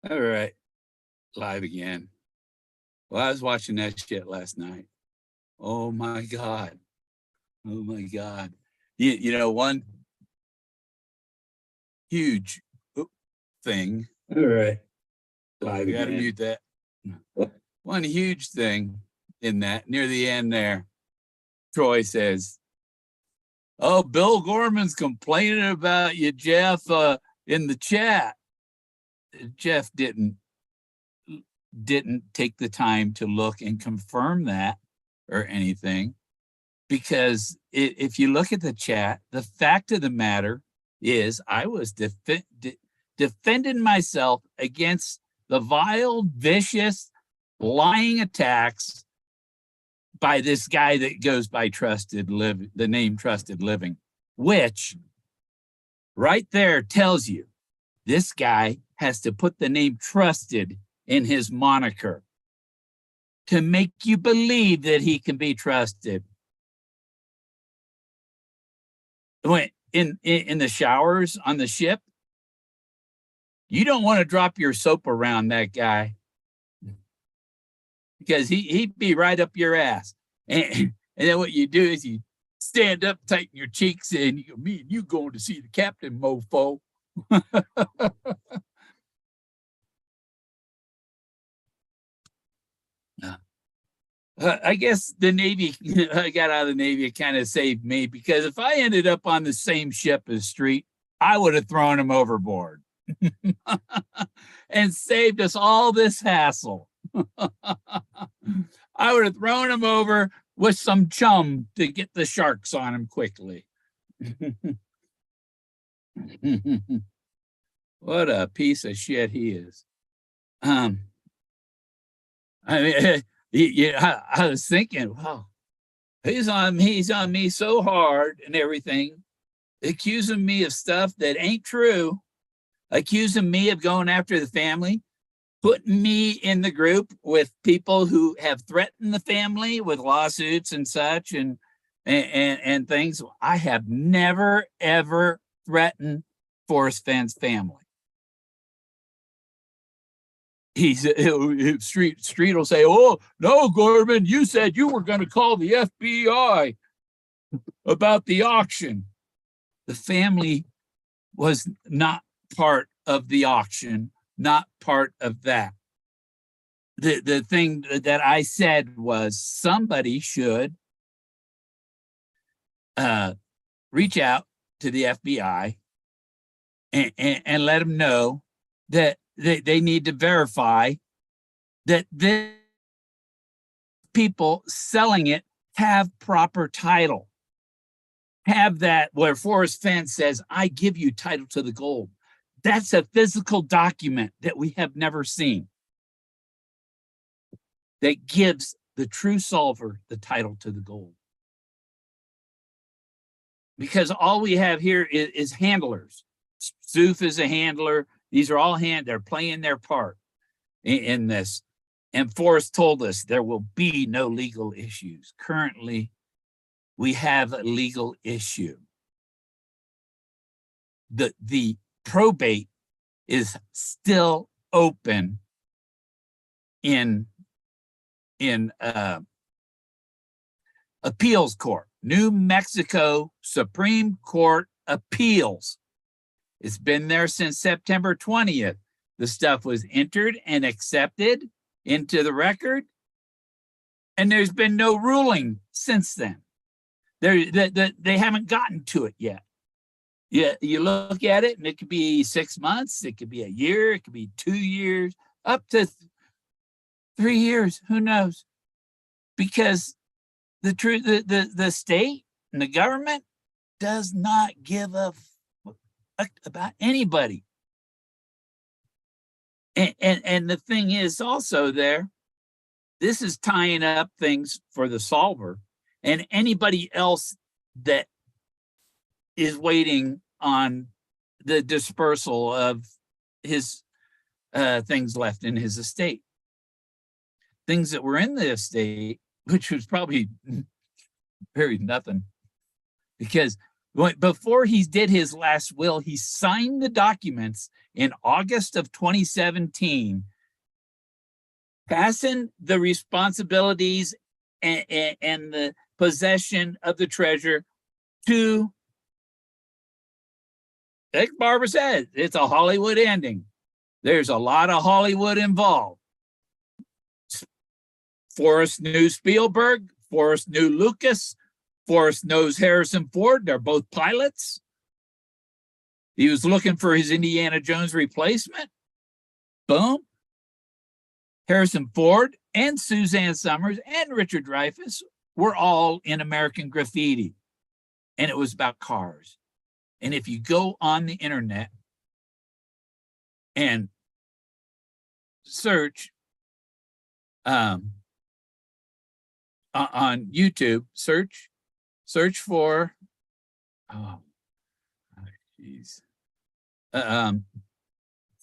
All right, live again. Well, I was watching that shit last night. Oh my God. Oh my God. You know, one huge thing. All right, live again. Gotta mute that. One huge thing in that, near the end there, Troy says, "Oh, Bill Gorman's complaining about you, Jeff, in the chat." Jeff didn't take the time to look and confirm that or anything, because if you look at the chat, the fact of the matter is I was defending myself against the vile, vicious, lying attacks by this guy that goes by the name Trusted Living, which right there tells you this guy has to put the name Trusted in his moniker to make you believe that he can be trusted. When in the showers on the ship, you don't want to drop your soap around that guy, because he'd be right up your ass. And then what you do is you stand up, tighten your cheeks, and you go, "Me and you going to see the captain, mofo." I guess the Navy, I got out of the Navy, it kind of saved me, because if I ended up on the same ship as Street, I would have thrown him overboard and saved us all this hassle. I would have thrown him over with some chum to get the sharks on him quickly. What a piece of shit he is. I mean, I was thinking, wow, he's on me so hard and everything, accusing me of stuff that ain't true, accusing me of going after the family, putting me in the group with people who have threatened the family with lawsuits and such and things. I have never, ever threatened Forrest Fenn's family. Street will say, "Oh, no, Gorman, you said you were going to call the FBI about the auction." The family was not part of the auction, not part of that. The thing that I said was somebody should reach out to the FBI and let them know that they need to verify that the people selling it have proper title. Have that where Forrest Fenn says, "I give you title to the gold." That's a physical document that we have never seen that gives the true solver the title to the gold. Because all we have here is handlers. Soof is a handler. These are all they're playing their part in this. And Forrest told us there will be no legal issues. Currently, we have a legal issue. The probate is still open in appeals court, New Mexico Supreme Court Appeals. It's been there since September 20th. The stuff was entered and accepted into the record, and there's been no ruling since then. They haven't gotten to it yet. You look at it, and it could be 6 months, it could be a year, it could be 2 years, up to 3 years. Who knows? Because the state and the government does not give a fuck about anybody. And the thing is also this is tying up things for the solver and anybody else that is waiting on the dispersal of his things left in his estate. Things that were in the estate, which was probably very nothing, because before he did his last will, he signed the documents in August of 2017, passing the responsibilities and the possession of the treasure to, like Barbara said, it's a Hollywood ending. There's a lot of Hollywood involved. Forrest knew Spielberg, Forrest knew Lucas, Forrest knows Harrison Ford. They're both pilots. He was looking for his Indiana Jones replacement. Boom. Harrison Ford and Suzanne Summers and Richard Dreyfuss were all in American Graffiti. And it was about cars. And if you go on the internet and search on YouTube, search for,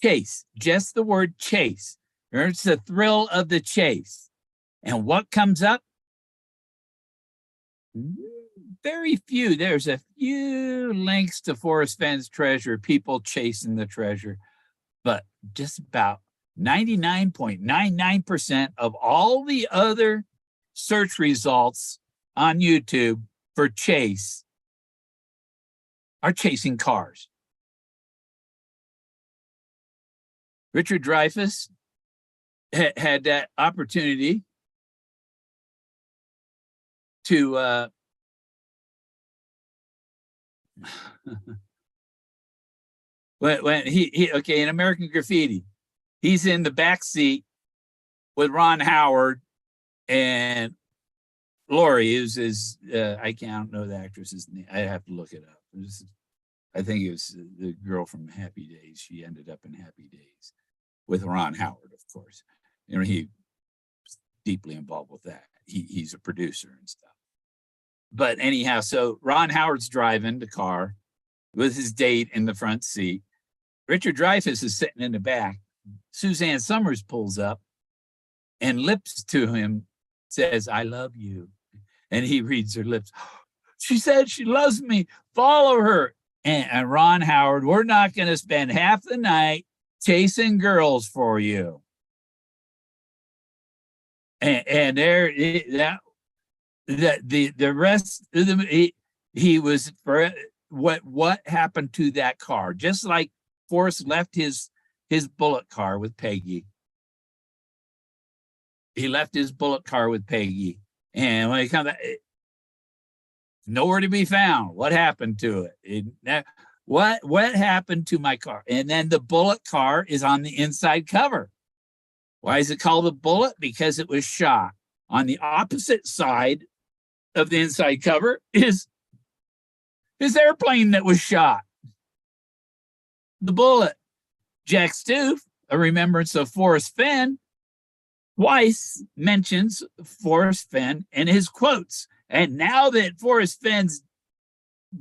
chase, just the word chase. It's the thrill of the chase. And what comes up? Very few. There's a few links to Forrest Fenn's treasure, people chasing the treasure, but just about 99.99% of all the other search results on YouTube for chase are chasing cars. Richard Dreyfuss had that opportunity to when he okay, in American Graffiti, he's in the back seat with Ron Howard and Lori is his I can't know the actress's name. I have to look it up. I think it was the girl from Happy Days. She ended up in Happy Days with Ron Howard, of course. You know, he was deeply involved with that. He's a producer and stuff. But anyhow, so Ron Howard's driving the car with his date in the front seat. Richard Dreyfuss is sitting in the back. Suzanne Summers pulls up and lips to him, says, "I love you." And he reads her lips. "She said she loves me. Follow her." And Ron Howard, "We're not going to spend half the night chasing girls for you." And there, the rest of them, he was for what happened to that car? Just like Forrest left his bullet car with Peggy. He left his bullet car with Peggy, and when he comes back, nowhere to be found. What happened to it? What happened to my car? And then the bullet car is on the inside cover. Why is it called a bullet? Because it was shot. On the opposite side of the inside cover is his airplane that was shot. The bullet. Jack Stoof, A Remembrance of Forrest Fenn, twice mentions Forrest Fenn in his quotes. And now that Forrest Fenn's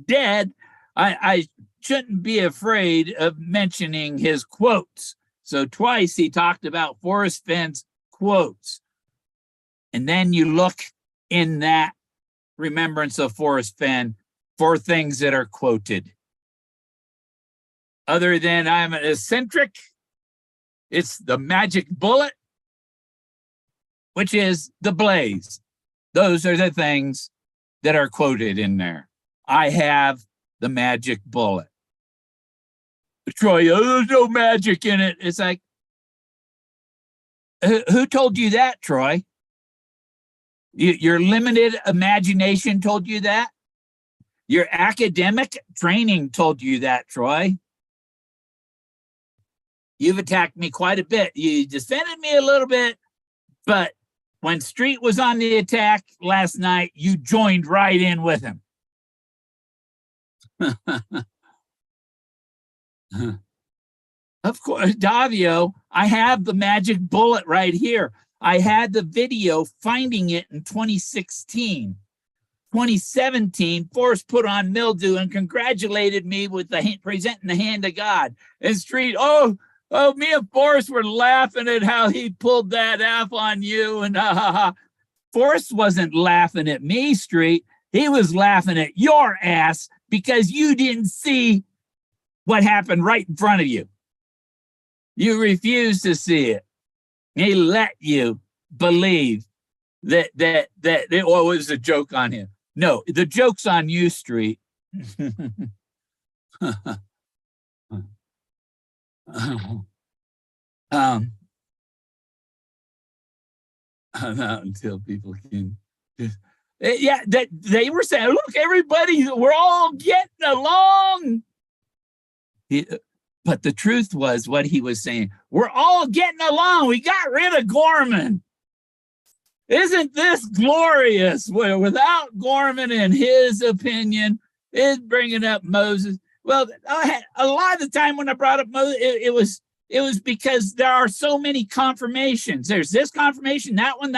dead, I shouldn't be afraid of mentioning his quotes. So twice he talked about Forrest Fenn's quotes. And then you look in that Remembrance of Forrest Fenn for things that are quoted. Other than I'm an eccentric, it's the magic bullet, which is the blaze. Those are the things that are quoted in there. I have the magic bullet. Troy, there's no magic in it. It's like, who told you that, Troy? Your limited imagination told you that? Your academic training told you that, Troy. You've attacked me quite a bit. You defended me a little bit, but when Street was on the attack last night, you joined right in with him. Of course, Davio, I have the magic bullet right here. I had the video finding it in 2016. 2017, Forrest put on mildew and congratulated me with presenting the hand of God. And Street, oh, me and Forrest were laughing at how he pulled that off on you. And Forrest wasn't laughing at me, Street. He was laughing at your ass because you didn't see what happened right in front of you. You refused to see it. He let you believe that what was the joke on him? No, the joke's on you, Street. Not until people can just, yeah, that they were saying, look, everybody, we're all getting along. But the truth was what he was saying, we're all getting along. We got rid of Gorman. Isn't this glorious? Well, without Gorman and his opinion, is bringing up Moses. Well, a lot of the time when I brought up Moses, it was because there are so many confirmations. There's this confirmation, that one,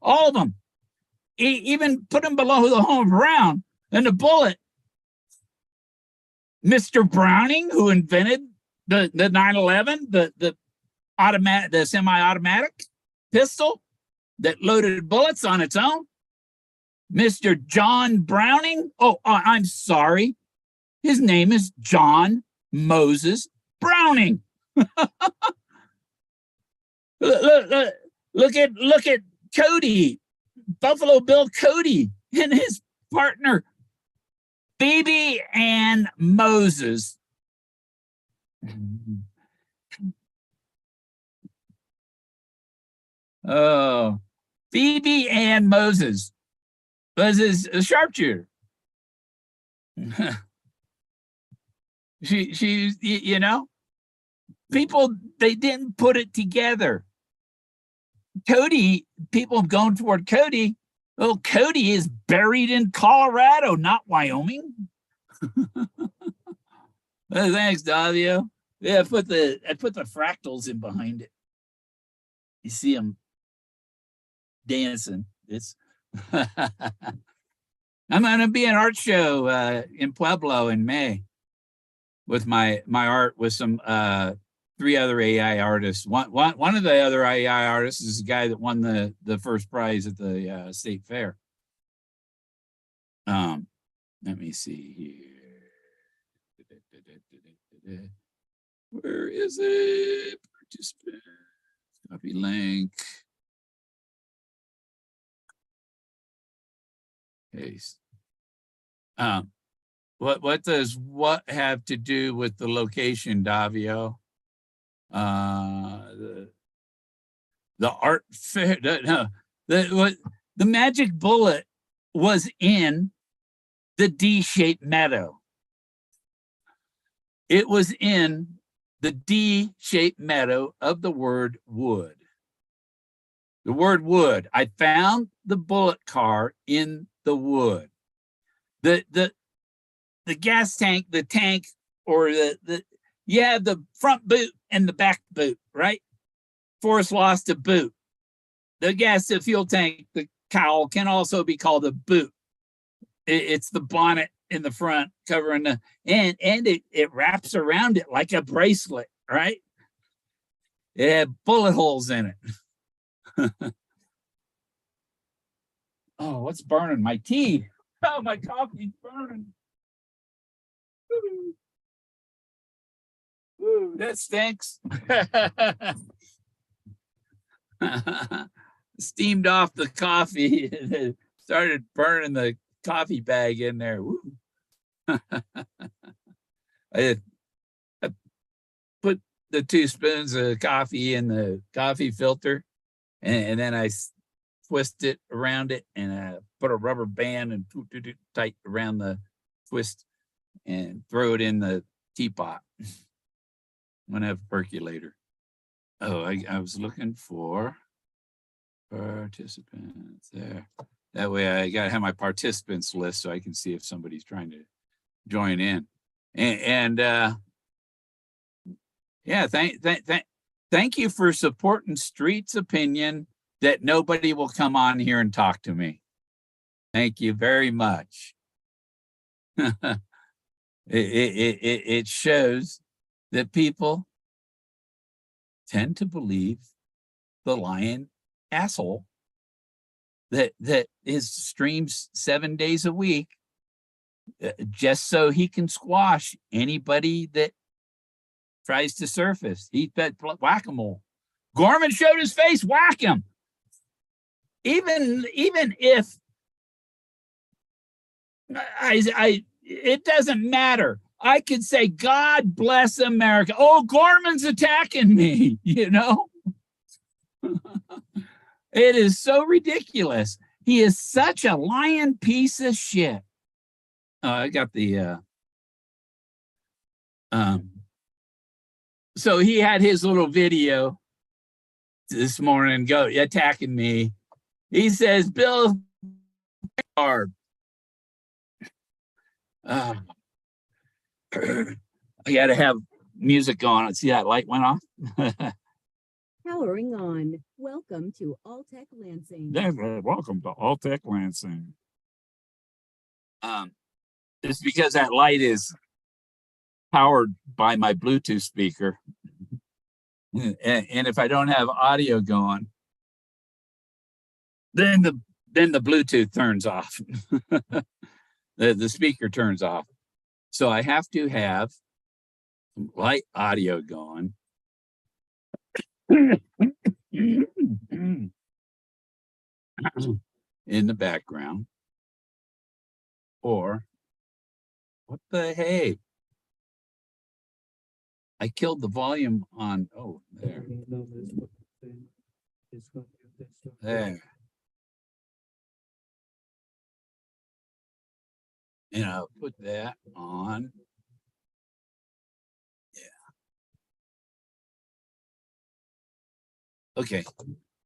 all of them. Even put them below the home Brown and the bullet. Mr. Browning, who invented the 911, the semi-automatic pistol that loaded bullets on its own. Mr. John Browning. Oh, I'm sorry. His name is John Moses Browning. Look at Cody, Buffalo Bill Cody, and his partner, Phoebe Ann Moses. Oh, Phoebe Ann Moses was a sharpshooter. She, you know, people, they didn't put it together. Cody, people going toward Cody. Oh, Cody is buried in Colorado, not Wyoming. Well, thanks, Davio. Yeah, I put the fractals in behind it. You see them dancing. It's I'm gonna be an art show in Pueblo in May with my art with some 3 other AI artists. One of the other AI artists is the guy that won the first prize at the state fair. Let me see here. Where is it? Participant. Copy link. Paste. What does what have to do with the location, Davio? The art fair. No, the magic bullet was in the D-shaped meadow. It was in the D-shaped meadow of the word wood. The word wood. I found the bullet car in the wood. The gas tank, the tank, or the front boot and the back boot, right? Forrest lost a boot. The fuel tank, the cowl can also be called a boot. It's the bonnet in the front covering the, and it wraps around it like a bracelet, right? It had bullet holes in it. Oh, what's burning? My tea. Oh, my coffee's burning. Ooh, that stinks. Steamed off the coffee and it started burning the coffee bag in there. I put the 2 spoons of coffee in the coffee filter, and then I twist it around it, and I put a rubber band and tight around the twist and throw it in the teapot. I'm gonna have a percolator. Oh, I was looking for participants there. That way I gotta have my participants list so I can see if somebody's trying to join in. And yeah, thank you for supporting Street's opinion that nobody will come on here and talk to me. Thank you very much. It shows that people tend to believe the lying asshole that is streams 7 days a week, just so he can squash anybody that tries to surface. He bet whack-a-mole. Gorman showed his face, whack him. Even if it doesn't matter. I could say, God bless America. Oh, Gorman's attacking me, you know? It is so ridiculous. He is such a lying piece of shit. I got the so he had his little video this morning go attacking me. He says, Bill, hard. I got to have music on. See that light went off? Powering on. Welcome to All-Tech Lansing. Welcome to All-Tech Lansing. It's because that light is powered by my Bluetooth speaker. And if I don't have audio going, then the Bluetooth turns off. the speaker turns off. So I have to have light audio going. In the background. Or what the hey? I killed the volume on, oh, there. There. And I'll put that on. Yeah. Okay.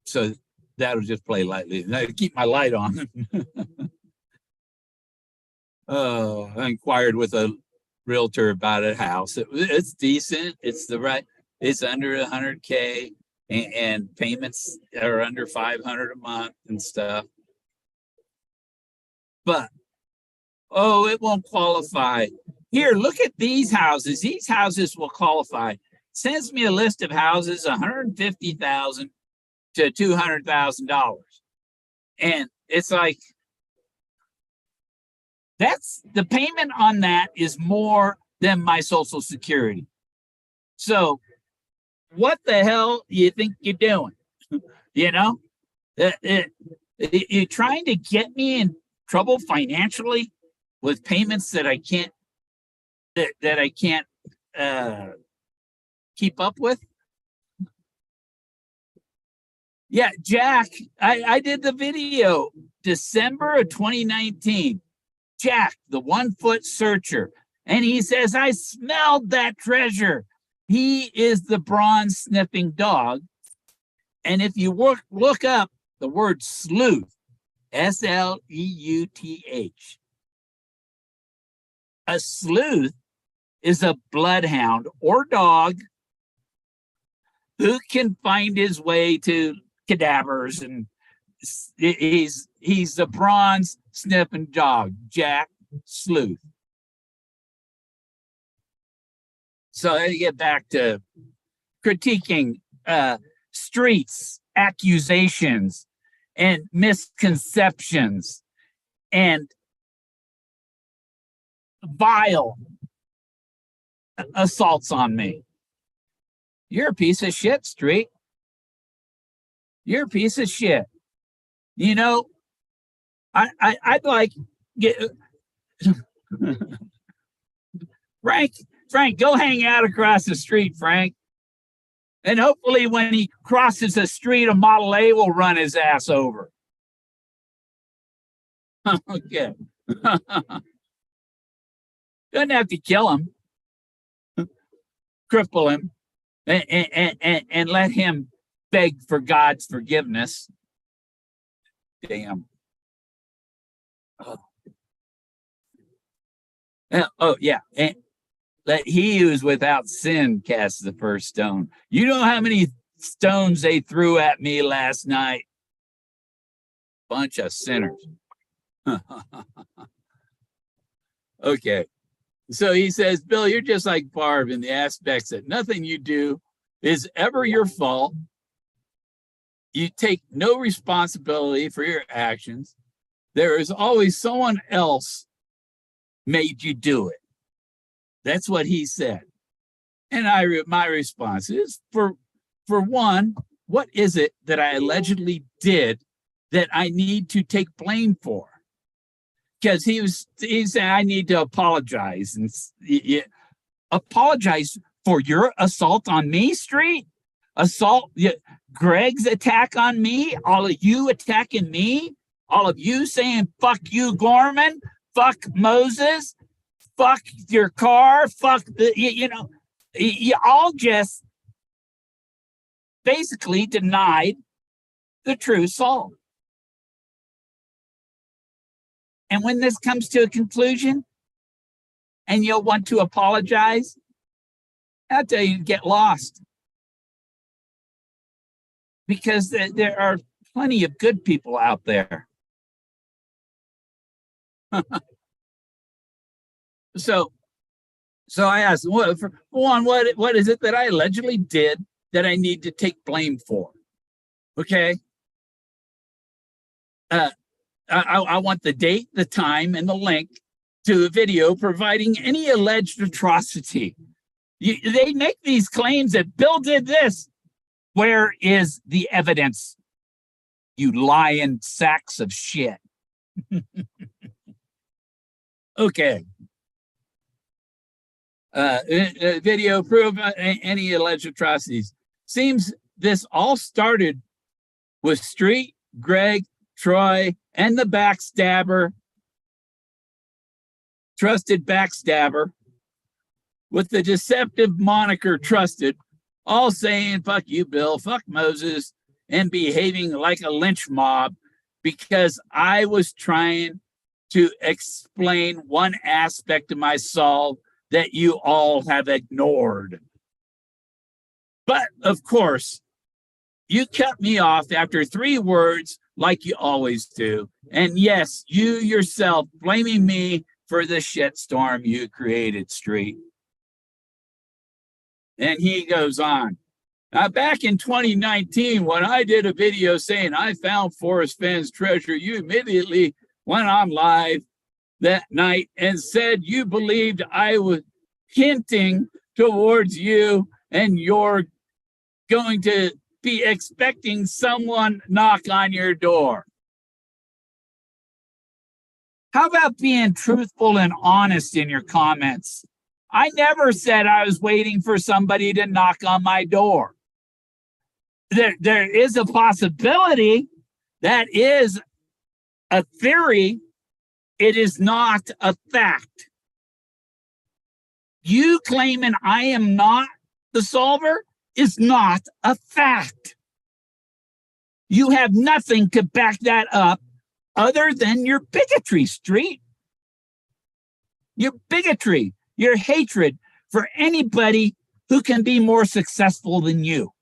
So that'll just play lightly. I keep my light on. Oh, I inquired with a realtor about a house. It's decent. It's the right. It's under 100K, and payments are under 500 a month and stuff. But oh, it won't qualify. Here, look at these houses. These houses will qualify. Sends me a list of houses, $150,000 to $200,000, and it's like, that's the payment on that is more than my Social Security. So what the hell do you think you're doing? You know, you're trying to get me in trouble financially with payments that I can't that I can't keep up with. Yeah, Jack, I did the video December of 2019. Jack, the 1 foot searcher. And he says, I smelled that treasure. He is the bronze sniffing dog. And if you look up the word sleuth, S-L-E-U-T-H, a sleuth is a bloodhound or dog who can find his way to cadavers, and he's the bronze sniffing dog, Jack Sleuth. So I get back to critiquing streets, accusations, and misconceptions, and vile assaults on me. You're a piece of shit, street. You're a piece of shit. You know, I'd like get Frank, go hang out across the street, Frank. And hopefully when he crosses the street, a Model A will run his ass over. Okay. Doesn't have to kill him. Cripple him and let him beg for God's forgiveness. Damn. Oh yeah. And let he who is without sin cast the first stone. You know how many stones they threw at me last night? Bunch of sinners. Okay. So he says, Bill, you're just like Barb in the aspects that nothing you do is ever your fault. You take no responsibility for your actions. There is always someone else made you do it. That's what he said. And my response is, for one, what is it that I allegedly did that I need to take blame for? Because he said I need to apologize and apologize for your assault on me, Street? Greg's attack on me, all of you attacking me, all of you saying, fuck you, Gorman, fuck Moses, fuck your car, fuck you all just basically denied the true soul. And when this comes to a conclusion and you'll want to apologize, I'll tell you, get lost. Because there are plenty of good people out there. So I asked, for one, what is it that I allegedly did that I need to take blame for? Okay. I want the date, the time, and the link to a video providing any alleged atrocity. They make these claims that Bill did this. Where is the evidence? You lying sacks of shit. Okay. Video proof any alleged atrocities. Seems this all started with Street, Greg, Troy, and the backstabber, trusted backstabber, with the deceptive moniker Trusted, all saying, fuck you, Bill, fuck Moses, and behaving like a lynch mob because I was trying to explain one aspect of my soul that you all have ignored. But, of course, you cut me off after 3 words like you always do. And yes, you yourself blaming me for the shitstorm you created, Street. And he goes on. Now, back in 2019, when I did a video saying I found Forrest Fenn's treasure, you immediately went on live that night and said you believed I was hinting towards you and you're going to be expecting someone knock on your door. How about being truthful and honest in your comments? I never said I was waiting for somebody to knock on my door. There is a possibility, that is a theory, it is not a fact. You claiming I am not the solver is not a fact. You have nothing to back that up other than your bigotry, Street. Your bigotry, your hatred for anybody who can be more successful than you.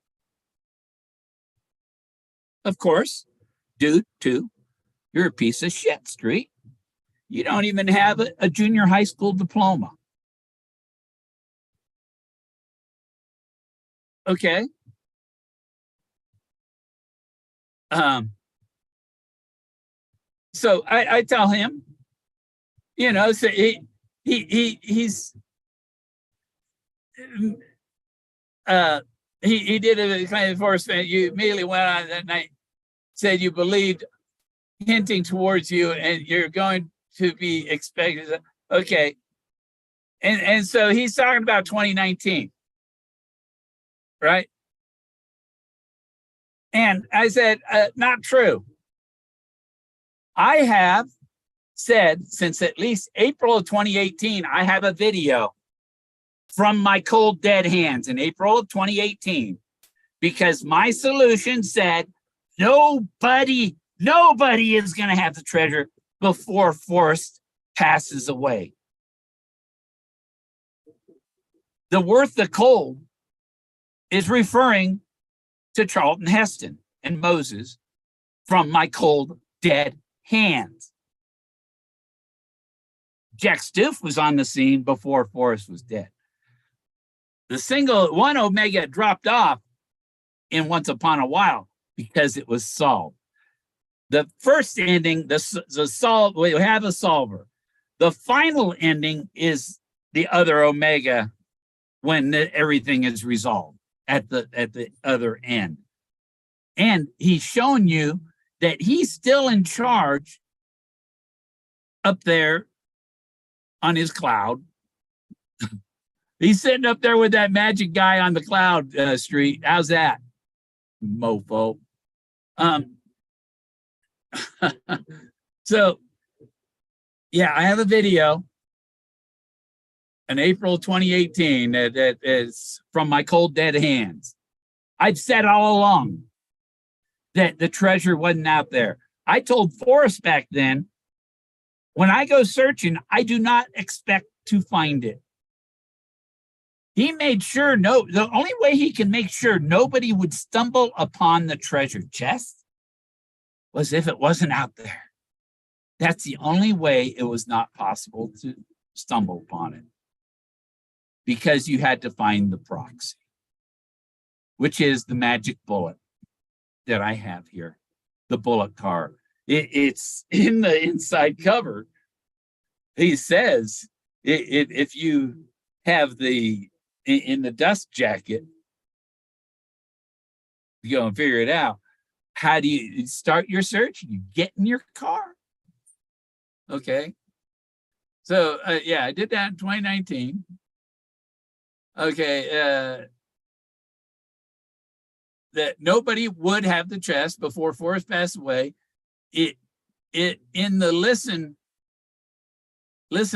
Of course, due to you're a piece of shit, Street. You don't even have a junior high school diploma. Okay. So I tell him, so he's he did a kind of Forrest Fenn. You immediately went on that night, said you believed hinting towards you and you're going to be expected. Okay. And so he's talking about 2019. Right? And I said, not true. I have said since at least April of 2018, I have a video from my cold dead hands in April of 2018, because my solution said nobody is going to have the treasure before Forrest passes away. The worth the cold is referring to Charlton Heston and Moses from my cold, dead hands. Jack Stoof was on the scene before Forrest was dead. The single one Omega dropped off in Once Upon a While. because it was solved. The first ending, we have a solver. The final ending is the other omega when everything is resolved at the other end. And he's shown you that he's still in charge up there on his cloud. He's sitting up there with that magic guy on the cloud street. How's that, mofo? So, yeah, I have a video in April 2018 that is from my cold dead hands. I've said all along that the treasure wasn't out there. I told Forrest back then, when I go searching, I do not expect to find it. He made sure the only way he can make sure nobody would stumble upon the treasure chest was if it wasn't out there. That's the only way it was not possible to stumble upon it, because you had to find the proxy, which is the magic bullet that I have here, the bullet card. It's in the inside cover. He says if you have in the dust jacket, you go and figure it out. How do you start your search? You get in your car. Okay. So, yeah, I did that in 2019. Okay. That nobody would have the chest before Forrest passed away. It in the listen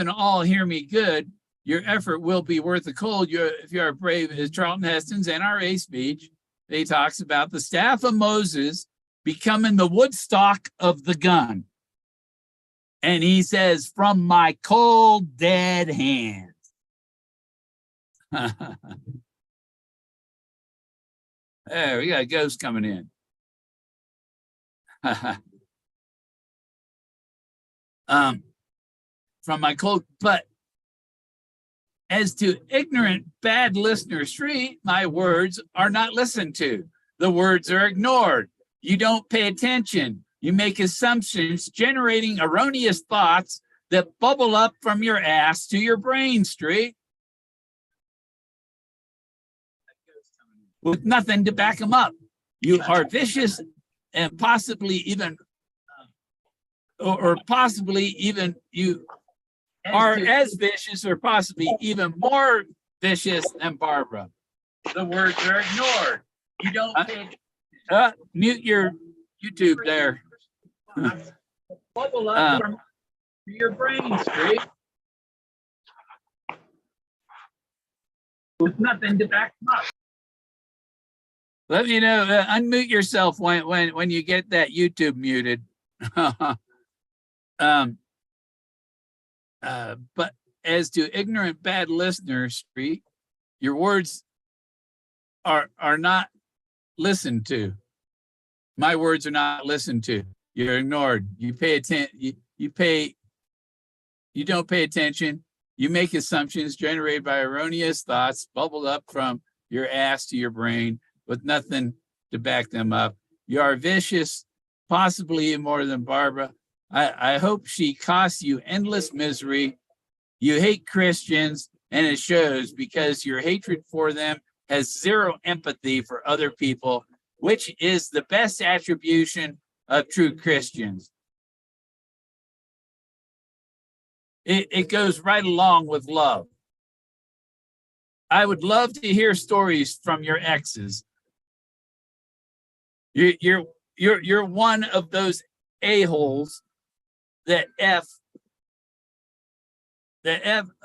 all, hear me good. Your effort will be worth the cold. If you are brave, as Charlton Heston's NRA speech, he talks about the staff of Moses becoming the Woodstock of the gun. And he says, from my cold, dead hands. There, we got a ghost coming in. From my cold, but as to ignorant, bad listener street, my words are not listened to. The words are ignored. You don't pay attention. You make assumptions, generating erroneous thoughts that bubble up from your ass to your brain street with nothing to back them up. You are vicious and possibly even, or possibly even you are as vicious or possibly even more vicious than Barbara. The words are ignored. You don't mute your YouTube there. Bubble up from your brain straight with nothing to back them up. Let me know. Unmute yourself when you get that YouTube muted. But as to ignorant, bad listeners, your words are not listened to. My words are not listened to. You're ignored. You pay attention. You don't pay attention. You make assumptions generated by erroneous thoughts, bubbled up from your ass to your brain with nothing to back them up. You are vicious, possibly even more than Barbara. I hope she costs you endless misery. You hate Christians, and it shows, because your hatred for them has zero empathy for other people, which is the best attribution of true Christians. It goes right along with love. I would love to hear stories from your exes. You're one of those a-holes that F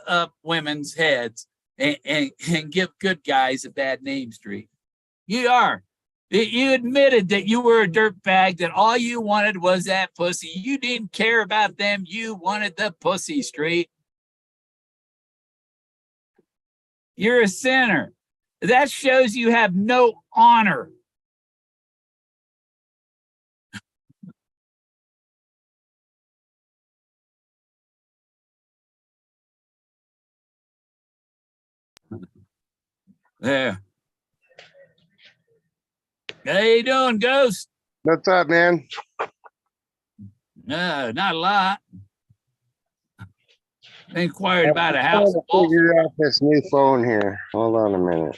up women's heads and give good guys a bad name street. You are. You admitted that you were a dirtbag, that all you wanted was that pussy. You didn't care about them. You wanted the pussy street. You're a sinner. That shows you have no honor. There. How you doing, Ghost? What's up, man? No, not a lot. Inquired about a I'm house. trying to figure out this new phone here. Hold on a minute.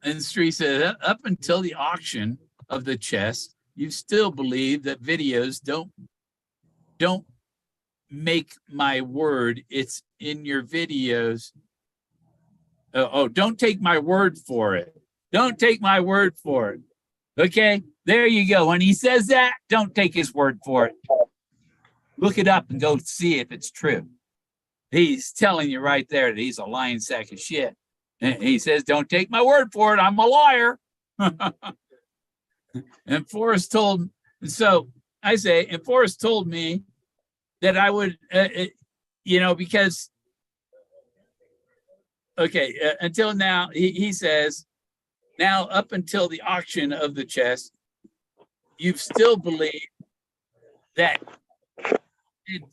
Industry said up until the auction of the chest, you still believe that videos don't make my word. It's in your videos. Don't take my word for it. Don't take my word for it. Okay, there you go. When he says that, don't take his word for it. Look it up and go see if it's true. He's telling you right there that he's a lying sack of shit. And he says, don't take my word for it. I'm a liar. And Forrest told, so I say, and Forrest told me that I would, because, okay, until now, he says, now up until the auction of the chest, you've still believed that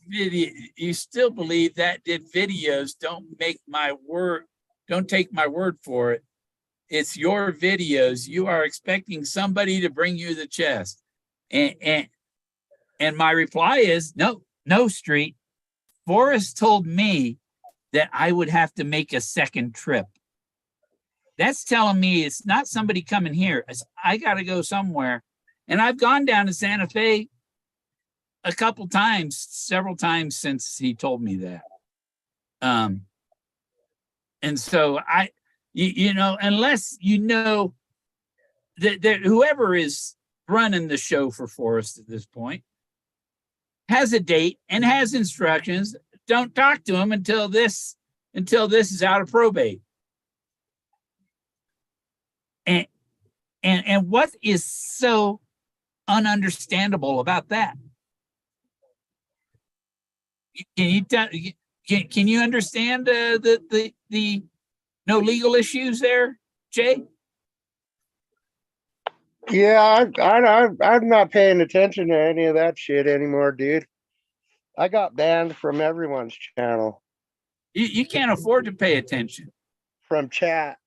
you still believe that did videos don't make my word, don't take my word for it. It's your videos. You are expecting somebody to bring you the chest. And my reply is no, Street. Forrest told me that I would have to make a second trip. That's telling me it's not somebody coming here. I got to go somewhere. And I've gone down to Santa Fe a couple times, several times since he told me that. And so unless you know that whoever is running the show for Forrest at this point has a date and has instructions, don't talk to him until this is out of probate. And what is so ununderstandable about that? Can you understand the no legal issues there, Jay? Yeah, I'm not paying attention to any of that shit anymore, dude. I got banned from everyone's channel. You can't afford to pay attention. From chat.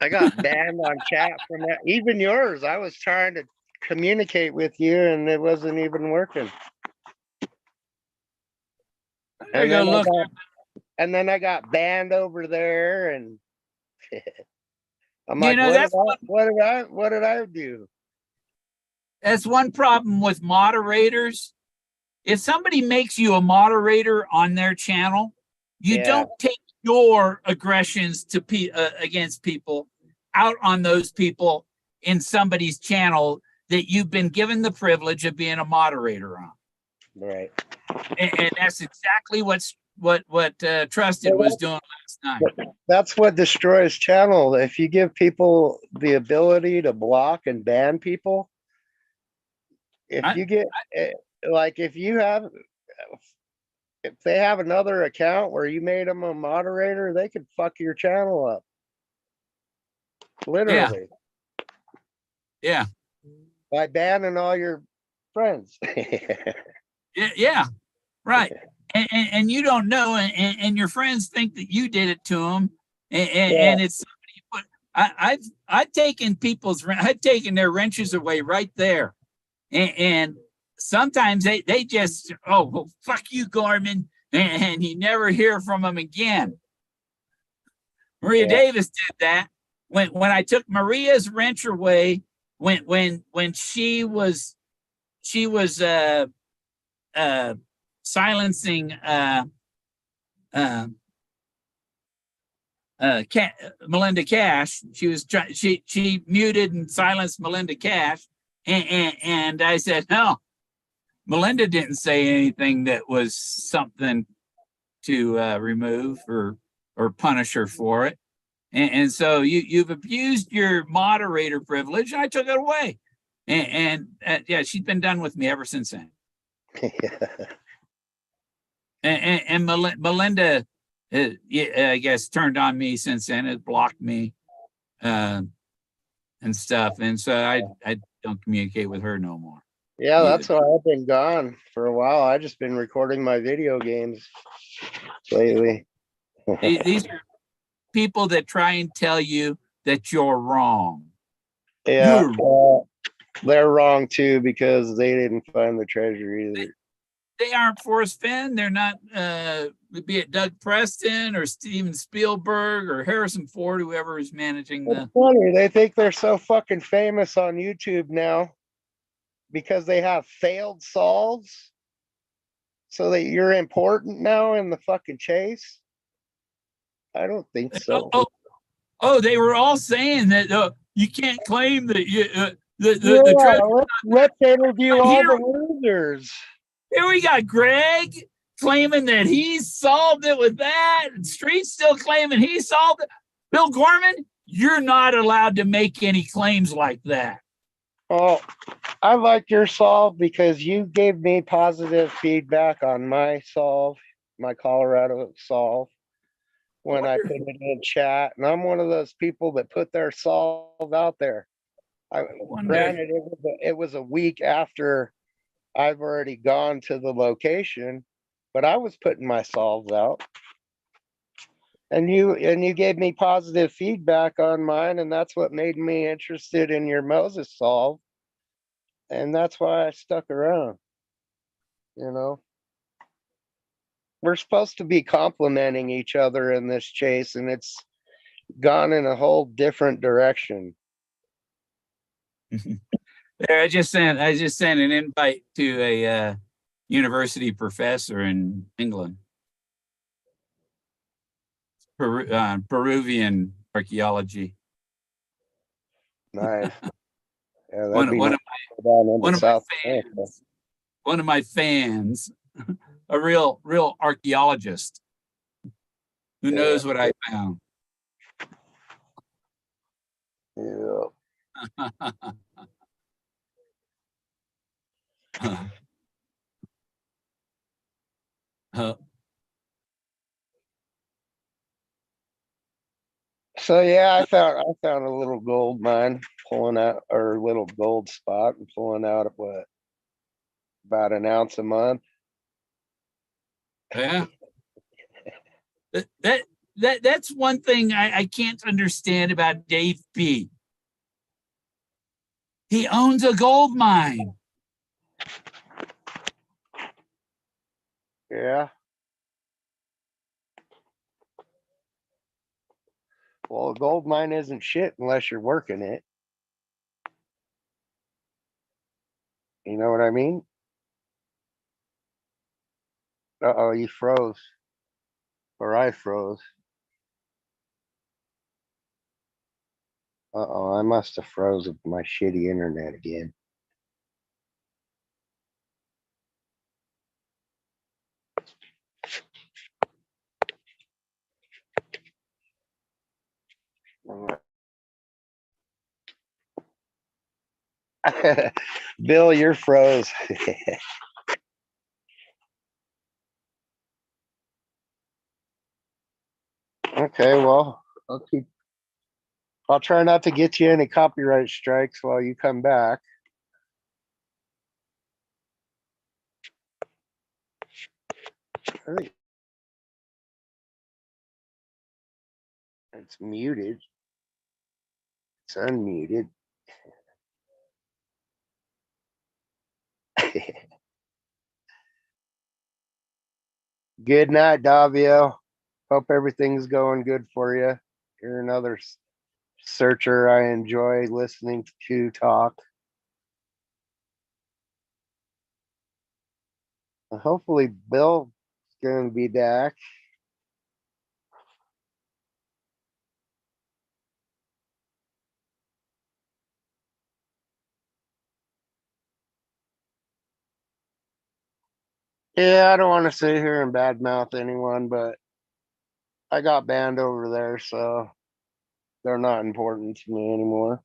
I got banned on chat from that. Even yours. I was trying to communicate with you and it wasn't even working. And then I got banned over there, and I'm like, what did I do? That's one problem with moderators. If somebody makes you a moderator on their channel, you don't take your aggressions to against people out on those people in somebody's channel that you've been given the privilege of being a moderator on. Right. And that's exactly what Trusted was doing last night. That's what destroys channel. If you give people the ability to block and ban people, if they have another account where you made them a moderator, they could fuck your channel up. Literally. Yeah. By banning all your friends. Yeah. Right. And you don't know, and your friends think that you did it to them, and it's somebody. But I've taken I've taken their wrenches away right there, and sometimes they just well, fuck you, Gorman, and you never hear from them again. Maria Davis did that when I took Maria's wrench away when she was silencing Melinda Cash. She muted and silenced Melinda Cash, and I said, no, Melinda didn't say anything that was something to remove or punish her for it, and so you've abused your moderator privilege, and I took it away, and she's been done with me ever since then. And Melinda, I guess, turned on me since then. It blocked me and stuff. And so I don't communicate with her no more. Yeah, that's why I've been gone for a while. I just been recording my video games lately. These are people that try and tell you that you're wrong. Yeah, You're well, they're wrong too because they didn't find the treasure either. They aren't Forrest Fenn. They're not, be it Doug Preston or Steven Spielberg or Harrison Ford, whoever is managing It's the. funny. They think they're so fucking famous on YouTube now because they have failed solves. So that you're important now in the fucking chase. I don't think so. Oh, they were all saying that you can't claim that the Yeah, treasure. let's interview all Here, the losers. here we got Greg claiming that he solved it with that, and Street's still claiming he solved it. Bill Gorman, you're not allowed to make any claims like that. Oh, I like your solve because you gave me positive feedback on my solve, my Colorado solve, when I put it in chat. And I'm one of those people that put their solve out there. Granted, it was a week after I've already gone to the location, but I was putting my solves out. And you gave me positive feedback on mine, and that's what made me interested in your Moses solve. And that's why I stuck around. You know, we're supposed to be complimenting each other in this chase, and it's gone in a whole different direction. There, I just sent an invite to a university professor in England, Peruvian archaeology. Nice. Yeah, One of my fans. One of my fans, a real archaeologist who knows what I found. Yeah. So yeah, I found a little gold mine pulling out, or a little gold spot and pulling out at what, about an ounce a month. Yeah. That's one thing I can't understand about Dave B. He owns a gold mine. Yeah. Well, a gold mine isn't shit unless you're working it. You know what I mean? Uh-oh, you froze. Or I froze. Uh-oh, I must have froze with my shitty internet again. Bill, you're froze. Okay, well, I'll try not to get you any copyright strikes while you come back. It's muted. It's unmuted. Good night, Davio. Hope everything's going good for you. You're another searcher I enjoy listening to talk. Hopefully Bill's going to be back. Yeah, I don't want to sit here and badmouth anyone, but I got banned over there, so they're not important to me anymore.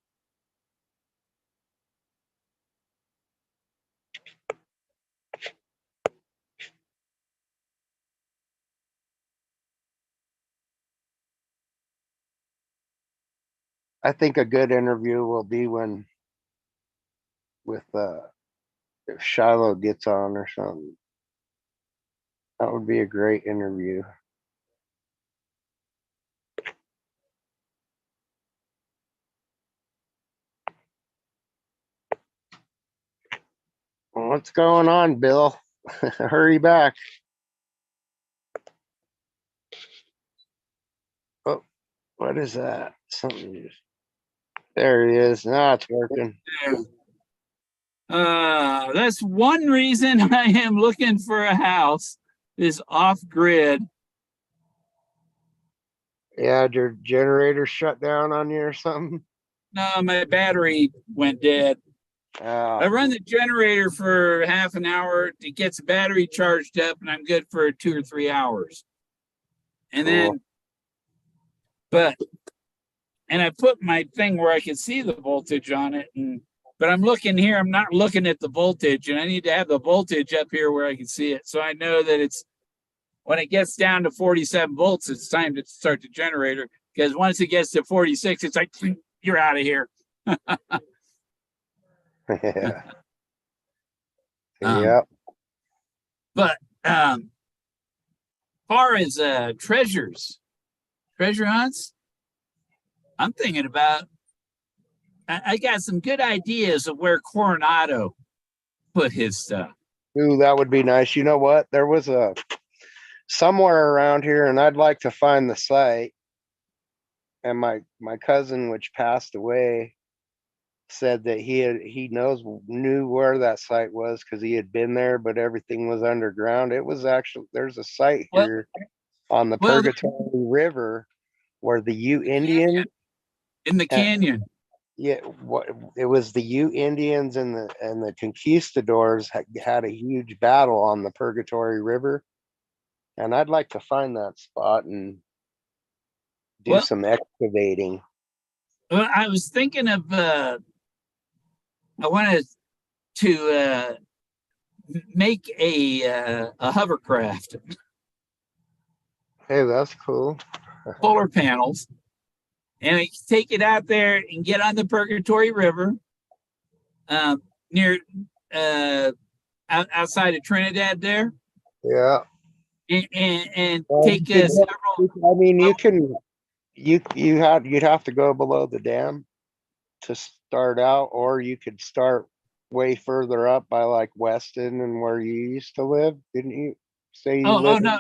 I think a good interview will be when with if Shiloh gets on or something. That would be a great interview. What's going on, Bill? Hurry back. Oh, what is that? Something. There he is. Now it's working. That's one reason I am looking for a house is off grid. Yeah, your generator shut down on you or something? No, my battery went dead. I run the generator for half an hour. It gets the battery charged up, and I'm good for 2 or 3 hours. And Cool. and I put my thing where I can see the voltage on it. But I'm looking here. I'm not looking at the voltage, and I need to have the voltage up here where I can see it. So I know that it's when it gets down to 47 volts, it's time to start the generator. Because once it gets to 46, it's like you're out of here. Yeah. Um, Yep. But far as treasure hunts, I'm thinking about. I got some good ideas of where Coronado put his stuff. Ooh, that would be nice. You know what? There was a somewhere around here, and I'd like to find the site. And my cousin, which passed away, said that he knew where that site was because he had been there, but everything was underground. It was actually there's a site Well, here on the well, Purgatory River where the Ute Indian in the canyon. yeah, what it was the Ute Indians and the conquistadors had a huge battle on the Purgatory River, and I'd like to find that spot and do Well, some excavating. well, I was thinking of I wanted to make a hovercraft, Hey, that's cool. solar panels, and I take it out there and get on the Purgatory River, near outside of Trinidad there, Yeah. and Well, take you could several. I mean, you'd have to go below the dam to start out, or you could start way further up by like Weston and where you used to live. Didn't you say you Oh live? no!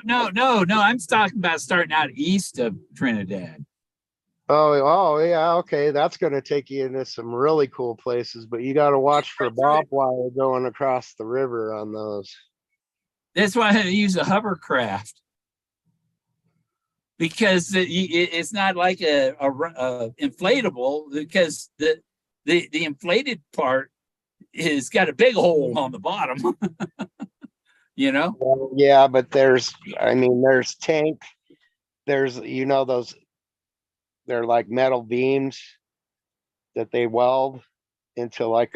I'm talking about starting out east of Trinidad. Oh, yeah. Okay, that's going to take you into some really cool places, but you got to watch for bob wire going across the river on those. That's why I use a hovercraft, because it's not like a inflatable, because the inflated part has got a big hole on the bottom. You know? Well, yeah, but there's tank. There's those. They're like metal beams that they weld into like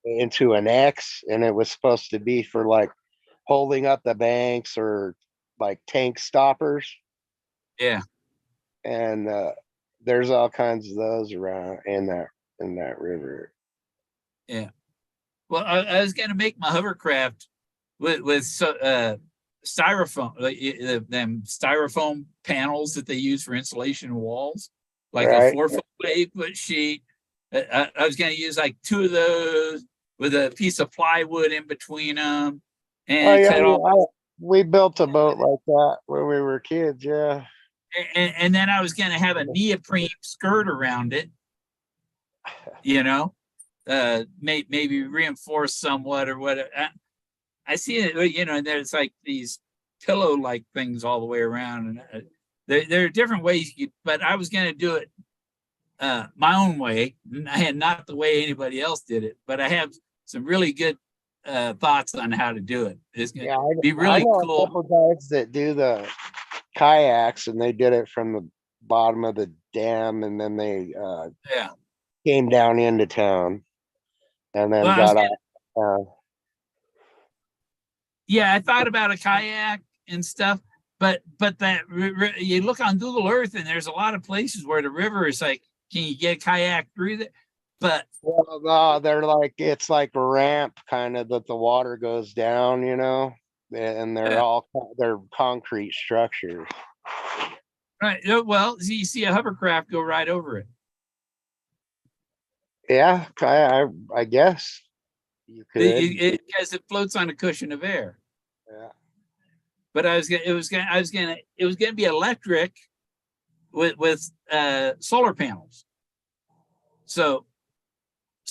into an X, and it was supposed to be for like holding up the banks or like tank stoppers. Yeah. And there's all kinds of those around in that river. Yeah. Well, I was going to make my hovercraft with styrofoam, them styrofoam panels that they use for insulation walls, like a Right. 4-foot wave sheet. I was going to use like 2 of those with a piece of plywood in between them, and cut off. We built a boat like that when we were kids. Yeah. And then I was going to have a neoprene skirt around it, maybe reinforced somewhat or whatever. I see it, and there's like these pillow-like things all the way around, and there are different ways. But I was going to do it my own way, and not the way anybody else did it. But I have some really good thoughts on how to do it. It's going to be really cool. A couple guys that do the kayaks, and they did it from the bottom of the dam, and then they came down into town, and then got out. Yeah, I thought about a kayak and stuff, but that you look on Google Earth, and there's a lot of places where the river is like, can you get a kayak through there? But no, they're like, it's like a ramp kind of that the water goes down, and they're concrete structures. Right. Well, you see a hovercraft go right over it. Yeah, I guess. You could. Because it floats on a cushion of air. Yeah. But it was gonna be electric with solar panels. So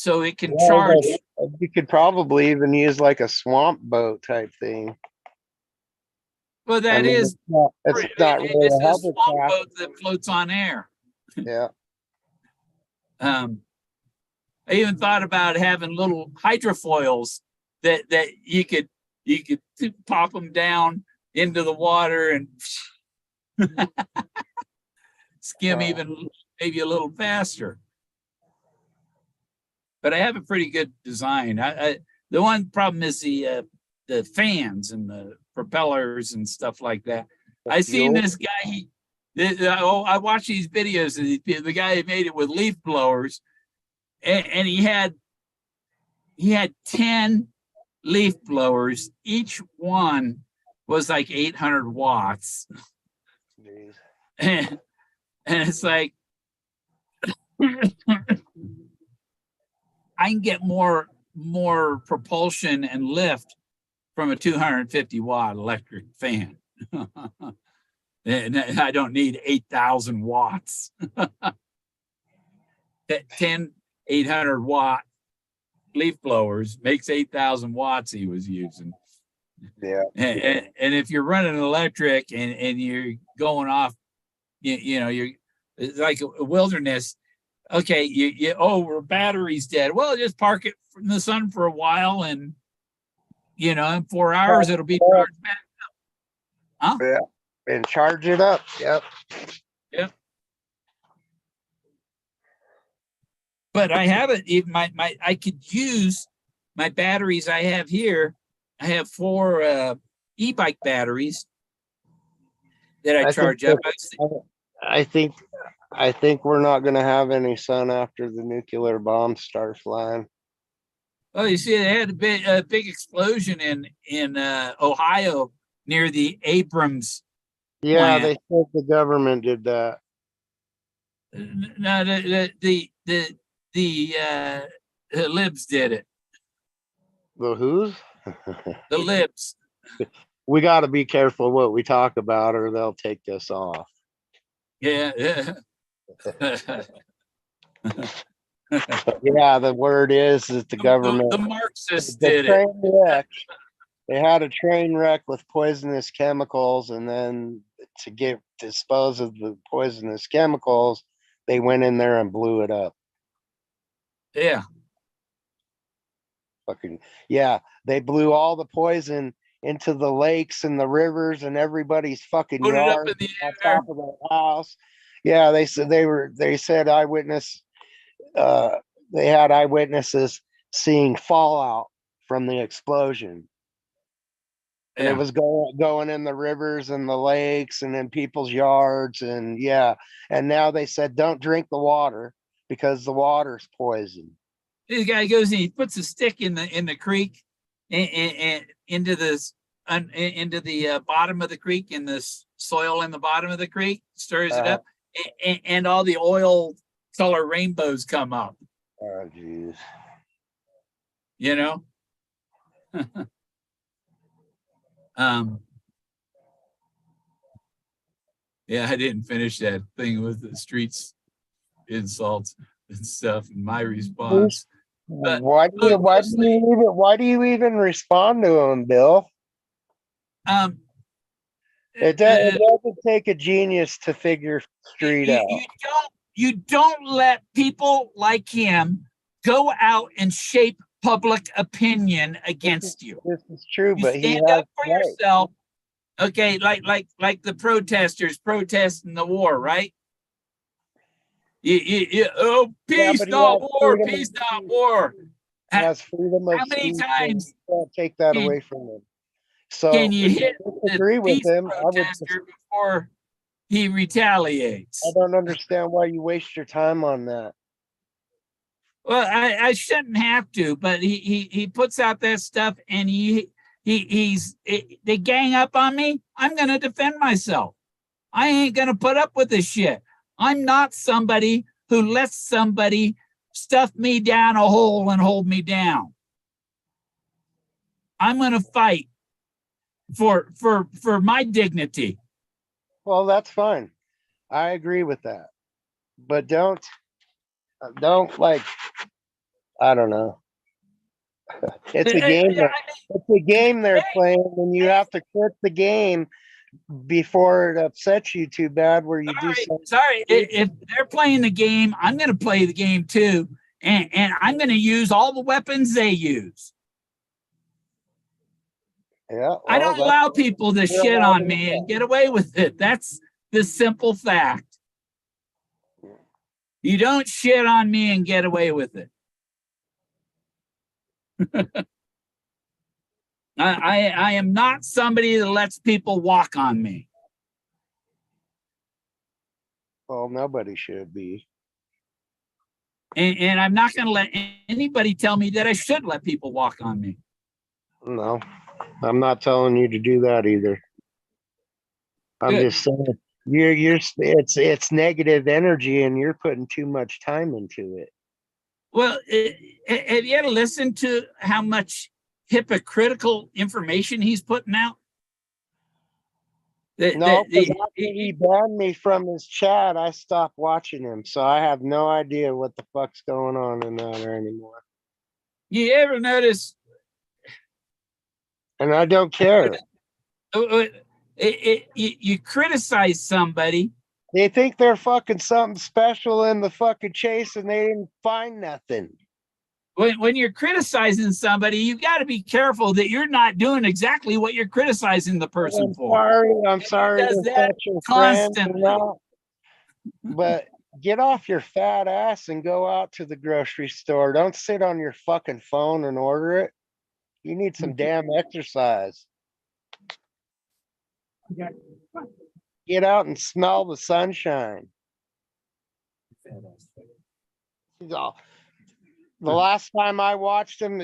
it can Well, charge. you could probably even use like a swamp boat type thing. Well, that I mean, is it's not really it's a a swamp hovercraft. boat that floats on air. Yeah. I even thought about having little hydrofoils that you could pop them down into the water and skim even maybe a little faster. But I have a pretty good design. The one problem is the fans and the propellers and stuff like that. I seen this guy. I watched these videos of the guy who made it with leaf blowers, and he had 10 leaf blowers. Each one was like 800 watts. Jeez. And it's like I can get more propulsion and lift from a 250 watt electric fan. And I don't need 8,000 watts. 10 800 watt leaf blowers makes 8,000 watts he was using. Yeah. And if you're running electric and you're going off, you're it's like a wilderness. Okay, our battery's dead. Well, just park it in the sun for a while, and in 4 hours it'll be charged back up. Huh? Yeah. And charge it up. Yep. Yep. But I have it. I could use my batteries I have here. I have 4 e-bike batteries that I charge up. I think we're not going to have any sun after the nuclear bombs start flying. Oh, you see, they had a big explosion in Ohio near the Abrams. Yeah, plant. they said the government did that. No, the libs did it. The who's? The libs. We got to be careful what we talk about, or they'll take this off. Yeah. Yeah, the word is that the government. The Marxists the did train it. wreck, they had a train wreck with poisonous chemicals, and then to dispose of the poisonous chemicals, they went in there and blew it up. Yeah. Fucking yeah, they blew all the poison into the lakes and the rivers and everybody's fucking Put it up yard in the on air. top of their house. Yeah, they said eyewitness. They had eyewitnesses seeing fallout from the explosion. And it was going in the rivers and the lakes and in people's yards. And yeah. And now they said, don't drink the water because the water's poison. This guy goes and he puts a stick in the creek and into the bottom of the creek, in the soil in the bottom of the creek, stirs it up, and all the oil color rainbows come up. Oh, geez. Yeah, I didn't finish that thing with the streets insults and stuff, and my response. But why do you even respond to him, Bill? It doesn't take a genius to figure street out. You don't let people like him go out and shape public opinion against you. This is true, but he stand has up for yourself. Okay, like the protesters protesting the war, right? Peace, not war. Peace, not war. He has freedom of How many speech, times can't take that away from him? So can you hit agree the with peace him? protester before he retaliates? I don't understand why you waste your time on that. Well, I shouldn't have to, but he puts out that stuff, and they gang up on me. I'm gonna defend myself. I ain't gonna put up with this shit. I'm not somebody who lets somebody stuff me down a hole and hold me down. I'm going to fight for my dignity. Well, that's fine. I agree with that. But don't like, I don't know. It's a game. It's a game they're playing, and you have to quit the game before it upsets you too bad. Where you do something. Sorry, if they're playing the game, I'm going to play the game too, and I'm going to use all the weapons they use. Yeah, well, I don't allow people to shit on me and get away with it. That's the simple fact. You don't shit on me and get away with it. I am not somebody that lets people walk on me. Well, nobody should be. And I'm not going to let anybody tell me that I should let people walk on me. No, I'm not telling you to do that either. I'm Good. just saying it's negative energy, and you're putting too much time into it. Well, have you ever listened to how much hypocritical information he's putting out? No, because after he banned me from his chat, I stopped watching him, so I have no idea what the fuck's going on in there anymore. You ever notice? And I don't care. You criticize somebody. They think they're fucking something special in the fucking chase, and they didn't find nothing. When you're criticizing somebody, you got to be careful that you're not doing exactly what you're criticizing the person for. I'm sorry. Does that constantly. But get off your fat ass and go out to the grocery store. Don't sit on your fucking phone and order it. You need some damn exercise. Get out and smell the sunshine. The last time I watched him,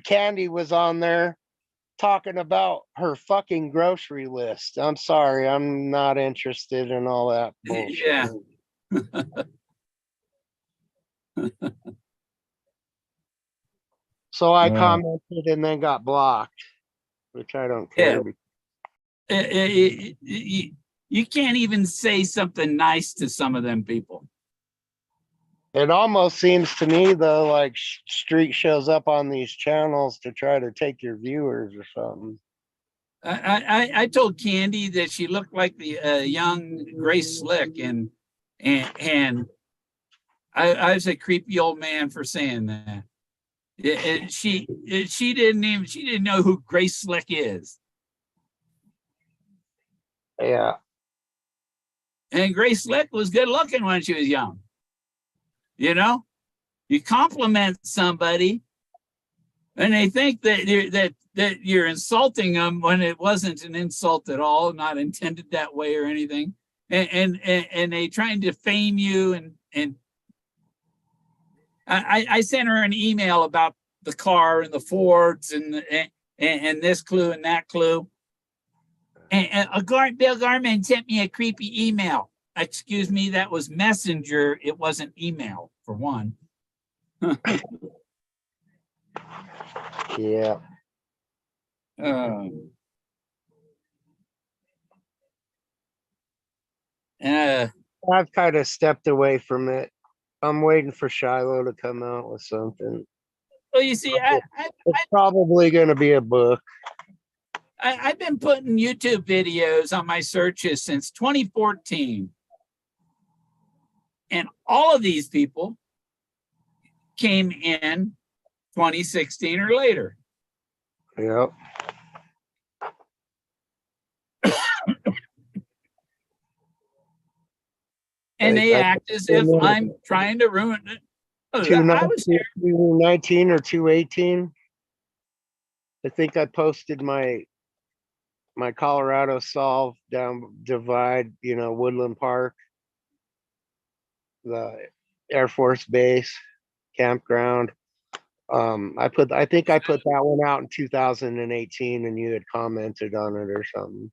Candy was on there talking about her fucking grocery list. I'm sorry, I'm not interested in all that bullshit. Yeah. So I commented and then got blocked, which I don't care. Yeah. You can't even say something nice to some of them people. It almost seems to me, though, like Street shows up on these channels to try to take your viewers or something. I told Candy that she looked like the young Grace Slick, and I was a creepy old man for saying that. She didn't know who Grace Slick is. Yeah. And Grace Slick was good looking when she was young. You know, you compliment somebody, and they think that you're insulting them when it wasn't an insult at all, not intended that way or anything. And they try and defame you. And I sent her an email about the car and the Fords and this clue and that clue. And Bill Garman sent me a creepy email. Excuse me, that was Messenger. It wasn't email, for one. Yeah. I've kind of stepped away from it. I'm waiting for Shiloh to come out with something. Well, you see, it's probably going to be a book. I've been putting YouTube videos on my searches since 2014. And all of these people came in 2016 or later. Yep. And they act as if I'm trying to ruin it. I was here. 219 or 218. I think I posted my Colorado solve down Divide, Woodland Park, the Air Force Base campground. I think I put that one out in 2018, and you had commented on it or something.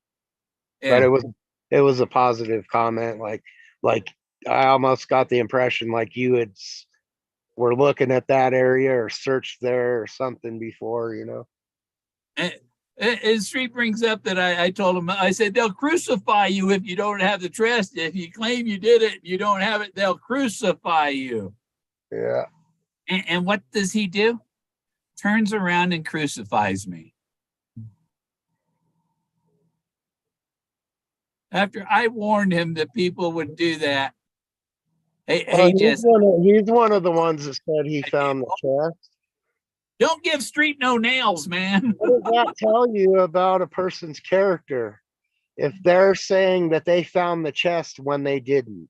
Yeah. But it was a positive comment. Like I almost got the impression like you were looking at that area or searched there or something before, And Street brings up that I told him, I said, they'll crucify you if you don't have the trust. If you claim you did it, you don't have it, they'll crucify you. Yeah. And what does he do? Turns around and crucifies me. After I warned him that people would do that. Hey, Well, hey, he's Jess, one of the ones that said he found the chest. don't give Street no nails, man. What does that tell you about a person's character? If they're saying that they found the chest when they didn't,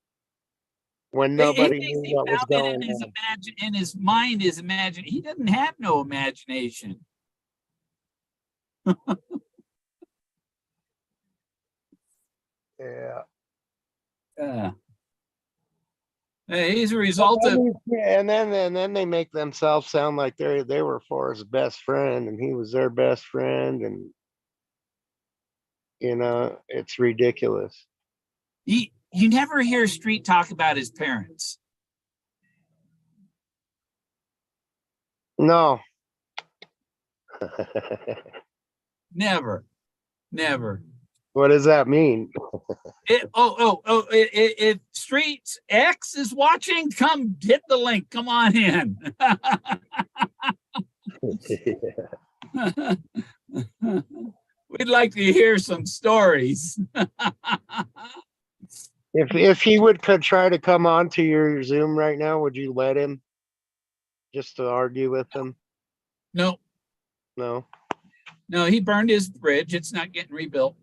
when nobody He thinks knew he what was found it going on. in his mind, his imagine. He doesn't have no imagination. Yeah. He's a result of. And then they make themselves sound like they were Forrest's best friend and he was their best friend, and it's ridiculous. You never hear Street talk about his parents. No. Never. What does that mean? If Street's X is watching, come hit the link. Come on in. We'd like to hear some stories. If he could try to come on to your Zoom right now, would you let him? Just to argue with him? No, he burned his bridge. It's not getting rebuilt.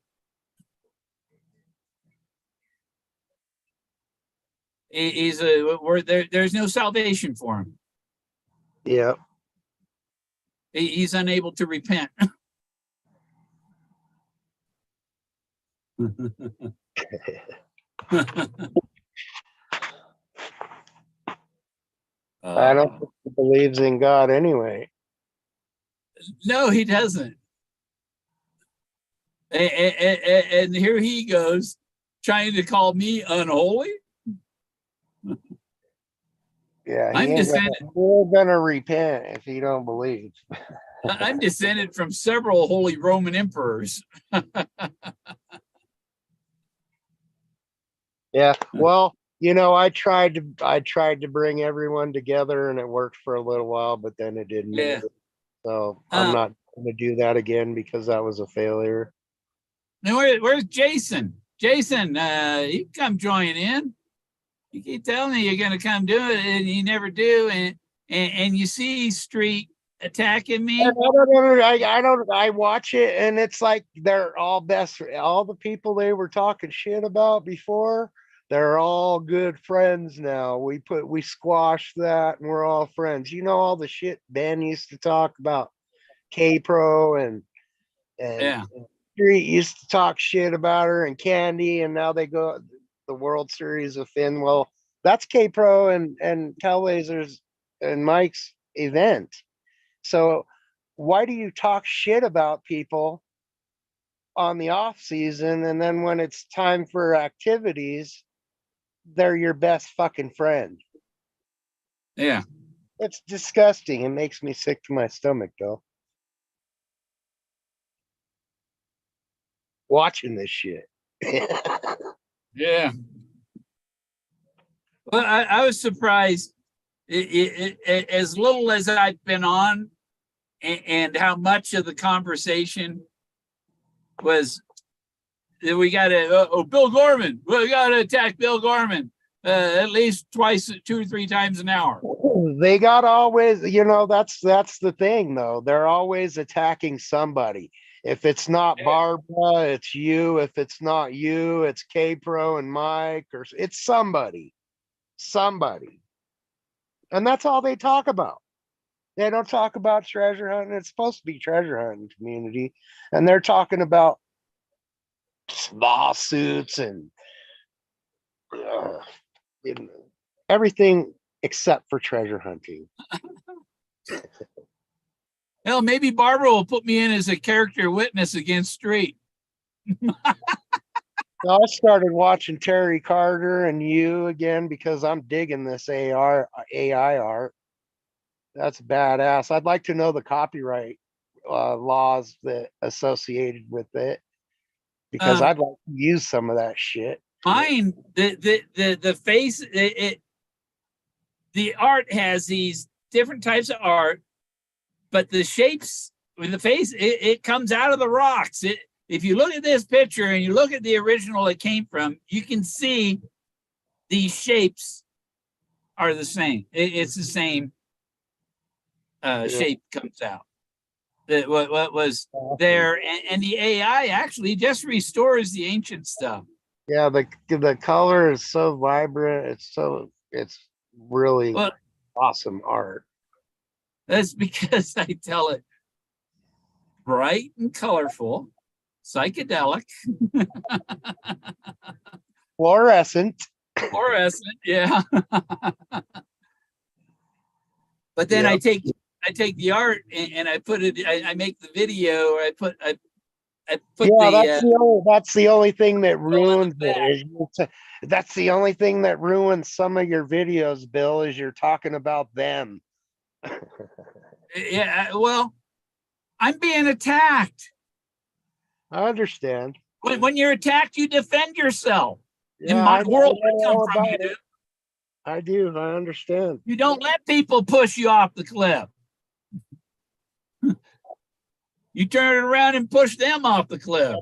There's no salvation for him. Yeah. He's unable to repent. I don't think he believes in God anyway. No, he doesn't. And here he goes, trying to call me unholy. Yeah, I'm descended. We're gonna repent if you don't believe. I'm descended from several holy Roman emperors. Yeah, well, I tried to bring everyone together, and it worked for a little while, but then it didn't. Yeah. So I'm not going to do that again because that was a failure. Now, where's Jason? Jason, you can come join in. You keep telling me you're going to come do it, and you never do. And you see Street attacking me. I watch it, and it's like they're all all the people they were talking shit about before, they're all good friends now. We squashed that, and we're all friends. All the shit Ben used to talk about K-Pro and Yeah. Street used to talk shit about her and Candy, and now they go the World Series of Fenn. Well, that's K-Pro and Hellraiser's and Mike's event. So why do you talk shit about people on the off season, and then when it's time for activities, they're your best fucking friend? Yeah. It's disgusting. It makes me sick to my stomach, though. Watching this shit. Yeah. Well, I was surprised. As little as I'd been on, and how much of the conversation was that we got to Bill Gorman. We got to attack Bill Gorman at least twice, 2 or 3 times an hour. They got always, that's the thing, though. They're always attacking somebody. If it's not Barbara, it's you. If it's not you, it's K-Pro and Mike, or it's somebody. And that's all they talk about. They don't talk about treasure hunting. It's supposed to be treasure hunting community. And they're talking about lawsuits and everything except for treasure hunting. Hell, maybe Barbara will put me in as a character witness against Street. I started watching Terry Carter and you again because I'm digging this AI art. That's badass. I'd like to know the copyright laws that associated with it, because I'd like to use some of that shit. Mine, the face, the art has these different types of art, but the shapes with the face, it comes out of the rocks. If you look at this picture and you look at the original it came from, you can see these shapes are the same. It's the same shape comes out. What was there, and the AI actually just restores the ancient stuff. Yeah, the color is so vibrant. It's really awesome art. That's because I tell it bright and colorful, psychedelic, Fluorescent. fluorescent, yeah. But then I take the art and I put it. I make the video. Or I put that's the only thing that ruins it. That's the only thing that ruins some of your videos, Bill, is you're talking about them. Yeah, well, I'm being attacked. I understand. When you're attacked, you defend yourself. Yeah, In my world, I know all from, about it. I do. I understand. You don't let people push you off the cliff. You turn it around and push them off the cliff.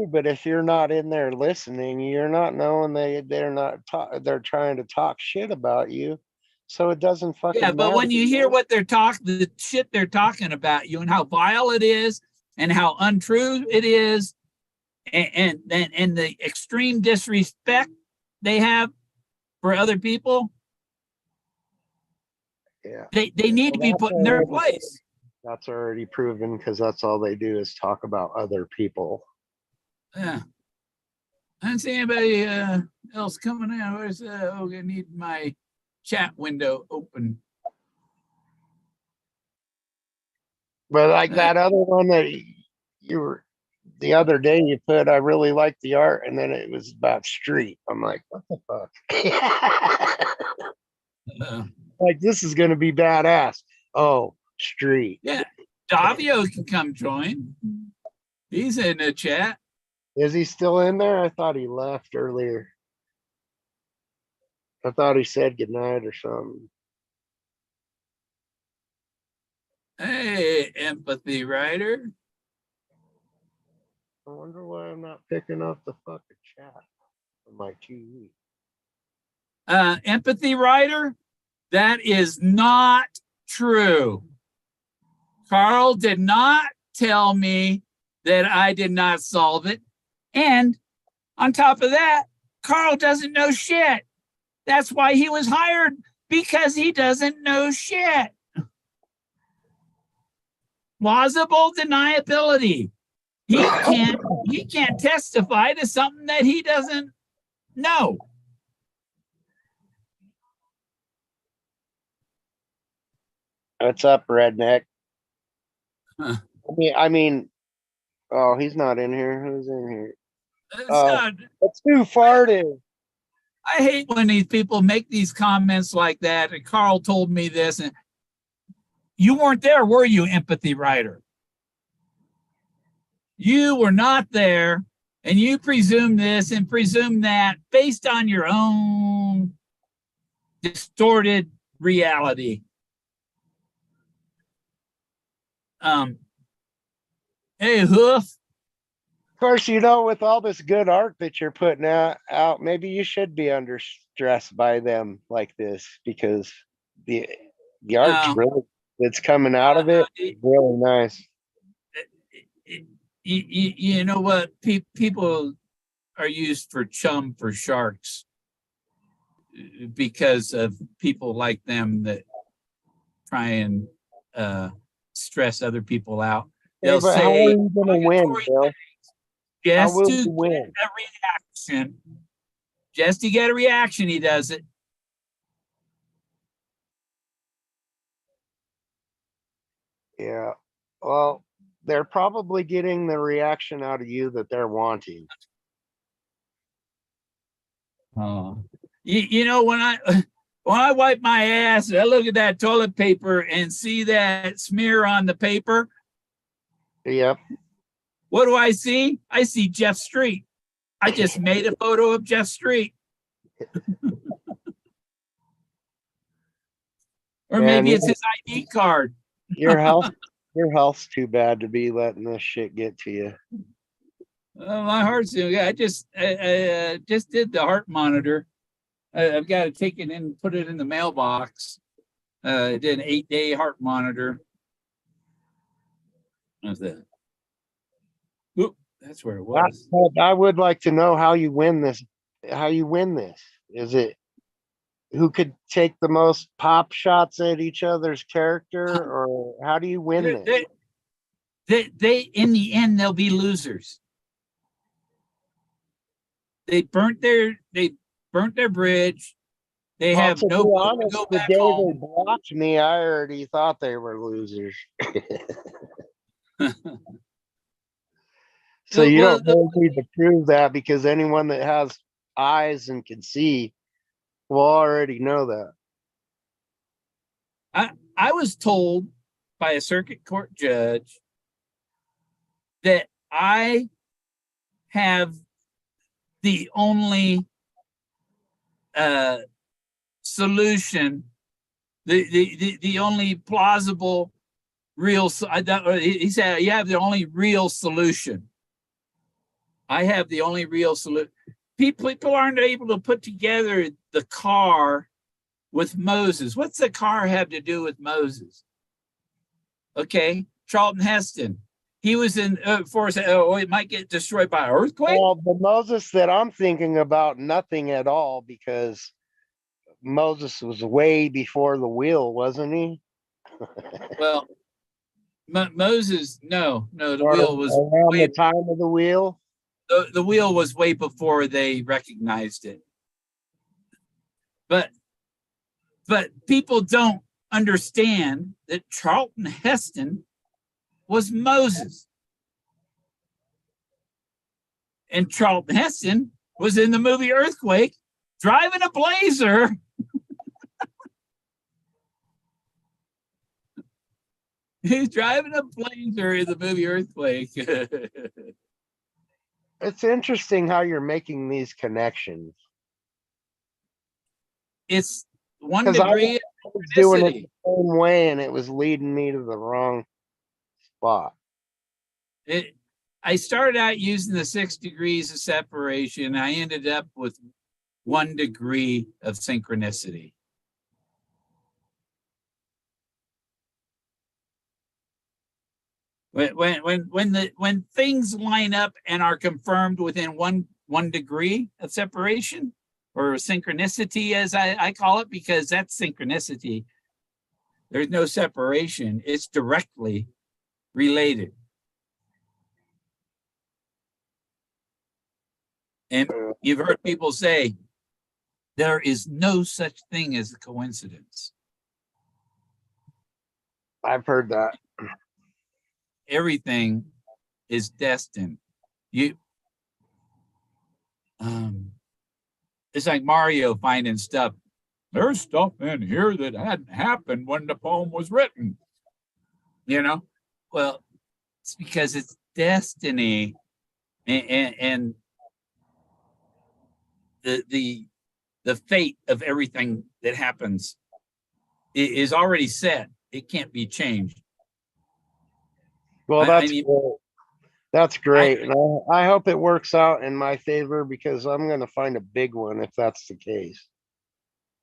But if you're not in there listening, you're not knowing they're trying to talk shit about you. So it doesn't fucking matter. But when you hear what the shit they're talking about you and how vile it is and how untrue it is and the extreme disrespect they have for other people, they need to be put in their place. That's already proven, because that's all they do is talk about other people. Yeah. I don't see anybody else coming in. Where's I need my chat window open. But like that other one that you were the other day, you put, I really liked the art, and then it was about street. I'm like, what the fuck? Like, this is gonna be badass. Oh, street. Yeah, Davio can come join. He's in the chat. Is he still in there? I thought he left earlier. I thought he said goodnight or something. Hey, empathy writer. I wonder why I'm not picking up the fucking chat on my TV. Empathy writer, that is not true. Carl did not tell me that I did not solve it. And on top of that, Carl doesn't know shit. That's why he was hired, because he doesn't know shit. Plausible deniability. He can't testify to something that he doesn't know. What's up, redneck? Huh. I mean, oh, he's not in here. Who's in here? It's too farted. I hate when these people make these comments like that. And Carl told me this, and you weren't there, were you, empathy writer? You were not there, and you presume this and presume that based on your own distorted reality. Hey, Hoof. Of course, you know, with all this good art that you're putting out, maybe you should be under stress by them like this, because the art's really, it's coming out of it, really nice. You know what? People are used for chum for sharks because of people like them that try and stress other people out. They'll say, how are you gonna win, Bill? Just to get a reaction. Just to get a reaction, he does it. Yeah. Well, they're probably getting the reaction out of you that they're wanting. Oh. You know, when I wipe my ass and I look at that toilet paper and see that smear on the paper, Yep. What do I see? I see Jeff Street. I just made a photo of Jeff Street. Or Man, maybe it's his ID card. your health, your health's too bad to be letting this shit get to you. My heart's I just did the heart monitor. I've got to take it in and put it in the mailbox. Did an 8-day heart monitor. That's that. Oop, that's where it was. I would like to know how you win this. How you win this? Is it who could take the most pop shots at each other's character, or how do you win this? They in the end they'll be losers. They burnt their bridge. They Well, have to no be boat to honest, go the back day home. they blocked me, I already thought they were losers. So you Well, don't really need to prove that, because anyone that has eyes and can see will already know that. I was told by a circuit court judge that I have the only solution, the only plausible real. He said you have the only real solution. I have the only real solution. People aren't able to put together the car with Moses. What's the car have to do with Moses? Okay, Charlton Heston. He was in Forrest. Oh, it might get destroyed by an earthquake. Well, the Moses that I'm thinking about, nothing at all, because Moses was way before the wheel, wasn't he? Well, Moses, no, the Or wheel was around way, the time of the wheel. the wheel was way before they recognized it. But people don't understand that Charlton Heston was Moses. And Charlton Heston was in the movie Earthquake driving a Blazer. He's driving a Blazer in the movie Earthquake. It's interesting how you're making these connections. It's 1 Because I degree was doing it synchronicity. the same way, and it was leading me to the wrong spot. I started out using the 6 degrees of separation. I ended up with 1 degree of synchronicity. When things line up and are confirmed within one degree of separation, or synchronicity, as I call it, because that's synchronicity. There's no separation. It's directly related. And you've heard people say, there is no such thing as a coincidence. I've heard that. Everything is destined. It's like Mario finding stuff. There's stuff in here that hadn't happened when the poem was written. Well, it's because it's destiny, and the fate of everything that happens is already set. It can't be changed. Well, that's great. And I hope it works out in my favor, because I'm going to find a big one if that's the case.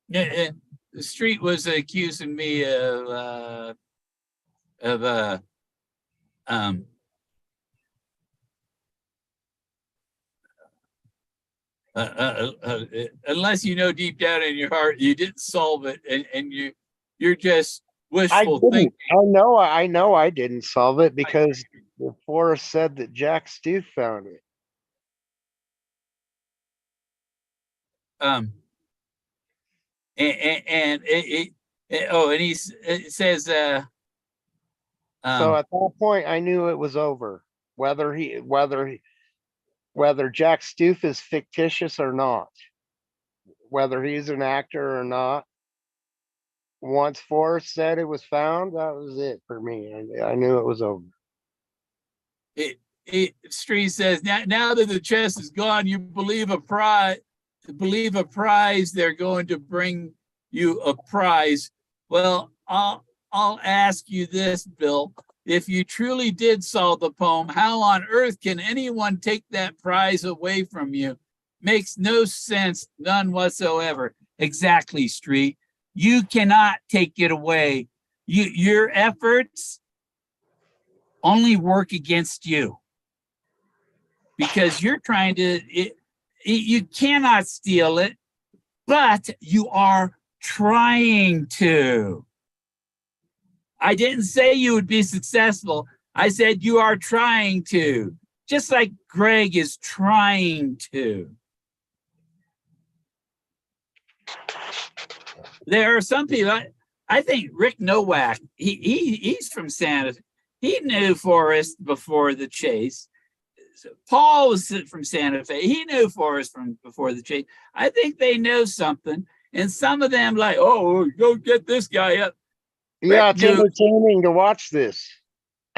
The street was accusing me of unless you know deep down in your heart you didn't solve it, and you're just wishful thinking. I know I didn't solve it, because the Forrest said that Jack Stu found it. And it says So at that point, I knew it was over. Whether Jack Stoof is fictitious or not, whether he's an actor or not, once Forrest said it was found, that was it for me. I knew it was over. Street says, now that the chest is gone, you believe a prize, they're going to bring you a prize. Well, I'll ask you this, Bill. If you truly did solve the poem, how on earth can anyone take that prize away from you? Makes no sense, none whatsoever. Exactly, Street. You cannot take it away. Your efforts only work against you because you're trying to, you cannot steal it, but you are trying to. I didn't say you would be successful. I said you are trying to, just like Greg is trying to. There are some people, I think Rick Nowak, he's from Santa Fe. He knew Forrest before the chase. Paul was from Santa Fe. He knew Forrest from before the chase. I think they know something. And some of them like, oh, go get this guy up. Yeah, Rick it's knew, entertaining to watch this.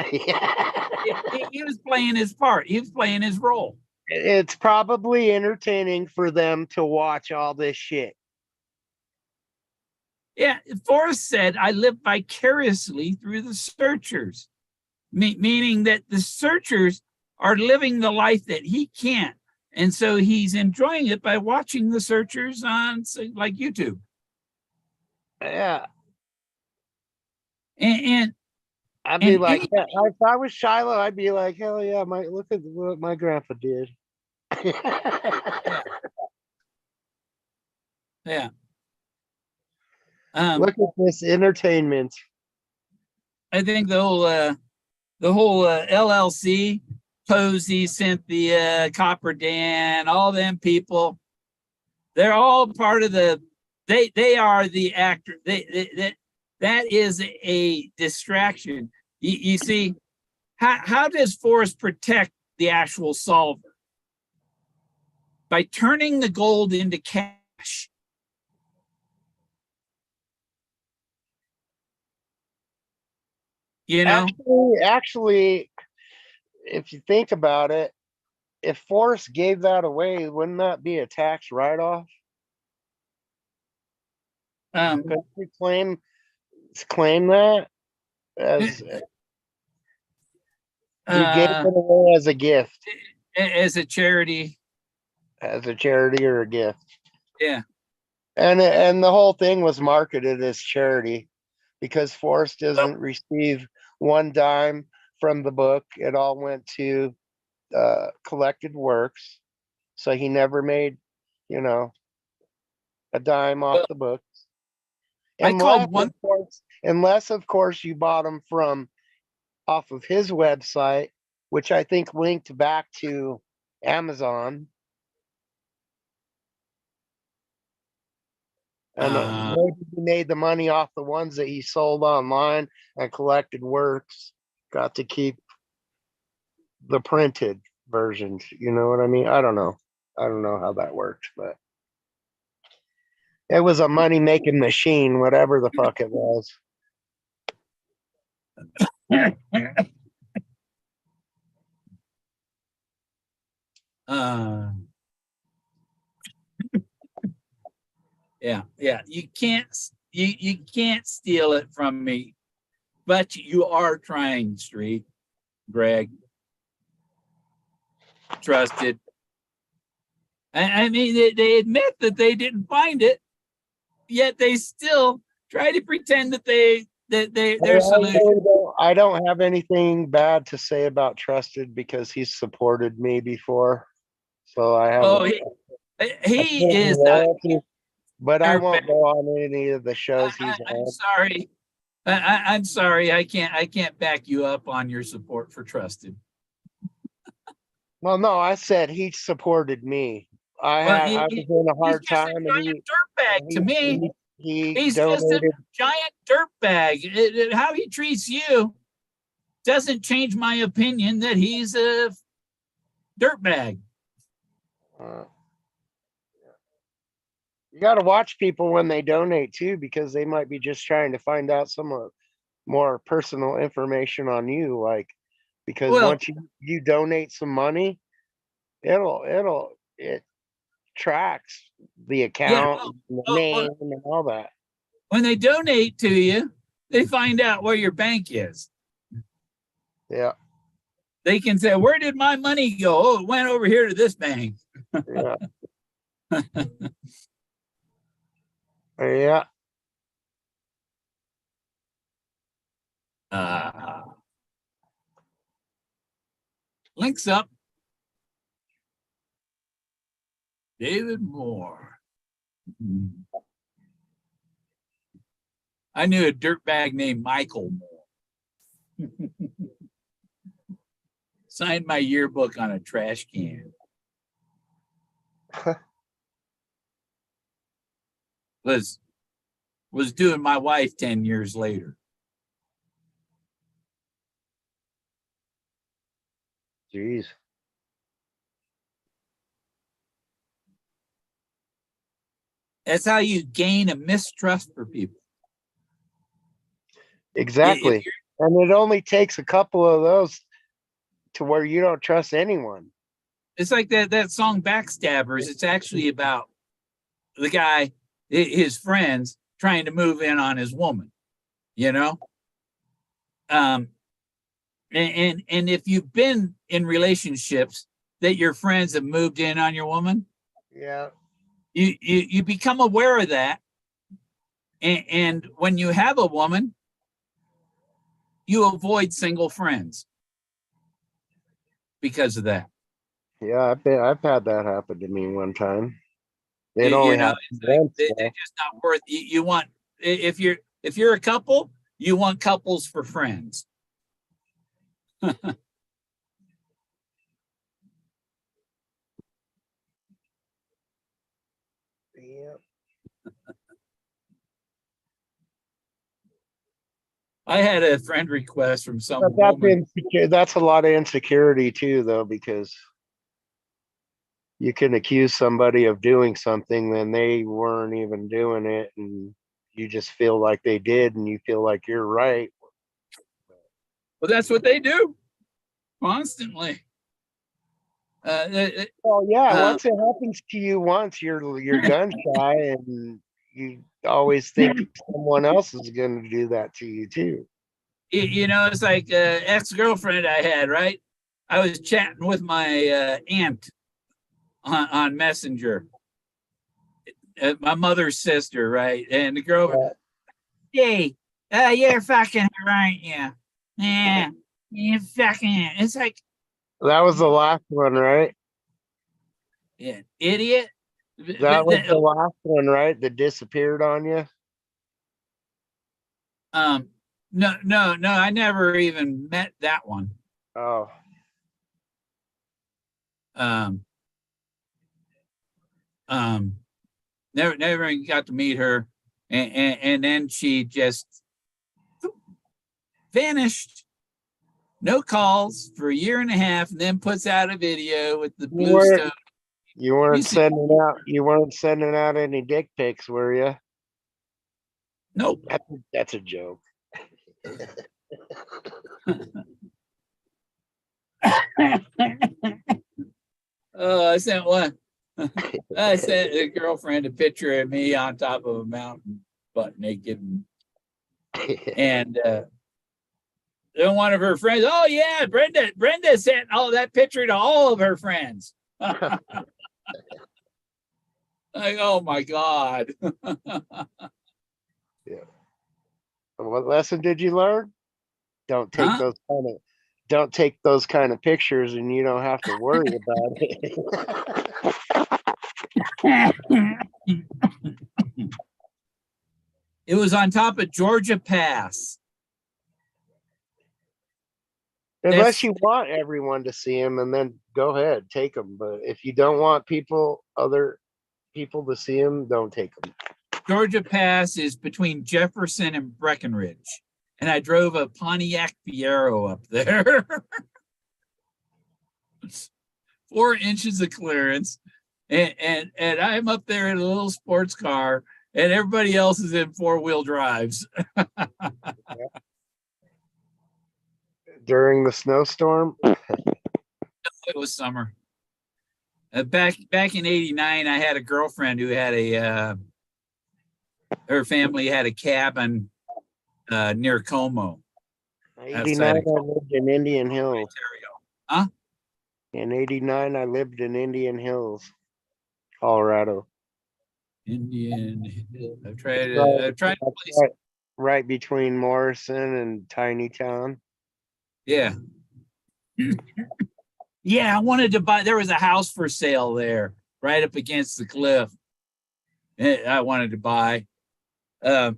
he was playing his part. He was playing his role. It's probably entertaining for them to watch all this shit. Yeah, Forrest said, I live vicariously through the searchers, meaning that the searchers are living the life that he can't. And so he's enjoying it by watching the searchers on like YouTube. Yeah. And I'd be and like, yeah, if I was Shiloh, I'd be like, hell yeah, look at what my grandpa did. yeah. Look at this entertainment. I think the whole LLC, Posey, Cynthia, Copper Dan, all them people, they're all part of the. They are the actor. That is a distraction. You see, how does Forrest protect the actual solver? By turning the gold into cash. You know? Actually, if you think about it, if Forrest gave that away, wouldn't that be a tax write-off? Could we claim that as you gave it away as a gift, as a charity or a gift? Yeah. And the whole thing was marketed as charity because Forrest doesn't receive one dime from the book. It all went to collected works, so he never made, a dime off the books. Unless of course you bought them from off of his website, which I think linked back to Amazon. And maybe he made the money off the ones that he sold online, and collected works got to keep the printed versions. You know what I mean? I don't know how that works, but it was a money-making machine, whatever the fuck it was. Yeah. You can't steal it from me, but you are trying, Street, Greg. Trusted. I mean, they admit that they didn't find it, yet they still try to pretend that their solution. I don't have anything bad to say about Trusted because he's supported me before, so I have. Oh, he is. But I won't go on any of the shows he's on. I'm sorry. I'm sorry. I can't back you up on your support for Trusted. Well, no, I said he supported me. I was in a hard time. He's just a giant dirtbag to me. He's donated. just a giant dirtbag. How he treats you doesn't change my opinion that he's a dirtbag. You got to watch people when they donate too, because they might be just trying to find out some more personal information on you, like because Well, once you donate some money, it tracks the yeah. account, the Well, name, and all that. when they donate to you, they find out where your bank is. Yeah, They can say, "Where did my money go? Oh, it went over here to this bank." yeah, yeah. Uh, links up. David Moore. I knew a dirtbag named Michael Moore. Signed my yearbook on a trash can. Was doing my wife 10 years later. Jeez. That's how you gain a mistrust for people. Exactly. And it only takes a couple of those to where you don't trust anyone. It's like that song Backstabbers. It's actually about the guy, his friends trying to move in on his woman, you know? And if you've been in relationships that your friends have moved in on your woman, Yeah. you become aware of that. And when you have a woman, you avoid single friends because of that. Yeah, I've had that happen to me one time. It You only know, happened it's like once. they're just not worth. You want, if you're a couple, you want couples for friends. Yeah. I had a friend request from some But woman. that's a lot of insecurity too, though, because you can accuse somebody of doing something when they weren't even doing it, and you just feel like they did, and you feel like you're right. Well, that's what they do constantly. Well, yeah, Uh, once it happens to you once, you're gun shy, and you always think someone else is going to do that to you too. it's like ex-girlfriend I had, right? I was chatting with my aunt on Messenger, my mother's sister, right? And the girl, hey, you're fucking her, aren't you? Yeah, you fucking. It's like, That was the last one, right? yeah, idiot. That was the last one, right? That disappeared on you. No, I never even met that one. Oh, Um, never even got to meet her, and then she just vanished. No calls for a year and a half, and then puts out a video with the blue stone. you weren't sending out any dick pics, were you? Nope. That's a joke. I sent one. I sent a girlfriend a picture of me on top of a mountain, butt naked, and then one of her friends. Oh yeah, Brenda sent all that picture to all of her friends. Like, oh my God. Yeah. What lesson did you learn? Don't take Huh? don't take those kind of pictures, and you don't have to worry about it. It was on top of Georgia Pass. Unless you want everyone to see them, and then go ahead, take them. But if you don't want other people to see them, don't take them. Georgia Pass is between Jefferson and Breckenridge. And I drove a Pontiac Fiero up there. 4 inches of clearance. And I'm up there in a little sports car, and everybody else is in 4-wheel drives. During the snowstorm? It was summer. Back in '89, I had a girlfriend who had her family had a cabin near Como, 89, I Como, lived in Indian Hills. Ontario. Huh? In 89, I lived in Indian Hills, Colorado. Indian Hill. I've tried Right, to place. right between Morrison and Tiny Town. Yeah. Yeah, I wanted to buy. There was a house for sale there, right up against the cliff. I wanted to buy, but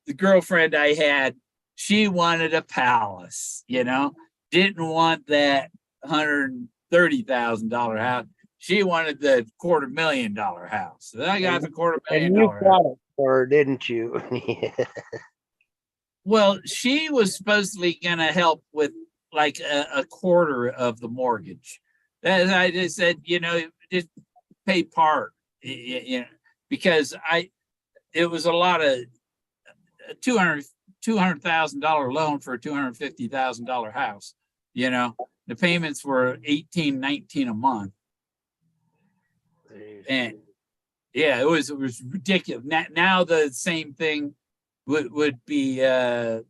the girlfriend I had, she wanted a palace. Didn't want that $130,000 house. She wanted the $250,000 house. So I got the And you $250,000 house. got it for her, didn't you? Well, she was supposedly going to help with like a quarter of the mortgage. That I just said, just pay part, because it was a lot of $200,000 loan for a $250,000 house. The payments were $18-19 a month, and yeah, it was ridiculous. Now the same thing would be about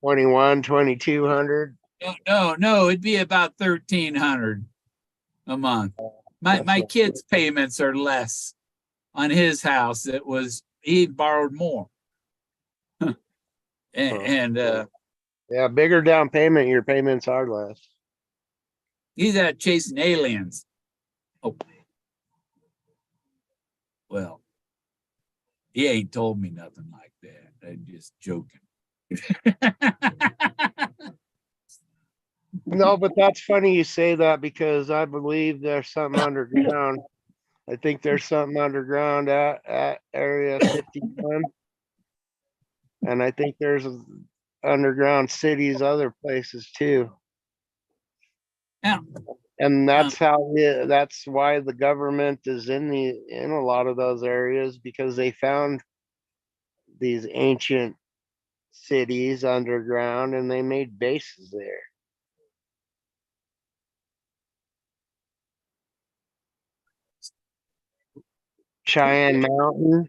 2,200. No, it'd be about $1,300 a month. My kids' payments are less on his house. He borrowed more. and yeah, bigger down payment, your payments are less. he's out chasing aliens. Oh, well, he ain't told me nothing like that. I'm just joking. No, but that's funny you say that, because I believe there's something underground. I think there's something underground at Area 51. And I think there's underground cities, other places too. Yeah. And that's that's why the government is in a lot of those areas, because they found these ancient cities underground and they made bases there. Cheyenne Mountain.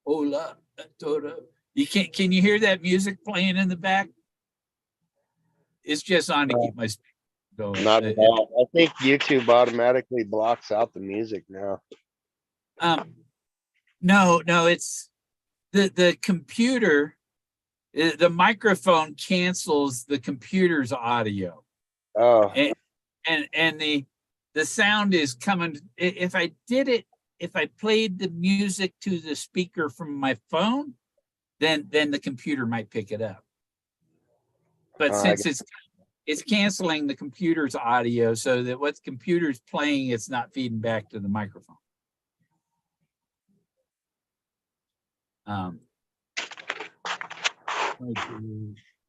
Hola, you can you hear that music playing in the back? It's just on to keep my speaker going. Not at all. I think YouTube automatically blocks out the music now. No, it's the computer. The microphone cancels the computer's audio. Oh, and the sound is coming. If I played the music to the speaker from my phone, then the computer might pick it up. But since it's canceling the computer's audio, so that what the computer's playing, it's not feeding back to the microphone.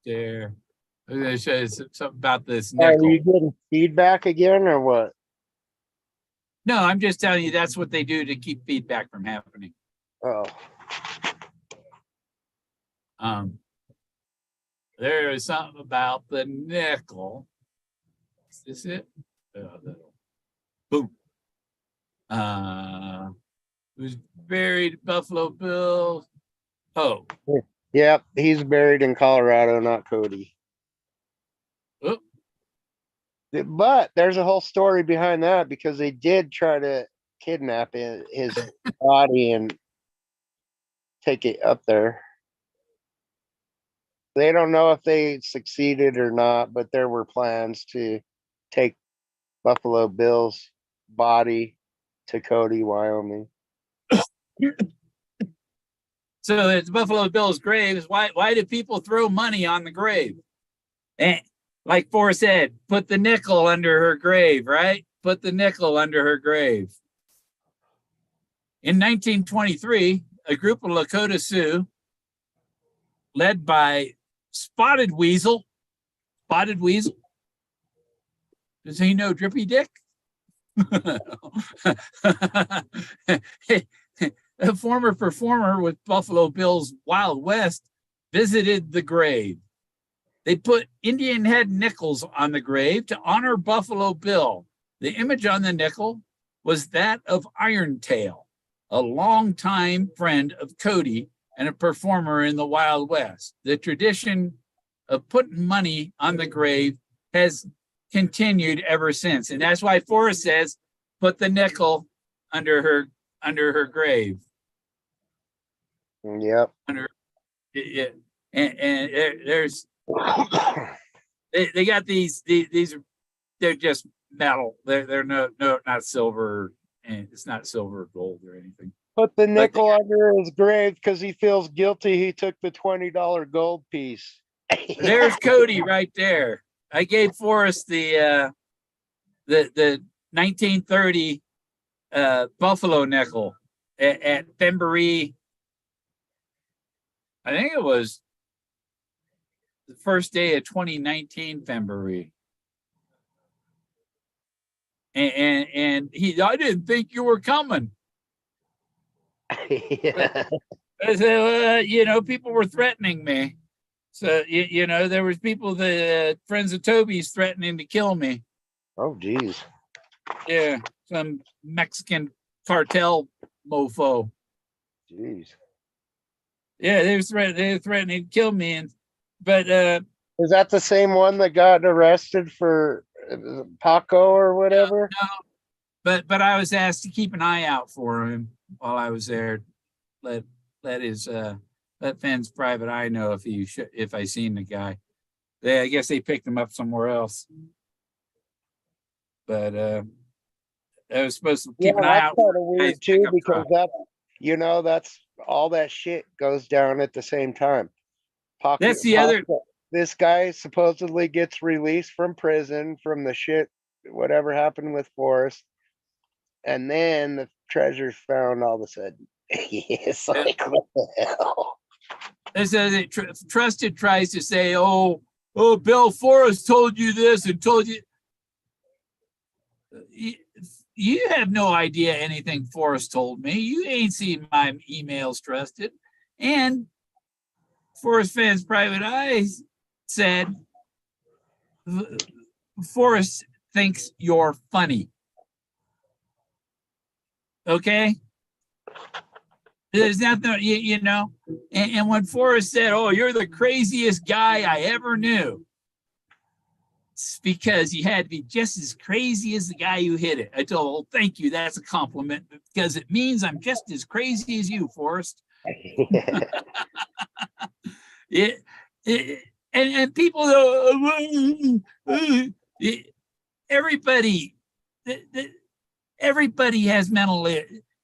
There. Something about this nickel. Are you getting feedback again or what? No, I'm just telling you that's what they do to keep feedback from happening. Oh. There is something about the nickel. Is this it? Boom. Who's buried at Buffalo Bill? Oh. Yep, he's buried in Colorado, not Cody. Oh. But there's a whole story behind that, because they did try to kidnap his body and take it up there. They don't know if they succeeded or not, but there were plans to take Buffalo Bill's body to Cody, Wyoming. So it's Buffalo Bill's grave. Why do people throw money on the grave? And like Forrest said, put the nickel under her grave, right? Put the nickel under her grave. In 1923, a group of Lakota Sioux, led by Spotted Weasel. Does he know Drippy Dick? a former performer with Buffalo Bill's Wild West visited the grave. They put Indian head nickels on the grave to honor Buffalo Bill. The image on the nickel was that of Irontail, a longtime friend of Cody and a performer in the Wild West. The tradition of putting money on the grave has continued ever since. And that's why Forrest says, put the nickel under her grave. Yep. Under it. And there's they got these they're just metal. They're not silver, and it's not silver or gold or anything. Put the nickel under his grave because he feels guilty he took the $20 gold piece. There's Cody right there. I gave Forrest the 1930 Buffalo nickel at Fenbury. I think it was the first day of 2019 Fenbury. And I didn't think you were coming. Yeah. I said, people were threatening me. So, there was people, the friends of Toby's threatening to kill me. Oh, geez. Yeah, some Mexican cartel mofo. Jeez. Yeah, they were threatening to kill me. But is that the same one that got arrested for Paco or whatever? No, but I was asked to keep an eye out for him while I was there. Let Fenn's private eye know if I seen the guy. I guess they picked him up somewhere else. But I was supposed to keep an eye out. That's kind of weird too, because that's all that shit goes down at the same time. That's the other. This guy supposedly gets released from prison from the shit, whatever happened with Forrest, and then the treasure's found all of a sudden. It's like, what the hell? Trusted tries to say, oh, Bill Forrest told you this and told you. You have no idea anything Forrest told me. You ain't seen my emails, Trusted. And Forrest Fenn's private eyes said, Forrest thinks you're funny. Okay? There's nothing, and when Forrest said, oh, you're the craziest guy I ever knew, it's because you had to be just as crazy as the guy who hit it. I told him, oh, thank you. That's a compliment because it means I'm just as crazy as you, Forrest. And people, everybody has mental.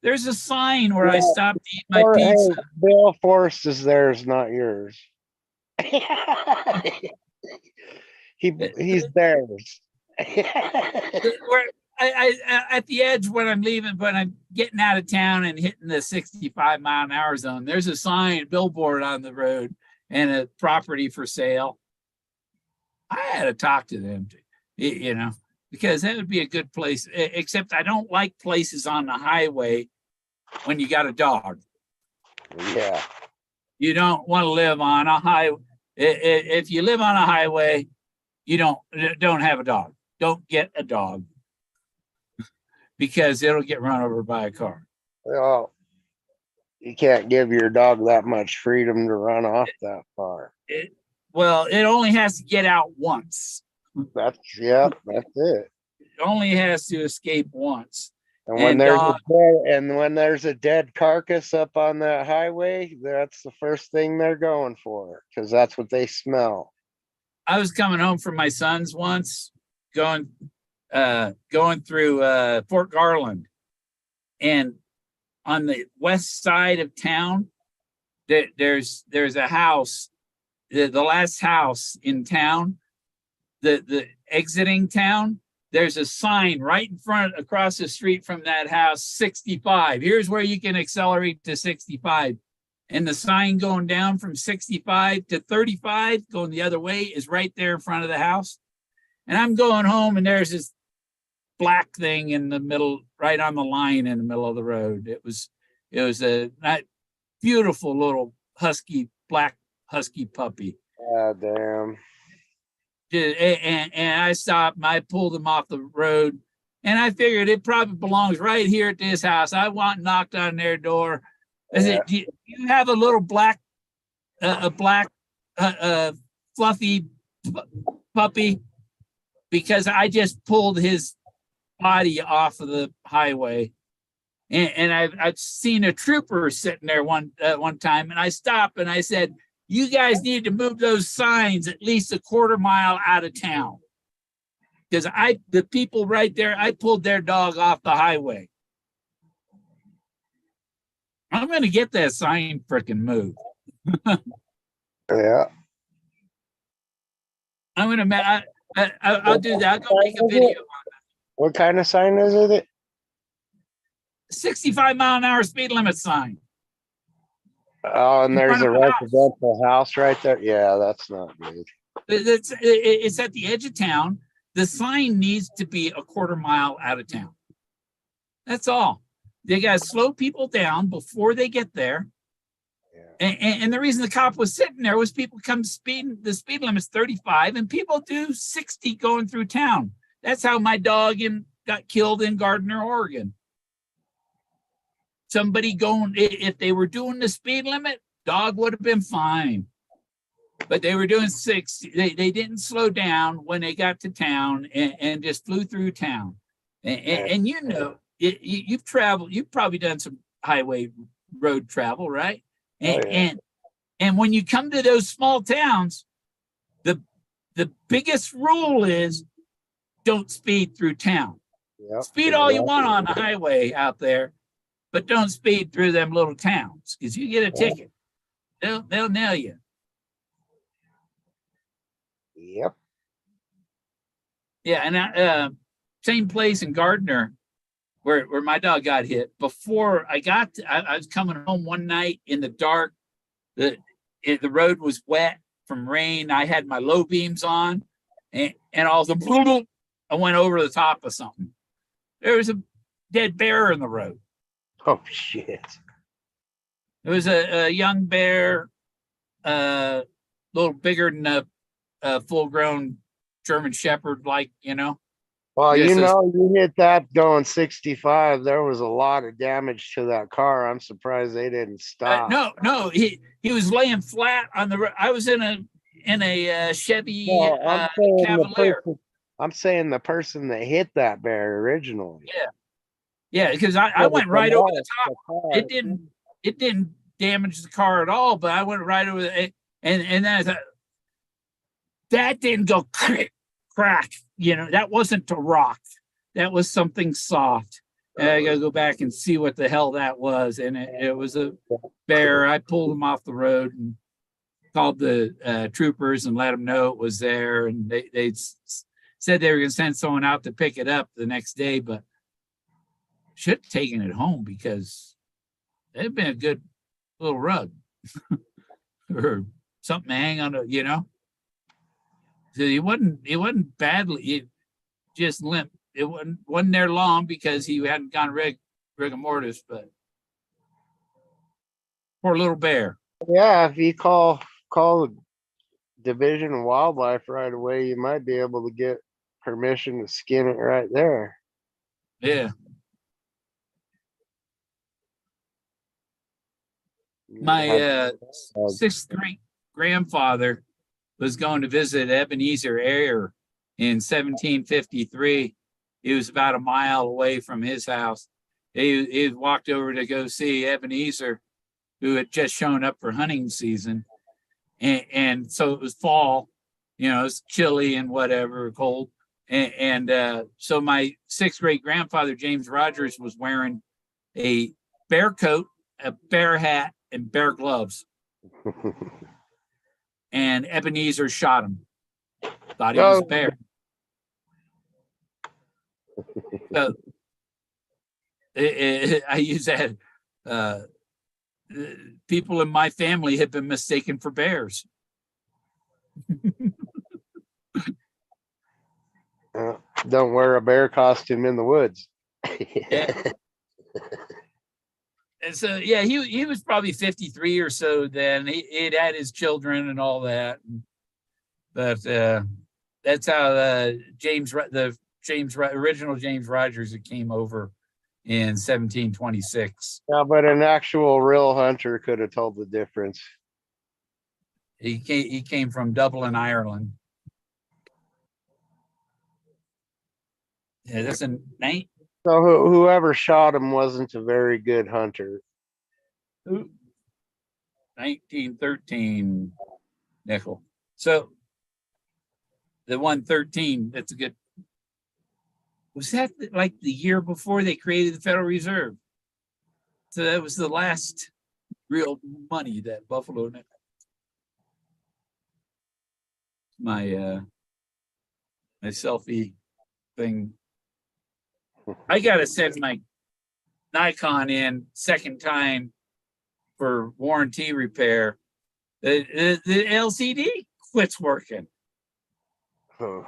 There's a sign where I stopped to eat my pizza. Hey, Bill Forrest is theirs, not yours. He's theirs. At the edge when I'm leaving, when I'm getting out of town and hitting the 65-mile-an-hour zone, there's a sign, billboard on the road, and a property for sale. I had to talk to them, because that would be a good place. Except I don't like places on the highway when you got a dog. Yeah. You don't want to live on a highway. If you live on a highway, you don't have a dog. Don't get a dog because it'll get run over by a car. Well, you can't give your dog that much freedom to run off that far. It only has to get out once. That's it. It only has to escape once. And when there's a dead carcass up on that highway, that's the first thing they're going for, because that's what they smell. I was coming home from my son's once, going through Fort Garland, and on the west side of town, there's a house, the last house in town, the exiting town. There's a sign right in front, across the street from that house, 65. Here's where you can accelerate to 65. And the sign going down from 65 to 35, going the other way, is right there in front of the house. And I'm going home, and there's this black thing in the middle, right on the line in the middle of the road. It was a beautiful little black husky puppy. Ah, damn. And I stopped and I pulled him off the road, and I figured it probably belongs right here at this house. I knocked on their door. I said, do you have a little black fluffy puppy? Because I just pulled his body off of the highway, and I've seen a trooper sitting there one time, and I stopped and I said, you guys need to move those signs at least a quarter mile out of town, because the people right there, I pulled their dog off the highway. I'm going to get that sign freaking moved. Yeah. I'm going to. I'll do that. I'll go make a video. What kind of sign is it? 65-mile-an-hour speed limit sign. Oh, and In there's front a of the house. residential house right there. Yeah, that's not good. It's at the edge of town. The sign needs to be a quarter mile out of town. That's all. They got to slow people down before they get there. Yeah. And the reason the cop was sitting there was people come speeding. The speed limit's 35, and people do 60 going through town. That's how my dog got killed in Gardner, Oregon. Somebody if they were doing the speed limit, dog would have been fine. But they were doing 60. They didn't slow down when they got to town and just flew through town. And you know, you've traveled, you've probably done some highway road travel, right? And when you come to those small towns, the biggest rule is don't speed through town. Yep. Speed all you want on the highway out there, but don't speed through them little towns, because you get a ticket. They'll nail you. Yep. Yeah, and same place in Gardner where my dog got hit. Before I was coming home one night in the dark. The road was wet from rain. I had my low beams on, and all of a sudden, I went over the top of something. There was a dead bear in the road. Oh shit. It was a young bear, a little bigger than a full-grown German Shepherd, like, you know. Well, Yeah, you hit that going 65. There was a lot of damage to that car. I'm surprised they didn't stop. No, he was laying flat on the road. I was in a Chevy Cavalier. I'm saying the person that hit that bear originally. Yeah, because I went right over the top. It didn't damage the car at all, but I went right over it, and then I thought, that didn't go crack. You know, that wasn't a rock. That was something soft. And I got to go back and see what the hell that was. And it was a bear. I pulled him off the road and called the troopers and let them know it was there. And they said they were going to send someone out to pick it up the next day, but should have taken it home, because it'd been a good little rug or something to hang on to, you know. So he wasn't badly, he just limp. It wasn't there long because he hadn't gone rigor mortis, but poor little bear. Yeah, if you call the Division of Wildlife right away, you might be able to get permission to skin it right there. Yeah. My sixth great grandfather was going to visit Ebenezer Ayer in 1753. He was about a mile away from his house. He walked over to go see Ebenezer, who had just shown up for hunting season. And so it was fall, you know, it's chilly and whatever, cold. So my sixth great grandfather, James Rogers, was wearing a bear coat, a bear hat, and bear gloves. And Ebenezer shot him. Thought he was a bear. So I use that. People in my family have been mistaken for bears. Don't wear a bear costume in the woods. Yeah. And so, yeah, he was probably 53 or so then. He'd had his children and all that. But that's how original James Rogers that came over in 1726. Yeah, but an actual real hunter could have told the difference. He came from Dublin, Ireland. Yeah, that's a name. So whoever shot him wasn't a very good hunter. 1913 nickel. So the 113, that's a good. Was that like the year before they created the Federal Reserve? So that was the last real money, that Buffalo nickel. My selfie thing. I gotta send my Nikon in second time for warranty repair. The LCD quits working. Huh.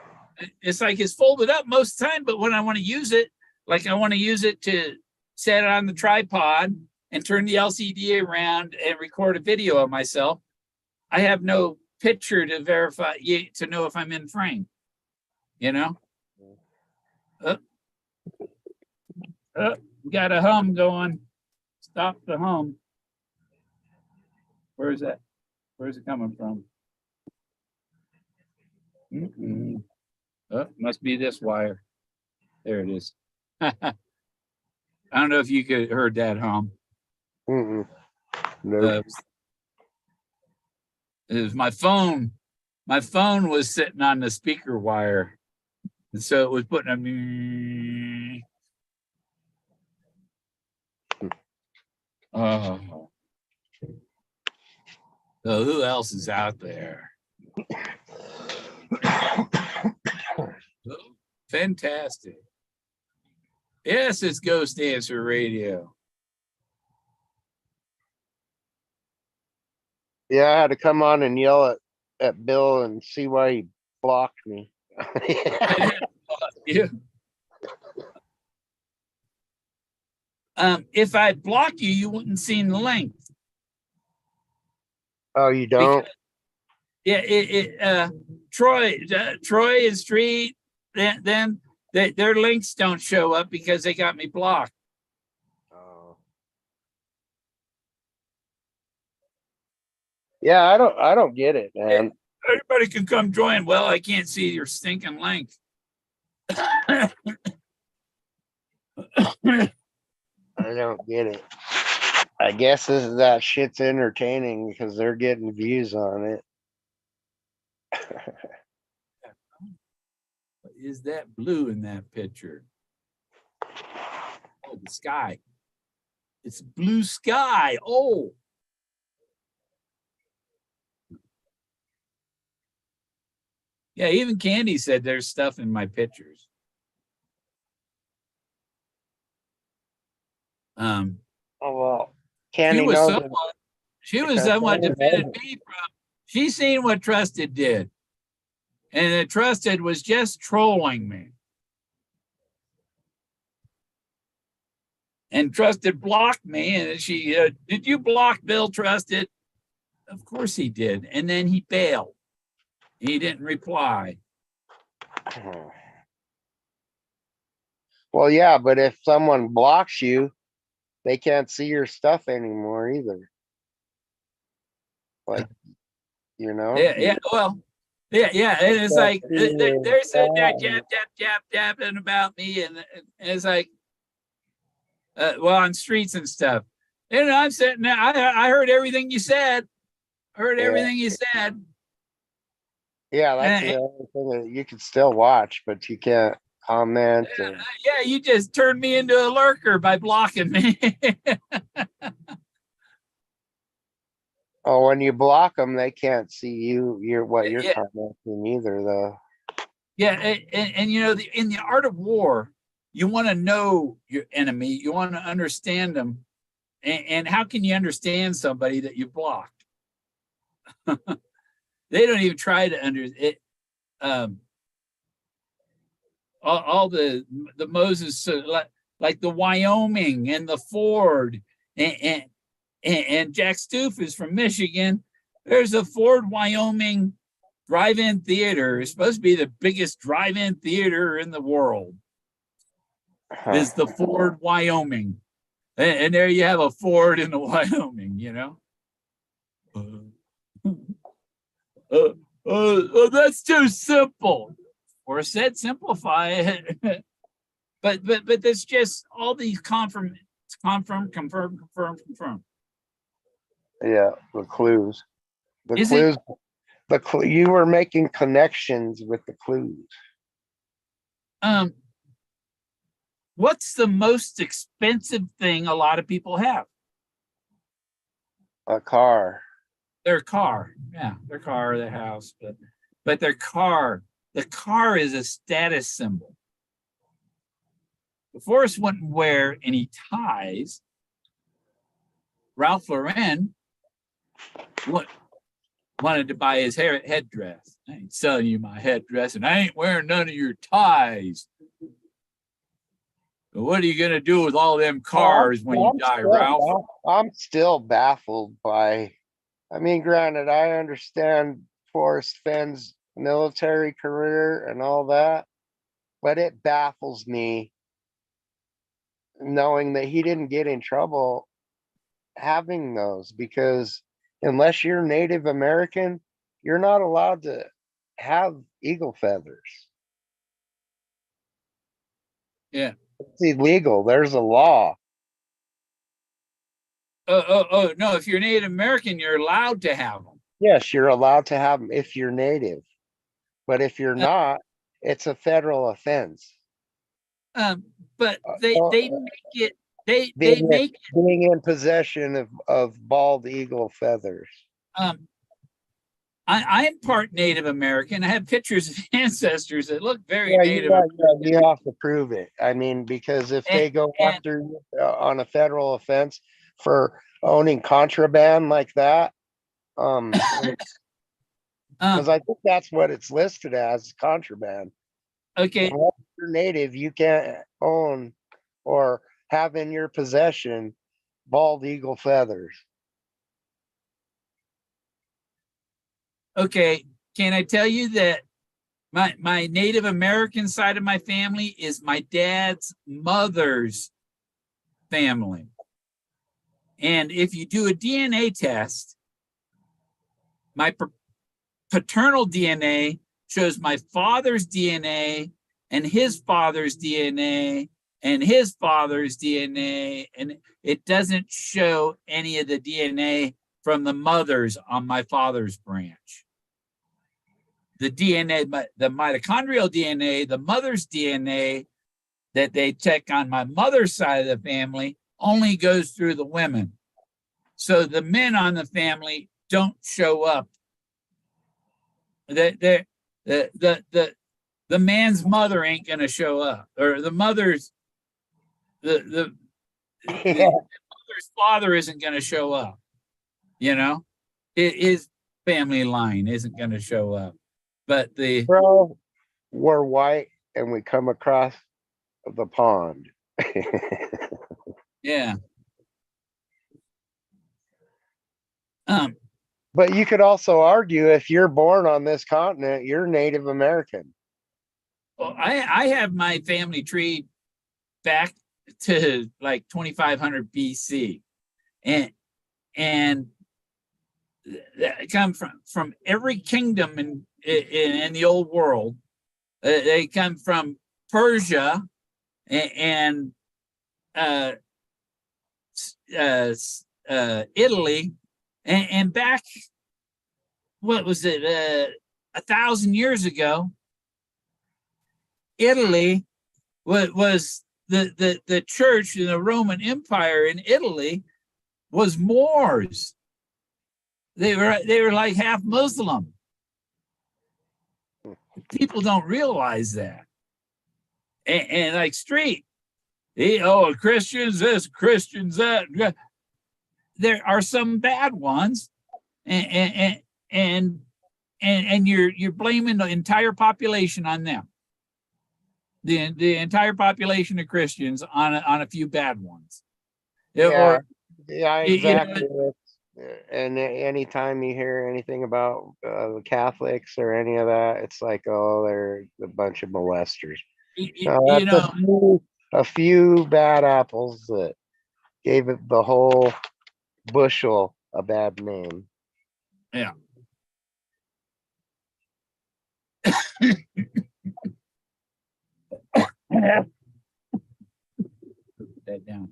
It's like it's folded up most of the time, but when I want to use it, like I want to use it to set it on the tripod and turn the LCD around and record a video of myself, I have no picture to verify, to know if I'm in frame, you know? We got a hum going. Stop the hum. Where is that? Where's it coming from? Oh, must be this wire. There it is. I don't know if you could heard that hum. No. It was my phone. My phone was sitting on the speaker wire, and so it was putting a. Oh. So who else is out there? Oh, fantastic. Yes, it's Ghost Answer Radio. Yeah, I had to come on and yell at Bill and see why he blocked me. Yeah. If I block you, you wouldn't see the length. Oh, you don't? Yeah, Troy and Street, then their links don't show up because they got me blocked. Oh. Yeah, I don't get it, man. Everybody can come join. Well, I can't see your stinking length. I don't get it. I guess that shit's entertaining because they're getting views on it. What is that blue in that picture? Oh, the sky. It's blue sky. Oh. Yeah, even Candy said there's stuff in my pictures. Oh well, She Candy was knows. somewhat defended me from. She seen what Trusted did, and the Trusted was just trolling me. And Trusted blocked me, and she did you block Bill Trusted? Of course he did, and then he bailed. He didn't reply. Well, yeah, but if someone blocks you, they can't see your stuff anymore either. Like, you know? Yeah. Well, yeah. And it's like they're sitting there jabbing about me, and it's like, well, on streets and stuff. And I'm sitting there. I heard everything you said. Everything you said. Yeah, that's the only thing that you can still watch, but you can't comment. Yeah, you just turned me into a lurker by blocking me. Oh, when you block them, they can't see you're commenting either, though. Yeah, and you know, in the art of war, you want to know your enemy. You want to understand them. And how can you understand somebody that you blocked? They don't even try to understand it. All the Moses, like the Wyoming and the Ford and Jack Stoof is from Michigan. There's a Ford, Wyoming drive-in theater. It's supposed to be the biggest drive-in theater in the world. Is the Ford, Wyoming. And there you have a Ford in the Wyoming, you know. That's too simple. Or said simplify it. but there's just all these confirm. Yeah, the clues. The Is clues. You were making connections with the clues. What's the most expensive thing a lot of people have? A car. Their car. Yeah, their car, their house, but their car. The car is a status symbol. Forrest wouldn't wear any ties. Ralph Lauren wanted to buy his headdress. I ain't selling you my headdress, and I ain't wearing none of your ties. But what are you gonna do with all them cars when you die, Ralph? I'm still baffled by. I mean, granted, I understand Forrest Fenn's military career and all that, but it baffles me knowing that he didn't get in trouble having those, because unless you're Native American, you're not allowed to have eagle feathers. Yeah. It's illegal. There's a law. Oh, no, if you're Native American, you're allowed to have them. Yes, you're allowed to have them if you're Native. But if you're not, it's a federal offense. But they make it, they Being make in possession of bald eagle feathers. I'm part Native American. I have pictures of ancestors that look very Yeah, Native. you have to prove it. I mean, because if they go after you on a federal offense for owning contraband like that, because I think that's what it's listed as, contraband. Okay. Unless you're Native, you can't own or have in your possession bald eagle feathers. Okay. Can I tell you that my Native American side of my family is my dad's mother's family. And if you do a DNA test, my paternal DNA shows my father's DNA and his father's DNA and his father's DNA, and it doesn't show any of the DNA from the mothers on my father's branch. The DNA, the mitochondrial DNA, the mother's DNA that they check on my mother's side of the family only goes through the women. So the men on the family don't show up. The man's mother ain't gonna show up, or the mother's the mother's father isn't gonna show up. You know, his family line isn't gonna show up. But Bro, we're white and we come across the pond. Yeah. But you could also argue if you're born on this continent, you're Native American. Well, I have my family tree back to like 2500 BC, and that come from every kingdom in the old world. They come from Persia and Italy, and back, what was it, 1,000 years ago, Italy was the church in the Roman Empire in Italy was Moors. They were like half Muslim. People don't realize that. And like Street, Christians this, Christians that. There are some bad ones, and you're blaming the entire population on them. The entire population of Christians on a few bad ones. Yeah. Yeah, You know, exactly. And anytime you hear anything about the Catholics or any of that, it's like, oh, they're a bunch of molesters. you That's know, a few bad apples that gave it the whole bushel a bad name. yeah. Put that down.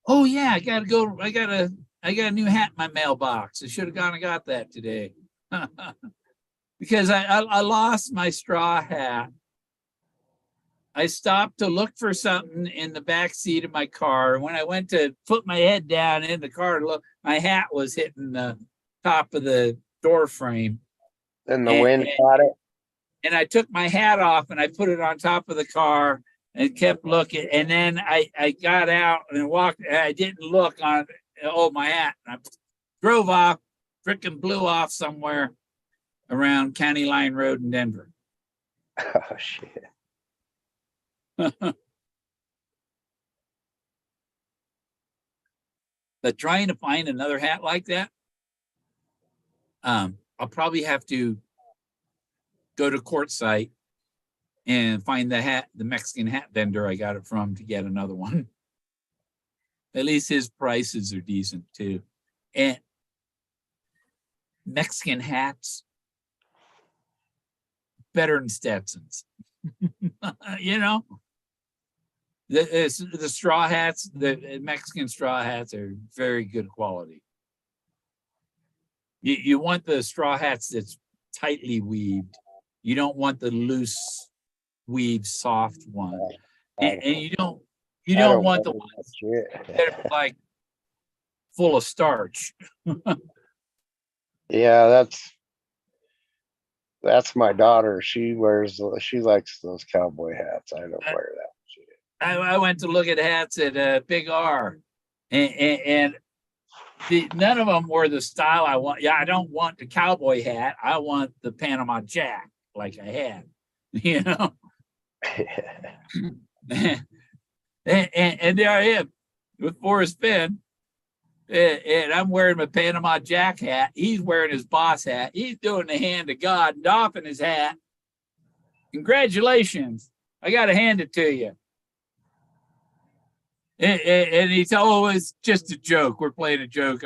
Oh yeah, I gotta go. I got a new hat in my mailbox. I should have gone and got that today. Because I lost my straw hat. I stopped to look for something in the back seat of my car. When I went to put my head down in the car, look, my hat was hitting the top of the door frame. And the wind caught it. And I took my hat off and I put it on top of the car and kept looking. And then I got out and walked. And I didn't look on, my hat. And I drove off, freaking blew off somewhere around County Line Road in Denver. Oh, shit. But trying to find another hat like that, I'll probably have to go to Quartzsite and find the Mexican hat vendor I got it from to get another one. At least his prices are decent too. And Mexican hats, better than Stetsons. You know, the straw hats, the Mexican straw hats are very good quality. You want the straw hats that's tightly weaved. You don't want the loose weave soft one. And you don't want the ones that are like full of starch. Yeah, that's my daughter. She likes those cowboy hats. I don't wear that shit. I went to look at hats at Big R, and none of them were the style I want. Yeah, I don't want the cowboy hat. I want the Panama Jack like I had, you know. And there I am with Forrest Fenn, and I'm wearing my Panama Jack hat. He's wearing his boss hat. He's doing the hand of God, doffing his hat. Congratulations. I got to hand it to you. And he said, oh, it's just a joke. We're playing a joke.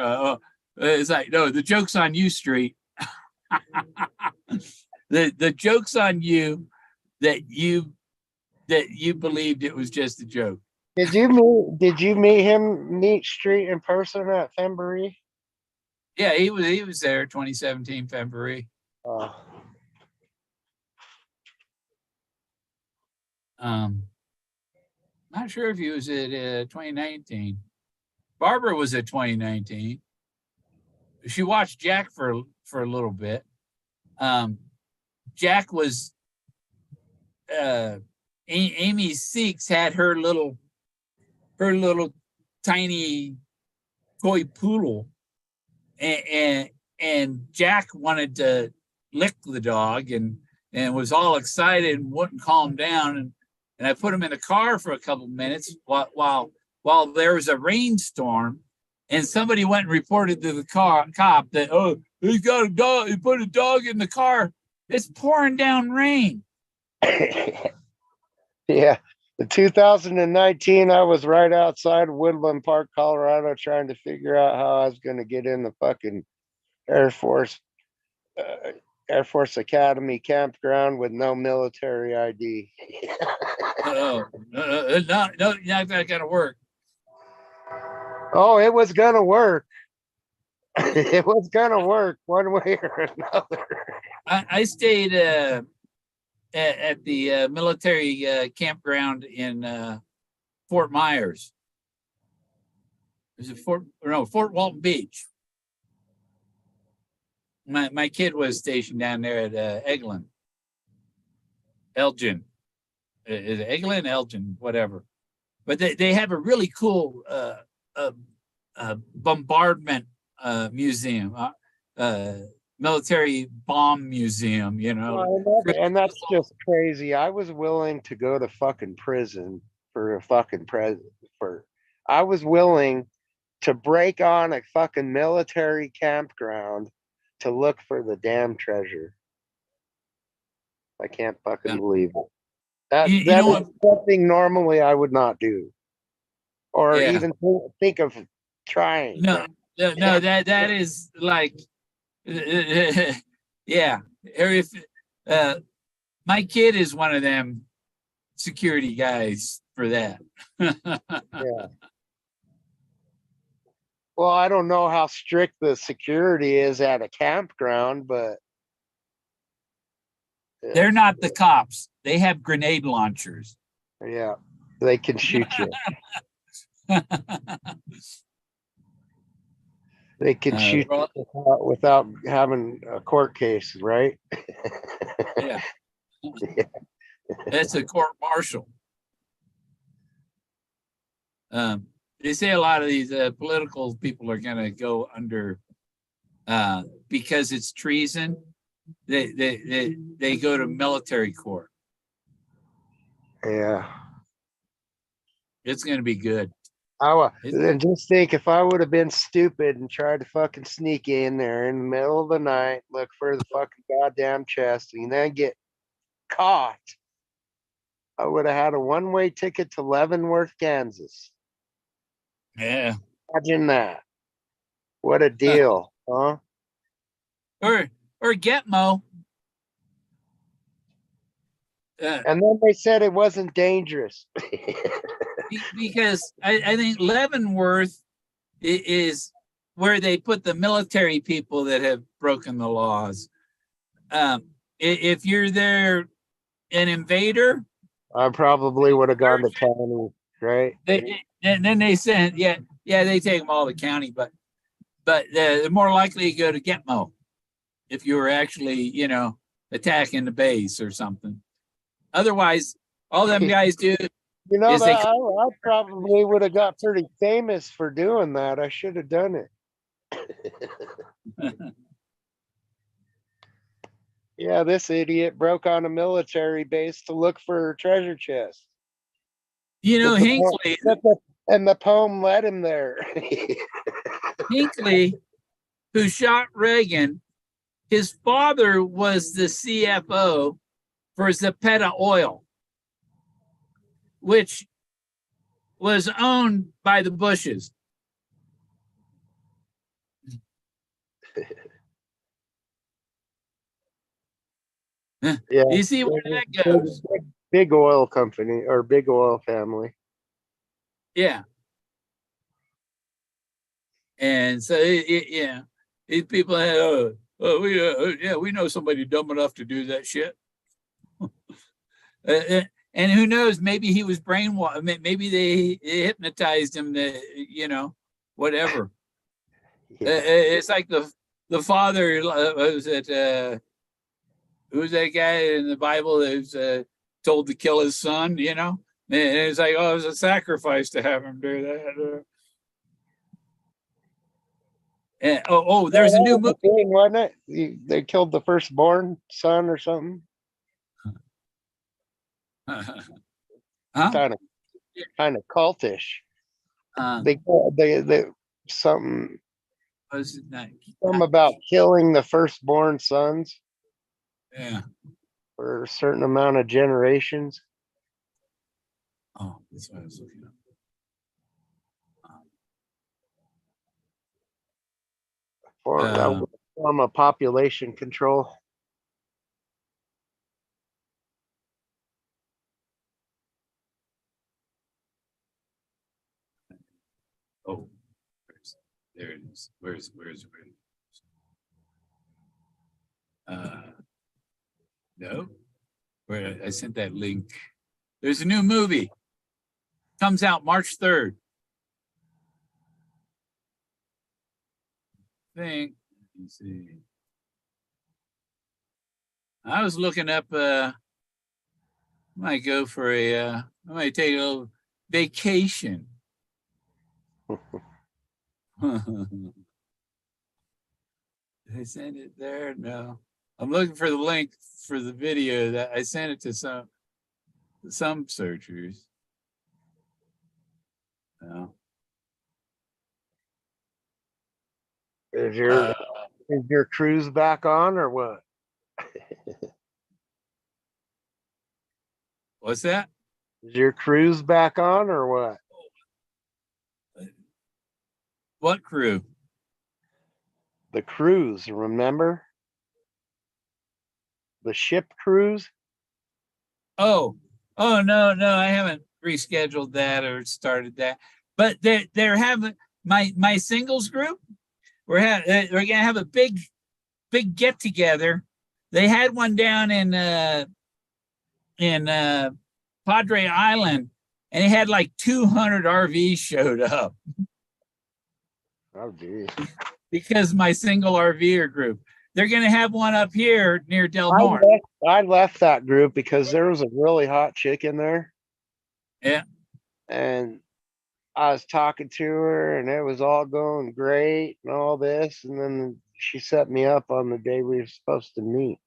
It's like, no, the joke's on you, Street. the joke's on you that you believed it was just a joke. Did you meet Street in person at February? Yeah, he was there 2017 February. Not sure if he was at 2019. Barbara was at 2019. She watched Jack for a little bit. Jack was Amy Seeks had her little tiny toy poodle, and Jack wanted to lick the dog and was all excited and wouldn't calm down, and I put him in the car for a couple minutes while there was a rainstorm, and somebody went and reported to the cop that, oh, he's got a dog, he put a dog in the car. It's pouring down rain. Yeah. In 2019, I was right outside Woodland Park, Colorado, trying to figure out how I was going to get in the fucking Air Force Academy campground with no military ID. No, not that gonna work. Oh, it was gonna work. It was gonna work one way or another. I stayed at the military campground in Fort Myers. Is it Fort Walton Beach? My kid was stationed down there at Elgin. Is it Elgin? Elgin, whatever. But they have a really cool bombardment museum, military bomb museum, you know. And that's just crazy. I was willing to go to fucking prison for a fucking president. I was willing to break on a fucking military campground to look for the damn treasure. I can't fucking Yeah. believe it. That You that know is something normally I would not do, or Yeah. even think of trying. No, no, that is like, yeah. Or if my kid is one of them security guys for that. Yeah. Well, I don't know how strict the security is at a campground, but They're not the cops. They have grenade launchers. yeah, they can shoot you. They can shoot well, you without having a court case, right? yeah, that's a court martial. They say a lot of these political people are going to go under because it's treason. They go to military court. Yeah. It's going to be good. And just think, if I would have been stupid and tried to fucking sneak in there in the middle of the night, look for the fucking goddamn chest, and then get caught, I would have had a one-way ticket to Leavenworth, Kansas. Yeah. Imagine that. What a deal, huh? Or Getmo. And then they said it wasn't dangerous. Because I think Leavenworth is where they put the military people that have broken the laws. If you're there, an invader, I probably would have gone to county, right? And then they sent, yeah, they take them all to county, but they're more likely to go to Getmo if you were actually, attacking the base or something. Otherwise, all them guys do. You know, that I probably would have got pretty famous for doing that. I should have done it. Yeah, this idiot broke on a military base to look for a treasure chest. Hinckley. And the poem led him there. Hinckley, who shot Reagan, his father was the CFO for Zapata Oil, which was owned by the Bushes. Yeah, you see where that goes? Big oil company or big oil family. Yeah. And so, these people had, we know somebody dumb enough to do that shit. And who knows, maybe he was brainwashed. Maybe they hypnotized him to, whatever. Yeah. It's like the father, who's that guy in the Bible who's told to kill his son, And it's like, it was a sacrifice to have him do that. There's a new movie. Thing, wasn't it? They killed the firstborn son or something. Huh? Kind of cultish. They something. Was it not? Something about killing the firstborn sons. Yeah. For a certain amount of generations. Oh, that's what I was looking up. For form of population control. Oh, there it is. Where's no, where I sent that link. There's a new movie. Comes out March 3rd. Let me see. I was looking up. I might go for I might take a little vacation. Did I send it there? No. I'm looking for the link for the video that I sent it to some searchers. No. Is your cruise back on or what? What's that? Is your cruise back on or what? What crew? The cruise, remember? The ship cruise? Oh, no, I haven't rescheduled that or started that. But they're having my singles group. We're gonna have a big get together. They had one down in Padre Island, and it had like 200 RVs showed up Oh, geez. because my single RVer group. They're gonna have one up here near Del Mar. I left that group because there was a really hot chick in there. Yeah. And I was talking to her and it was all going great and all this. And then she set me up on the day we were supposed to meet.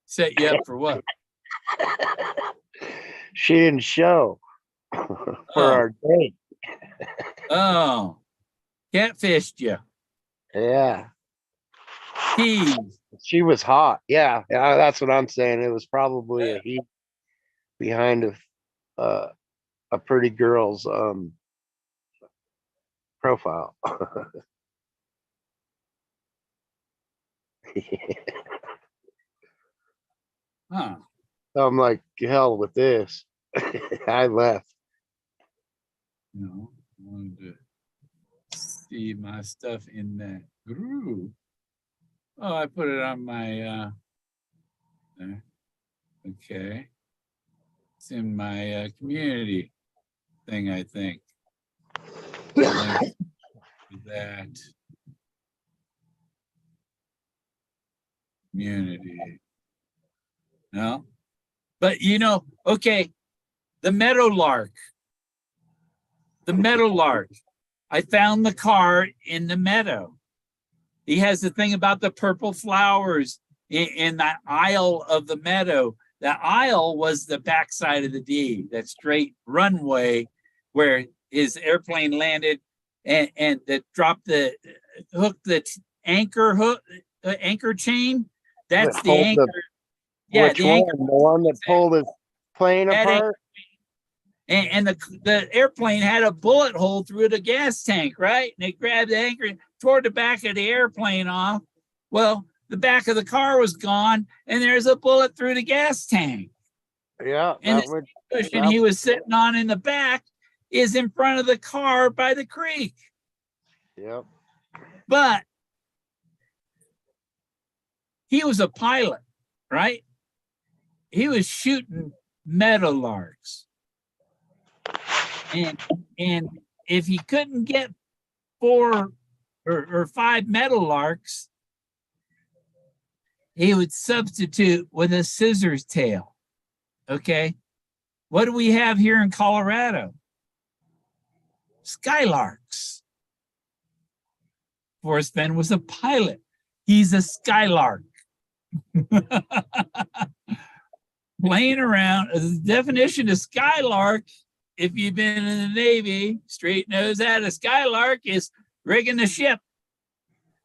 Set you up for what? She didn't show for our date. Oh, catfished you. Yeah. Tease. She was hot. Yeah. Yeah, that's what I'm saying. It was probably a heat behind a pretty girl's profile. Huh. So I'm like, hell with this. I left. No, I wanted to see my stuff in that group. Oh, I put it on my there. Okay. It's in my community thing, I think. Link to that community. No, but you know, okay, the meadowlark. The meadowlark. I found the car in the meadow. He has the thing about the purple flowers in that aisle of the meadow. The aisle was the backside of the D, that straight runway where his airplane landed and that dropped the hook, the anchor chain. That's That the pulled anchor. Which the one? anchor. The one that pulled his plane That apart? And the airplane had a bullet hole through the gas tank, right? And they grabbed the anchor and tore the back of the airplane off. Well, the back of the car was gone, and there's a bullet through the gas tank. Yeah. And the cushion he was sitting on in the back is in front of the car by the creek. Yep. But he was a pilot, right? He was shooting meadowlarks. And if he couldn't get 4 or 5 meadowlarks, he would substitute with a scissors tail. Okay. What do we have here in Colorado? Skylarks. Forrest Fenn was a pilot. He's a skylark. Playing around. The definition of skylark, if you've been in the Navy, straight knows that a skylark is rigging the ship,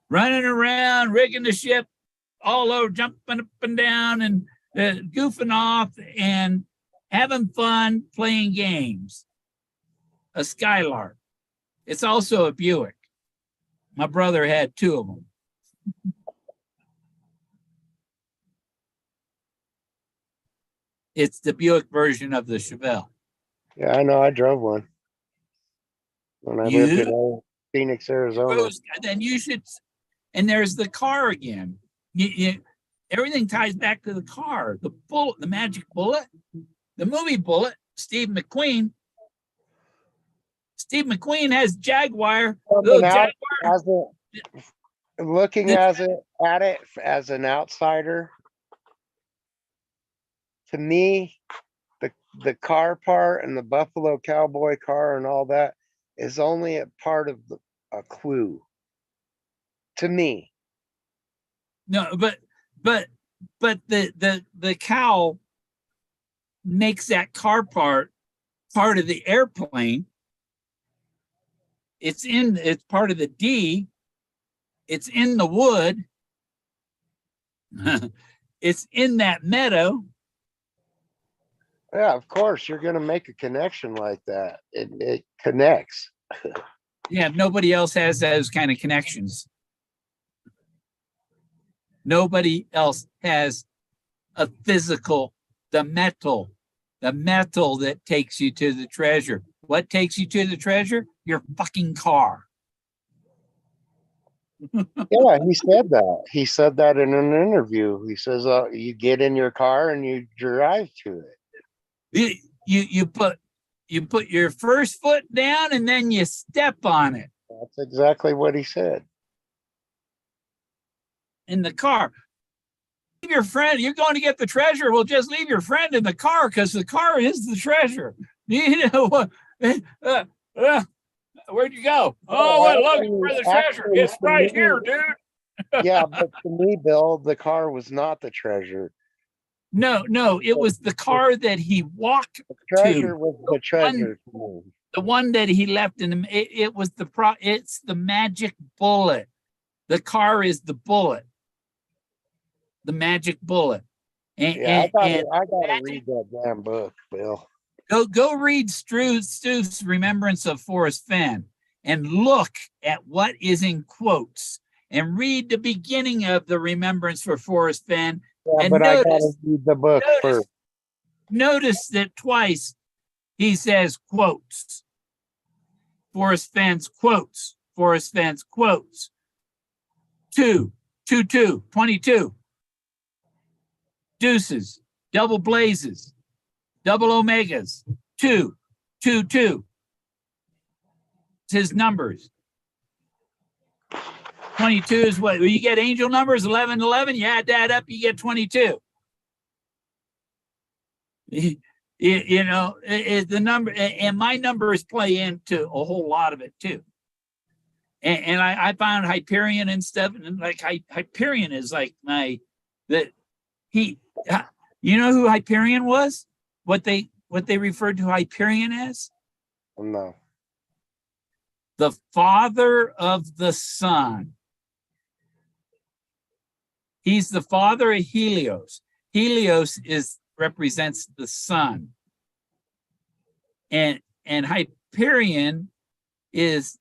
running around, rigging the ship all over, jumping up and down and goofing off and having fun playing games. A skylark. It's also a Buick. My brother had 2 of them. It's the Buick version of the Chevelle. Yeah, I know. I drove one when I lived in Phoenix, Arizona. Then you should. And there's the car again. Everything ties back to the car. The bullet, the magic bullet, the movie Bullet. Steve McQueen. Steve McQueen has Jaguar. Looking at it as an outsider, to me, the car part and the Buffalo Cowboy car and all that is only a part of a clue. To me. No, but the cow makes that car part part of the airplane. It's part of the D. It's in the wood. It's in that meadow. Yeah, of course, you're going to make a connection like that. It connects. Yeah, nobody else has those kind of connections. Nobody else has a physical, the metal that takes you to the treasure. What takes you to the treasure? Your fucking car. Yeah, he said that. He said that in an interview. He says, you get in your car and you drive to it. You put your first foot down and then you step on it. That's exactly what he said. In the car. Leave your friend. You're going to get the treasure. Well, just leave your friend in the car because the car is the treasure. You know what? Where'd you go? Oh, we're looking for the treasure. It's right here, dude. Yeah, but to me, Bill, the car was not the treasure. No, it was the car that he walked The treasure to. was the treasure to me. The one that he left in him. It was it's the magic bullet. The car is the bullet. The magic bullet. I gotta read that damn book, Bill. Go read Stouff's Remembrance of Forrest Fenn and look at what is in quotes and read the beginning of the Remembrance for Forrest Fenn. Yeah, and but I gotta read the book first. Notice that twice he says quotes. Forrest Fenn's quotes. Forrest Fenn's quotes. 22. Deuces, double blazes, double omegas, 2. It's his numbers. 22 is what? You get angel numbers, 11, you add that up, you get 22. You know, the number, and my numbers play into a whole lot of it too. And I found Hyperion and stuff, and like Hyperion is like you know who Hyperion was? What they referred to Hyperion as? No. The father of the sun. He's the father of Helios. Helios represents the sun. And Hyperion is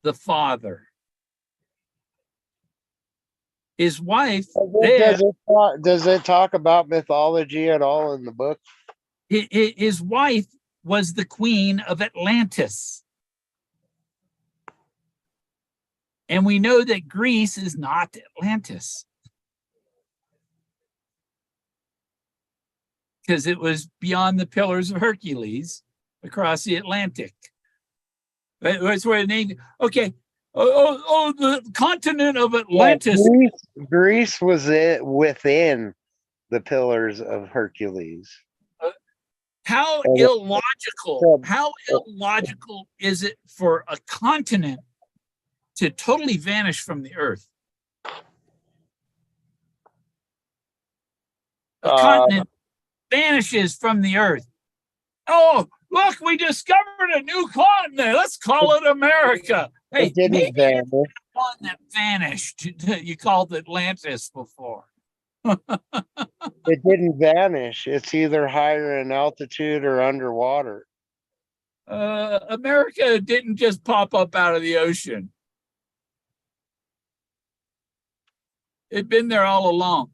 the father. His wife. Does it talk about mythology at all in the book? His wife was the queen of Atlantis. And we know that Greece is not Atlantis, because it was beyond the Pillars of Hercules across the Atlantic. That's where the name. Okay. The continent of Atlantis. Yeah, Greece was within the Pillars of Hercules. How illogical is it for a continent to totally vanish from the earth? A continent vanishes from the earth. Oh, look, we discovered a new continent. Let's call it America. Hey, it didn't vanish. One that vanished. You called Atlantis before. It didn't vanish. It's either higher in altitude or underwater. America didn't just pop up out of the ocean. It'd been there all along.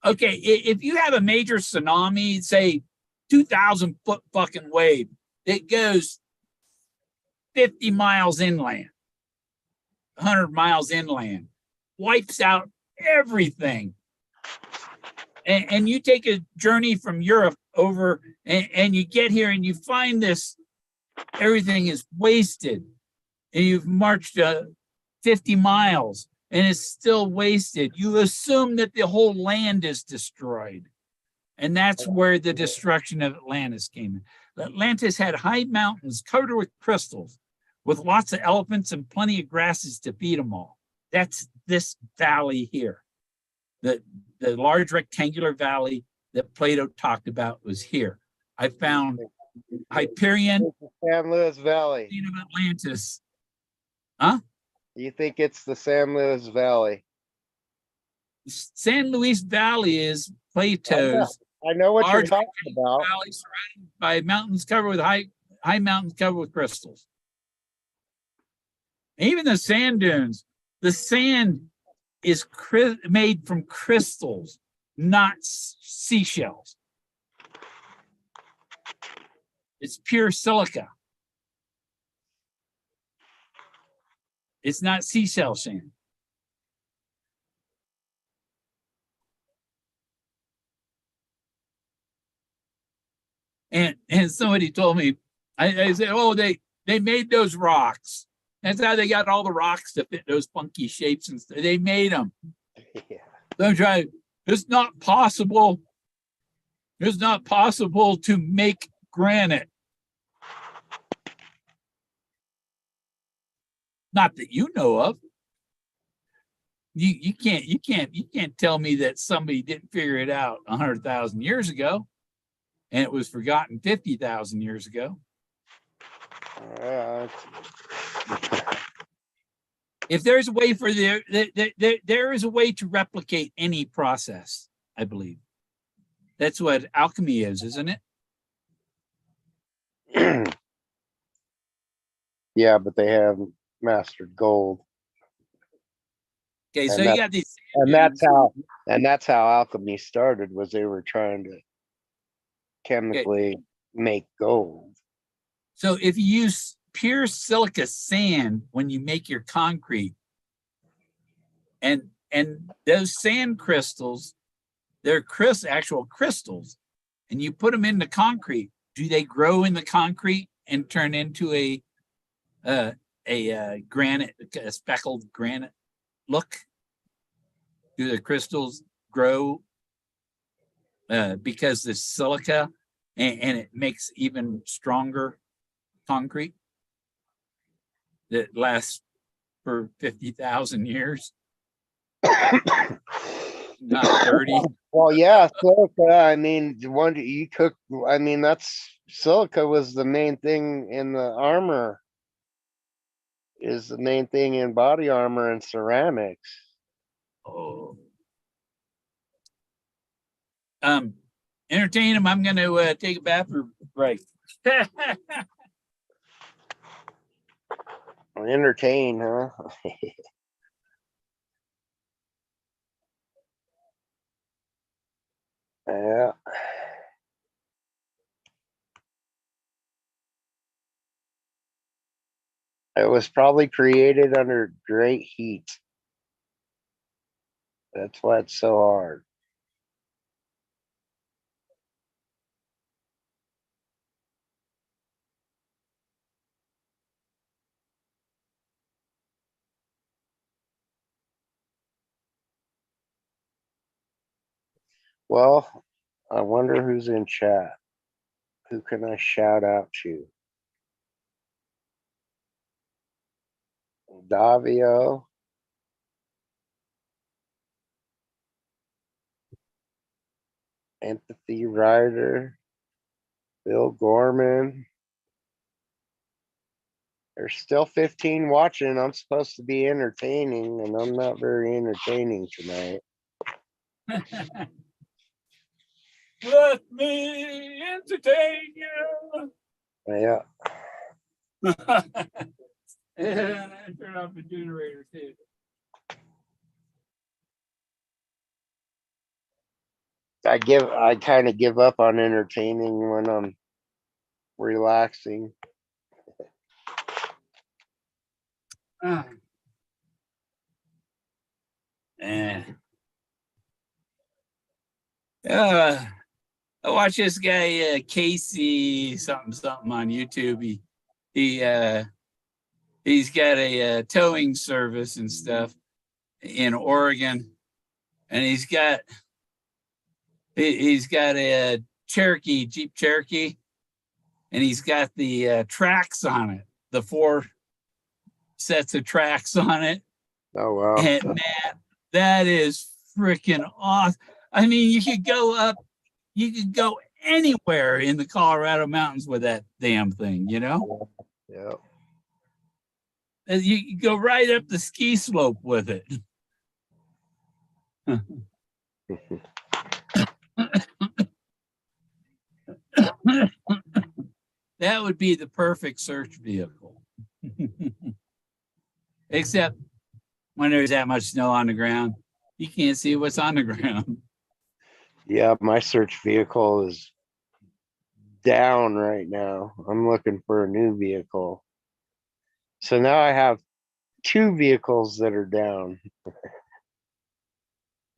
Okay, if you have a major tsunami, say 2,000 foot fucking wave, it goes 50 miles inland, 100 miles inland, wipes out everything. And you take a journey from Europe over and you get here and you find this, everything is wasted. And you've marched 50 miles and it's still wasted. You assume that the whole land is destroyed. And that's where the destruction of Atlantis came in. Atlantis had high mountains covered with crystals, with lots of elephants and plenty of grasses to feed them all. That's this valley here. The large rectangular valley that Plato talked about was here. I found Hyperion, San Luis Valley. Queen of Atlantis. You think it's the San Luis Valley? San Luis Valley is Plato's I know what you're large talking about. valley surrounded by mountains covered with high mountains covered with crystals. Even the sand dunes, the sand is made from crystals, not seashells. It's pure silica. It's not seashell sand. And somebody told me, I said, oh, they made those rocks. That's how they got all the rocks to fit those funky shapes and stuff. They made them. Yeah. Don't try. It's not possible. It's not possible to make granite. Not that you know of. You can't tell me that somebody didn't figure it out 100,000 years ago, and it was forgotten 50,000 years ago. If there's a way for there is a way to replicate any process, I believe. That's what alchemy is, isn't it? Yeah, but they haven't mastered gold. Okay, And so you got these, And that's how alchemy started, was they were trying to chemically make gold. so if you use pure silica sand when you make your concrete, and those sand crystals, they're actual crystals, and you put them in the concrete, do they grow in the concrete and turn into a granite, a speckled granite look? Do the crystals grow because the silica and it makes even stronger concrete that lasts for 50,000 years? Not 30. Well, yeah, silica. I mean, that's silica was the main thing in the armor. Is the main thing in body armor and ceramics. Oh. Entertain him. I'm going to take a bathroom break. Entertain, huh? Yeah. It was probably created under great heat. That's why it's so hard. Well, I wonder who's in chat. Who can I shout out to? Davio. Empathy Rider. Bill Gorman. There's still 15 watching. I'm supposed to be entertaining, and I'm not very entertaining tonight. Let me entertain you. Yeah. And I turn off the generator too. I kind of give up on entertaining when I'm relaxing. I watch this guy Casey something on YouTube. He's got a towing service and stuff in Oregon, and he's got a Jeep Cherokee, and he's got the tracks on it, the 4 sets of tracks on it. Oh wow! And man, that is freaking awesome. I mean, you could go anywhere in the Colorado mountains with that damn thing, you know? Yeah. And you go right up the ski slope with it. That would be the perfect search vehicle. Except when there's that much snow on the ground, you can't see what's on the ground. Yeah, my search vehicle is down right now. I'm looking for a new vehicle. So now I have 2 vehicles that are down.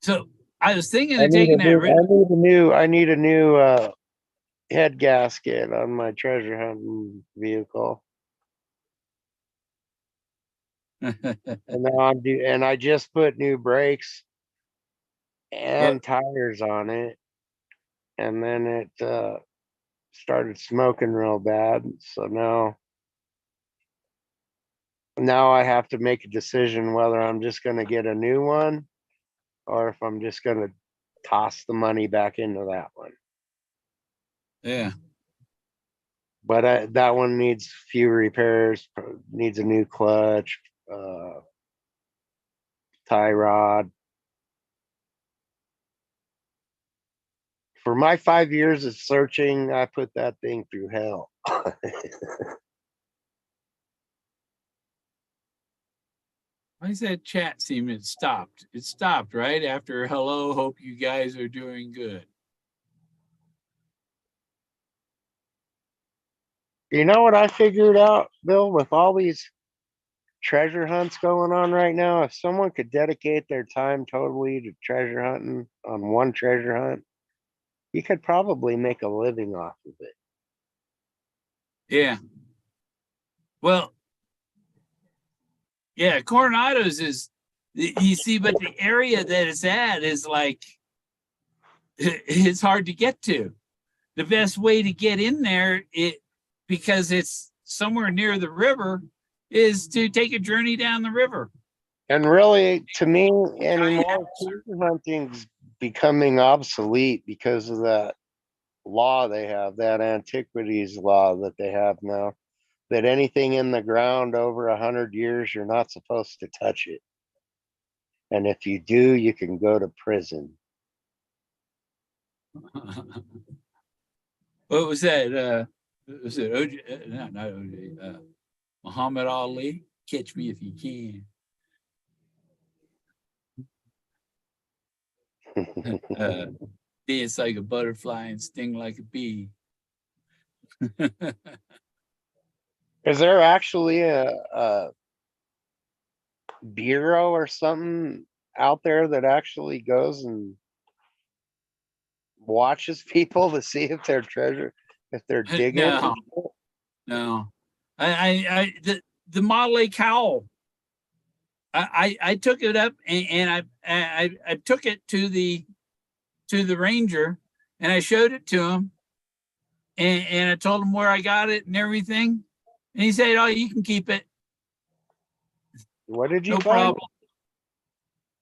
So I was thinking I of need taking a that new, I need a new head gasket on my treasure hunting vehicle. And now and I just put new brakes and tires on it. And then it started smoking real bad. So now I have to make a decision whether I'm just going to get a new one or if I'm just going to toss the money back into that one. Yeah. But that one needs a few repairs, needs a new clutch, tie rod. For my 5 years of searching, I put that thing through hell. Why does that chat seem it stopped? It stopped right after hello, hope you guys are doing good. You know what I figured out, Bill, with all these treasure hunts going on right now? If someone could dedicate their time totally to treasure hunting on one treasure hunt, you could probably make a living off of it. Yeah. Well, yeah, Coronado's is, you see, but the area that it's at is like, it's hard to get to. The best way to get in there, because it's somewhere near the river, is to take a journey down the river. And really, to me, anymore, treasure hunting's becoming obsolete because of that law they have, that antiquities law that they have now, that anything in the ground over 100 years, you're not supposed to touch it. And if you do, you can go to prison. What was that? Was it OJ? Not OJ. Muhammad Ali. Catch me if you can. Dance like a butterfly and sting like a bee. Is there actually a bureau or something out there that actually goes and watches people to see if they're digging? No. The Model A cowl. I took it up and I took it to the ranger and I showed it to him and I told him where I got it and everything. And he said, "Oh, you can keep it. What did you No find? problem."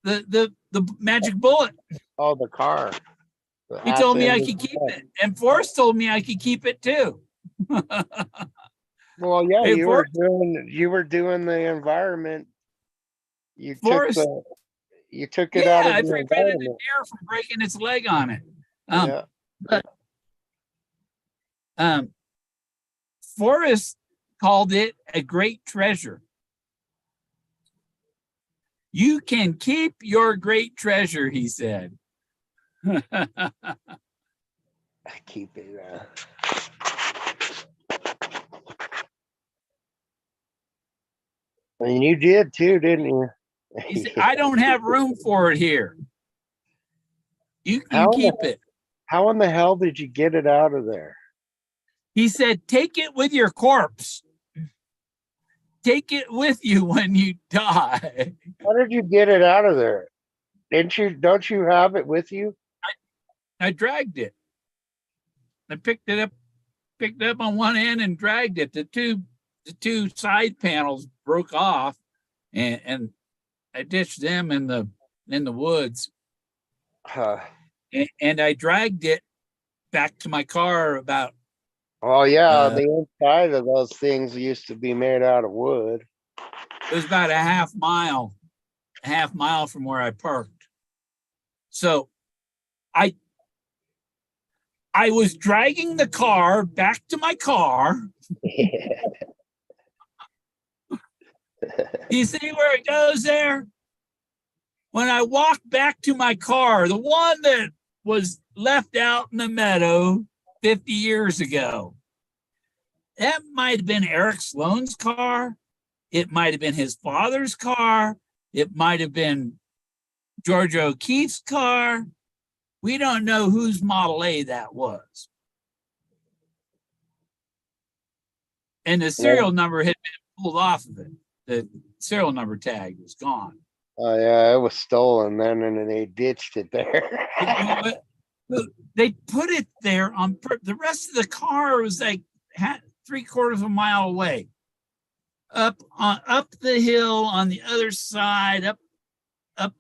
The magic bullet. Oh, the car. He told me I could keep it. And Forrest told me I could keep it too. Well, yeah, Hey, you were doing the environment. You Forrest, took it out of I the prevented a environment. deer from breaking its leg on it. Yeah. But Forrest called it a great treasure. You can keep your great treasure, he said. I keep it. And you did too, didn't you? He said, I don't have room for it here. You can keep it. How in the hell did you get it out of there? He said, take it with your corpse. Take it with you when you die. How did you get it out of there? Don't you have it with you? I dragged it. I picked it up on one end and dragged it. The two side panels broke off and I ditched them in the woods. And I dragged it back to my car about, Oh yeah, Uh, the inside of those things used to be made out of wood. it was about a half mile from where I parked. So I was dragging the car back to my car. You see where it goes there? When I walked back to my car, the one that was left out in the meadow 50 years ago, that might have been Eric Sloan's car. It might have been his father's car. It might have been George O'Keefe's car. We don't know whose Model A that was. And the serial number had been pulled off of it. The serial number tag was gone. Oh yeah, it was stolen then, and then they ditched it there. They put it there on the rest of the car was like 3/4 of a mile away, up the hill on the other side, up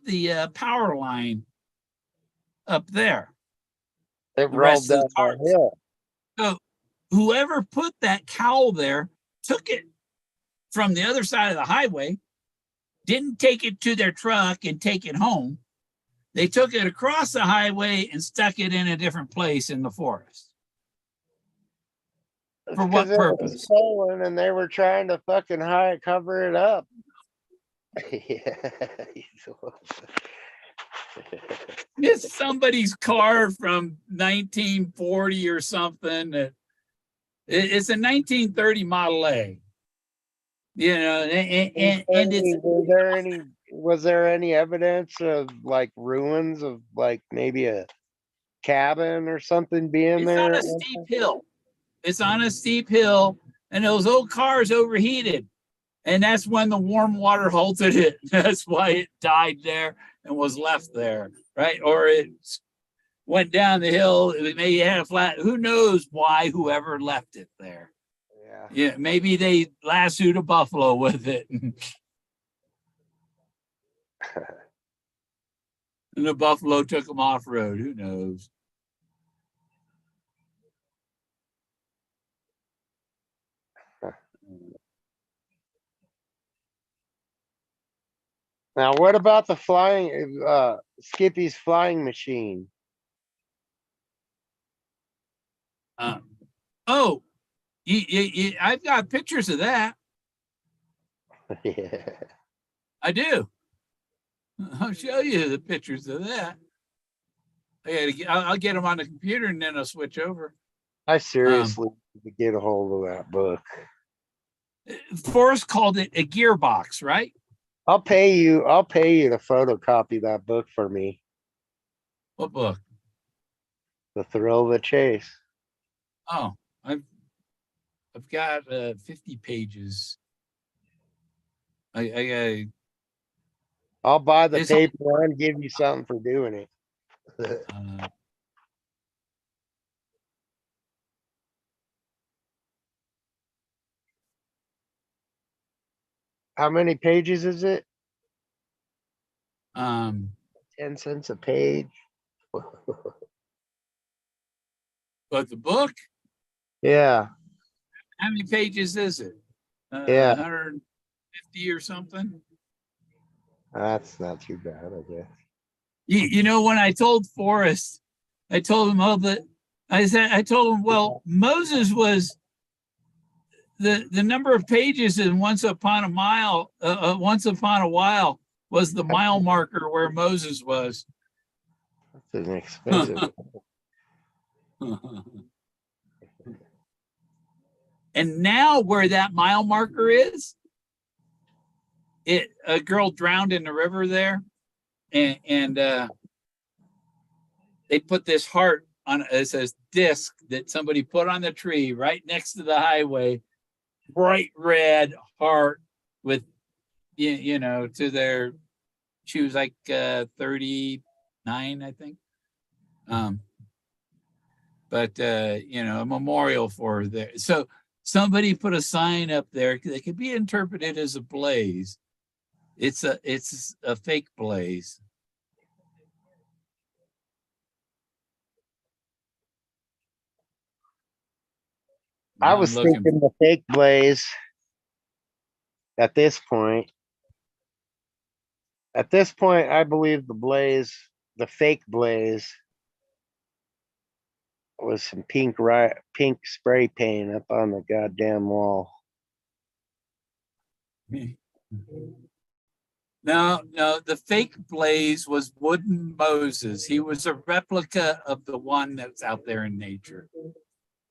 the power line, up there. It The rolled rest of down the cars. the hill. So whoever put that cowl there took it from the other side of the highway, didn't take it to their truck and take it home. They took it across the highway and stuck it in a different place in the forest. For what Because it was purpose? stolen, and they were trying to fucking cover it up. Yeah. It's somebody's car from 1940 or something. It's a 1930 Model A. You know, and it's Was there any evidence of like ruins of like maybe a cabin or something being it's on there? a steep hill. It's on a steep hill, and those old cars overheated. And that's when the warm water halted it. That's why it died there and was left there, right? Or it went down the hill. It maybe had a flat. Who knows why whoever left it there? Yeah. Yeah, maybe they lassoed a buffalo with it. And the buffalo took them off road. Who knows? Now, what about the flying, Skippy's flying machine? Oh, I've got pictures of that. Yeah. I do. I'll show you the pictures of that. I'll get them on the computer and then I'll switch over. I seriously need to get a hold of that book. Forrest called it a gearbox, right? I'll pay you to photocopy that book for me. What book? The Thrill of the Chase. Oh, I've got 50 pages. I'll buy the It's paper and give you something for doing it. How many pages is it? 10 cents a page. But the book, Yeah. how many pages is it? Yeah. 150 or something. That's not too bad, I guess. You know, when I told Forrest, I told him, I told him, well, Moses was the number of pages in Once Upon a While was the mile marker where Moses was. That's an expensive. And now where that mile marker is, a girl drowned in the river there, and they put this heart on it says disc that somebody put on the tree right next to the highway, bright red heart with to their, she was like 39, I think. But a memorial for her there. So somebody put a sign up there that could be interpreted as a blaze. It's a fake blaze. I I'm was looking. thinking the fake blaze at this point. At this point, I believe the blaze, the fake blaze, was some pink spray paint up on the goddamn wall. No, the fake blaze was wooden Moses. He was a replica of the one that's out there in nature,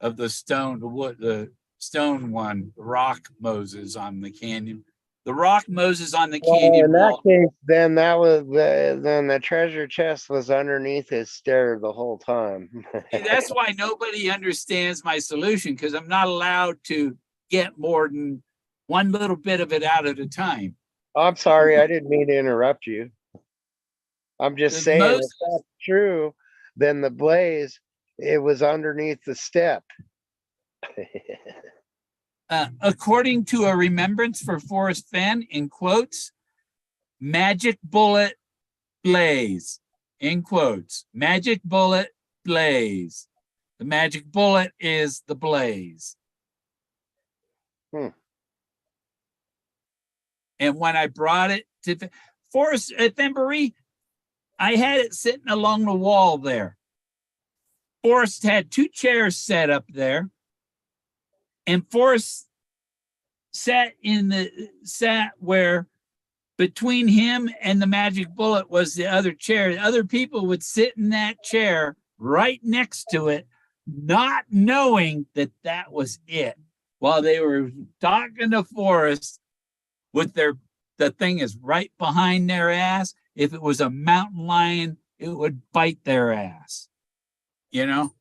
of the stone, the stone one, the rock Moses on the canyon. The rock Moses on the Well, canyon in that wall. case, then then the treasure chest was underneath his stair the whole time. See, that's why nobody understands my solution, because I'm not allowed to get more than one little bit of it out at a time. I'm sorry, I didn't mean to interrupt you. I'm just saying, if Moses, that's true, then the blaze, it was underneath the step. according to a remembrance for Forrest Fenn, in quotes, magic bullet blaze, in quotes, magic bullet blaze. The magic bullet is the blaze. And when I brought it to Forrest at Fenbury, I had it sitting along the wall there. Forrest had 2 chairs set up there, and Forrest sat where between him and the magic bullet was the other chair. The other people would sit in that chair right next to it, not knowing that that was it, while they were talking to Forrest with the thing is right behind their ass. If it was a mountain lion, it would bite their ass, you know?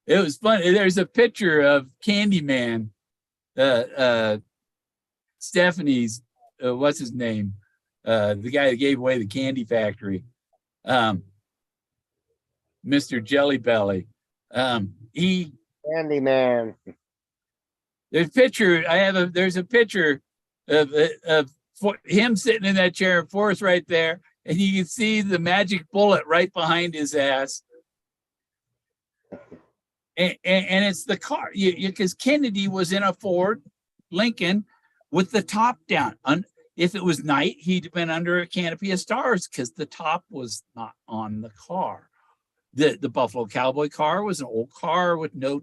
It was funny. There's a picture of Candyman, Stephanie's, what's his name? The guy that gave away the candy factory, Mr. Jelly Belly. Candyman. There's a picture of him sitting in that chair, Forrest right there, and you can see the magic bullet right behind his ass. And it's the car, because Kennedy was in a Ford Lincoln with the top down. If it was night, he'd have been under a canopy of stars because the top was not on the car. The Buffalo Cowboy car was an old car with no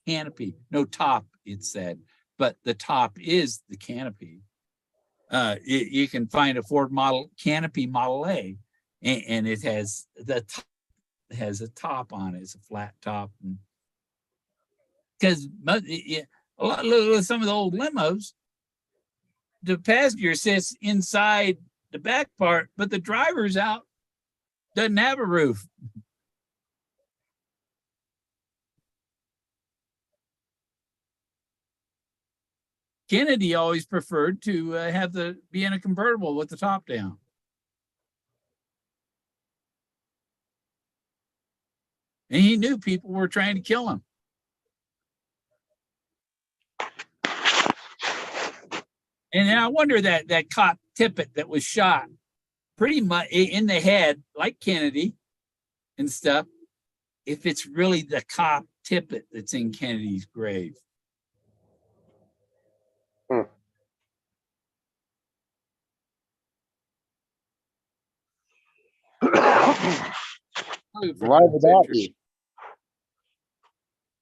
canopy, no top, it said, but the top is the canopy. You can find a Ford Model Canopy Model A, and it has a top on it. It's a flat top. Because some of the old limos, the passenger sits inside the back part, but the driver's out, doesn't have a roof. Kennedy always preferred to be in a convertible with the top down. And he knew people were trying to kill him. And I wonder that cop Tippett that was shot pretty much in the head, like Kennedy and stuff, if it's really the cop Tippett that's in Kennedy's grave. Why would that be?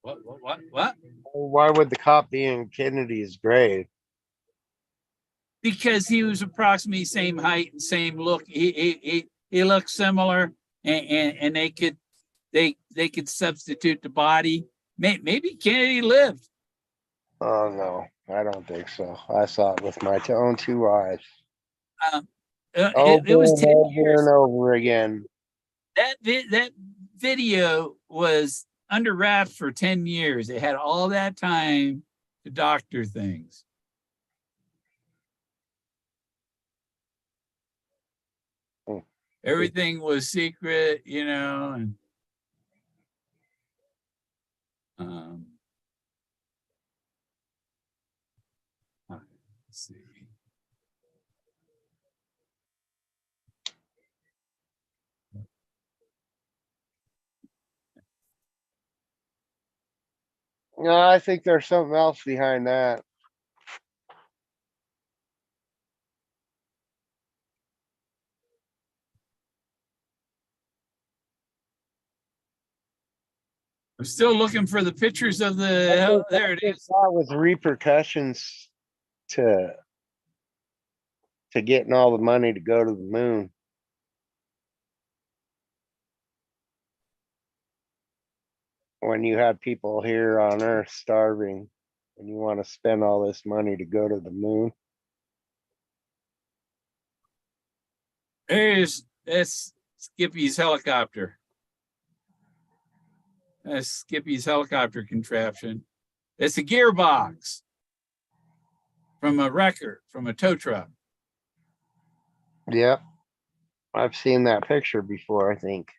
What? Why would the cop be in Kennedy's grave? Because he was approximately same height and same look. He looked similar, and they could substitute the body. Maybe Kennedy lived. Oh no, I don't think so. I saw it with my own 2 eyes. It was 10 years. And over again. That video was under wraps for 10 years. It had all that time to doctor things. Everything was secret, and Let's see. No, I think there's something else behind that. I'm still looking for the pictures of the, oh, there it is. That was repercussions to getting all the money to go to the moon. When you have people here on Earth starving and you want to spend all this money to go to the moon. There's, that's Skippy's helicopter. That's Skippy's helicopter contraption. It's a gearbox from a wrecker, from a tow truck. Yep. I've seen that picture before, I think.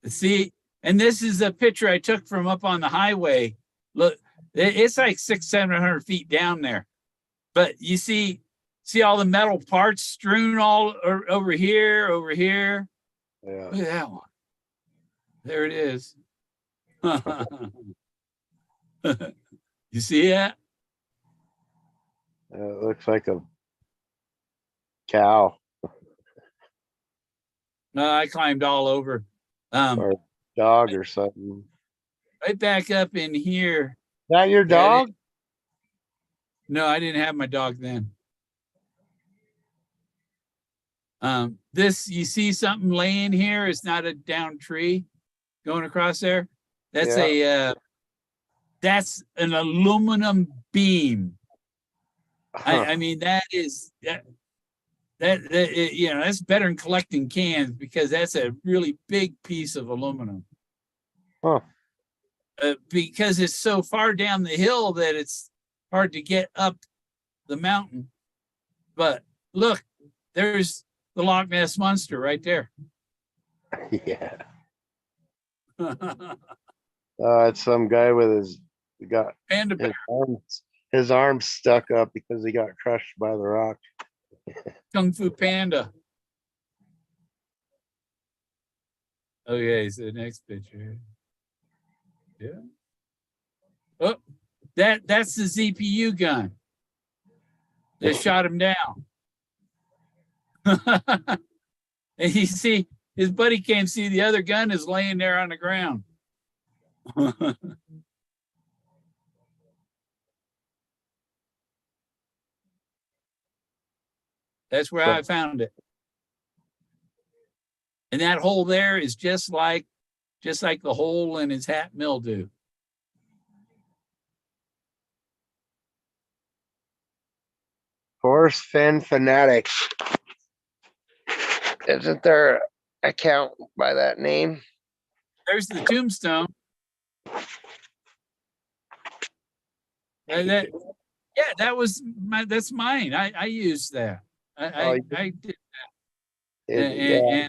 See, and this is a picture I took from up on the highway. Look, it's like 600-700 feet down there. But you see all the metal parts strewn all over here, over here. Yeah. Look at that one. There it is. You see that? It looks like a cow No, I climbed all over. or a dog or something. Right back up in here. Is that your dog? No, I didn't have my dog then. This, you see something laying here? It's not a down tree going across there. That's that's an aluminum beam. I mean, that is that you know, that's better than collecting cans because that's a really big piece of aluminum. Huh. Because it's so far down the hill that it's hard to get up the mountain. But look, there's the Loch Ness Monster right there. Yeah. It's some guy with his Panda bear. his arms stuck up because he got crushed by the rock. Kung Fu Panda. Okay, so next picture. Yeah. Oh, that's the ZPU gun that shot him down. And you see, his buddy can't see the other gun is laying there on the ground. That's where I found it. And that hole there is just like the hole in his hat mildew. Forrest Fenn fanatic. Isn't there an account by that name? There's the tombstone. Yeah, that was that's mine. I used that. I did that. And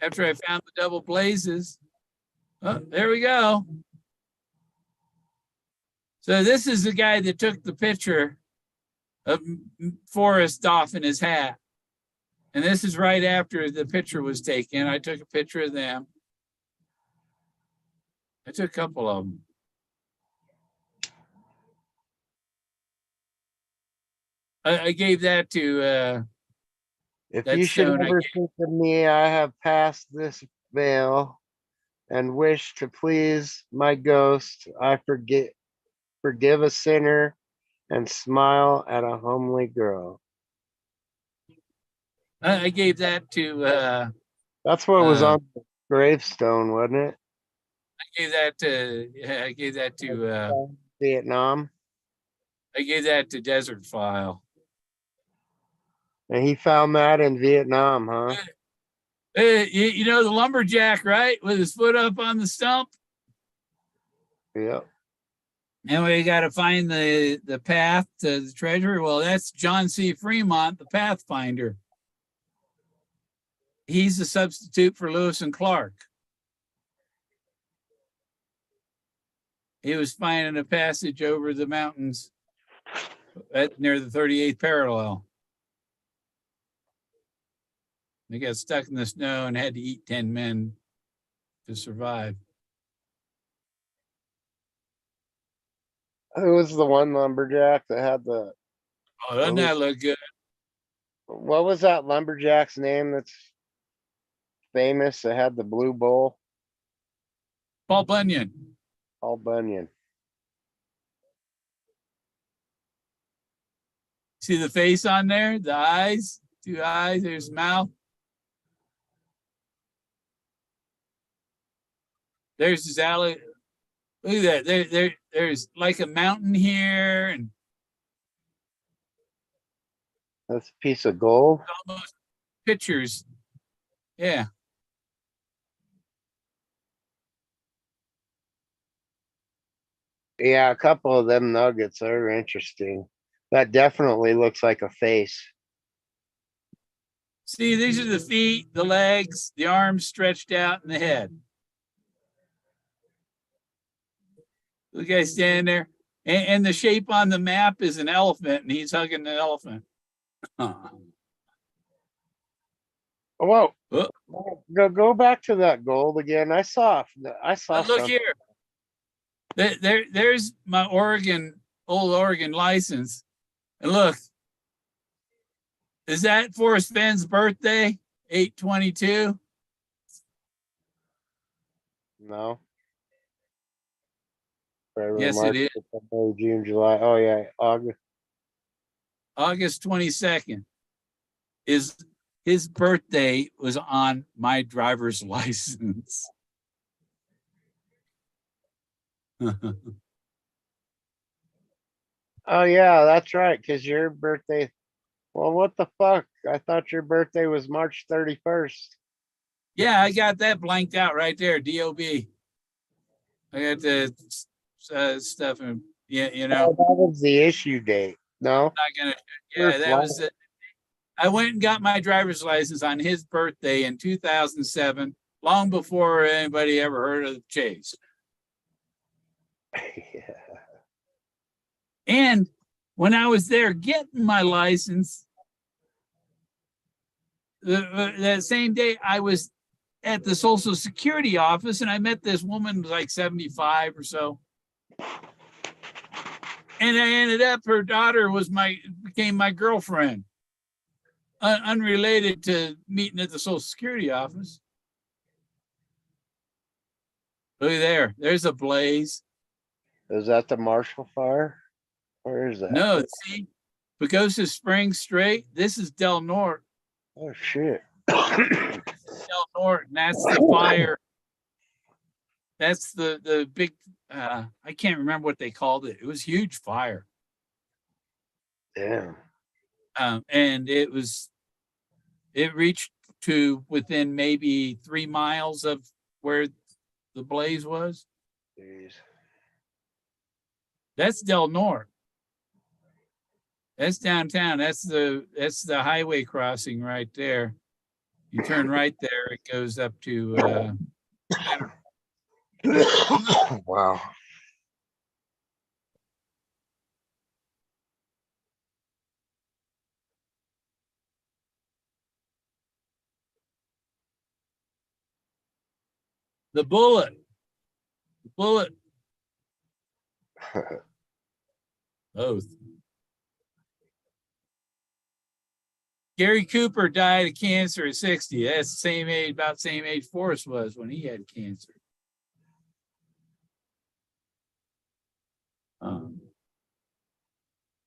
after I found the double blazes, oh, there we go. So this is the guy that took the picture of Forrest doffing his hat. And this is right after the picture was taken. I took a picture of them. I took a couple of them. I gave that to if that you should stone I ever gave. think of me, I have passed this veil and wish to please my ghost. I forgive a sinner and smile at a homely girl. I gave that to That's what was on the gravestone, wasn't it? I gave that to Vietnam. I gave that to Desert File. And he found that in Vietnam, huh? You know the lumberjack, right? With his foot up on the stump. Yep. And we got to find the path to the treasure. Well, that's John C. Fremont, the Pathfinder. He's the substitute for Lewis and Clark. He was finding a passage over the mountains near the 38th parallel. They got stuck in the snow and had to eat 10 men to survive. Who was the one lumberjack that had the, Oh, doesn't that look good? what was that lumberjack's name that's famous that had the blue bowl? Paul Bunyan. Paul Bunyan. See the face on there? The eyes, 2 eyes, there's mouth. There's his alley. Look at that. There's like a mountain here and That's a piece of gold. almost pictures. Yeah. Yeah, a couple of them nuggets are interesting. That definitely looks like a face. See, these are the feet, the legs, the arms stretched out, and the head. The guy standing there. And the shape on the map is an elephant, and he's hugging the elephant. Whoa. Oh. Go back to that gold again. I saw Look something. here. There's my old Oregon license. And look, is that Forrest Fenn's birthday? 8/22? No. February, Yes, March, it is. April, May, June, July. Oh yeah, August. August 22nd is his birthday was on my driver's license. Oh yeah, that's right. Cause your birthday. Well, what the fuck? I thought your birthday was March 31st. Yeah, I got that blanked out right there. DOB. I got the stuff, and yeah, you know. Oh, that was the issue date. No. Not gonna. Yeah, First that was it. I went and got my driver's license on his birthday in 2007, long before anybody ever heard of Chase. Yeah. And when I was there getting my license, that same day I was at the Social Security office and I met this woman who was like 75 or so. And I ended up, her daughter became my girlfriend. Unrelated to meeting at the Social Security office. Look there. There's a blaze. Is that the Marshall Fire? Where is that? No, see, Pagosa Springs straight. This is Del Norte. Oh shit. Del Norte, and that's the fire. That's the big. I can't remember what they called it. It was a huge fire. Damn. And it reached to within maybe 3 miles of where the blaze was. Jeez. That's Del Norte. That's downtown. That's the highway crossing right there. You turn right there, it goes up to Wow. the bullet. The bullet. Both. Gary Cooper died of cancer at 60. That's the same age, about the same age Forrest was when he had cancer.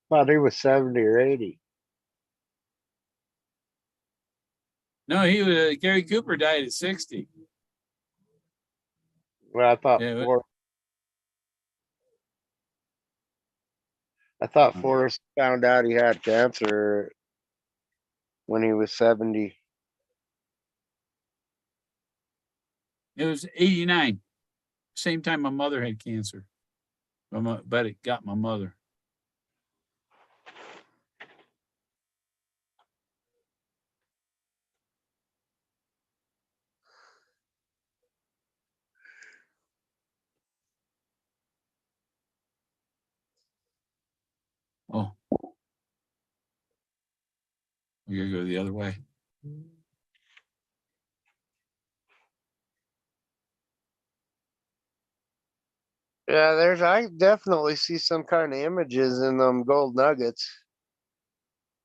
Thought he was 70 or 80. No, Gary Cooper died at 60. Well, I thought Yeah, Forrest found out he had cancer when he was 70. it was 89. Same time my mother had cancer. But it got my mother. Oh, We gotta go the other way. Yeah, I definitely see some kind of images in them gold nuggets.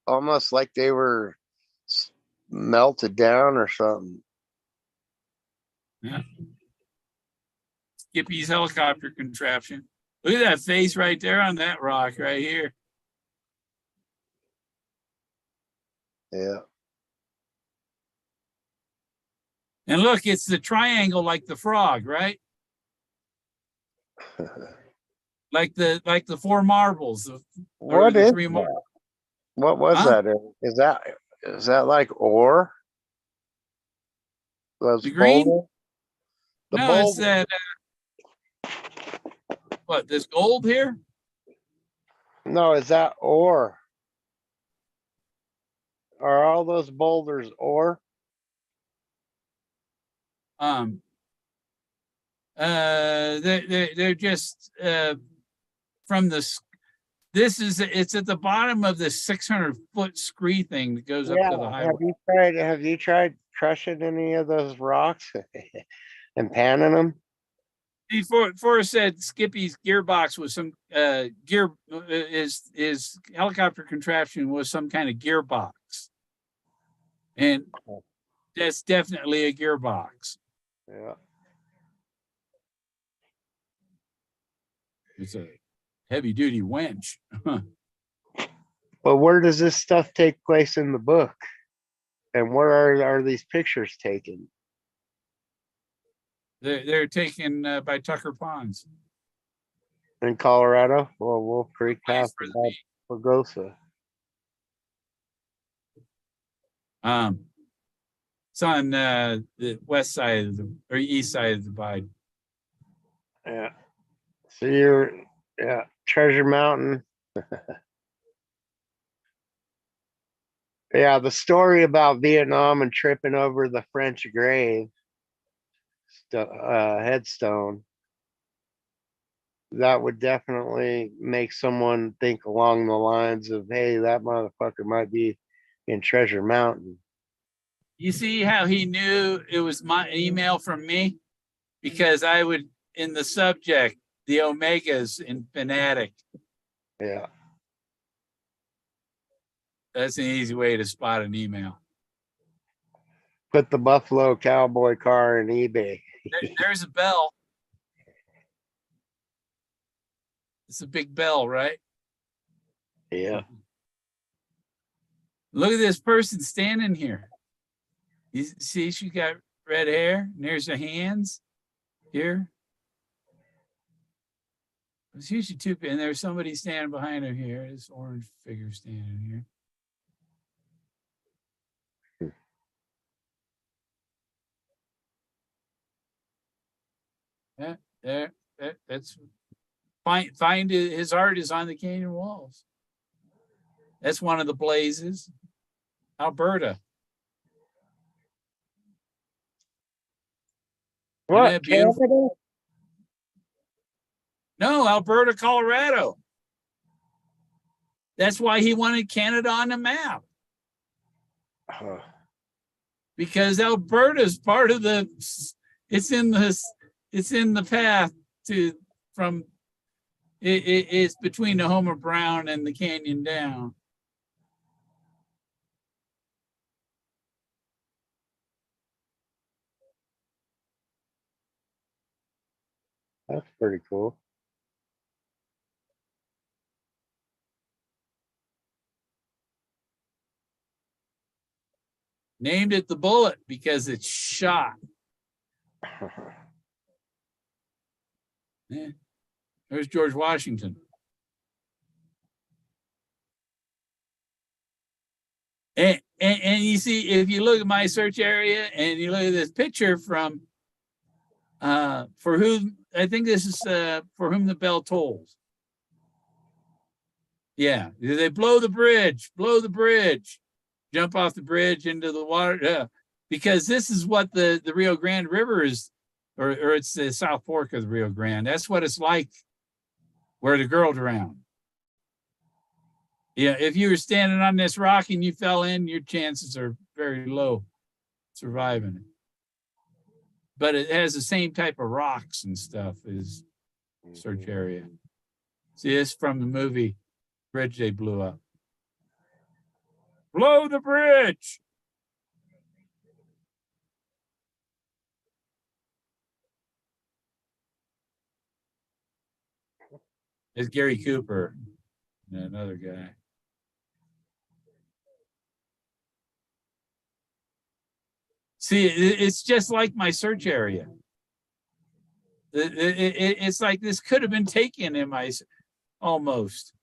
Almost like they were melted down or something. Yeah. Skippy's helicopter contraption. Look at that face right there on that rock right here. Yeah. And look, it's the triangle like the frog, right? Like the four marbles. Or What the is three that? marbles. What was Huh? that? Is that like ore? Those The green? boulder? The No, it's boulder. that what, this gold here? No, is that ore? Are all those boulders ore? They're just from this. It's at the bottom of this 600-foot scree thing that goes up Yeah. to the highway. Have you tried crushing any of those rocks and panning them? Forrest said Skippy's gearbox was some his helicopter contraption was some kind of gearbox, and that's definitely a gearbox. Yeah. It's a heavy duty winch. But where does this stuff take place in the book? And where are these pictures taken? They're taken by Tucker Ponds. In Colorado? Well, Wolf Creek Place past for the the Pagosa. It's on the west side of the or east side of the divide. Yeah. So yeah, Treasure Mountain. Yeah, the story about Vietnam and tripping over the French grave headstone. That would definitely make someone think along the lines of, hey, that motherfucker might be in Treasure Mountain. You see how he knew it was my email from me? Because I would, in the subject, the Omegas in Fanatic. Yeah. That's an easy way to spot an email. Put the Buffalo Cowboy car in eBay. There's a bell. It's a big bell, right? Yeah. Look at this person standing here. You see she got red hair, and there's the hands here. It's usually two, and there's somebody standing behind her here. This orange figure standing here. Yeah, there. That's find his art is on the canyon walls. That's one of the blazes. Alberta. What? Canada? No, Alberta, Colorado. That's why he wanted Canada on the map. Because Alberta's part of the. It's in the path to from. It's between the Homer Brown and the canyon down. That's pretty cool. Named it the Bullet because it's shot. Yeah. There's George Washington. And you see, if you look at my search area and you look at this picture from for whom, I think this is For Whom the Bell Tolls. Yeah, they blow the bridge, jump off the bridge into the water. Because this is what the Rio Grande River is, or it's the South Fork of the Rio Grande. That's what it's like where the girl drowned. Yeah, if you were standing on this rock and you fell in, your chances are very low surviving it. But it has the same type of rocks and stuff as search area. See, this from the movie Bridge they blew up. Blow the bridge! It's Gary Cooper, another guy. See, it's just like my search area. It's like this could have been taken in my, almost.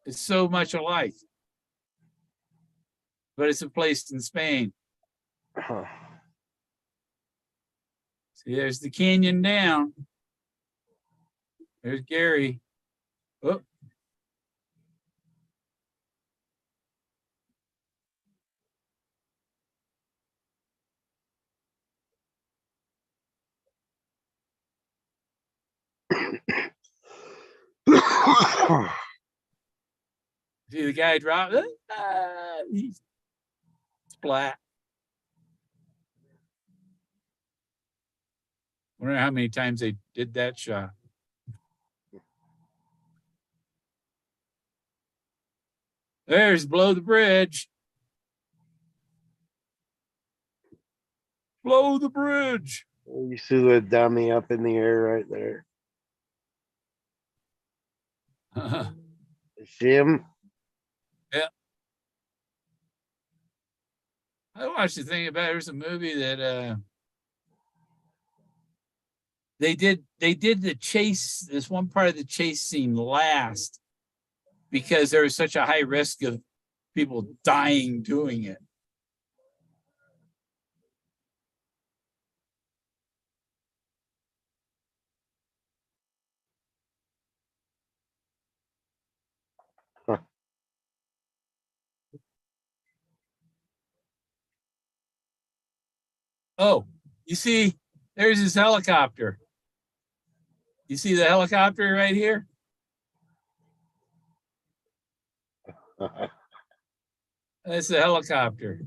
It's so much alike. But it's a place in Spain. Huh. See, there's the canyon down. There's Gary. Oh. See the guy drop. He's splat. Wonder how many times they did that shot. There's blow the bridge. Blow the bridge. You see the dummy up in the air right there. See him? I watched the thing about there's a movie that they did the chase, this one part of the chase scene last because there was such a high risk of people dying doing it. Huh. Oh, you see, there's his helicopter. You see the helicopter right here? That's the helicopter.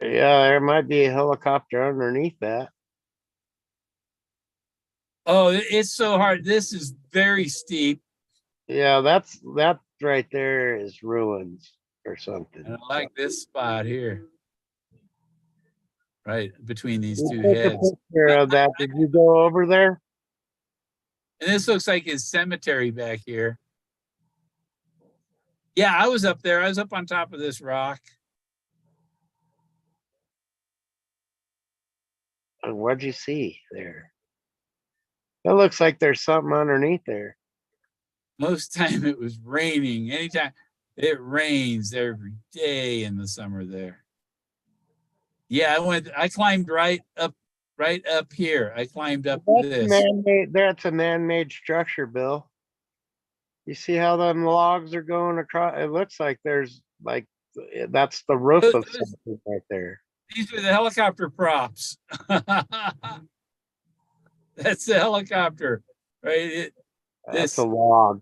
Yeah, there might be a helicopter underneath that. Oh, it's so hard. This is very steep. Yeah, that right there is ruins or something. And I like this spot here. Right between these You two took a heads. picture of that. Did you go over there? And this looks like his cemetery back here. Yeah, I was up there. I was up on top of this rock. What'd you see there? It looks like there's something underneath there. Most time it was raining. Anytime it rains every day in the summer there. Yeah, I climbed right up here. I climbed up this. That's a man-made structure, Bill. You see how them logs are going across? It looks like there's like that's the roof of something right there. These are the helicopter props. That's the helicopter, right? That's a log.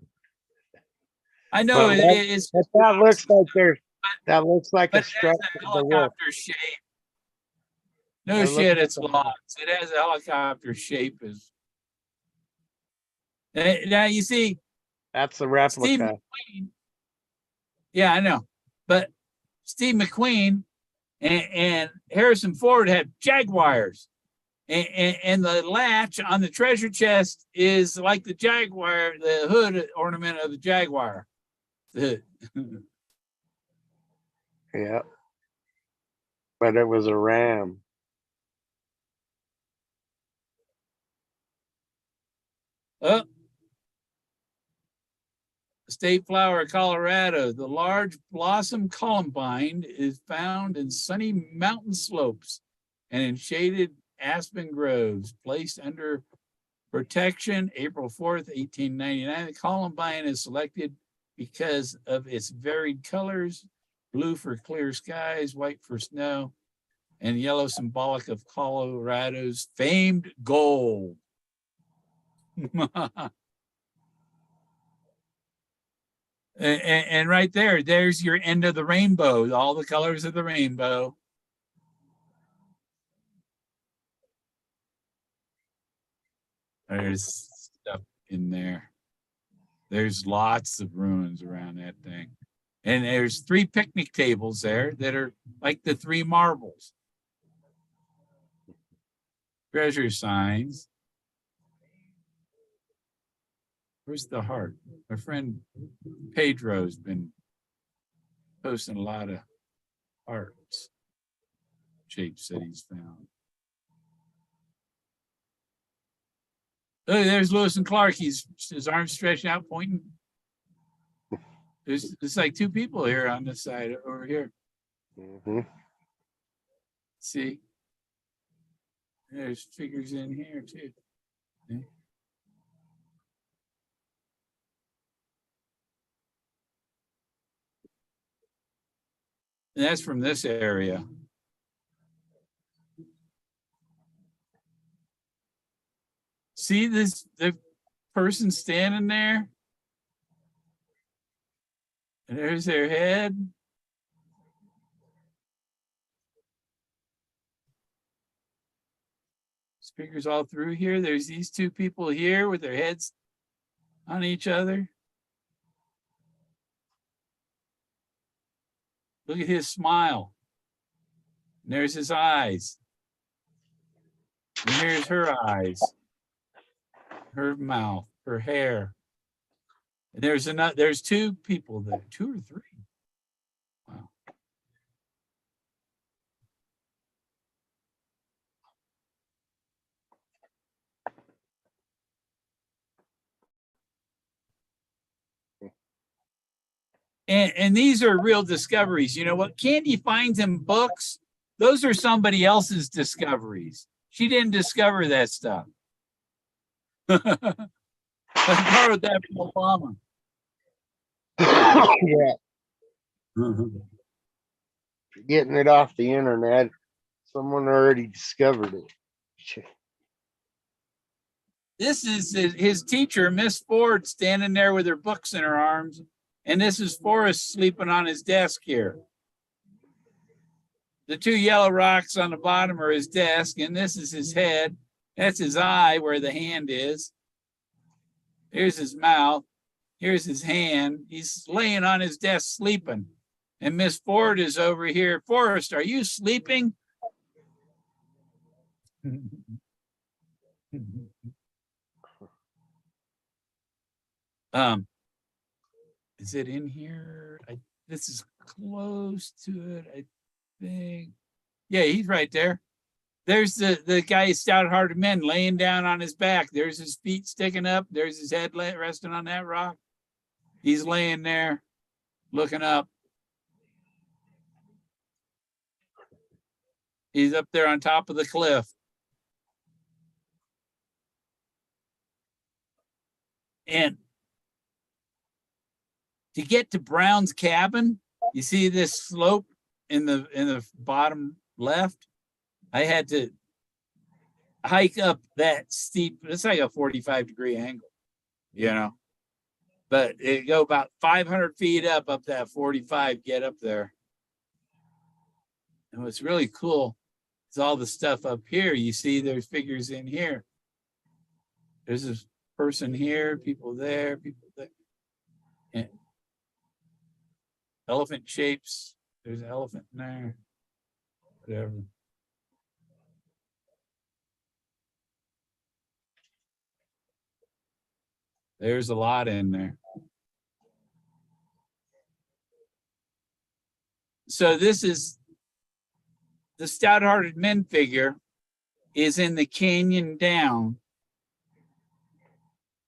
I know But it's. that looks like there's. That looks like a But it has structure. a helicopter shape. No shit, it's logs. It has a helicopter shape. Now you see. That's the replica. Steve McQueen, yeah, I know. But Steve McQueen and Harrison Ford had Jaguars. And the latch on the treasure chest is like the Jaguar, the hood ornament of the Jaguar. The hood. Yeah. But it was a ram. Oh. State flower of Colorado. The large blossom columbine is found in sunny mountain slopes and in shaded aspen groves, placed under protection April 4th, 1899. The columbine is selected because of its varied colors, blue for clear skies, white for snow, and yellow symbolic of Colorado's famed gold. And right there, there's your end of the rainbow, all the colors of the rainbow. There's stuff in there. There's lots of ruins around that thing. And there's 3 picnic tables there that are like the 3 marbles. Treasure signs. Where's the heart? My friend Pedro's been posting a lot of hearts shapes that he's found. Oh, there's Lewis and Clark. His arms stretched out, pointing. There's like 2 people here on this side over here. See, there's figures in here too. See? And that's from this area. See the person standing there? And there's their head. Figures all through here. There's these 2 people here with their heads on each other. Look at his smile. And there's his eyes. And here's her eyes, her mouth, her hair. And there's 2 people there, 2 or 3. Wow. And these are real discoveries. You know what Candy finds in books? Those are somebody else's discoveries. She didn't discover that stuff. I borrowed that from Obama. Yeah, getting it off the internet. Someone already discovered it. This is his teacher, Miss Ford, standing there with her books in her arms. And this is Forrest sleeping on his desk here. The 2 yellow rocks on the bottom are his desk, and this is his head. That's his eye where the hand is. Here's his mouth. Here's his hand. He's laying on his desk sleeping. And Miss Ford is over here. Forrest, are you sleeping? Is it in here? This is close to it, I think. Yeah, he's right there. There's the guy, stout-hearted men, laying down on his back. There's his feet sticking up. There's his head resting on that rock. He's laying there, looking up. He's up there on top of the cliff. And to get to Brown's cabin, you see this slope in the bottom left? I had to hike up that steep. It's like a 45-degree angle, you know. But it go about 500 feet up that 45, get up there. And what's really cool is all the stuff up here. You see there's figures in here. There's this person here, people there, people there. And elephant shapes. There's an elephant in there. Whatever. There's a lot in there. So this is the stout-hearted men figure is in the canyon down.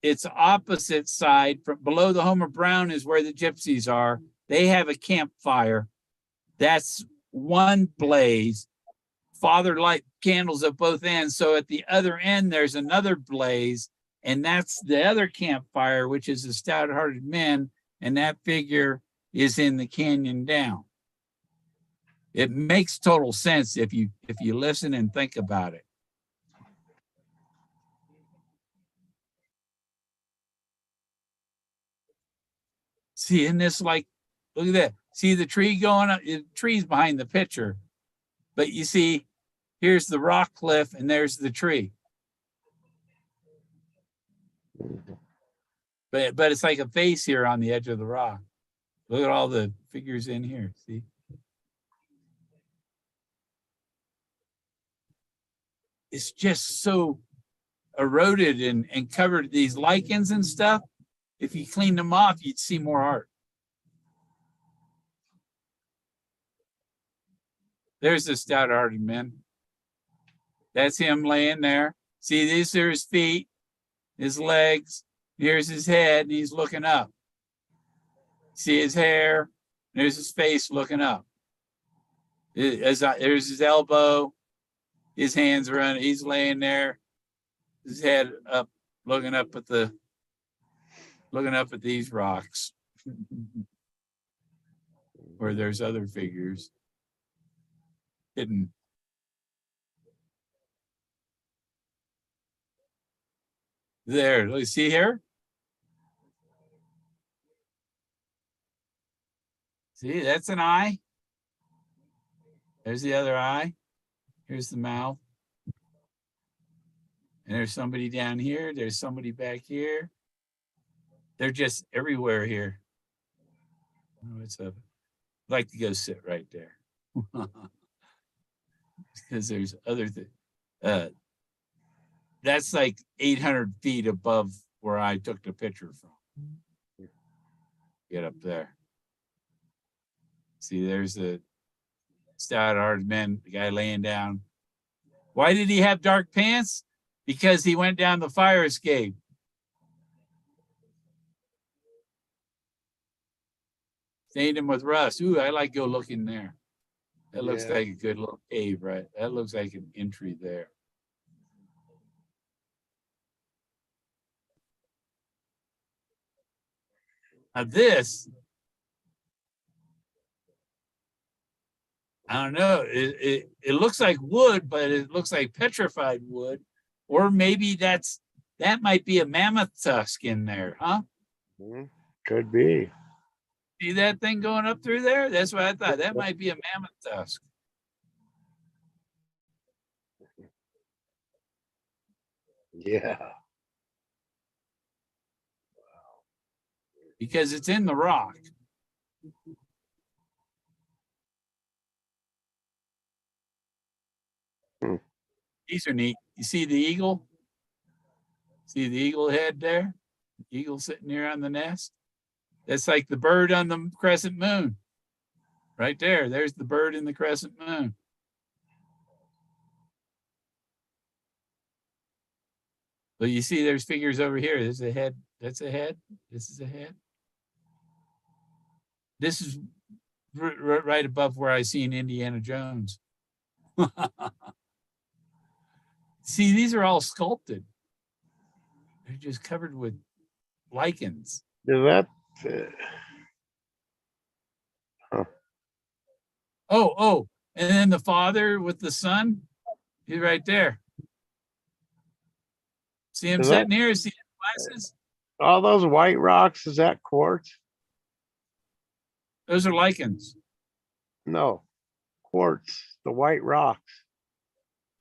Its opposite side, from below the home of Brown, is where the gypsies are. They have a campfire. That's one blaze. Father light candles at both ends. So at the other end, there's another blaze. And that's the other campfire, which is the stout-hearted men. And that figure is in the canyon down. It makes total sense if you listen and think about it. See, in this, like, look at that. See the tree going up? The tree's behind the picture. But you see, here's the rock cliff and there's the tree. But it's like a face here on the edge of the rock. Look at all the figures in here. See? It's just so eroded and covered these lichens and stuff. If you cleaned them off, you'd see more art. There's the stout-hearted man. That's him laying there. See, these are his feet, his legs. Here's his head, and he's looking up. See his hair. There's his face looking up. There's his elbow. His hands are on. He's laying there. His head up, looking up at these rocks. Where there's other figures hidden. There, let's see here. See, that's an eye. There's the other eye. Here's the mouth. And there's somebody down here. There's somebody back here. They're just everywhere here. Oh, what's up? I'd like to go sit right there. Because there's other things. That's like 800 feet above where I took the picture from. Get up there. See, there's the stout-hearted man, the guy laying down. Why did he have dark pants? Because he went down the fire escape. Stained him with rust. Ooh, I like go look in there. That looks like a good little cave, right? That looks like an entry there. Now this, I don't know. It looks like wood, but it looks like petrified wood, or maybe that might be a mammoth tusk in there, huh? Could be. See that thing going up through there? That's what I thought. That might be a mammoth tusk. Yeah. Because it's in the rock. These are neat. You see the eagle? See the eagle head there? Eagle sitting here on the nest? That's like the bird on the crescent moon. Right there. There's the bird in the crescent moon. But you see there's figures over here. There's a head. That's a head. This is a head. This is right above where I seen Indiana Jones. See, these are all sculpted. They're just covered with lichens. That. Oh, and then the father with the son, he's right there. See him sitting here? See his glasses? All those white rocks, is that quartz? Those are lichens. No, quartz, the white rocks.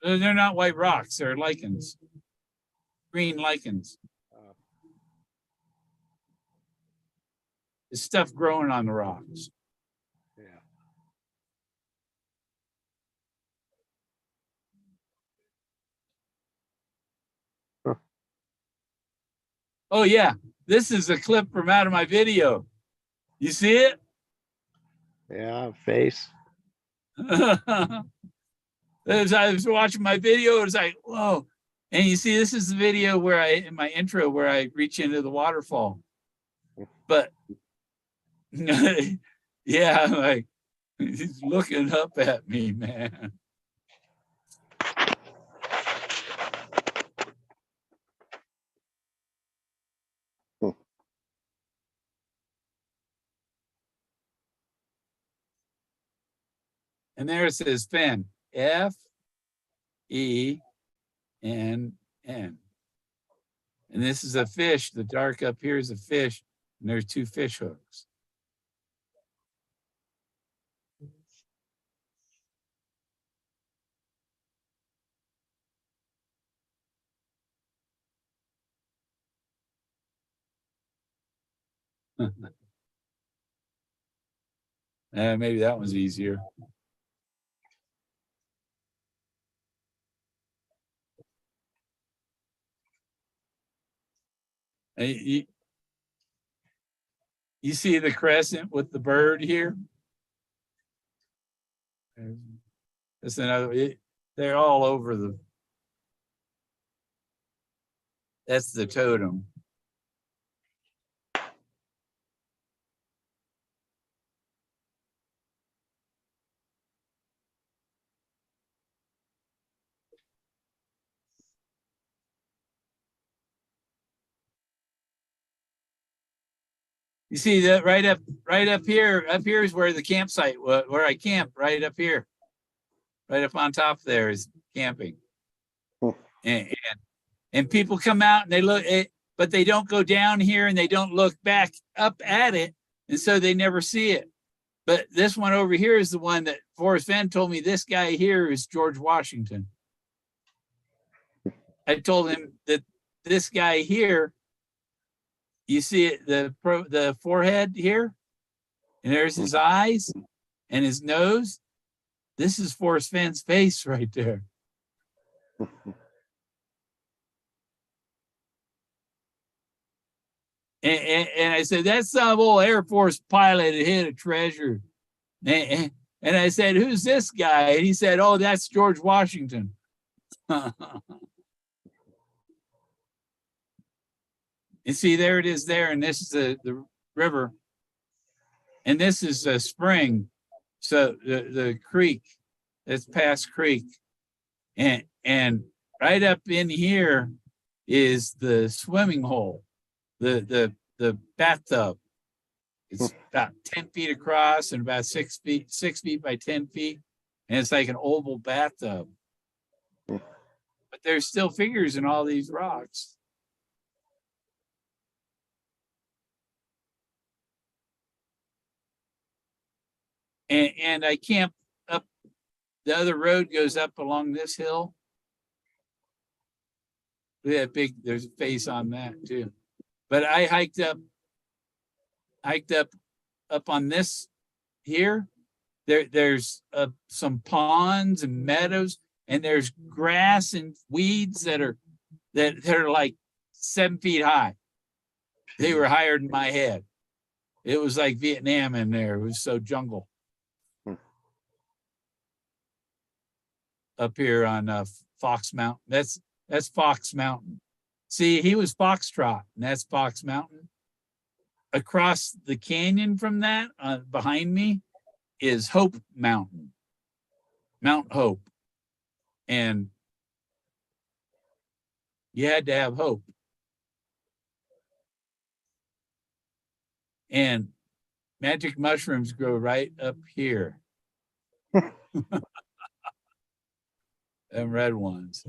They're not white rocks. They're lichens. Green lichens. It's stuff growing on the rocks. Yeah. Huh. Oh yeah, this is a clip from out of my video. You see it? Yeah, face. As I was watching my video, it was like, whoa. And you see, this is the video where in my intro, where I reach into the waterfall. But yeah, like, he's looking up at me, man. And there it says Fenn, F-E-N-N. And this is a fish. The dark up here is a fish, and there's two fish hooks. Maybe that one's easier. You see the crescent with the bird here? That's another, they're all over the, that's the totem. You see that right up here is where the campsite was, where I camped, right up here. Right up on top there is camping. And people come out and they look at, but they don't go down here and they don't look back up at it. And so they never see it. But this one over here is the one that Forrest Fenn told me, this guy here is George Washington. I told him that this guy here, you see it, the forehead here, and there's his eyes and his nose. This is Forrest Fenn's face right there. And I said, that's some old Air Force pilot that hit a treasure. And I said, who's this guy? And he said, oh, that's George Washington. And see, there it is there. And this is the river. And this is a spring. So the creek, that's past creek. And right up in here is the swimming hole, the bathtub. It's about 10 feet across and about 6 feet by 10 feet. And it's like an oval bathtub. But there's still figures in all these rocks. And I camp up, the other road goes up along this hill. Yeah, there's a face on that too. But I hiked up on this here. There's some ponds and meadows, and there's grass and weeds that are like 7 feet high. They were higher than my head. It was like Vietnam in there. It was so jungle. Up here on Fox Mountain. That's Fox Mountain. See, he was Foxtrot, and that's Fox Mountain. Across the canyon from that, behind me, is Hope Mountain, Mount Hope. And you had to have hope. And magic mushrooms grow right up here. Them red ones.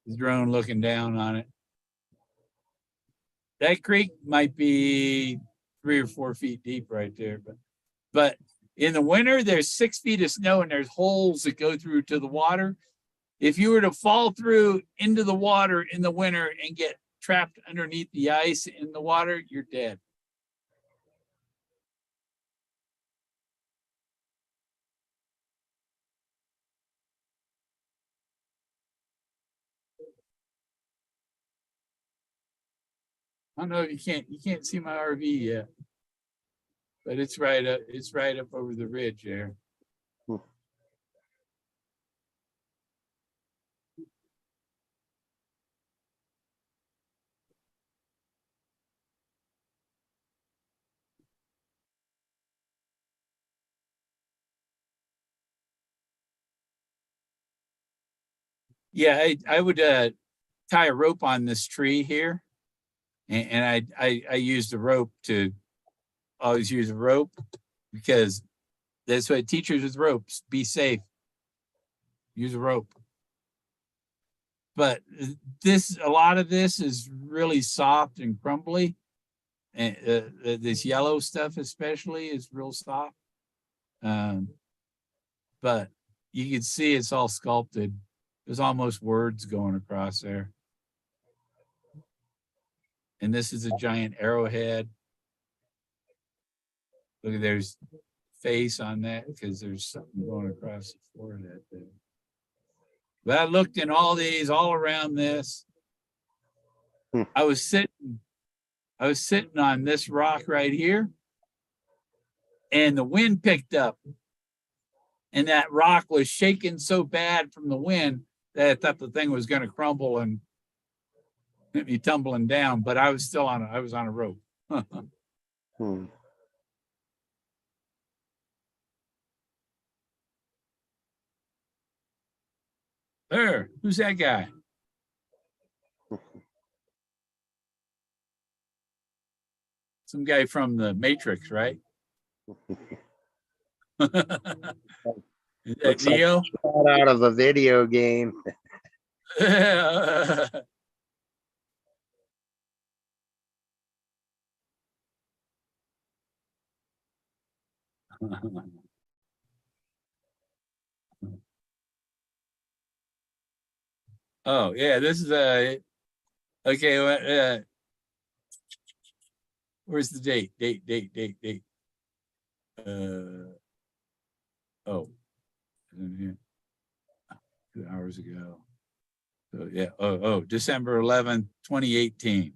The drone looking down on it. That creek might be 3 or 4 feet deep right there, but in the winter there's 6 feet of snow and there's holes that go through to the water. If you were to fall through into the water in the winter and get trapped underneath the ice in the water, you're dead. I don't know if you can't see my RV yet, but it's right up over the ridge there. Yeah, I would tie a rope on this tree here, and I used a rope to always use a rope because that's what teachers with ropes, be safe, use a rope. But a lot of this is really soft and crumbly, and this yellow stuff especially is real soft. But you can see it's all sculpted. There's almost words going across there. And this is a giant arrowhead. Look, there's face on that because there's something going across the forehead there. But I looked in all these, all around this. I was sitting on this rock right here, and the wind picked up, and that rock was shaking so bad from the wind that I thought the thing was going to crumble and hit me tumbling down. But I was still I was on a rope. There, who's that guy? Some guy from the Matrix, right? Is that Looks like Neo? shot out of a video game. Oh yeah, this is okay. Where's the date? Date. Oh, in here. 2 hours ago. So yeah. Oh, December 11th, 2018.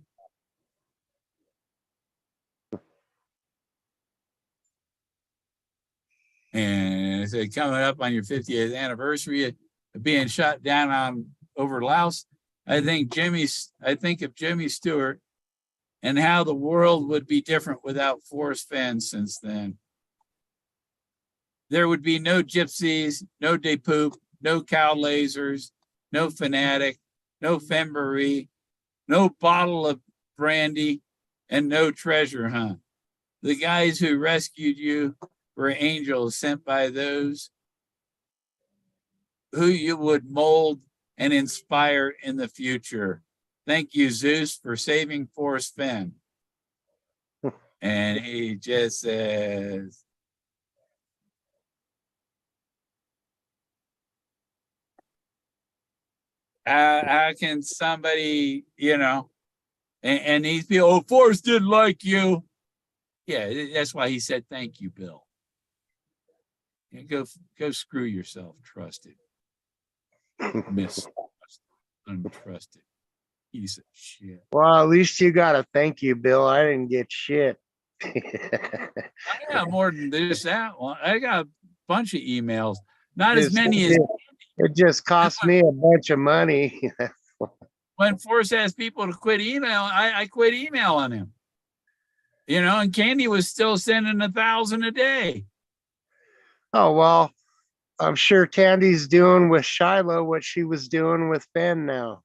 And it said, coming up on your 50th anniversary of being shot down on over Laos, I think of Jimmy Stewart and how the world would be different without Forrest Fenn since then. There would be no gypsies, no day poop, no cow lasers, no fanatic, no femboree, no bottle of brandy, and no treasure hunt. The guys who rescued you were angels sent by those who you would mold and inspire in the future. Thank you, Zeus, for saving Forrest Fenn. And he just says, how can somebody, and these people, oh, Forrest didn't like you. Yeah, that's why he said, thank you, Bill. Go screw yourself, trusted. Mistrusted, untrusted. Piece of shit. Well, at least you got a thank you, Bill. I didn't get shit. I got more than this, that one. I got a bunch of emails. Not as many as it just cost me a bunch of money. when Forrest asked people to quit email, I quit emailing him. And Candy was still sending 1,000 a day. Oh, well, I'm sure Candy's doing with Shiloh what she was doing with Fenn now.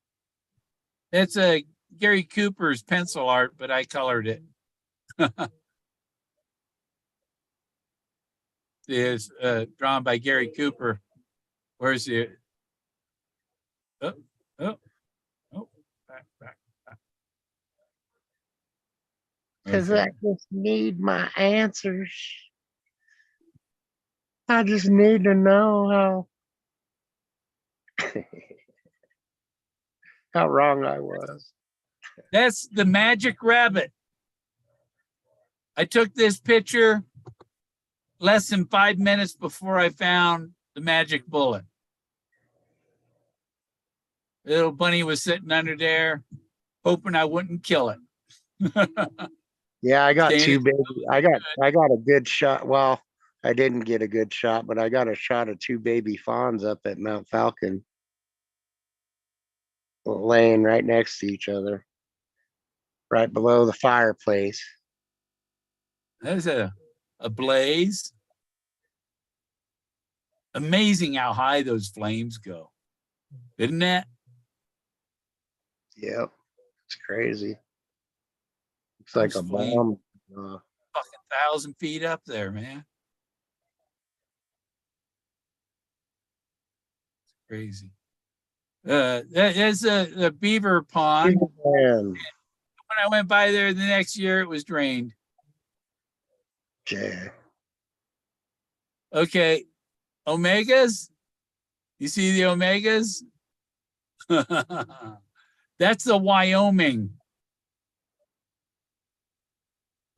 It's a Gary Cooper's pencil art, but I colored it. It's drawn by Gary Cooper. Where's it? Oh, back. Because Okay. I just need my answers. I just need to know how wrong I was. That's the magic rabbit. I took this picture less than 5 minutes before I found the magic bullet. The little bunny was sitting under there, hoping I wouldn't kill it. Yeah, I got Danny, two baby. I got a good shot. Well, I didn't get a good shot, but I got a shot of two baby fawns up at Mount Falcon, laying right next to each other, right below the fireplace. There's a blaze. Amazing how high those flames go, isn't that? Yep, it's crazy. It's like Those a flames, bomb. fucking 1,000 feet up there, man. It's crazy. There's a beaver pond. Man. When I went by there the next year, it was drained. Yeah. Okay, omegas. You see the omegas? That's the Wyoming.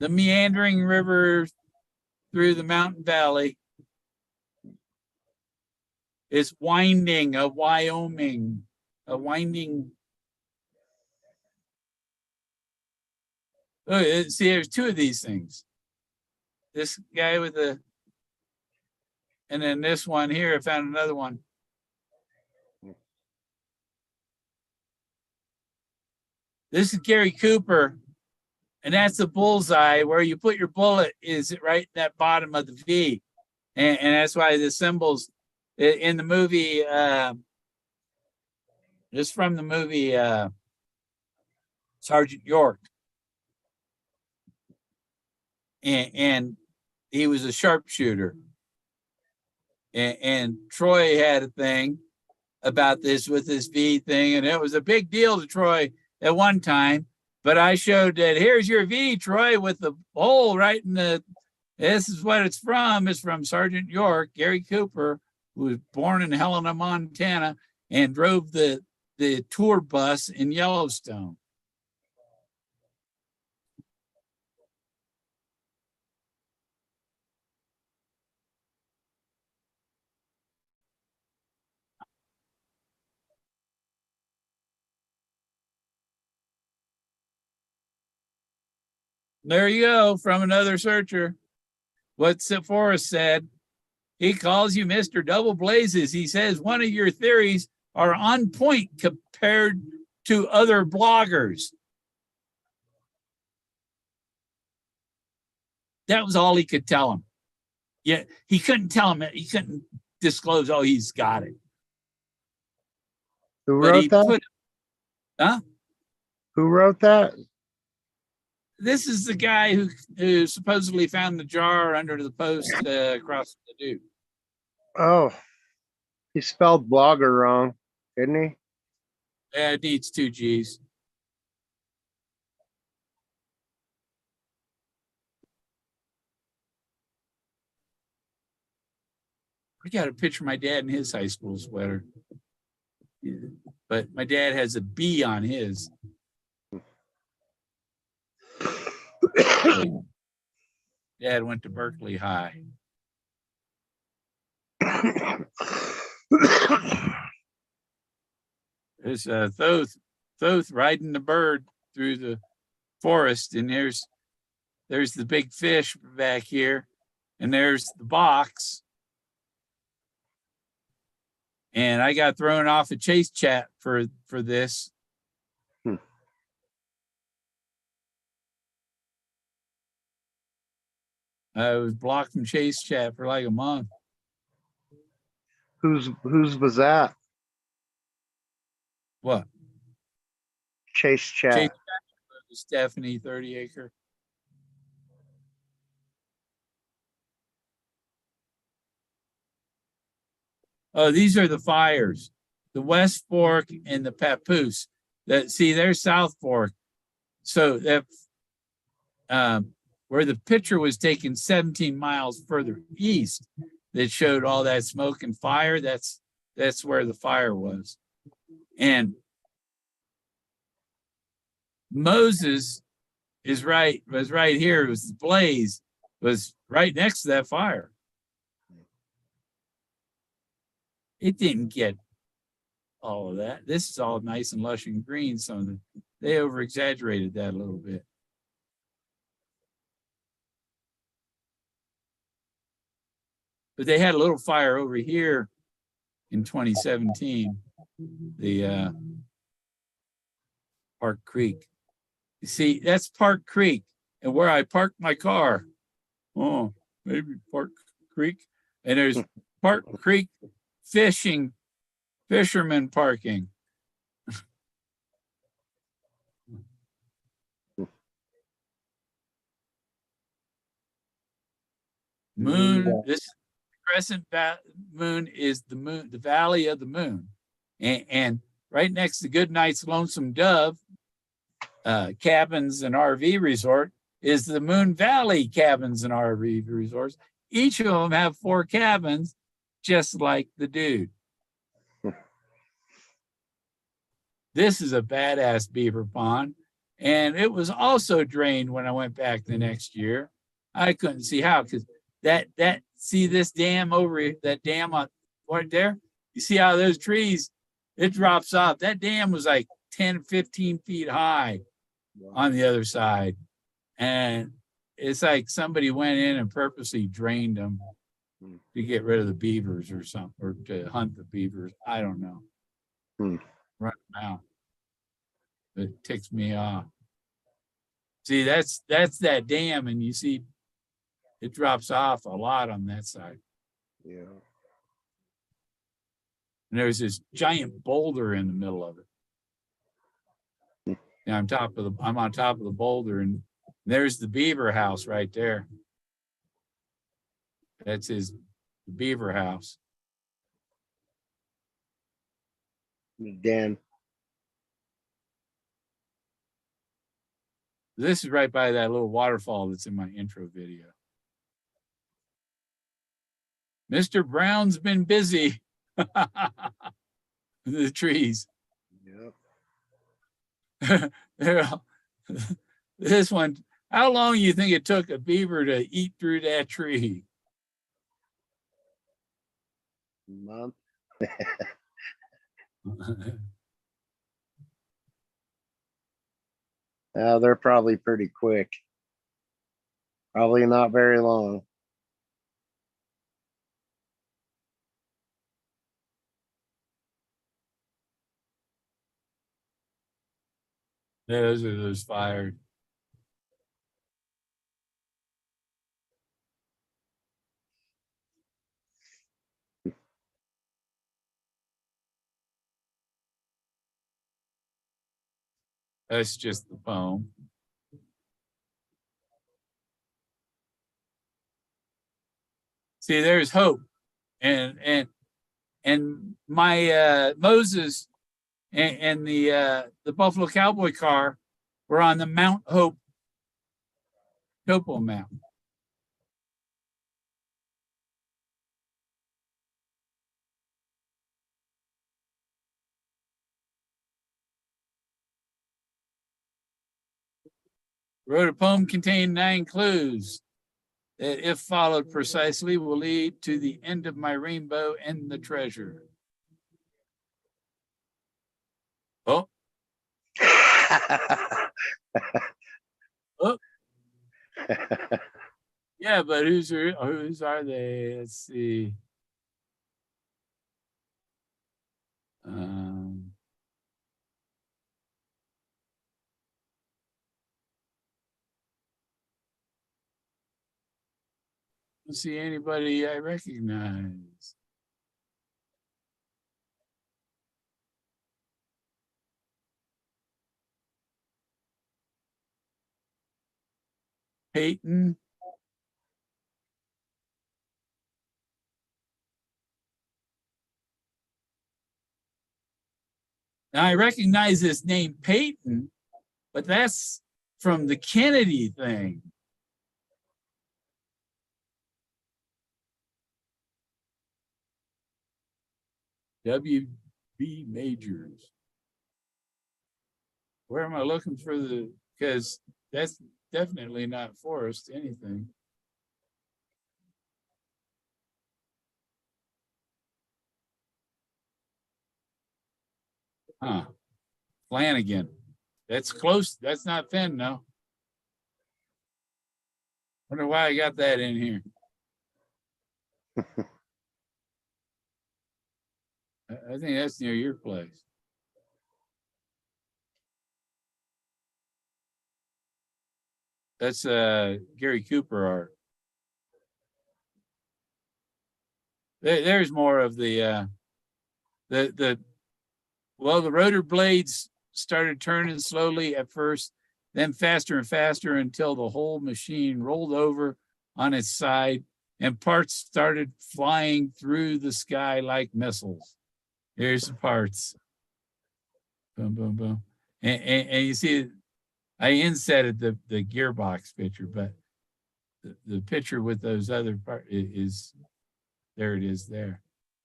the meandering river through the mountain valley. It's winding of Wyoming, a winding. Oh, see, there's two of these things. This guy with the, and then this one here, I found another one. This is Gary Cooper, and that's the bullseye where you put your bullet is right in that bottom of the V. And that's why the symbols in the movie, this from the movie Sergeant York. And he was a sharpshooter. And Troy had a thing about this with this V thing, and it was a big deal to Troy at one time. But I showed that here's your V, Troy, with the hole right in the, this is what it's from. It's from Sergeant York, Gary Cooper, who was born in Helena, Montana, and drove the tour bus in Yellowstone. There you go, from another searcher. What's Forrest said? He calls you Mr. Double Blazes. He says one of your theories are on point compared to other bloggers. That was all he could tell him. Yeah, he couldn't tell him. He couldn't disclose, oh, he's got it. Who wrote that? Huh? Who wrote that? This is the guy who supposedly found the jar under the post across the dude. Oh, he spelled blogger wrong, didn't he? Yeah, it needs 2 G's. I got a picture of my dad in his high school sweater. Yeah. But my dad has a B on his. Dad went to Berkeley High. There's Thoth riding the bird through the forest, and there's the big fish back here, and there's the box. And I got thrown off a chase chat for this. I was blocked from chase chat for like a month. Whose was that? What? Chase chat. Chase chat with Stephanie 30 Acre. Oh, these are the fires, the West Fork and the Papoose. That, see, there's South Fork. So that where the picture was taken 17 miles further east, that showed all that smoke and fire. That's where the fire was. And Moses was right here. It was the blaze was right next to that fire. It didn't get all of that. This is all nice and lush and green. They over exaggerated that a little bit. But they had a little fire over here in 2017, the Park Creek. You see, that's Park Creek, and where I parked my car. Oh, maybe Park Creek. And there's Park Creek fisherman parking. Moon, this crescent moon is the moon, the valley of the moon. And right next to Goodnight's Lonesome Dove cabins and RV resort is the Moon Valley cabins and RV resorts. Each of them have 4 cabins, just like the dude. This is a badass beaver pond. And it was also drained when I went back the next year. I couldn't see how, because see this dam over here, that dam on right there? You see how those trees, it drops off. That dam was like 10, 15 feet high on the other side. And it's like somebody went in and purposely drained them to get rid of the beavers or something, or to hunt the beavers. I don't know. Right now. It ticks me off. See, that's that dam, and you see it drops off a lot on that side. Yeah. And there's this giant boulder in the middle of it. And I'm on top of the boulder, and there's the beaver house right there. That's his beaver house. Den. This is right by that little waterfall that's in my intro video. Mr. Brown's been busy. The trees. Yep. This one, how long do you think it took a beaver to eat through that tree? Month. They're probably pretty quick. Probably not very long. Yeah, those are those fired. That's just the poem. See, there's hope. And my Moses and the Buffalo Cowboy car were on the Mount Hope topo map. Wrote a poem containing 9 clues that, if followed precisely, will lead to the end of my rainbow and the treasure. Oh. Oh. Yeah, but whose are they? Let's see. Don't see anybody I recognize. Peyton. Now I recognize this name Peyton, but that's from the Kennedy thing. W.B. Majors. Where am I looking for the, because that's definitely not Forrest anything. Huh. Flanagan. That's close. That's not Fenn, no. Wonder why I got that in here. I think that's near your place. That's Gary Cooper art. There's more of the well, the rotor blades started turning slowly at first, then faster and faster until the whole machine rolled over on its side and parts started flying through the sky like missiles. Here's the parts. Boom, boom, boom. And you see, I insetted the gearbox picture, but the picture with those other parts is, there it is there,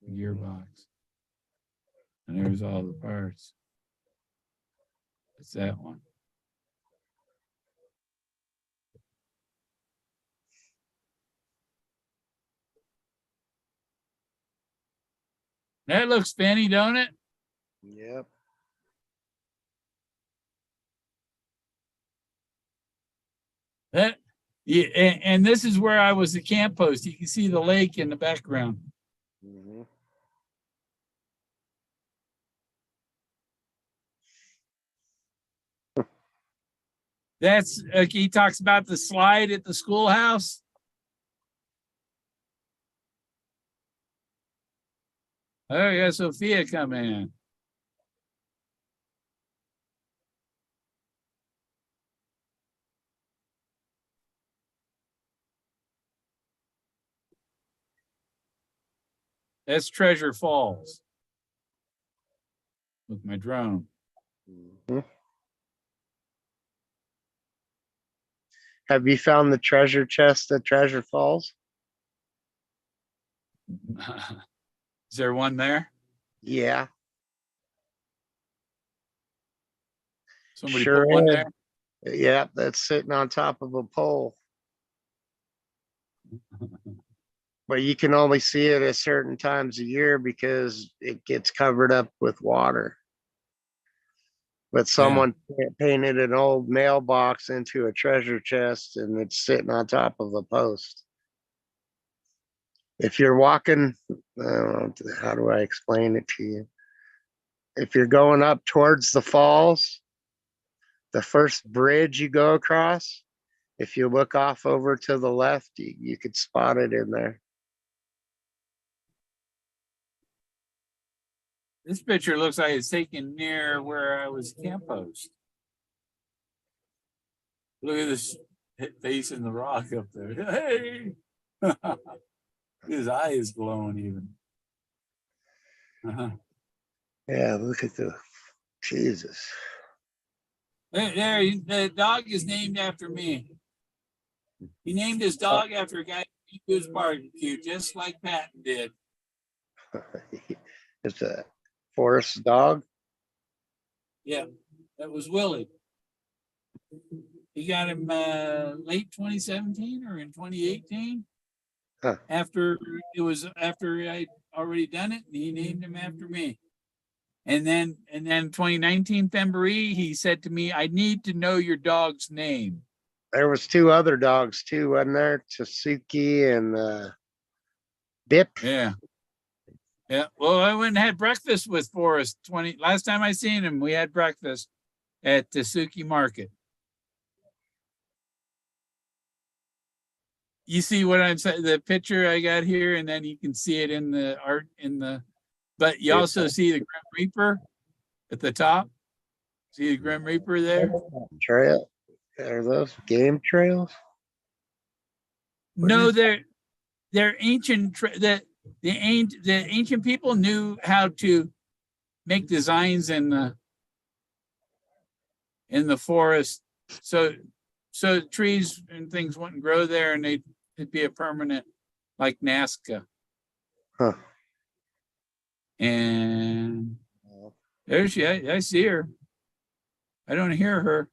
the gearbox. And there's all the parts. It's that one. That looks funny, don't it? Yep. That, yeah, and this is where I was at camp post. You can see the lake in the background. Mhm. That's he talks about the slide at the schoolhouse. Oh, yeah, Sophia coming in. That's Treasure Falls with my drone. Mhm. Have you found the treasure chest at Treasure Falls? Is there one there? Yeah, Somebody sure put one is. there? Yeah, that's sitting on top of a pole. But you can only see it at certain times a year because it gets covered up with water. But someone painted an old mailbox into a treasure chest and it's sitting on top of a post. If you're walking, how do I explain it to you? If you're going up towards the falls, the first bridge you go across, if you look off over to the left, you could spot it in there. This picture looks like it's taken near where I was camp post. Look at this face in the rock up there. Hey, his eye is glowing even. Yeah, look at the Jesus. There, the dog is named after me. He named his dog after a guy who was barbecue, just like Patton did. It's a Forrest dog. Yeah, that was Willie. He got him late 2017 or in 2018. Huh. After I'd already done it, and he named him after me. And then 2019 February, he said to me, "I need to know your dog's name." There was two other dogs too, wasn't there? Tsuki and Dip. Yeah. Yeah. Well, I went and had breakfast with Forrest. Last time I seen him, we had breakfast at the Suki Market. You see what I'm saying? The picture I got here, and then you can see it in the art but you also see the Grim Reaper at the top. See the Grim Reaper there? Trail. Are those game trails? No, they're ancient. The ancient people knew how to make designs in the forest, so trees and things wouldn't grow there, and it'd be a permanent, like Nazca. Huh. And there she is. I see her. I don't hear her.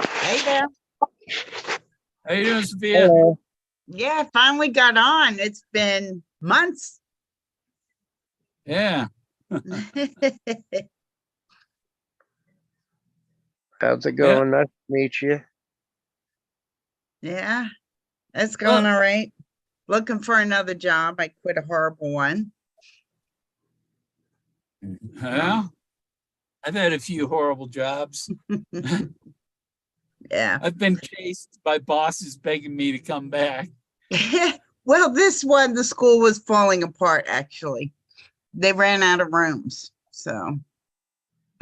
Hey there. How you doing, Sophia? Hello. Yeah, I finally got on. It's been months. Yeah. How's it going? Nice to meet you. Yeah, it's going Well, all right. Looking for another job. I quit a horrible one. well, I've had a few horrible jobs. Yeah. I've been chased by bosses begging me to come back. Well, this one, the school was falling apart, actually. They ran out of rooms. So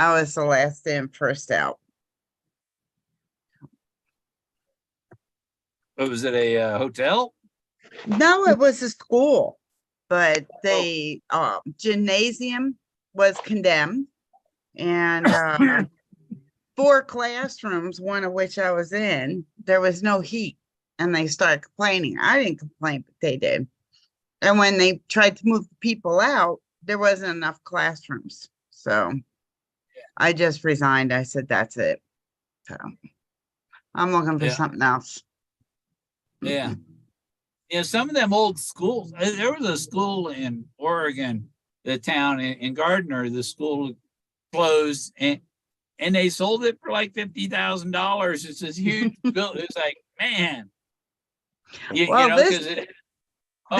I was the last in, first out. What was it, a hotel? No, it was a school, but the gymnasium was condemned, and 4 classrooms, one of which I was in, there was no heat, and they started complaining. I didn't complain, but they did. And when they tried to move the people out, there wasn't enough classrooms. So I just resigned. I said, that's it. So I'm looking for something else. Yeah. Yeah, some of them old schools. There was a school in Oregon the town in Gardner, the school closed and they sold it for like $50,000. It's this huge bill. It's like, man, Well, you know, this because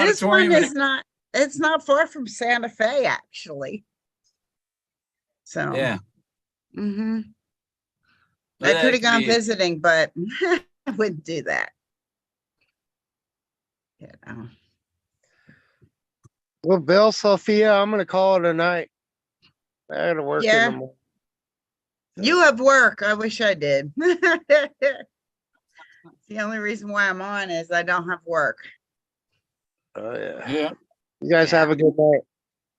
this one auditorium. is not. It's not far from Santa Fe, actually. So Yeah. hmm Well, I that could have could gone be- visiting, but I wouldn't do that. You know. Well, Bill, Sophia, I'm gonna call it a night. I gotta work in Yeah. the morning. You have work. I wish I did. The only reason why I'm on is I don't have work. Oh yeah. Yeah. You guys Yeah. have a good night.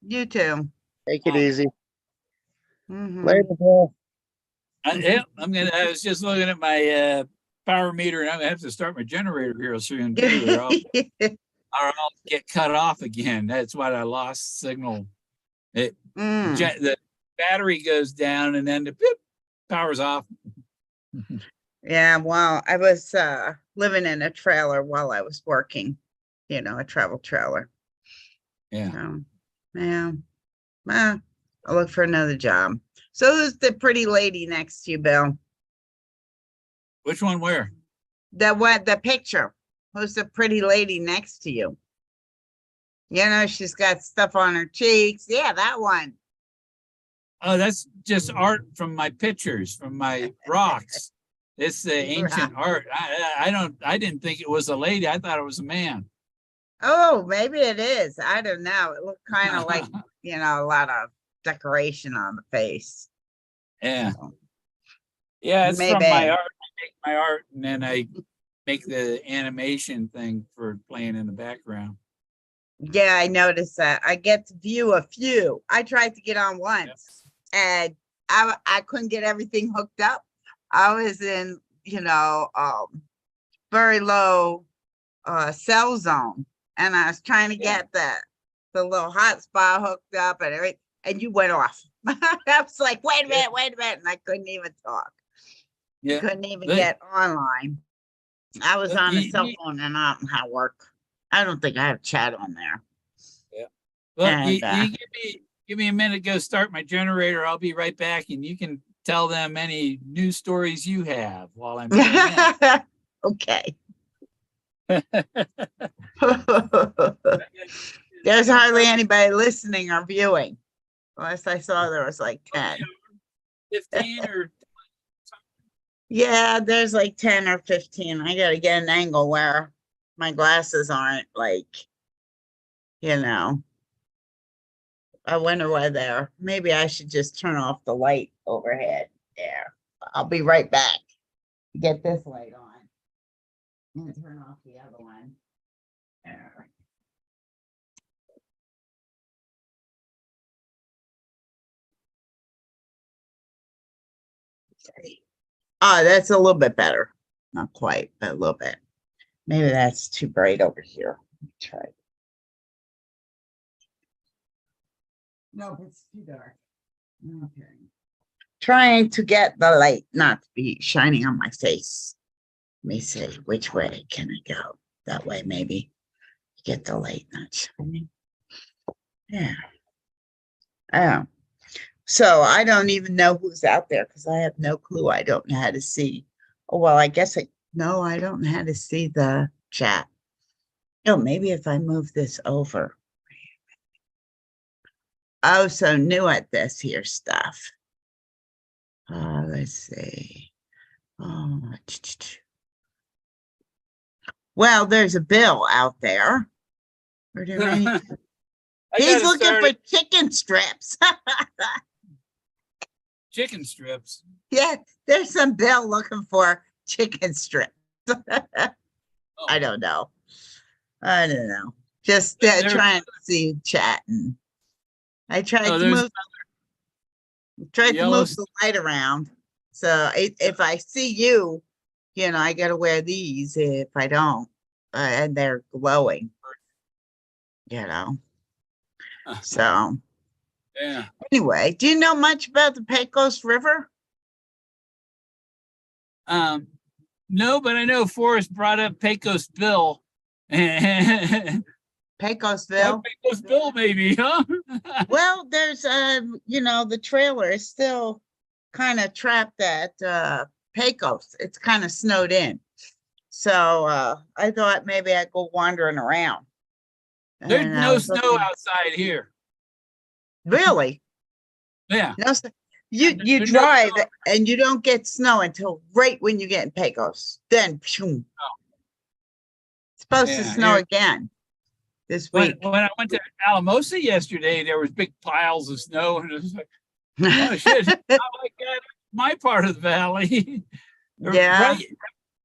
You too. Take it Oh. easy. Mhm. Later, Bill. Yeah, I was just looking at my power meter, and I'm gonna have to start my generator here soon too, or I'll get cut off again. That's why I lost signal. The battery goes down, and then the beep, power's off. Yeah, well, I was living in a trailer while I was working, a travel trailer. Yeah. So, yeah, well, I'll look for another job. So who's the pretty lady next to you, Bill? Which one? Where? The picture. Who's the pretty lady next to you? She's got stuff on her cheeks. Yeah, that one. Oh, that's just art from my pictures, from my rocks. It's the ancient art. I didn't think it was a lady. I thought it was a man. Oh, maybe it is. I don't know. It looked kind of like, a lot of decoration on the face. Yeah. So, Yeah, it's from my maybe. art. I make my art, and then I make the animation thing for playing in the background. Yeah, I noticed that. I get to view a few. I tried to get on once and I couldn't get everything hooked up. I was in, very low cell zone, and I was trying to get the little hotspot hooked up and everything, and you went off. I was like, wait a minute, and I couldn't even talk. Yeah. Couldn't even But- get online. I was on a you- cell you- phone and I don't have work. I don't think I have chat on there. Well, And, you give me a minute to go start my generator. I'll be right back, and you can tell them any news stories you have while I'm doing that. Okay. There's hardly anybody listening or viewing. Unless I saw there was like 10. 15 or Yeah, there's like 10 or 15. I gotta get an angle where my glasses aren't like, I wonder why there. Maybe I should just turn off the light overhead there. I'll be right back. Get this light on. And turn off the other one. There. Okay. That's a little bit better. Not quite, but a little bit. Maybe that's too bright over here. Let me try. No, it's too dark. Okay. Trying to get the light not to be shining on my face. Let me see, which way can I go? That way, maybe get the light not shining. Yeah. Oh. So I don't even know who's out there because I have no clue. I don't know how to see. Oh, well, I guess no, I don't know how to see the chat. Oh, maybe if I move this over. Oh, so new at this here stuff. Let's see. Oh, well, there's a Bill out there. He's looking for chicken strips. chicken strips. Yeah, there's some Bill looking for chicken strips. Oh. I don't know. Just There- trying to see chat, and I tried Oh, to there's move. Tried to yellow move the light around. So if I see you, I gotta wear these. If I don't, and they're glowing. So Yeah. anyway, do you know much about the Pecos River? No, but I know Forrest brought up Pecos Bill. And Pecosville. Pecos Bill, maybe, huh? Well, there's you know, the trailer is still kind of trapped at Pecos. It's kind of snowed in. So I thought maybe I'd go wandering around. There's And I no was snow looking- outside here. Really? Yeah. No, you There's no drive snow. and you don't get snow until right when you get in Pecos. Then phew, it's supposed to Yeah, snow here- again this When, week. when I went to Alamosa yesterday, there was big piles of snow, and it was like, oh shit! Oh my god, my part of the valley, Yeah. right in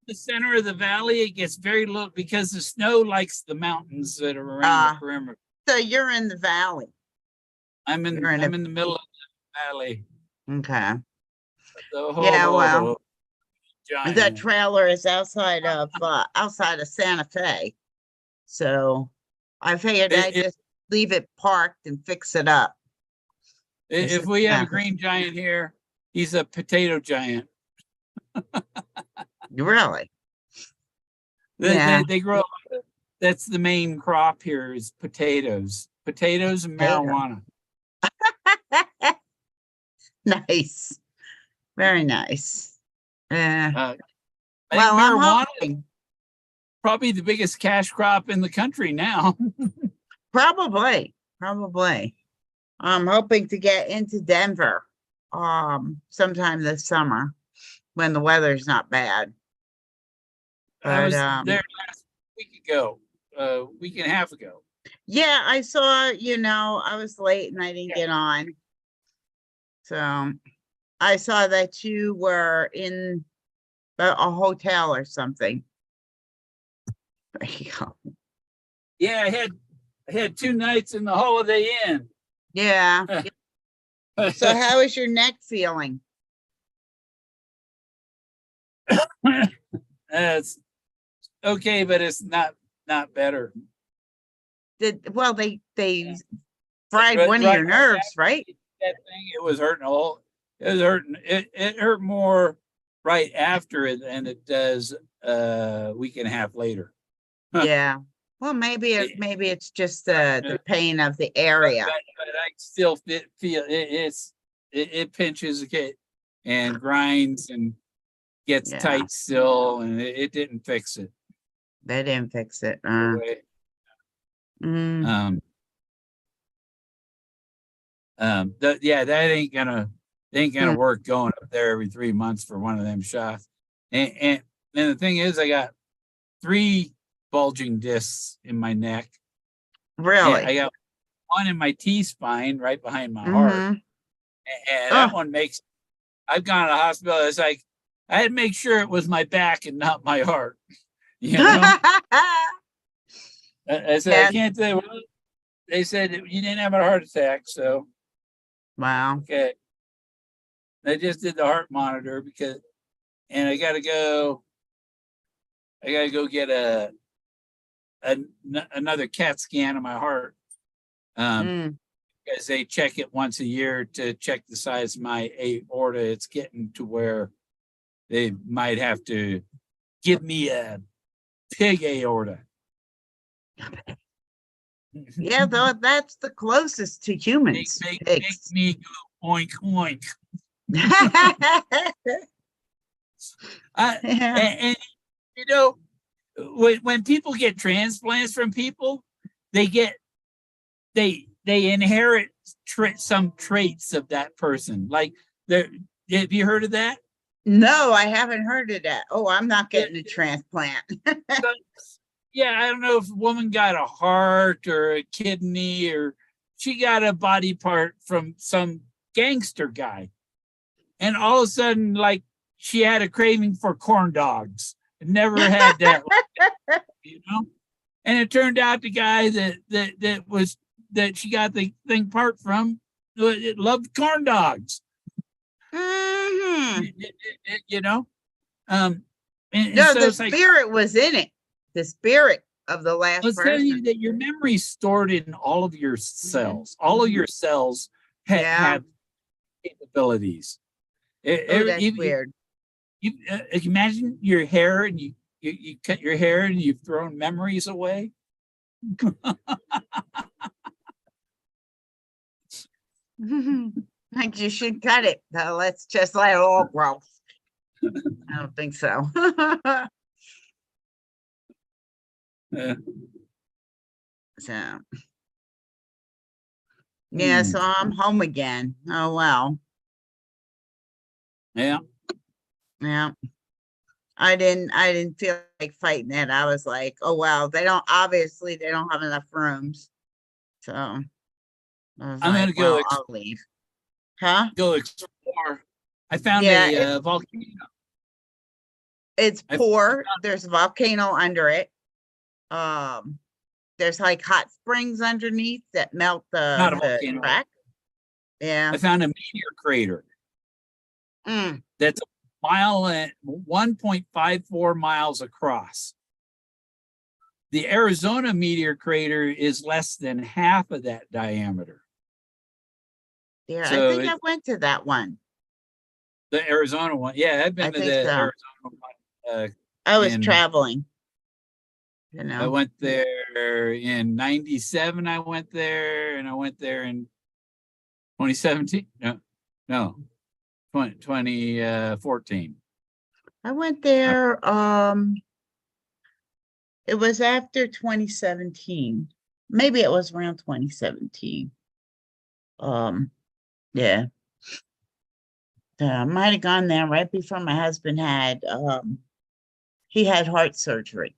the center of the valley, it gets very low because the snow likes the mountains that are around the perimeter. So you're in the valley. I'm in you're in a- the middle of the valley. Okay. The Yeah, well, giant. that trailer is outside of Santa Fe. So I figured I'd It- just leave it parked and fix it up. If we had a green giant here, he's a potato giant. Really? They, Yeah. they grow. That's the main crop here is potatoes, potatoes and Potato. marijuana. Nice. Very nice. I think Well, I'm marijuana is hoping. probably the biggest cash crop in the country now. Probably. I'm hoping to get into Denver sometime this summer when the weather's not bad. I was But there last week ago, week and a half ago. yeah, I saw, you know, I was late and I didn't get on. So I saw that you were in a hotel or something. There you go. Yeah, I had 2 nights in the Holiday Inn. Yeah. So how is your neck feeling? It's okay, but it's not better. Well, they fried Right- one of right your nerves, after right? That thing, it was hurting it was hurting. It hurt more right after it than it does a week and a half later. Huh. Yeah. Well, maybe it's just the pain of the area. But I still feel it pinches and grinds and gets Yeah. tight still, and it didn't fix it. They didn't fix it. Anyway, Mm, yeah, that ain't gonna work going up there every 3 months for one of them shots. And the thing is, I got 3 bulging discs in my neck. really? I got one in my T-spine right behind my heart. Mhm. And that one makes, I've gone to the hospital. It's like, I had to make sure it was my back and not my heart. You know, I said, I can't say, well, they said you didn't have a heart attack. So, Wow. okay. They just did the heart monitor and I got to go get another CAT scan of my heart. Because they check it once a year to check the size of my aorta. It's getting to where they might have to give me a pig aorta. Yeah, though that's the closest to humans. Make Pigs. me go oink oink. Yeah. And you know, when people get transplants from people, they inherit some traits of that person. Like, have you heard of that? No, I haven't heard of that. Oh, I'm not getting a transplant. Yeah, I don't know if a woman got a heart or a kidney, or she got a body part from some gangster guy. And all of a sudden, like, she had a craving for corn dogs. Never had that, you know? And it turned out the guy that she got the thing part from, it loved corn dogs. Mhm. You know? No, So the it's like, spirit was in it. The spirit of the last let's tell you person. that your memory's stored in all of your cells. All of your cells have capabilities. Oh, that's weird. You imagine your hair, and you cut your hair and you've thrown memories away. Like you should cut it. No, let's just let it all grow. I don't think so. Uh, So, yeah, so I'm home again. Oh, well, yeah. yeah. I didn't feel like fighting it. I was like, oh, well, they don't have enough rooms. So I was I'm like, gonna go well, I'll leave. Huh? go explore. I found Yeah, a volcano. it's I poor. There's a volcano under it. There's like hot springs underneath that melt Not a the volcano. crack. Yeah. I found a meteor crater Mm, that's a mile and 1.54 miles across. The Arizona meteor crater is less than half of that diameter. yeah, I So think I went to that one. the Arizona one, yeah, I've I been to think the so. Arizona one. I was in- traveling. You I know. went there in 97. I went there, and I went there in 2017. No, 2014. I went there, it was after 2017. Maybe it was around 2017. Yeah. I might have gone there right before my husband had he had heart surgery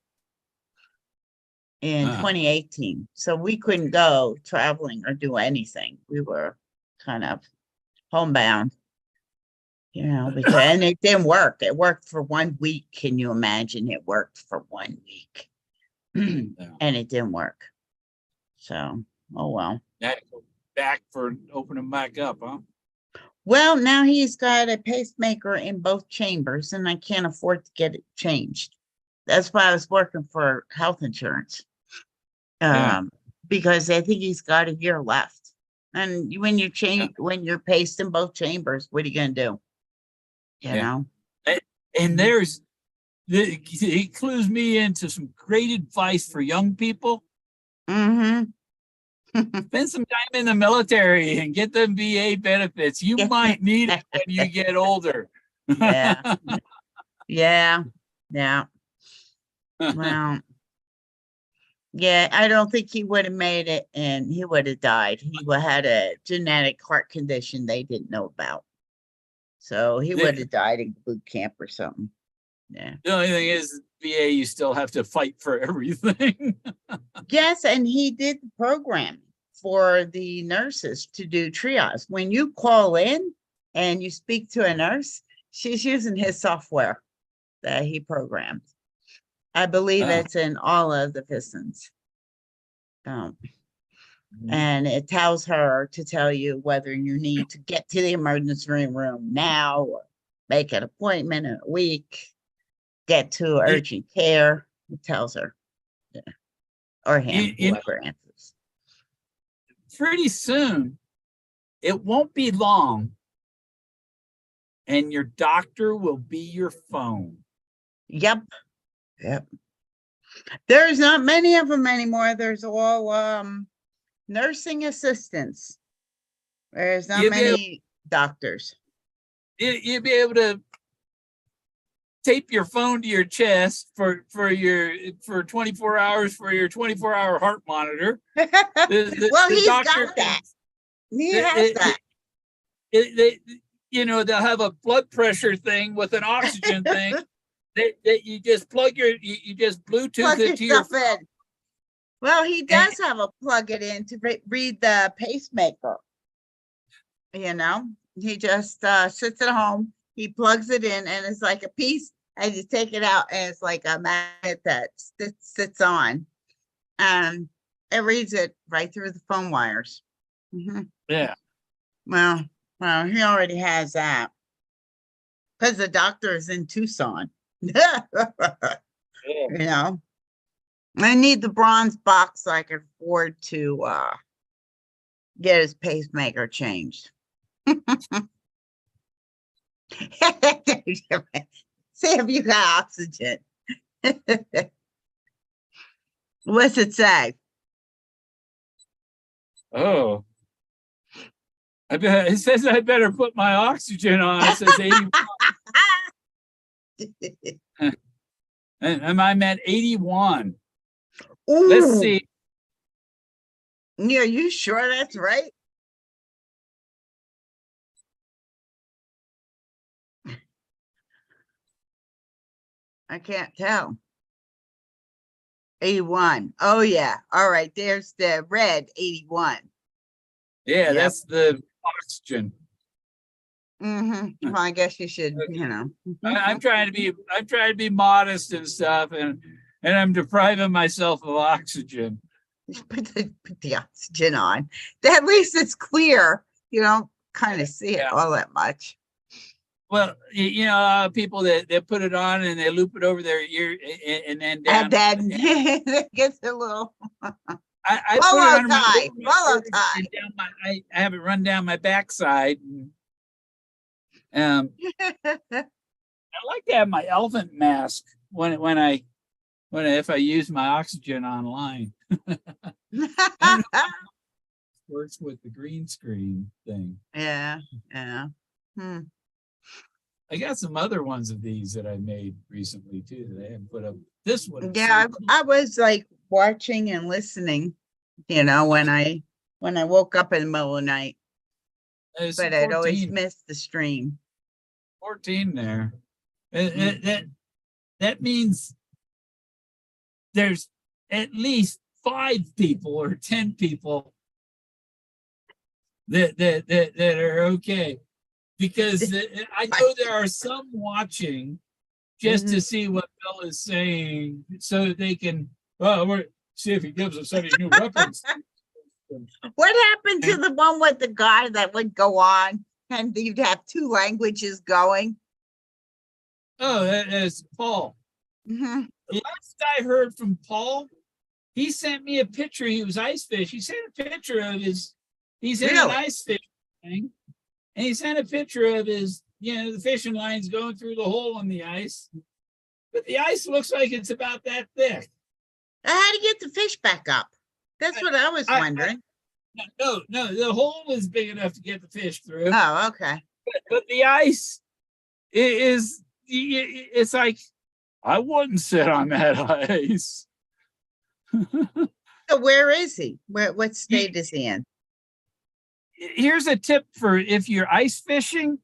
in Ah. 2018. So we couldn't go traveling or do anything. We were kind of homebound, you know, because and it didn't work. It worked for 1 week. Can you imagine? It worked for 1 week. And it didn't work. So, oh well. That go back for opening back up, huh? Well, now he's got a pacemaker in both chambers, and I can't afford to get it changed. That's why I was working for health insurance. Yeah. Because I think he's got a year left. And when you change, when you're paced in both chambers, what are you gonna do? You Yeah. know? And he clues me into some great advice for young people. Mm-hmm. Spend some time in the military and get them VA benefits. You might need it when you get older. Yeah. Yeah. Yeah. Well, yeah, I don't think he would have made it, and he would have died. He had a genetic heart condition they didn't know about. So he would have died in boot camp or something. Yeah. The only thing is, VA, you still have to fight for everything. Yes, and he did the program for the nurses to do triage. When you call in and you speak to a nurse, she's using his software that he programmed. I believe Ah. it's in all of the Pistons. And it tells her to tell you whether you need to get to the emergency room now or make an appointment in a week, get to urgent care. It tells her. Yeah. Or him, whoever answers. Pretty soon, it won't be long, and your doctor will be your phone. Yep. Yep. There's not many of them anymore. There's all nursing assistants. There's not many doctors. You'll be able to tape your phone to your chest for 24 hours for your 24-hour heart monitor. Well, he's got that. He has that. They'll have a blood pressure thing with an oxygen thing that you just you just Bluetooth it to your phone. In. Well, he does have a plug it in to read the pacemaker. You know, he just sits at home, he plugs it in, and it's like a piece, and you take it out, and it's like a magnet that sits on. And it reads it right through the phone wires. Mm-hmm. Yeah. Well, he already has that. Because the doctor is in Tucson. Yeah. You know, I need the bronze box so I can afford to get his pacemaker changed. See if you got oxygen. What's it say? Oh, it says I better put my oxygen on. It says 81. And I'm at 81. Let's Ooh, see. yeah, you sure that's right? I can't tell. 81. Oh yeah. All right. There's the red 81. Yeah, Yep. that's the oxygen. Well, I guess you should, I'm trying to be modest and stuff, and I'm depriving myself of oxygen. put the oxygen on. At least it's clear. You don't kind of see it Yeah. all that much. Well, people that put it on and they loop it over their ear and then down. And then it gets a little I put it bolo under my tie, bolo ears tie. and down I have it run down my backside. I like to have my elephant mask if I use my oxygen online. Works with the green screen thing. Yeah. I got some other ones of these that I made recently too that I haven't put up. This one. Yeah, I was like watching and listening, when I woke up in the middle of the night, but I'd always missed the stream. 14 there. That means there's at least 5 people or 10 people that are okay, because I know there are some watching just to see what Bill is saying, so that they can see if he gives us any new weapons. What happened to the one with the guy that would go on and you'd have 2 languages going? Oh, that is Paul. The last I heard from Paul, he sent me a picture. He was ice fish. He sent a picture of he's in an ice fish thing, and he sent a picture of his, the fishing lines going through the hole in the ice. But the ice looks like it's about that thick. How to get the fish back up? That's what I was wondering. No, the hole is big enough to get the fish through. Oh, okay. But the ice it's like, I wouldn't sit on that ice. So where is he? What state is he in? Here's a tip for if you're ice fishing: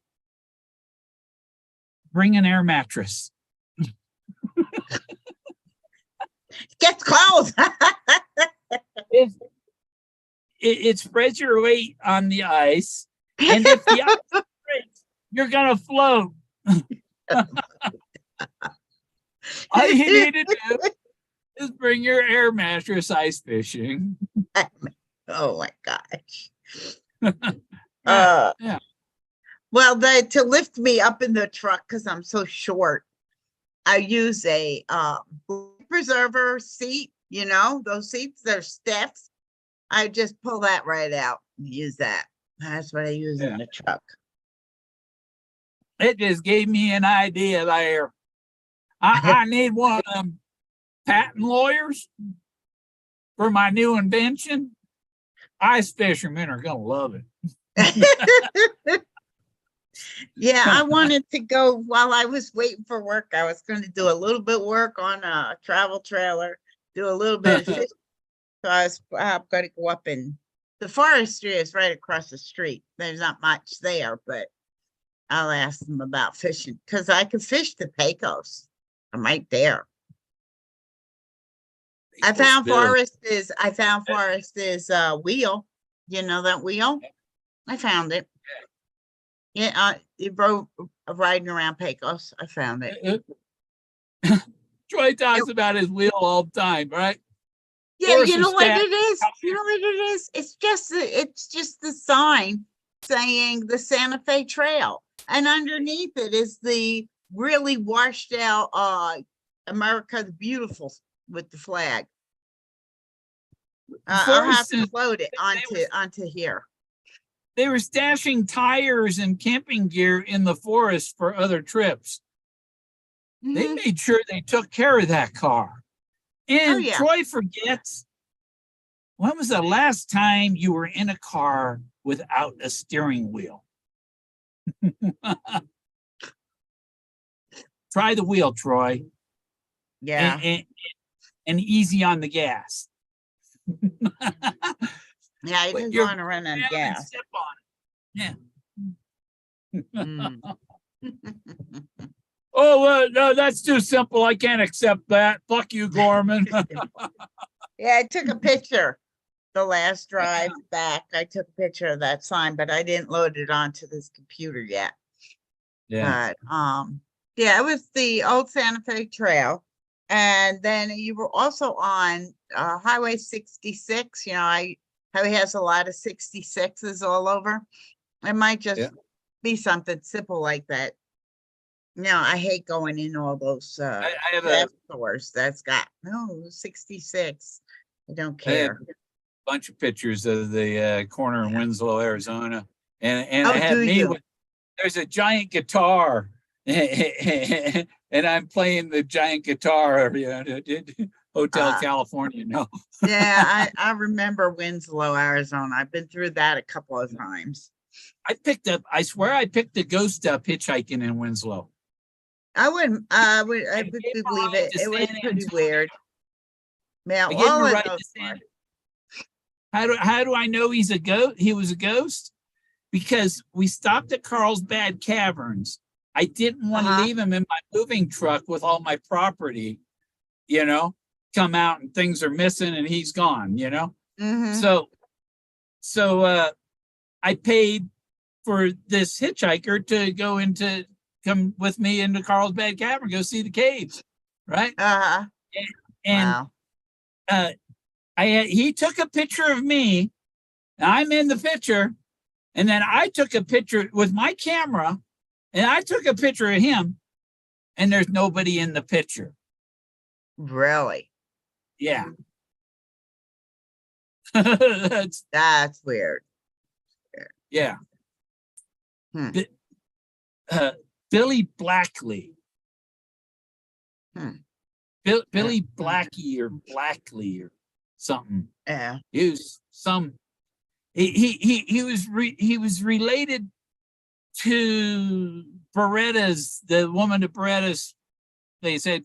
bring an air mattress. Gets cold. It spreads your weight on the ice, and if the ice breaks, you're gonna float. All you need to do is bring your air mattress ice fishing. Oh my gosh. Yeah. Well, to lift me up in the truck, because I'm so short, I use a preserver seat. Those seats, they're stiff. I just pull that right out and use that. That's what I use in the truck. It just gave me an idea there. I need one of them patent lawyers for my new invention. Ice fishermen are gonna love it. Yeah, I wanted to go while I was waiting for work. I was going to do a little bit of work on a travel trailer, do a little bit of fishing. So I'm going to go up the forestry is right across the street. There's not much there, but I'll ask them about fishing, because I can fish the Pecos. I'm right there. I found Forrest is wheel. You know that wheel? I found it. Yeah, he rode riding around Pecos. I found it. Troy talks about his wheel all the time, right? Yeah, you know what it is? You know what it is? It's just the sign saying the Santa Fe Trail, and underneath it is the really washed out America the Beautiful with the flag. I'll have to load it onto here. They were stashing tires and camping gear in the forest for other trips. They made sure they took care of that car. And Troy forgets when was the last time you were in a car without a steering wheel? Try the wheel, Troy. Yeah. And easy on the gas. Yeah, I just You're want to run on down and gas. step on it. Yeah. Mm. Oh, no, that's too simple. I can't accept that. Fuck you, Gorman. Yeah, I took a picture the last drive back. I took a picture of that sign, but I didn't load it onto this computer yet. Yeah. But yeah, it was the old Santa Fe Trail. And then you were also on Highway 66. You know, how he has a lot of 66s all over. It might just Yeah. be something simple like that. No, I hate going in all those I have craft stores that's got 66. I don't I have care. a bunch of pictures of the corner in Winslow, Arizona. And Oh, I have do me you? with, there's a giant guitar. And I'm playing the giant guitar, you know, Hotel California. No. Yeah, I remember Winslow, Arizona. I've been through that a couple of times. I swear I picked a ghost up hitchhiking in Winslow. I would believe it. to It was San pretty Antonio. weird. Yeah, I gave him all a of ride those to San. were. How do I know he's a ghost? He was a ghost because we stopped at Carlsbad Caverns. I didn't want to leave him in my moving truck with all my property, you know, come out and things are missing and he's gone, you know? Mhm. So I paid for this hitchhiker to come with me into Carlsbad Cavern, go see the caves, right? Uh-huh. And Wow. he took a picture of me, and I'm in the picture, and then I took a picture with my camera, and I took a picture of him, and there's nobody in the picture. Really? Yeah. That's weird. Yeah. Hmm. Billy Blackley. Billy Blackie or Blackley or something. Yeah. He was he was related to Beretta's, the woman that Beretta's, they said,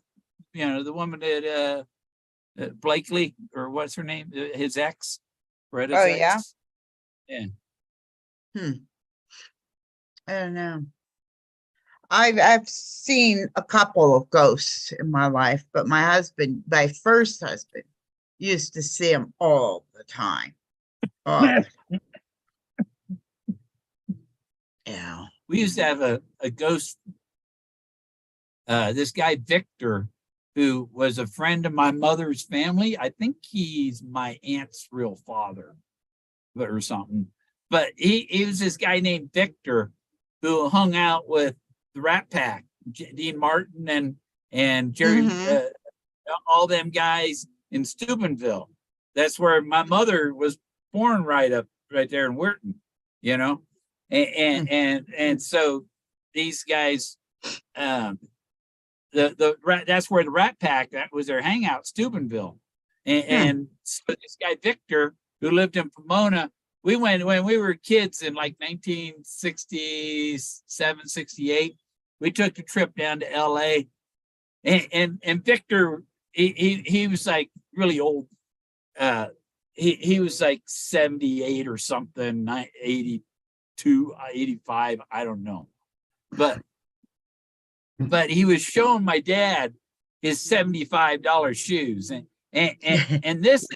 you know, the woman that Blakely, or what's her name, his ex, Beretta's ex. Yeah. I don't know. I've seen a couple of ghosts in my life, but my first husband, used to see them all the time. Yeah. We used to have a ghost, this guy Victor, who was a friend of my mother's family. I think he's my aunt's real father or something. But he was this guy named Victor who hung out with the Rat Pack, Dean Martin and Jerry, all them guys in Steubenville. That's where my mother was born, right there in Weirton, you know, and so these guys, that's where the Rat Pack, that was their hangout, Steubenville, and so this guy Victor, who lived in Pomona, we went when we were kids in like 1967, 68. We took a trip down to LA, and Victor, he was like really old. He was like 78 or something, 82, 85, I don't know. But he was showing my dad his $75 shoes. And this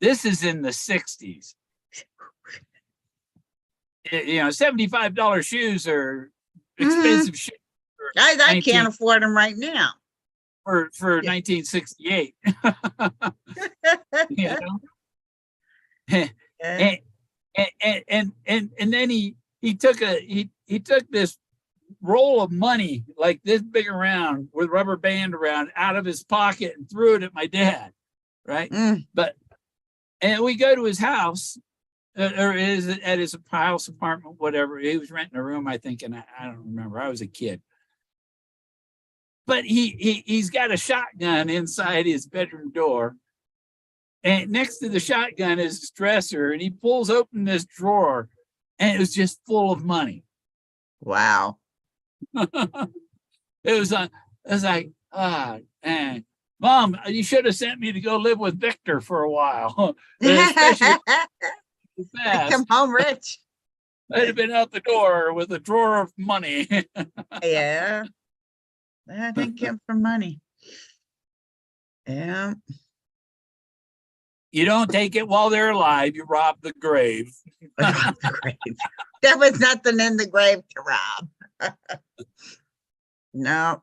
is in the 60s. You know, $75 shoes are expensive shoes. I can't afford them right now. For 1968. You know? And then he took this roll of money like this big around with rubber band around out of his pocket and threw it at my dad, right? And we go to his house, or is it at his house, apartment, whatever. He was renting a room, I think, and I don't remember. I was a kid. But he's got a shotgun inside his bedroom door, And next to the shotgun is his dresser, and he pulls open this drawer, and it was just full of money. Wow. It was like, man, Mom, you should have sent me to go live with Victor for a while, especially fast. Come home rich. I'd have been out the door with a drawer of money. Yeah. I think him for money. Yeah. You don't take it while they're alive, you rob the grave. Great. There was nothing in the grave to rob. No.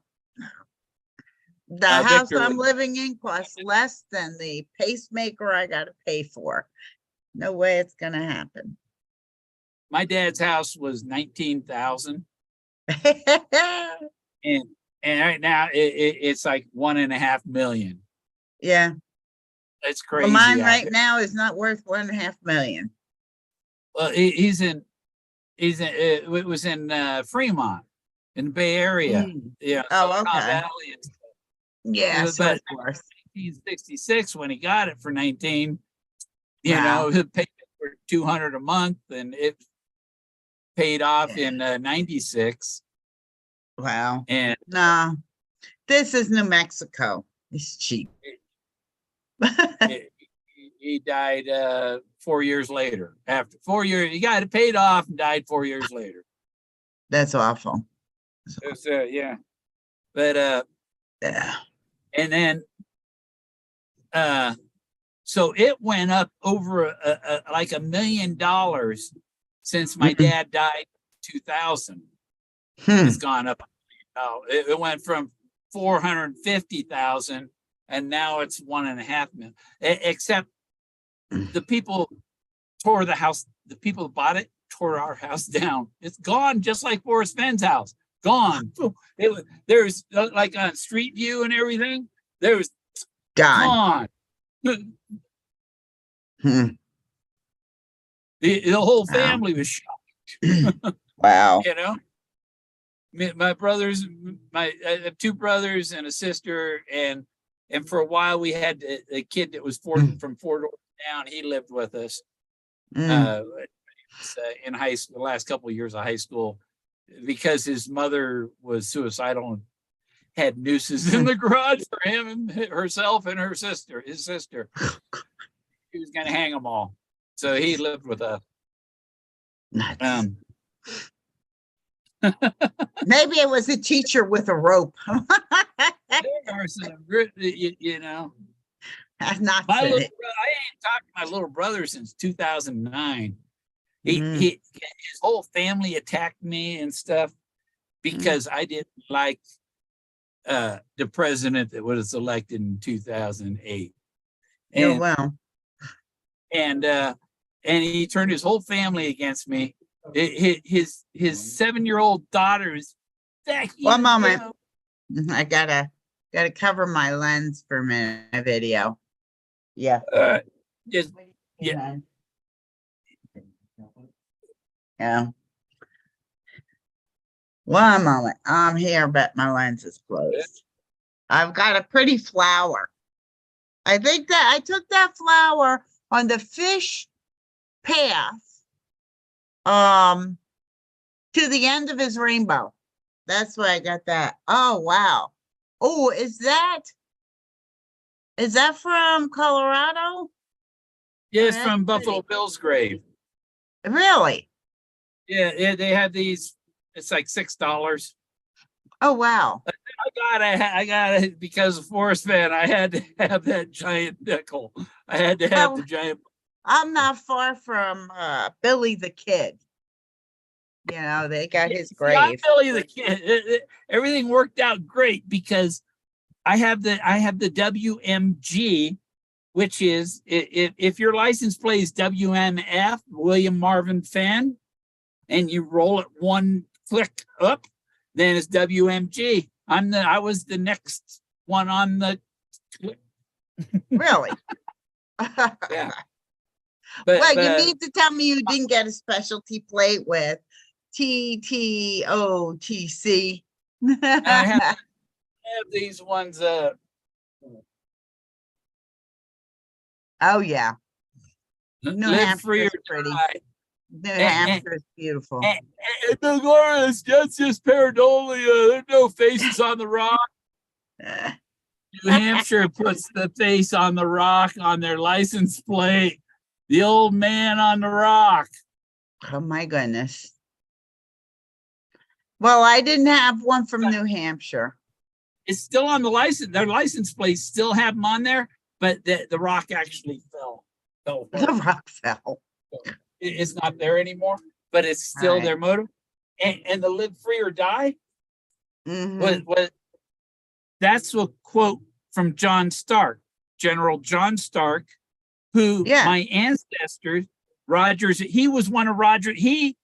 The house Victor I'm would- living in costs less than the pacemaker I gotta pay for. No way it's gonna happen. My dad's house was 19,000, and right now it's like 1.5 million. Yeah. It's crazy. Well, mine out right here. now is not worth 1.5 million. Well, it was in Fremont, in the Bay Area. Mm. Yeah. Oh, Silicon okay. Valley and stuff. Yeah, so But it's worth. 1966 when he got it for 19, Wow. he paid for 200 a month, and it paid off Yeah. in 96. Wow. And No, this is New Mexico. It's cheap. he died 4 years later. After 4 years, he got it paid off and died 4 years later. That's awful. It was, yeah. But Yeah. and then so it went up over like $1 million since my Mhm. dad died in 2000. It's gone up. It went from 450,000 and now it's 1.5 million. Except the people tore the house. The people who bought it tore our house down. It's gone, just like Forrest Fenn's house. Gone. There's like on Street View and everything. There's Gone. gone. Hmm. The whole Wow. family was shocked. Wow. My brothers, I have 2 brothers and a sister, and for a while we had a kid that was from 4 doors down. He lived with us Mm. in high school, the last couple of years of high school, because his mother was suicidal and had nooses in the garage for him and herself and his sister. He was going to hang them all, so he lived with us. Nuts. Maybe it was a teacher with a rope. There are some, I've not I said ain't it. talked to my little brother since 2009. Mhm. His whole family attacked me and stuff because I didn't like the president that was elected in 2008. Oh, And well. and he turned his whole family against me. His 7-year-old daughter is that One moment. I gotta cover my lens for a minute. My video. Yeah. Just Yeah. Yeah. One moment. I'm here, but my lens is closed. I've got a pretty flower. I think that I took that flower on the fish path to the end of his rainbow. That's why I got that. Oh, wow. Oh, is that from Colorado? yes, that's from Buffalo pretty. Bill's grave. Really? Yeah, they had these. It's like $6. Oh, wow. I got it because of Forrest Fenn. I had to have that giant nickel. I had to have Well, the giant. I'm not far from Billy the Kid. They got his See, I'm grave. Billy the Kid. Everything worked out great because I have the WMG, which is if your license plate is WMF, William Marvin Fenn, and you roll it one click up, then it's WMG. I was the next one on the. Really? Yeah. Well, you need to tell me you didn't get a specialty plate with TTOTC. I have these ones. Oh, yeah. New Live Hampshire free or is pretty. die. New And- Hampshire is beautiful. And the glorious, that's just pareidolia. There's no faces on the rock. New Hampshire puts the face on the rock on their license plate. The old man on the rock. Oh, my goodness. Well, I didn't have one from New Hampshire. It's still on the license. Their license plates still have them on there, but the rock actually fell. The rock fell. It's not there anymore, but it's still Right. their motto. And the live free or die Mhm. was that's a quote from John Stark, General John Stark, who Yeah. my ancestors, Rogers, he was one of Roger, he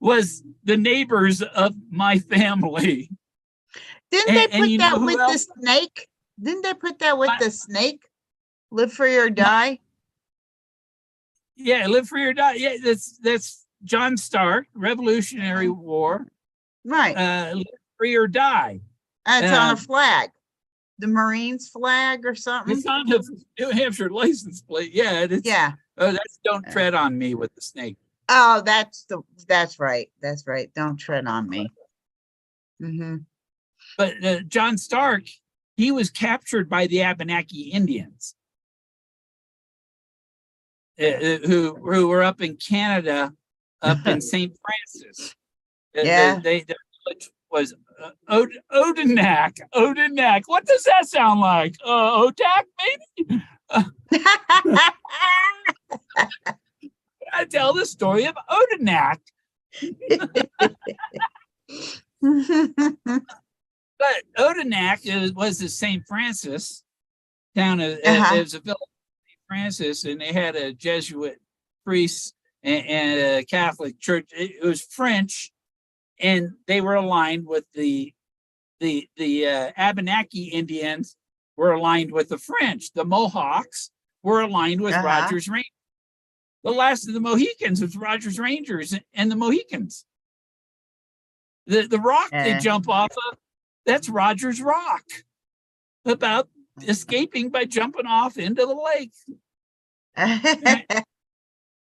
was the neighbors of my family. Didn't they and put you know that who with the else? snake? Didn't they put that with My- the snake? Live free or die? Yeah, live free or die. Yeah, that's John Stark, Revolutionary War, Right. live free or die. And it's on a um, flag. The Marines flag or something. It's on the New Hampshire license plate. Yeah, it's Yeah. that's don't tread on me with the snake. Oh, that's right. That's right. Don't tread on me. Mm-hmm. But John Stark, he was captured by the Abenaki Indians, who were up in Canada, up in St. Francis. Yeah. The village was Odenak. Odenak. What does that sound like? Odak, maybe? I tell the story of Odenak. But Odenak was the St. Francis town. It was a village of St. Francis, and they had a Jesuit priest and a Catholic church. It was French, and they were aligned with the Abenaki Indians were aligned with the French. The Mohawks were aligned with Rogers Rangers. The last of the Mohicans was Rogers Rangers and the Mohicans. The rock they jump off of, that's Rogers Rock, about escaping by jumping off into the lake. And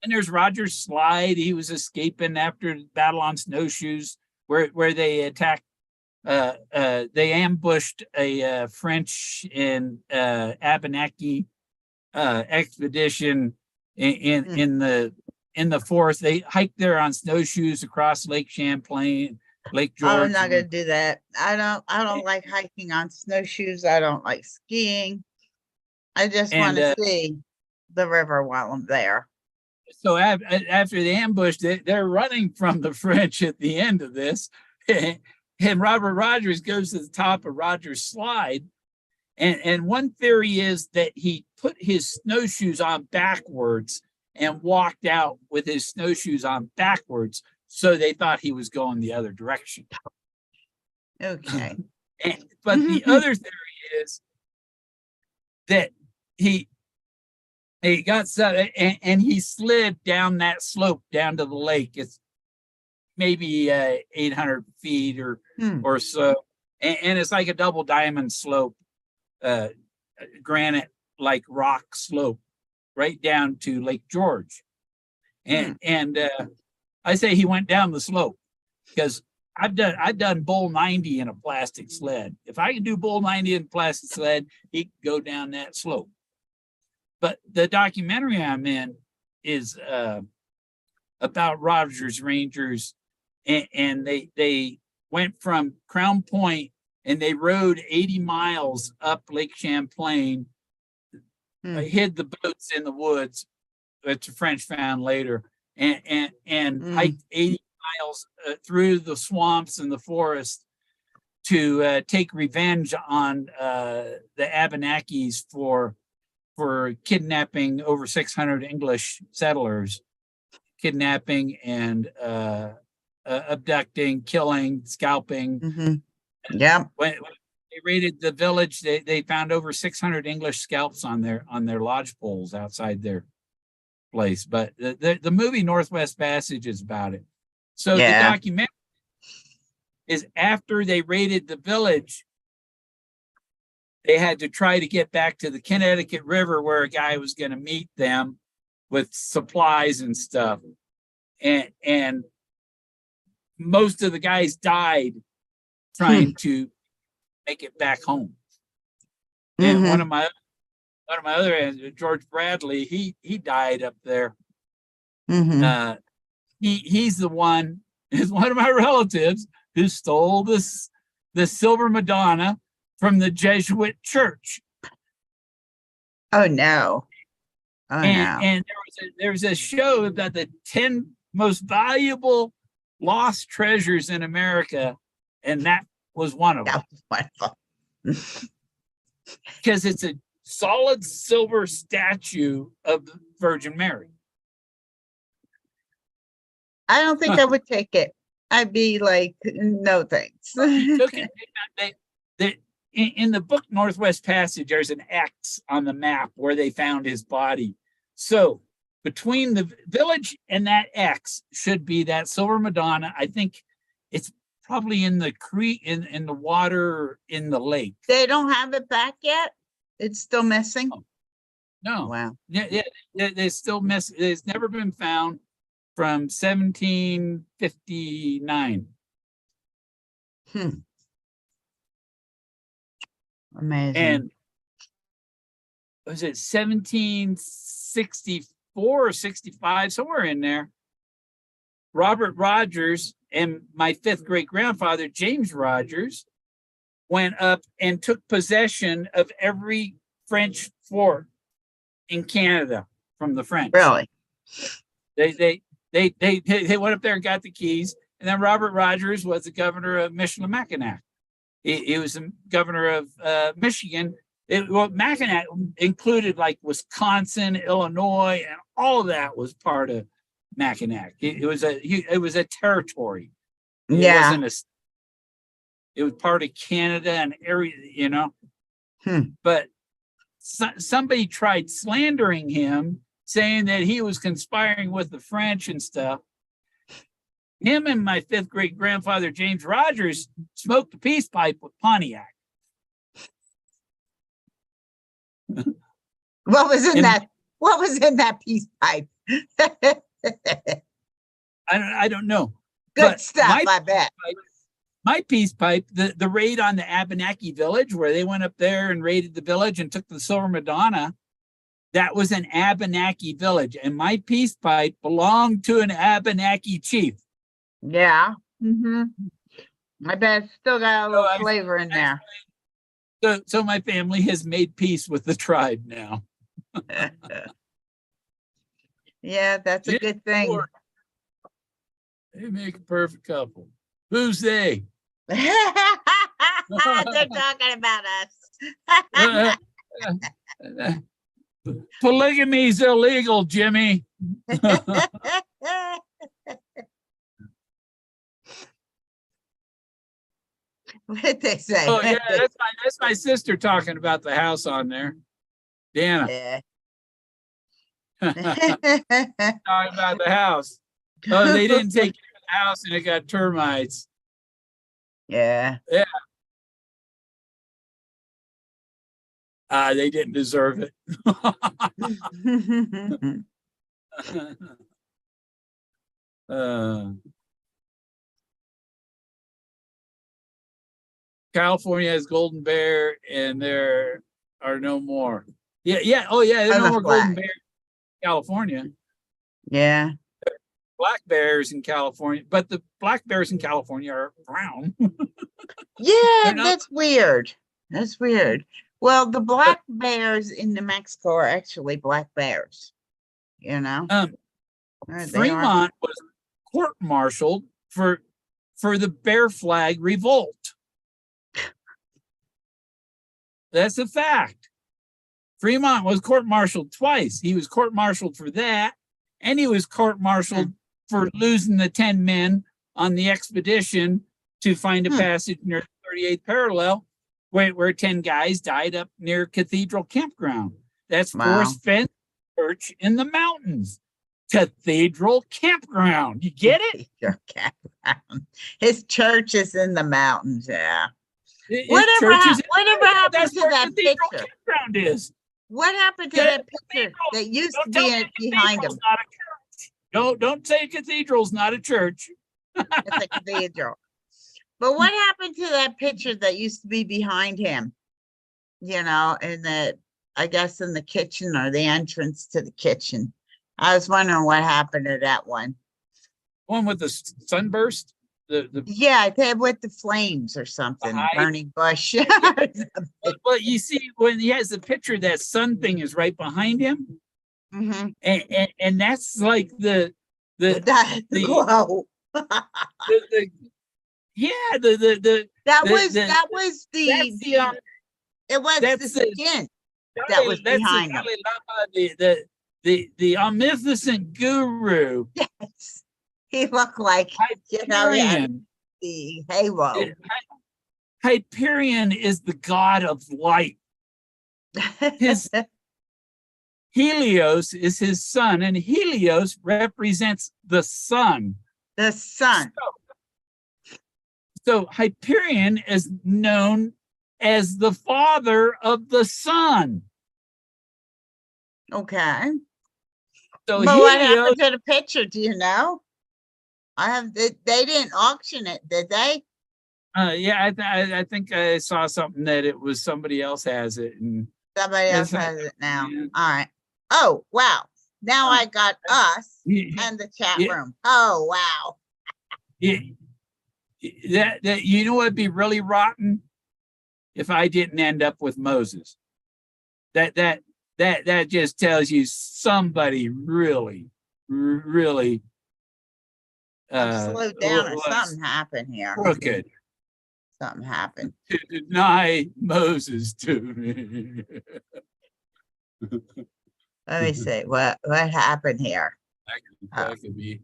there's Rogers Slide. He was escaping after the battle on snowshoes, where they attacked. They ambushed a French and Abenaki expedition in the forest. They hiked there on snowshoes across Lake Champlain, Lake George. I'm not gonna do that. I don't like hiking on snowshoes. I don't like skiing. I just want to see the river while I'm there. So after the ambush, they're running from the French at the end of this. And Robert Rogers goes to the top of Rogers Slide. And one theory is that he put his snowshoes on backwards and walked out with his snowshoes on backwards. So they thought he was going the other direction. Okay. But the other theory is that he got and he slid down that slope down to the lake. It's maybe 800 feet or so, and it's like a double diamond slope, granite like rock slope, right down to Lake George. And I say he went down the slope because I've done bull 90 in a plastic sled. If I can do bull 90 in a plastic sled, he can go down that slope. But the documentary I'm in is about Rogers Rangers, and they went from Crown Point and they rode 80 miles up Lake Champlain, hid the boats in the woods, which the French found later, and hiked 80 miles through the swamps and the forest to take revenge on the Abenakis for kidnapping over 600 English settlers, kidnapping and abducting, killing, scalping. Yeah. When they raided the village, they found over 600 English scalps on their lodge poles outside their place. But the movie Northwest Passage is about it. So the documentary is after they raided the village, they had to try to get back to the Connecticut River where a guy was going to meet them with supplies and stuff. And most of the guys died trying to make it back home. And one of my other, George Bradley, he died up there. He's the one, is one of my relatives who stole the silver Madonna from the Jesuit church. Oh no. Oh no. And there was a show about the 10 most valuable lost treasures in America, and that was one of them. That was wonderful. Because it's a solid silver statue of the Virgin Mary. I don't think I would take it. I'd be like, no thanks. He took it, in the book Northwest Passage, there's an X on the map where they found his body. So between the village and that X should be that silver Madonna. I think it's probably in the creek, in the water, in the lake. They don't have it back yet? It's still missing? No. Wow. Yeah, they're still missing. It's never been found from 1759. Amazing. And was it 1764 or 65, somewhere in there? Robert Rogers and my fifth great grandfather, James Rogers, went up and took possession of every French fort in Canada from the French. Really? They went up there and got the keys. And then Robert Rogers was the governor of Michilimackinac. He was the governor of Michigan. Mackinac included like Wisconsin, Illinois, and all of that was part of Mackinac. It was a territory. Yeah. It was part of Canada and area, you know. But somebody tried slandering him, saying that he was conspiring with the French and stuff. Him and my fifth great grandfather, James Rogers, smoked a peace pipe with Pontiac. What was in that? What was in that peace pipe? I don't know. Good But stuff, I bet. My peace pipe, the raid on the Abenaki village, where they went up there and raided the village and took the silver Madonna, that was an Abenaki village. And my peace pipe belonged to an Abenaki chief. Yeah. I bet it's still got a little flavor in there. So my family has made peace with the tribe now. Yeah, that's a good thing. They make a perfect couple. Who's they? They're talking about us. Polygamy is illegal, Jimmy. What did they say? Oh yeah, that's my sister talking about the house on there. Dana. Yeah. Talking about the house. Oh, they didn't take care of the house and it got termites. Yeah. They didn't deserve it. California has golden bear and there are no more. Yeah. Oh yeah, there's no more golden bear in California. Yeah. Black bears in California, but the black bears in California are brown. Yeah, that's weird. That's weird. Well, the black bears in New Mexico are actually black bears, you know? Fremont was court-martialed for the Bear Flag revolt. That's a fact. Fremont was court-martialed twice. He was court-martialed for that, and he was court-martialed for losing the 10 men on the expedition to find a passage near the 38th parallel, where 10 guys died up near Cathedral Campground. That's Forrest Fenn Church in the mountains. Cathedral Campground. You get it? Cathedral Campground. His church is in the mountains, yeah. Whatever, churches. whatever happened That's to where that Cathedral picture? Campground is. What happened to Yeah, that picture cathedral. that used to Don't tell be me behind cathedral's him? not a church. Don't say cathedral's not a church. It's a cathedral. But what happened to that picture that used to be behind him? You know, in the, I guess in the kitchen or the entrance to the kitchen. I was wondering what happened to that one. One with the sunburst. The Yeah, I think with the flames or something, hide. burning bush. Well, you see, when he has the picture, that sun thing is right behind him, Mhm. and that's like the That the- glow. the yeah the That the- was the- that was that's the it was the that's the skin that was that's behind the him. Dalai Lama, the omnipotent guru. Yes. He looked like, you know, he had Hyperion. the halo. Hyperion is the god of light. His Helios is his son, and Helios represents the sun. The sun. So Hyperion is known as the father of the sun. Okay. So But what Helios, happened to the picture? Do you know? They didn't auction it, did they? yeah, I think I saw something that it was somebody else has it, and Somebody else Yes, has it now. yeah. All right. Oh, wow. Now I got us Yeah, and the chat yeah. room. Oh, wow. that you know what'd be really rotten if I didn't end up with Moses. That just tells you somebody really Slowed down or was something happened here. crooked Something happened. to deny Moses to me. Let me see what happened here. That could be.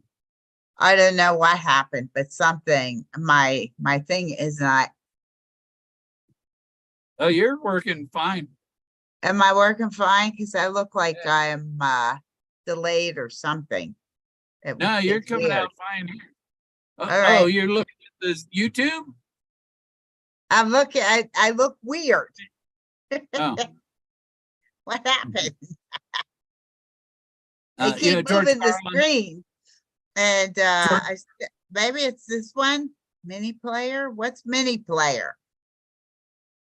I don't know what happened, but something, my thing is not, Oh, you're working fine. am I working fine? Because I look like I'm delayed or something. No, you're It's coming weird. out fine here. Oh, right. oh, you're looking at this YouTube? I'm looking, I look weird. Oh. What happened? They You keep know, George moving the Carlin, screen. And George- maybe it's this one, mini player. What's mini player?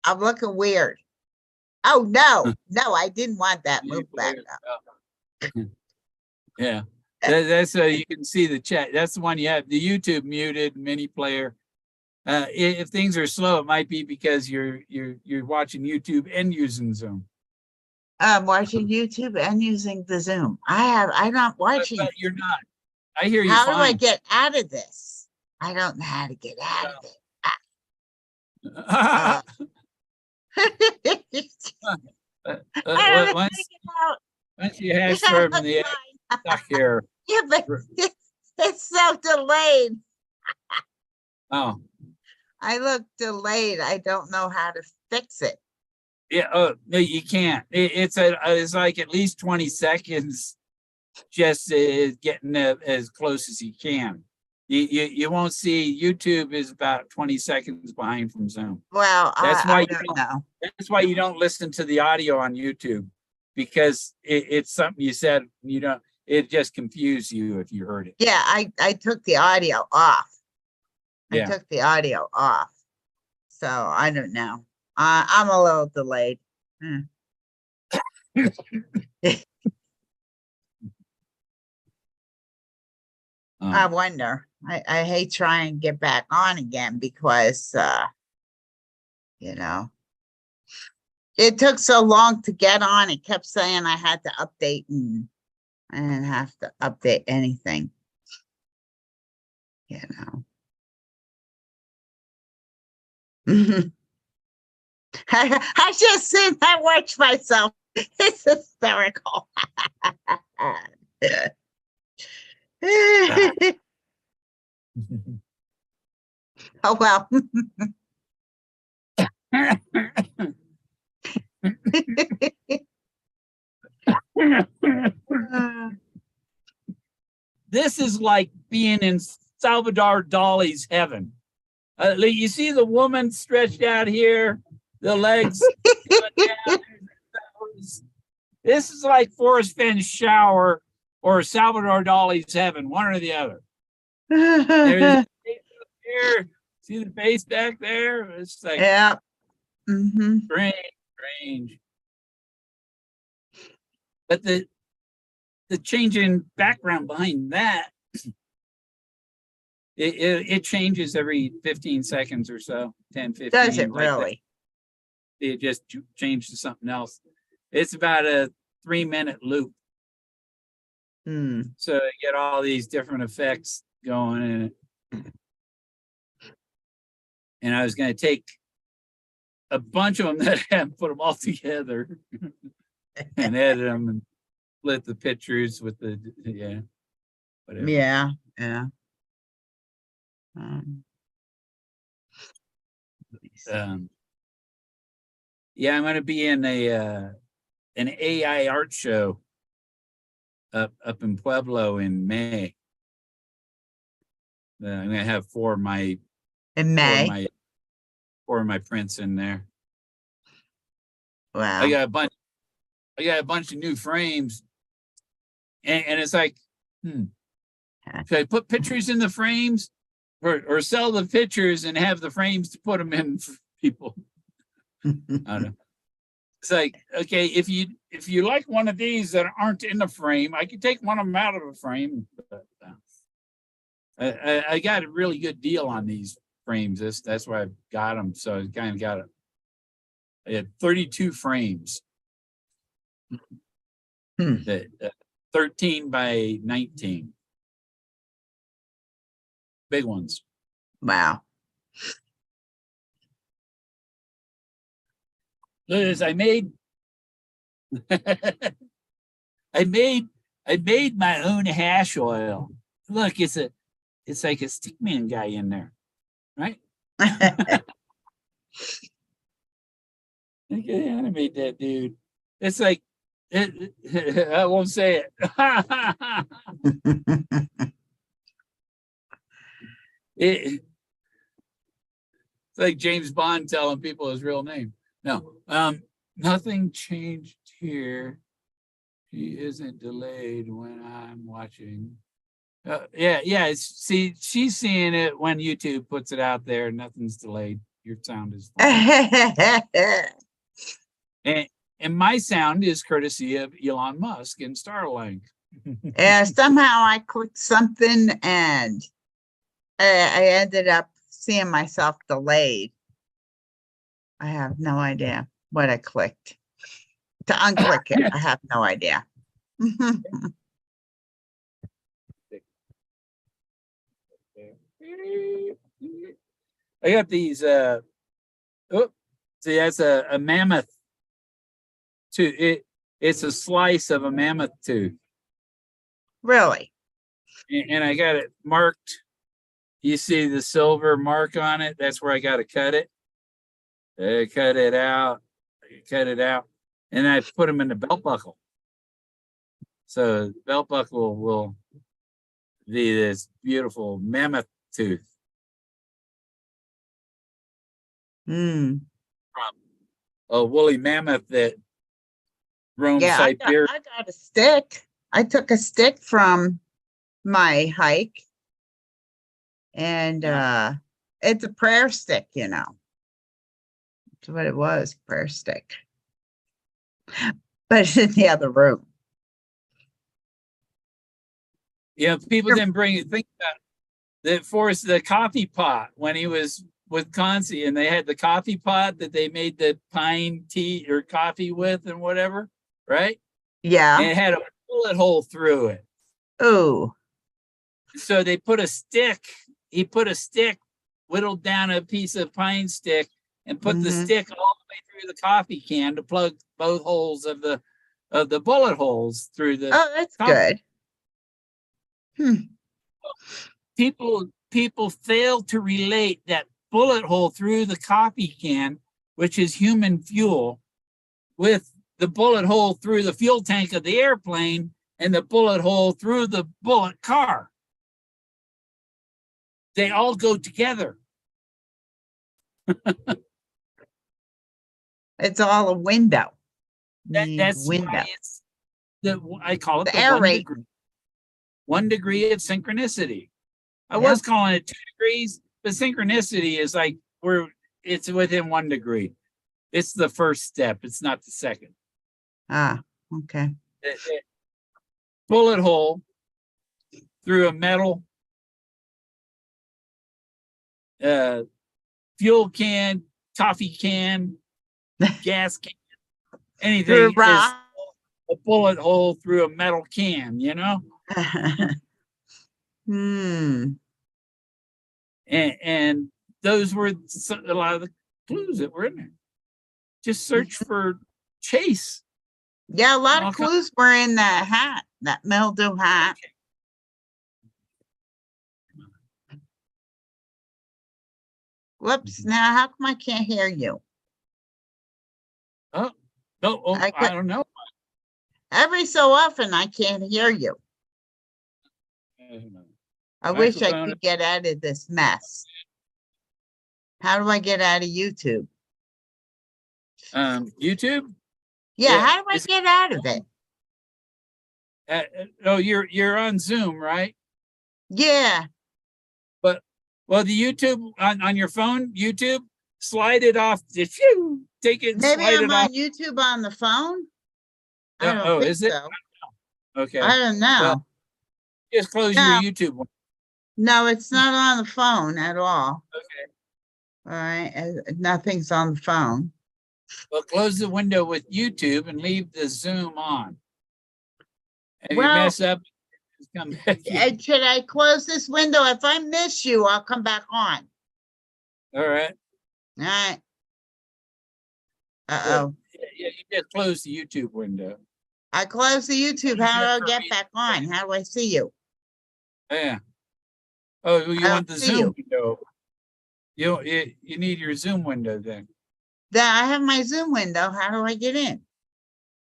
I'm looking weird. Oh no, no, I didn't want that. Move back up. Yeah, that's so you can see the chat. That's the one you have. The YouTube muted mini player. If things are slow, it might be because you're watching YouTube and using Zoom. I'm watching YouTube and using the Zoom. I'm not watching. But you're not. I hear you How do I fine. get out of this? I don't know how to get out of it. I don't know how to Once get out. you hash from the stuck here. Yeah, but it's so delayed. Oh, I look delayed. I don't know how to fix it. yeah. Oh, no, you can't. It's like at least 20 seconds, just getting as close as you can. You won't see. YouTube is about 20 seconds behind from Zoom. Well, That's why I you don't know. That's why you don't listen to the audio on YouTube, because it's something you said. You don't. It just confused you if you heard it. Yeah, I took the audio off. I Yeah. took the audio off. So I don't know. I'm a little delayed. I wonder. I hate trying to get back on again because you know, it took so long to get on. It kept saying I had to update, and I didn't have to update anything. You know. I just sit and I watch myself. It's hysterical. Oh well. This is like being in Salvador Dali's heaven. You see the woman stretched out here, the legs going down. This is like Forrest Fenn's shower or Salvador Dali's heaven, one or the other. There's a face up here. See the face back there? It's like Yeah. Mm-hmm. strange. But the changing background behind that, it changes every 15 seconds or so, 10, 15. Does it like that. really? It just changed to something else. It's about a 3-minute loop. Hmm. So you get all these different effects going in it. And I was going to take a bunch of them that and put them all together and edit them and split the pictures with the, whatever. Yeah. Yeah. Yeah, I'm going to be in an AI art show up in Pueblo in May. I'm going to have four of my In May. four of my prints in there. Wow. I got a bunch of new frames, and it's like, should I put pictures in the frames, or sell the pictures and have the frames to put them in for people? I don't know. It's like, okay, if you like one of these that aren't in the frame, I can take one of them out of the frame. But, I got a really good deal on these frames. That's why I got them. So I kind of got it. I had 32 frames. 13 by 19. Big ones. Wow. Look at this. I made my own hash oil. Look, it's like a stickman guy in there, right? I can animate that dude. It's like I won't say it. It's like James Bond telling people his real name. No, nothing changed here. She isn't delayed when I'm watching. Yeah. See, she's seeing it when YouTube puts it out there. Nothing's delayed. Your sound is fine. And my sound is courtesy of Elon Musk and Starlink. Yeah, somehow I clicked something and I ended up seeing myself delayed. I have no idea what I clicked. To unclick it, I have no idea. I got these see, that's a mammoth tooth. It's a slice of a mammoth tooth. Really? And I got it marked. You see the silver mark on it? That's where I got to cut it. I cut it out. And I put them in the belt buckle. So the belt buckle will be this beautiful mammoth tooth. From a woolly mammoth that roams Siberia. I got a stick. I took a stick from my hike, and it's a prayer stick, That's what it was, prayer stick. But it's in the other room. Yeah, people didn't bring it. Think about that. Forrest, the coffee pot when he was with Concy, and they had the coffee pot that they made the pine tea or coffee with and whatever, right? Yeah. And it had a bullet hole through it. Oh. So they put a stick. He put a stick, whittled down a piece of pine stick, and put the stick all the way through the coffee can to plug both holes of the bullet holes through the. Oh, that's good. People fail to relate that bullet hole through the coffee can, which is human fuel, with the bullet hole through the fuel tank of the airplane and the bullet hole through the bullet car. They all go together. It's all a window. Need That's window. why it's I call it The the air 1 rate. degree. 1 degree of synchronicity. I Yep. was calling it 2 degrees, but synchronicity is like it's within 1 degree. It's the first step. It's not the second. Ah, okay. Bullet hole through a metal fuel can, coffee can, gas can, anything Through a is rock. a bullet hole through a metal can, you know? Hmm. And those were a lot of the clues that were in there. Just search for Chase. Yeah, a lot All of clues were in that hat, that mildew hat. Whoops, now how come I can't hear you? Oh, I I could- don't know. Every so often I can't hear you. I wish I Microphone. could get out of this mess. How do I get out of YouTube? YouTube. Yeah, Yeah, how do I get out of it? Oh, you're on Zoom, right? Yeah, Well, the YouTube on your phone, YouTube, slide it off. Phew, take it and maybe slide I'm it off. on YouTube on the phone. I don't Oh, think is it? so. Okay. I don't know. Well, just close No. your YouTube one. No, it's not on the phone at all. Okay. All right, nothing's on the phone. Well, close the window with YouTube and leave the Zoom on. If you Well, mess up, just come back in. Should I close this window? If I miss you, I'll come back on. All right. All right. Uh-oh. Yeah, you just close the YouTube window. I closed the YouTube. How do I get me. back on? How do I see you? Yeah. Oh, well, you I want don't the see Zoom you. window? You need your Zoom window then. Then I have my Zoom window. How do I get in?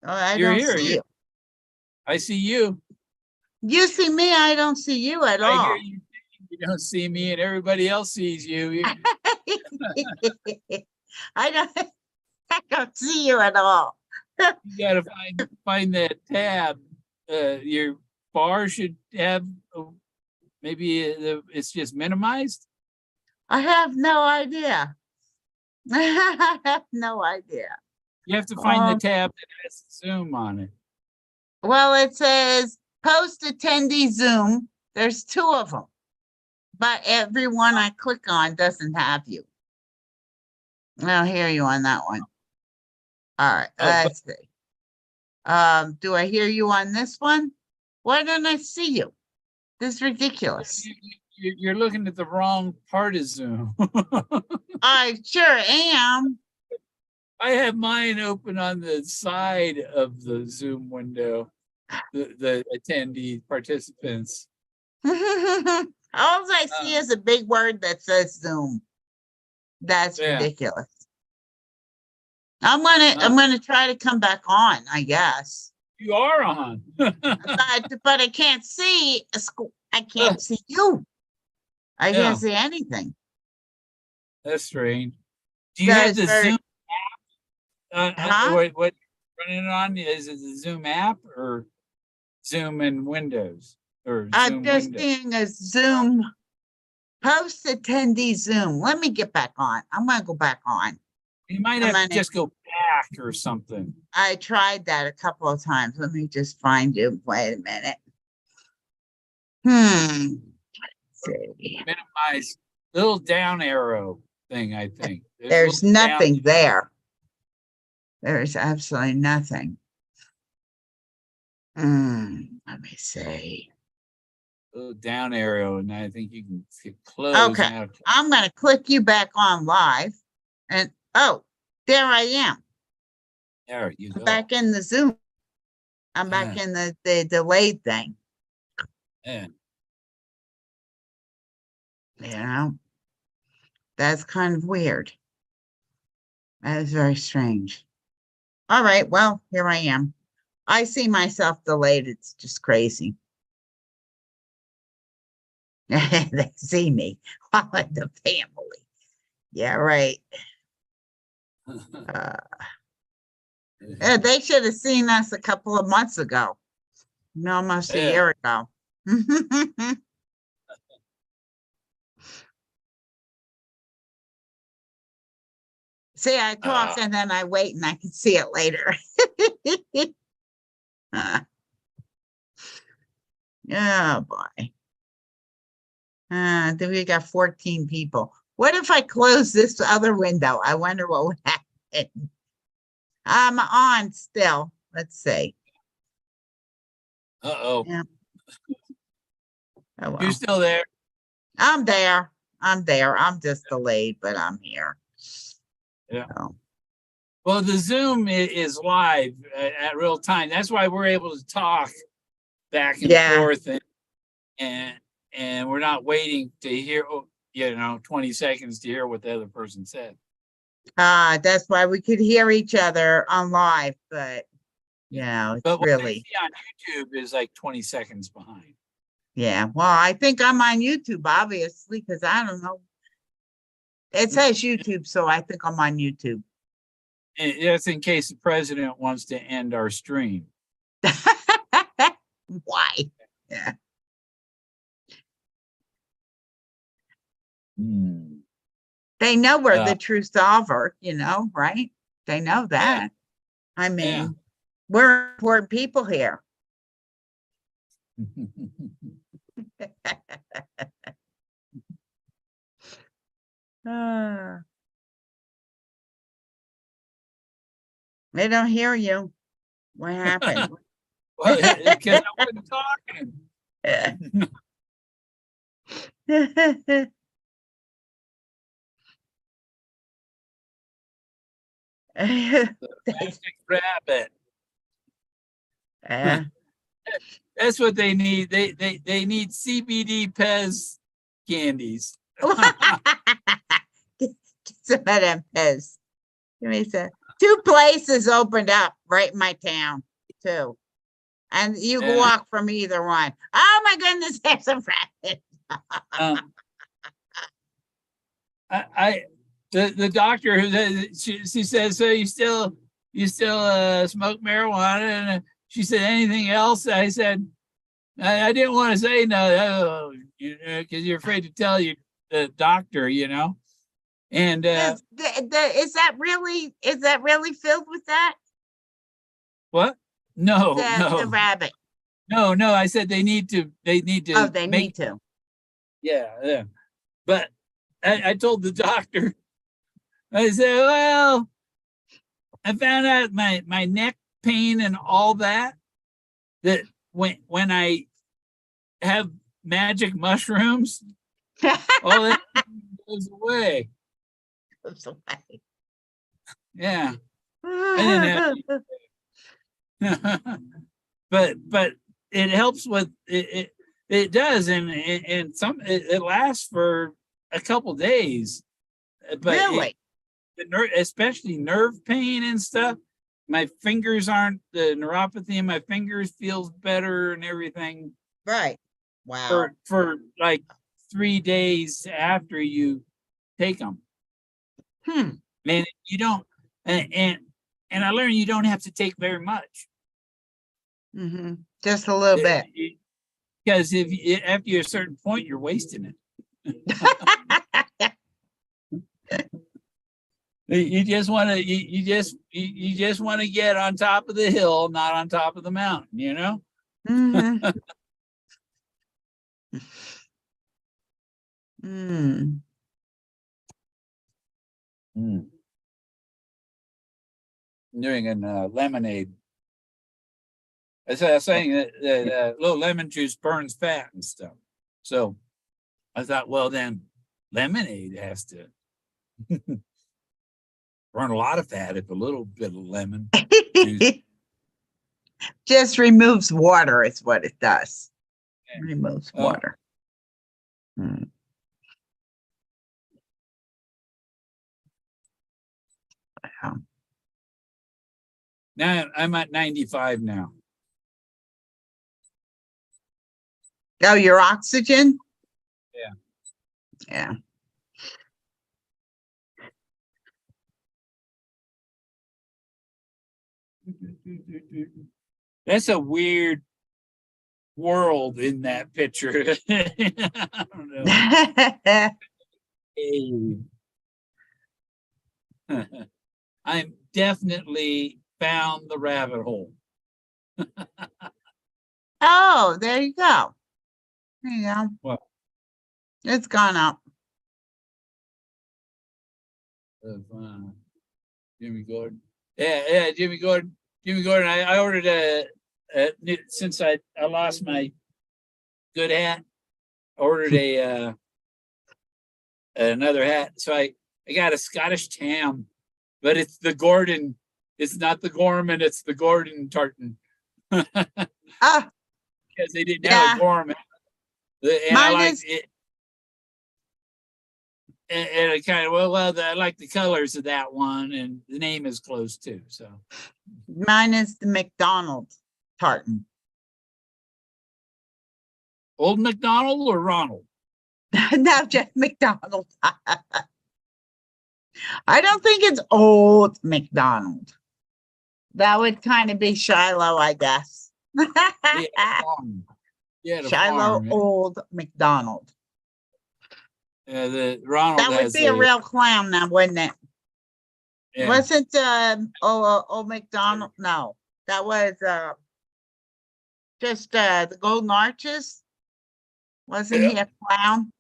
Oh, I You're don't here. see you. I see you. You see me, I don't see you at I all. hear you. You don't see me, and everybody else sees you. I don't see you at all. You gotta find that tab. Your bar should have maybe it's just minimized. I have no idea. I have no idea. You have to find the Um, tab that has Zoom on it. Well, it says post attendee Zoom. There's 2 of them, but every one I click on doesn't have you. I'll hear you on that one. All right, Oh, let's see. Do I hear you on this one? Why don't I see you? This is ridiculous. You're looking at the wrong part of Zoom. I sure am. I have mine open on the side of the Zoom window. The attendee participants. All I see is a big word that says Zoom. That's Yeah. ridiculous. I'm gonna try to come back on, I guess. You are on. But I can't see I can't see you. I Yeah. can't see anything. That's strange. Do you That have is the very- Zoom app? Huh? What running on? Is it the Zoom app or Zoom in Windows or I'm Zoom just window? seeing a Zoom post attendee Zoom. Let me get back on. I'm gonna go back on. You might I'm have on to it. just go back or something. I tried that a couple of times. Let me just find you. Wait a minute. Let's see. Minimize little down arrow thing, I think. There's a little down- nothing there. There's absolutely nothing. Let me see. little down arrow, and I think you can close. Okay. Now. I'm gonna click you back on live. And oh, there I am. There you I'm go. back in the Zoom. I'm back Yeah. in the delayed thing. Yeah. You know, that's kind of weird. That is very strange. All right, well, here I am. I see myself delayed. It's just crazy. They see me all in the family. Yeah, right. Yeah, they should have seen us a couple of months ago. No, almost a Yeah. year ago. See, I talk and then I wait and I can see it later. Oh boy. Then we got 14 people. What if I close this other window? I wonder what would happen. I'm on still. Let's see. Uh-oh. Yeah. Oh, You're well. still there? I'm there. I'm there. I'm just delayed, but I'm here. Yeah. So, Well, the Zoom is live at real time. That's why we're able to talk back and Yeah. forth, and we're not waiting to hear, 20 seconds to hear what the other person said. that's why we could hear each other on live, but it's But what really, I see on YouTube is like 20 seconds behind. yeah. Well, I think I'm on YouTube, obviously, because I don't know. It says YouTube, so I think I'm on YouTube. And that's in case the president wants to end our stream. Why? Yeah. They know we're the true solver, right? They know that. I mean, we're important people here. They don't hear you. What happened? Well, because I wasn't talking. Plastic rabbit. Yeah. That's what they need. They need CBD Pez candies. Get some of them Pez. Give me some. 2 places opened up right in my town, too. And you can walk from either one. Oh my goodness, there's some rabbit. The doctor she says, so you still smoke marijuana? And she said, anything else? I said, I didn't want to say no, because you're afraid to tell the doctor, And is that really filled with that? What? No, The rabbit. No, I said they need to. Oh, they need to. Yeah. But I told the doctor, I said, well, I found out my neck pain and all that when I have magic mushrooms, all that goes away. Goes away. Yeah. I didn't have but it helps with it does, and some it lasts for a couple days. But really? Especially nerve pain and stuff. My fingers aren't, the neuropathy in my fingers feels better and everything. Right. Wow. For like 3 days after you take them. Man, you don't, and I learned you don't have to take very much. Just a little bit. Because after a certain point, you're wasting it. You just want to you just want to get on top of the hill, not on top of the mountain, Doing a lemonade. As I was saying, that little lemon juice burns fat and stuff. So I thought, well, then lemonade has to burn a lot of fat if a little bit of lemon juice. Just removes water is what it does. Removes water. Now I'm at 95 now. Oh, your oxygen? Yeah. Yeah. That's a weird world in that picture. I don't know. Hey. I'm definitely found the rabbit hole. Oh, there you go. There you go. What? It's gone up. Of Jimmy Gordon. Yeah, Jimmy Gordon. Jimmy Gordon. I ordered since I lost my good hat, ordered another hat. So I got a Scottish tam, but it's the Gordon. It's not the Gorman, it's the Gordon tartan. Ah, Because they didn't Yeah. have a Gorman. And I Mine liked is- it. And I kind of I like the colors of that one, and the name is close too. So mine is the McDonald's tartan. Old McDonald or Ronald? No, just McDonald's. I don't think it's old McDonald. That would kind of be Shiloh, I guess. Yeah, the Shiloh farm. old McDonald. The Ronald That would has be a real clown now, wouldn't it? yeah. Wasn't old McDonald? No, that was just the Golden Arches. Wasn't he a clown?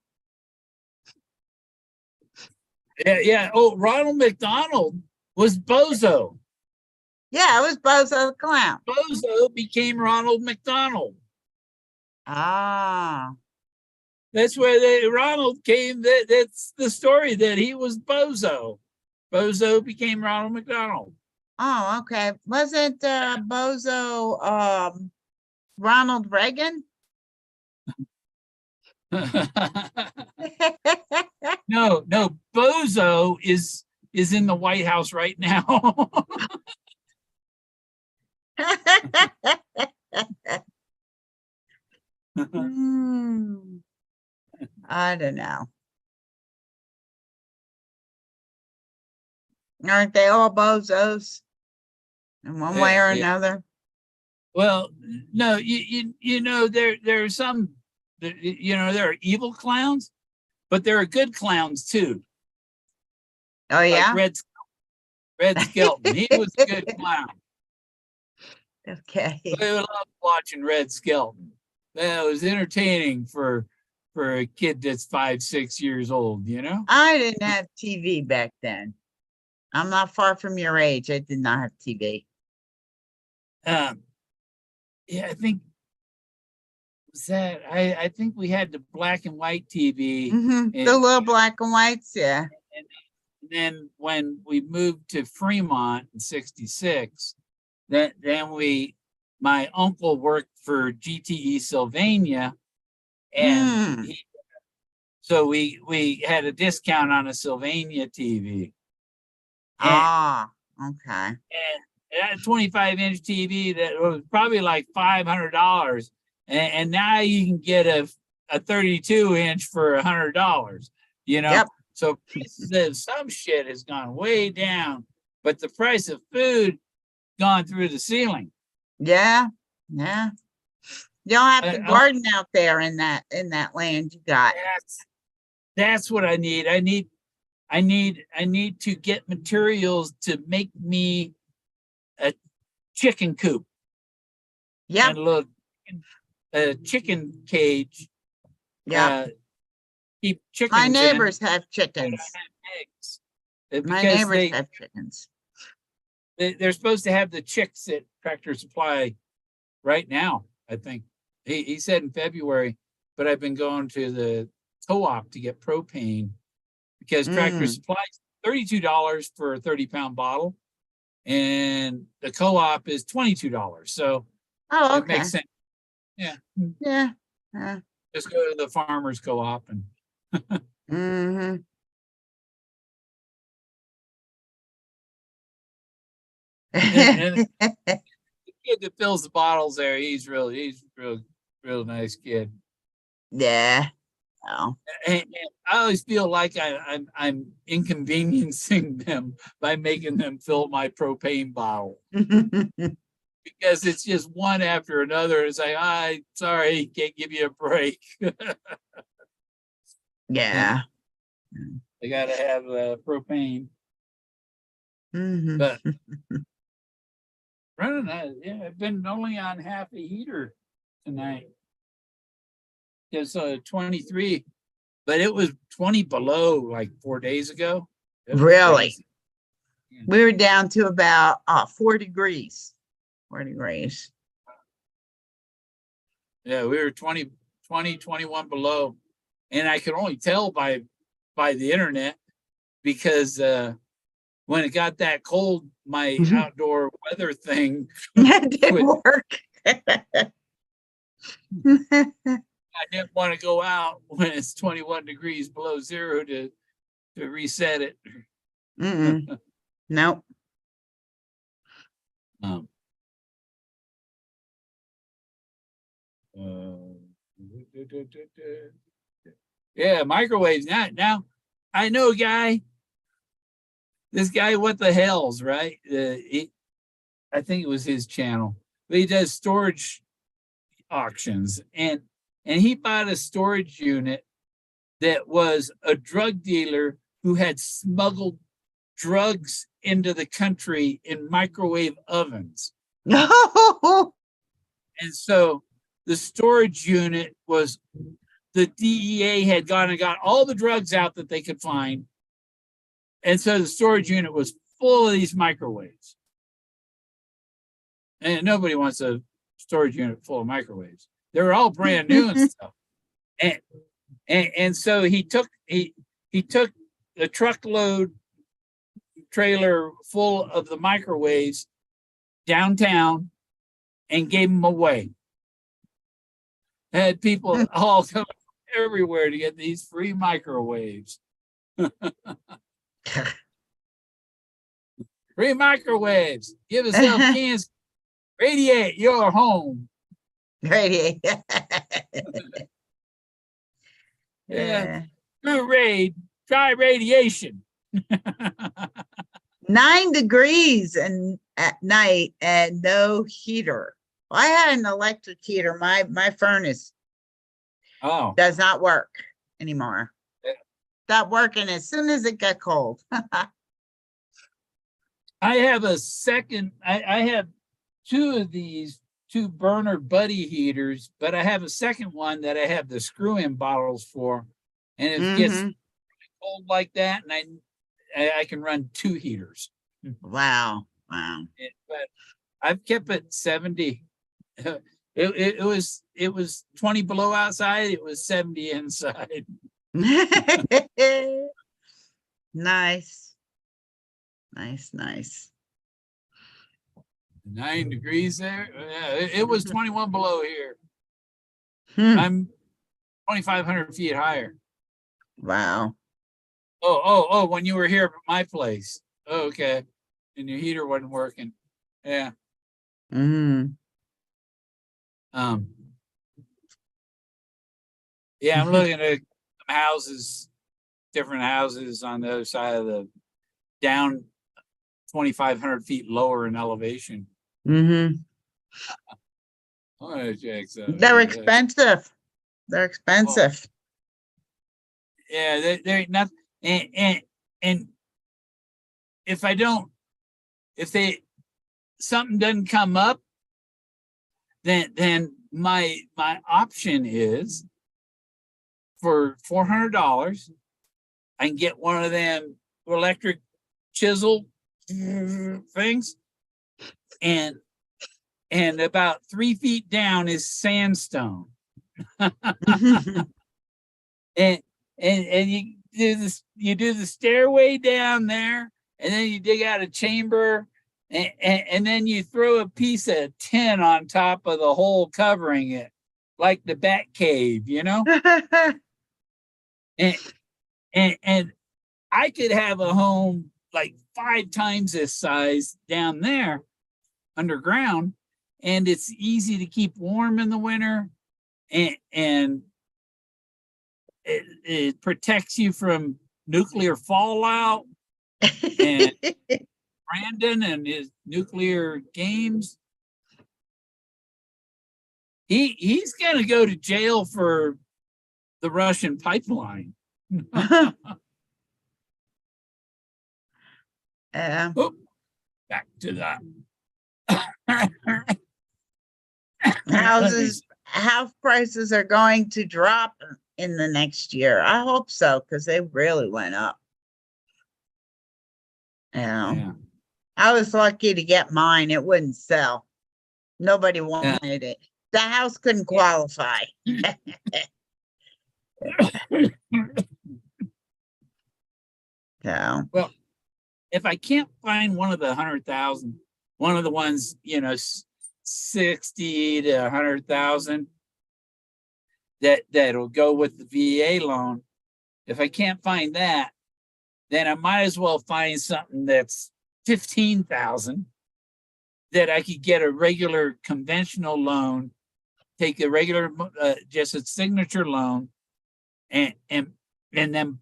Yeah. Oh, Ronald McDonald was Bozo. Yeah, it was Bozo the Clown. Bozo became Ronald McDonald. Ah, That's where Ronald came. That's the story, that he was Bozo. Bozo became Ronald McDonald. oh, okay. Wasn't Bozo Ronald Reagan? No, Bozo is in the White House right now. Hmm, I don't know. Aren't they all bozos in one way or Yeah. another? Well, no, you know, there are some, there are evil clowns, but there are good clowns too. Oh yeah. Like Red Skelton. He was a good clown. Okay. I love watching Red Skelton. That was entertaining for a kid that's 5, 6 years old, you know? I didn't have TV back then. I'm not far from your age. I did not have TV. Yeah, I think I think we had the black and white TV. Mhm, and- the little black and whites, yeah. and then when we moved to Fremont in '66, then my uncle worked for GTE Sylvania, and so we had a discount on a Sylvania TV. Ah, okay. And that 25-inch TV that was probably like $500, and now you can get a 32-inch for $100. You know, Yep. so prices of some shit has gone way down, but the price of food gone through the ceiling. Yeah, yeah. You don't have to I- garden out there in that land you got. That's what I need. I need to get materials to make me a chicken coop Yep, and a little chicken cage. yeah. Keep chickens. My in. neighbors have I don't chickens. have eggs. My Because neighbors have chickens. they're supposed to have the chicks at Tractor Supply right now, I think. He said in February, but I've been going to the co-op to get propane because Tractor Supply is $32 for a 30-pound bottle, and the co-op is $22. So Oh, it okay. makes sense. Yeah. Yeah. Just go to the farmer's co-op and Mm-hmm. and the kid that fills the bottles there, he's real nice kid. Yeah. Oh. And I always feel like I'm inconveniencing them by making them fill my propane bottle. because it's just one after another. It's like, I sorry, can't give you a break. Yeah. They gotta have propane. Mhm. But running yeah, I've been only on half a heater tonight. It's 23, but it was 20 below like 4 days ago. It was Really? crazy. Yeah. We were down to about 4 degrees. 4 degrees. Yeah, we were 20, 21 below. And I could only tell by the internet because when it got that cold, my outdoor weather thing That didn't quit. work. I didn't want to go out when it's 21 degrees below zero to reset it. Mm-mm. Nope. Um, yeah, microwaves. Now I know a guy. This guy, what the hell's right? I think it was his channel, but he does storage auctions, and he bought a storage unit that was a drug dealer who had smuggled drugs into the country in microwave ovens. No. And so the storage unit was, the DEA had gone and got all the drugs out that they could find. And so the storage unit was full of these microwaves. And nobody wants a storage unit full of microwaves. They were all brand new and stuff. And so he took a truckload trailer full of the microwaves downtown and gave them away. Had people all come everywhere to get these free microwaves. Free microwaves. Give yourself cans. Radiate your home. Radiate. Yeah. Through raid, try radiation. 9 degrees and at night and no heater. I had an electric heater. My furnace Oh, does not work anymore. Yeah. Stopped working as soon as it got cold. I have a second. I have two of these 2 burner buddy heaters, but I have a second one that I have the screw-in bottles for, and it gets cold like that, and I can run 2 heaters. Wow. But I've kept it 70. It was 20 below outside. It was 70 inside. Nice. 9 degrees there. Yeah, it was 21 below here. Hmm. I'm 2,500 feet higher. Wow. Oh, when you were here at my place. Oh, okay. And your heater wasn't working. Yeah. Yeah, I'm looking at houses, different houses on the other side of the down 2,500 feet lower in elevation. Mm-hmm. Oh, They're expensive. They're expensive. Yeah, they're not, and if something doesn't come up, then my option is for $400, I can get one of them electric chisel things, and about 3 feet down is sandstone. and you do the stairway down there, and then you dig out a chamber, and then you throw a piece of tin on top of the hole covering it, like the Bat Cave, you know. and I could have a home like 5 times this size down there underground, and it's easy to keep warm in the winter, and it protects you from nuclear fallout and Brandon and his nuclear games. He's gonna go to jail for the Russian pipeline. Oh, back to that. House prices are going to drop in the next year. I hope so, because they really went up. Yeah. I was lucky to get mine. It wouldn't sell. Nobody wanted it. The house couldn't qualify. So, Well, if I can't find one of the 100,000, one of the ones, 60 to 100,000 that'll go with the VA loan. If I can't find that, then I might as well find something that's 15,000 that I could get a regular conventional loan, take a regular, just a signature loan, and then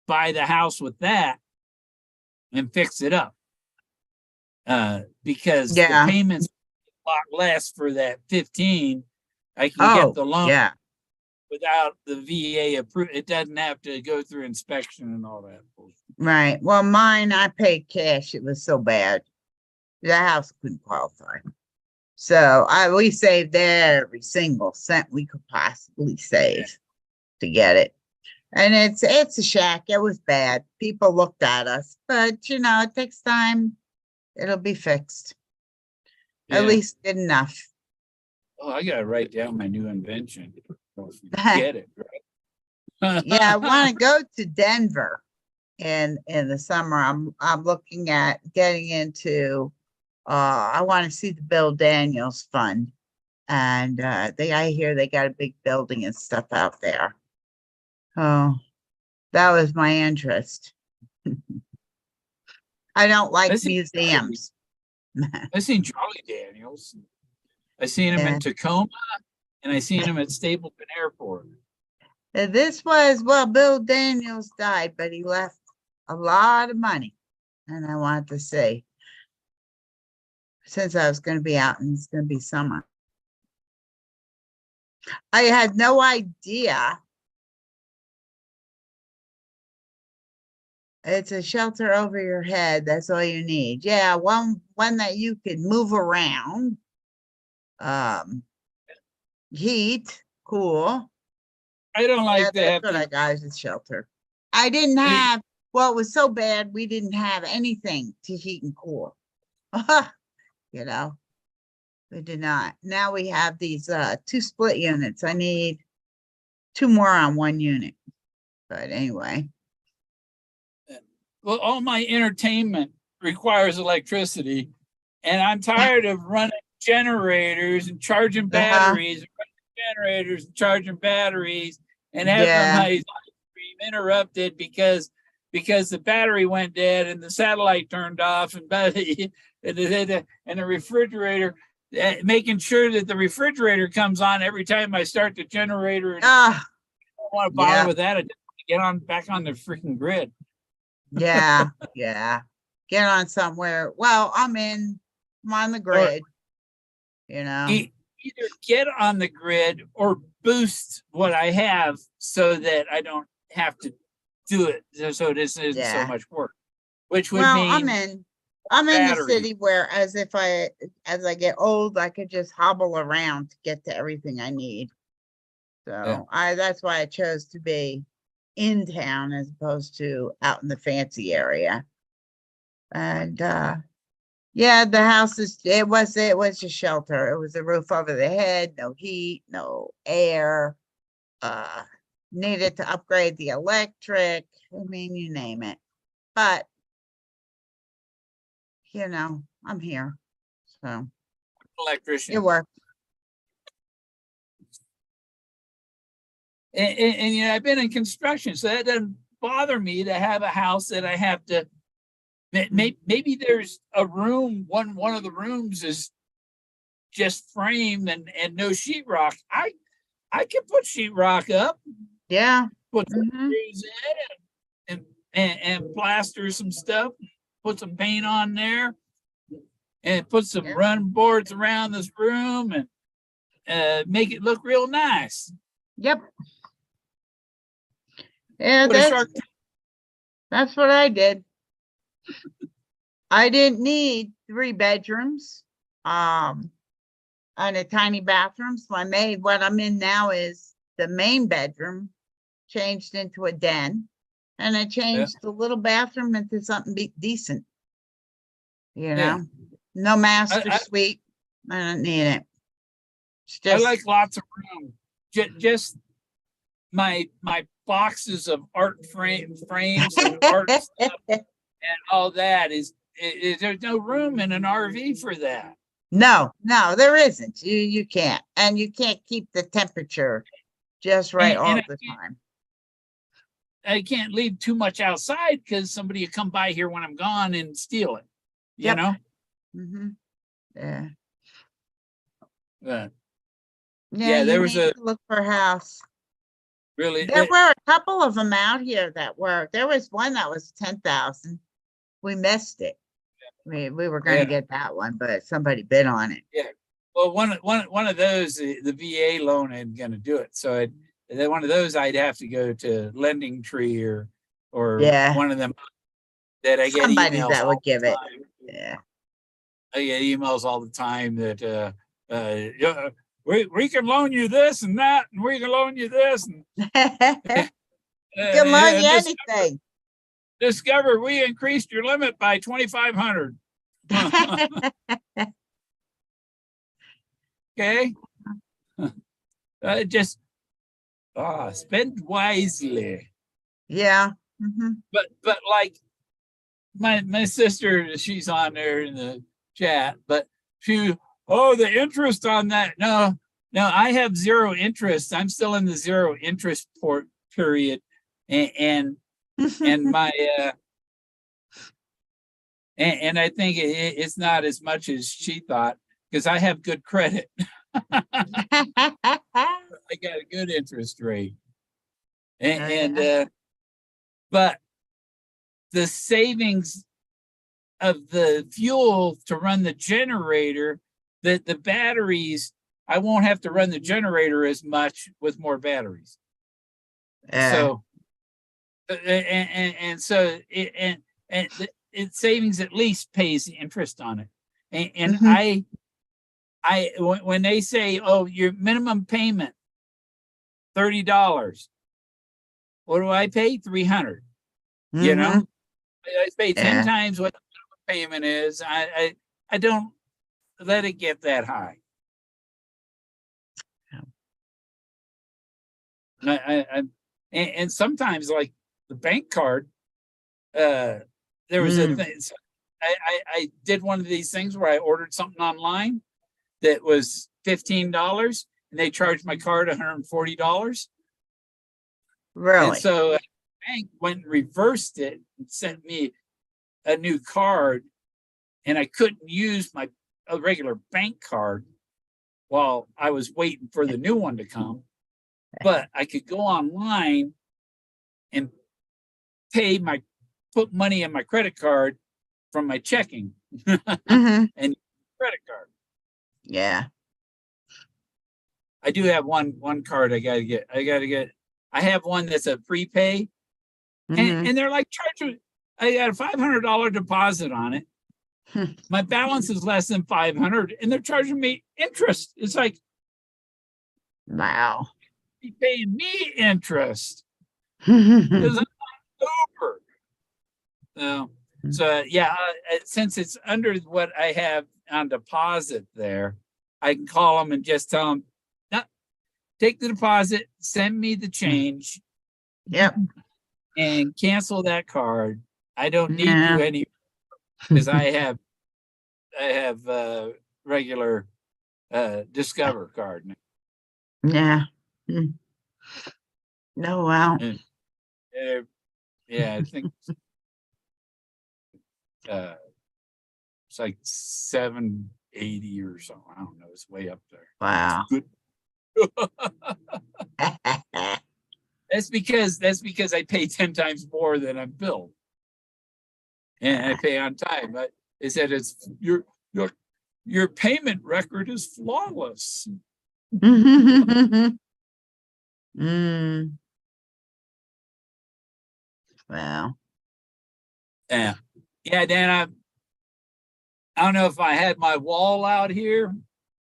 buy the house with that and fix it up. Because the payments are a lot less for that 15. I can get the loan without the VA approval. It doesn't have to go through inspection and all that. Right. Well, mine, I paid cash. It was so bad. The house couldn't qualify. So we saved every single cent we could possibly save to get it. And it's a shack. It was bad. People looked at us, but it takes time. It'll be fixed. At least good enough. Oh, I gotta write down my new invention. Get it, right? Yeah, I want to go to Denver in the summer. I'm looking at getting into I want to see the Bill Daniels Fund. And I hear they got a big building and stuff out there. Oh, that was my interest. I don't like museums. I've seen Charlie Daniels. I seen him in Tacoma, and I seen him at Stapleton Airport. Bill Daniels died, but he left a lot of money, and I wanted to see, since I was going to be out and it's going to be summer. I had no idea. It's a shelter over your head. That's all you need. Yeah, one that you can move around. Heat, cool. I don't like that. That's what I got as a shelter. I didn't have. Well, it was so bad we didn't have anything to heat and cool. We did not. Now we have these 2 split units. I need 2 more on 1 unit. But anyway. Well, all my entertainment requires electricity, and I'm tired of running generators and charging batteries, and having my live stream interrupted because the battery went dead and the satellite turned off, and the refrigerator, making sure that the refrigerator comes on every time I start the generator. I don't want to bother with that. I just want to get back on the freaking grid. Yeah. Get on somewhere. Well, I'm on the grid. Either get on the grid or boost what I have so that I don't have to do it. So this isn't so much work. Which would mean I'm in the city where as I get old, I could just hobble around to get to everything I need. So that's why I chose to be in town as opposed to out in the fancy area. And the house it was a shelter. It was a roof over the head, no heat, no air, needed to upgrade the electric. I mean, you name it. But I'm here. So electrician. It worked. And I've been in construction, so that doesn't bother me to have a house that I have to. Maybe there's a room. One of the rooms is just framed and no sheetrock. I can put sheetrock up. Yeah. Put some trees in and plaster some stuff. Put some paint on there, and put some run boards around this room, and make it look real nice. Yep. Yeah, Put a shark that's what I did. I didn't need 3 bedrooms, and a tiny bathroom. So I made what I'm in now is the main bedroom changed into a den, and I changed the little bathroom into something decent. You know, Yeah. no master I- suite. I don't need it. It's I just like lots of room. Just my boxes of art frames and art stuff and all that is there's no room in an RV for that. no, there isn't. You can't, and you can't keep the temperature just right all And the time. I can't leave too much outside because somebody will come by here when I'm gone and steal it. You Yep. know? Mm-hmm. Yeah. Yeah, Yeah, there you was need a to look for a house. really There were a couple of them out here that were, there was one that was 10,000. We missed it. We were gonna Yeah. get that one, but somebody bid on it. well one of those the VA loan ain't gonna do it. So one of those I'd have to go to Lending Tree or Yeah. one of them that I get Somebody emails that all would the give it. time. Yeah. I get emails all the time that yeah, we can loan you this and that, and we can loan you this, and Can loan you just anything. discover we increased your limit by 2,500. Okay, just spend wisely. Yeah. Mhm. But like my sister, she's on there in the chat, but the interest on that. No, I have zero interest. I'm still in the zero interest period, and my and I think it's not as much as she thought because I have good credit. I got a good interest rate, and but the savings of the fuel to run the generator, the batteries, I won't have to run the generator as much with more batteries. So so it savings at least pays the interest on it. And Mhm. when they say, oh, your minimum payment $30, what do I pay? 300. You know, Mhm. I pay 10 Yeah. times what the payment is. I don't let it get that high. And sometimes like the bank card, there was a thing. So I did one of these things where I ordered something online that was $15 and they charged my card $140. And Really? so the bank went and reversed it and sent me a new card, and I couldn't use a regular bank card while I was waiting for the new one to come. But I could go online and put money in my credit card from my checking Mhm. and credit card. Yeah. I do have one card I gotta get. I have one that's a prepay, Mhm. and they're like charging. I got a $500 deposit on it. My balance is less than 500, and they're charging me interest. It's like, Wow. be paying me interest because I'm over. So yeah, since it's under what I have on deposit there, I can call them and just tell them, no, take the deposit, send me the change, Yep. and cancel that card. I don't need Yeah. you any because I have regular Discover card now. Yeah. No, wow. And, yeah, I think it's like 780 or something. I don't know. It's way up there. Wow. Good. That's because I pay 10 times more than I'm billed, and I pay on time. But they said it's your payment record is flawless. Mm. Wow. Yeah. Yeah, Dan, I don't know if I had my wall out here.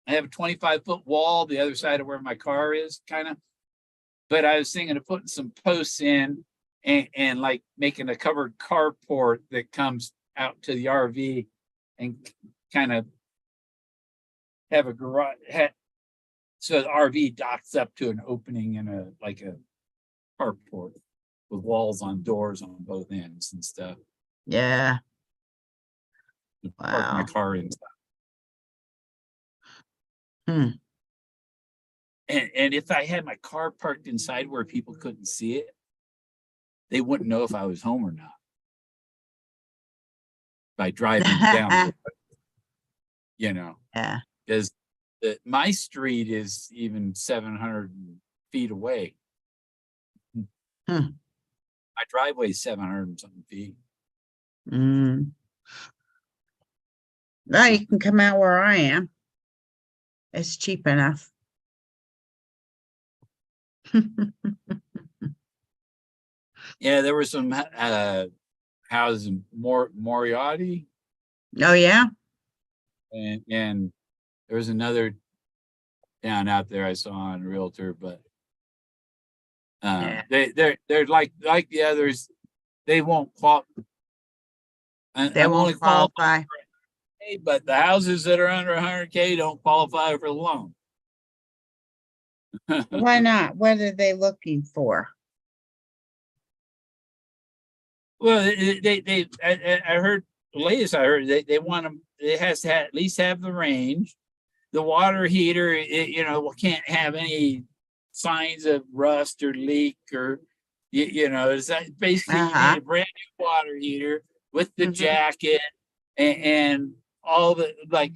I have a 25-foot wall, the other side of where my car is, kind of. But I was thinking of putting some posts in and like making a covered carport that comes out to the RV and kind of have a garage. So the RV docks up to an opening in a carport with walls on doors on both ends and stuff. Yeah. To park my Wow. car inside. Hmm. And if I had my car parked inside where people couldn't see it, they wouldn't know if I was home or not by driving down, you know, Yeah. because my street is even 700 feet away. Hmm. My driveway is 700 and something feet. Mm. Well, you can come out where I am. It's cheap enough. Yeah, there were some houses in Moriarty, Oh, yeah. and there was another down out there I saw on Realtor, but Yeah. they're like the others. They won't qualify. They I'm only won't qualified qualify. for $100K, but the houses that are under 100K don't qualify for the loan. Why not? What are they looking for? Well, I heard the latest I heard they want them. It has to at least have the range. The water heater, can't have any signs of rust or leak or, it's basically you Uh-huh. need a brand new water heater with the Mhm. jacket and all the like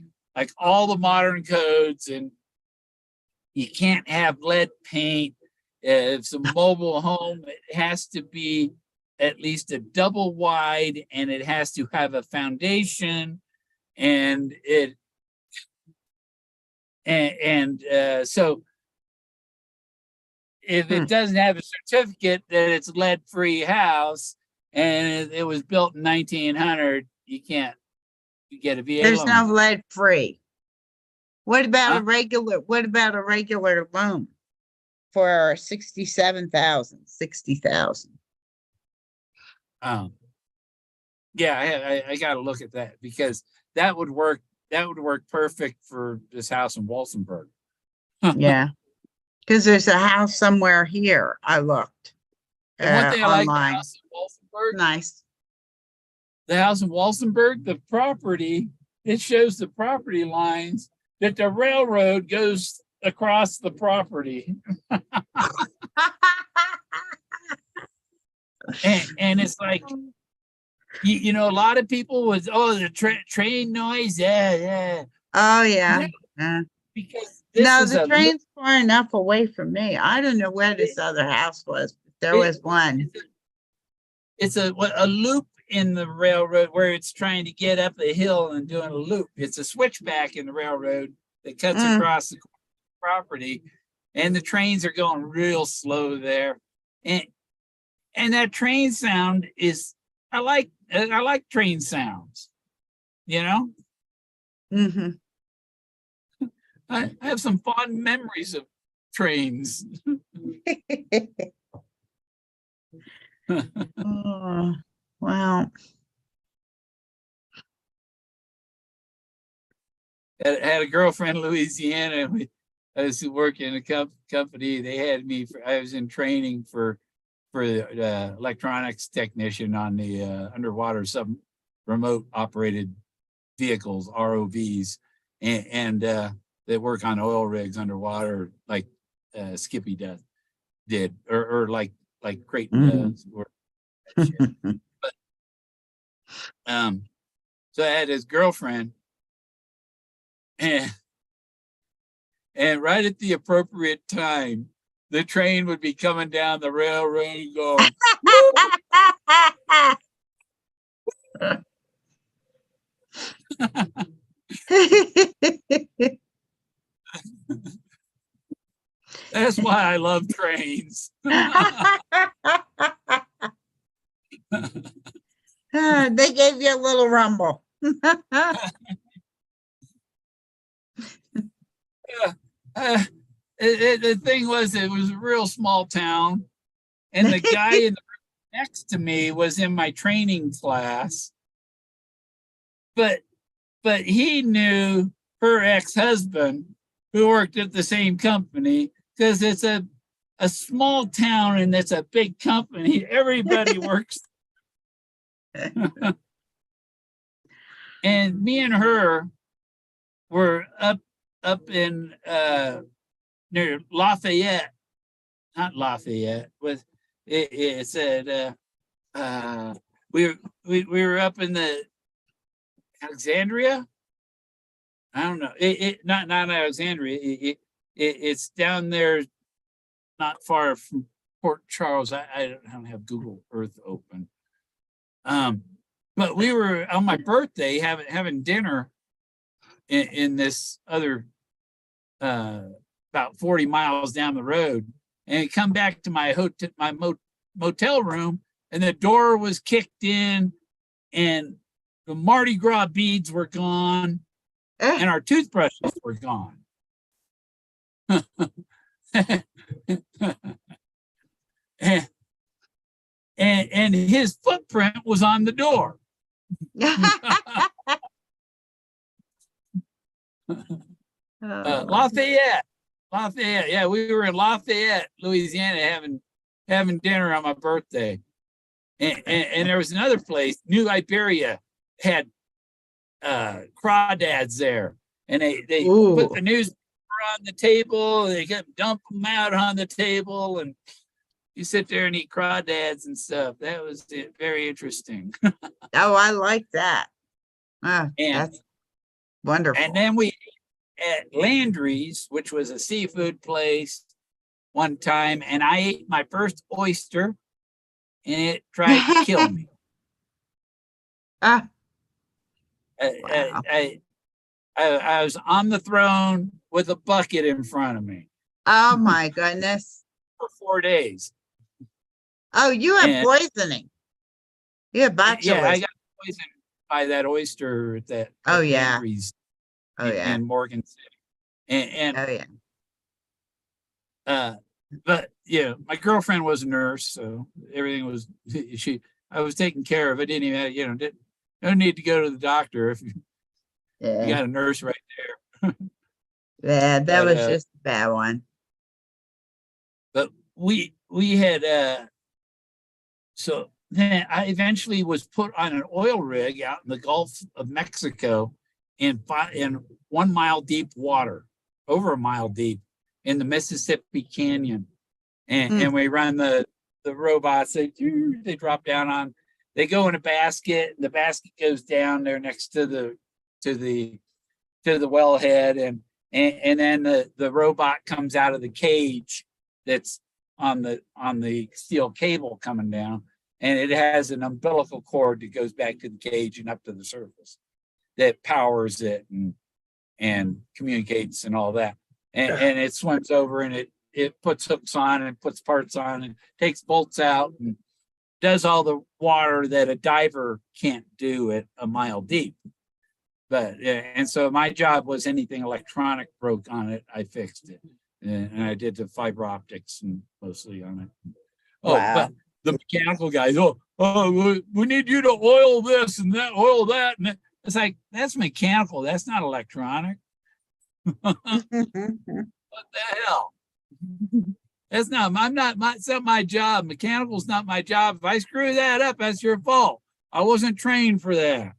all the modern codes, and you can't have lead paint. If it's a mobile home, it has to be at least a double wide, and it has to have a foundation, and so if Hmm. it doesn't have a certificate that it's lead-free house and it was built in 1900, you can't get a VA There's no loan. lead free. What about Huh? what about a regular loan for 67,000, 60,000? Yeah, I got to look at that because that would work. That would work perfect for this house in Walsenburg. Yeah. Because there's a house somewhere here. I looked And one thing I like the online. house in Walsenburg, Nice. the property, it shows the property lines that the railroad goes across the property. And it's like, a lot of people was, the train noise. Yeah. Oh, yeah. No, because this No, is the train's far enough away from me. I don't know where this other house was. But there was one. It's a loop in the railroad where it's trying to get up the hill and doing a loop. It's a switchback in the railroad that cuts across the property, and the trains are going real slow there. And that train sound is, I like train sounds, Mhm. I have some fond memories of trains. Oh, wow. Had a girlfriend in Louisiana. I was working in a company. They had me I was in training for the electronics technician on the underwater remote operated vehicles, ROVs, and they work on oil rigs underwater, like Skippy did, or like Creighton does. But so I had his girlfriend, and right at the appropriate time, the train would be coming down the railroad and going, That's why I love trains. They gave you a little rumble. The thing was, it was a real small town, and the guy in the next to me was in my training class, but he knew her ex-husband who worked at the same company, because it's a small town and it's a big company. Everybody works. And me and her were up in near Lafayette, not Lafayette, was it said we were up in the Alexandria. I don't know. Not Alexandria. It's down there, not far from Port Charles. I don't have Google Earth open. But we were on my birthday having dinner in this other about 40 miles down the road, and come back to my motel room, and the door was kicked in, and the Mardi Gras beads were gone, and our toothbrushes were gone. and his footprint was on the door. Lafayette. Yeah, we were in Lafayette, Louisiana, having dinner on my birthday, and there was another place, New Iberia, had crawdads there, and they put the newspaper on the table, they kept dump them out on the table, and you sit there and eat crawdads and stuff. That was very interesting. Oh, I like that. And That's wonderful. And then we ate at Landry's, which was a seafood place, one time, and I ate my first oyster, and it tried to kill me. Wow. I was on the throne with a bucket in front of me Oh my goodness. for 4 days. Oh, you had And- poisoning. You had Yeah, I botulism. got poisoned by that oyster at that Oh, at yeah. Landry's Oh yeah. in Morgan City. And Oh yeah. but yeah, my girlfriend was a nurse, so everything was I was taken care of. I didn't even no need to go to the doctor if you Yeah. got a nurse right there. Yeah, that But, was just a bad one. But we had so then I eventually was put on an oil rig out in the Gulf of Mexico in 1 mile deep water, over a mile deep in the Mississippi Canyon. And we run the robots, they drop down on, they go in a basket, and the basket goes down there next to the wellhead, and then the robot comes out of the cage that's on the steel cable coming down, and it has an umbilical cord that goes back to the cage and up to the surface that powers it and communicates and all that. And it swims over, and it puts hooks on and puts parts on and takes bolts out and does all the water that a diver can't do at a mile deep. But and so my job was anything electronic broke on it, I fixed it, and I did the fiber optics and mostly on it. Oh, Wow. but the mechanical guys, we need you to oil this and that, oil that, and it's like, that's mechanical. That's not electronic. What the hell? That's not. It's not my job. Mechanical's not my job. If I screw that up, that's your fault. I wasn't trained for that.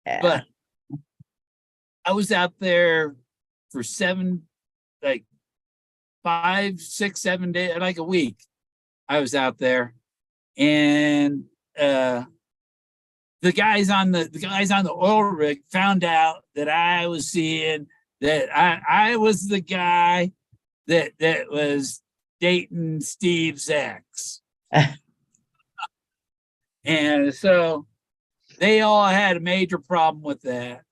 Yeah. But I was out there for 5, 6, 7 days, like a week. I was out there, and the guys on the oil rig found out that I was seeing that I was the guy that was dating Steve's ex. And so they all had a major problem with that.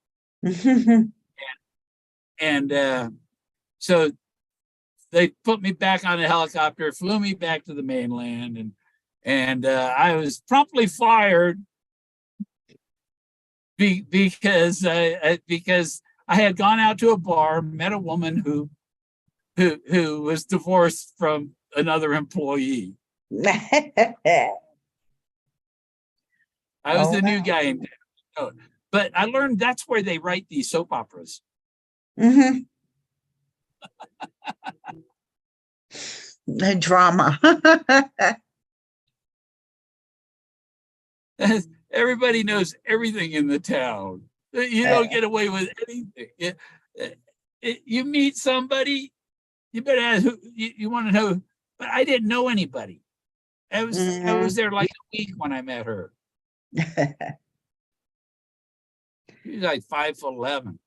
And so they put me back on a helicopter, flew me back to the mainland, and I was promptly fired because I had gone out to a bar, met a woman who was divorced from another employee. I was Oh, the new wow. guy in town. But I learned that's where they write these soap operas. Mhm. The drama. Everybody knows everything in the town. You don't get away with anything. You meet somebody, you better ask who you want to know. But I didn't know anybody. I was there like a week when I met her. She was like 5'11".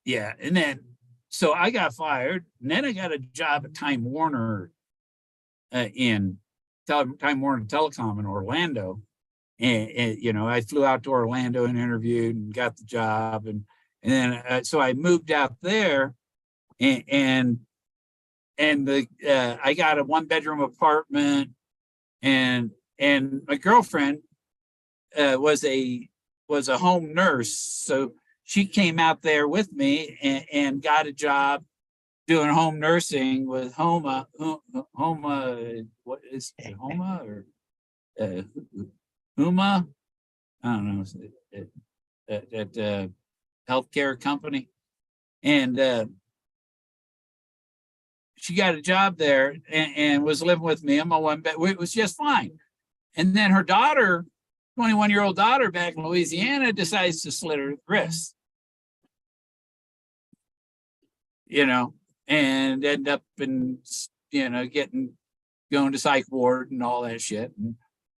Yeah, and then so I got fired, and then I got a job at Time Warner Time Warner Telecom in Orlando, and you know I flew out to Orlando and interviewed and got the job, and then so I moved out there, and I got a 1-bedroom apartment, and my girlfriend was a home nurse, so she came out there with me and got a job doing home nursing with Homa. What is it, Homa or Huma? I don't know. At healthcare company, and she got a job there and was living with me on my 1 bed. It was just fine. And then her daughter, 21-year-old daughter back in Louisiana, decides to slit her wrist. You know, and end up in, you know, going to psych ward and all that shit.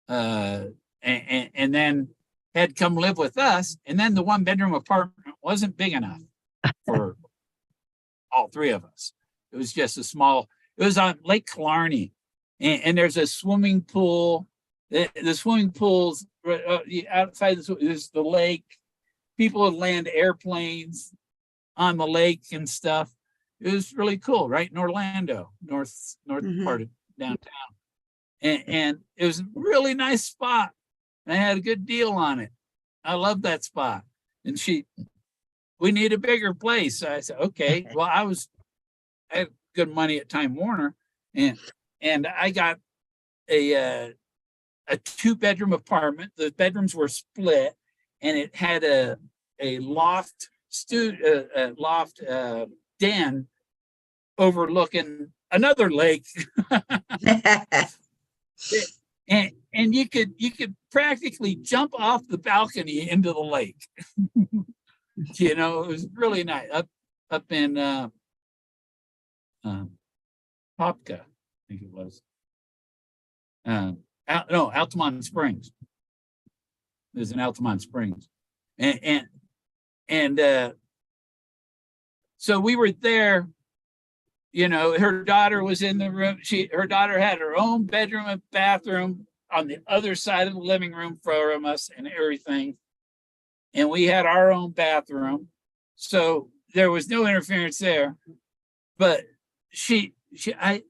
And then had come live with us. And then the 1-bedroom apartment wasn't big enough for all 3 of us. It was just it was on Lake Killarney. And there's a swimming pool. The swimming pool's outside there's the lake. People would land airplanes on the lake and stuff. It was really cool, right in Orlando, north part of downtown, and it was a really nice spot. I had a good deal on it. I love that spot. And we need a bigger place. So I said, okay. Well, I had good money at Time Warner, and I got a 2-bedroom apartment. The bedrooms were split, and it had a loft den overlooking another lake. and you could practically jump off the balcony into the lake. You know, it was really nice up in Popka, I think it was. Altamont Springs. There's an Altamont Springs, and so we were there. You know, her daughter was in the room. Her daughter had her own bedroom and bathroom on the other side of the living room from us and everything. And we had our own bathroom. So there was no interference there. But I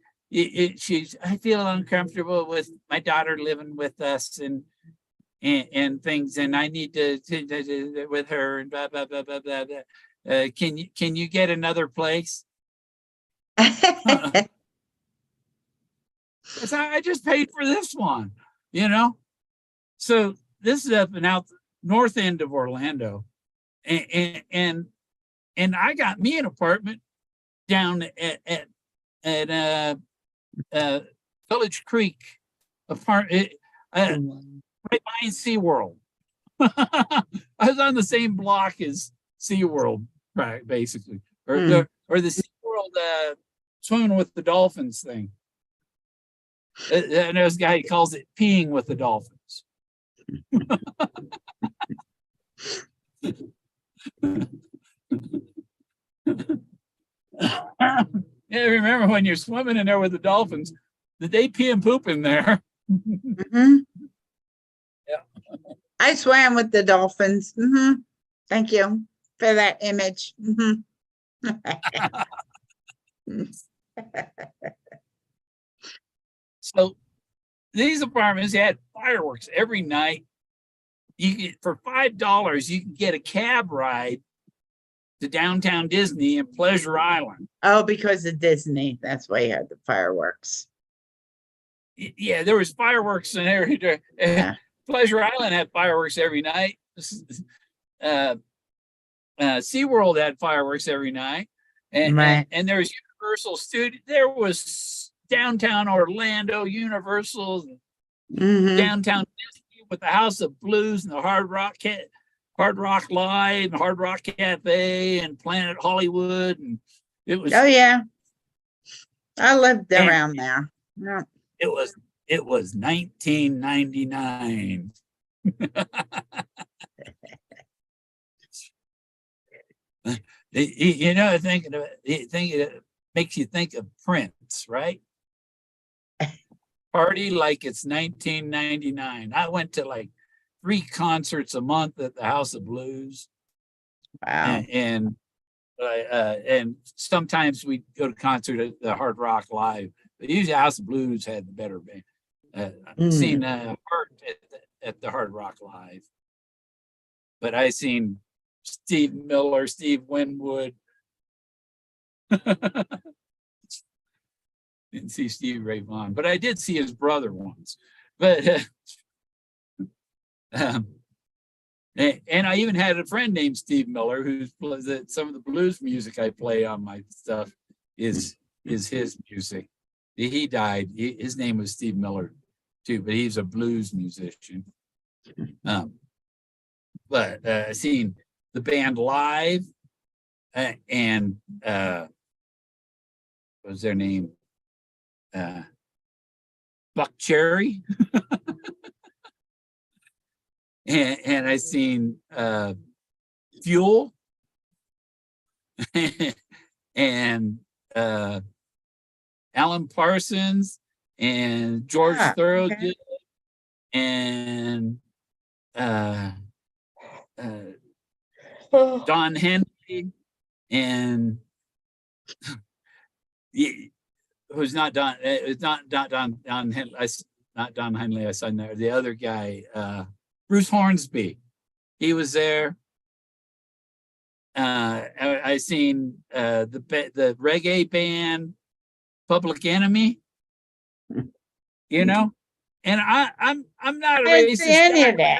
feel uncomfortable with my daughter living with us and things, and I need to with her and blah blah blah blah blah. Can you get another place? I just paid for this one, you know. So this is up and out north end of Orlando, and I got me an apartment down at Village Creek, right behind SeaWorld. I was on the same block as SeaWorld, right, basically, or the SeaWorld swimming with the dolphins thing. And there's a guy who calls it peeing with the dolphins. Yeah, remember when you're swimming in there with the dolphins, did they pee and poop in there? Mhm. Yeah. I swam with the dolphins. Thank you for that image. So these apartments had fireworks every night. You get, for $5, you can get a cab ride to downtown Disney and Pleasure Island. Oh, because of Disney. That's why you had the fireworks. Yeah, there was fireworks in every day. Yeah. Pleasure Island had fireworks every night. SeaWorld had fireworks every night. Right. And there was Universal Studio. There was downtown Orlando, Universal, downtown Disney with the House of Blues and the Hard Rock Live and Hard Rock Cafe and Planet Hollywood. And it was Oh yeah. I lived around there. Yeah. it was 1999. You know, thinking it makes you think of Prince, right? Party like it's 1999. I went to like 3 concerts a month at the House of Blues, Wow. and sometimes we go to concert at the Hard Rock Live. But usually House of Blues had the better band. I've seen Hart at the Hard Rock Live, but I seen Steve Miller, Steve Winwood. Didn't see Steve Ray Vaughan, but I did see his brother once. But and I even had a friend named Steve Miller who that some of the blues music I play on my stuff is his music. He died. His name was Steve Miller too, but he's a blues musician. But I seen the band live, and what was their name? Buck Cherry. and I seen Fuel and Alan Parsons and George Thorogood and Don Henley and who's not Don? It's not Don Henley. Not Don Henley. I saw there. The other guy, Bruce Hornsby. He was there. I seen the reggae band Public Enemy. You know, and I'm not a racist guy.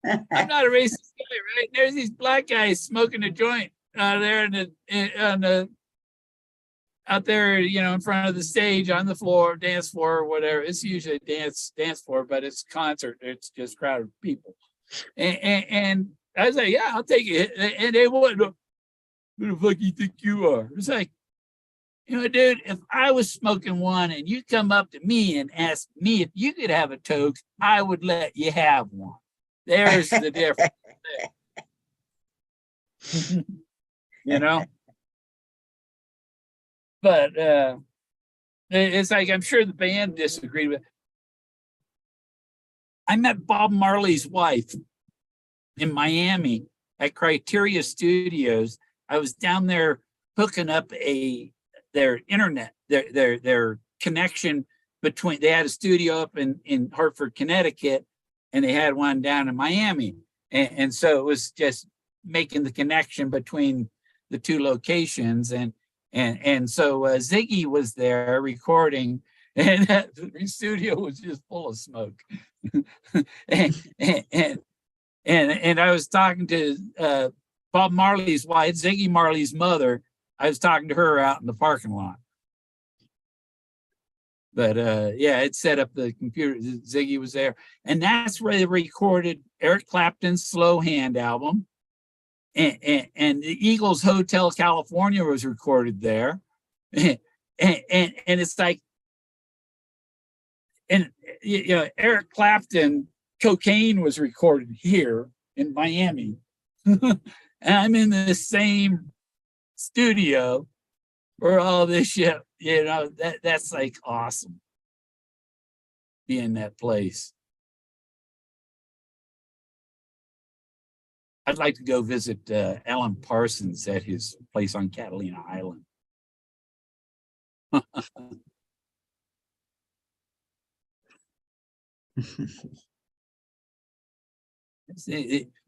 Right? I'm not a racist guy, right? There's these black guys smoking a joint there out there, you know, in front of the stage, on the floor, dance floor, or whatever. It's usually a dance floor, but it's a concert. It's just crowded people. And I was like, yeah, I'll take it. And they wouldn't. Who the fuck you think you are? It's like, you know, dude, if I was smoking one and you come up to me and ask me if you could have a toke, I would let you have one. There's the difference. You know? But it's like, I'm sure the band disagreed with. I met Bob Marley's wife in Miami at Criteria Studios. I was down there hooking up their internet, their connection between. They had a studio up in Hartford, Connecticut, and they had one down in Miami, and so it was just making the connection between the 2 locations, and so Ziggy was there recording, and the studio was just full of smoke. and I was talking to Bob Marley's wife, Ziggy Marley's mother. I was talking to her out in the parking lot. But yeah, it set up the computer. Ziggy was there, and that's where they recorded Eric Clapton's Slow Hand album. And the Eagles Hotel California was recorded there. And it's like, and you know, Eric Clapton Cocaine was recorded here in Miami. And I'm in the same studio for all this shit. You know, that's like awesome. Be in that place. I'd like to go visit Alan Parsons at his place on Catalina Island.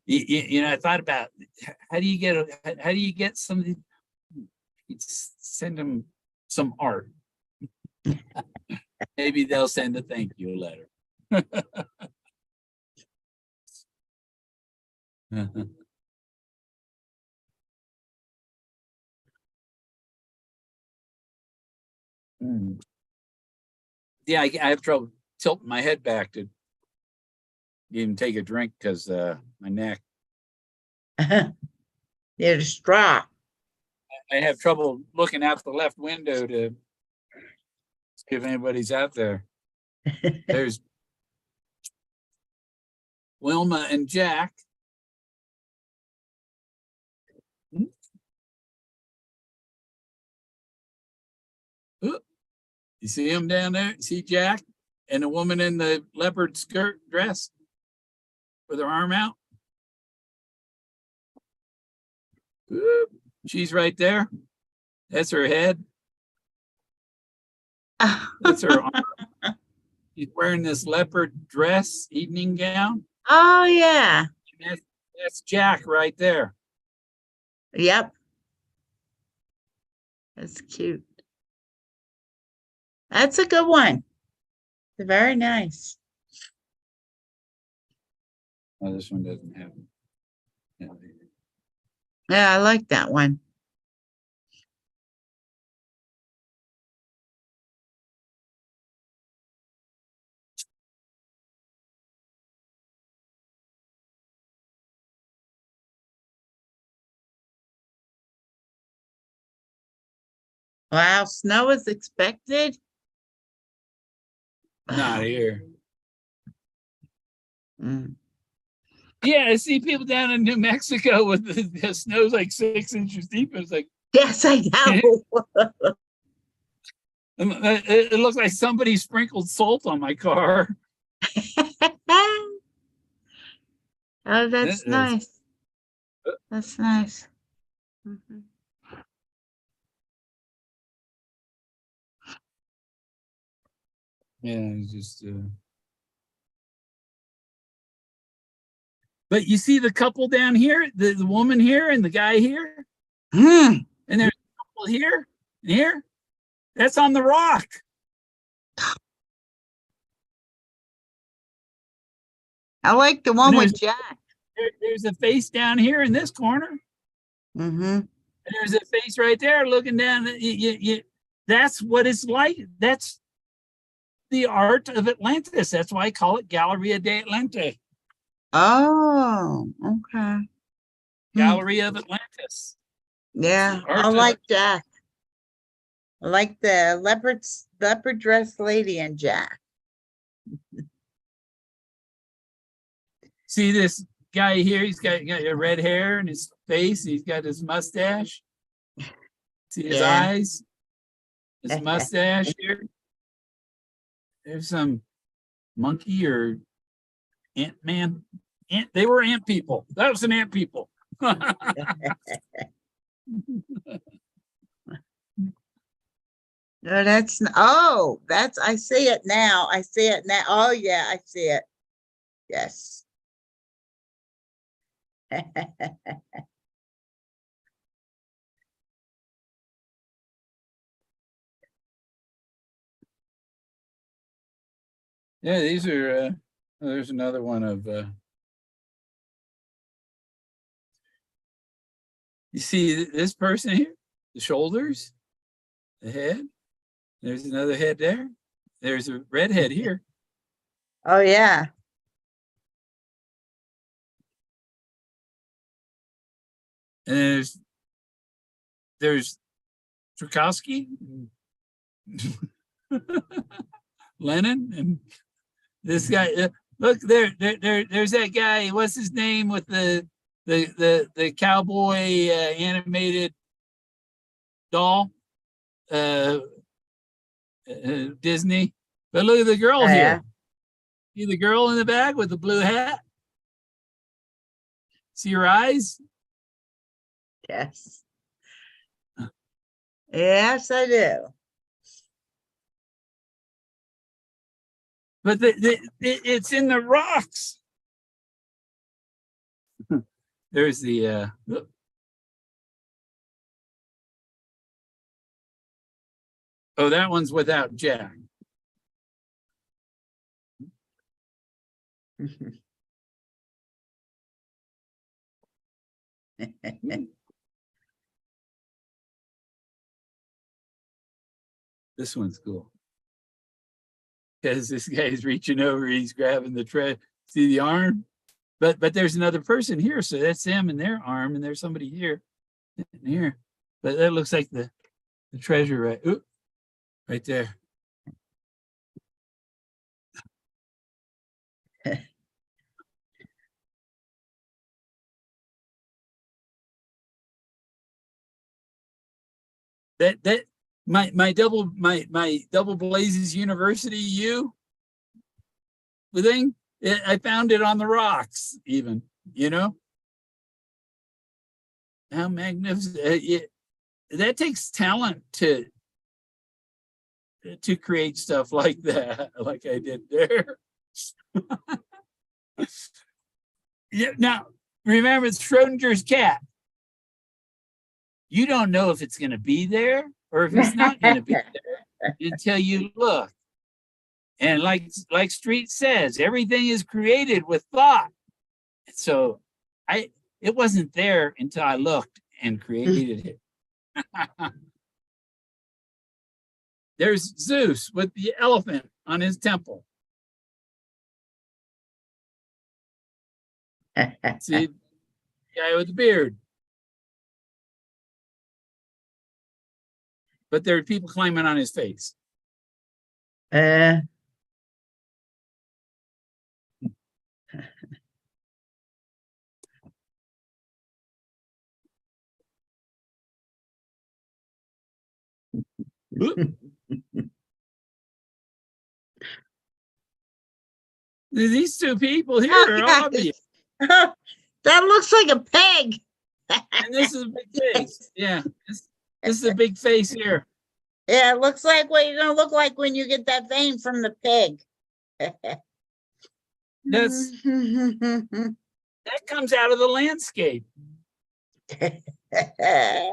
You know, I thought about how do you get somebody, send them some art. Maybe they'll send a thank you letter. Yeah, I have trouble tilting my head back to even take a drink because my neck. Need a straw. I have trouble looking out the left window to see if anybody's out there. There's Wilma and Jack. Ooh, you see him down there? See Jack and a woman in the leopard skirt dress with her arm out? Ooh, she's right there. That's her head. That's her arm. She's wearing this leopard dress, evening gown. Oh, yeah. That's Jack right there. Yep. That's cute. That's a good one. Very nice. Oh, this one doesn't have. Yeah, I like that one. Wow, snow is expected. Not here. Mm. Yeah, I see people down in New Mexico with the snow's like 6 inches deep. It's like, Yes, I know. it looks like somebody sprinkled salt on my car. Oh, that's It is. nice. That's nice. Mhm. Yeah, it's just. But you see the couple down here, the woman here and the guy here, Hmm. and there's a couple here and here. That's on the rock. I like the one with Jack. There's a face down here in this corner. Mm-hmm. And there's a face right there looking down. That's what it's like. That's the art of Atlantis. That's why I call it Galleria de Atlante. Oh, okay. Gallery of Atlantis. Yeah, I like Jack. I like the leopard dress lady and Jack. See this guy here? He's got red hair and his face. He's got his mustache. See his eyes? His mustache here. There's some monkey or ant man. They were ant people. That was an ant people. No, that's I see it now. I see it now. Oh yeah, I see it. Yes. Yeah, these are there's another one of you see this person here, the shoulders, the head. There's another head there. There's a red head here. Oh yeah. And there's Tchaikovsky, Lenin, and this guy. Look there's that guy. What's his name with the cowboy animated doll? Disney. But look at the girl Oh, yeah. here. See the girl in the back with the blue hat? See her eyes? Yes. Yes, I do. But it's in the rocks. There's the oh, that one's without Jack. This one's cool. Because this guy's reaching over, he's grabbing the treasure. See the arm? But there's another person here, so that's them and their arm, and there's somebody here and here. But that looks like the treasure right there. that my double blazes university thing, I found it on the rocks even, you know. How magnificent. That takes talent to create stuff like that, like I did there. Yeah, now remember, it's Schrodinger's cat. You don't know if it's going to be there or if it's not going to be there until you look. And like Street says, everything is created with thought. So it wasn't there until I looked and created it. There's Zeus with the elephant on his temple. See, guy with the beard. But there are people climbing on his face. These two people here are obvious. That looks like a pig. And this is a big face. Yeah, this is a big face here. Yeah, it looks like what you're gonna look like when you get that vein from the pig. That comes out of the landscape. Yeah.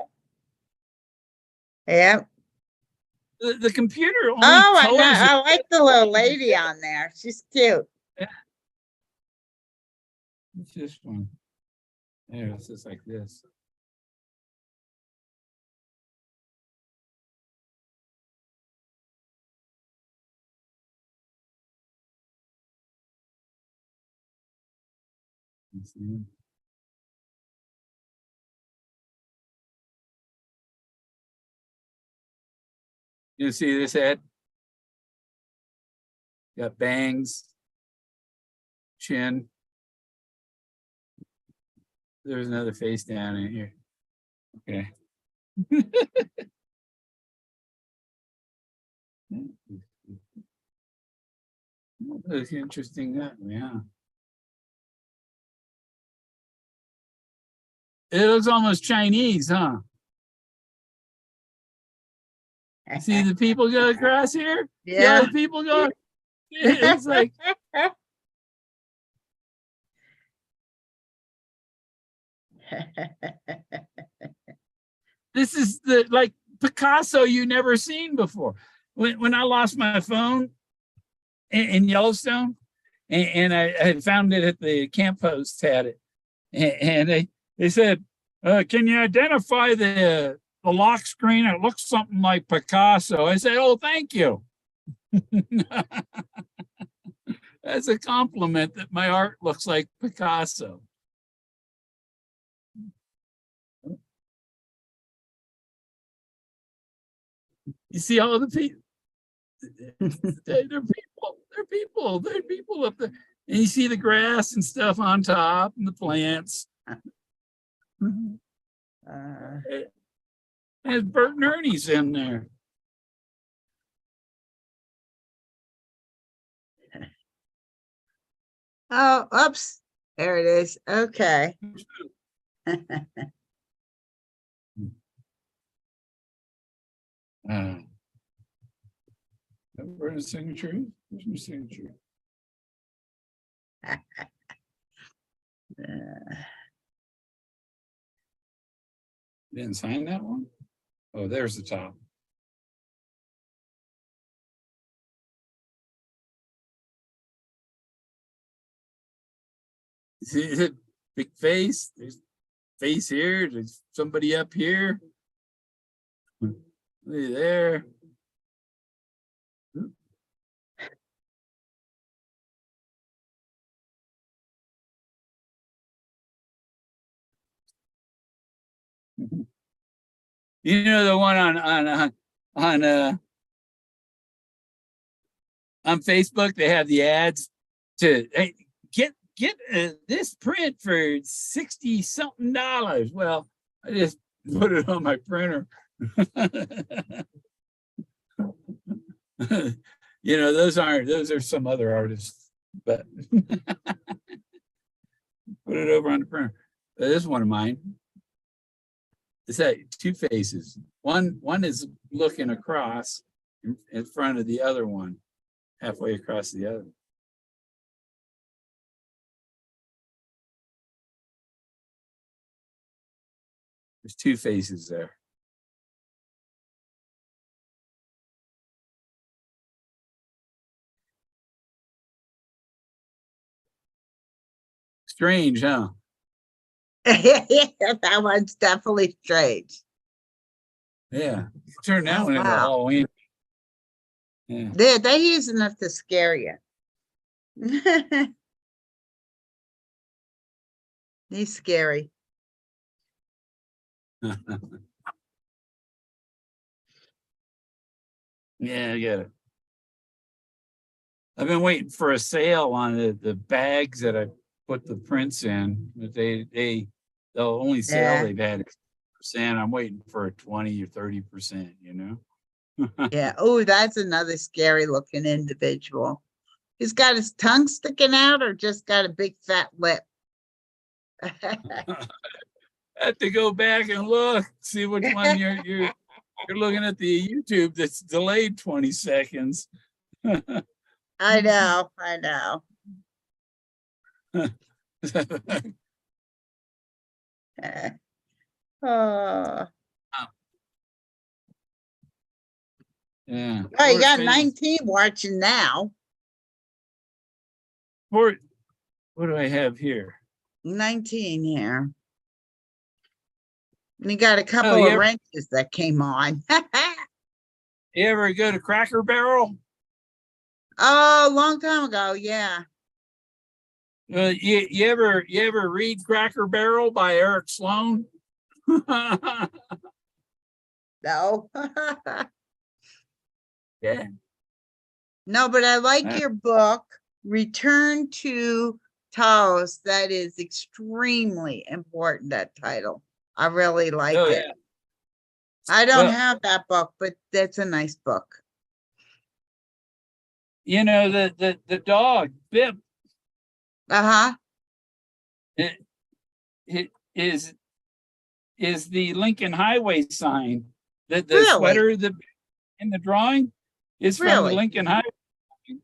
The computer only Oh, colors I like the little lady on there. She's cute. It's this one. There, it's just like this. You see? You see this head? Got bangs, chin. There's another face down in here. Okay. That's interesting. That, yeah. It looks almost Chinese, huh? See the people go across here? Yeah. See how the people go? It's like this is the like Picasso you never seen before. When I lost my phone in Yellowstone, and I found it at the camp host had it, and they said, "Can you identify the lock screen? It looks something like Picasso." I said, "Oh, thank you." That's a compliment that my art looks like Picasso. You see all the people. They're people up there. And you see the grass and stuff on top and the plants. There's Bert and Ernie's in there. Oh, oops, there it is. Okay. Where's the signature? Where's my signature? Didn't sign that one? Oh, there's the top. See the big face? There's face here. There's somebody up here. Look at there. You know the one on Facebook, they have the ads to hey, get this print for 60 something dollars. Well, I just put it on my printer. You know, those are some other artists, but put it over on the printer. This is one of mine. It's that two faces. One is looking across in front of the other one, halfway across the other. There's two faces there. Strange, huh? That one's definitely strange. Yeah. Turn that Oh, one into wow. Halloween. Yeah. They're using it to scare you. He's scary. Yeah, I get it. I've been waiting for a sale on the bags that I put the prints in, but the only sale Yeah. they've had is percent. I'm waiting for a 20 or 30%, you know? Yeah. Oh, that's another scary looking individual. He's got his tongue sticking out or just got a big fat lip. I have to go back and look, see which one you're looking at the YouTube that's delayed 20 seconds. I know. I know. Oh, Yeah. oh, you got Forrest, 19 watching now. what do I have here? 19 here. And you got a Oh, couple you of ever, wrenches that came on. you ever go to Cracker Barrel? Oh, a long time ago. Yeah. You ever read Cracker Barrel by Eric Sloan? No. Yeah. No, but I like Uh, your book, Return to Taos. That is extremely important, that title. I really like Oh it. yeah. I don't Well, have that book, but that's a nice book. you know the dog Bip Uh-huh. it is the Lincoln Highway sign. The Really? sweater in the drawing is from the Really? Lincoln Highway.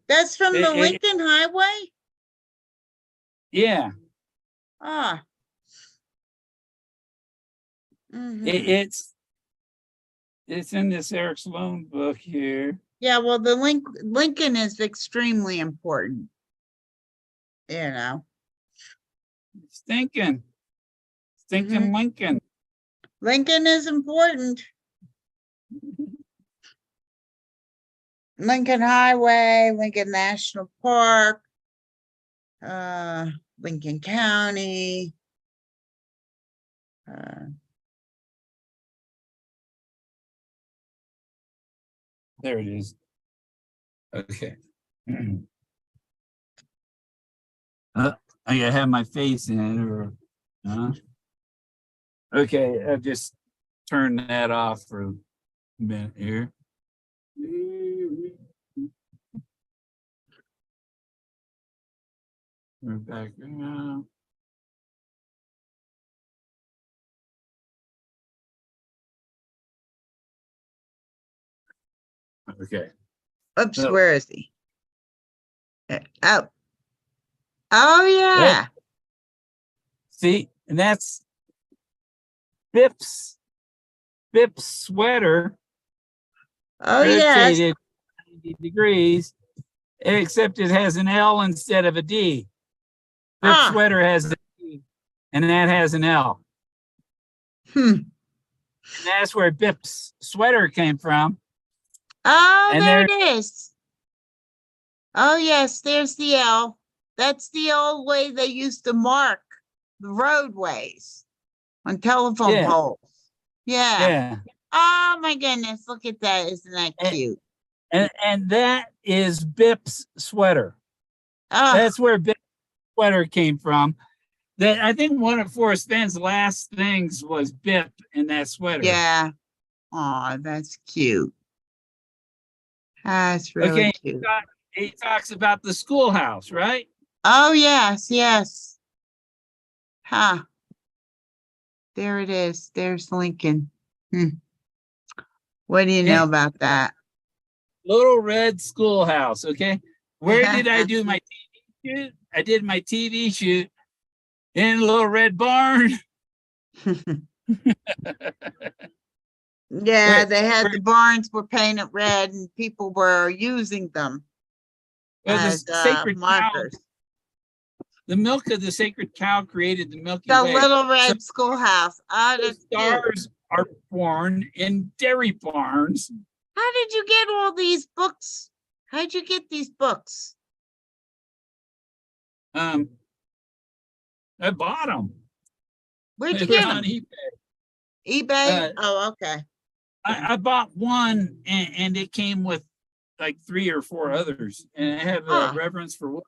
That's from the It- Lincoln Highway? yeah. Ah. Mhm. It's in this Eric Sloan book here. Yeah, well, the Lincoln is extremely important, you know. Stinking Mhm. Lincoln. Lincoln is important. Lincoln Highway, Lincoln National Park, Lincoln County. There it is. Okay. I gotta have my face in it, or okay. I'll just turn that off for a minute here. We're back. Okay. Oops, No. where is he? Oh. Oh, yeah. See, and that's Bip's sweater, Oh, yes. rotated 90 degrees, except it has an L instead of a D. Bip's Ah. sweater has a D, and that has an L. Hmm. And that's where Bip's sweater came from. Oh, And there there- it is. Oh, yes, there's the L. That's the old way they used to mark the roadways on telephone Yeah. poles. Yeah. Yeah. Oh, my goodness. Look at that. Isn't that cute? And that is Bip's sweater. Oh, That's where Bip's sweater came from. That I think one of Forrest Fenn's last things was Bip in that sweater. yeah. Oh, that's cute. That's really Okay. cute. He talks about the schoolhouse, right? Oh, yes, yes. Huh. There it is. There's Lincoln. What do you know about that? Little red schoolhouse. Okay. Where did I do my TV shoot? I did my TV shoot in a little red barn. Yeah, Where- they had where- the barns were painted red and people were using them Well, as the sacred cow, markers. the milk of the sacred cow created the Milky The Way. little red schoolhouse. Oh, The that's cute. stars are born in dairy barns. How did you get all these books? How'd you get these books? I bought them. Where'd you They were get on them? eBay. eBay? Oh, okay. I bought one, and it came with like 3 or 4 others, and I have a Ah. reverence for what.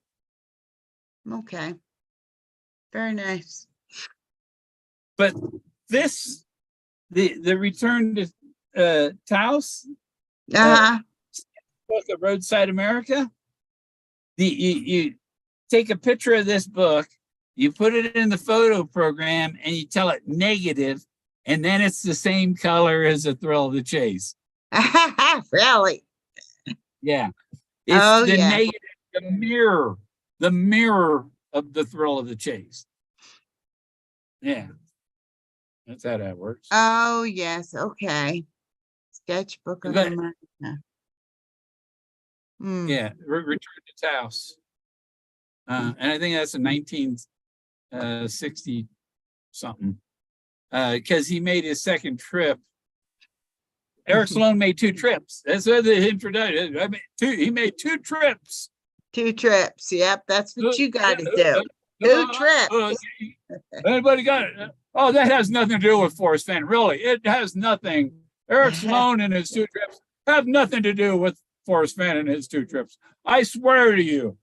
Okay. Very nice. But this, the return to Taos, Uh-huh. book of Roadside America. You take a picture of this book, you put it in the photo program, and you tell it negative, and then it's the same color as the Thrill of the Chase. Really? Yeah, it's Oh, the yeah. negative, the mirror of the Thrill of the Chase. Yeah, that's how that works. Oh, yes. Okay. Sketchbook of But- America. Hmm. Yeah, Return to Taos. And I think that's a 1960 something. Because he made his second trip. Eric Sloan made 2 trips. That's what the introduction. I mean, he made 2 trips. 2 trips. Yep, that's what you got to do. 2 trips. Anybody got it? Oh, that has nothing to do with Forrest Fenn. Really, it has nothing. Eric Sloan and his 2 trips have nothing to do with Forrest Fenn and his 2 trips. I swear to you,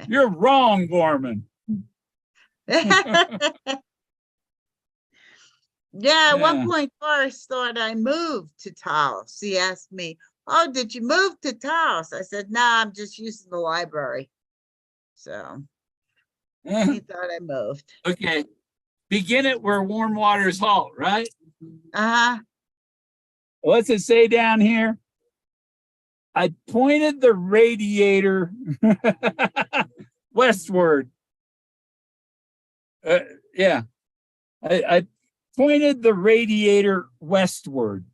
you're wrong, Gorman. Yeah, at one Yeah. point Forrest thought I moved to Taos. He asked me, "Oh, did you move to Taos?" I said, "No, I'm just using the library." So he thought I moved. Okay, begin it where warm waters halt. Right? Uh-huh. What's it say down here? I pointed the radiator westward. Yeah, I pointed the radiator westward.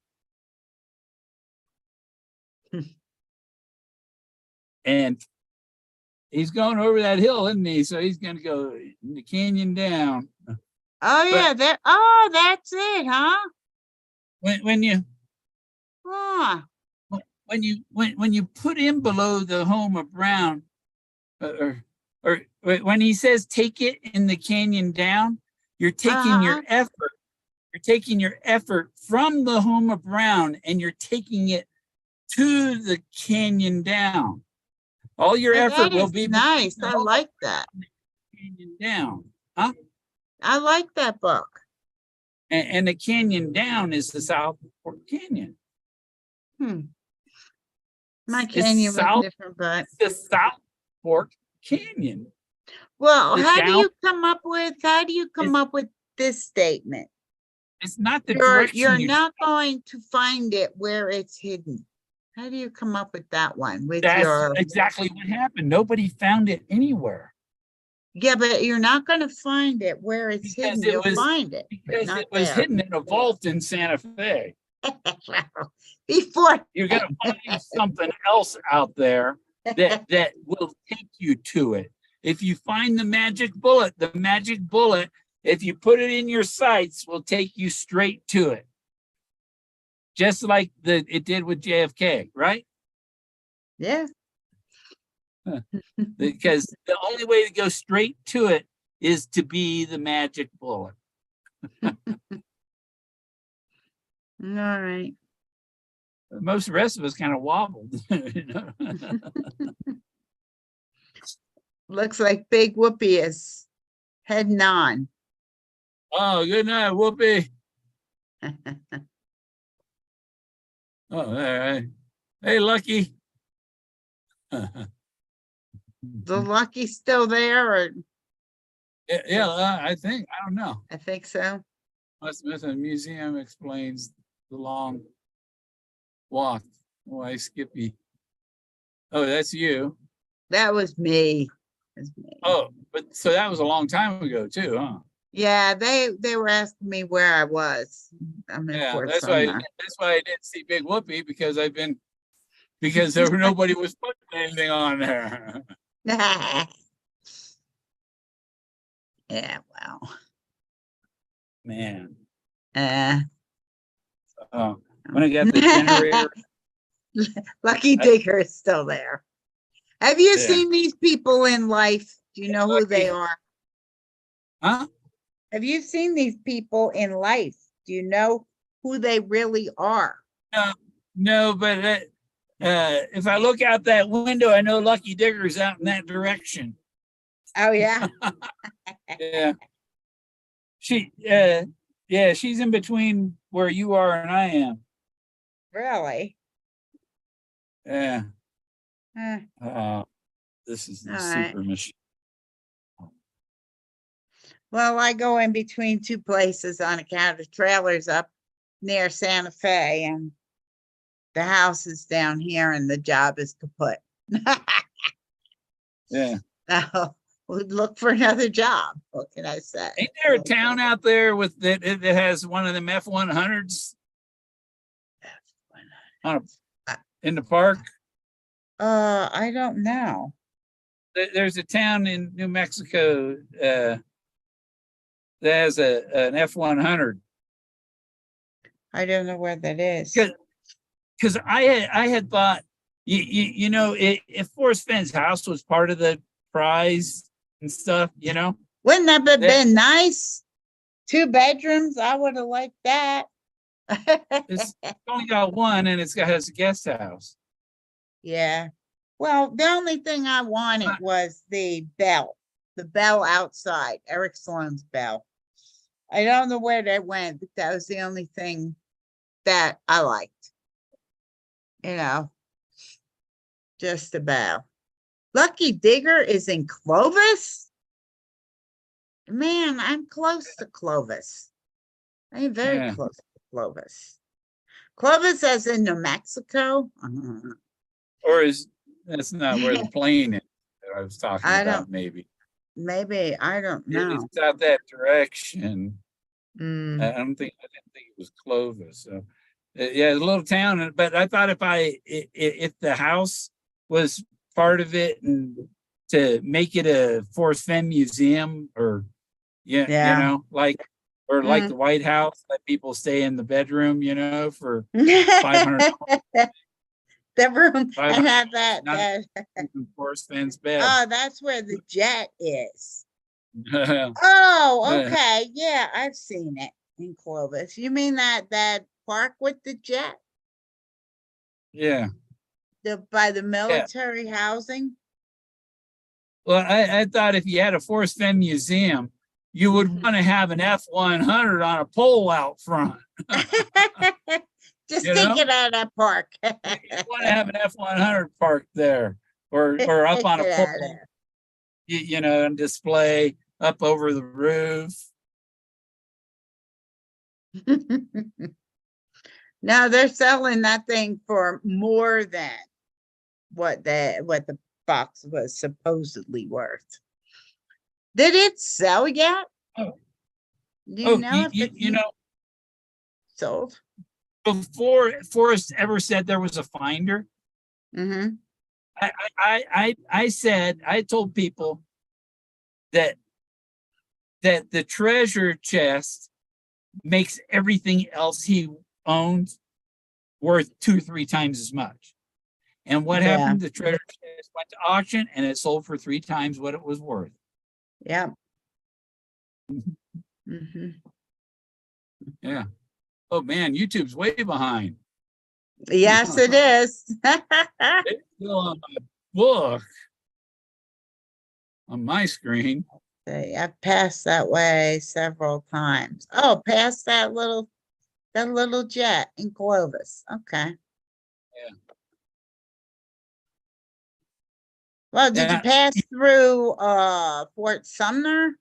And he's going over that hill, isn't he? So he's going to go in the canyon down. Oh, yeah, there. Oh, that's it, huh? When you Huh. when you put in below the home of Brown, or when he says take it in the canyon down, you're taking your effort. You're taking your effort from the home of Brown, and you're taking it to the canyon down. All your Oh, effort that will is be nice. between the I home like that. canyon down, huh? I like that book. And the canyon down is the South Fork Canyon. My It's canyon was south- different, but The South Fork canyon. Well, It's how do down. you come up with this statement? It's not the You're direction you. not going to find it where it's hidden. How do you come up with that one with That's your, exactly what happened. Nobody found it anywhere yeah, but you're not going to find it where it's because hidden. it You'll was find it, but because not it was there. hidden in a vault in Santa Fe. Before, You're gonna find something else out there that will take you to it. If you find the magic bullet, if you put it in your sights, will take you straight to it. Just like it did with JFK, right? yeah. Because the only way to go straight to it is to be the magic bullet. All right. Most of the rest of us kind of wobbled. You know? Looks like Big Whoopee is heading on. Oh, good night, Whoopi. Oh, all right. Hey, Lucky. The Lucky's still there, or Yeah, I think. I don't know. I think so. Smith Museum explains the long walk. Why Skippy? Oh, that's you. That was me. That's me. Oh, but so that was a long time ago too, huh? Yeah, they were asking me where I was. I'm in Yeah, Fort that's why Sumner. I didn't see Big Whoopee because there were nobody was putting anything on there. Yeah, well. Man. Uh, Oh, when I got the generator. Lucky Digger is still there. Have you Yeah. seen these people in life? Do you know who they Lucky. are? Huh? Have you seen these people in life? Do you know who they really are? No, but if I look out that window, I know Lucky Digger's out in that direction. Oh, yeah. Yeah. She's in between where you are and I am. Really? Yeah. Huh. This is the All right. super machine. Well, I go in between two places on account of trailers up near Santa Fe, and the house is down here and the job is kaput. Yeah. So we'll look for another job. What can I say? Ain't there a town out there with that has one of them F-100s in the park? I don't know. There's a town in New Mexico that has an F-100. I don't know where that is. Because I had thought, you know, if Forrest Fenn's house was part of the prize and stuff, you know. Wouldn't that have been nice? 2 bedrooms. I would have liked that. It's only got one, and has a guest house. Yeah. Well, the only thing I wanted was the bell outside, Eric Sloan's bell. I don't know where that went, but that was the only thing that I liked. You know, just a bell. Lucky Digger is in Clovis? Man, I'm close to Clovis. I'm very close to Clovis. Clovis as in New Mexico? Or that's not where the plane is that I was talking about, maybe. Maybe, I don't know. It's out that direction. Mm. I didn't think it was Clovis. So yeah, it's a little town, but I thought if the house was part of it and to make it a Forrest Fenn museum, or you know, like the White House, let people stay in the bedroom, you know, for $500. The room and have that Forrest Fenn's bed. Oh, that's where the jet is. Oh, okay. Yeah, I've seen it in Clovis. You mean that park with the jet? Yeah. By the military housing? Well, I thought if you had a Forrest Fenn museum, you would want to have an F-100 on a pole out front. Just take it out of that park. You want to have an F-100 parked there, or up on a pole you know, on display up over the roof. No, they're selling that thing for more than what the box was supposedly worth. Did it sell yet? Oh. Do you Oh, know if it's you know, sold? before Forrest ever said there was a finder, Mm-hmm. I told people that the treasure chest makes everything else he owns worth 2 or 3 times as much. And what Yeah. happened? The treasure chest went to auction and it sold for 3 times what it was worth. Yeah. Mm-hmm. Yeah. Oh man, YouTube's way behind. Yes, it is. It's still on my book on my screen. I've passed that way several times. Oh, past that little jet in Clovis. Okay. Yeah. Well, did you Yeah. pass through Fort Sumner?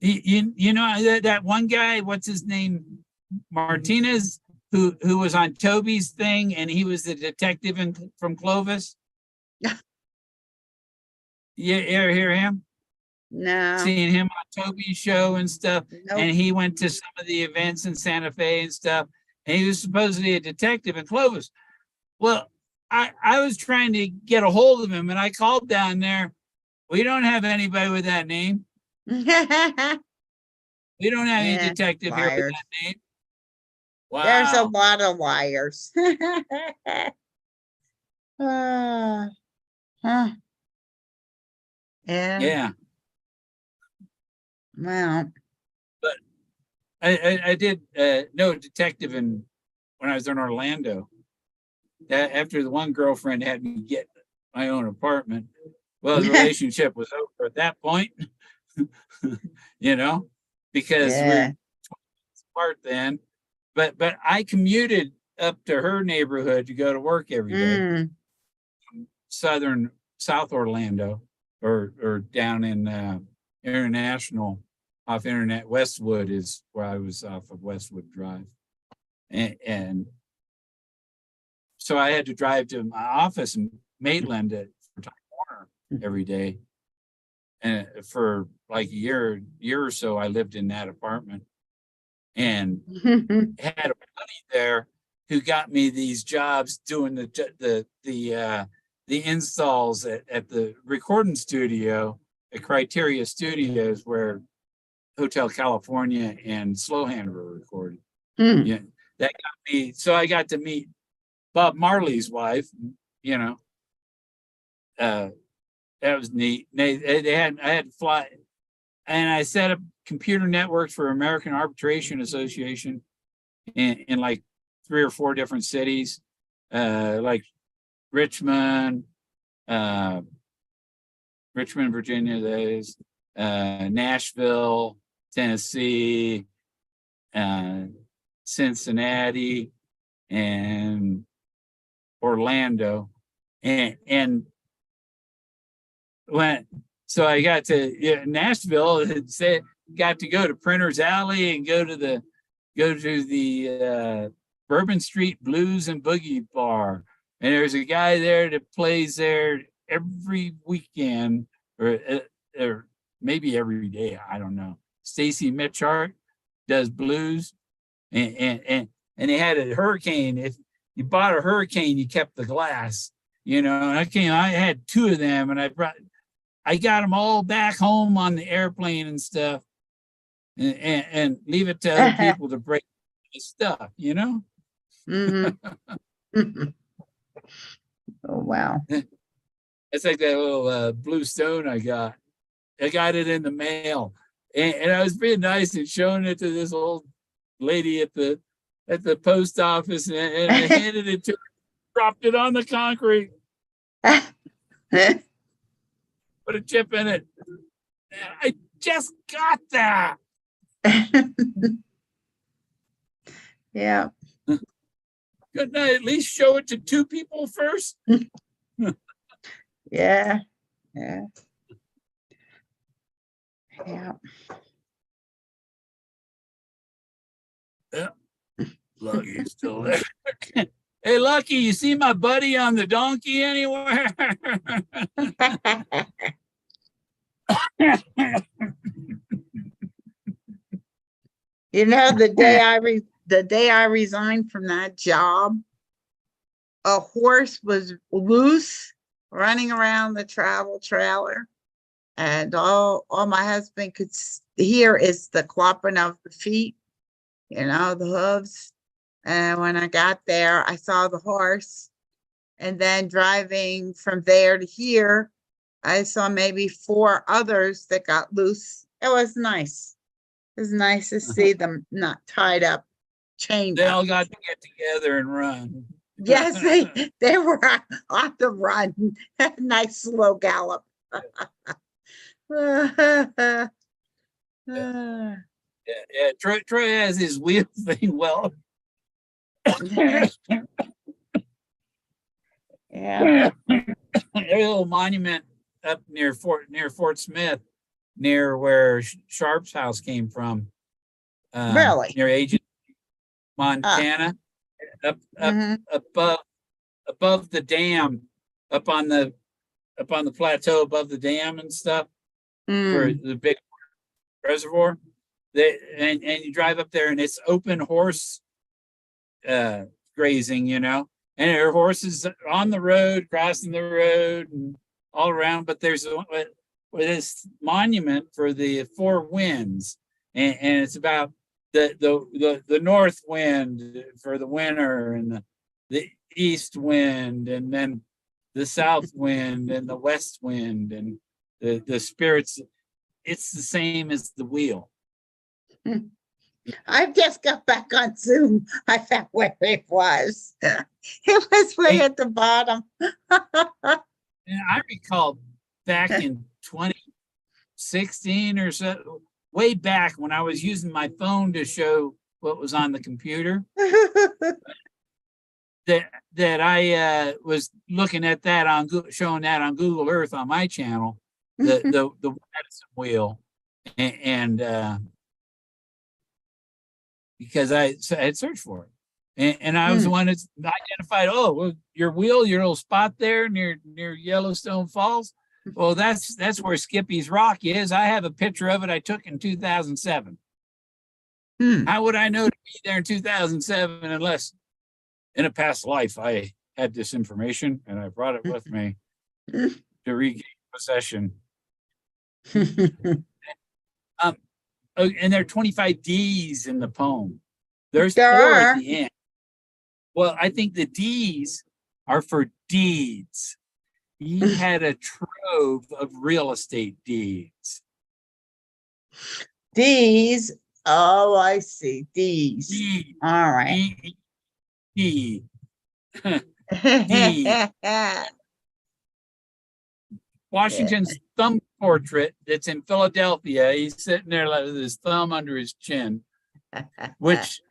You know that one guy, what's his name, Martinez, who was on Toby's thing, and he was the detective from Clovis. You ever hear him? No. Seeing him on Toby's show and stuff, Nope. and he went to some of the events in Santa Fe and stuff, and he was supposedly a detective in Clovis. Well, I was trying to get a hold of him, and I called down there. We don't have anybody with that name. We don't have any Yeah, detective here with liars. that name. There's a Wow. lot of liars. Huh. Yeah. Yeah. Well. But I did know a detective when I was in Orlando. After the one girlfriend had me get my own apartment, well, the relationship was over at that point. You know, because Yeah. we're apart then. But I commuted up to her neighborhood to go to work every day. Mm. South Orlando, or down in International, off Internet. Westwood is where I was, off of Westwood Drive, and so I had to drive to my office in Maitland for Time Warner every day, and for like a year or so, I lived in that apartment, and had a buddy there who got me these jobs doing the installs at the recording studio at Criteria Studios, where Hotel California and Slowhand were recorded. Mm. Yeah, that got me. So I got to meet Bob Marley's wife. You know, that was neat. I had to fly, and I set up computer networks for American Arbitration Association in like 3 or 4 different cities, like Richmond, Virginia, that is, Nashville, Tennessee, Cincinnati, and Orlando, and so I got to Nashville and got to go to Printers Alley and go to the Bourbon Street Blues and Boogie Bar, and there's a guy there that plays there every weekend, or maybe every day, I don't know. Stacy Mitchart does blues, and they had a hurricane. If you bought a hurricane, you kept the glass, you know. And I had 2 of them, and I got them all back home on the airplane and stuff, and leave it to other people to break the stuff, you know. Mm-hmm. Oh, wow. It's like that little blue stone I got. I got it in the mail, and I was being nice and showing it to this old lady at the post office, and I handed it to her, dropped it on the concrete, put a chip in it. I just got that. Yeah. Couldn't I at least show it to 2 people first? Yeah. Yeah. Yeah. Lucky's still there. Hey, Lucky, you see my buddy on the donkey anywhere? You know, the day I resigned from that job, a horse was loose running around the travel trailer, and all my husband could hear is the clopping of the feet, the hooves. And when I got there, I saw the horse, and then driving from there to here, I saw maybe 4 others that got loose. It was nice. It was nice to see them not tied up, chained They up. all got to get together and run. Yes, they were on the run. Nice slow gallop. Yeah, Troy has his wheel thing well. Yeah. There's a little monument up near Fort Smith, near where Sharp's house came from. Really? Near Agent, Montana, up Mhm. above the dam, up on the plateau above the dam and stuff for Mm. the big reservoir. And you drive up there and it's open horse grazing, and there are horses on the road, crossing the road and all around, but there's this monument for the 4 winds, and it's about the north wind for the winter, and the east wind, and then the south wind and the west wind, and the spirits. It's the same as the wheel. I just got back on Zoom. I found where it was. It was way at the bottom. And I recall back in 2016 or so, way back when I was using my phone to show what was on the computer, that I was looking at that on showing that on Google Earth on my channel, the medicine wheel, and because I had searched for it, and I was the one that identified. Oh, well, your wheel, your little spot there near Yellowstone Falls. Well, that's where Skippy's Rock is. I have a picture of it I took in 2007. How would I know to be there in 2007 unless in a past life I had this information and I brought it with me to regain possession? And there are 25 D's in the poem. There's 4 at the end. Well, I think the D's are for deeds. He had a trove of real estate deeds. D's. Oh, I see. D's. D. All right. D. Washington's thumb portrait that's in Philadelphia. He's sitting there with his thumb under his chin, which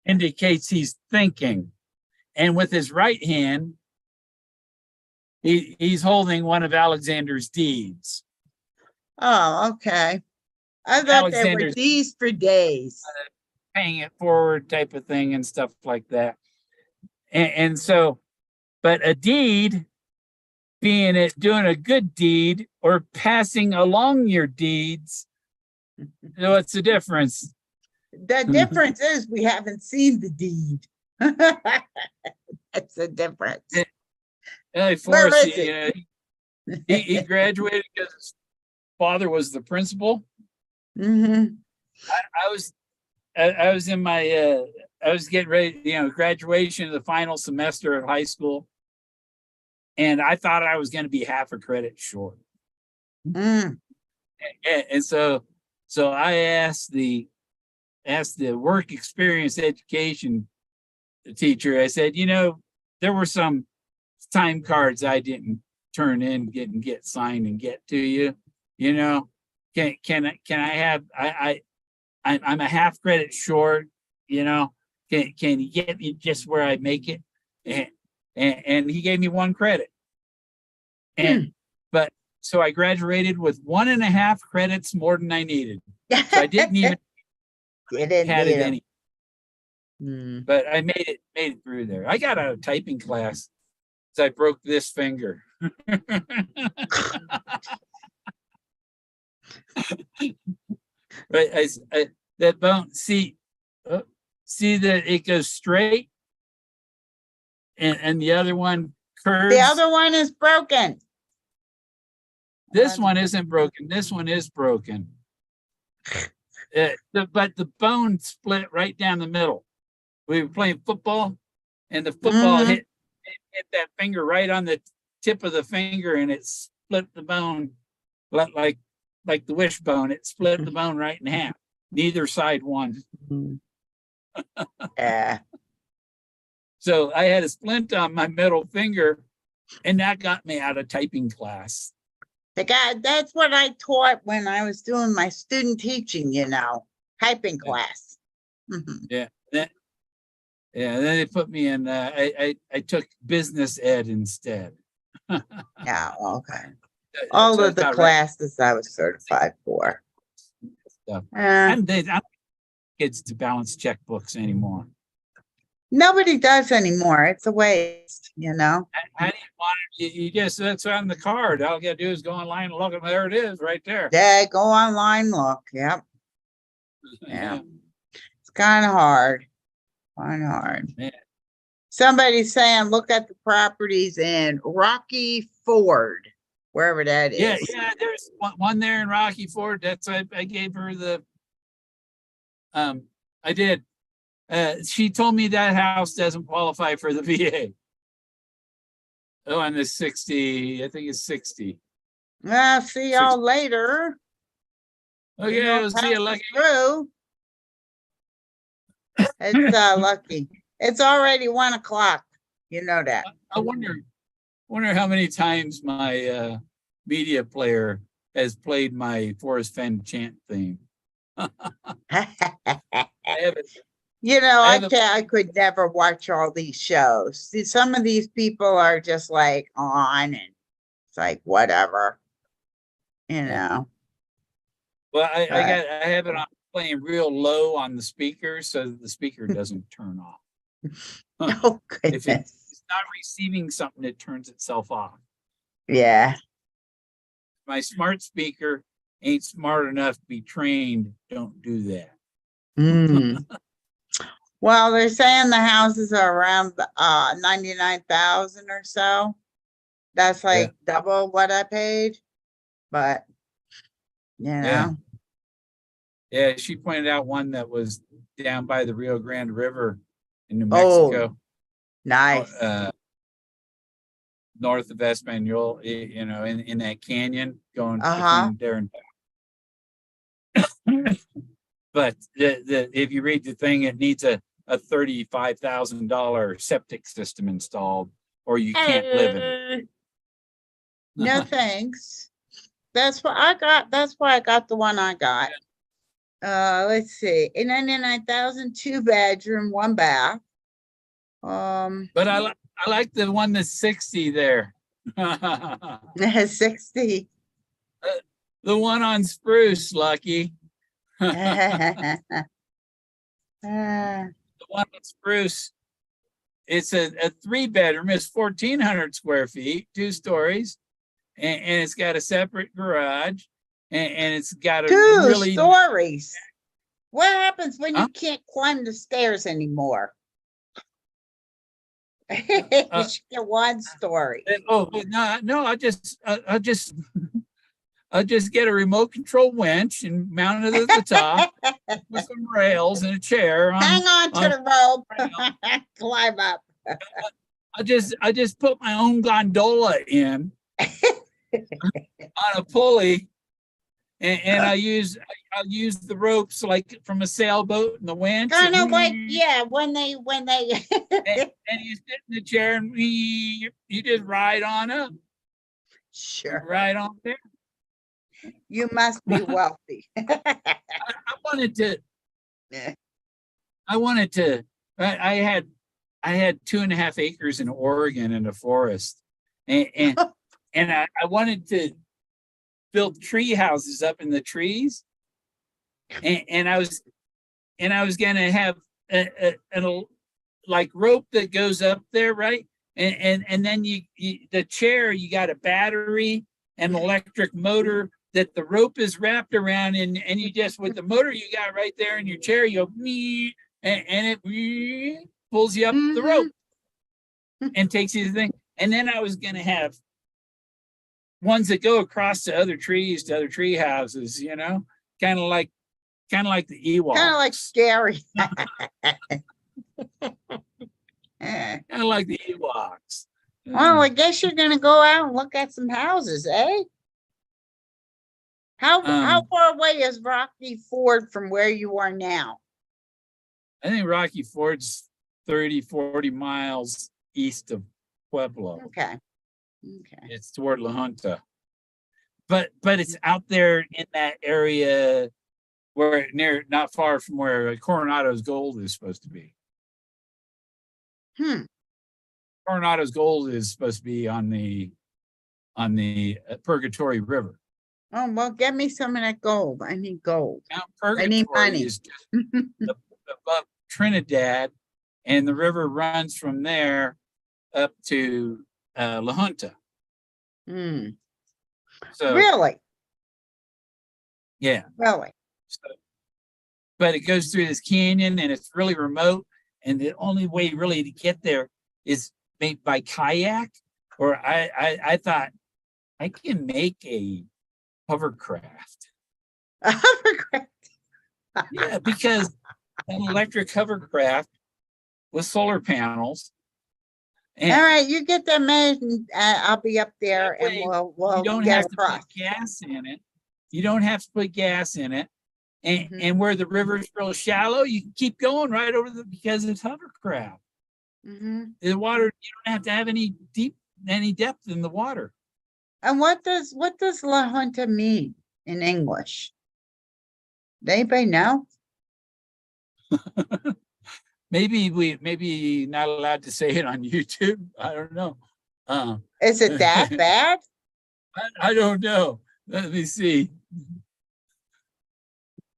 indicates he's thinking. And with his right hand, he's holding one of Alexander's deeds. Oh, okay. I thought they were D's for days. Paying it forward type of thing and stuff like that. And so, but a deed being it doing a good deed or passing along your deeds. What's the difference? The difference is we haven't seen the deed. That's the difference. Forrest, he graduated because his father was the principal. Mm-hmm. I was in my I was getting ready, graduation of the final semester of high school, and I thought I was going to be half a credit short. And so I asked the work experience education teacher. I said, there were some time cards I didn't turn in, get signed and get to you. Can I have I'm a half credit short. Can you get me just where I make it? And he gave me 1 credit. But so I graduated with 1.5 credits more than I needed. So I didn't even Didn't had need it 'em. any, Hmm. but I made it through there. I got out of typing class because I broke this finger. Right, that bone. See that it goes straight, and the other one curves. The other one is broken. This one isn't broken. This one is broken. But the bone split right down the middle. We were playing football, and the football Mhm. hit that finger right on the tip of the finger, and it split the bone like the wishbone. It split the bone right in half. Neither side won. Yeah. So I had a splint on my middle finger, and that got me out of typing class. That's what I taught when I was doing my student teaching, typing class. Mhm. Yeah. Then they put me in. I took business ed instead. Yeah, okay. All So of the classes I was certified for. stuff. Uh, I'm not kids to balance checkbooks anymore. nobody does anymore. It's a waste, How do you want it? You just that's on the card. All you gotta do is go online and look, and there it is, right there. Yeah, go online, look. Yep. Yeah. It's kind of hard. Kind of hard. Yeah. Somebody's saying, look at the properties in Rocky Ford, wherever that is. Yeah. There's one there in Rocky Ford. I gave her the. I did. She told me that house doesn't qualify for the VA. Oh, and the 60. I think it's 60. Well, see y'all later. Okay, we'll see you lucky. Through. It's lucky. It's already 1 o'clock. You know that. I wonder how many times my media player has played my Forrest Fenn chant theme. I haven't. I could never watch all these shows. See, some of these people are just like on, and it's like whatever, Well, I have it on playing real low on the speaker so that the speaker doesn't turn off. Oh If goodness. it's not receiving something, it turns itself off. Yeah. My smart speaker ain't smart enough to be trained. Don't do that. Mm. Well, they're saying the houses are around 99,000 or so. That's like double what I paid, but Yeah, she pointed out one that was down by the Rio Grande River in New Mexico. Nice. North of Espanol, in that canyon going Uh-huh. between there and back. But if you read the thing, it needs a $35,000 septic system installed, or you can't live in it. No thanks. That's why I got the one I got. Let's see. 99,000, 2-bedroom, 1 bath. But I like the one that's 60 there. 60. The one on Spruce, Lucky. Uh, The one on Spruce, it's a 3-bedroom. It's 1,400 square feet, 2 stories, and it's got a separate garage, and it's got a 2 really stories. What happens when Huh? you can't climb the stairs anymore? You should get 1 story. no! I'll just get a remote control winch and mount it at the top with some rails and a chair. Hang on to the rope. Climb up. I just put my own gondola in on a pulley, and I'll use the ropes like from a sailboat and the winch. Kind of like, yeah, when they and you sit in the chair and you just ride on up. Sure. Right on there. You must be wealthy. I wanted to. I had 2.5 acres in Oregon in a forest, and I wanted to built tree houses up in the trees. And I was gonna have a like rope that goes up there, right? And then the chair, you got a battery and electric motor that the rope is wrapped around, and you just, with the motor you got right there in your chair, you go me, and it pulls you up the rope and takes you to the thing. And then I was gonna have ones that go across to other trees, to other tree houses, you know, kind of like the Ewoks. Kind of like scary. Kind of like the Ewoks. Well, I guess you're gonna go out and look at some houses, eh? How far away is Rocky Ford from where you are now? I think Rocky Ford's 30, 40 miles east of Pueblo. Okay. Okay. It's toward La Junta. But it's out there in that area where not far from where Coronado's Gold is supposed to be. Coronado's Gold is supposed to be on the Purgatory River. Oh, well, get me some of that gold. I need gold. Mount I need Purgatory money. is just above Trinidad, and the river runs from there up to La Junta. So Really? yeah. Really? So, but it goes through this canyon, and it's really remote, and the only way really to get there is made by kayak. Or I thought I can make a hovercraft. A hovercraft. Yeah, because an electric hovercraft with solar panels. And All right, you get that made, and I'll be up there, that and way we'll you don't get have to across. put gas in it. You don't have to put gas in it. And, Mhm. and where the river's real shallow, you can keep going right over because it's hovercraft. The water, you don't have to have any depth in the water. And what does La Junta mean in English? Does anybody know? Maybe not allowed to say it on YouTube. I don't know. Is it that bad? I don't know. Let me see.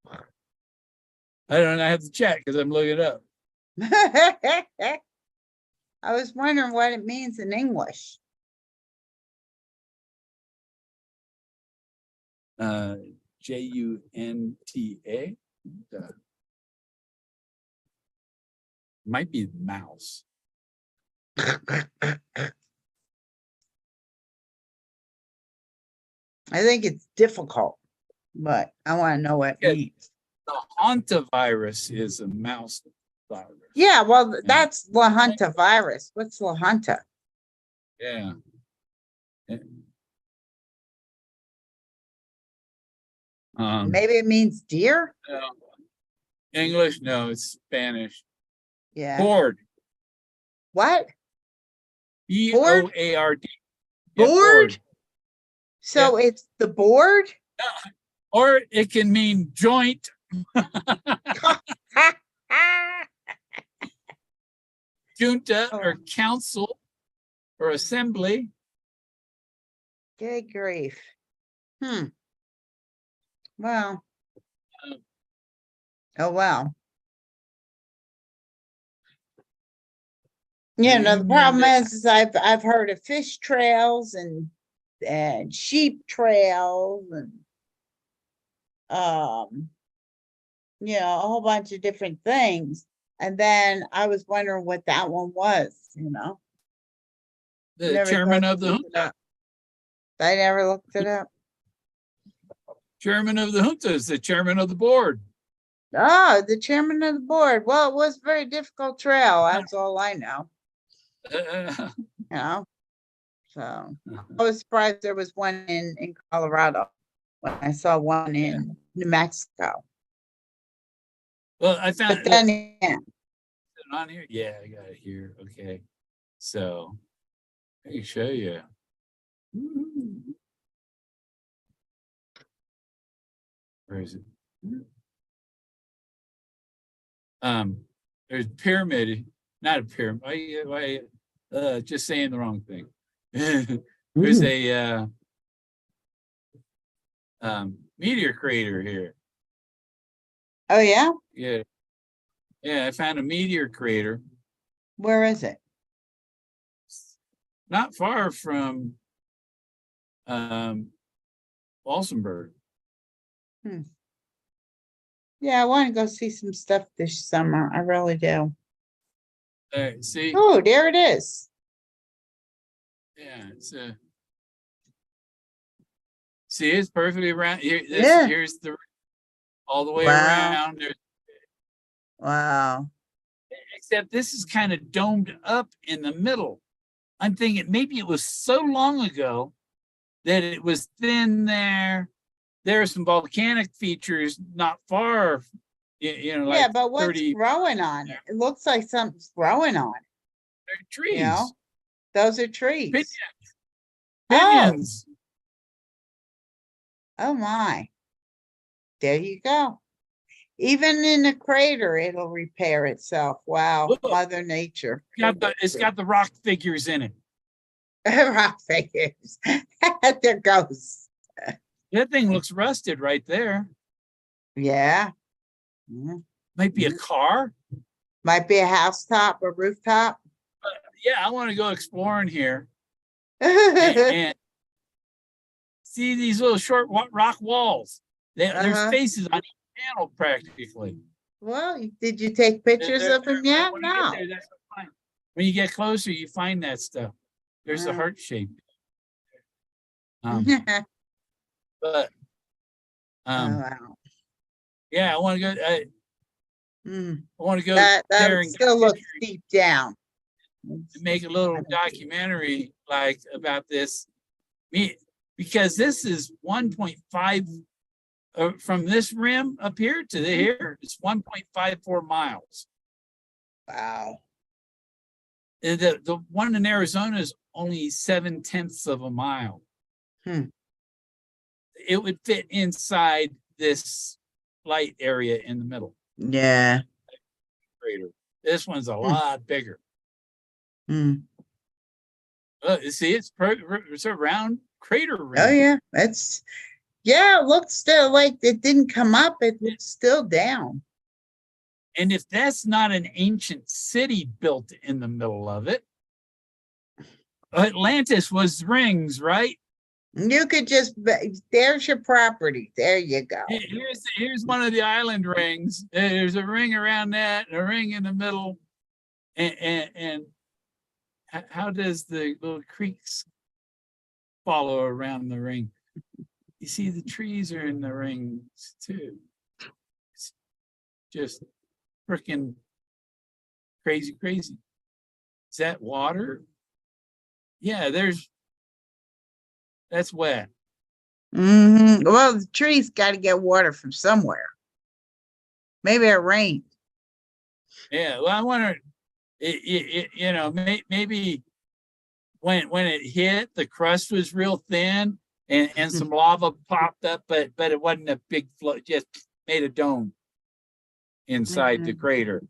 I don't know. I have to check because I'm looking it up. I was wondering what it means in English. Junta. Might be mouse. I think it's difficult, but I want to know what it Yeah. means. The hantavirus is a mouse virus. Yeah, well, that's La Junta virus. What's La Junta? Yeah. Maybe it means deer? No. English? No, it's Spanish. Yeah. Board. What? Board. Board? So it's the board? Or it can mean joint. Junta or council or assembly. Good grief. Well. Oh, well. You know, the problem is I've heard of fish trails and sheep trails and you know, a whole bunch of different things. And then I was wondering what that one was, you know. The Never chairman thought of to the look it junta. up. I never looked it up. Chairman of the junta is the chairman of the board. Oh, the chairman of the board. Well, it was a very difficult trail. That's all I know. You know, so I was surprised there was one in Colorado when I saw one in New Mexico. Well, I found But then, yeah. it on here. Yeah, I got it here. Okay, so let me show you. Where is it? There's pyramid, not a pyramid. Just saying the wrong thing. There's a meteor crater here. Oh, yeah? Yeah. Yeah, I found a meteor crater Where is it? not far from Walsenburg. Yeah, I want to go see some stuff this summer. I really do. See, Oh, there it is. yeah, it's see, it's perfectly around here. Yeah. Here's the all the way Wow. around. There's, Wow. except this is kind of domed up in the middle. I'm thinking maybe it was so long ago that it was thin there. There are some volcanic features not far, you know, Yeah, like but what's 30 growing on it? It looks like something's growing on it, trees. you know? Those are trees. Pinions. Oh my. There you go. Even in a crater, it'll repair itself. Wow, Look. Mother Nature. It's got the rock figures in it. Rock figures. There goes. That thing looks rusted right there. Yeah. Yeah. Might be a car. Might be a housetop or rooftop. Yeah, I want to go exploring here and see these little short rock walls. There's faces on each panel practically. Well, did you take pictures of them yet? When you get No. there, that's fine. When you get closer, you find that stuff. There's the heart shape. But Oh, wow. yeah, I want to go. I want to go That there and still looks deep down. make a little documentary like about this, because this is 1.5 from this rim up here to here. It's 1.54 miles. Wow. And the one in Arizona is only 7/10 of a mile. It would fit inside this light area in the middle. Yeah. Crater. This one's a lot bigger. Mm. You see, it's a round crater rim. Oh yeah, it looks still like it didn't come up. It looks still down. And if that's not an ancient city built in the middle of it, Atlantis was rings, right? You could just, there's your property. There you go. Here's one of the island rings. There's a ring around that, a ring in the middle. And how does the little creeks follow around the ring? You see, the trees are in the rings too. It's just freaking crazy. Is that water? Yeah, that's wet. Well, the trees got to get water from somewhere. Maybe it rained. Yeah, well, I wonder, you know, maybe when it hit, the crust was real thin and some lava popped up, but it wasn't a big flow, just made a dome inside the crater.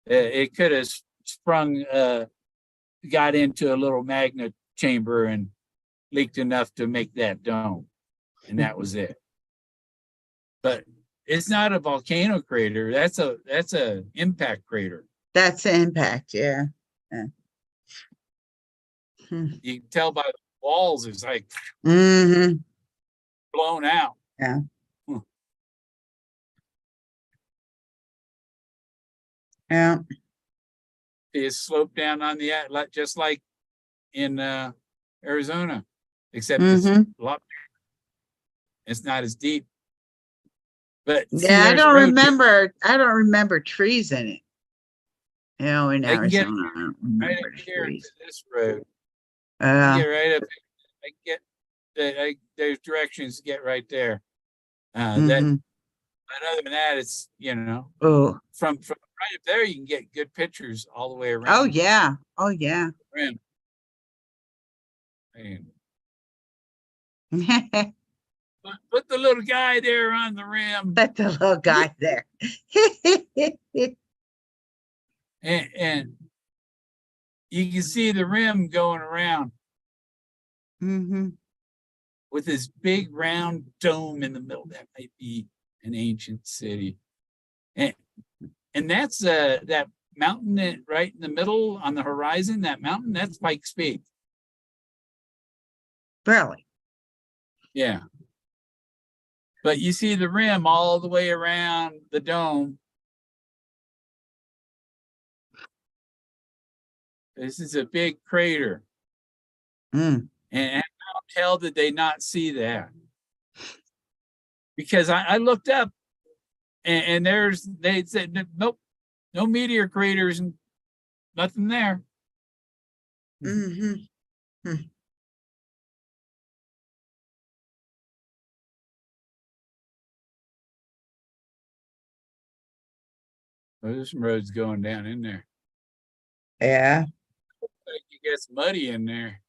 It could have sprung, got into a little magnet chamber and leaked enough to make that dome, and that was it. But it's not a volcano crater. That's a impact crater. That's the impact, yeah. You can tell by the walls, it's like blown out. Yeah. Yeah. It's sloped down on the just like in Arizona, except it's a lot bigger. It's not as deep. But yeah, I don't remember trees in it. You know, in Arizona, I don't remember right up here to trees. this road. Get right up. There's directions to get right there. But other than that, it's, you know, from right up there, you can get good pictures all the way around. Oh yeah. Oh yeah. Man. Put the little guy there on the rim. Put the little guy there. and you can see the rim going around. with this big round dome in the middle. That might be an ancient city. And that's that mountain right in the middle on the horizon, that mountain, that's Pikes Peak. Really? Yeah. But you see the rim all the way around the dome. This is a big crater. Mm. And how the hell did they not see that? Because I looked up and they said, nope, no meteor craters and nothing there. Mm-hmm. Well, there's some roads going down in there. Yeah. Like it gets muddy in there.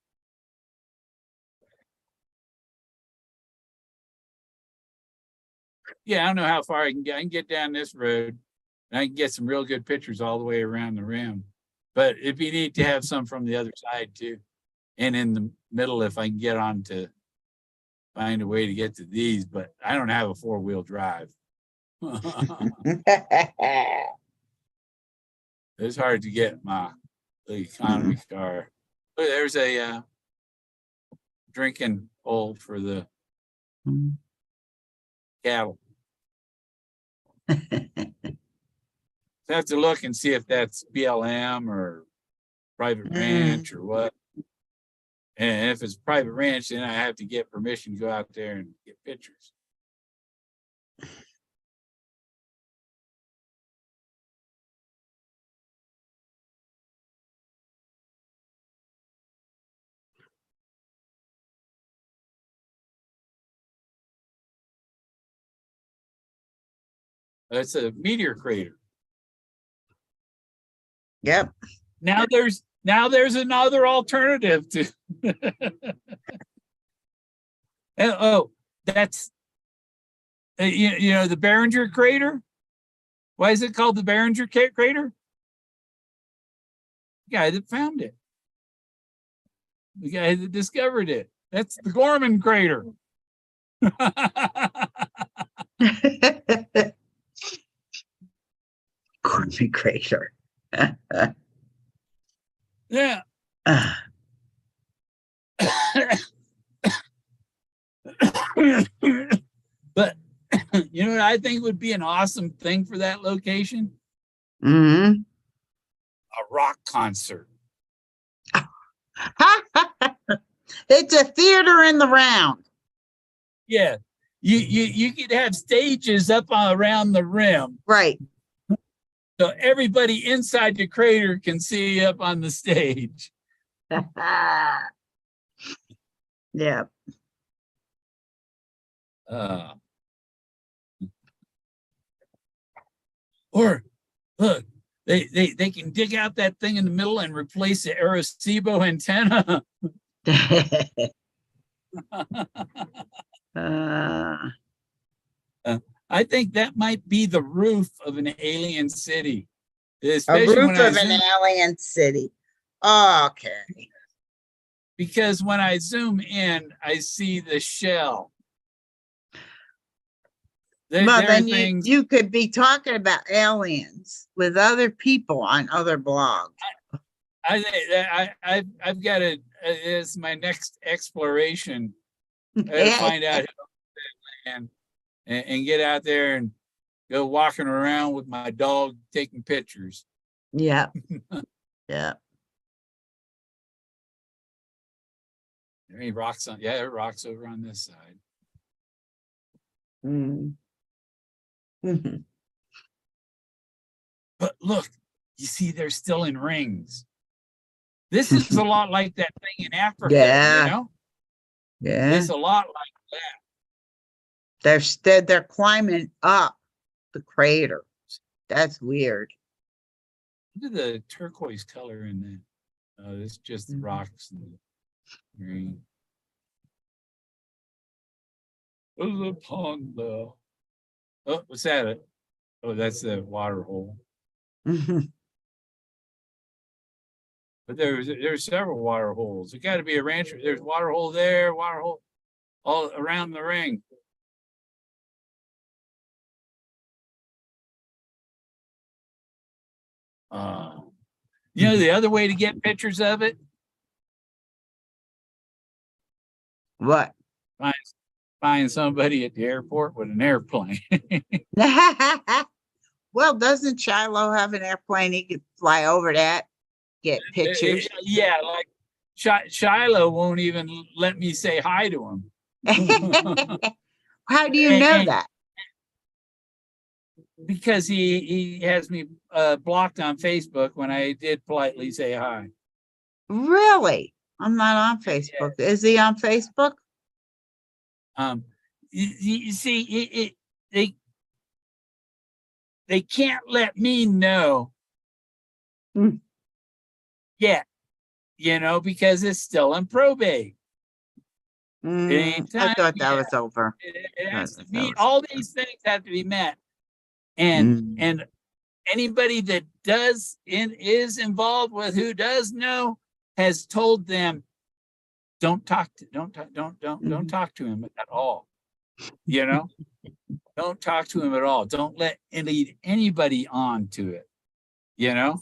Yeah, I don't know how far I can get. I can get down this road and I can get some real good pictures all the way around the rim. But it'd be neat to have some from the other side too. And in the middle, if I can get on to find a way to get to these, but I don't have a 4-wheel drive. It's hard to get the economy car. But there's a drinking hole for the cattle. I have to look and see if that's BLM or private ranch or what. And if it's private ranch, then I have to get permission to go out there and get pictures. It's a meteor crater. Yep. Now there's another alternative to. Oh, that's you know the Barringer crater. Why is it called the Barringer crater? The guy that found it. The guy that discovered it. That's the Gorman crater. Gorman crater. Yeah. But you know what I think would be an awesome thing for that location? Mm-hmm. A rock concert. It's a theater in the round. Yeah. You could have stages up around the rim. Right. So everybody inside the crater can see up on the stage. Yeah. Or look, they can dig out that thing in the middle and replace the Arecibo antenna. I think that might be the roof of an alien city. A Especially roof when I of an zoom, alien city. Okay. because when I zoom in, I see the shell. There Well, are then things. you could be talking about aliens with other people on other blogs. I think that I've got to. It's my next exploration. I got to find out and get out there and go walking around with my dog taking pictures. Yeah. Yeah. There any rocks on? Yeah, there are rocks over on this side. Mm. Mm-hmm. But look, you see, they're still in rings. This is a lot like that thing in Africa. Yeah. You know, Yeah. it's a lot like that. They're climbing up the crater. That's weird. Look at the turquoise color in that. It's just the rocks and the green. There's a pond though. Oh, what's that? Oh, that's the water hole. But there's several water holes. It got to be a rancher. There's water hole there, water hole. all around the ring. You know, the other way to get pictures of it, What? find somebody at the airport with an airplane. Well, doesn't Shiloh have an airplane? He could fly over that, get pictures. Yeah, like Shiloh won't even let me say hi to him. How do you know And- that? Because he has me blocked on Facebook when I did politely say hi. Really? I'm not on Facebook. Is he on Facebook? You see, they can't let me know Hmm. yet, you know, because it's still in probate. ain't I time thought that yet. was over. It has to That be, was- all these things have to be met. And anybody that is involved with who does know has told them, don't talk to him at all. You know, don't talk to him at all. Don't let anybody on to it. You know,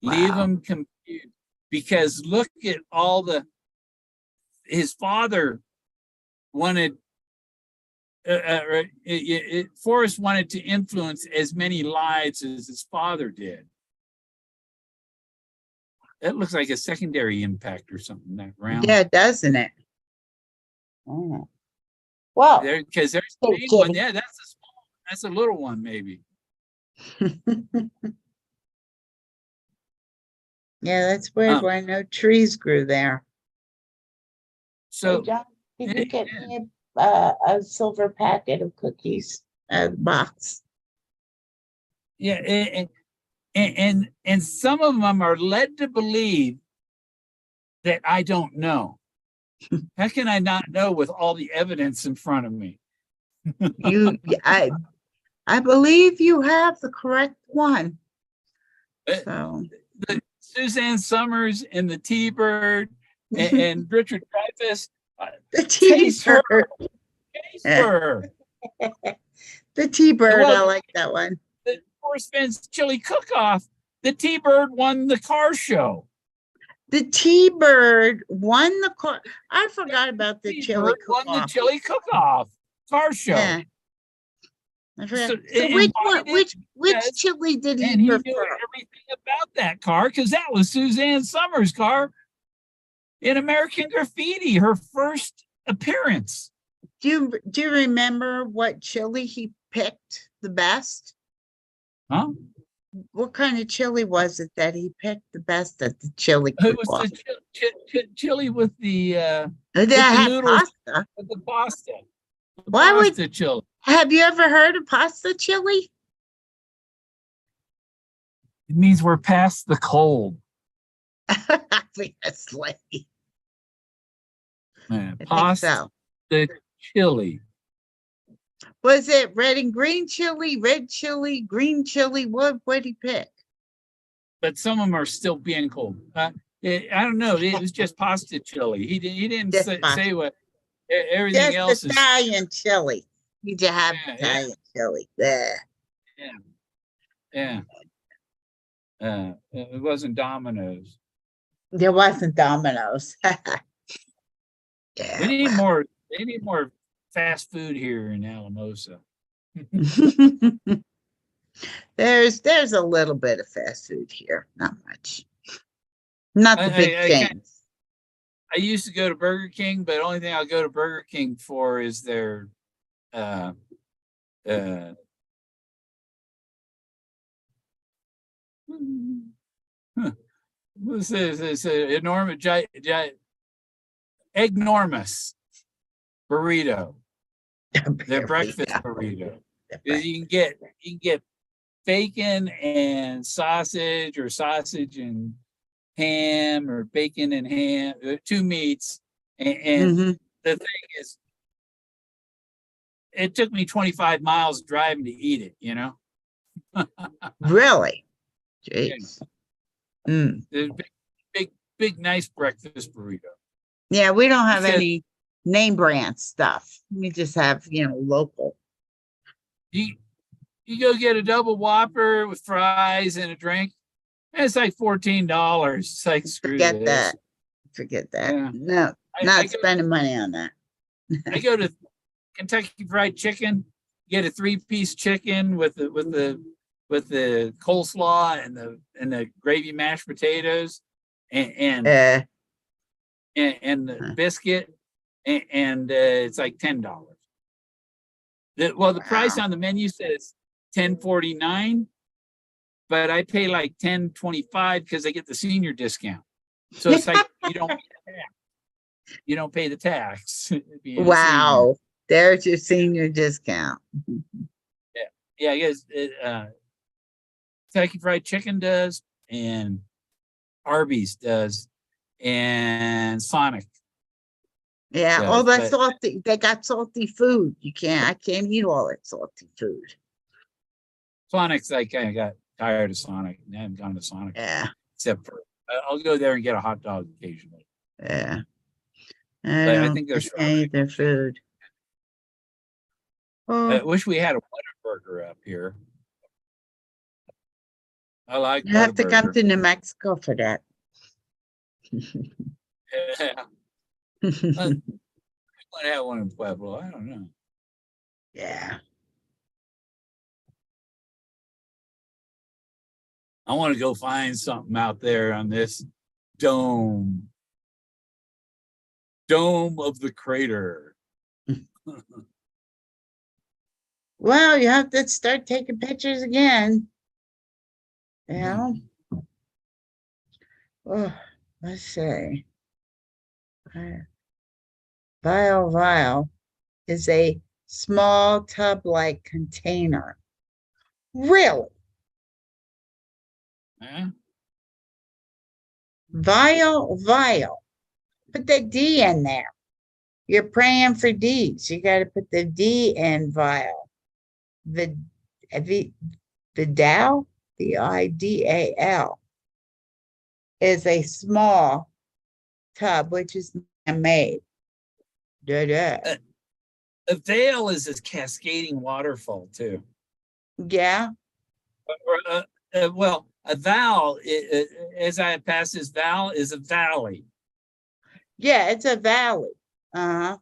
leave Wow. them confused, because look at all his father wanted. Forrest wanted to influence as many lives as his father did. That looks like a secondary impact or something, that round. Yeah, doesn't it? Oh. Well, Because there's the Oh, big one. Jenny. Yeah, that's a small, that's a little one, maybe. yeah, that's weird. Why no trees grew there? So John, did you get yeah. me a silver packet of cookies? Box. yeah, and some of them are led to believe that I don't know. How can I not know with all the evidence in front of me? I believe you have the correct one. Uh, So The Suzanne Summers and the T-Bird and Richard Dreyfuss. the Chase her. T-bird. Chase her. The T-bird, I Well, like that one. The Forrest Fenn's chili cook-off. The T-Bird won the car show. The T-bird won the car. I forgot about the chili T-Bird won the cook-off. chili cook-off car show. Yeah. I forgot. So- So and which why one, did- which because- chili did And he he knew prefer? everything about that car because that was Suzanne Summers' car in American Graffiti, her first appearance. Do you remember what chili he picked the best? Huh? What kind of chili was it that he picked the best at the chili It was cook-off? the chili with the That the had noodles. pasta. with the pasta. The Why would- pasta chili. Have you ever heard of pasta chili? It means we're past the cold. Obviously. Man, I think pasta so. chili. Was it red and green chili, red chili, green chili? What did he pick? But some of them are still being cold. I don't know. It was just pasta chili. He didn't Just say, pasta. say what everything Just else is. Italian chili. You just have Yeah, Italian chili. There. Yeah. It wasn't Domino's. There wasn't Domino's. They Yeah. need well. more. They need more fast food here in Alamosa. There's a little bit of fast food here, not much. Not the big I can't- chains. I used to go to Burger King, but the only thing I'll go to Burger King for is their this is an enormous enormous burrito. There Their we breakfast go. burrito. The 'Cause you can get bacon and sausage, or sausage and ham, or bacon and ham, two meats. And Mhm. the thing is, it took me 25 miles driving to eat it, you know? Really? Jeez. Mm. There's big, nice breakfast burrito. Yeah, we don't have Because- any name brand stuff. We just have, local. You go get a double Whopper with fries and a drink. And it's like $14. It's like screw Forget this. that. Forget that. Yeah. No, I not go- spending money on that. I go to Kentucky Fried Chicken, get a 3-piece chicken with the coleslaw and the gravy mashed potatoes and Uh, the biscuit, and it's like $10. The price Wow. on the menu says $10.49, but I pay like $10.25 because I get the senior discount. So it's like you don't pay the tax. being a senior. wow. There's your senior discount. Yeah, I guess Kentucky Fried Chicken does, and Arby's does, and Sonic. Yeah, Yeah, all that but- salty. They got salty food. I can't eat all that salty food. Sonic's like I got tired of Sonic. I haven't gone to Sonic Yeah, except for I'll go there and get a hot dog occasionally. yeah. But I don't think there's I eat their food. I Oh, wish we had a Whataburger up here. I like you have to come Whataburger. to New Mexico for that. Yeah. I might have one in Pueblo. I don't know. Yeah. I want to go find something out there on this dome of the crater. Well, you have to start taking pictures again. Yeah. Oh, let's see. Vial is a small tub-like container. Really? Huh? Vial. Put the D in there. You're praying for D's. You got to put the D in vial. Vidal, Vidal, is a small tub, which is man-made. A veil is a cascading waterfall too. Yeah, Well, a val, as I pass this val, is a valley. yeah, it's a valley. Uh-huh.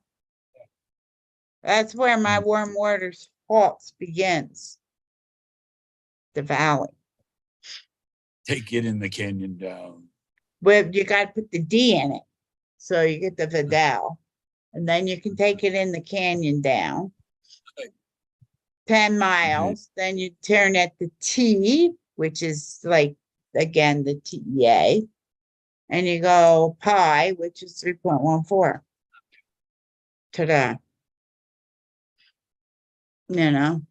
That's where my warm waters faults begins. The valley. Take it in the canyon down. Where you got to put the D in it. So you get the Vidal. And then you can take it in the canyon down. 10 miles. Then you turn at the T, which is like, again, the TEA. And you go pi, which is 3.14. Ta-da. You know.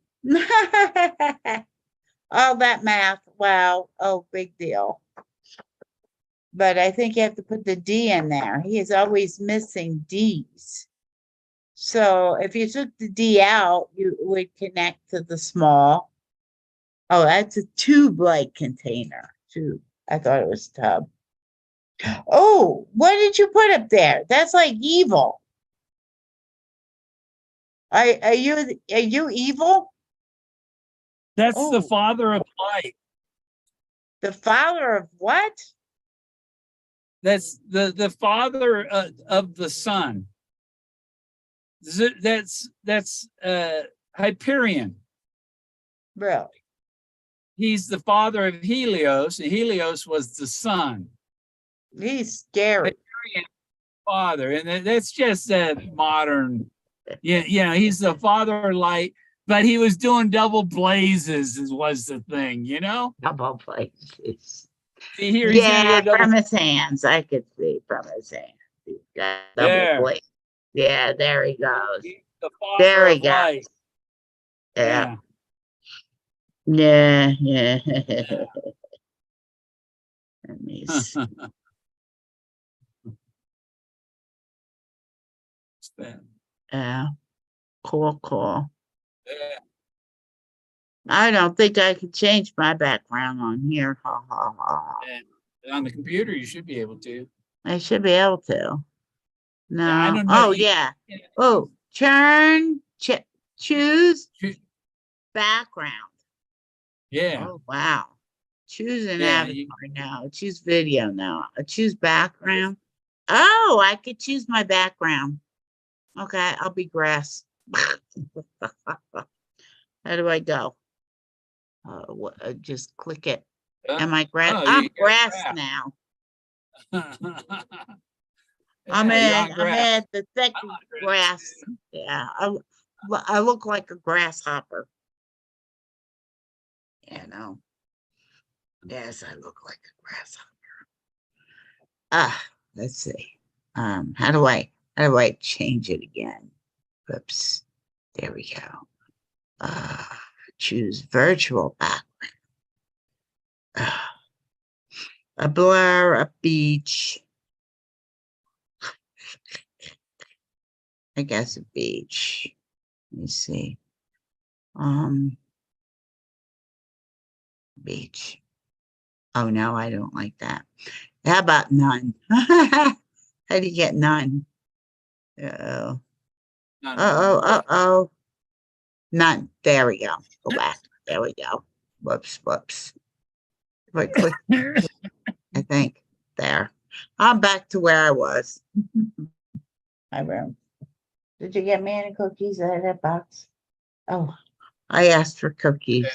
All that math. Wow. Oh, big deal. But I think you have to put the D in there. He is always missing D's. So if you took the D out, you would connect to the small. Oh, that's a tube-like container. Tube. I thought it was tub. Oh, what did you put up there? That's like evil. Are you evil? That's the Oh. father of light. The father of what? That's the father of the sun. That's Hyperion. Really? He's the father of Helios, and Helios was the sun. He's scary. Father, and that's just that modern. Yeah, he's the father of light, but he was doing double blazes, was the thing, you know. Double places. See here, he's gonna Yeah, go double. from his hands. I could see from his hands. He's got double There. plate. Yeah, there he goes. He's the father There he of goes. light. Yeah. Yeah. Let me see. Yeah. Cool. Yeah. I don't think I could change my background on here. Ha ha ha. And on the computer, you should be able to. I should be able to. I No. don't know. Oh, yeah. Oh, choose background. Yeah. Oh, wow. Choose an Yeah, avatar now. Choose video now. Choose background. Oh, I could choose my background. Okay, I'll be grass. How do I go? Just click it. Am I grass? oh, I'm you're grass grass. now. Yeah, I'm you're in. on I'm grass. in the thick I'm on grass. Yeah, I look like a grasshopper. You know. Yes, I look like a grasshopper. Let's see. How do I change it again? Oops. There we go. Choose virtual background. A blur, a beach. I guess a beach. Let me see. Beach. Oh no, I don't like that. How about none? How do you get none? Uh-oh. Uh-oh. None. There we go. Go back. There we go. Whoops. If I click, I think. There. I'm back to where I was. My room. Did you get me any cookies out of that box? Oh, I asked for cookies.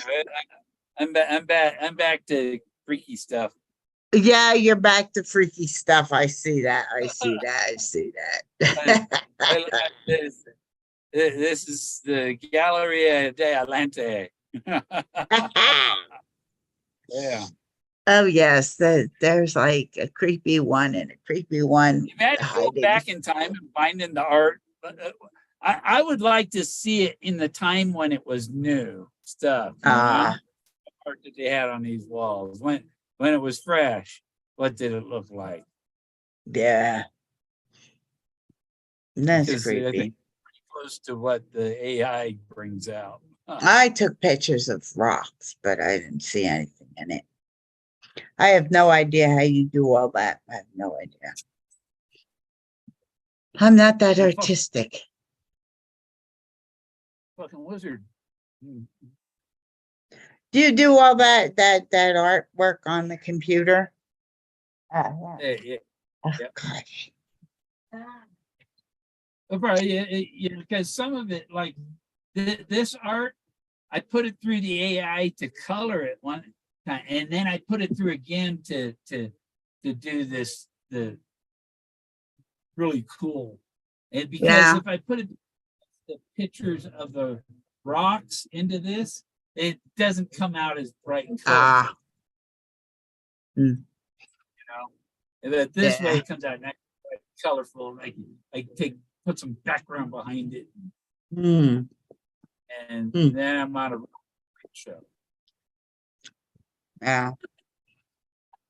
I'm back to freaky stuff. Yeah, you're back to freaky stuff. I see that. I like this. This is the Galleria de Atlante. Yeah. Oh yes, there's like a creepy one and a creepy one Imagine going hiding. back in time and finding the art. I would like to see it in the time when it was new stuff. You know? Art that they had on these walls when it was fresh. What did it look like? Yeah. That's Because I think creepy. pretty close to what the AI brings out. I took pictures of rocks, but I didn't see anything in it. I have no idea how you do all that. I have no idea. I'm not that artistic. Fucking wizard. Do you do all that artwork on the computer? Yeah. Yeah. Oh, Yeah. gosh. Probably, because some of it, like this art, I put it through the AI to color it one time, and then I put it through again to do the really cool. And because if I put the pictures of the rocks into this, it doesn't come out as bright and colorful. You know, but this way it comes out nice, bright, colorful. I put some background behind it, and then I'm on a show. Yeah.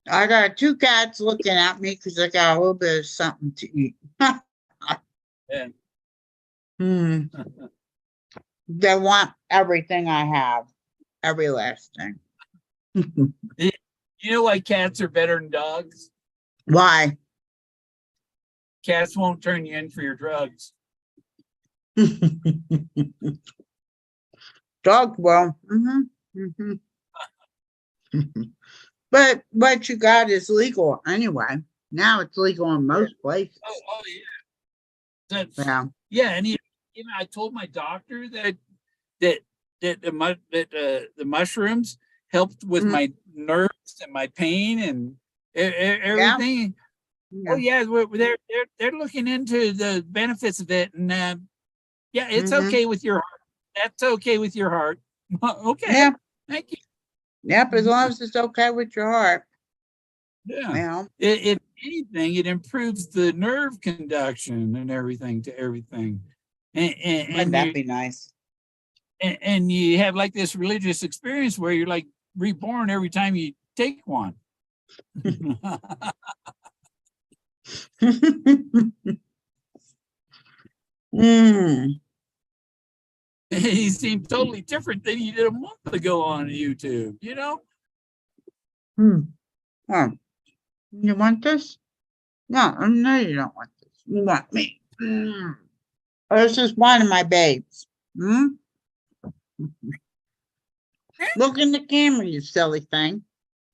I got 2 cats looking at me because I got a little bit of something to eat. Yeah. They want everything I have, every last thing. You know why cats are better than dogs? Why? Cats won't turn you in for your drugs. Dog will. But what you got is legal anyway. Now it's legal in most places. Oh yeah. Yeah. And even I told my doctor that the mushrooms helped with my nerves and my pain and everything. Yeah. Oh yeah, they're looking into the benefits of it, and yeah, it's okay with your heart. That's okay with your heart. Okay. Yeah. Thank you. Yep, as long as it's okay with your heart. Yeah. If anything, it improves the nerve conduction and everything to everything. And that'd be nice. And you have like this religious experience where you're like reborn every time you take one. He seemed totally different than he did a month ago on YouTube, you know? Oh, you want this? No, you don't want this. You want me? This is one of my babes. Look in the camera, you silly thing.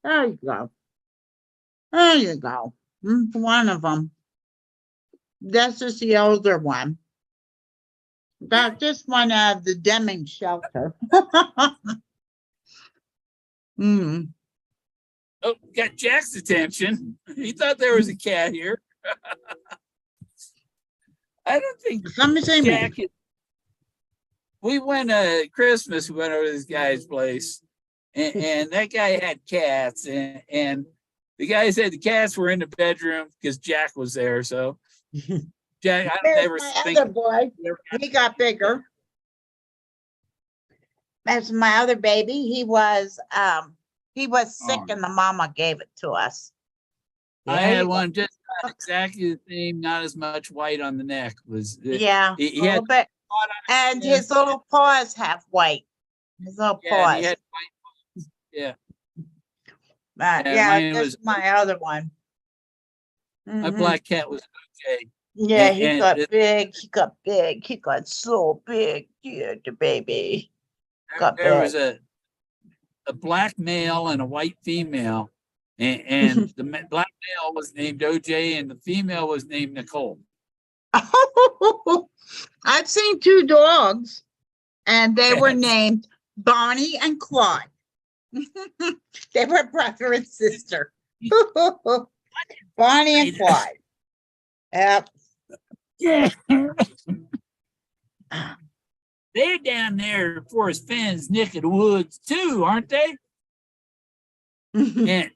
There you go. There you go. One of them. This is the older one. Got this one out of the Deming shelter. Oh, got Jack's attention. He thought there was a cat here. I don't think Let me see. Jack. We went Christmas. We went over to this guy's place, and that guy had cats, and the guy said the cats were in the bedroom because Jack was there. So Jack, I There's never my think. other boy. He got bigger. That's my other baby. He was sick and the mama gave it to us. I There had you go. one just not exactly the same, not as much white on the neck. Yeah, he a little had bit. And his chest. little paws have white. His little Yeah, and he paws. had white. Yeah, But yeah, yeah, mine that's was- my other one. my Mhm. black cat was OJ. Yeah, he and got it- big. He got big. He got so big. Yeah, the baby. Got There was big. a black male and a white female, and the black male was named OJ, and the female was named Nicole. I've seen two dogs, and they were Yes. named Bonnie and Clyde. They were brother and sister. Bonnie and Clyde. Yep. Yeah. They're down there at Forrest Fenn's neck of the woods too, aren't they? And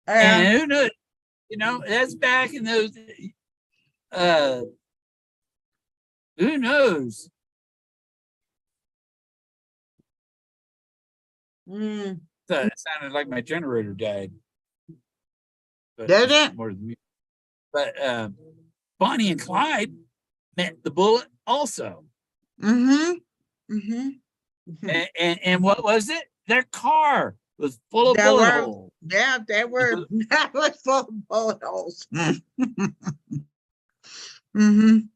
who knows? You know, that's back in those. Who knows? It sounded like my generator died. But Did it's it? more than me. But Bonnie and Clyde met the bullet also. And what was it? Their car was full of They bullet were- holes. Yeah, they were. That was full of bullet holes. And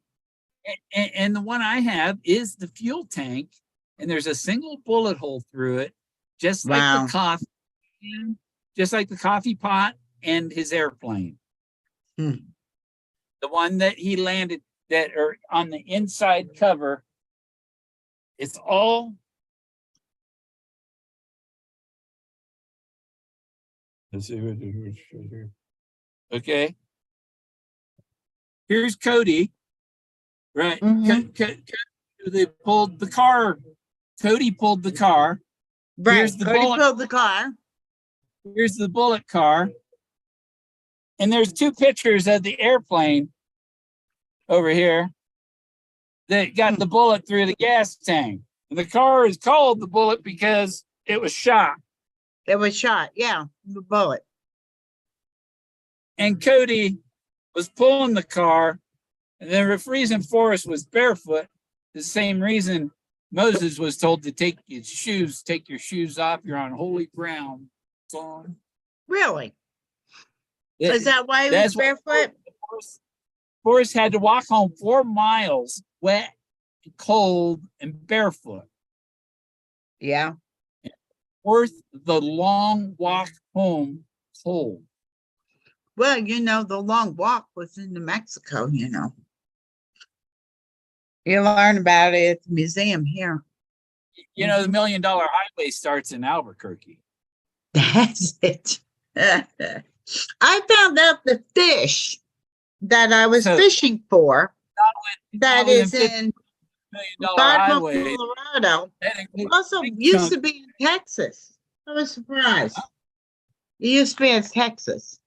the one I have is the fuel tank, and there's a single bullet hole through it, just like Wow. the coffee, just like the coffee pot and his airplane. Hmm. The one that he landed, that are on the inside cover, it's all. Let's see what here. Okay. Here's Cody. Right. They pulled the car. Cody pulled the car. Right. Here's the Cody bullet. pulled the car. Here's the bullet car. And there's two pictures of the airplane over here that got the bullet through the gas tank. And the car is called the bullet because it was shot. It was shot. Yeah, the bullet. And Cody was pulling the car. And the reason Forrest was barefoot, the same reason Moses was told to take your shoes off. You're on holy ground, son. Really? Is that why he was That's why barefoot? Forrest had to walk home 4 miles, wet, cold, and barefoot. Yeah. Worth the long walk home cold. Well, you know, the long walk was in New Mexico, you know. You learn about it at the museum here. You know, the $1 Million Highway starts in Albuquerque. That's it. I found out the fish that I was So- fishing for that not within is 50 in $1 Million Bible, Highway. Colorado, That includes also big used chunk. to be in Texas. I was surprised. It used to be in Texas.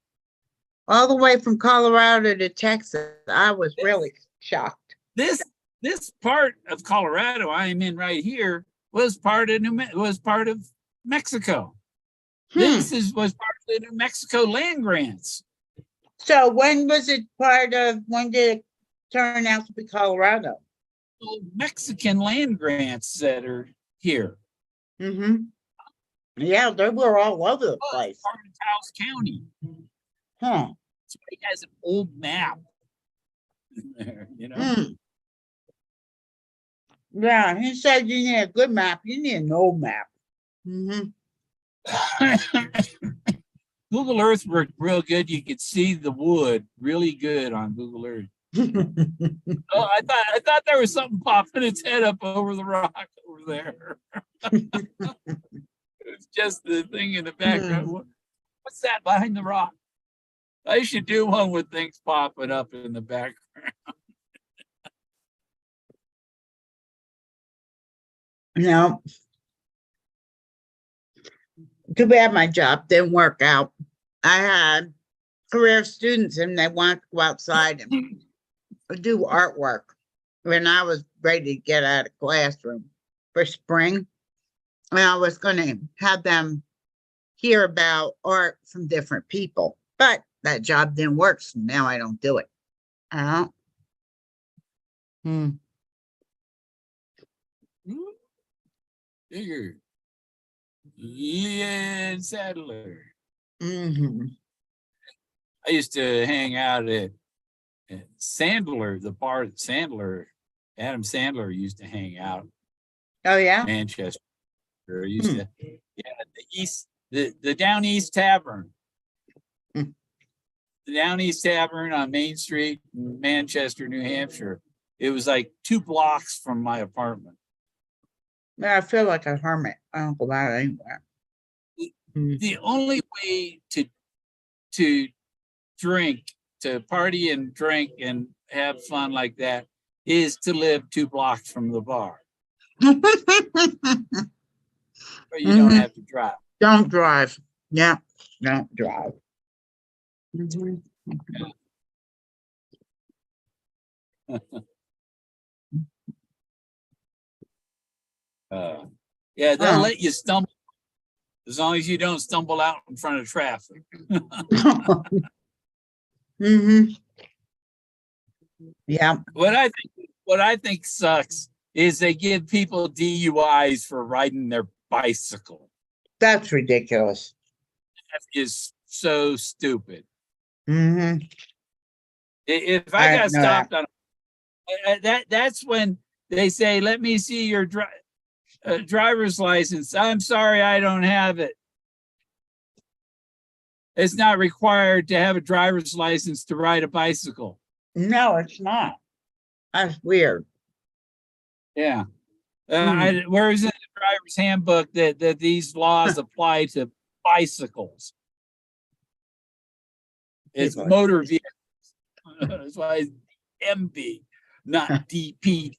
All the way from Colorado to Texas. I was really shocked. This part of Colorado I am in right here was part of Mexico. This was part of the New Mexico land grants. So when did it turn out to be Colorado? So Mexican land grants that are here. Yeah, they were all over the Oh, place. it's part of Taos County. Huh. So he has an old map in there, you know. Mm. Yeah, he said you need a good map. You need an old map. Mhm. Google Earth worked real good. You could see the wood really good on Google Earth. Oh, I thought there was something popping its head up over the rock over there. It's just the thing in the background. What's that behind the rock? I should do one with things popping up in the background. No. Too bad my job didn't work out. I had career students and they wanted to go outside and do artwork when I was ready to get out of classroom for spring. And I was going to have them hear about art from different people, but that job didn't work. So now I don't do it. Hmm. Bigger. Ian Sadler. Mm-hmm. I used to hang out at Sandler, the bar that Adam Sandler used to hang out. Oh, yeah. Manchester. Used to, the Down East Tavern. Hmm. The Down East Tavern on Main Street in Manchester, New Hampshire. It was like 2 blocks from my apartment. Yeah, I feel like a hermit. I don't go out anywhere. The only way to drink, to party and drink and have fun like that is to live 2 blocks from the bar. But you don't have to drive. Don't drive. Yeah, don't drive. Mhm. Yeah, they'll Oh. let you stumble as long as you don't stumble out in front of traffic. Mm-hmm. Yeah. What I think sucks is they give people DUIs for riding their bicycle. That's ridiculous. That is so stupid. Mm-hmm. If I I got know stopped on that's when they say, "Let me see your driver's license." I'm sorry, I don't have it. It's not required to have a driver's license to ride a bicycle. No, it's not. That's weird. Yeah. Where is it in the driver's handbook that these laws apply to bicycles? It's People are motor vehicles. That's why it's MV, not DP.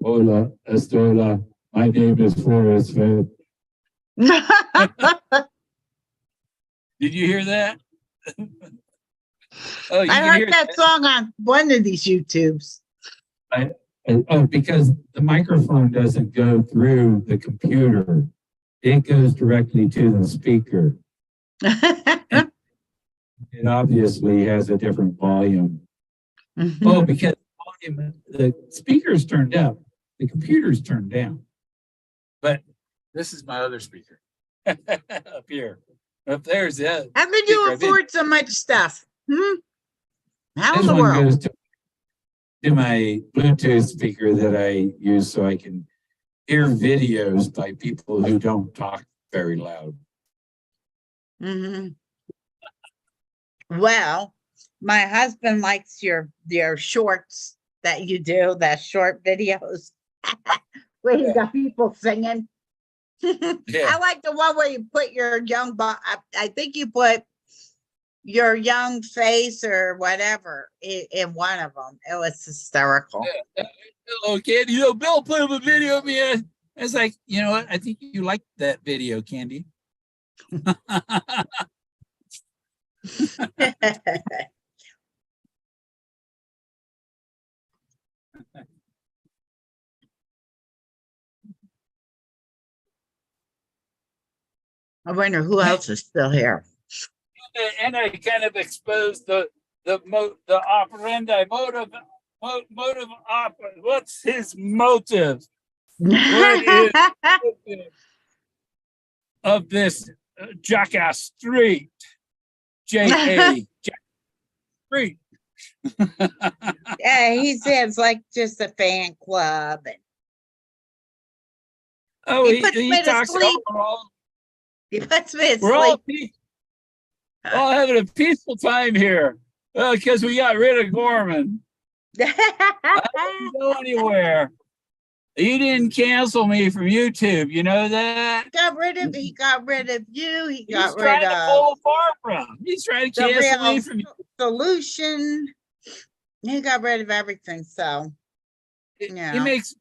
Hola, Estola. My name is Forrest. Fenn. Did you hear that? Oh, you I can hear heard that song on one of these YouTubes. Because the microphone doesn't go through the computer. It goes directly to the speaker. It obviously has a different volume. Oh, because the speaker's turned up, the computer's turned down. But this is my other speaker up here. Up there's that. How could you afford so much stuff? How in This the one world? goes to my Bluetooth speaker that I use so I can hear videos by people who don't talk very loud. Mm-hmm. Well, my husband likes your shorts that you do, that short videos where you got people singing. Yeah. I like the one where you put your young, I think you put your young face or whatever in one of them. It was hysterical. Hello, Candy. You know, Bill put up a video of me. I was like, you know what? I think you liked that video, Candy. I wonder who else is still here. And I kind of exposed the operandi motive. What's his motive? What is of this jackass street? J.A. Street. Yeah, he says like just a fan club. And Oh, He puts me to talks. sleep. he puts me to We're all, sleep. all having a peaceful time here because we got rid of Gorman. Didn't go anywhere. He didn't cancel me from YouTube. You know that? He got rid of you. He He's got trying rid to of pull a Barbara. He's trying to the cancel me real from solution. He got rid of everything. So He yeah. makes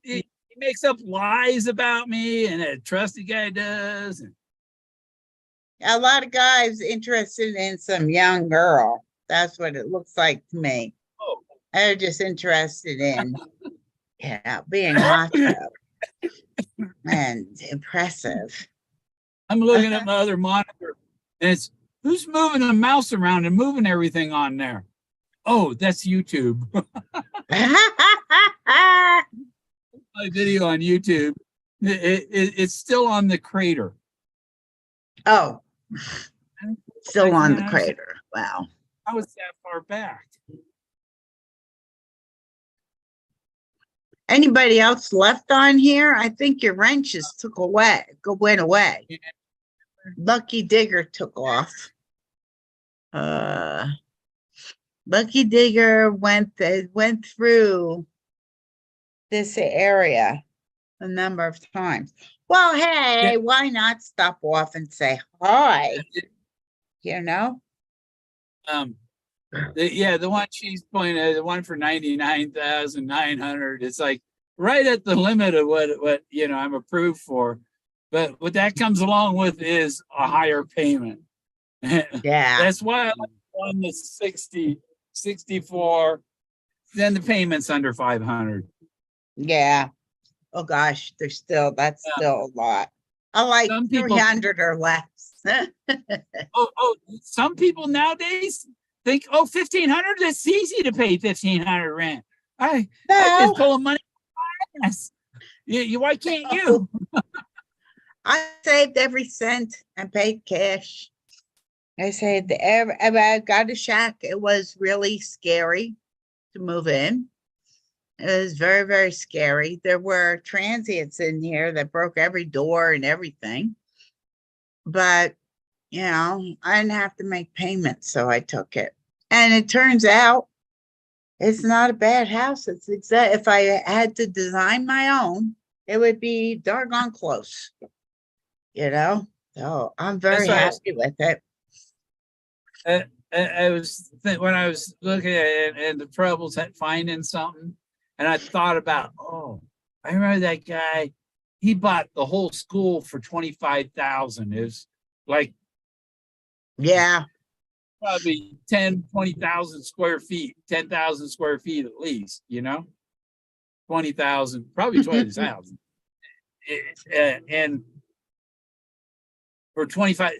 up lies about me, and a trusted guy does. And A lot of guys interested in some young girl. That's what it looks like to me. oh, They're just interested in, being macho and impressive. I'm looking at my other monitor, and it's who's moving the mouse around and moving everything on there. Oh, that's YouTube. My video on YouTube. It's still on the crater. Oh, still on the Yeah, crater. Wow. I was that far back. Anybody else left on here? I think your wrenches went away. Yeah. Lucky Digger took off. Lucky Digger went through this area a number of times. Well, hey, Yeah. why not stop off and say hi? You know? The one she's pointing at, the one for 99,900. It's like right at the limit of what I'm approved for. But what that comes along with is a higher payment. Yeah. That's why I on the 60, 64. Then the payment's under 500. Yeah. Oh gosh, that's still a lot. I like Some people- 300 or less. Some people nowadays think, 1,500. It's easy to pay 1,500 rent. I just pull money. Yes. Why can't you? I saved every cent and paid cash. I saved I got a shack. It was really scary to move in. It was very, very scary. There were transients in here that broke every door and everything. But, I didn't have to make payments, so I took it. And it turns out it's not a bad house. It's if I had to design my own, it would be doggone close. So I'm very happy with it. I was when I was looking at it and the troubles at finding something, and I thought about, I remember that guy. He bought the whole school for 25,000. It was like, yeah, probably 20,000 square feet, 10,000 square feet at least. 20,000, probably 20,000, and for 25.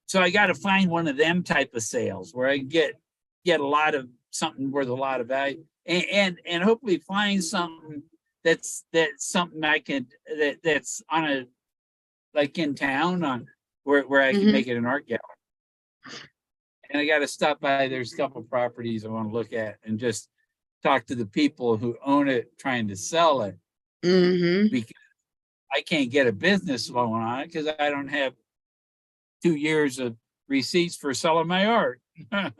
So I got to find one of them type of sales where I get a lot of something worth a lot of value, and hopefully find something that's something I can that's on a like in town on where I can make it an art gallery. And I got to stop by. There's a couple properties I want to look at and just talk to the people who own it, trying to sell it, because I can't get a business loan on it because I don't have 2 years of receipts for selling my art. And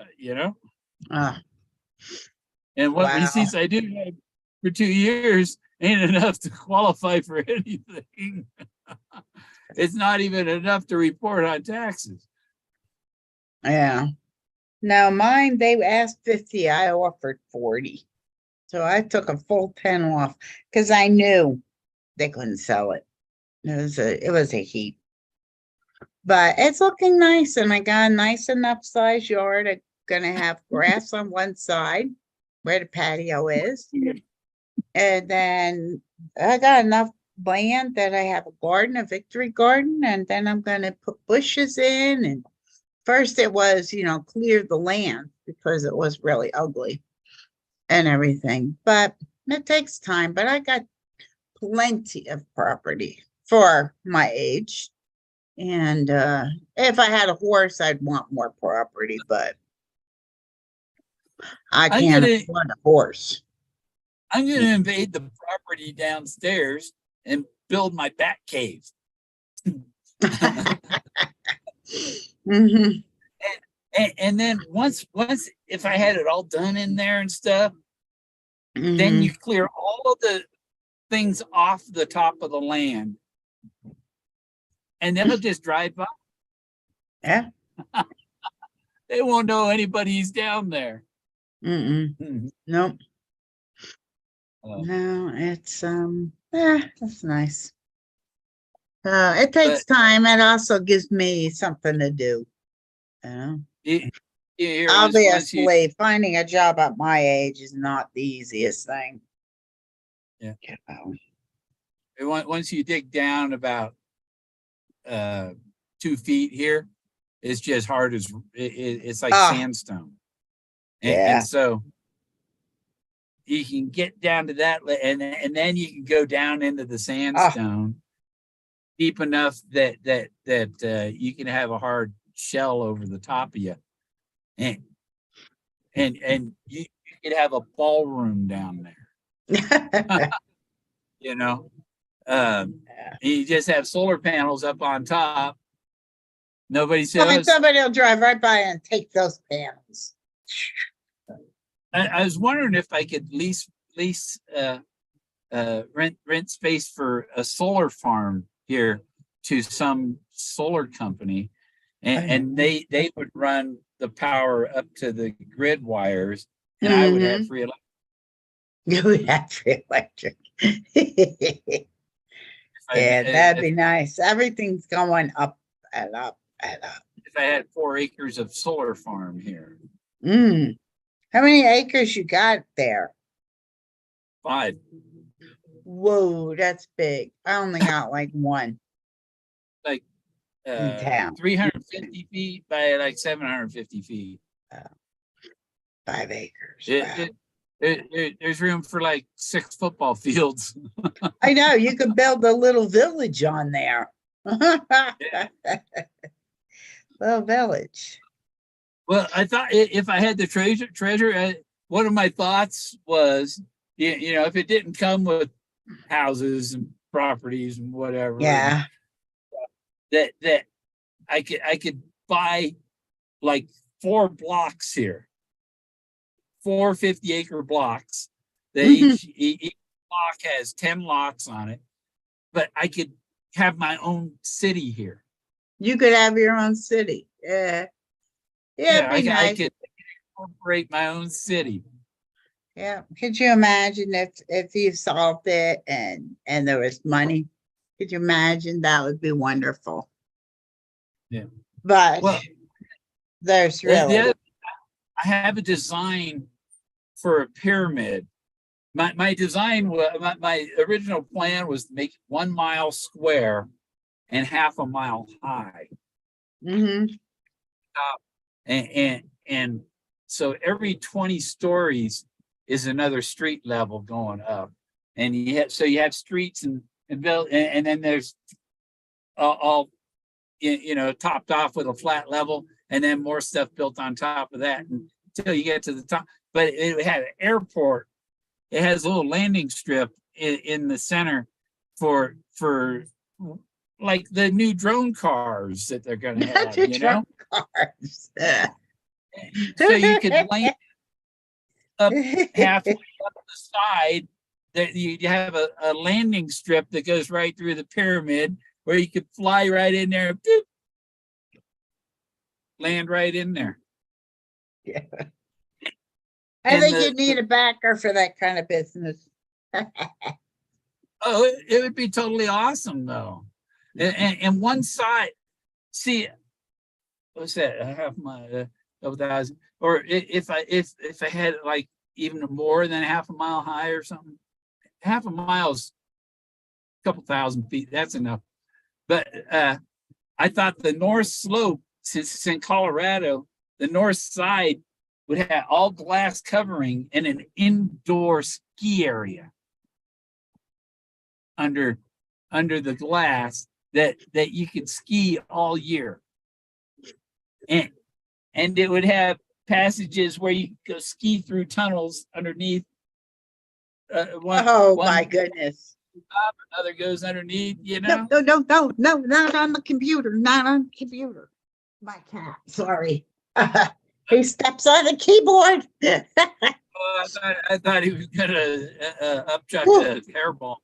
what receipts I do have for 2 years ain't enough to qualify for anything. It's not even enough to report on taxes. Yeah. Now mine, they asked 50, I offered 40. So I took a full 10 off because I knew they couldn't sell it. It was a heap. But it's looking nice, and I got a nice enough size yard. I'm gonna have grass on one side where the patio is. And then I got enough land that I have a garden, a victory garden, and then I'm gonna put bushes in. And first it was, clear the land because it was really ugly and everything. But it takes time. But I got plenty of property for my age. And if I had a horse, I'd want more property, but I I'm can't gonna- afford a horse. I'm going to invade the property downstairs and build my bat cave. Mhm. And then once if I had it all done in there and stuff, then Mhm. you clear all of the things off the top of the land, and they'll just drive by. Yeah. They won't know anybody's down there. Mm-mm. Mhm. Nope. Uh, No, it's that's nice. It takes time. It also gives me something to do. You know? you- once you- Obviously, finding a job at my age is not the easiest thing. Yeah. You know? once you dig down about 2 feet here, it's just hard as it's like Ah. sandstone. Yeah. And so you can get down to that, and then you can go down into the sandstone deep enough that you can have a hard shell over the top of you, and you could have a ballroom down there. You know, you just have solar panels up on top. Nobody I mean, says. somebody will drive right by and take those panels. I was wondering if I could lease rent space for a solar farm here to some solar company, and they would run the power up to the grid wires, and I would have free electricity. You would have free electric. Yeah, that'd be nice. Everything's going up and up and up. If I had 4 acres of solar farm here. How many acres you got there? 5. Whoa, that's big. I only got like one. Like In town. 350 feet by like 750 feet. 5 acres. Wow. There's room for like 6 football fields. I know, you could build a little village on there. Little village. Well, I thought if I had the treasure, one of my thoughts was, you know, if it didn't come with houses and properties and whatever, Yeah. that I could buy like 4 blocks here, 4 50-acre blocks. That each block has 10 lots on it, but I could have my own city here. You could have your own city. Yeah. Yeah, it'd be I nice. could incorporate my own city. Yeah. Could you imagine if you solved it and there was money? Could you imagine? That would be wonderful. Yeah. But Well, there's really I have a design for a pyramid. My design was my original plan was to make it 1 mile square and half a mile high. And so every 20 stories is another street level going up, and you have streets and built, and then there's all you know, topped off with a flat level, and then more stuff built on top of that until you get to the top. But it had an airport. It has a little landing strip in the center for like the new drone cars that they're going to have, you know? cars. So you could land up halfway up the side. That you have a landing strip that goes right through the pyramid where you could fly right in there, doop, land right in there. Yeah. I And think you need a backer for that kind of business. Oh, it would be totally awesome though. And one side, see, what's that? A half mile, 1,000, or if I had like even more than half a mile high or something, half a mile's a couple thousand feet. That's enough. But I thought the north slope, since it's in Colorado, the north side would have all glass covering and an indoor ski area. under the glass that you could ski all year. And it would have passages where you could go ski through tunnels underneath. Oh, my goodness. Another goes underneath, you No, know? no, not on the computer, not on the computer. My cat, sorry. He steps on the keyboard. I thought he was gonna upchuck a hairball.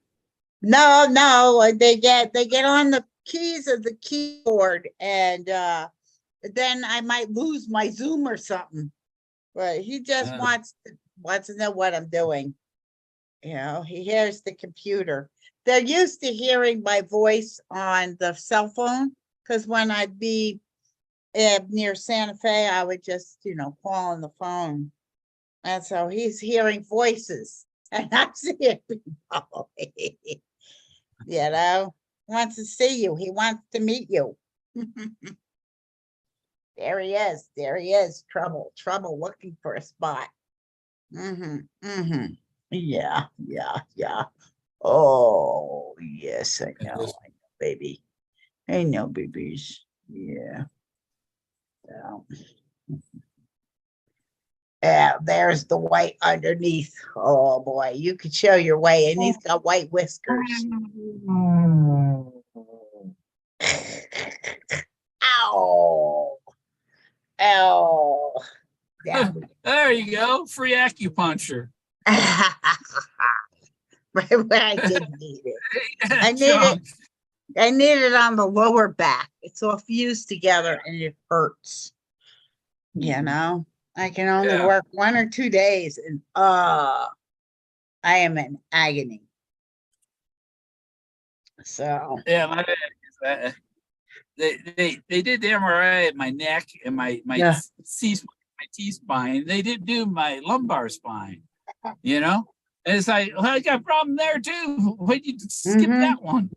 No, they get on the keys of the keyboard and then I might lose my Zoom or something. But he just wants to know what I'm doing. You know, he hears the computer. They're used to hearing my voice on the cell phone because when I'd be near Santa Fe, I would just, call on the phone. And so he's hearing voices and I'm seeing people. Wants to see you. He wants to meet you. There he is. Trouble looking for a spot. Yeah. Oh, yes, I know, baby. I know, babies. Yeah. Yeah, there's the white underneath. Oh boy, you could show your way, and he's got white whiskers. Ow. Yeah. There you go. Free acupuncture. Right where I didn't need it. I need it on the lower back. It's all fused together and it hurts. I can only work 1 or 2 days and I am in agony. So yeah, my bad. They did the MRI at my neck and my T-spine. They didn't do my lumbar spine, And it's like, well, I got a problem there too. Why'd you skip that one?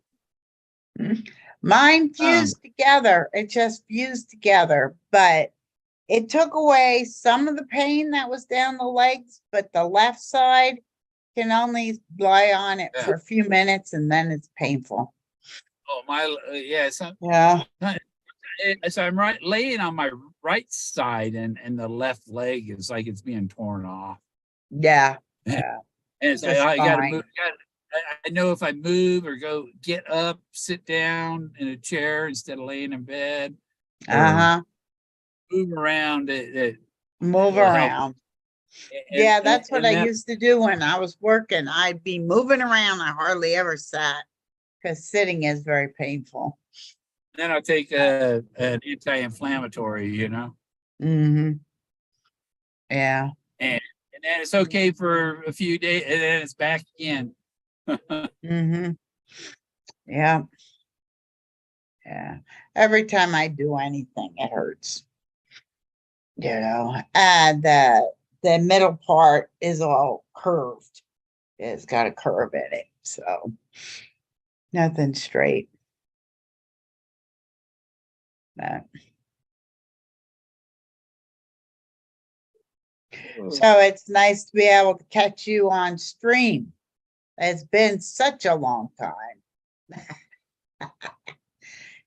Mine fused together. It just fused together, but it took away some of the pain that was down the legs, but the left side can only lie on it for a few minutes and then it's painful. Oh, so I'm laying on my right side and the left leg is like it's being torn off. Yeah. And it's like, I gotta move. I know if I move or go get up, sit down in a chair instead of laying in bed. Move around. Move around. And that's what I used to do when I was working. I'd be moving around. I hardly ever sat because sitting is very painful. Then I'll take an anti-inflammatory, Yeah. And then it's okay for a few days, and then it's back again. Yeah. Every time I do anything, it hurts. And the middle part is all curved. It's got a curve in it, so nothing straight. So it's nice to be able to catch you on stream. It's been such a long time.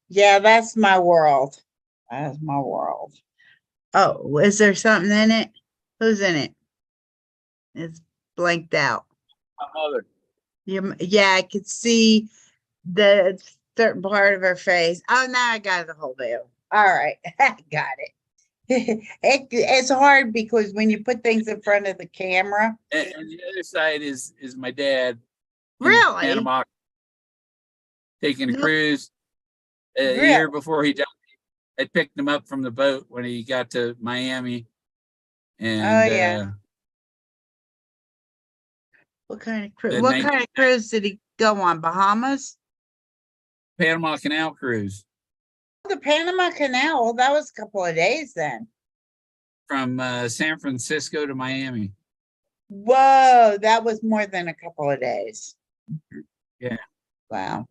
Yeah, that's my world. That's my world. Oh, is there something in it? Who's in it? It's blanked out. My mother. Yeah, I could see the certain part of her face. Oh, now I got the whole deal. All right, I got it. It's hard because when you put things in front of the camera. And the other side is my dad. Really? Panama, taking a cruise. A year before he died, I picked him up from the boat when he got to Miami. And what kind of cruise? What kind of cruise did he go on? Bahamas? Panama Canal cruise. The Panama Canal. Well, that was a couple of days then. From San Francisco to Miami. Whoa, that was more than a couple of days. Yeah. Wow.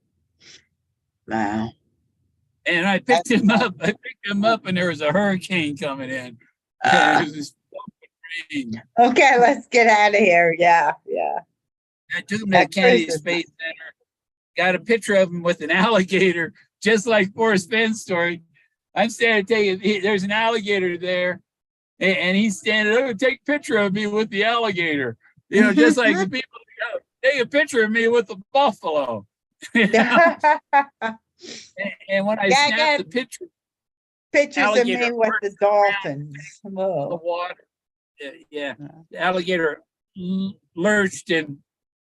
And I picked him up. And there was a hurricane coming in. It was rain. Okay, let's get out of here. Yeah. I took him to the Kennedy Space Center. got a picture of him with an alligator, just like Forrest Fenn's story. I'm standing taking, there's an alligator there, and he's standing over, take a picture of me with the alligator. You know, just like the people take a picture of me with the buffalo. You know? And when I Yeah, I snapped got the picture, Pictures of alligator me with the lurched around dolphins. the Whoa. water, yeah, the alligator lurched and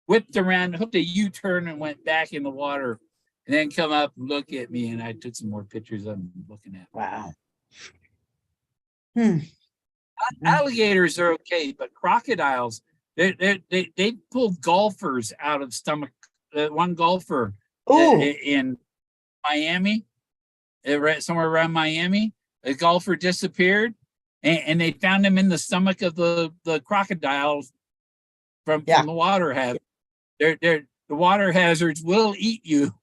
whipped around, hooked a U-turn and went back in the water, and then come up and look at me, and I took some more pictures of him looking at me. Wow. Hmm. Alligators are okay, but crocodiles, they pulled golfers out of stomach. One golfer Ooh. in Miami, somewhere around Miami, a golfer disappeared, and they found him in the stomach of the crocodiles from the water hazard. The water hazards will eat you.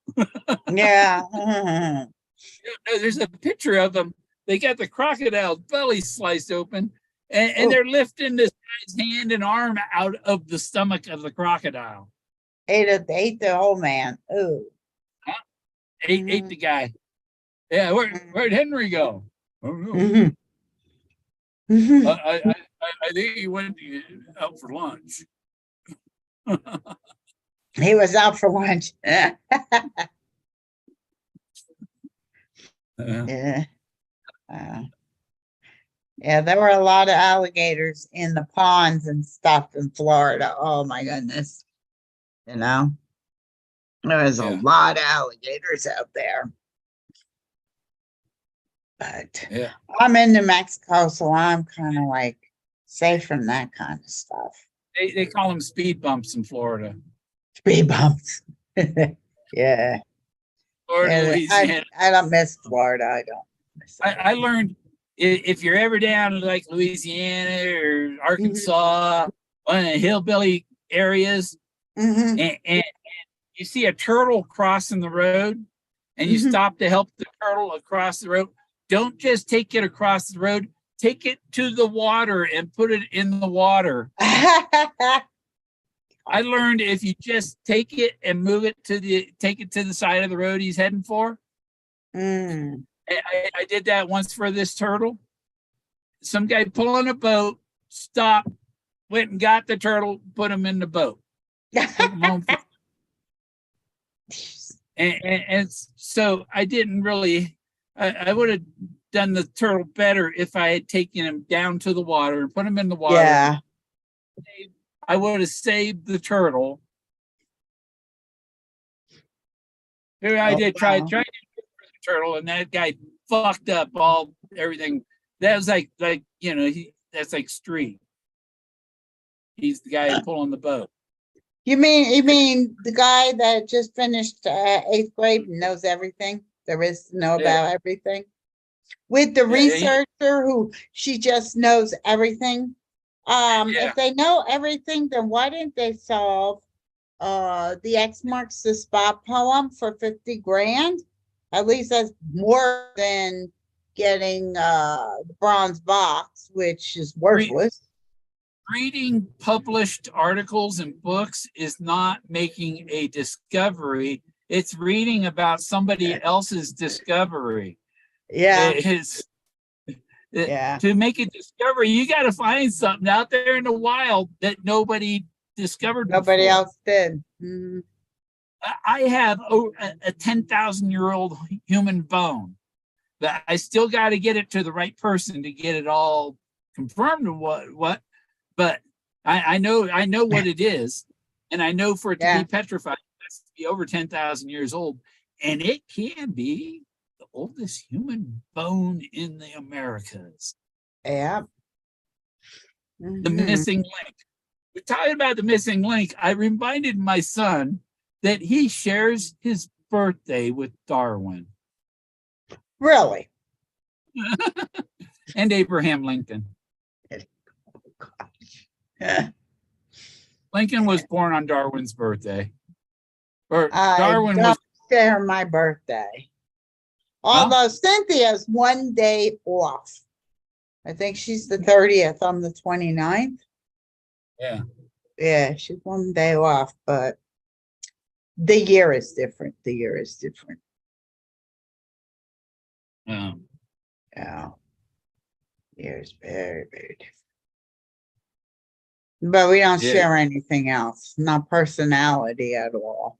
Yeah. There's a picture of them. They got the crocodile's belly sliced open, and they're lifting this guy's hand and arm out of the stomach of the crocodile. Ate the old man. Ooh. Ate the guy. Yeah, where'd Henry go? I don't know. Mm-hmm. I think he went out for lunch. He was out for lunch. Yeah. Yeah. Yeah, there were a lot of alligators in the ponds and stuff in Florida. Oh my goodness. You know, there was a lot of alligators out there. But Yeah. I'm in New Mexico, so I'm kind of like safe from that kind of stuff. They call them speed bumps in Florida. Speed bumps. Yeah. Florida, Yeah, Louisiana. I don't miss Florida. I don't miss it. I learned if you're ever down in like Louisiana or Arkansas, one of the hillbilly areas, and you see a turtle crossing the road, and you stop to help the turtle across the road, don't just take it across the road, take it to the water and put it in the water. I learned if you just take it and move it to the side of the road he's heading for. I did that once for this turtle. Some guy pulling a boat, stopped, went and got the turtle, put him in the boat. Took him home. And so I didn't really, I would have done the turtle better if I had taken him down to the water and put him in the water. Yeah. I would have saved the turtle. Here I did try to get the turtle, and that guy fucked up everything. That was like you know, that's like Street. He's the guy pulling the boat. You mean the guy that just finished 8th grade and knows everything there is to know about everything? With the researcher who she just knows everything. If they know everything, then why didn't they solve the X marks the spot poem for 50 grand? At least that's more than getting the bronze box, which is worthless. Reading published articles and books is not making a discovery. It's reading about somebody else's discovery. Yeah. To make a discovery, you got to find something out there in the wild that nobody discovered. Nobody before. else did. I have a 10,000-year-old human bone, but I still got to get it to the right person to get it all confirmed. What? But I know what it is, and I know for it to be petrified, it has to be over 10,000 years old, and it can be the oldest human bone in the Americas. Yeah. The missing link. We're talking about the missing link. I reminded my son that he shares his birthday with Darwin. Really? And Abraham Lincoln. Lincoln was born on Darwin's birthday. Or Darwin was share my birthday. Although Cynthia's one day off. I think she's the 30th. I'm the 29th. Yeah. Yeah, she's one day off, but The year is different. The year is different. Um, Yeah. Year is very, very different. But we don't Yeah. share anything else, not personality at all.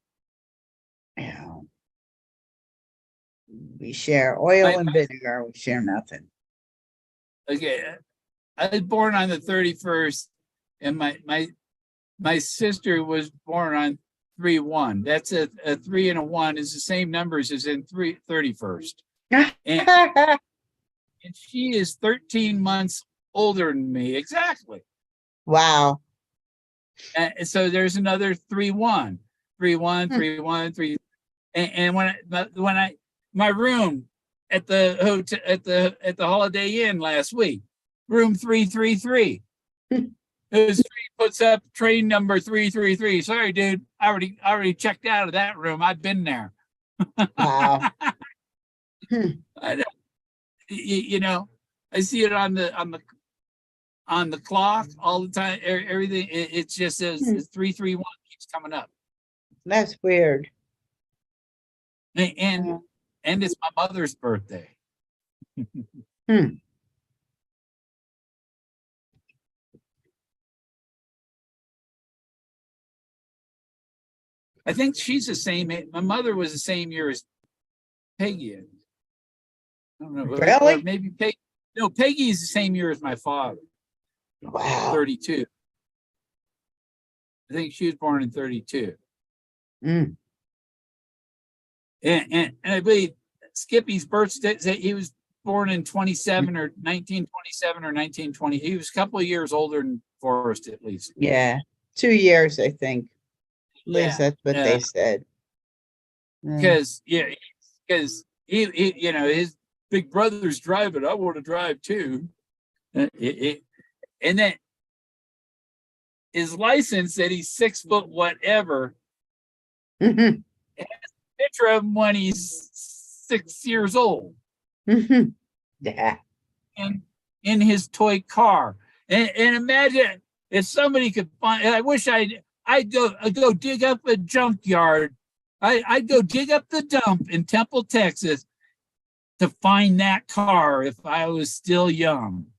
Yeah. We share oil and vinegar. We share nothing. okay, I was born on the 31st, and my sister was born on 3/1. That's a 3 and a 1 is the same numbers as in 31st. And she is 13 months older than me, exactly. Wow. And so there's another 3/1, 3/1, Hmm. 3/1, 3. And when I my room at the hotel at the Holiday Inn last week, room 333. The street puts up train number 333. Sorry, dude. I already checked out of that room. I've been there. Wow. I know. You know, I see it on the clock all the time. Everything. It just says 331 keeps coming up. That's weird. And it's my mother's birthday. Hmm. I think she's the same. My mother was the same year as Peggy is. I don't know. Really? Or maybe Peggy. No, Peggy is the same year as my father. Wow. 32. I think she was born in 32. Mm. And I believe Skippy's birthday, he was born in 27 or 1927 or 1920. He was a couple of years older than Forrest, at least. Yeah. 2 years, I think. At least Yeah, that's what they said. Because he you know, his big brother's driving. I want to drive too. And then his license said he's 6 foot whatever. Mhm. Picture of him when he's 6 years old. Mhm. Yeah. And in his toy car. And imagine if somebody could find. I wish I'd go dig up a junkyard. I'd go dig up the dump in Temple, Texas, to find that car if I was still young.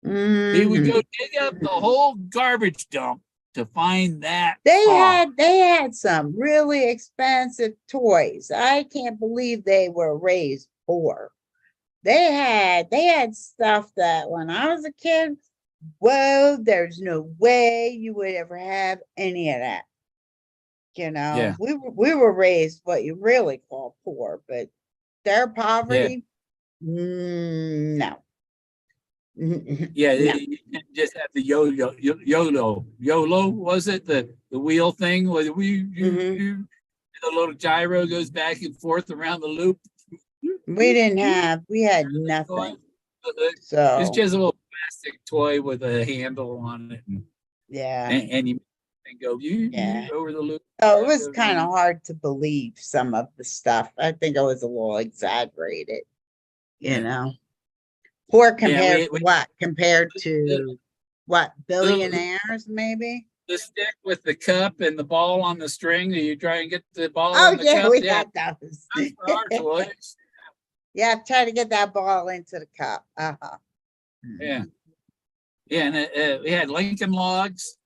He would go dig up the whole garbage dump to find that car. They had some really expensive toys. I can't believe they were raised poor. They had stuff that when I was a kid, whoa, there's no way you would ever have any of that. You know, Yeah. we were raised what you really call poor, but their poverty, no. Yeah, No. you just have the YOLO was it the wheel thing where the little gyro goes back and forth around the loop. We had nothing. It's So just a little plastic toy with a handle on it, yeah. and you can go Yeah. over the loop. So it was kind of hard to believe some of the stuff. I think it was a little exaggerated, you know. Poor compared to what? Compared to what? Billionaires, maybe? The stick with the cup and the ball on the string. You try and get the ball Oh on the yeah, cup. we got those. That's for our toys. Yeah, try to get that ball into the cup. Uh-huh. Yeah. Yeah, and we had Lincoln Logs.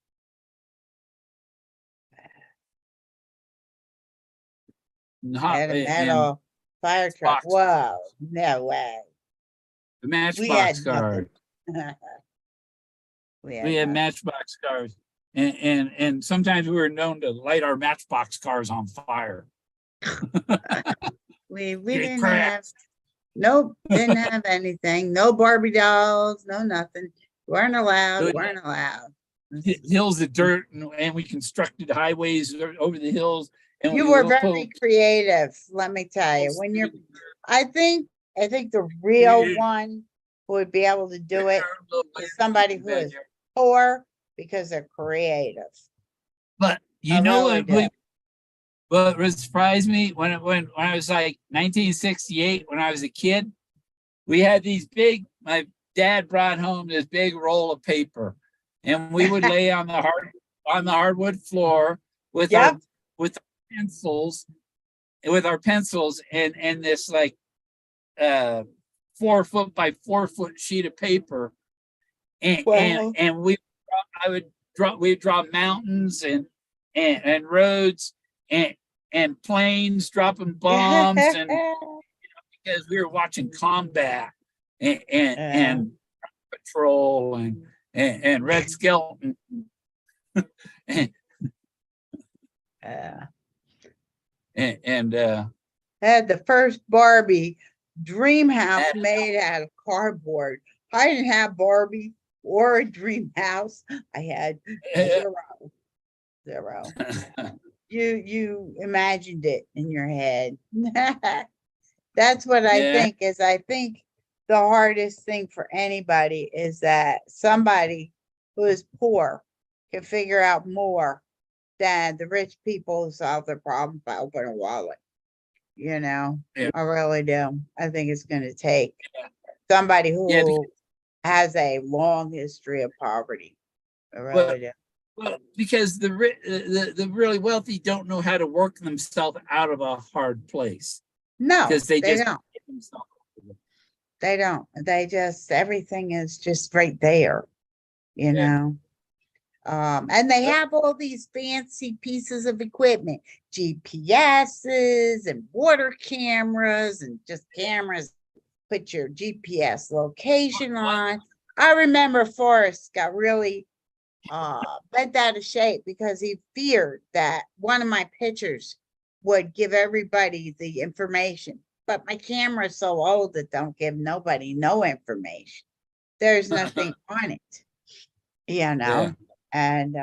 Had a metal fire truck. Whoa, no way. The Matchbox cars. We had Matchbox cars. And sometimes we were known to light our Matchbox cars on fire. we didn't have, nope, didn't have anything. No Barbie dolls, no nothing. Weren't allowed. Hills of dirt, and we constructed highways over the hills. And you were very creative, let me tell you. When you're, I think the real one who would be able to do it is somebody who is poor because they're creative. But you know what surprised me when I was like 1968, when I was a kid, we had these my dad brought home this big roll of paper, and we would lay on the hardwood floor with pencils, and this like 4 foot by 4 foot sheet of paper, and Wow. we'd draw mountains and roads and planes dropping bombs, and because we were watching combat and patrol and Red Skeleton and Yeah. and Had the first Barbie dream house made out of cardboard. I didn't have Barbie or a dream house. I had zero. You imagined it in your head. That's what I Yeah. think is I think the hardest thing for anybody is that somebody who is poor can figure out more than the rich people who solve their problem by opening a wallet. You know, Yeah. I really do. I think it's going to take somebody who Yeah, has a long history of poverty. I really do. Well, because the really wealthy don't know how to work themselves out of a hard place, No, because they just don't. get themselves out of it. They don't. They just, everything is just right there, you Yeah. know? And they have all these fancy pieces of equipment, GPSs and water cameras and just cameras, put your GPS location on. I remember Forrest got really bent out of shape because he feared that one of my pictures would give everybody the information. But my camera is so old that don't give nobody no information. There's nothing on it, you know? Yeah. And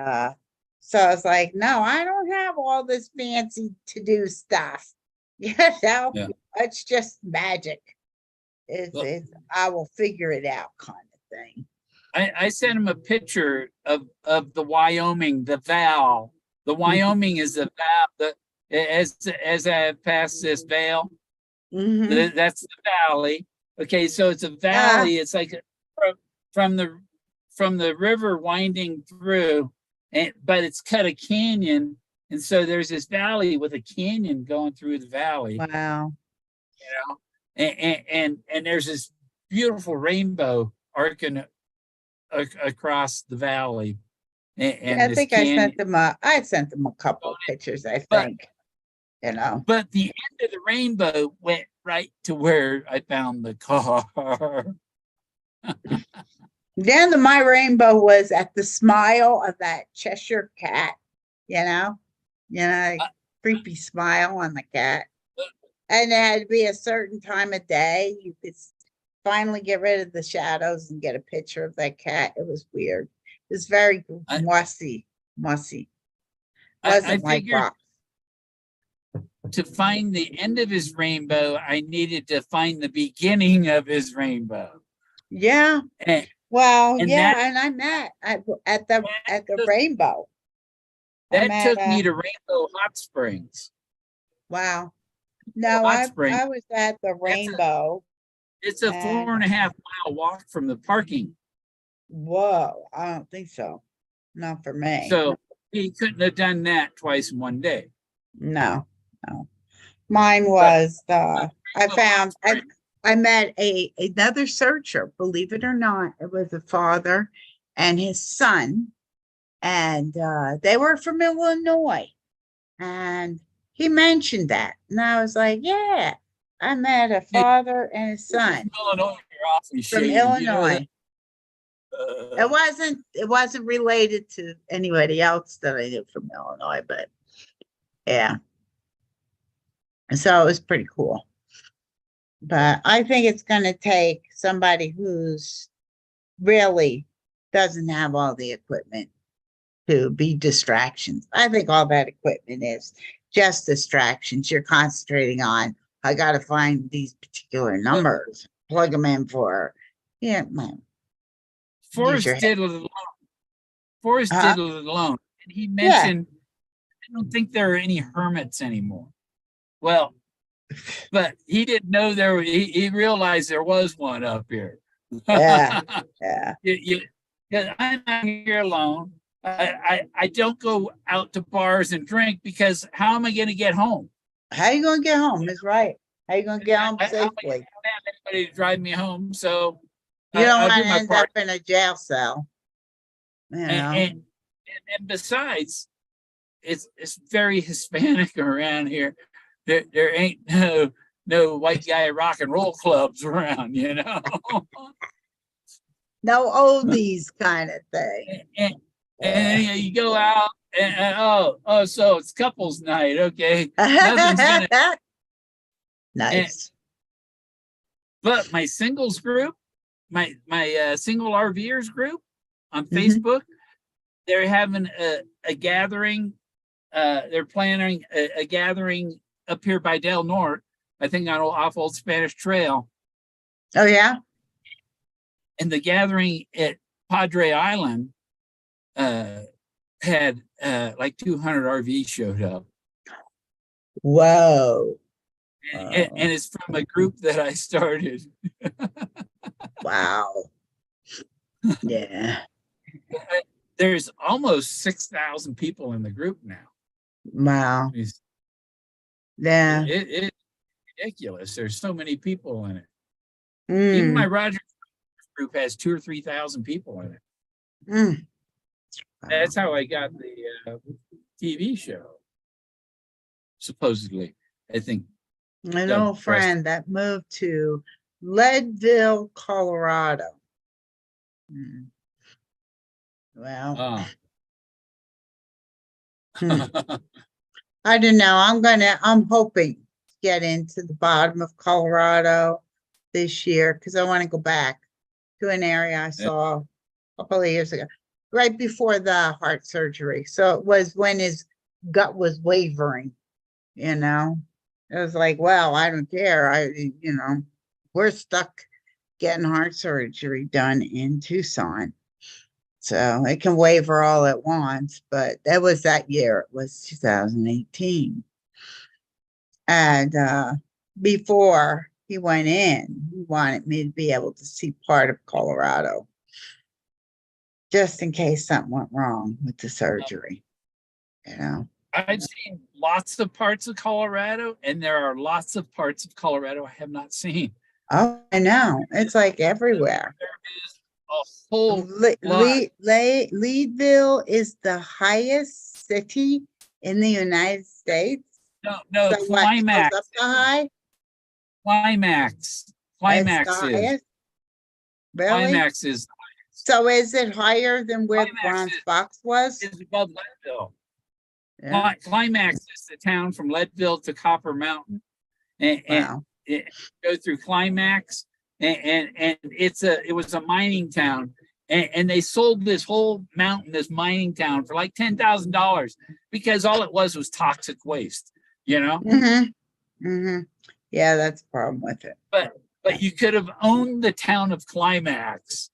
so I was like, no, I don't have all this fancy to-do stuff. You know, Yeah. it's just magic. It's I will figure it out kind of thing. I sent him a picture of the Wyoming, the Vial. The Wyoming is the Val. As I pass this Vale, Mhm. that's the valley. Okay, so it's a valley. It's like from the river winding through, but it's cut a canyon, and so there's this valley with a canyon going through the valley. Wow. You know, and there's this beautiful rainbow arcing across the valley. And I this think I canyon. sent them a couple of pictures, I But- think. You know. But the end of the rainbow went right to where I found the car. The end of my rainbow was at the smile of that Cheshire cat, you know, creepy smile on the cat. And it had to be a certain time of day. You could finally get rid of the shadows and get a picture of that cat. It was weird. It was very mussy. I Wasn't like figured rock. to find the end of his rainbow, I needed to find the beginning of his rainbow. Yeah. And, Well, and yeah, that- and I met at the rainbow. I that met, took me to Rainbow Hot Springs. Wow. No, Hot Springs. I was at the rainbow. It's a 4.5-mile walk from the parking. Whoa, I don't think so. Not for me. So he couldn't have done that twice in one day. No. Mine was I met another searcher, believe it or not. It was a father and his son, and they were from Illinois. And he mentioned that, and I was like, yeah, I met a father and his son Illinois, you're awfully from shady, you know Illinois. that? It wasn't related to anybody else that I knew from Illinois, but yeah. And so it was pretty cool. But I think it's going to take somebody who's really doesn't have all the equipment to be distractions. I think all that equipment is just distractions. You're concentrating on, I got to find these particular numbers, plug them in for, man. Forrest your did it alone. Forrest Uh-huh. did it alone. And he mentioned, I don't think there are any hermits anymore. Well, but he didn't know he realized there was one up here. Yeah. Yeah. Yeah, I'm out here alone. I don't go out to bars and drink because how am I going to get home? How you gonna get home? Is right. How you gonna get home I don't safely? have anybody to drive me home, so You don't I'll want do to my end part. up in a jail cell. You know. And besides, it's very Hispanic around here. There ain't no white guy rock and roll clubs around, you know. No oldies kind of thing. and, and you go out and oh, so it's couples night, okay? Nothing's gonna. Nice. But my singles group, my single RVers group on Mhm. Facebook, they're having a gathering. They're planning a gathering up here by Del Norte, I think on off Old Spanish Trail. Oh yeah. And the gathering at Padre Island had like 200 RVs showed up. Whoa. And it's from a group that I started. Wow. Yeah. There's almost 6,000 people in the group now. Wow. It's Yeah. ridiculous. There's so many people in it. Even my Mm. Roger group has 2,000 or 3,000 people in it. Mm. That's how I got the TV show. Supposedly, I think. An Doug old Preston. friend that moved to Leadville, Colorado. Mm. Well, I don't know. I'm hoping to get into the bottom of Colorado this year because I want to go back to an area I saw a couple of years ago, right before the heart surgery. So it was when his gut was wavering, you know. It was like, well, I don't care. We're stuck getting heart surgery done in Tucson. So it can waver all at once, but that was that year. It was 2018. And before he went in, he wanted me to be able to see part of Colorado, just in case something went wrong with the surgery, you know. I've seen lots of parts of Colorado, and there are lots of parts of Colorado I have not seen. Oh, I know. It's like everywhere. There is a whole lot. Leadville is the highest city in the United States. No, So what, it goes Climax. up to high? Climax. It's Climax the is. highest? Really? Climax is So is it higher than where Climax Bronx is- Box was? above Leadville. Yeah. Climax is the town from Leadville to Copper Mountain, and Wow. it go through Climax, and it was a mining town, and they sold this whole mountain, this mining town, for like $10,000 because all it was toxic waste, you know. Mm-hmm. Mm-hmm. Yeah, that's the problem with it. But you could have owned the town of Climax.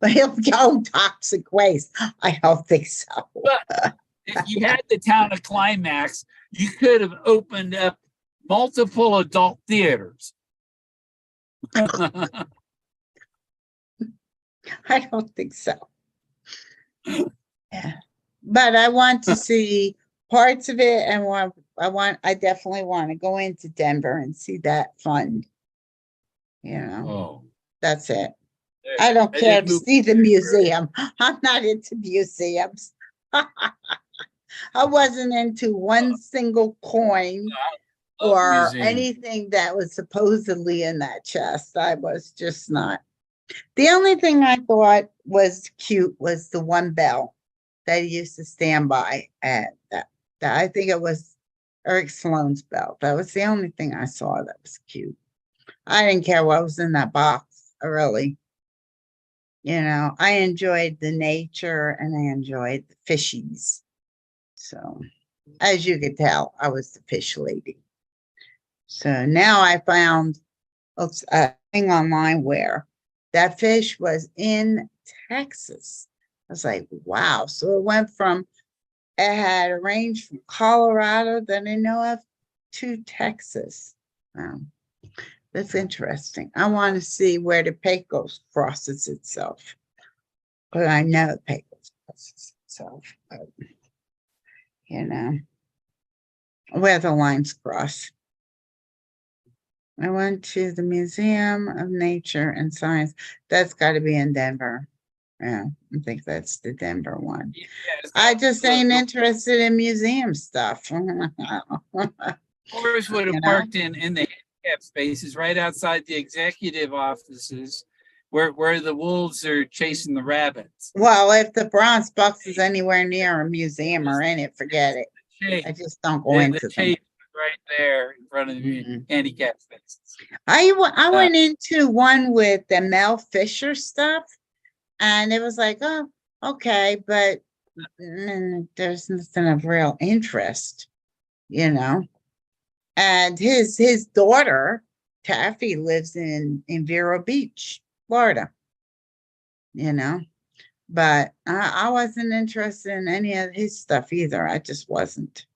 But he'll go toxic waste. I don't think so. But if you had the town of Climax, you could have opened up multiple adult theaters. I don't think so. Yeah. But I want to see parts of it, and I definitely want to go into Denver and see that fund. You know, Oh, that's it. I don't I care didn't to move see the to Denver. museum. I'm not into museums. I wasn't into one single coin Love or museums. anything that was supposedly in that chest. I was just not. The only thing I thought was cute was the one bell that he used to stand by at that I think it was Eric Sloan's bell. That was the only thing I saw that was cute. I didn't care what was in that box, really. You know, I enjoyed the nature and I enjoyed the fishies. So, as you could tell, I was the fish lady. So now I found a thing online where that fish was in Texas. I was like, wow. So it had a range from Colorado that I know of to Texas. That's interesting. I want to see where the Pecos crosses itself. But I know Pecos crosses itself. But, you know, where the lines cross. I went to the Museum of Nature and Science. That's got to be in Denver. Yeah, I think that's the Denver one. Yeah, it's I got- just ain't interested in museum stuff. Forrest would have You know? parked in the handicap spaces right outside the executive offices where the wolves are chasing the rabbits. Well, if the Bronx Bucks is anywhere near a museum or in it, forget it. Chase, I just don't go the into them. chase right there in front of the Mhm. handicap spaces. I went into one with the Mel Fisher stuff, and it was like, oh, okay, but there's nothing of real interest, you know. And his daughter, Taffy, lives in Vero Beach, Florida, you know. But I wasn't interested in any of his stuff either. I just wasn't.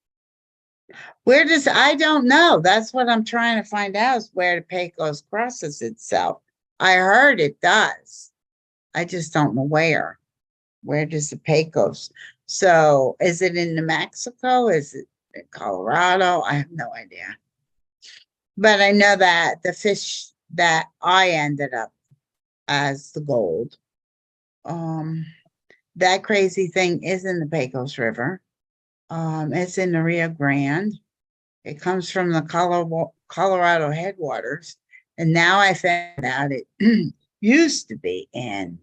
Where does, I don't know. That's what I'm trying to find out, is where the Pecos crosses itself. I heard it does. I just don't know where. Where does the Pecos? So is it in New Mexico? Is it in Colorado? I have no idea. But I know that the fish that I ended up as the gold, that crazy thing is in the Pecos River. It's in the Rio Grande. It comes from the Colorado headwaters. And now I found out it used to be in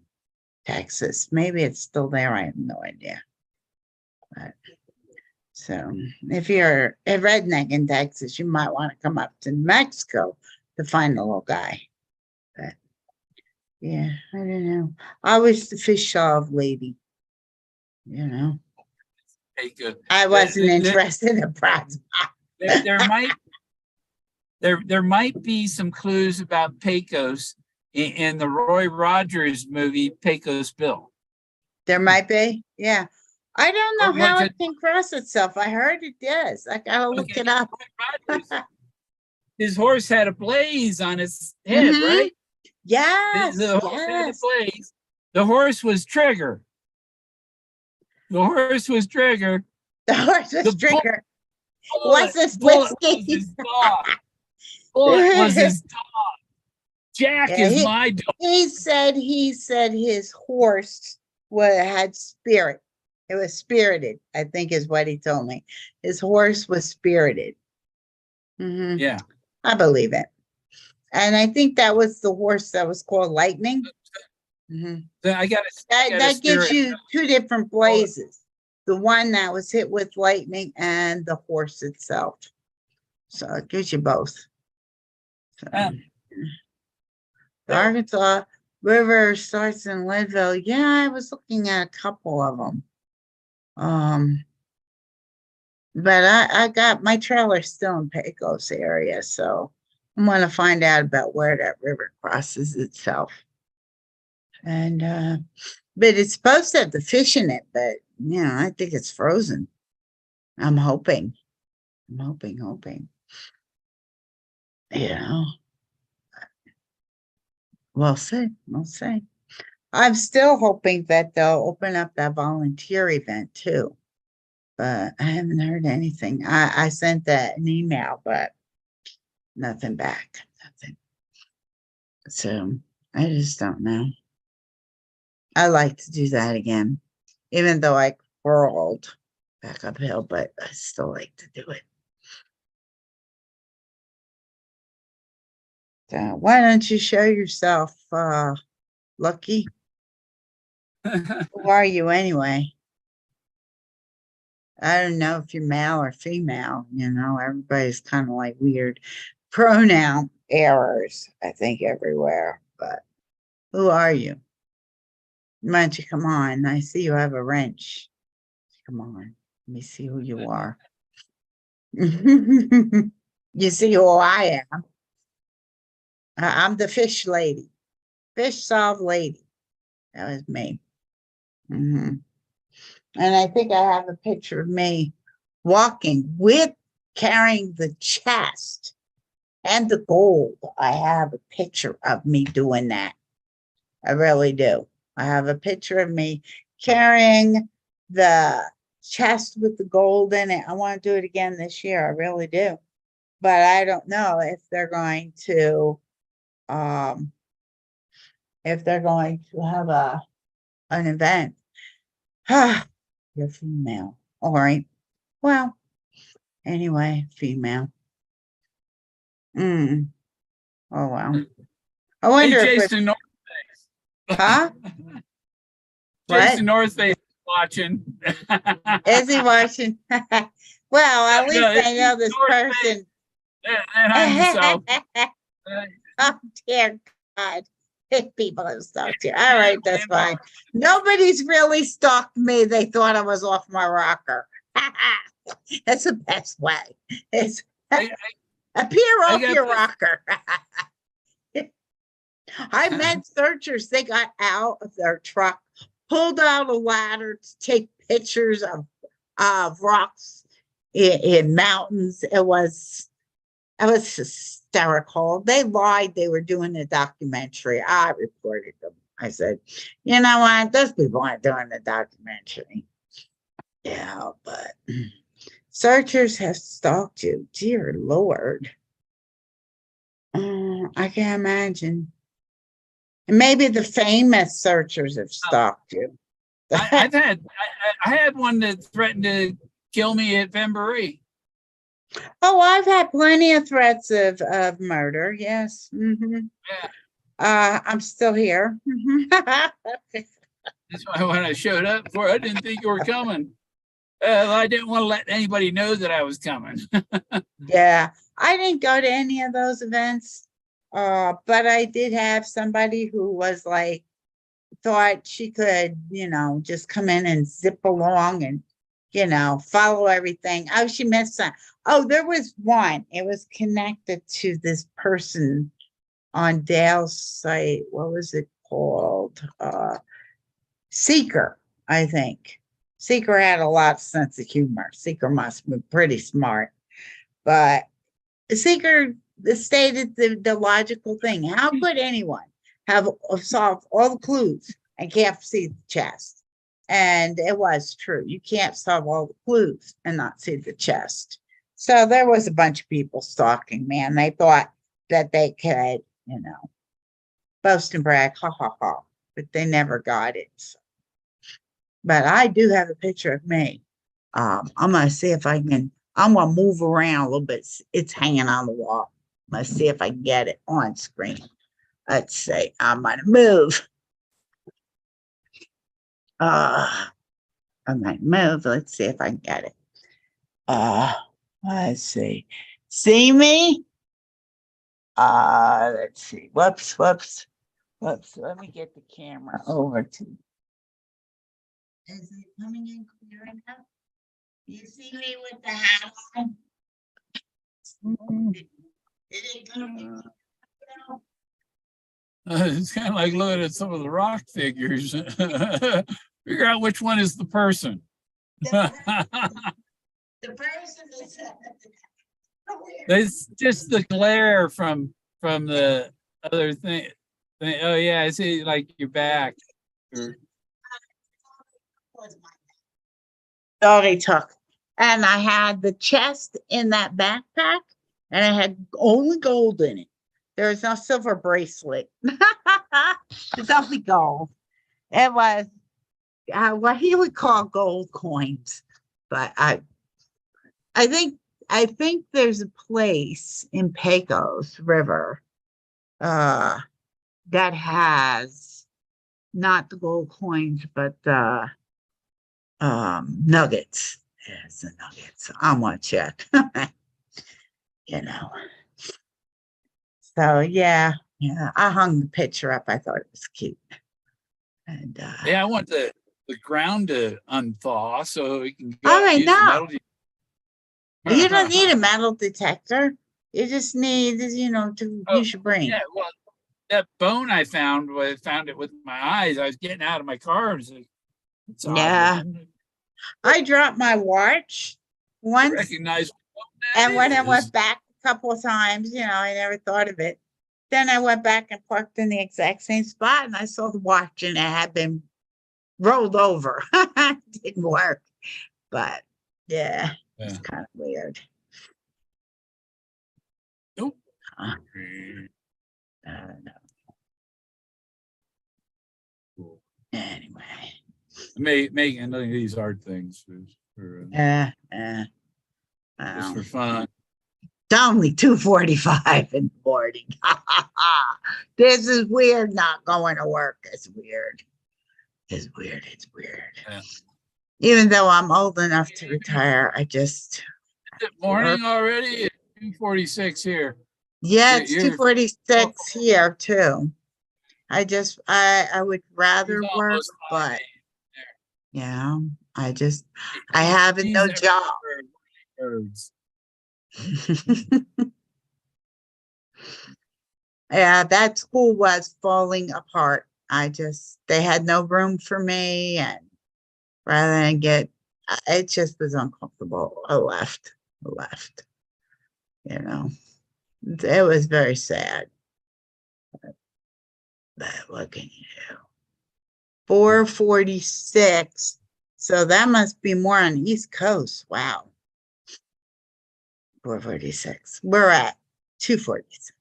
Texas. Maybe it's still there. I have no idea. But, so if you're a redneck in Texas, you might want to come up to New Mexico to find the little guy. But yeah, I don't know. I was the fish solve lady, you know. Pecos. I wasn't interested in the prize. There might be some clues about Pecos in the Roy Rogers movie Pecos Bill. There might be, yeah. I don't know how Roger- it can cross itself. I heard it does. I gotta look Okay, it up. Roy Rogers, his horse had a blaze on his head, Mhm. right? Yes, The horse had a yes. blaze. The horse was Trigger. The horse was Trigger. The horse was The trigger. Bullet What's this was whiskey? his dog. Bullet was his dog. Jack Yeah, is my dog. He said his horse had spirit. It was spirited, I think is what he told me. His horse was spirited. Mhm. Yeah. I believe it. And I think that was the horse that was called Lightning. Mhm. So I got That gives you two different blazes. The one that was hit with lightning and the horse itself. So it gives you both. So, the Arkansas River starts in Leadville. Yeah, I was looking at a couple of them. But I got my trailer still in Pecos area, so I'm gonna find out about where that river crosses itself. And but it's supposed to have the fish in it, but you know, I think it's frozen. I'm hoping. Hoping. You know. We'll see. I'm still hoping that they'll open up that volunteer event too. But I haven't heard anything. I sent that an email, but nothing back. Nothing. So I just don't know. I like to do that again, even though I crawled back uphill, but I still like to do it. So why don't you show yourself, Lucky? Who are you anyway? I don't know if you're male or female, you know, everybody's kind of like weird pronoun errors, I think, everywhere. But who are you? Why don't you come on? I see you have a wrench. Come on, let me see who you are. You see who I am. I'm the fish lady, fish solve lady. That was me. And I think I have a picture of me walking with carrying the chest and the gold. I have a picture of me doing that. I really do. I have a picture of me carrying the chest with the gold in it. I want to do it again this year. I really do. But I don't know if they're going to have an event. You're female. All right. Well, anyway, female. Oh well. I Hey, wonder if it's, Jason North Face. huh? Jason What? North Face is watching. Is he watching? Well, at least No, I know this North Face. person. And I'm yourself. Oh dear God. People have stalked you. All right, that's fine. Nobody's really stalked me. They thought I was off my rocker. That's the best way. It's I appear off got your this- rocker. I met searchers. They got out of their truck, pulled out a ladder to take pictures of rocks in mountains. It was hysterical. They lied. They were doing a documentary. I reported them. I said, you know what? Those people aren't doing the documentary. Yeah, but searchers have stalked you. Dear Lord. I can't imagine. And maybe the famous searchers have stalked you. I had one that threatened to kill me at Vembury. Oh, I've had plenty of threats of murder. Yes. Yeah. I'm still here. That's why when I showed up for it, I didn't think you were coming. I didn't want to let anybody know that I was coming. Yeah, I didn't go to any of those events. But I did have somebody who was like, thought she could, just come in and zip along and, follow everything. Oh, she missed some. Oh, there was one. It was connected to this person on Dale's site. What was it called? Seeker, I think. Seeker had a lot of sense of humor. Seeker must be pretty smart. But Seeker stated the logical thing. How could anyone have solved all the clues and can't see the chest? And it was true. You can't solve all the clues and not see the chest. So there was a bunch of people stalking me, and they thought that they could, boast and brag, ha ha ha, but they never got it. So. But I do have a picture of me. I'm gonna see if I'm gonna move around a little bit. It's hanging on the wall. Let's see if I can get it on screen. Let's see. I'm gonna move. I might move. Let's see if I can get it. Let's see. See me? Let's see. Whoops. Let me get the camera over to. Is it coming in clear enough? You see me with the hat on? Did it come in? It's kind of like looking at some of the rock figures. Figure out which one is the person. The person is. It's just the glare from the other thing. Oh yeah, I see like your back. Doggy took. And I had the chest in that backpack, and I had only gold in it. There was no silver bracelet. It's only gold. It was what he would call gold coins. But I think there's a place in Pecos River that has not the gold coins, but the nuggets. Yes, the nuggets. I'm gonna check. So yeah, I hung the picture up. I thought it was cute. And Yeah, I want the ground to unthaw so we can go Oh, I use the know. metal You don't need a metal detector. You just need, to use your brain. Yeah, well, that bone I found it with my eyes. I was getting out of my car and said, it's odd Yeah. looking. I dropped my watch once, Recognize and when I is. went back a couple of times, I never thought of it. Then I went back and parked in the exact same spot, and I saw the watch, and it had been rolled over. Didn't work, but yeah, it's Yeah. kind of weird. Nope. Uh, I don't know. Cool. Anyway, Making these hard things just for fun. it's only 2:45 in the morning. This is weird not going to work. It's weird. It's weird. It's weird. Yeah. Even though I'm old enough to retire, I just Is it morning already? It's 2:46 here. yeah, it's You're 2:46 here too. I would rather it's work, almost 5 but a.m. yeah, I These- have these no are job. birds. Yeah, that school was falling apart. They had no room for me, and rather than it just was uncomfortable. I left. You know, it was very sad. But what can you do? 4:46. So that must be more on the East Coast. Wow. 4:46. We're at 2:46.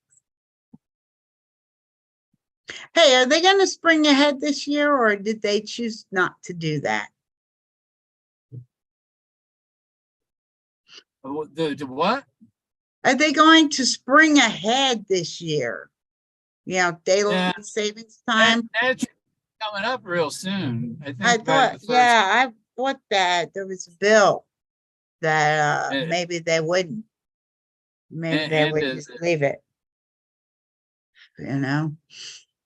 Hey, are they going to spring ahead this year, or did they choose not to do that? The what? Are they going to spring ahead this year? You know, daylight savings time. That's coming up real soon. I think I by thought, the first. yeah, I thought that there was a bill that And- maybe they wouldn't. Maybe they would just leave it. You know,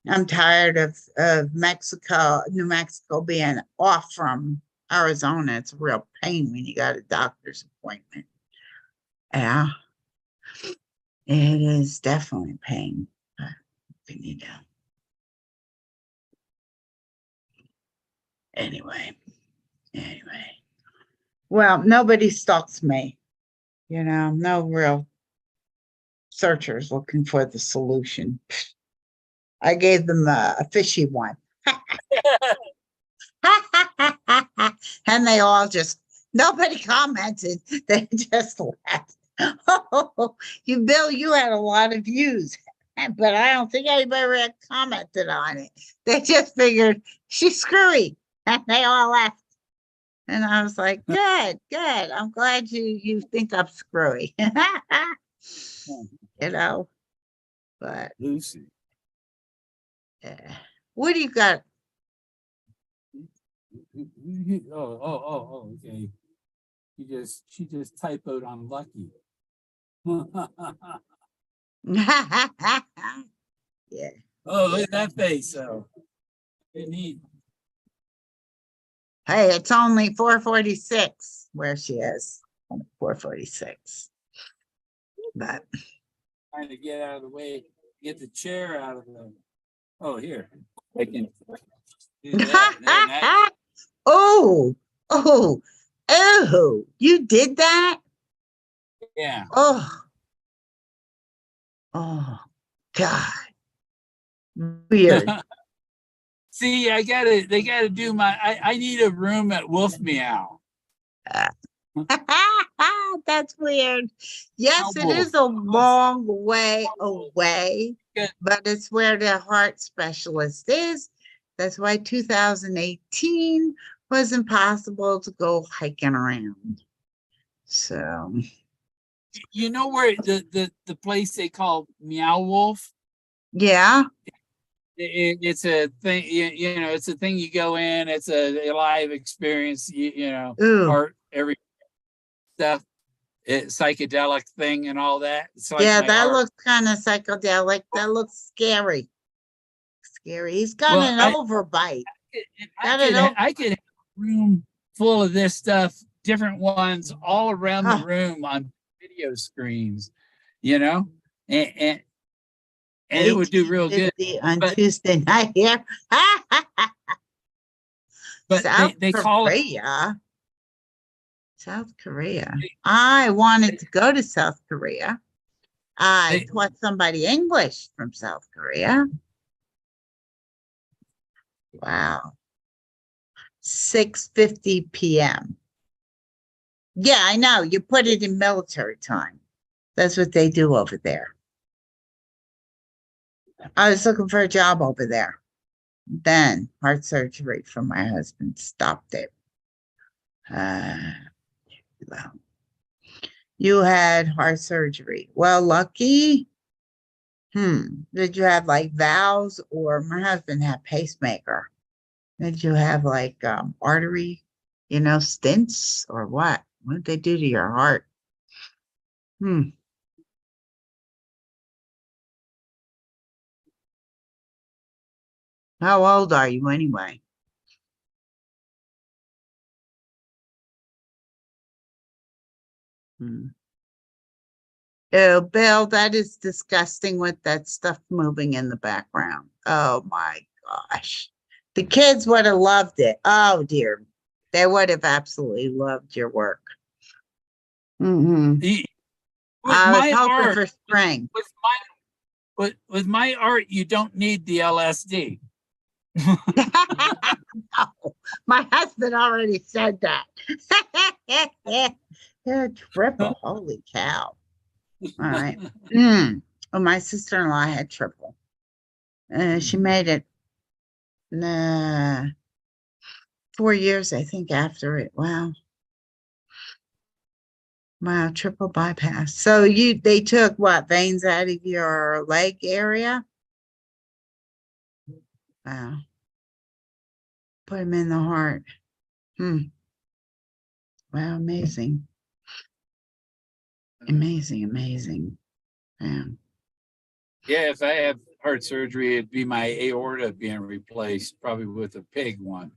I'm tired of Mexico, New Mexico being off from Arizona. It's a real pain when you got a doctor's appointment. Yeah, it is definitely a pain. But what can you do? Anyway. Well, nobody stalks me. You know, no real searchers looking for the solution. I gave them a fishy one. And they all nobody commented. They just laughed. Oh, Bill, you had a lot of views, but I don't think anybody had commented on it. They just figured she's screwy, and they all laughed. And I was like, good. I'm glad you think I'm screwy. You know, but Lucy. what do you got? Oh, okay. She just typoed on lucky. Yeah. Oh, look at that face. So neat. Hey, it's only 4:46 where she is. 4:46. But Trying to get out of the way, get the chair out of the. Oh, here. I can do that. There, now- oh, you did that? yeah. Oh, God. Weird. See, they gotta do I need a room at Wolf Meow. That's weird. Yes, it Wolf. is a long way away, Good. but it's where the heart specialist is. That's why 2018 was impossible to go hiking around. So, You know where the place they call Meow Wolf? yeah. It's a thing, you know, it's a thing you go in, it's a live experience, you know, Ooh. art, every stuff, psychedelic thing and all that. It's like Yeah, my that art. looks kind of psychedelic. That looks scary. He's got Well, an overbite. I could have a room full of this stuff, different ones all around the room on video screens, you know, and it would do real good. On But- Tuesday night here. But South they call it. Korea. South Korea. I wanted to go to South Korea. I taught somebody English from South Korea. Wow. 6:50 p.m. Yeah, I know. You put it in military time. That's what they do over there. I was looking for a job over there. Then heart surgery for my husband stopped it. Well, you had heart surgery. Well, lucky. Did you have like valves, or my husband had pacemaker? Did you have like artery, stents, or what? What did they do to your heart? How old are you anyway? Oh, Bill, that is disgusting with that stuff moving in the background. Oh my gosh. The kids would have loved it. Oh dear. They would have absolutely loved your work. With I was my hoping art, for spring. with my art, you don't need the LSD. No, my husband already said that. They're triple. Holy cow. All right. Well, my sister-in-law had triple. She made it 4 years, I think, after it. Wow. Wow, triple bypass. So they took what, veins out of your leg area? Wow. Put them in the heart. Wow, amazing. Amazing. Yeah. Yeah, if I have heart surgery, it'd be my aorta being replaced, probably with a pig one.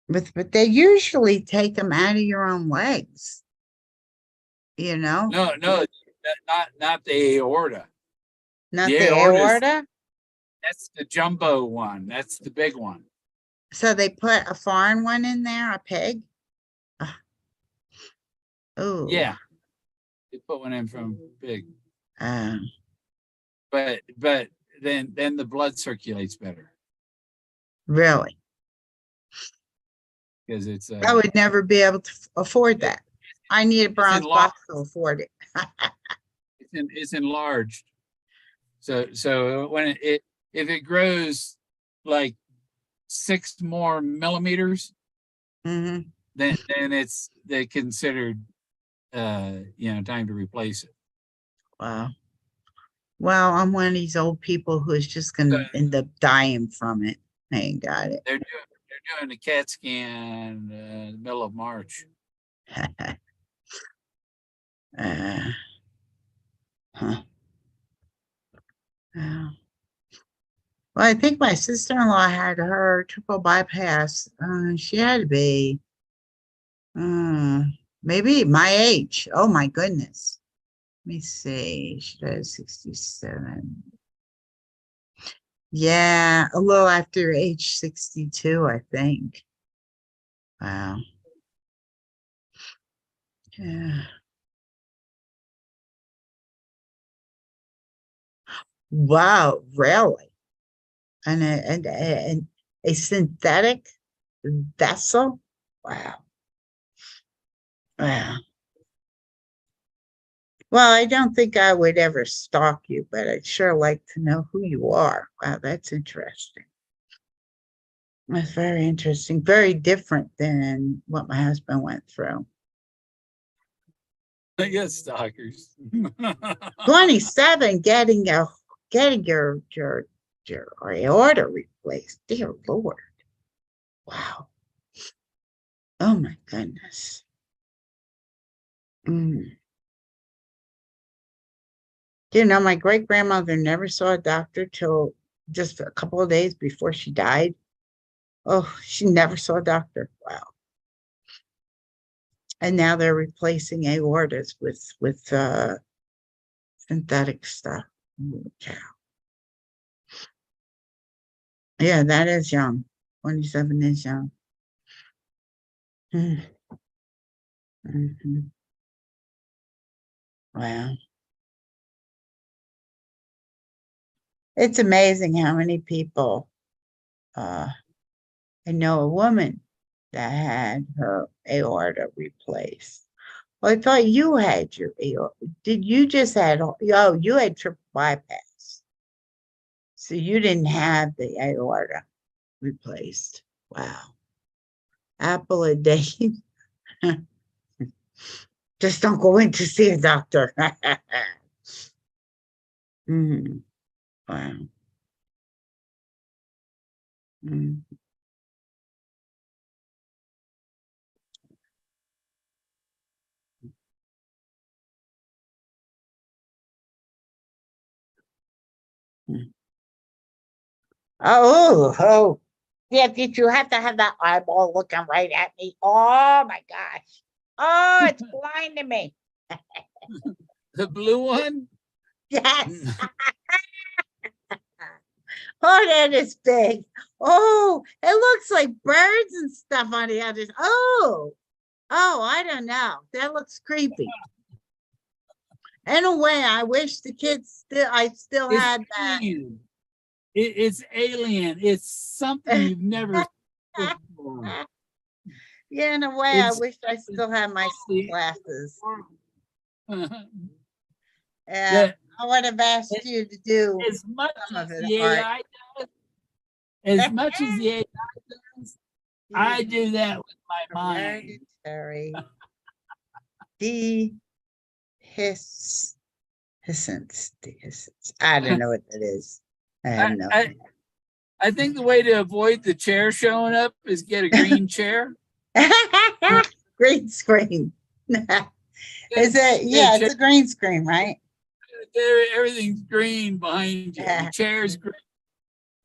But they usually take them out of your own legs. No, not the aorta. Not The the aorta's- aorta. That's the jumbo one. That's the big one. So they put a foreign one in there, a pig. Oh. Yeah, they put one in from pig, Uh, but then the blood circulates better really? because it's I would never be able to afford that. I need a bronze enlarged. box to afford it. it's enlarged. So when if it grows like 6 more millimeters, Mm-hmm. then they considered time to replace it. Wow. Well, I'm one of these old people who's just gonna end up dying from it. I ain't got it. They're doing a CAT scan in the middle of March. Huh. Wow. Well, I think my sister-in-law had her triple bypass. She had to be maybe my age. Oh my goodness. Let me see. She was 67. Yeah, a little after age 62, I think. Wow. Yeah. Wow, really? And a synthetic vessel? Wow. Wow. Well, I don't think I would ever stalk you, but I'd sure like to know who you are. Wow, that's interesting. That's very interesting. Very different than what my husband went through. I guess stalkers. 27 getting your aorta replaced. Dear Lord. Wow. Oh my goodness. My great grandmother never saw a doctor till just a couple of days before she died. Oh, she never saw a doctor. Wow. And now they're replacing aortas with synthetic stuff. Holy cow. Yeah, that is young. 27 is young. Mhm. Wow. It's amazing how many people I know a woman that had her aorta replaced. Well, I thought you had your aorta. Did you just had, oh, you had triple bypass. So you didn't have the aorta replaced. Wow. Apple a day. Just don't go in to see a doctor. Mhm. Wow. Mm. Mm. Oh, yeah, did you have to have that eyeball looking right at me? Oh my gosh. Oh, it's blinding me. The blue one? Yes. Oh, that is big. Oh, it looks like birds and stuff on the other. Oh, I don't know. That looks creepy. In a way, I wish the kids I still It's had that. alien. It's alien. It's something you've never seen before. Yeah, in a way, I It's wish I still had my totally glasses. the- Yeah, I would have asked you to do as much some of as it the art. AI does, as much as the AI does, I do that with my mind. Hereditary dehiscence. I don't know what that is. I have no I think the way to avoid the chair showing up is get a green chair. green screen. Is it? Yeah, it's a green screen, right? Everything's green behind you. The chair's green.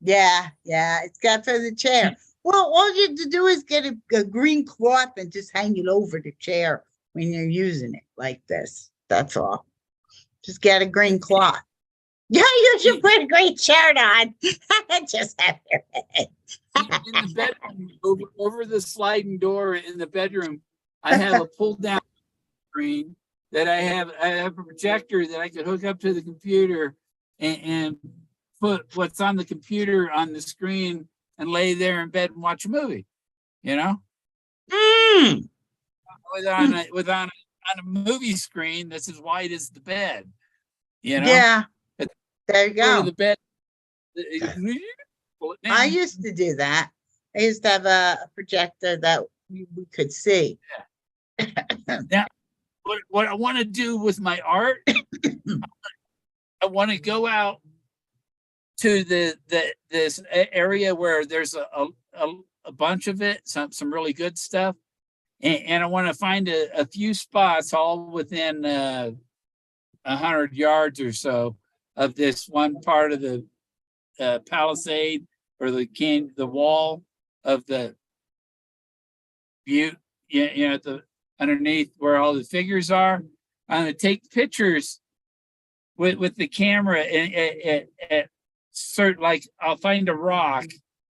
Yeah, it's got for the chair. Well, all you have to do is get a green cloth and just hang it over the chair when you're using it like this. That's all. Just get a green cloth. Yeah, you should put a green shirt on. Just have your head. In the bedroom, over the sliding door in the bedroom, I have a pull down screen that I have a projector that I could hook up to the computer and put what's on the computer on the screen and lay there in bed and watch a movie, you know, Mm. on a movie screen that's as wide as the bed, you know. Yeah, But there you go to go. the bed. Pull it I down. used to do that. I used to have a projector that we could see. Now, what I want to do with my art, I want to go out to this area where there's a bunch of it, some really good stuff, and I want to find a few spots all within 100 yards or so of this one part of the palisade or the wall of the butte, you know, the underneath where all the figures are. I'm going to take pictures with the camera and certain, like I'll find a rock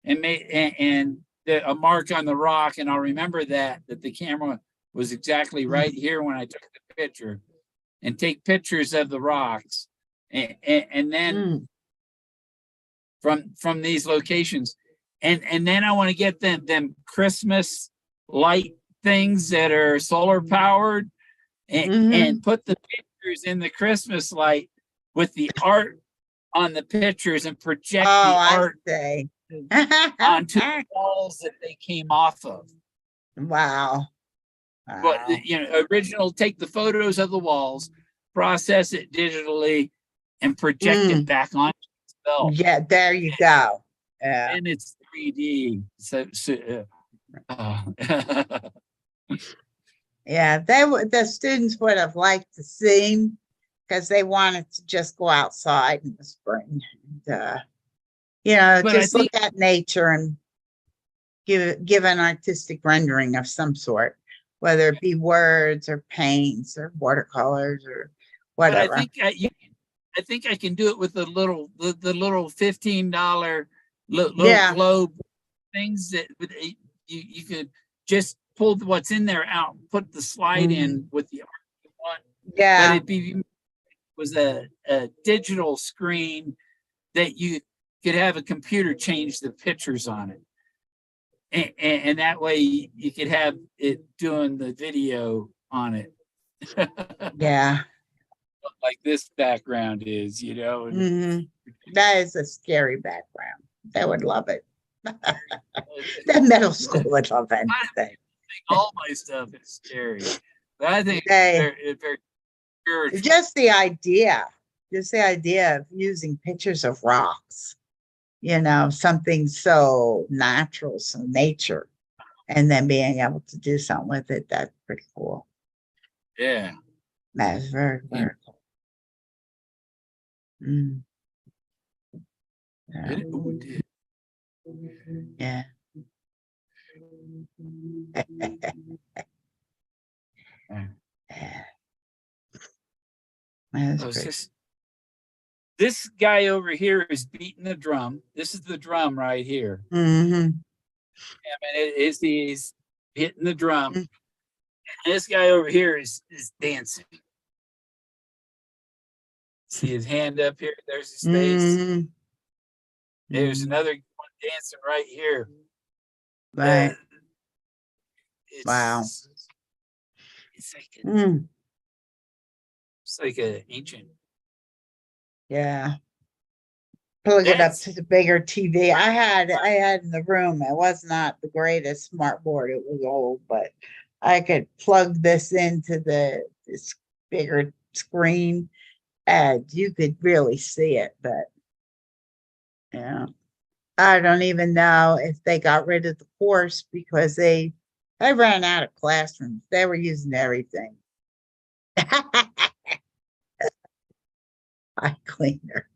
and a mark on the rock, and I'll remember that the camera was exactly right here when I took the picture, and take pictures of the rocks, and then from these locations, and then I want to get them Christmas light things that are solar powered, and put the pictures in the Christmas light with the art on the pictures and project the art onto the walls that they came off of. Wow. But original, take the photos of the walls, process it digitally, and project it back onto itself. Yeah, there you go. Yeah. And it's 3D. Yeah, the students would have liked to see, because they wanted to just go outside in the spring and just look at nature and give an artistic rendering of some sort, whether it be words or paints or watercolors or whatever. I think I can do it with the little $15 little globe things that you could just pull what's in there out, put the slide in with the art you want. Yeah. But was a digital screen that you could have a computer change the pictures on it. And that way you could have it doing the video on it. Yeah. Like this background is, you know. and Mhm. That is a scary background. They would love it. it- The middle school would love anything. all my stuff is scary. But I think They- it's very spiritual. just the idea of using pictures of rocks, something so natural, so nature, and then being able to do something with it, that's pretty cool. Yeah. That's very, very cool. Mm. Yeah. Ooh, dude. Yeah. Yeah. That's Oh, pretty. this guy over here is beating the drum. This is the drum right here. Mhm. I mean, he's hitting the drum. Mm. And this guy over here is dancing. See his hand up here? There's his face. Mhm. There's Mhm. another one dancing right here. Right. It's, Wow. It's like Mm. it's like an ancient. Yeah. Plug it up That's- to the bigger TV. I had in the room. It was not the greatest smart board. It was old, but I could plug this into this bigger screen and you could really see it. But yeah, I don't even know if they got rid of the course because they ran out of classrooms. They were using everything. Eye cleaner.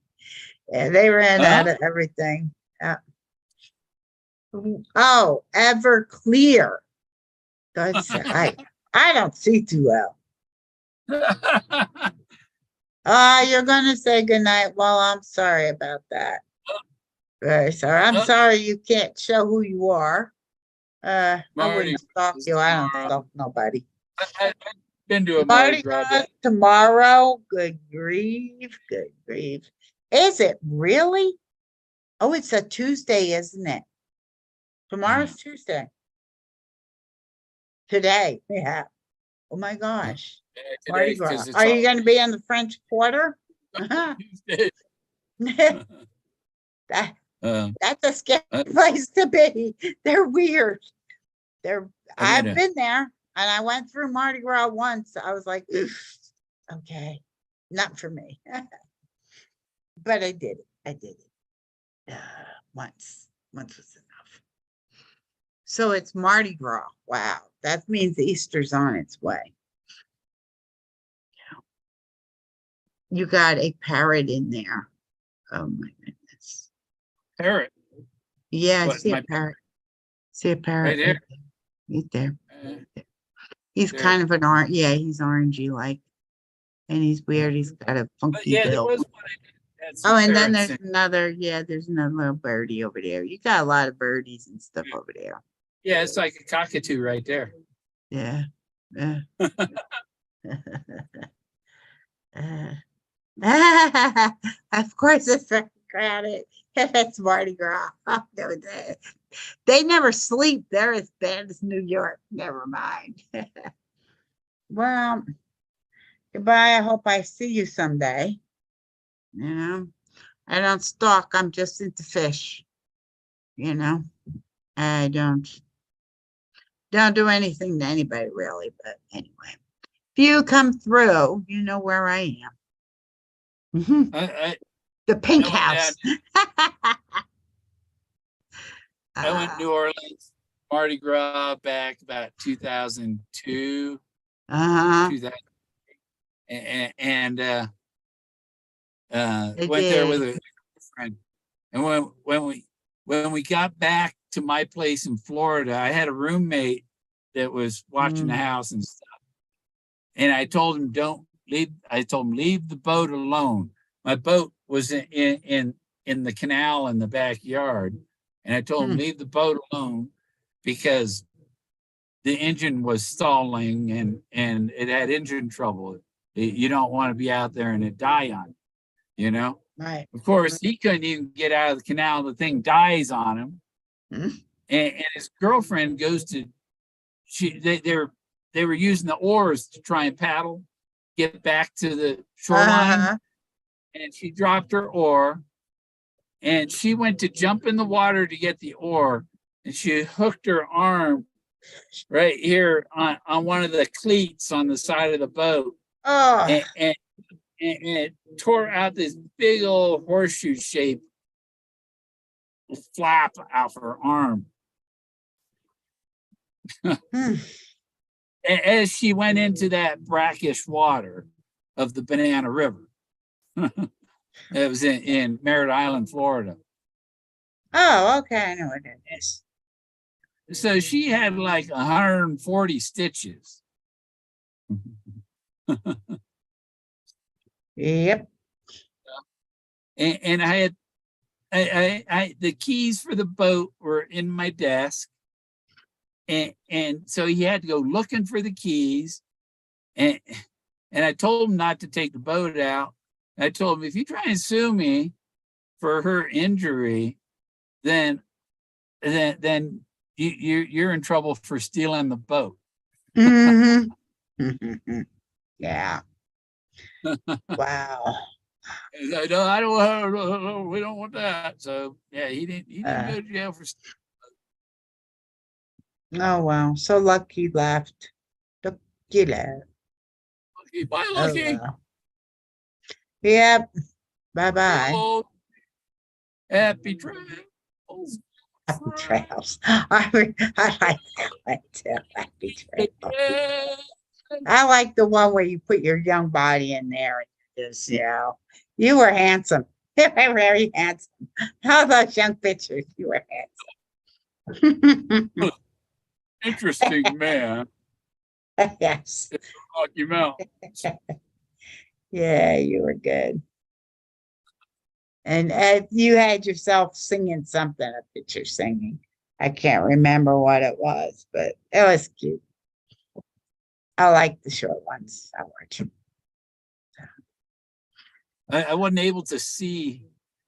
Yeah, they ran out of everything. Oh, Everclear. That's I don't see too well. You're gonna say goodnight. Well, I'm sorry about that. Very sorry. I'm sorry you can't show who you are. I Mardi wouldn't stalk Gras you. I don't tomorrow. stalk nobody. I've been to a Mardi Mardi Gras. Gras tomorrow. Good grief. Good grief. Is it really? Oh, it's a Tuesday, isn't it? Tomorrow's Tuesday. Today, yeah. Oh my gosh. Mardi Today, Gras. 'cause it's Are you all going to be in the French Quarter? Tuesday. That, Um, that's a scary Uh, place to be. They're weird. I've gonna- been there and I went through Mardi Gras once. I was like, okay, not for me. But I did it. I did it. Once. Once was enough. So it's Mardi Gras. Wow. That means Easter's on its way. You got a parrot in there. Oh my goodness. Parrot. Yeah, I What, see a my parrot. See a parrot there? right there. Uh, He's there. kind of an orange. Yeah, he's orangey like, and he's weird. He's got a But funky yeah, there bill. was one. I had some Oh, and then parrots there's in- another. Yeah, there's another little birdie over there. You got a lot of birdies and stuff over there. Yeah, it's like a cockatoo right there. Yeah. Yeah. Of course, it's crowded. It's Mardi Gras. They never sleep. They're as bad as New York. Never mind. Well, goodbye. I hope I see you someday. You know, I don't stalk. I'm just into fish. You know, I don't do anything to anybody really. But anyway, if you come through, you know where I am. Mhm. The pink I went house. I went to New Orleans, Mardi Gras back about 2002, Uh-huh. 2000, and It went there with did. a friend. And when we got back to my place in Florida, I had a roommate that was watching the house and stuff. And I told him, don't leave. I told him, leave the boat alone. My boat was in the canal in the backyard. And I told him, leave the boat alone because the engine was stalling and it had engine trouble. You don't want to be out there and it die on you, you know? Right. Of course, he couldn't even get out of the canal. The thing dies on him. and his girlfriend goes to, they were using the oars to try and paddle, get back to the shoreline, Uh-huh. and she dropped her oar, and she went to jump in the water to get the oar, and she hooked her arm right here on one of the cleats on the side of the boat, Oh, and it tore out this big old horseshoe shape flap off her arm hmm. as she went into that brackish water of the Banana River. It was in Merritt Island, Florida. Oh, okay, I know what it is. So she had like 140 stitches. Yep. And I had the keys for the boat were in my desk. And so he had to go looking for the keys. And I told him not to take the boat out. I told him, if you try and sue me for her injury, then you're in trouble for stealing the boat. Mhm. Yeah. Wow. And I said, no, I don't, we don't want that. So yeah, he didn't Uh. go to jail for Oh, wow. So Lucky left. Lucky left. Lucky. Bye, Oh, Lucky. well. Yep. Bye-bye. Hello. Happy travels. Happy trails. I like that one too. Happy trails. I like the one where you put your young body in there and just, you were handsome. You were very handsome. All those young pictures, you were handsome. Interesting man. Yes. Rocky Mountain. Yeah, you were good. And you had yourself singing something, a picture singing. I can't remember what it was, but it was cute. I like the short ones. I watch them. I wasn't able to see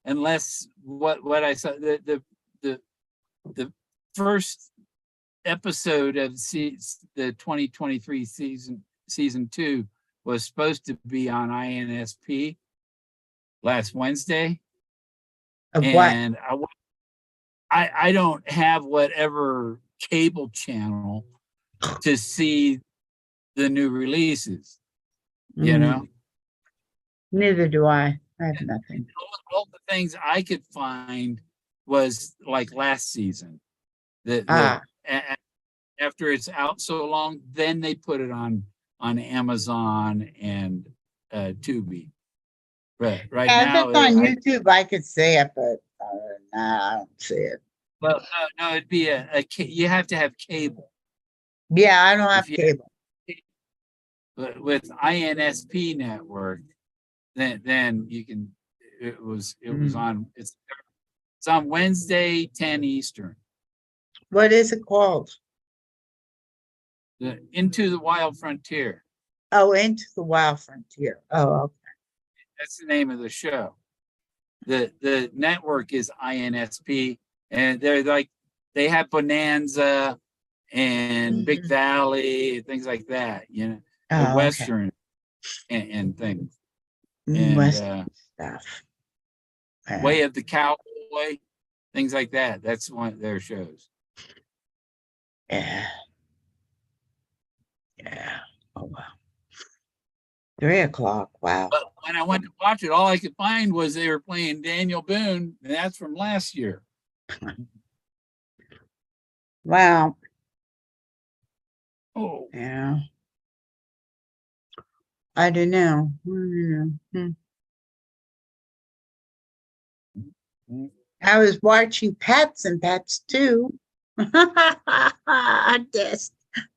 unless what I saw the first episode of the 2023 season 2 was supposed to be on INSP last Wednesday. Of what? And I don't have whatever cable channel to see the new releases, you know. Neither do I. I have nothing. All the things I could find was like last season. After it's out so long, then they put it on Amazon and Tubi. But right Yeah, if now, it's on YouTube, I could see it, but no, I don't see it. well, no, it'd be you have to have cable. Yeah, I don't have If you- cable. But with INSP network, then you can. It was on. It's on Wednesday, 10 Eastern. What is it called? Into the Wild Frontier. Oh, Into the Wild Frontier. Oh, okay. That's the name of the show. The network is INSP, and they're like they have Bonanza and Big Valley, things like that, you know, the Oh, Western and things. okay. And Western stuff. Way of the Cowboy, things like that. That's one of their shows. Yeah. Yeah. Oh, wow. 3 o'clock. Wow. But when I went to watch it, all I could find was they were playing Daniel Boone, and that's from last year. Wow. Oh, Yeah. I don't know. Hmm. I was watching Pets and Pets 2. I just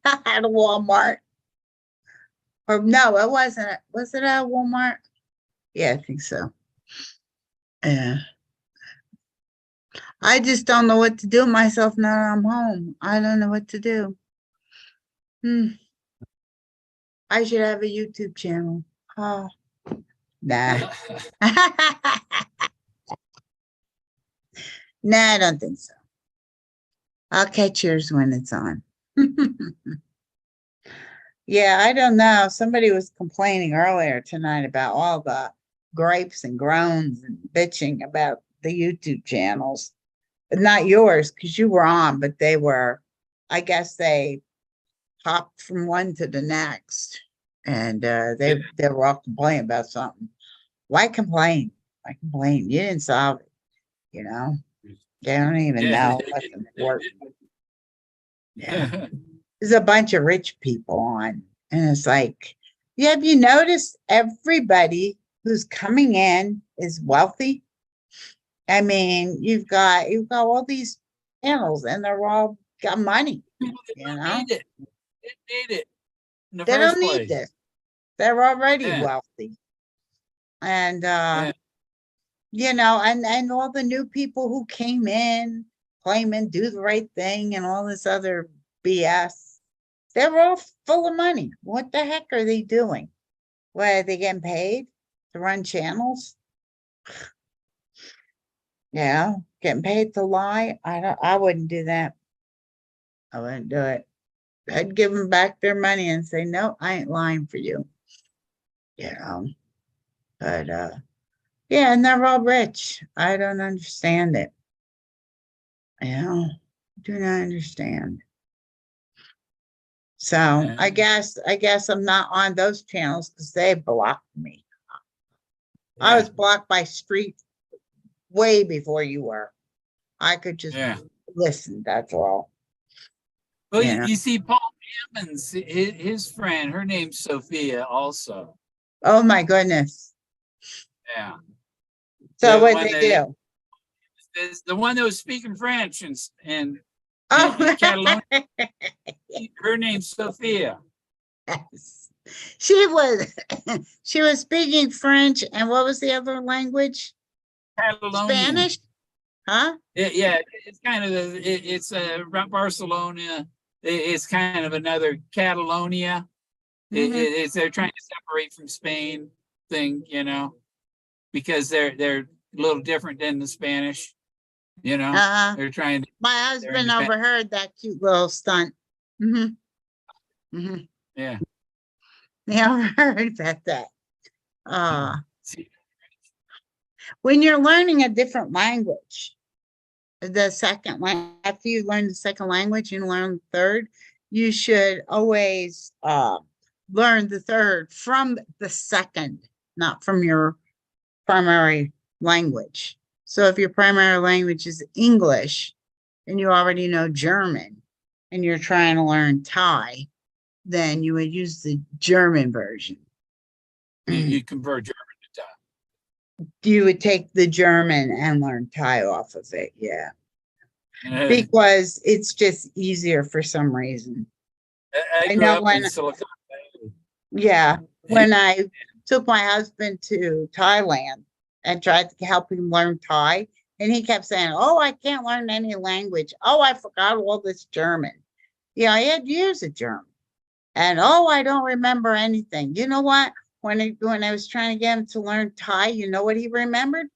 at a Walmart. Or no, it wasn't. Was it at Walmart? Yeah, I think so. Yeah. I just don't know what to do with myself now that I'm home. I don't know what to do. I should have a YouTube channel. Oh, nah. Nah, I don't think so. I'll catch yours when it's on. Yeah, I don't know. Somebody was complaining earlier tonight about all the gripes and groans and bitching about the YouTube channels. Not yours, because you were on, but they were, I guess they hopped from one to the next. And they were all complaining about something. Why complain? Why complain? You didn't solve it, you know? They don't even know what's important. Yeah. There's a bunch of rich people on, and it's like, yeah, have you noticed everybody who's coming in is wealthy? I mean, you've got all these channels, and they're all got money. People that You don't know, need it. They need it in the they first don't need place. this. They're already Yeah. wealthy, and Yeah. you know, and all the new people who came in claiming do the right thing and all this other BS. They're all full of money. What the heck are they doing? What, are they getting paid to run channels? Yeah, getting paid to lie. I wouldn't do that. I wouldn't do it. I'd give them back their money and say, no, I ain't lying for you. You know, but yeah, and they're all rich. I don't understand it. You know, do not understand. So I guess I'm not on those channels because they blocked me. I was blocked by Street way before you were. I could just listen, that's all. Well, Yeah. you see, Paul Hammond's his friend, her name's Sophia also. Oh my goodness. Yeah. So The what one they that- do? Is the one that was speaking French and in Oh, Catalonia. Her name's Sophia. yes. She was she was speaking French, and what was the other language? Catalonian. Spanish? Huh? Yeah, it's kind of it's Barcelona. It's kind of another Catalonia. Mhm. It's they're trying to separate from Spain thing, you know, because they're a little different than the Spanish, you know. They're trying to. My husband overheard that cute little stunt. Yeah. They overheard about that. See, When you're learning a different language, the second language, after you learn the second language and learn the third, you should always learn the third from the second, not from your primary language. So if your primary language is English and you already know German and you're trying to learn Thai, then you would use the German version. you convert German to Thai. You would take the German and learn Thai off of it, yeah. Because it's just easier for some reason. I grew know up when- in Silicon Valley. Yeah, when I took my husband to Thailand and tried to help him learn Thai, and he kept saying, oh, I can't learn any language. Oh, I forgot all this German. Yeah, I had years of German. And oh, I don't remember anything. You know what? When I was trying to get him to learn Thai, you know what he remembered?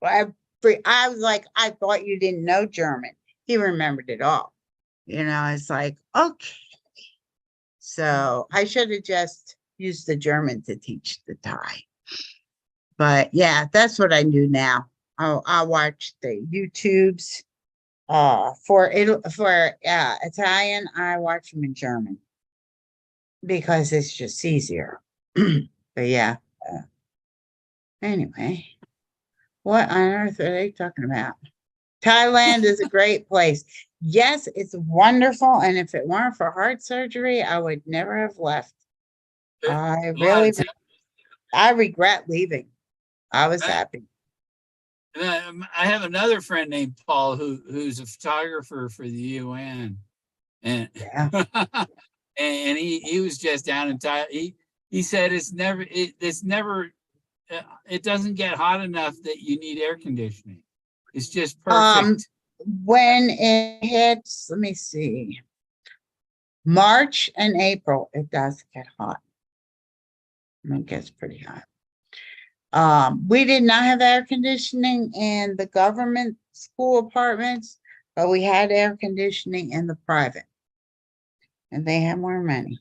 I was like, I thought you didn't know German. He remembered it all. You know, it's like, okay. So I should have just used the German to teach the Thai. But yeah, that's what I do now. I'll watch the YouTubes. For Italian, I watch them in German because it's just easier. But yeah. Anyway, what on earth are they talking about? Thailand is a great place. Yes, it's wonderful. And if it weren't for heart surgery, I would never have left. I regret leaving. I was happy. I have another friend named Paul who's a photographer for the UN, and Yeah. and he was just down in Thailand. He said it's never it doesn't get hot enough that you need air conditioning. It's just perfect. When it hits, let me see, March and April, it does get hot. It gets pretty hot. We did not have air conditioning in the government school apartments, But we had air conditioning in the private. And they had more money.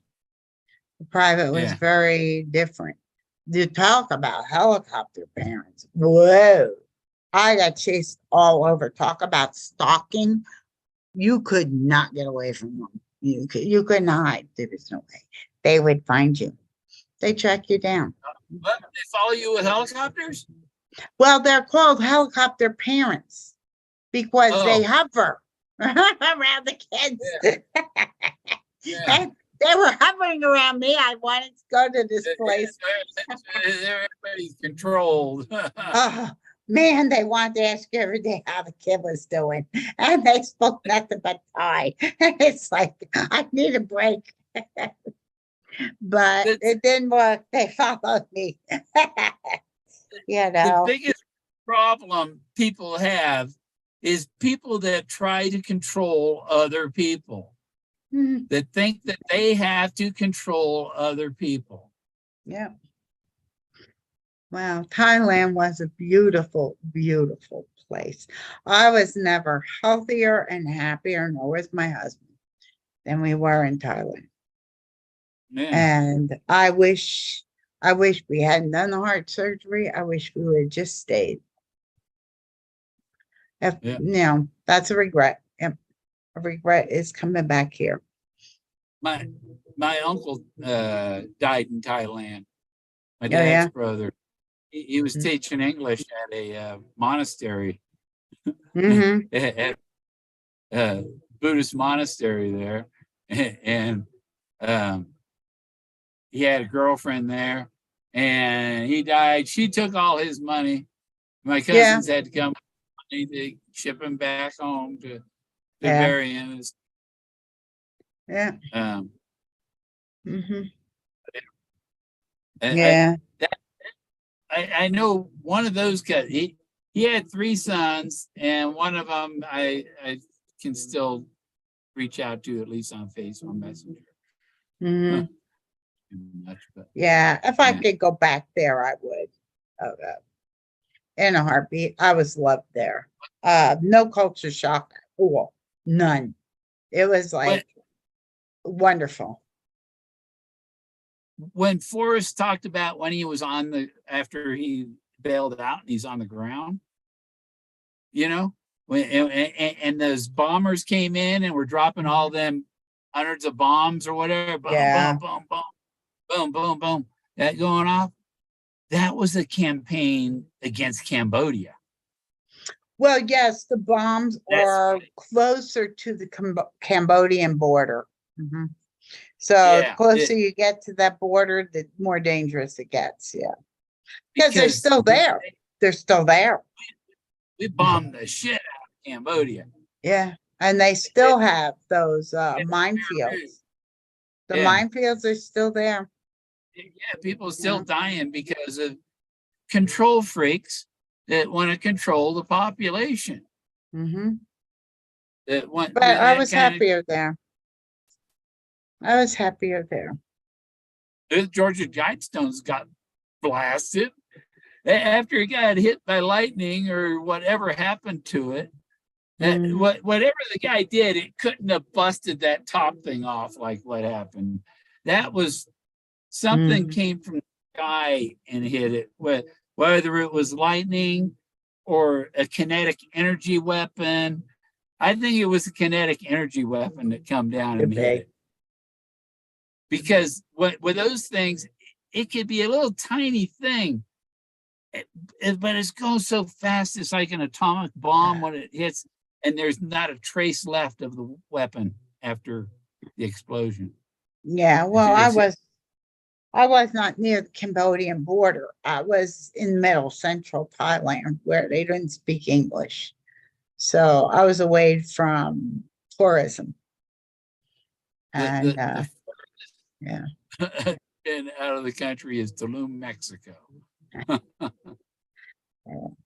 The private was Yeah. very different. You talk about helicopter parents. Whoa. I got chased all over. Talk about stalking. You could not get away from them. You couldn't hide. There was no way. They would find you. They track you down. What? They follow you with helicopters? Well, they're called helicopter parents because they Oh. hover around the kids. Yeah. And they were hovering around me. I wanted to go to this place. Everybody's controlled. Oh, man, they wanted to ask you every day how the kid was doing. And they spoke nothing but Thai. It's like, I need a break. But it didn't work. They followed me. You The know. biggest problem people have is people that try to control other people, Mhm. that think that they have to control other people. Yeah. Wow, Thailand was a beautiful, beautiful place. I was never healthier and happier, nor was my husband, than we were in Thailand. Yeah. And I wish we hadn't done the heart surgery. I wish we would have just stayed. If, Yeah. you know, that's a regret. Yep. A regret is coming back here. My uncle died in Thailand. My Oh, dad's yeah? brother. He was Mm. teaching English at a monastery, Mm-hmm. at Buddhist monastery there, and he had a girlfriend there, and he died. She took all his money. My Yeah. cousins had to come with money to ship him back home to Yeah. bury him. Yeah. Um, Mm-hmm. I- Yeah. I know one of those guys. He had 3 sons, and one of them I can still reach out to, at least on Facebook Messenger. Mm-hmm. Much, but Yeah, if I Yeah. could go back there, I would. In a heartbeat. I was loved there. No culture shock at all. None. It was like wonderful. when Forrest talked about when he was after he bailed out and he's on the ground, you know, and those bombers came in and were dropping all them hundreds of bombs or whatever, boom, Yeah. boom, boom, boom, boom, boom, boom, that going off. That was a campaign against Cambodia. Well, yes, the bombs That's are right. closer to the Cambodian border. Mhm. So Yeah, the closer you get to that border, the more dangerous it gets. Yeah. Because they're because still there. They're still there. we bombed the shit out of Cambodia. Yeah. And they still have those minefields. The Yeah. minefields are still there. Yeah, people are still dying because of control freaks that want to control the population. Mm-hmm. That want, But I that was kind happier there. I was happier there. The Georgia Guidestones got blasted after he got hit by lightning or whatever happened to it. Mhm. Whatever the guy did, it couldn't have busted that top thing off like what happened. That was something came from the sky and hit it. Whether it was lightning or a kinetic energy weapon. I think it was a kinetic energy weapon that come down and Could hit be. it. Because with those things, it could be a little tiny thing, but it's going so fast. It's like an atomic bomb when it hits, and there's not a trace left of the weapon after the explosion. Yeah, well, It's- I was not near the Cambodian border. I was in middle central Thailand where they didn't speak English. So I was away from tourism. And yeah. And out of the country is Tulum, Mexico.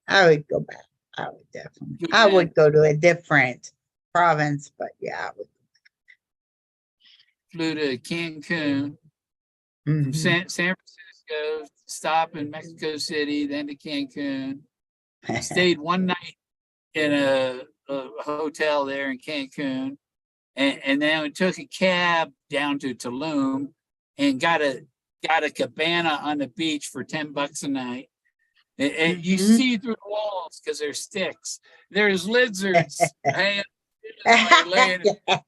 I would go back. I would definitely. Good I man. would go to a different province, but yeah, I would. Flew to Cancun, from Mhm. San Francisco, stop in Mexico City, then to Cancun. Stayed one night in a hotel there in Cancun, and then we took a cab down to Tulum and got a cabana on the beach for $10 a night. And you Mhm. see through the walls because there's sticks. There's lizards hanging while you're laying. Yes.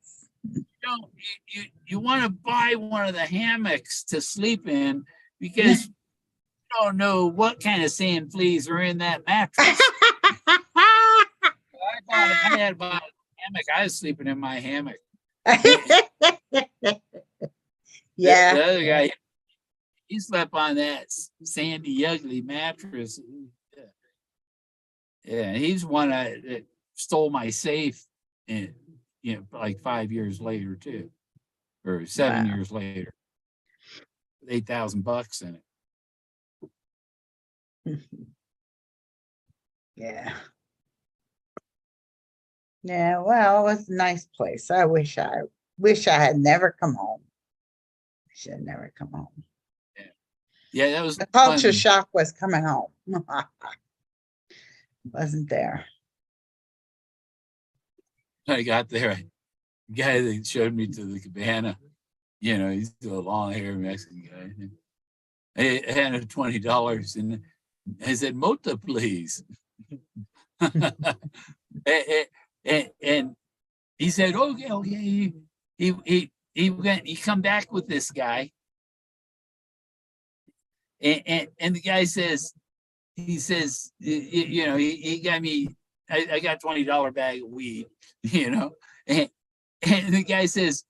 You want to buy one of the hammocks to sleep in because you don't know what kind of sand fleas are in that mattress. I had bought a hammock. I was sleeping in my hammock. Yeah. The other guy, he slept on that sandy, ugly mattress. Yeah, he's one that stole my safe, and like 5 years later too, or 7 Wow. years later, $8,000 in it. Yeah. Yeah, well, it was a nice place. I wish I had never come home. I should have never come home. Yeah, that was The culture fun. shock was coming home. Wasn't there. I got there. The guy that showed me to the cabana, he's a long haired Mexican guy. I handed him $20 and I said, "Mota, please." and he said, "Okay." He come back with this guy, and the guy says, he got me. I got $20 bag of weed, and the guy says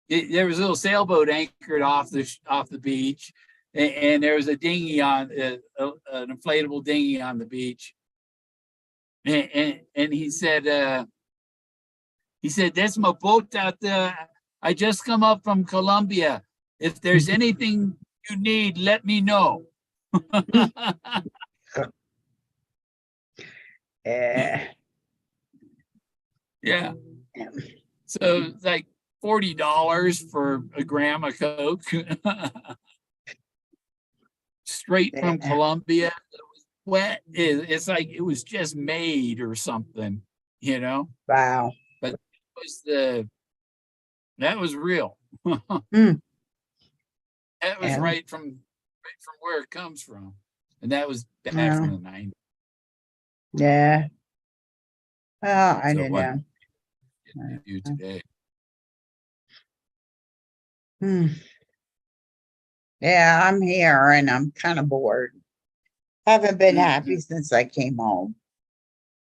there was a little sailboat anchored off the beach, and there was a dinghy on an inflatable dinghy on the beach, and he said that's my boat out there. I just come up from Colombia. If there's anything you need, let me know. Yeah. Yeah. So it's like $40 for a gram of coke, straight from Yeah. Colombia. It was wet. It's like it was just made or something, Wow. But that was real. Mm. That was Yeah. right from where it comes from, and that was back Yeah. from the 90s. Yeah. Well, I So don't what know. you do today? Hmm. Yeah, I'm here and I'm kind of bored. Haven't been happy since I came home.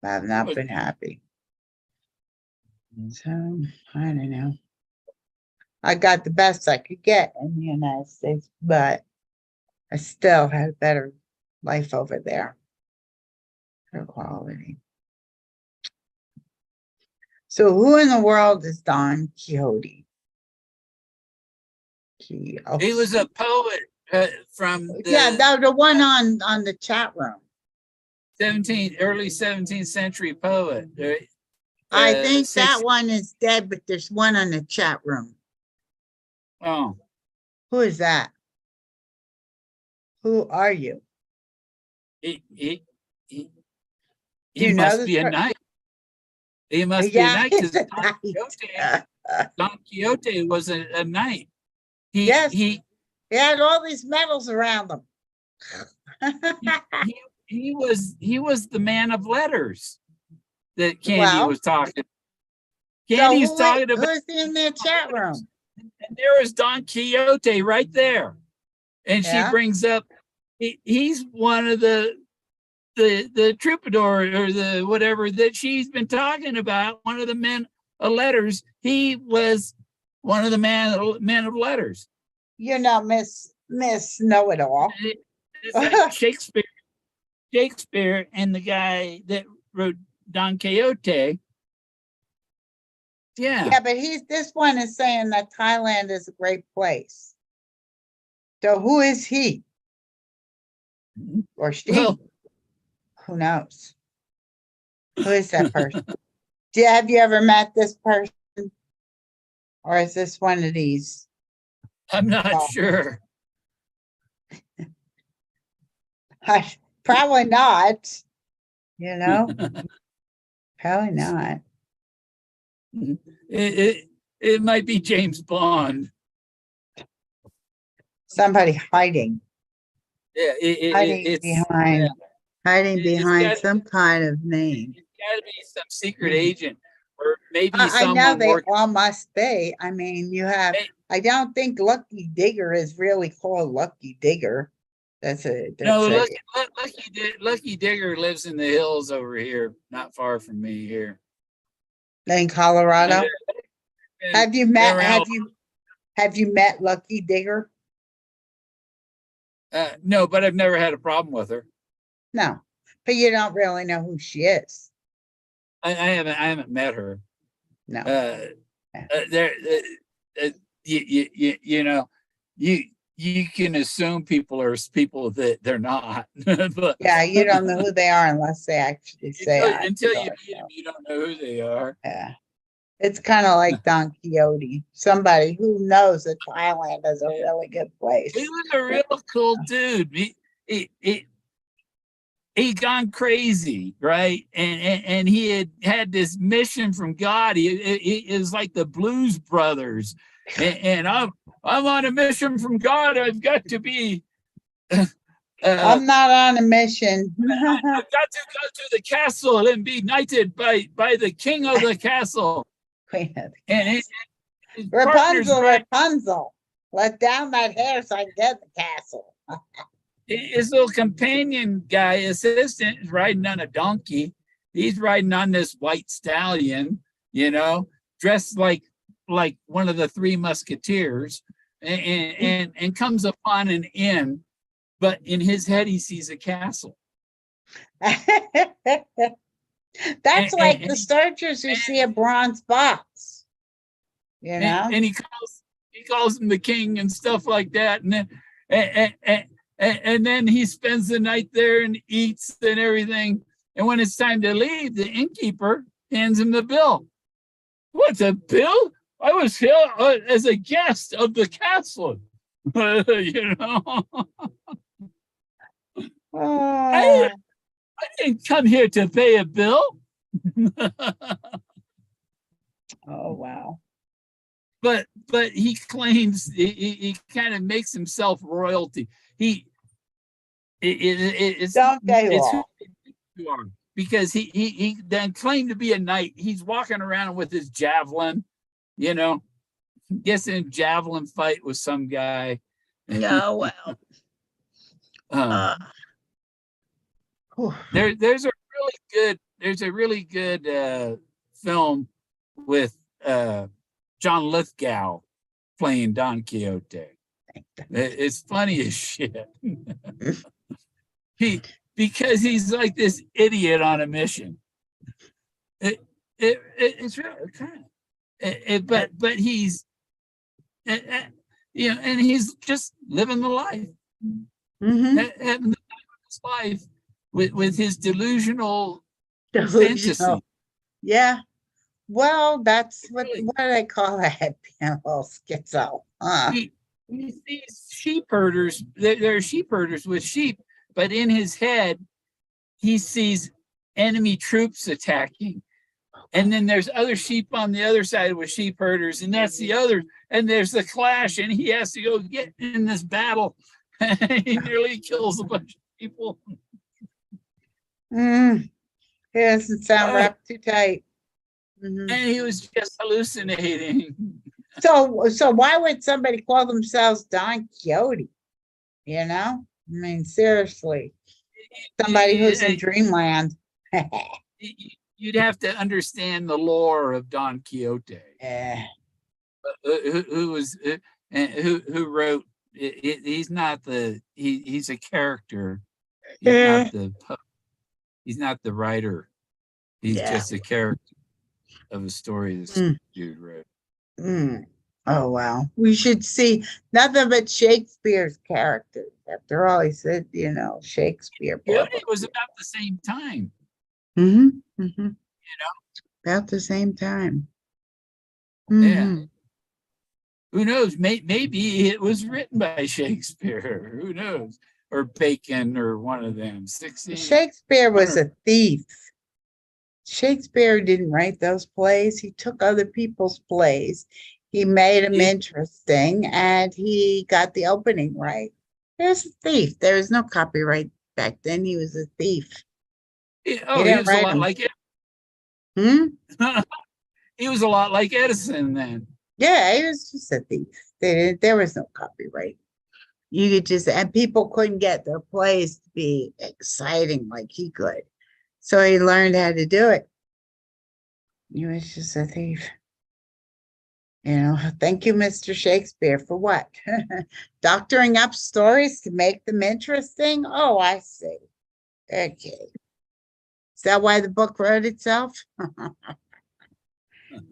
I have not What- been happy. Mhm. So I don't know. I got the best I could get in the United States, but I still had a better life over there. Better quality. So who in the world is Don Quixote? He was a poet from Yeah, the the one on the chat room. early 17th century poet. I think that 16 one is dead, but there's one on the chat room. Oh, Who is that? Who are you? he Do you know must this be a per- knight. He must be a Yeah, knight he's because a knight. Don Quixote was a knight. Yes. He He had all these medals around him. he was the man of letters that Candy Well, was talking. So Candy's talking about, who's in their chat room? and there is Don Quixote right there, and she Yeah. brings up he's one of the troubadour or the whatever that she's been talking about. One of the men of letters. He was one of the men of letters. You know, Miss Know-it-all. It's like Shakespeare and the guy that wrote Don Quixote. Yeah. Yeah, but this one is saying that Thailand is a great place. So who is he? Or she? Well, Who knows? Who is that person? Have you ever met this person? Or is this one of these? I'm not Oh. sure. Probably not. Probably not. It might be James Bond. Somebody hiding, Yeah, hiding it's behind, hiding It's behind gotta- some kind of name. it's got to be some secret Mhm. agent, or maybe I know someone they working. all must be. I mean, you have, Hey. I don't think Lucky Digger is really called Lucky Digger. That's No, a, Lucky Digger lives in the hills over here, not far from me here. in Colorado. And Have you been met, around- have you met Lucky Digger? no, but I've never had a problem with her. No, but you don't really know who she is. I haven't met her. No. There, you know, you can assume people are people that they're not. But Yeah, you don't know who they are unless they actually say. until you thought meet so. them, you don't know who they are. Yeah. It's kind of like Don Quixote, somebody who knows that Thailand is a really good place. He was a real cool dude. He gone crazy, right? And he had this mission from God. He is like the Blues Brothers, and I'm on a mission from God. I've got to be. I'm not on a mission. I've got to go to the castle and be knighted by the king of the castle. Queen of the And his partner's Rapunzel, right- Rapunzel, let down that hair so I can get the castle. his little companion guy, assistant, is riding on a donkey. He's riding on this white stallion, dressed like one of the three musketeers, and comes upon an inn, but in his head he sees a castle. That's like and the searchers who see a bronze box. You know? And he calls him the king and stuff like that, and then he spends the night there and eats and everything. And when it's time to leave, the innkeeper hands him the bill. What's a bill? I was here as a guest of the castle. Oh, I didn't come here to pay a bill. oh wow. But he claims he kind of makes himself royalty. It's Don't they it's all? who you are, because he then claimed to be a knight. He's walking around with his javelin, gets in a javelin fight with some guy. No, well. There's a really good film with John Lithgow playing Don Quixote. It's funny as shit. Because he's like this idiot on a mission. It's really kind of, but he's, and he's just living the life, Mhm. having the time of his life with his delusional Delusional. fantasy. Yeah. Well, that's what Really? do they call that? Well, schizo. He sees sheep herders. There are sheep herders with sheep, but in his head, he sees enemy troops attacking. And then there's other sheep on the other side with sheep herders, and that's the other. And there's the clash, and he has to go get in this battle. He nearly kills a bunch of people. It doesn't sound wrapped too tight. Mhm. And he was just hallucinating. So why would somebody call themselves Don Quixote? I mean, seriously, somebody who's in dreamland. You'd have to understand the lore of Don Quixote. Yeah. Who wrote he's not he's a character. He's not the writer. He's just a character of a story this dude wrote. Oh wow, we should see nothing but Shakespeare's characters. After all, he said, Shakespeare. It was about the same time. About the same time. Yeah. Mhm. Who knows? Maybe it was written by Shakespeare. Who knows? Or Bacon, or one of them. 16. Shakespeare was a thief. Shakespeare didn't write those plays. He took other people's plays. He made them Yeah. interesting and he got the opening right. He was a thief. There was no copyright back then. He was a thief. Oh, he didn't was a write lot 'em. like it. Hmm? He was a lot like Edison then. Yeah, he was just a thief. There was no copyright. You could just, and people couldn't get their plays to be exciting like he could. So he learned how to do it. He was just a thief. You know, thank you, Mr. Shakespeare, for what? Doctoring up stories to make them interesting? Oh, I see. Okay. Is that why the book wrote itself?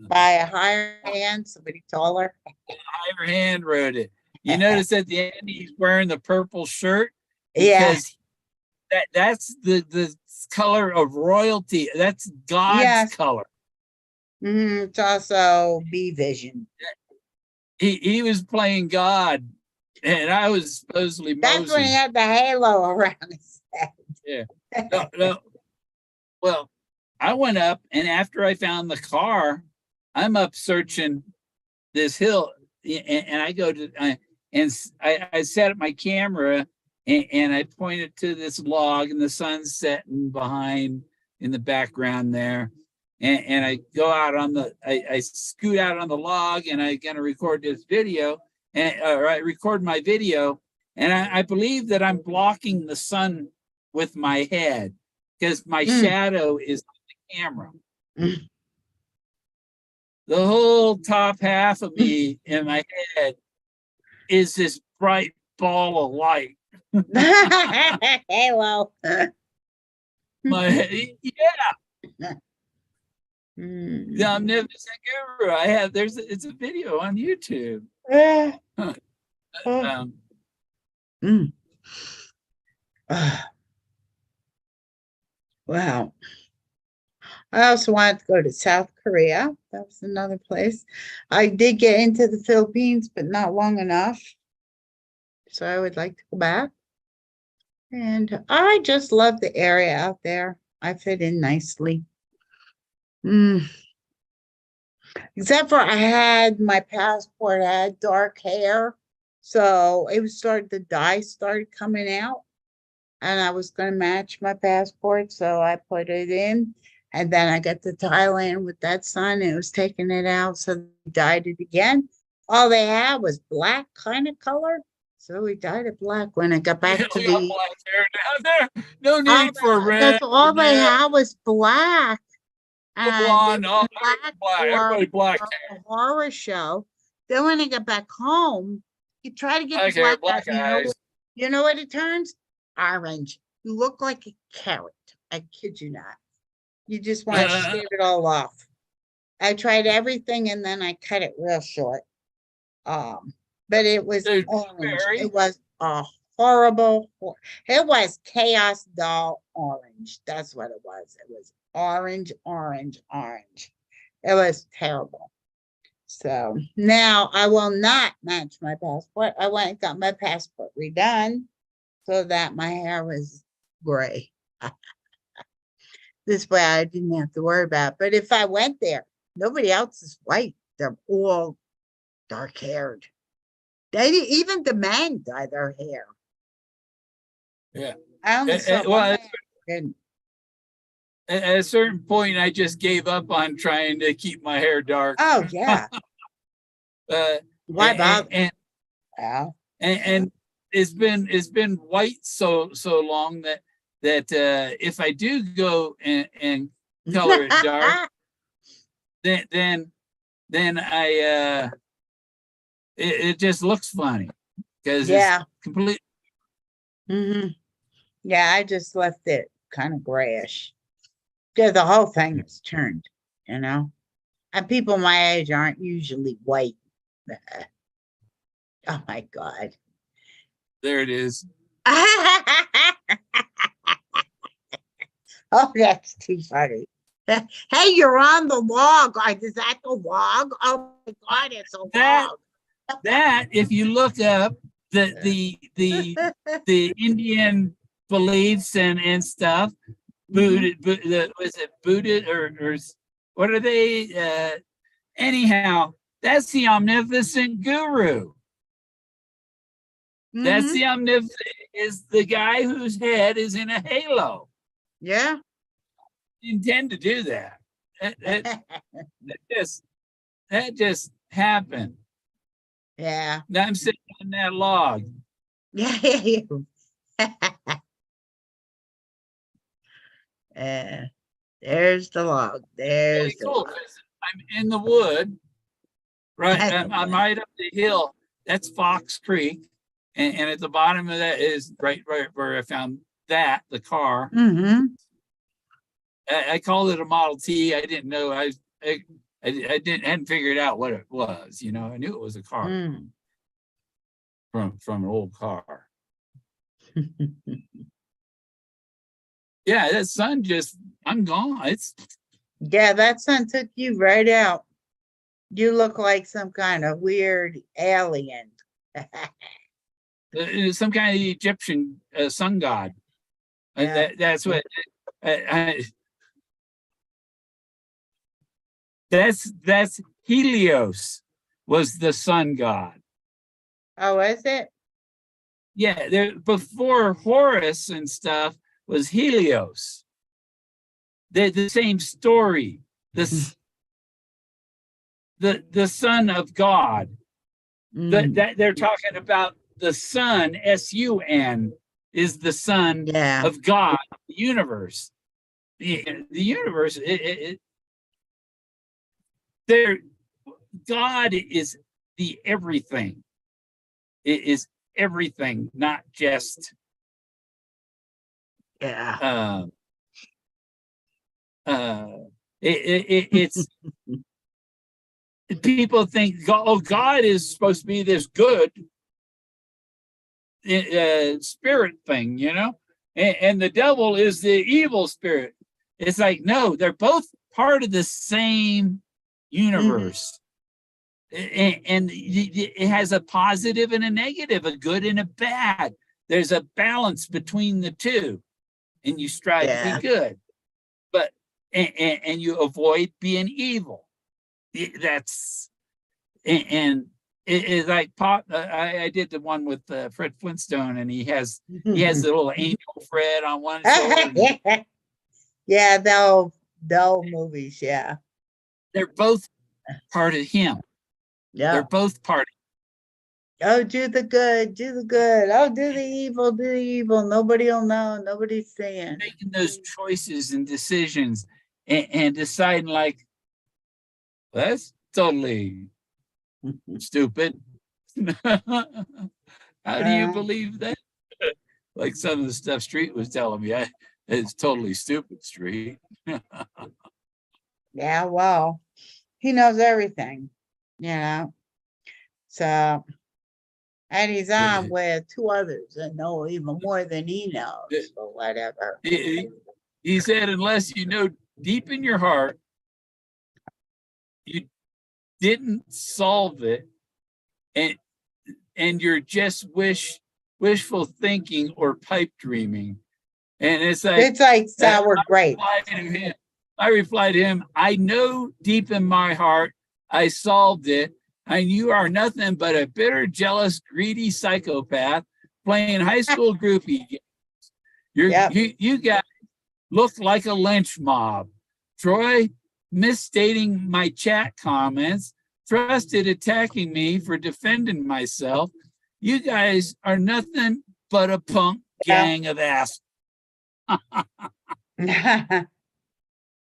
By a higher hand, somebody taller? Higher hand wrote it. You notice at the end he's wearing the purple shirt Yeah, because that's the color of royalty. That's God's Yes. color. It's also B vision. He was playing God, and I was supposedly That's when he Moses. had the halo around his head. No. Well, I went up, and after I found the car, I'm up searching this hill, and I go to I set up my camera, and I pointed to this log, and the sun's setting behind in the background there. And I go out on I scoot out on the log, and I'm gonna record this video, or I record my video, and I believe that I'm blocking the sun with my head because my shadow is on the camera. Mm. The whole top half of me in my head is this bright ball of light. Halo. My yeah, the omnipotent guru. I have it's a video on YouTube. Um, Wow. I also wanted to go to South Korea. That was another place. I did get into the Philippines, but not long enough. So I would like to go back. And I just love the area out there. I fit in nicely. Except for I had my passport, I had dark hair. So it was the dye started coming out. And I was going to match my passport. So I put it in. And then I got to Thailand with that son. It was taking it out. So they dyed it again. All they had was black kind of color. So we dyed it black when I got back to we got the. black hair down there. No need for red. That's all they had was black. And blonde, it all was black. Everybody black for hair. a horror show. Then when I got back home, you try to get Black the hair, black black out. eyes. You know what it turns? Orange. You look like a carrot. I kid you not. You just want to shave it all off. I tried everything and then I cut it real short. But it was Dude, orange. Barry. It was a horrible. It was chaos doll orange. That's what it was. It was orange, orange, orange. It was terrible. So now I will not match my passport. I went and got my passport redone so that my hair was gray. This way I didn't have to worry about it. But if I went there, nobody else is white. They're all dark haired. Even the men dye their hair. Yeah. I only saw well, one man. At a certain point, I just gave up on trying to keep my hair dark. Oh yeah. Why bother? And it's been white so long that if I do go and color it dark, then I it just looks funny because it's completely. Yeah, I just left it kind of grayish. Yeah, the whole thing is turned, you know. And people my age aren't usually white. Oh my God. There it is. Oh, that's too funny. Hey, you're on the log. Is that the log? Oh my God, it's a log. That if you look up the Indian beliefs and stuff, Was it booted or what are they? Anyhow, that's the omnipotent guru. That's Mhm. the omnipotent, is the guy whose head is in a halo. Yeah. Intend to do that. That just happened. Yeah. Now I'm sitting on that log. Yeah. There's the log. Really There's the cool log. because I'm in the wood, right? I'm right up the hill. That's Fox Creek. And at the bottom of that is right where I found that, the car. Mm-hmm. I called it a Model T. I didn't know. I hadn't figured out what it was. You know, I knew it was a car Mm. from an old car. Yeah, that sun just, I'm gone. It's Yeah, that sun took you right out. You look like some kind of weird alien. some kind of Egyptian sun god. Yeah. That's what. That's Helios was the sun god. Oh, is it? Yeah, there before Horus and stuff was Helios. They're the same story. The son of God. That they're talking about the sun, S-U-N, is the son Yeah. of God, the universe. The universe, there, God is the everything. It is everything, not just Yeah. it's people think, oh, God is supposed to be this good spirit thing, you know, and the devil is the evil spirit. It's like, no, they're both part of the same universe. And it has a positive and a negative, a good and a bad. There's a balance between the two, and you strive to be good, but and you avoid being evil. That's and it's like Pop. I did the one with Fred Flintstone, and he has the little angel Fred on one shoulder. Yeah, they'll movies, yeah. They're both part of him. Yeah. They're both part. Oh, do the good, do the good. Oh, do the evil, do the evil. Nobody will know. Nobody's seeing. Making those choices and decisions and deciding like, well, that's totally stupid. How do you believe that? Like some of the stuff Street was telling me, it's totally stupid, Street. Yeah, well, he knows everything, you know. So, and he's on with two others that know even more than he knows, but whatever. He said, unless you know deep in your heart, you didn't solve it, and you're just wishful thinking or pipe dreaming. And it's like sour grapes. I replied to him, I know deep in my heart I solved it, and you are nothing but a bitter, jealous, greedy psychopath playing high school groupie games. You guys look like a lynch mob. Troy misstating my chat comments, Trusted attacking me for defending myself. You guys are nothing but a punk gang of ass.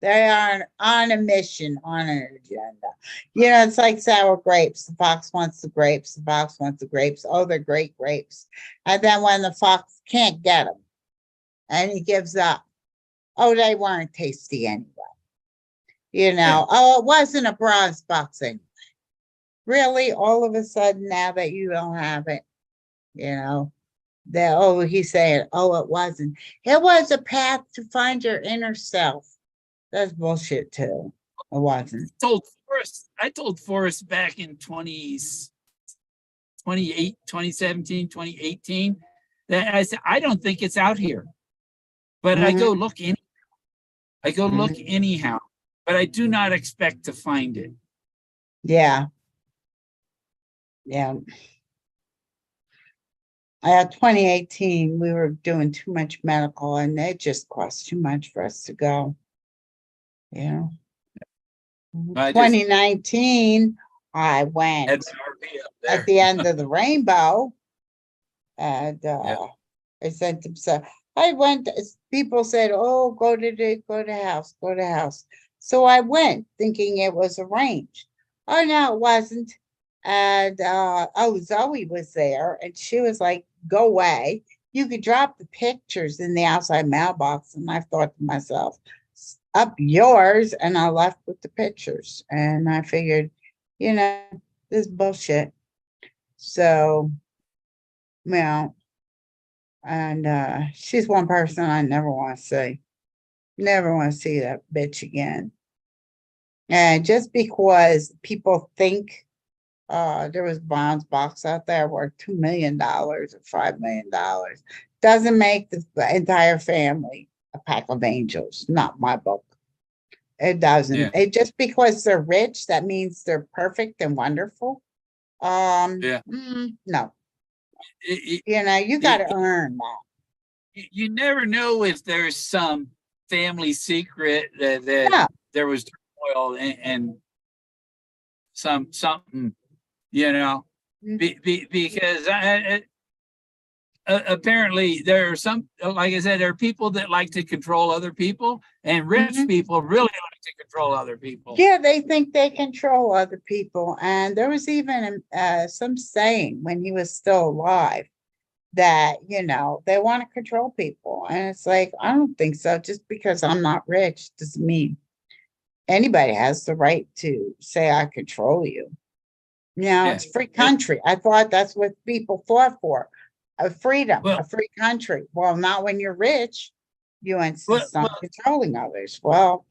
They are on a mission, on an agenda. You know, it's like sour grapes. The fox wants the grapes. The fox wants the grapes. Oh, they're great grapes. And then when the fox can't get them and he gives up, oh, they weren't tasty anyway. You know, oh, it wasn't a bronze box anyway. Really, all of a sudden, now that you don't have it, you know, that, oh, he's saying, oh, it wasn't. It was a path to find your inner self. That's bullshit too. It wasn't. I told Forrest back in 2017, 2018, that I said, I don't think it's out here. But I go look in, I go look anyhow, but I do not expect to find it. Yeah. Yeah. 2018, we were doing too much medical and it just cost too much for us to go. You know, I just 2019, I had went the RV up there. at the end of the rainbow. And Yep. I sent them, so I went, people said, oh, go to house. So I went thinking it was arranged. Oh, no, it wasn't. And oh, Zoe was there and she was like, go away. You could drop the pictures in the outside mailbox. And I thought to myself, up yours. And I left with the pictures. And I figured, you know, this is bullshit. So, well, and she's one person I never want to see. Never want to see that bitch again. And just because people think there was Bond's box out there worth $2 million or $5 million, doesn't make the entire family a pack of angels. Not my book. It doesn't. Yeah. It just because they're rich, that means they're perfect and wonderful. Yeah. No. It- You know, you got to earn that. you never know if there's some family secret that Yeah. there was turmoil and something, you know, because apparently there are some, like I said, there are people that like to control other people, and rich people really like to control other people. Yeah, they think they control other people. And there was even some saying when he was still alive that, you know, they want to control people. And it's like, I don't think so. Just because I'm not rich doesn't mean anybody has the right to say I control you. Now, it's a free country. I thought that's what people fought for. A freedom, Well- a free country. Well, not when you're rich. You insist Well- on controlling others. Well,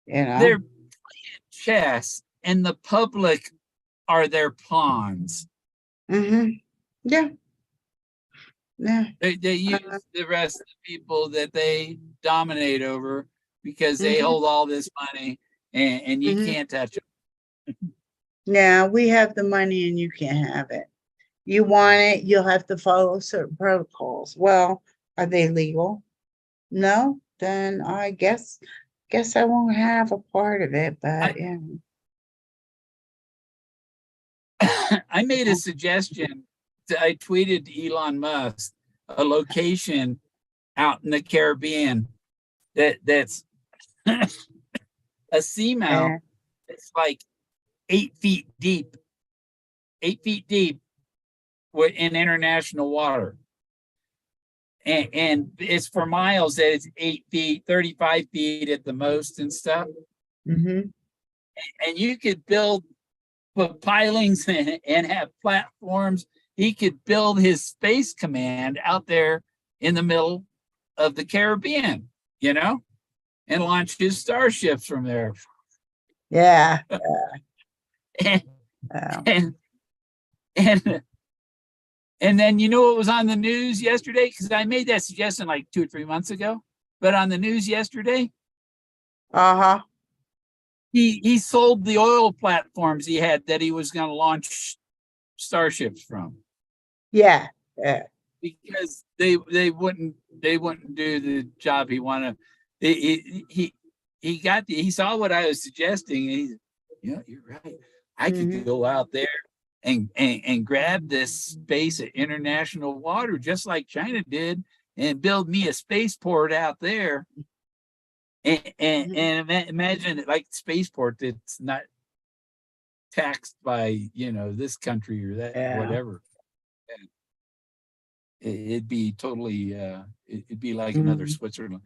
you know. They're playing chess, and the public are their pawns. Yeah. Yeah. They use the rest of the people that they dominate over because they hold all this money, and you can't touch them. Yeah, we have the money and you can't have it. You want it, you'll have to follow certain protocols. Well, are they legal? No, then I guess I won't have a part of it, but yeah. I made a suggestion. I tweeted to Elon Musk a location out in the Caribbean that's a seamount. It's like 8 feet deep in international water. And it's for miles that it's 8 feet, 35 feet at the most and stuff. Mm-hmm. And you could put pilings and have platforms. He could build his space command out there in the middle of the Caribbean, you know, and launch his starships from there. Yeah. and, Yeah. and then you know what was on the news yesterday? Because I made that suggestion like 2 or 3 months ago. But on the news yesterday, Uh-huh. he sold the oil platforms he had that he was going to launch starships from. Yeah. Yeah. Because they wouldn't do the job he wanted. He saw what I was suggesting, and he's, yeah, you're right. I could go out there and grab this space at international water, just like China did, and build me a spaceport out there. And imagine it like spaceport that's not taxed by, you know, this country or that, whatever. It'd be totally it'd be like another Switzerland.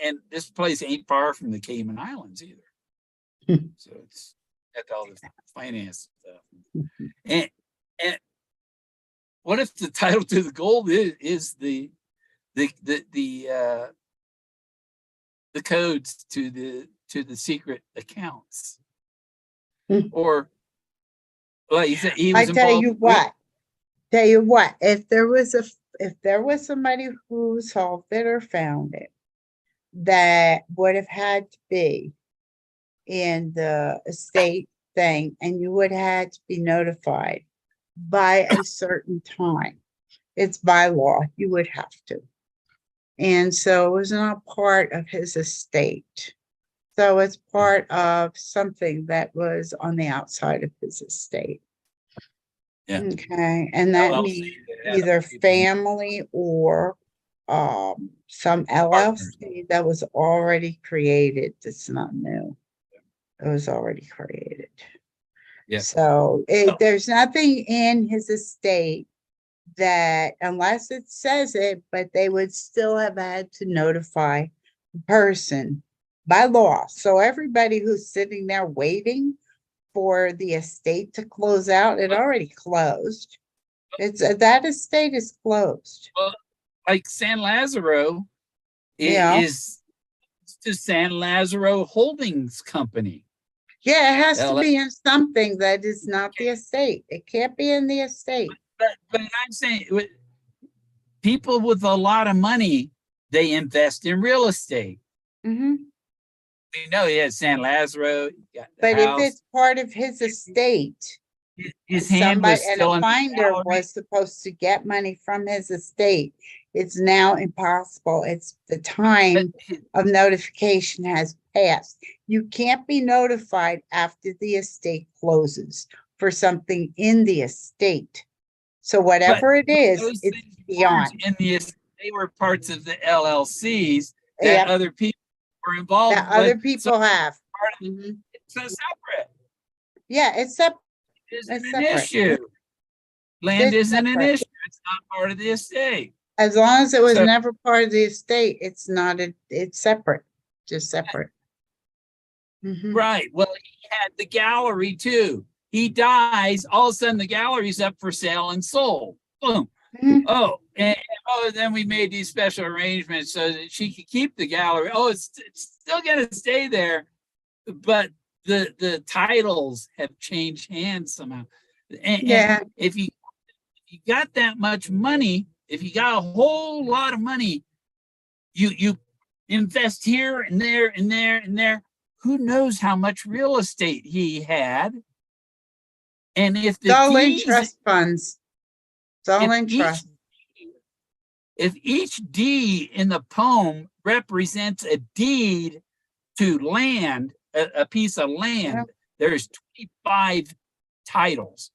And this place ain't far from the Cayman Islands either. So it's got all the finance stuff. And what if the title to the gold is the codes to the secret accounts? Or like you said, he was I tell you involved what, if there was somebody who solved it or found it, that would have had to be in the estate thing, and you would have had to be notified by a certain time. It's by law, you would have to. And so it was not part of his estate. So it's part of something that was on the outside of his estate. Yeah. Okay, and that LLC means that had either people- family or some LLC that was already created. It's not new. It was already created. Yeah. So there's nothing in his estate that, unless it says it, but they would still have had to notify the person by law. So everybody who's sitting there waiting for the estate to close out, it already closed. It's that estate is closed. Like San Lazaro Yeah. is to San Lazaro Holdings Company. Yeah, it has Yeah, to be in something that is not the estate. It can't be in the estate. But I'm saying people with a lot of money, they invest in real estate. Mhm. We know he had San Lazaro. He got the But if house. it's part of his estate, His hand was somebody and still a in the finder gallery. was supposed to get money from his estate, it's now impossible. It's the time of notification has passed. You can't be notified after the estate closes for something in the estate. So whatever it is, Those it's things beyond. weren't in the they were parts of the LLCs that Yep. other people were involved That other with. people So have. part of Mhm. it's a separate. Yeah, it's separate. It isn't It's an separate. issue. Land It's isn't an separate. issue. It's not part of the estate. As long as it was So- never part of the estate, it's not, it's separate, just separate. Mhm. Right. Well, he had the gallery too. He dies. All of a sudden, the gallery's up for sale and sold. Boom. Mhm. Oh, then we made these special arrangements so that she could keep the gallery. Oh, it's still going to stay there, but the titles have changed hands somehow. And Yeah. if you got that much money, if you got a whole lot of money, you invest here and there and there and there. Who knows how much real estate he had? And if It's all in deeds- trust funds. It's all in if each, trust. if each deed in the poem represents a deed to land, a piece of land, Yeah. there's 25 titles.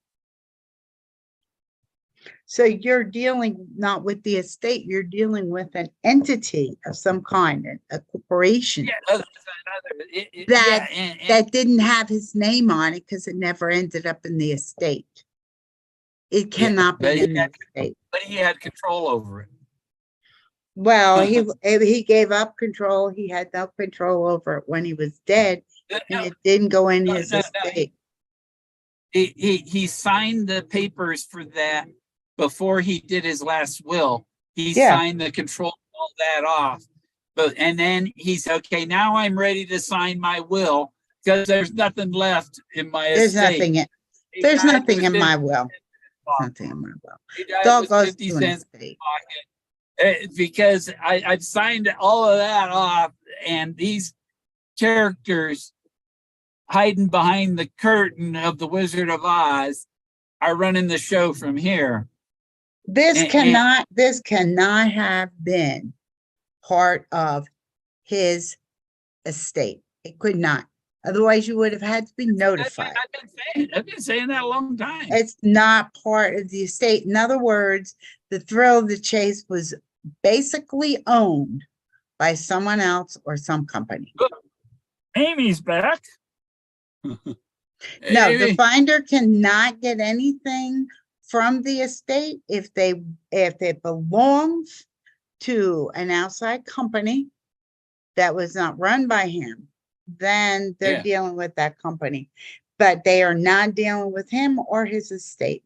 So you're dealing not with the estate, you're dealing with an entity of some kind, a corporation That- and that didn't have his name on it because it never ended up in the estate. It Yeah, cannot but be he in the had- estate. but he had control over it. Well, he gave up control. He had no control over it when he was dead, and No, it didn't go in no, his no, estate. he signed the papers for that before he did his last will. He Yeah. signed the control, all that off. And then he said, okay, now I'm ready to sign my will because there's nothing left in my There's estate. nothing in, He there's died nothing with in my 50 will. bucks. Nothing in my will. He It died all with goes 50 to an cents estate. because I've signed all of that off, and these characters hiding behind the curtain of the Wizard of Oz are running the show from here. This And- cannot have been part of his estate. It could not. Otherwise, you would have had to be notified. I've been saying that a long time. It's not part of the estate. In other words, the thrill of the chase was basically owned by someone else or some company. Amy's back. No, the Amy. finder cannot get anything from the estate if it belongs to an outside company that was not run by him, then they're Yeah. dealing with that company. But they are not dealing with him or his estate.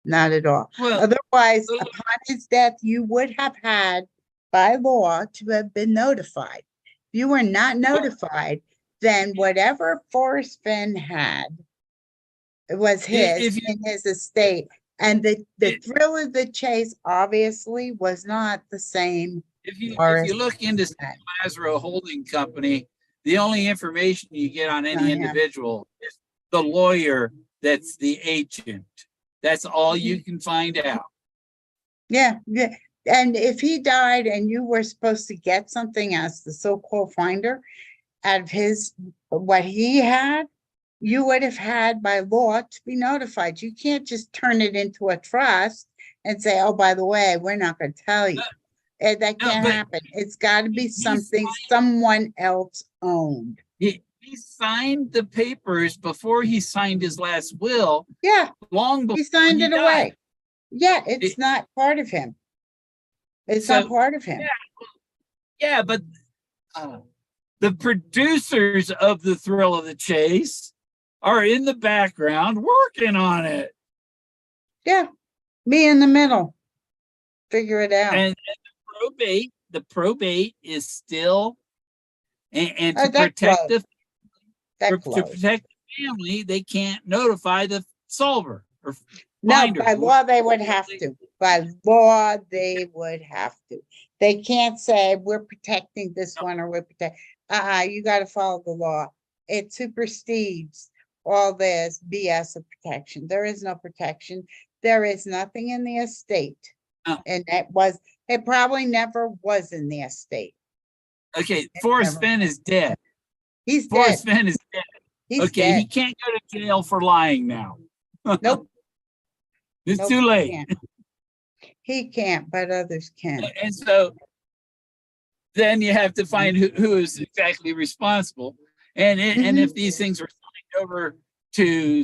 Not at all. Well, Otherwise, well- upon his death, you would have had by law to have been notified. If you were not notified, then whatever Forrest Fenn had, it was his if you- in his estate. And the It- thrill of the chase obviously was not the same if you Forrest. look into Lazaro Holding Company, the only information you get on any Yeah. individual is the lawyer that's the agent. That's all you can find out. Yeah, yeah. And if he died and you were supposed to get something as the so-called finder out of his, what he had, you would have had by law to be notified. You can't just turn it into a trust and say, oh, by the way, we're not going to tell you. That No, can't but happen. It's got to be he something signed- someone else owned. He signed the papers before he signed his last will, Yeah, long before he signed it died. away. Yeah, it's It- not part of him. It's So, not part of him. Yeah, but the producers of The Thrill of the Chase are in the background working on it. Yeah, me in the middle. Figure it out. And the probate is still, and Oh, to that protect closed. That to closed. protect the family, they can't notify the solver or No, finder. by law, they would have to. By law, they would have to. They can't say, we're protecting this one or we're protecting. You gotta follow the law. It supersedes all this BS of protection. There is no protection. There is nothing in the estate. Oh. And it probably never was in the estate. Okay, Forrest never- Fenn is dead. He's dead. Forrest Fenn is dead. He's Okay, he dead. can't go to jail for lying now. Nope. It's Nope, too he late. can't. He can't, but others can. And so then you have to find who is exactly responsible. And if these things are signed over to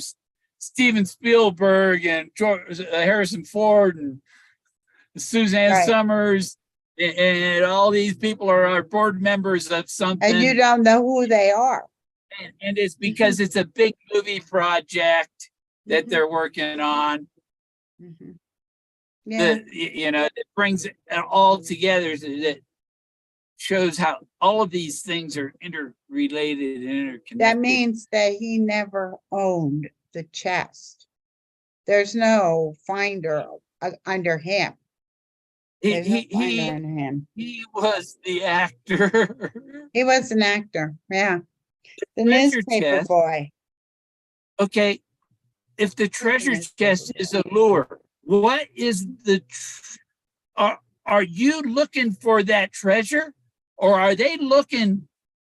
Steven Spielberg and Harrison Ford and Suzanne Right. Summers, and all these people are board members of something. And you don't know who they are. And it's because it's a big movie project that Mhm. they're working on. Mhm. Yeah, That brings it all together, that shows how all of these things are interrelated and interconnected. that means that he never owned the chest. There's no finder under him. he, There's no he, finder he, under him. he was the actor. He was an actor, yeah. The treasure newspaper chest. boy. Okay, if the treasure newspaper chest is a lure, what is are you looking for that treasure, or are they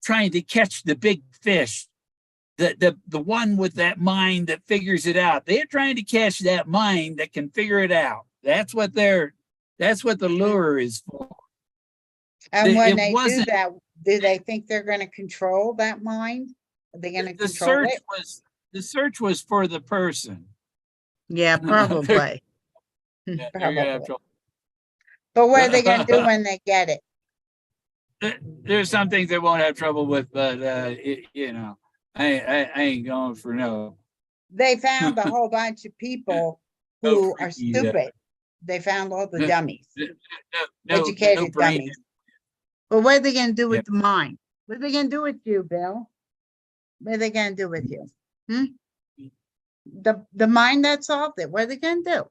trying to catch the big fish, the one with that mind that figures it out? They're trying to catch that mind that can figure it out. That's what the lure is for. And It when they do wasn't- that, do they think they're gonna control that mind? Are they gonna The control it? search was for the person. Yeah, probably. Yeah, they're gonna have Probably. trouble. But what are they gonna do when they get it? There's some things they won't have trouble with, but I ain't going for no. They found a whole bunch of people No who are freaky, stupid. They found all the No. dummies, No educated brain. dummies. But what are they gonna do with Yep. the mind? What are they gonna do with you, Bill? What are they gonna do with you? The mind that solved it, what are they gonna do?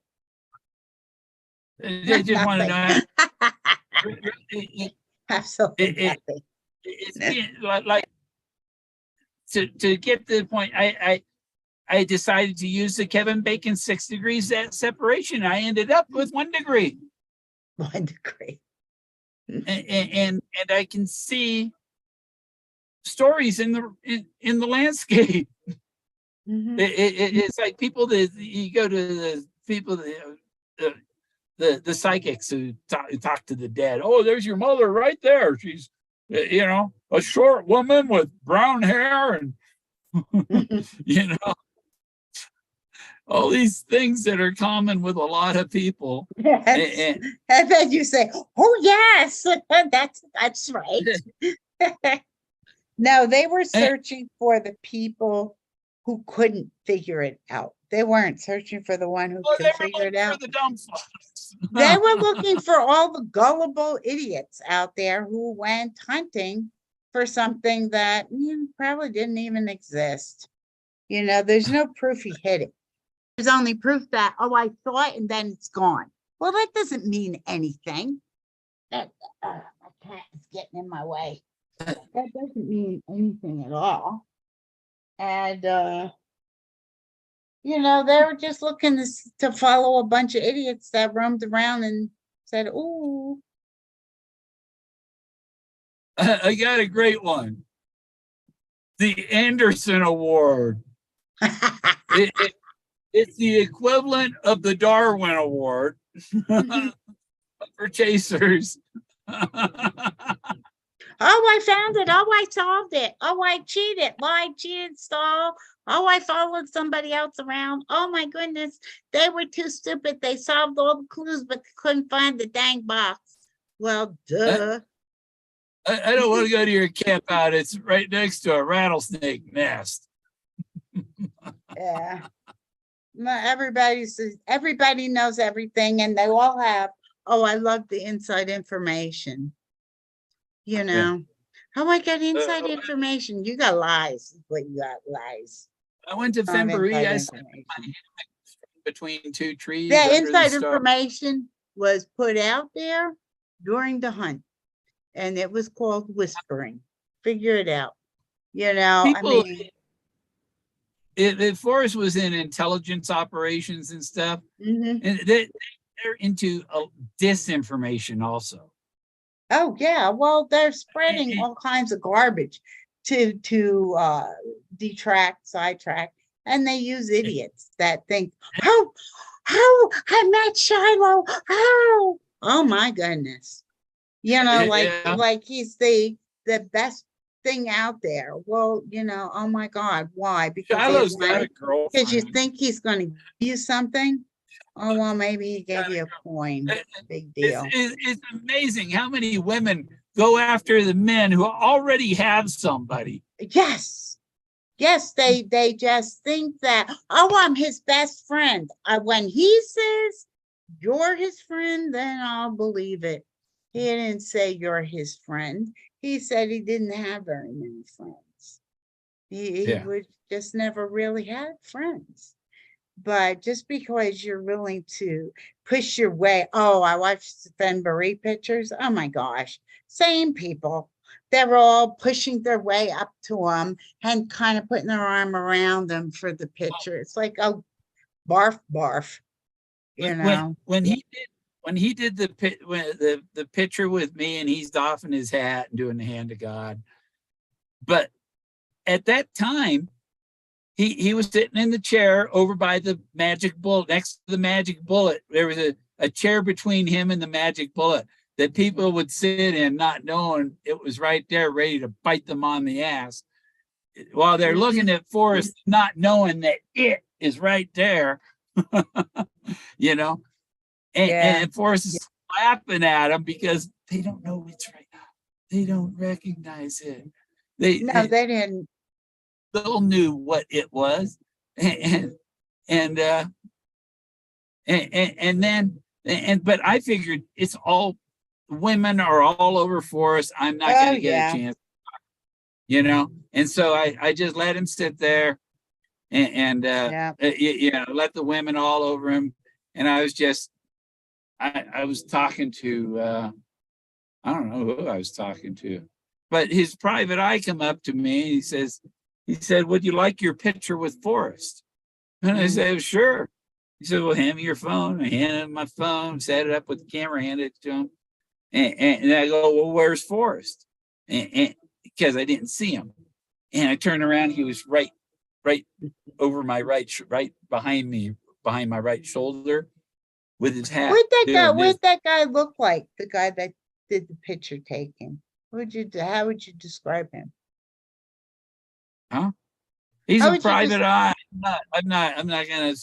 They just want to know. Absolutely it- nothing. It's like to get to the point. I decided to use the Kevin Bacon 6 degrees separation. I ended up with 1 degree, 1 degree. and I can see stories in the landscape. Mhm. It's like people that you go to the people the psychics who talk to the dead. Oh, there's your mother right there. She's a short woman with brown hair and all these things that are common with a lot of people. Yes. And- And then you say, oh, yes, that's right. No, they were searching for the people who couldn't figure it out. They weren't searching for the one who Well, could they were figure it looking for out. the dumb fucks. They were looking for all the gullible idiots out there who went hunting for something that probably didn't even exist. There's no proof he hid it. There's only proof that, oh, I saw it and then it's gone. Well, that doesn't mean anything. that my cat is getting in my way. That doesn't mean anything at all. And you know, they were just looking to follow a bunch of idiots that roamed around and said, "Ooh." I got a great one. The Anderson Award. It's the equivalent of the Darwin Award for chasers. Oh, I found it. Oh, I solved it. Oh, I cheated, lied, cheated, stole. Oh, I followed somebody else around. Oh my goodness. They were too stupid. They solved all the clues, but couldn't find the dang box. Well, duh. I don't want to go to your camp out. It's right next to a rattlesnake nest. Yeah. No, everybody knows everything, and they all have. Oh, I love the inside information. You know, how I got inside information. You got lies, but you got lies. I went to Not Fenbury. inside I sat information. between two trees. The under the inside stars. information was put out there during the hunt, and it was called whispering. Figure it out. You know, People, I mean, if Forrest was in intelligence operations and stuff, mhm. and they're into disinformation also. Oh yeah, well, they're spreading all kinds of garbage to detract, sidetrack, and they use idiots that think, oh, I met Shiloh. Oh my goodness. You know, like he's the best thing out there. Well, you know, oh my God, why? Because Shiloh's got a girlfriend. because you think he's going to give you something. Oh well, maybe he gave you a coin. Big deal. It's amazing how many women go after the men who already have somebody. Yes. Yes, they just think that, oh, I'm his best friend. When he says you're his friend, then I'll believe it. He didn't say you're his friend. He said he didn't have very many friends. He would just never really had friends. But just because you're willing to push your way, oh, I watched the Fenbury pictures. Oh my gosh, same people. They're all pushing their way up to him and kind of putting their arm around them for the picture. It's like, oh, barf, barf. You know, when he did the picture with me, and he's doffing his hat and doing the hand of God. But at that time, he was sitting in the chair over by the magic bullet, next to the magic bullet. There was a chair between him and the magic bullet that people would sit in, not knowing it was right there, ready to bite them on the ass, while they're looking at Forrest, not knowing that it is right there. You know, and Forrest is laughing at them because they don't know it's right now. They don't recognize it. They didn't. Still knew what it was, and but I figured it's all women are all over Forrest. I'm not going to get a chance, you know. And so I just let him sit there, and you know, let the women all over him. And I was just I was talking to I don't know who I was talking to, but his private eye come up to me and he said, would you like your picture with Forrest? And I said, sure. He said, well, hand me your phone. I handed him my phone, set it up with the camera, handed it to him. And I go, well, where's Forrest? And because I didn't see him. And I turned around, he was right over my right behind me, behind my right shoulder with his hat. What'd that guy look like? The guy that did the picture taking. How would you describe him? Huh? He's a private eye. I'm not gonna.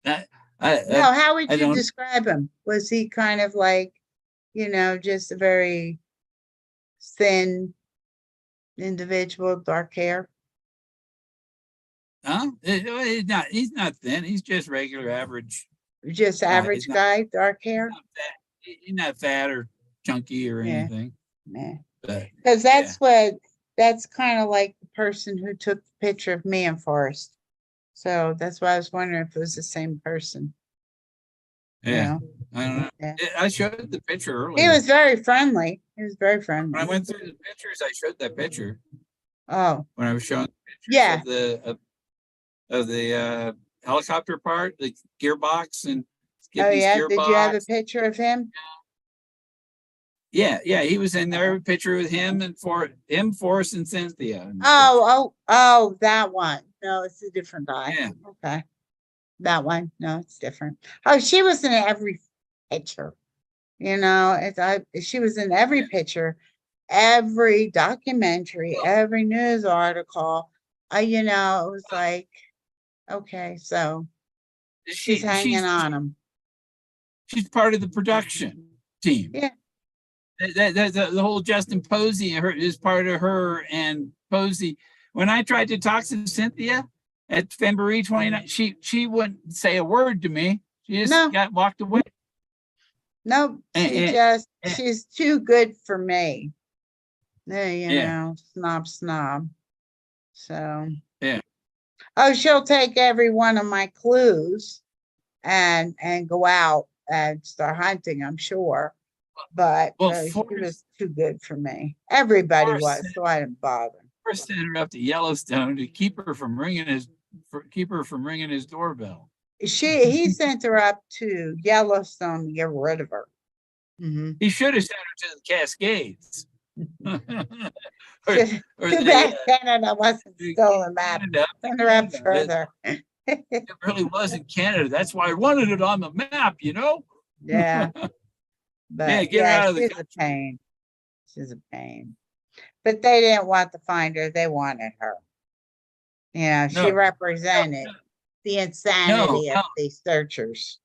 No, how would you describe him? Was he kind of like, you know, just a very thin individual, dark hair? Huh? He's not thin. He's just regular average. Just average guy, dark hair. He's not fat or chunky or anything. Because that's kind of like the person who took the picture of me and Forrest. So that's why I was wondering if it was the same person. Yeah. You know? I don't know. Yeah. I showed the picture earlier. He was very friendly. He was very When I friendly. went through the pictures, I showed that picture Oh, when I was showing pictures Yeah. of the helicopter part, the gearbox and oh Skippy's yeah. Did you have a gearbox. picture of him? Yeah, he was in there. Picture with him and Forrest and Cynthia. in the Oh, that one. No, it's a different guy. Yeah. Okay. That one. No, it's different. Oh, she was in every picture. You know, she was in every picture, every documentary, every news article. You know, it was like, okay, so she's hanging on him. She's part of the production team. Yeah. The whole Justin Posey is part of her and Posey. When I tried to talk to Cynthia at February 29th, she wouldn't say a word to me. She just No. walked away. No, she's too good for me. You know, snob. So. Yeah. Oh, she'll take every one of my clues and go out and start hunting, I'm sure. But she was too good for me. Everybody was, so I didn't bother. First sent her up to Yellowstone to keep her from ringing his doorbell. He sent her up to Yellowstone to get rid of her. Mm-hmm. He should have sent her to the Cascades. Too bad Canada wasn't still in that. Send her up further. It really wasn't Canada. That's why I wanted it on the map, you know? Yeah. But get her out of the she's a pain. She's a pain. But they didn't want to find her. They wanted her. You know, she represented the insanity of these searchers.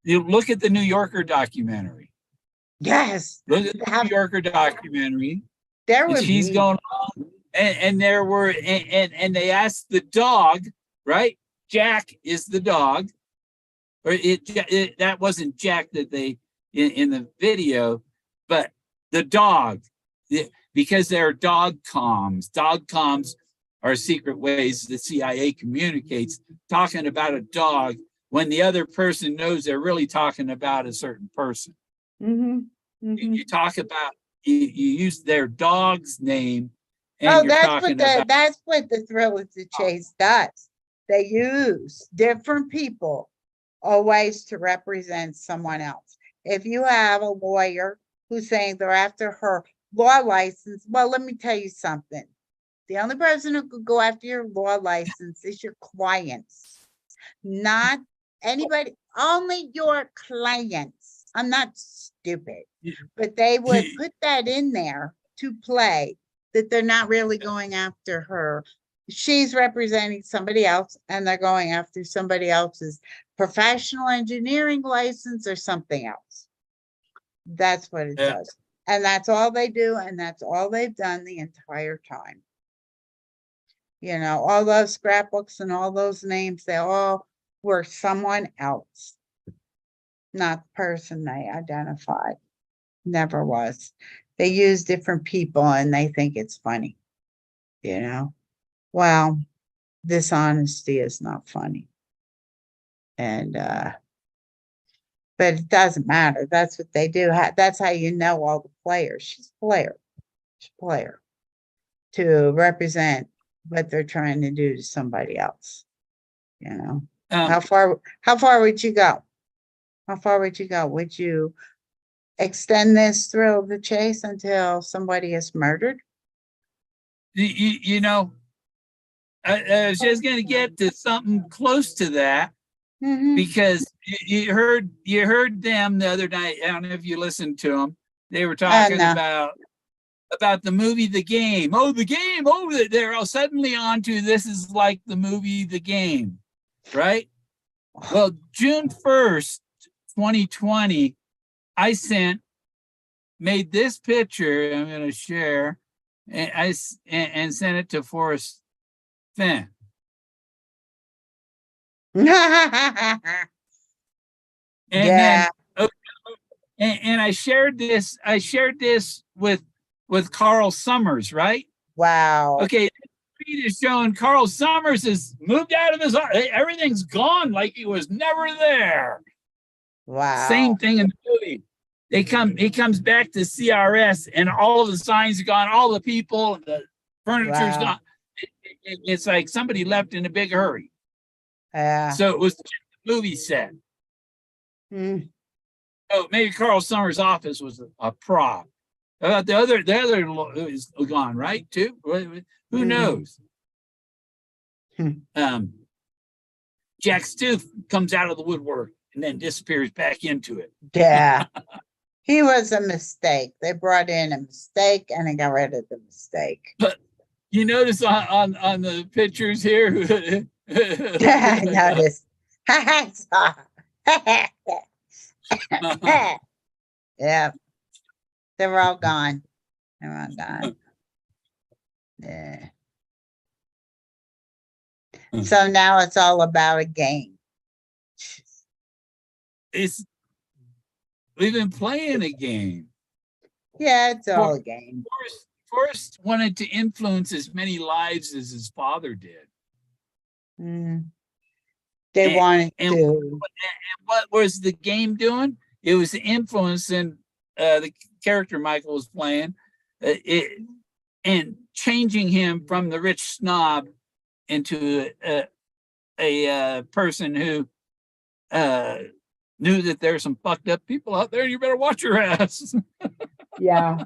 You look at the New Yorker documentary. Yes. Look at the New Yorker documentary. There was she's going on, and there were and they asked the dog, right? Jack is the dog, or that wasn't Jack that they in the video, but the dog, because there are dog comms. Dog comms are secret ways the CIA communicates, talking about a dog when the other person knows they're really talking about a certain person. Mm-hmm. Mm-hmm. You talk about, you use their dog's name. And that's what the Thrill of the Chase does. They use different people always to represent someone else. If you have a lawyer who's saying they're after her law license, well, let me tell you something. The only person who could go after your law license is your clients, not anybody, only your clients. I'm not stupid, but they would put that in there to play that they're not really going after her. She's representing somebody else and they're going after somebody else's professional engineering license or something else. That's what it does. And that's all they do. And that's all they've done the entire time. You know, all those scrapbooks and all those names, they all were someone else, not the person they identified. Never was. They use different people and they think it's funny, you know. Well, dishonesty is not funny. And but it doesn't matter. That's what they do. That's how you know all the players. She's a player. She's a player to represent what they're trying to do to somebody else. You know, how far would you go? How far would you go? Would you extend this thrill of the chase until somebody is murdered? You know, I was just going to get to something close to that. Mm-hmm. Because you heard them the other night. I don't know if you listened to them. They were talking about the movie The Game. Oh, The Game. Oh, they're all suddenly on to this is like the movie The Game, right? Well, June 1st, 2020, I made this picture. I'm going to share, and sent it to Forrest Fenn. And I shared this with Carl Summers, right? Wow. Okay, this feed is showing Carl Summers has moved out of his, everything's gone like he was never there. Wow. thing in the movie. He comes back to CRS and all of the signs are gone, all the people, the furniture's Wow. gone. It's like somebody left in a big hurry. Yeah. So it was the movie set. Mm. Oh, maybe Carl Summers' office was a prop. The other is gone, right? Too. Who Mhm. knows? Hmm. Jack Stoof comes out of the woodwork and then disappears back into it. Yeah. He was a mistake. They brought in a mistake and they got rid of the mistake. But you notice on the pictures here. I noticed. I saw. Yeah. They were all gone. They were all gone. Yeah. So now it's all about a game. We've been playing a game. Yeah, it's all a game. Forrest wanted to influence as many lives as his father did. Mm. They And- wanted and- to. What was the game doing? It was influencing the character Michael was playing, and changing him from the rich snob into a person who knew that there's some fucked up people out there and you better watch your ass. Yeah.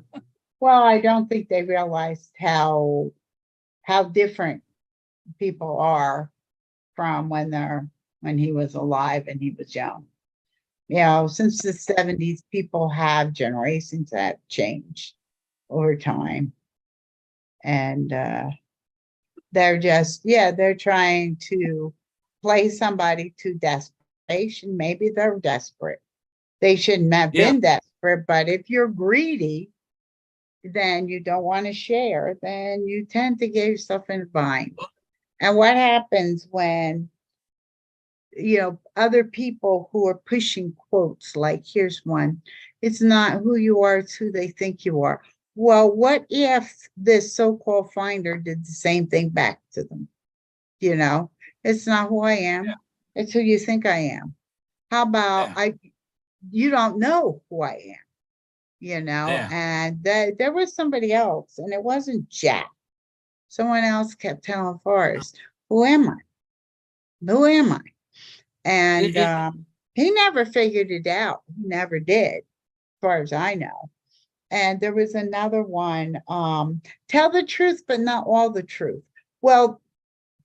Well, I don't think they realized how different people are from when he was alive and he was young. You know, since the 70s, people have generations that have changed over time. And they're just, they're trying to play somebody to desperation. Maybe they're desperate. They shouldn't have been desperate, but if you're greedy, then you don't want to share, then you tend to get yourself in a bind. And what happens when, other people who are pushing quotes, like here's one, it's not who you are, it's who they think you are. Well, what if this so-called finder did the same thing back to them? It's not who I am. Yeah. It's who you think I am. How about you don't know who I am, and there was somebody else, and it wasn't Jack. Someone else kept telling Forrest, who am I? Who am I? And he never figured it out. He never did, as far as I know. And there was another one, tell the truth, but not all the truth. Well,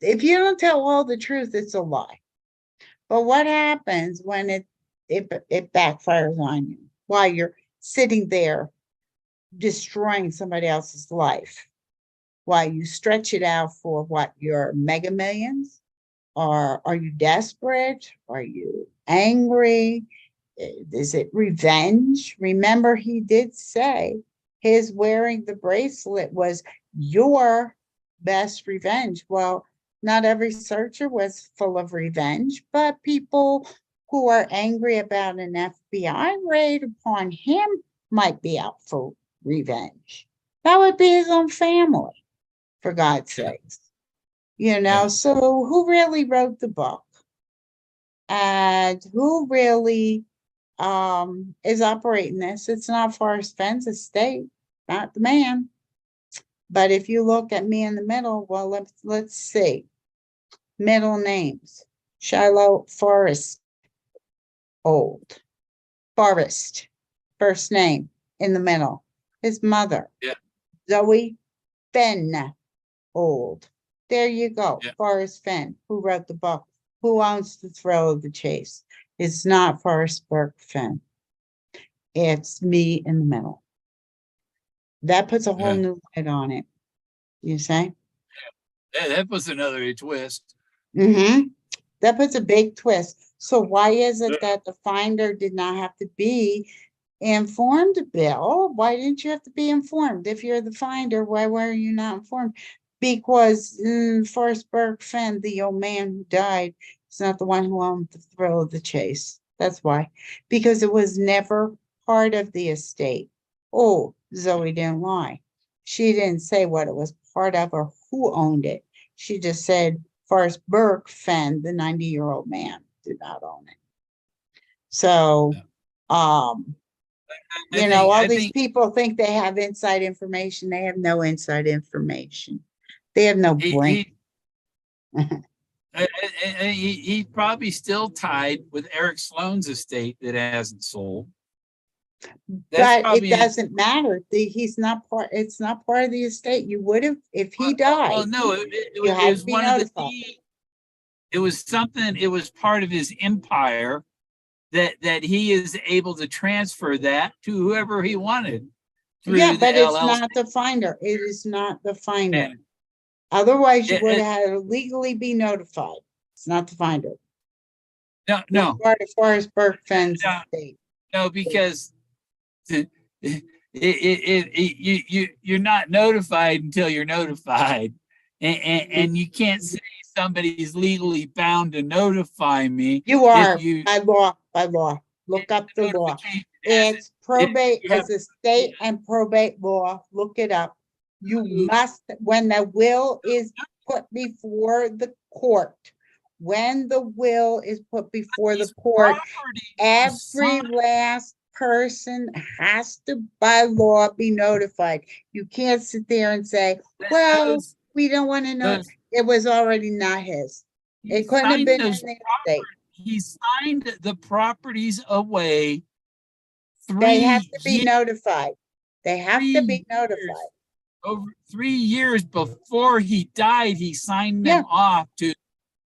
if you don't tell all the truth, it's a lie. But what happens when it backfires on you while you're sitting there destroying somebody else's life? While you stretch it out for what, your mega millions? Or are you desperate? Are you angry? Is it revenge? Remember, he did say his wearing the bracelet was your best revenge. Well, not every searcher was full of revenge, but people who are angry about an FBI raid upon him might be out for revenge. That would be his own family, for God's sakes. So who really wrote the book? And who really is operating this? It's not Forrest Fenn's estate, not the man. But if you look at me in the middle, well, let's see. Middle names: Shiloh Forrest, old. Forrest, first name in the middle. His mother, Zoe Fenn, old. There you go. Forrest Fenn, who wrote the book. Who owns the thrill of the chase? It's not Forrest Burke Fenn. It's me in the middle. That puts a whole new light on it. You say? Yeah, that puts another twist. Mm-hmm. That puts a big twist. So why is it that the finder did not have to be informed, Bill? Why didn't you have to be informed? If you're the finder, why were you not informed? Because Forrest Burke Fenn, the old man who died, is not the one who owned the thrill of the chase. That's why. Because it was never part of the estate. Oh, Zoe didn't lie. She didn't say what it was part of or who owned it. She just said Forrest Burke Fenn, the 90-year-old man, did not own it. So, I you think- know, all I these think people think they have inside information. They have no inside information. They have no he- brain. he's probably still tied with Eric Sloan's estate that hasn't sold. That's But it probably his- doesn't matter. He's not part, it's not part of the estate. You would have, if he Well, died, no, it you was, had it was to be one of the notified. it was something, it was part of his empire that he is able to transfer that to whoever he wanted. through yeah, the but it's LLC. not the finder. It is not the finder. And- Otherwise, you It- would it- have had to legally be notified. It's not the finder. No, no, Not part of Forrest Burke Fenn's No. estate. no, because you're not notified until you're notified. And you can't say somebody's legally bound to notify me. You are, you- by law, by law. Look up the law. Notification has- It's probate, you have- it's a state and probate law. Look it up. You must, when the will is put before the court, when the will is put before the These court, properties every assigned- last person has to, by law, be notified. You can't sit there and say, well, those- we don't want to know. those- It was already not his. he It couldn't have signed been in those the estate. He signed the properties away. They have to be years- notified. They have to be 3 notified. years- Over 3 years before he died, he signed them Yeah. off to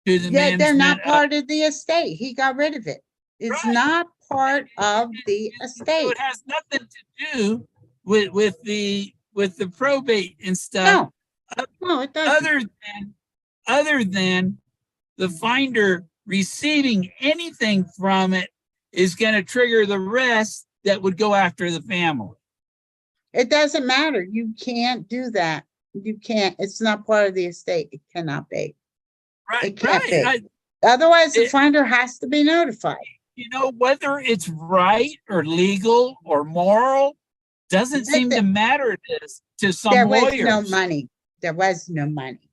the Yeah, they're not management of- part of the estate. He got rid of it. It's Right. not part of the So estate. it has nothing to do with the probate and stuff. No. No, it doesn't. Other than the finder receiving anything from it is going to trigger the rest that would go after the family. It doesn't matter. You can't do that. You can't. It's not part of the estate. It cannot be. Right, It can't right. be. Otherwise, the It- finder has to be notified. You know, whether it's right or legal or moral doesn't seem to matter to some There was lawyers. no money. There was no money.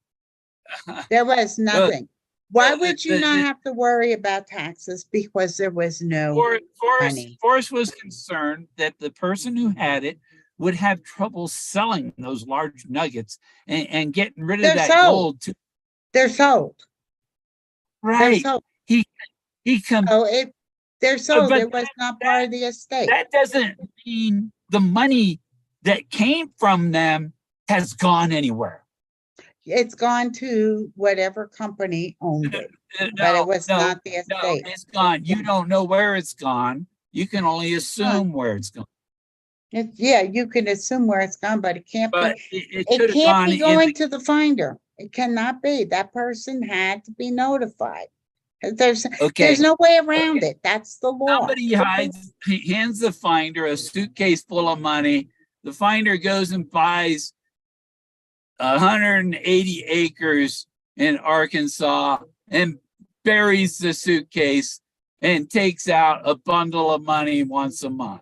There was nothing. Why would you not have to worry about taxes? Because there was no, money. Forrest was concerned that the person who had it would have trouble selling those large nuggets and getting rid of They're that sold. gold. they're sold. They're Right. sold. He come. So if they're sold, but it was not part of the estate. That doesn't mean the money that came from them has gone anywhere. It's gone to whatever company owned it, but No, it was no, not the no, estate. it's gone. You don't know where it's gone. You can only assume where it's gone. Yeah, you can assume where it's gone, but it can't But be, it it could have can't gone be in. going to the finder. It cannot be. That person had to be notified. There's Okay. no way around it. That's the law. Somebody hands the finder a suitcase full of money. The finder goes and buys 180 acres in Arkansas and buries the suitcase and takes out a bundle of money once a month.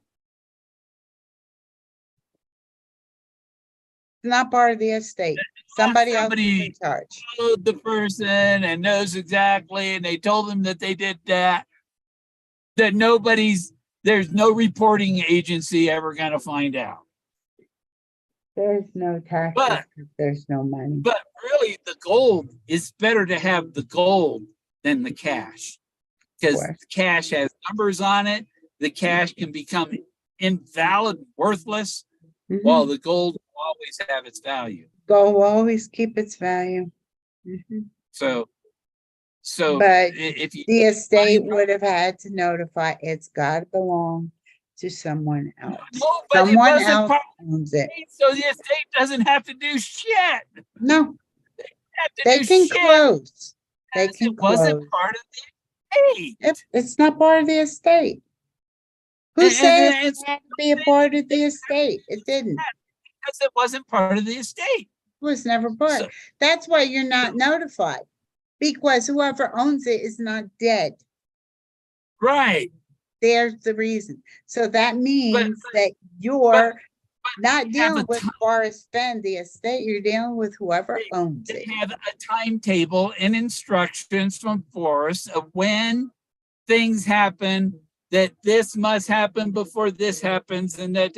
It's not part of the estate. Somebody else is somebody- in charge. Followed the person and knows exactly, and they told them that they did that. That there's no reporting agency ever going to find out. There's no taxes. But- There's no money. But really, the gold, it's better to have the gold than the cash. Because course. cash has numbers on it. The cash can become invalid, worthless, Mhm. while the gold will always have its value. Gold will always keep its value. Mhm. So But if you, the estate would have had to notify, it's got to belong to someone else. no, but it Someone wasn't else part owns it. of the estate, so the estate doesn't have to do shit. No, Have to they do can shit close. They because can it wasn't close. part of the estate. It's not part of the estate. Who And- says and it it's- had to be a part of the estate? It didn't. It Because it wasn't part of the estate. was never part. So- That's why you're not notified. Because whoever owns it is not dead. Right. There's the reason. So that means that you're not you have dealing a with time- Forrest Fenn, the estate, you're dealing with whoever They- owns They it. have a timetable and instructions from Forrest of when things happen that this must happen before this happens, and that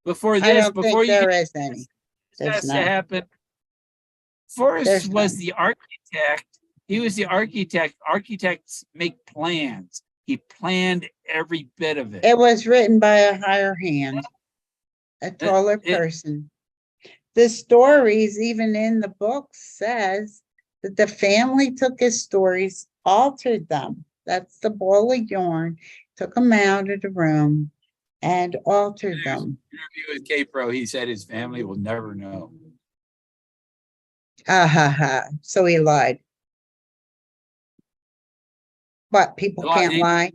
before I this, don't before think you there get is any. this There's has to not. happen. Forrest There's was none. the architect. He was the architect. Architects make plans. He planned every bit of it. It was written by a higher hand, a taller it- person. The stories, even in the book, says that the family took his stories, altered them. That's the ball of yarn, took them out of the room and altered them. Interview with K-Pro, he said his family will never know. Ha ha ha. So he lied. But people Well, can't lie.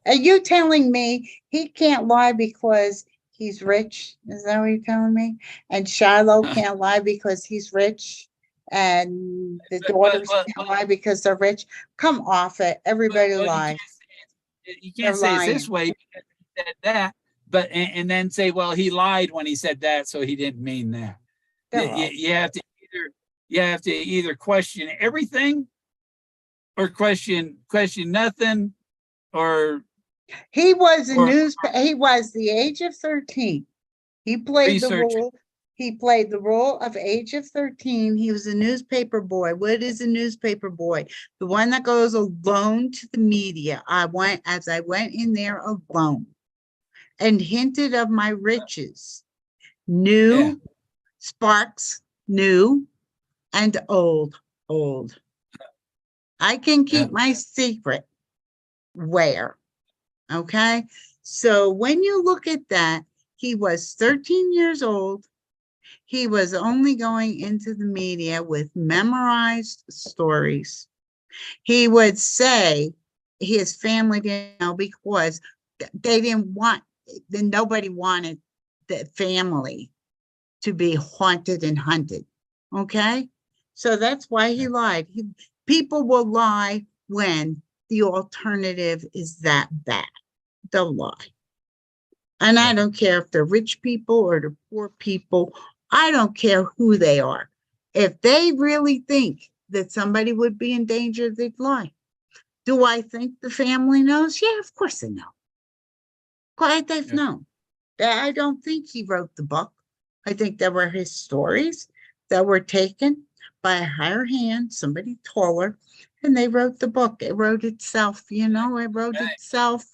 Are you telling me he can't lie because he's rich? Is that what you're telling me? And Shiloh can't lie because he's rich? And the daughters can't lie because they're rich? Come off it. Everybody Well, lies. you They're can't say it's this lying. way because he said that, but and then say, well, he lied when he said that, so he didn't mean that. They're You, all- you have to either question everything or question nothing, or He was a or- he was the age of 13. He played the Research. role. He played the role of age of 13. He was a newspaper boy. What is a newspaper boy? The one that goes alone to the media. I went in there alone and hinted of my riches. New, Yeah. Sparks, new, and old. I can keep my secret. Where? Okay. So when you look at that, he was 13 years old. He was only going into the media with memorized stories. He would say his family didn't know because they didn't want, then nobody wanted the family to be haunted and hunted. Okay. So that's why he lied. People will lie when the alternative is that bad. They'll lie. And I don't care if they're rich people or the poor people. I don't care who they are. If they really think that somebody would be in danger, they'd lie. Do I think the family knows? Yeah, of course they know. Quite they've known. I don't think he wrote the book. I think there were his stories that were taken by a higher hand, somebody taller, and they wrote the book. It wrote itself, it wrote itself.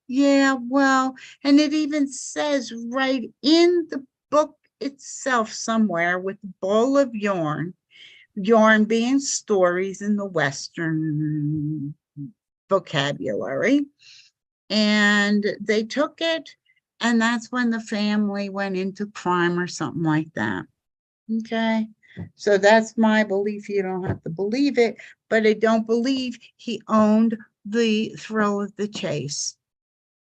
Yeah, well, and it even says right in the book itself somewhere with a ball of yarn being stories in the Western vocabulary. And they took it, and that's when the family went into crime or something like that. Okay, so that's my belief. You don't have to believe it, but I don't believe he owned the thrill of the chase.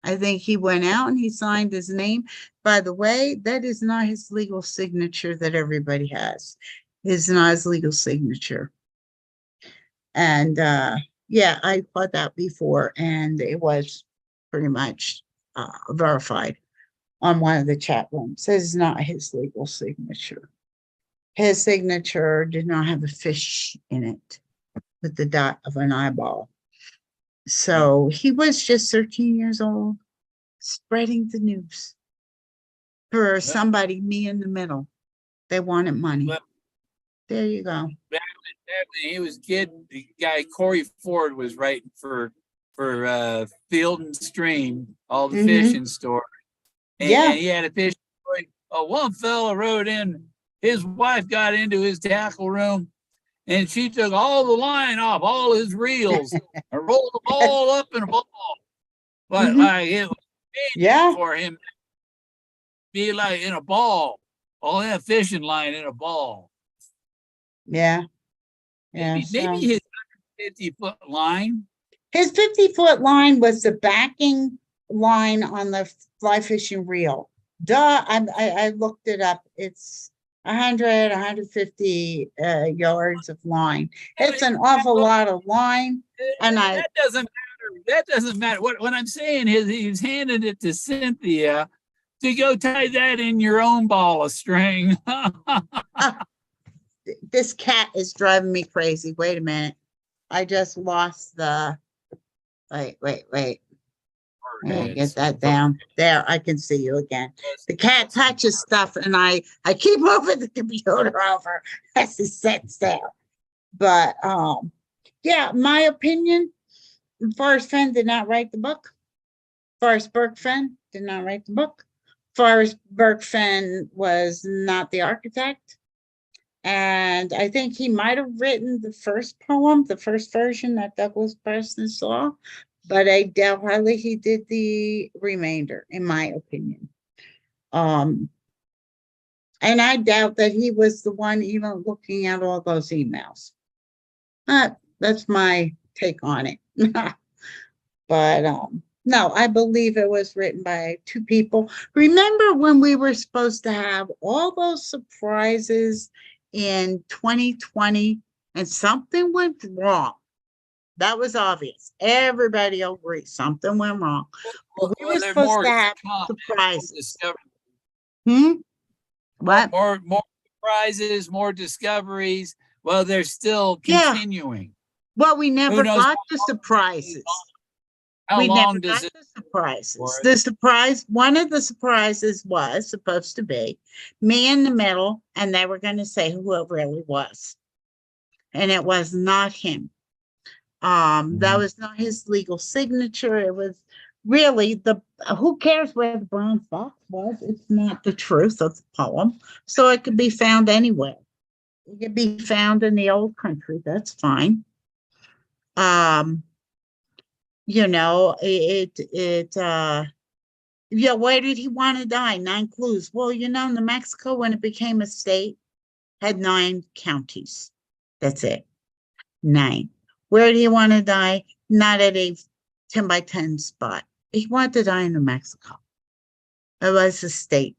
I think he went out and he signed his name. By the way, that is not his legal signature that everybody has. It's not his legal signature. And yeah, I thought that before, and it was pretty much verified on one of the chat rooms. It's not his legal signature. His signature did not have a fish in it with the dot of an eyeball. So he was just 13 years old, spreading the news for somebody, me in the middle. They wanted money. Well, there you go. Back when he was a kid, the guy Corey Ford was writing for Field and Stream, all the fishing stories. And, Yeah. and he had a fishing story. One fella wrote in, his wife got into his tackle room and she took all the line off all his reels and rolled them all up in a ball. But like it was Yeah. for him to be like in a ball, all that fishing line in a ball. Yeah. Yeah. Maybe his 50-foot line. His 50-foot line was the backing line on the fly fishing reel. Duh, I looked it up. It's 100, 150 yards of line. It's an awful lot of line. And that doesn't matter. That doesn't matter. What I'm saying is he's handed it to Cynthia to go tie that in your own ball of string. This cat is driving me crazy. Wait a minute. I just lost the, wait. Forward Get heads. that down. There, I can see you again. The cat touches stuff and I keep moving the computer over as he sits there. But yeah, my opinion, Forrest Fenn did not write the book. Forrest Burke Fenn did not write the book. Forrest Burke Fenn was not the architect. And I think he might have written the first poem, the first version that Douglas Preston saw, but I doubt highly he did the remainder, in my opinion. And I doubt that he was the one even looking at all those emails. That's my take on it. But no, I believe it was written by two people. Remember when we were supposed to have all those surprises in 2020 and something went wrong? That was obvious. Everybody agrees something went wrong. Well, We were there are supposed more to have come, more surprises. discoveries. What? More surprises, more discoveries. Well, they're still Yeah. continuing. Well, we never knows got how the long surprises. How We long never does got it? the surprises. for it? The surprise, one of the surprises was supposed to be me in the middle, and they were going to say who it really was. And it was not him. That was not his legal signature. It was really who cares where the bronze box was? It's not the truth of the poem. So it could be found anywhere. It could be found in the old country. That's fine. You know, yeah, where did he want to die? 9 clues. Well, you know, New Mexico, when it became a state, had 9 counties. That's it. 9. Where did he want to die? Not at a 10 by 10 spot. He wanted to die in New Mexico. It was a state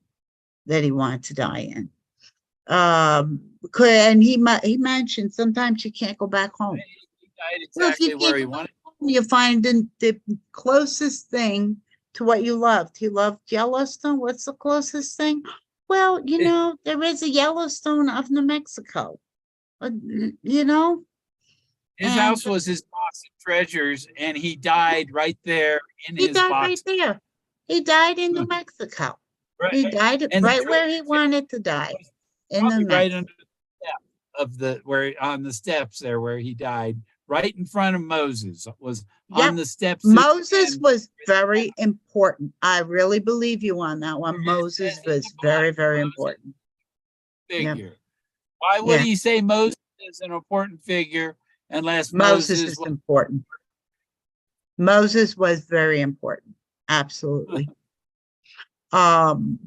that he wanted to die in. And he mentioned sometimes you can't go back home. He died Well, if you exactly where can't he go wanted. You find the closest thing to what you loved. He loved Yellowstone. What's the closest thing? Well, you know, there is a Yellowstone of New Mexico. You know? His And house was his box of treasures, and he died right there in he his died box. right there. He died in New Mexico. Right, He died and right where he wanted to die. In probably the right under the step of the on the steps there where he died, right in front of Moses. Was Yep. on the steps. Moses and was very important. I really believe you on that one. Moses was very, very important. figure. Why would Yeah. he say Moses is an important figure unless Moses Moses is was important. Moses was very important. Absolutely. And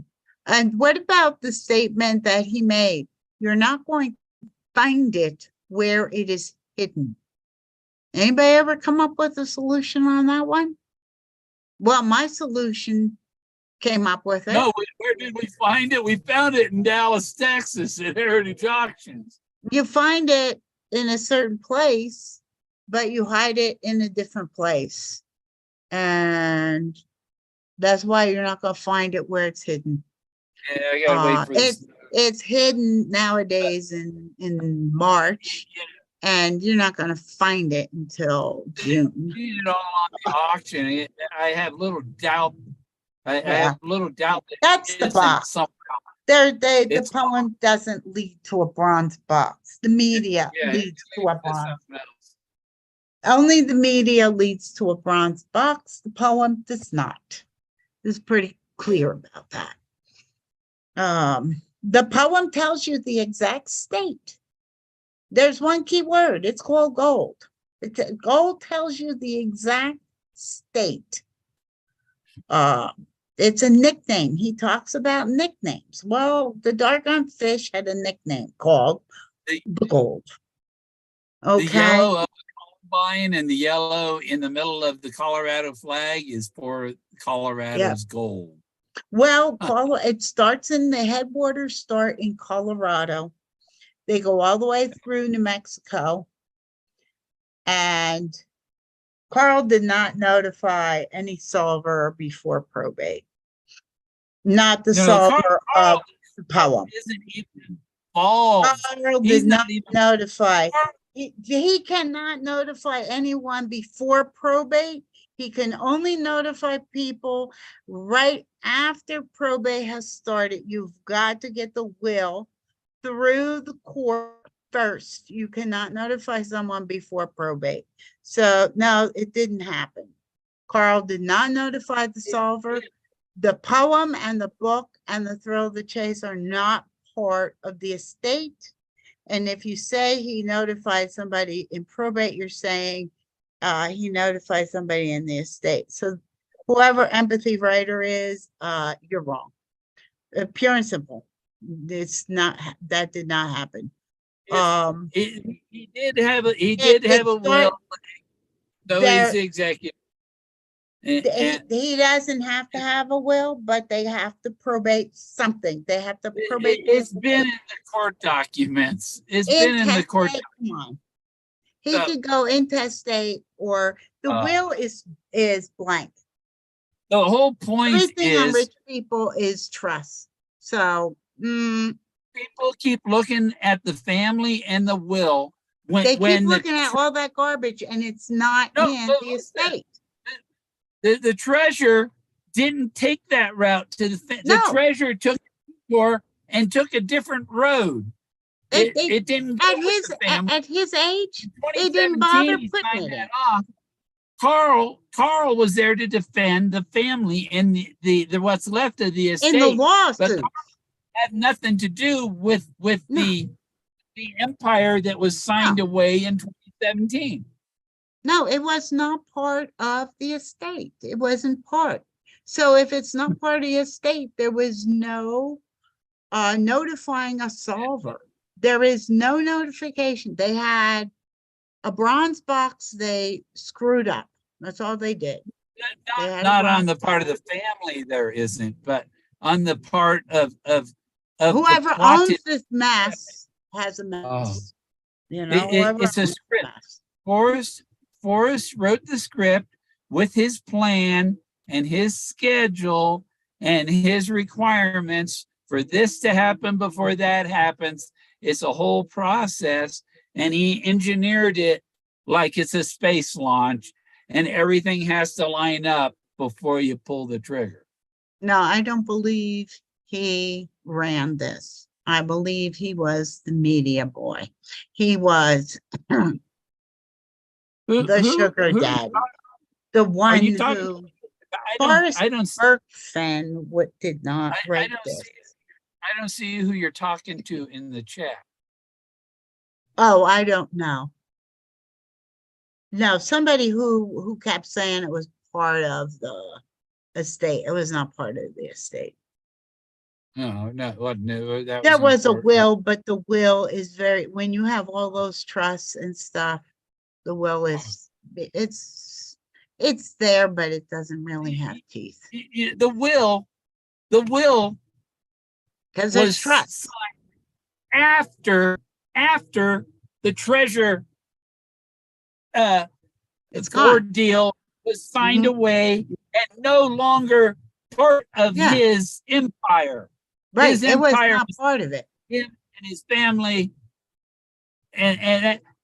what about the statement that he made? You're not going to find it where it is hidden. Anybody ever come up with a solution on that one? Well, my solution came up with it. No, where did we find it? We found it in Dallas, Texas at Heritage Auctions. You find it in a certain place, but you hide it in a different place. And that's why you're not going to find it where it's hidden. Yeah, I gotta wait for this. It's hidden nowadays in March, and you're not going to find it until June. Seen it all on the auction. I have little doubt. I have little doubt that That's the isn't box. somehow. The It's- poem doesn't lead to a bronze box. The media Yeah, leads to a it's bronze. something else. Only the media leads to a bronze box. The poem does not. It's pretty clear about that. The poem tells you the exact state. There's one key word. It's called gold. Gold tells you the exact state. It's a nickname. He talks about nicknames. Well, the doggone fish had a nickname called the gold. The Okay. yellow of the Columbine and the yellow in the middle of the Colorado flag is for Colorado's gold. Well, it starts in the headwaters start in Colorado. They go all the way through New Mexico. And Carl did not notify any solver before probate. Not the No, solver Carl of the poem. isn't even involved. Carl He's did not even notify he cannot notify anyone before probate. He can only notify people right after probate has started. You've got to get the will through the court first. You cannot notify someone before probate. So no, it didn't happen. Carl did not notify the solver. The poem and the book and the thrill of the chase are not part of the estate. And if you say he notified somebody in probate, you're saying he notified somebody in the estate. So whoever empathy writer is, you're wrong. Pure and simple. It's not, that did not happen. He did have a it will, start- so there- he's the executive. And he doesn't have to have a will, but they have to probate something. They have to probate. it's been in the court documents. It's been in the court. Intestate, come on. He So- could go intestate, or the will is blank. The whole point Everything on is rich people is trust. So, people keep looking at the family and the will they when keep looking at all that garbage and it's not No, in no, the no, estate. the treasurer didn't take that route to the No. treasurer took and took a different road. They- It didn't go At with his, the family. at his age, In they didn't bother 2017, he putting signed it in. that off. Carl was there to defend the family and the what's left of the estate. In the but lawsuit. Carl had nothing to do with No. the empire that was signed No. away in 2017. No, it was not part of the estate. It wasn't part. So if it's not part of the estate, there was no notifying a solver. There is no notification. They had a bronze box they screwed up. That's all they did. They had a Not on bronze the part of the family, there isn't, but on the part of the Whoever plotted- owns this mess has a mess. You know, it's a owns the script. mess. Forrest wrote the script with his plan and his schedule and his requirements for this to happen before that happens. It's a whole process, and he engineered it like it's a space launch, and everything has to line up before you pull the trigger. No, I don't believe he ran this. I believe he was the media boy. He was the sugar daddy. The one you talking- who I Forrest don't Burke Fenn did not I write don't this. see I don't see who you're talking to in the chat. Oh, I don't know. No, somebody who kept saying it was part of the estate. It was not part of the estate. No, it wasn't. That There was a important. will, but the will is very, when you have all those trusts and stuff, the will is, it's there, but it doesn't really have teeth. The will Because there's was trust. signed after the treasure It's gone. ordeal was signed Mhm. away and no longer part of Yeah. his empire. Right, his it was empire not was- part of it. Him and his family,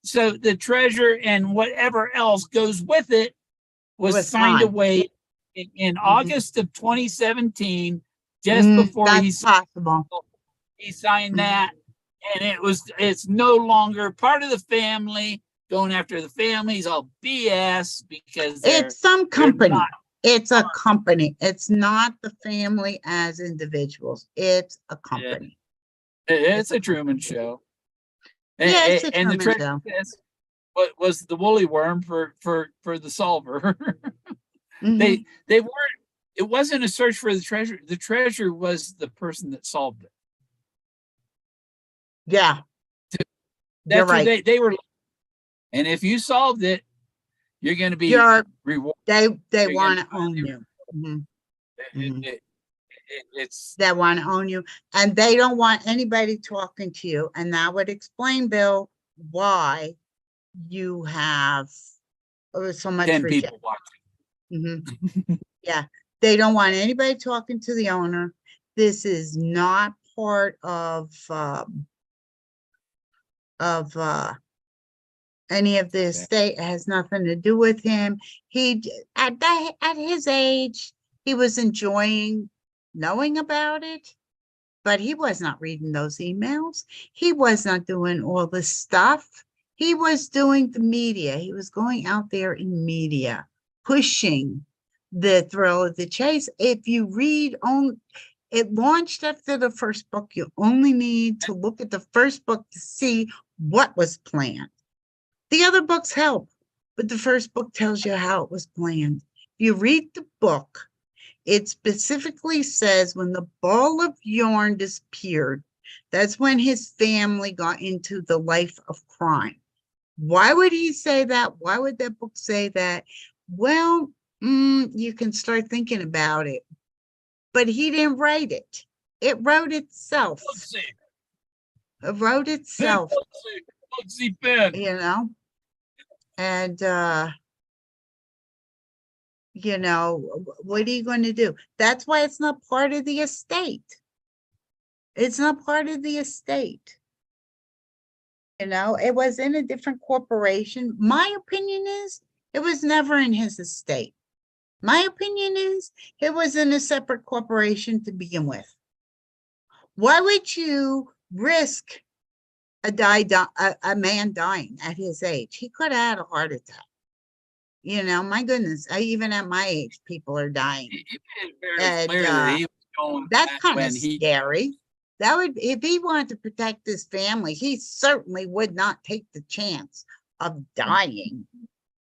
so the treasure and whatever else goes with it was signed gone. away in Mhm. August of 2017, just before That's possible. he signed Mhm. that, and it's no longer part of the family. Going after the family is all BS because It's some company. not- It's a company. It's not the family as individuals. It's a company. it's a Truman Show. Yeah, it's a And the Truman treasure Show. chest was the woolly worm for the solver. Mhm. They weren't. It wasn't a search for the treasure. The treasure was the person that solved it. Yeah. You're That's what right. they were. And if you solved it, you're going to be You're, rewarded. they You're want to gonna- own you. Mhm. Mhm. It's They want to own you, and they don't want anybody talking to you. And that would explain, Bill, why you have so much 10 rejection. people watching. Mhm. Yeah, they don't want anybody talking to the owner. This is not part of Any of the estate has nothing to do with him. At his age, he was enjoying knowing about it, but he was not reading those emails. He was not doing all this stuff. He was doing the media. He was going out there in media, pushing the thrill of the chase. If you read on, it launched after the first book. You only need to look at the first book to see what was planned. The other books help, but the first book tells you how it was planned. If you read the book, it specifically says when the ball of yarn disappeared, that's when his family got into the life of crime. Why would he say that? Why would that book say that? Well, you can start thinking about it, but he didn't write it. It wrote itself. It wrote itself, Fenn. you know, and, you know, what are you going to do? That's why it's not part of the estate. It's not part of the estate. You know, it was in a different corporation. My opinion is it was never in his estate. My opinion is it was in a separate corporation to begin with. Why would you risk a man dying at his age? He could have had a heart attack. You know, my goodness, even at my age, people are dying. He made it very clear that he was going That's back kind when of he scary. That would, if he wanted to protect his family, he certainly would not take the chance of dying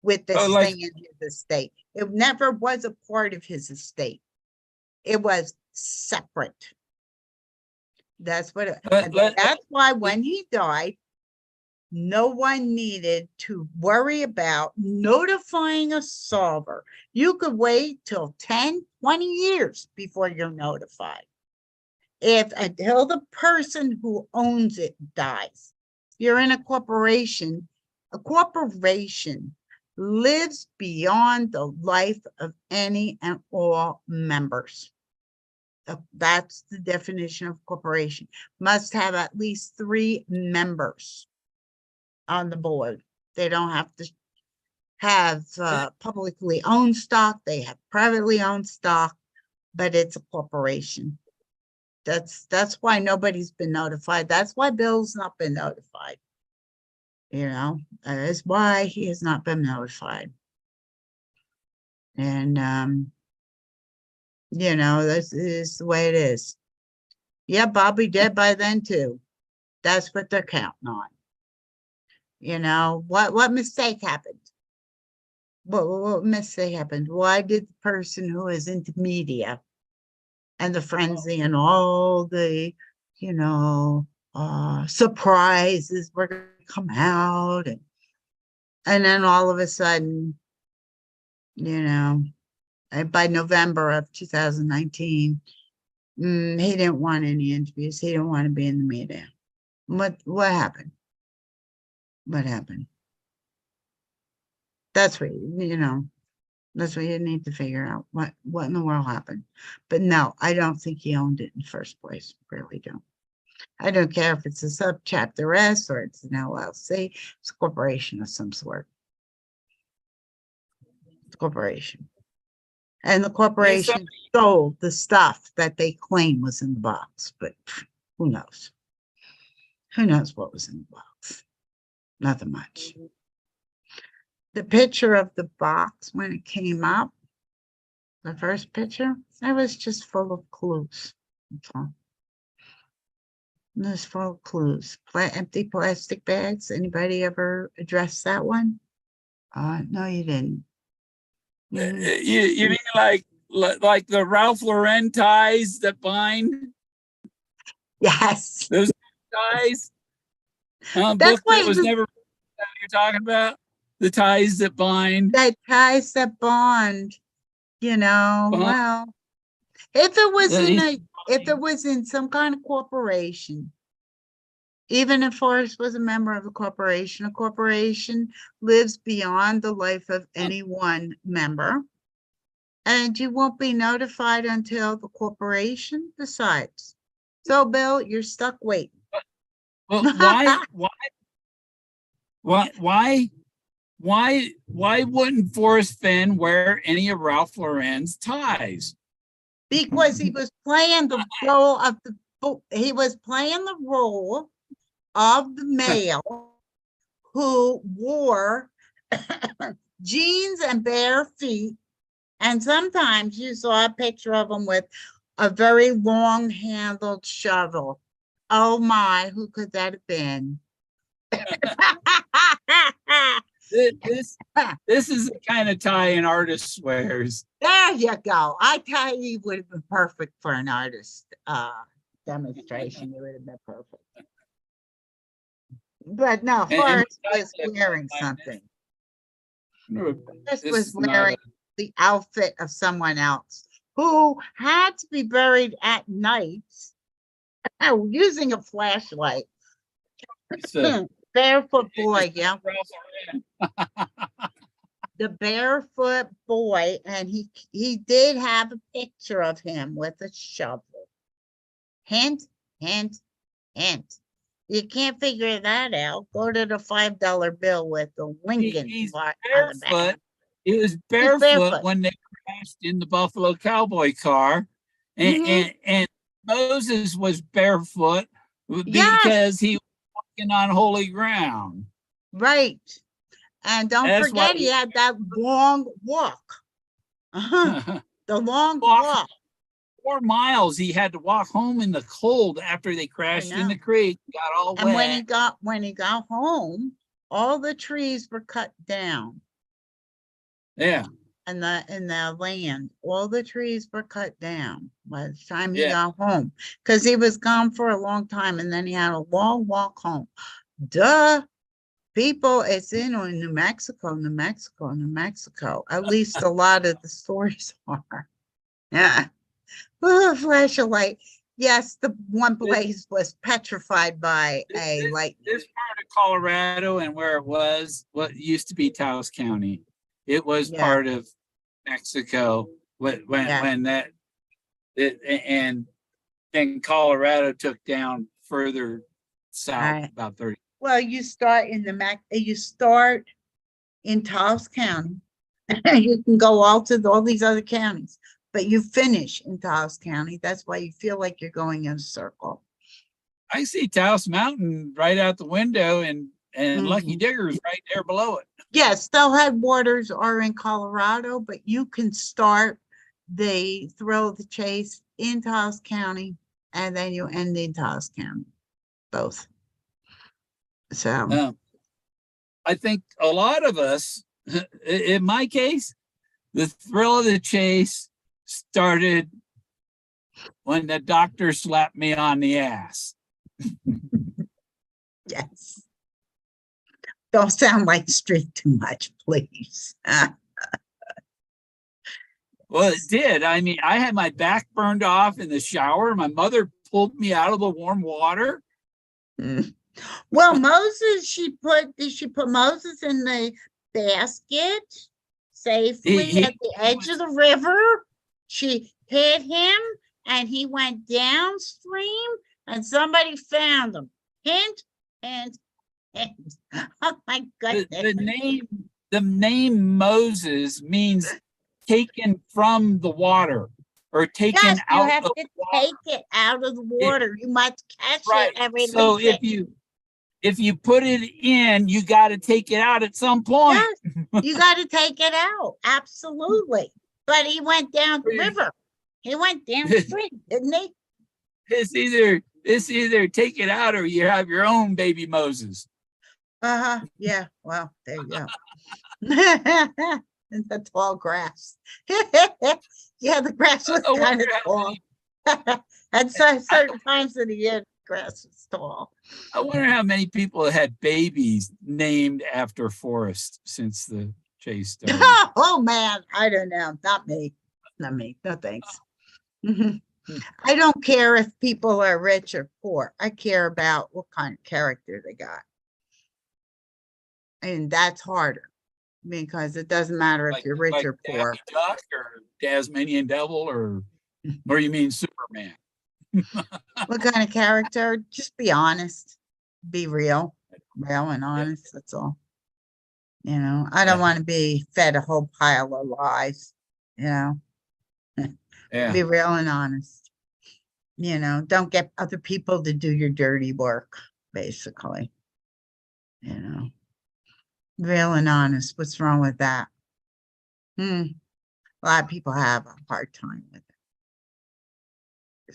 with this like- thing in his estate. It never was a part of his estate. It was separate. That's what, that's why when he died, no one needed to worry about notifying a solver. You could wait till 10, 20 years before you're notified. Until the person who owns it dies. You're in a corporation lives beyond the life of any and all members. That's the definition of corporation. Must have at least 3 members on the board. They don't have to have publicly owned stock. They have privately owned stock, but it's a corporation. That's why nobody's been notified. That's why Bill's not been notified. You know, that is why he has not been notified. And you know, this is the way it is. Yeah, Bobby dead by then too. That's what they're counting on. You know, what mistake happened? What mistake happened? Why did the person who is into media and the frenzy and all the, you know, surprises were going to come out, and then all of a sudden, you know, by November of 2019, he didn't want any interviews. He didn't want to be in the media. What happened? What happened? That's what, you know, that's what you need to figure out. What in the world happened? But no, I don't think he owned it in the first place. Really don't. I don't care if it's a subchapter S or it's an LLC. It's a corporation of some sort. It's a corporation. And the corporation sold the stuff that they claim was in the box, but who knows? Who knows what was in the box? Nothing much. The picture of the box when it came up, the first picture, it was just full of clues. That's all. It was full of clues. Empty plastic bags. Anybody ever address that one? No, you didn't. You mean like the Ralph Lauren ties that bind? Yes. Those ties? That's Book why that was never that you're talking about? The ties that bind? That ties that bond, you know, Bond. well, if it was in some kind of corporation, even if Forrest was a member of a corporation lives beyond the life of any one member. And you won't be notified until the corporation decides. So, Bill, you're stuck waiting. Well, why why wouldn't Forrest Fenn wear any of Ralph Lauren's ties? Because he was playing the role of he was playing the role of the male who wore jeans and bare feet. And sometimes you saw a picture of him with a very long handled shovel. Oh my, who could that have been? This is the kind of tie an artist wears. There you go. I tell you, he would have been perfect for an artist demonstration. It would have been perfect. But no, And Forrest besides was that, wearing my- something. This Forrest was is not wearing the outfit of someone else who had to be buried at night using a flashlight. it's a- Barefoot boy, yeah. Ralph Lauren. The barefoot boy, and he did have a picture of him with a shovel. Hint, hint, hint. You can't figure that out. Go to the $5 bill with the Lincoln He's mark on the back. barefoot. He was barefoot barefoot. when they crashed in the Buffalo Cowboy car, Mhm. and Moses was barefoot Yes. because he was walking on holy ground. Right. And don't That's why forget, he had that long walk. The long Walk. walk. 4 miles he had to walk home in the cold after they crashed in know. the creek, got all And when wet. he got home, all the trees were cut down. Yeah, In the land, all the trees were cut down by the time he Yeah. got home, because he was gone for a long time, and then he had a long walk home. Duh. People, it's in New Mexico, New Mexico, New Mexico. At least a lot of the stories are. Yeah. Oh, flash of light. Yes, the one place was petrified by a lightning. this part of Colorado and where it was, what used to be Taos County, it was Yeah. part of Mexico when Yeah. that and then Colorado took down further south Right. about 30. Well, you start in you start in Taos County. You can go all these other counties, but you finish in Taos County. That's why you feel like you're going in a circle. I see Taos Mountain right out the window and Lucky Mhm. Digger's right there below it. Yes, still headwaters are in Colorado, but you can start the thrill of the chase in Taos County, and then you end in Taos County, both. So, I think a lot of us, in my case, the thrill of the chase started when the doctor slapped me on the ass. yes. Don't sound like street too much, please. Well, it did. I mean, I had my back burned off in the shower. My mother pulled me out of the warm water. Mm. Well, Moses, did she put Moses in the basket safely He- at the edge of the river? She hit him and he went downstream and somebody found him. Hint, hint, hint. Oh my goodness. The name Moses means taken from the water or taken Yes, you out have of to the water. take it out of the water. You must catch Right. it and release So it. if you put it in, you got to take it out at some point. Yes, you got to take it out. Absolutely. But he went down the river. He went downstream, didn't he? It's either take it out or you have your own baby Moses. Yeah. Well, there you go. In the tall grass. Yeah, the grass was I wonder kind of how tall. many- At certain times of the year, the grass was tall. I wonder how many people had babies named after Forrest since the chase started. Oh man, I don't know. Not me. Not me. No thanks. Mhm. I don't care if people are rich or poor. I care about what kind of character they got. And that's harder because it doesn't matter if you're rich or poor. Daffy Duck or Tasmanian Devil or you mean Superman? What kind of character? Just be honest. Be real and honest. That's all. You know, I don't Yeah. want to be fed a whole pile of lies, you know, Yeah. be real and honest. You know, don't get other people to do your dirty work, basically. You know, real and honest. What's wrong with that? A lot of people have a hard time with it.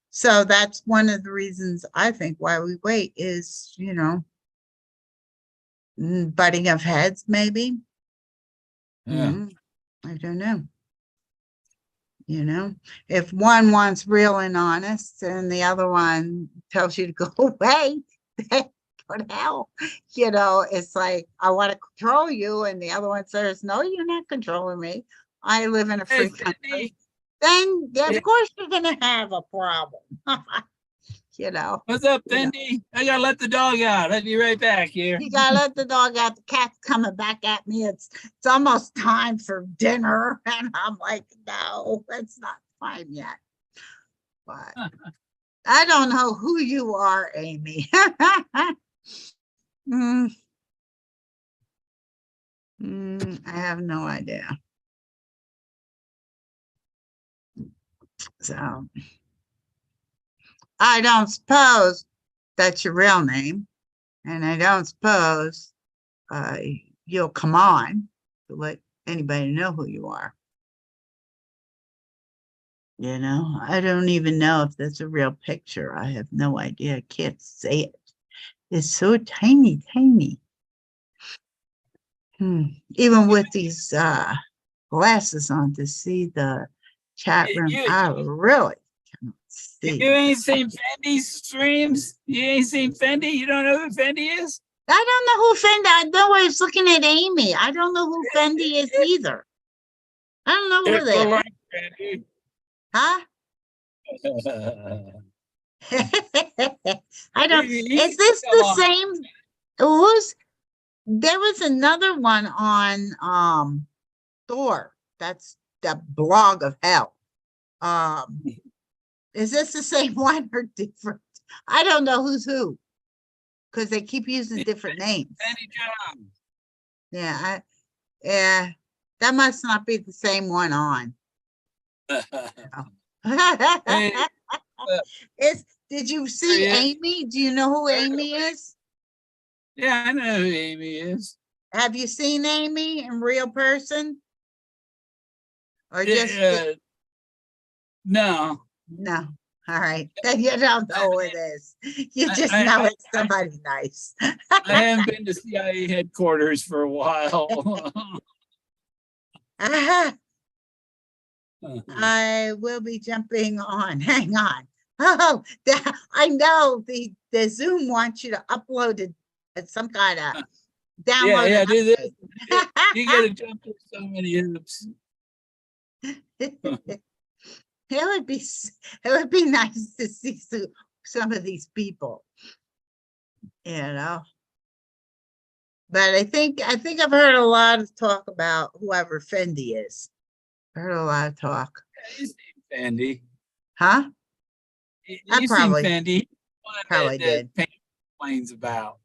So that's one of the reasons I think why we wait is, you know, butting of heads, maybe. Yeah. I don't know. You know, if one wants real and honest and the other one tells you to go away, go to hell. You know, it's like, I want to control you. And the other one says, no, you're not controlling me. I live in a Hey, free country. Cindy, Then, Yeah. of course, you're going to have a problem. You know, what's up, You know. Fendi? I gotta let the dog out. I'll be right back here. you gotta let the dog out. The cat's coming back at me. It's almost time for dinner. And I'm like, no, it's not time yet. But I don't know who you are, Amy. I have no idea. So I don't suppose that's your real name. And I don't suppose you'll come on to let anybody know who you are. You know, I don't even know if that's a real picture. I have no idea. I can't say it. It's so tiny, tiny. Even with these glasses on to see the chat room, You- I really cannot see. You ain't seen Fendi's streams? You ain't seen Fendi? You don't know who Fendi is? I don't know who Fendi. I know I was looking at Amy. I don't know who Fendi is either. I don't know who they are. Fendi. Huh? I don't. Is this Come the on. same? There was another one on Thor. That's the blog of hell. Is this the same one or different? I don't know who's who because they keep using different names. Fendi Jones. Yeah, that must not be the same one on. Hey, Did you see There he is. Amy? Do you know who Amy is? yeah, I know who Amy is. Have you seen Amy in real person? Or just No. no? All right, then you don't know who it is. You just know it's somebody nice. I haven't been to CIA headquarters for a while. I will be jumping on. Hang on. Oh, I know the Zoom wants you to upload it at some kind of download. yeah, and do this. update. You gotta jump through so many hoops. It would be nice to see some of these people, you know. But I think I've heard a lot of talk about whoever Fendi is. I heard a lot of talk. Yeah, you seen Fendi. Huh? You probably- seen Fendi. One probably that did. Paint complains about.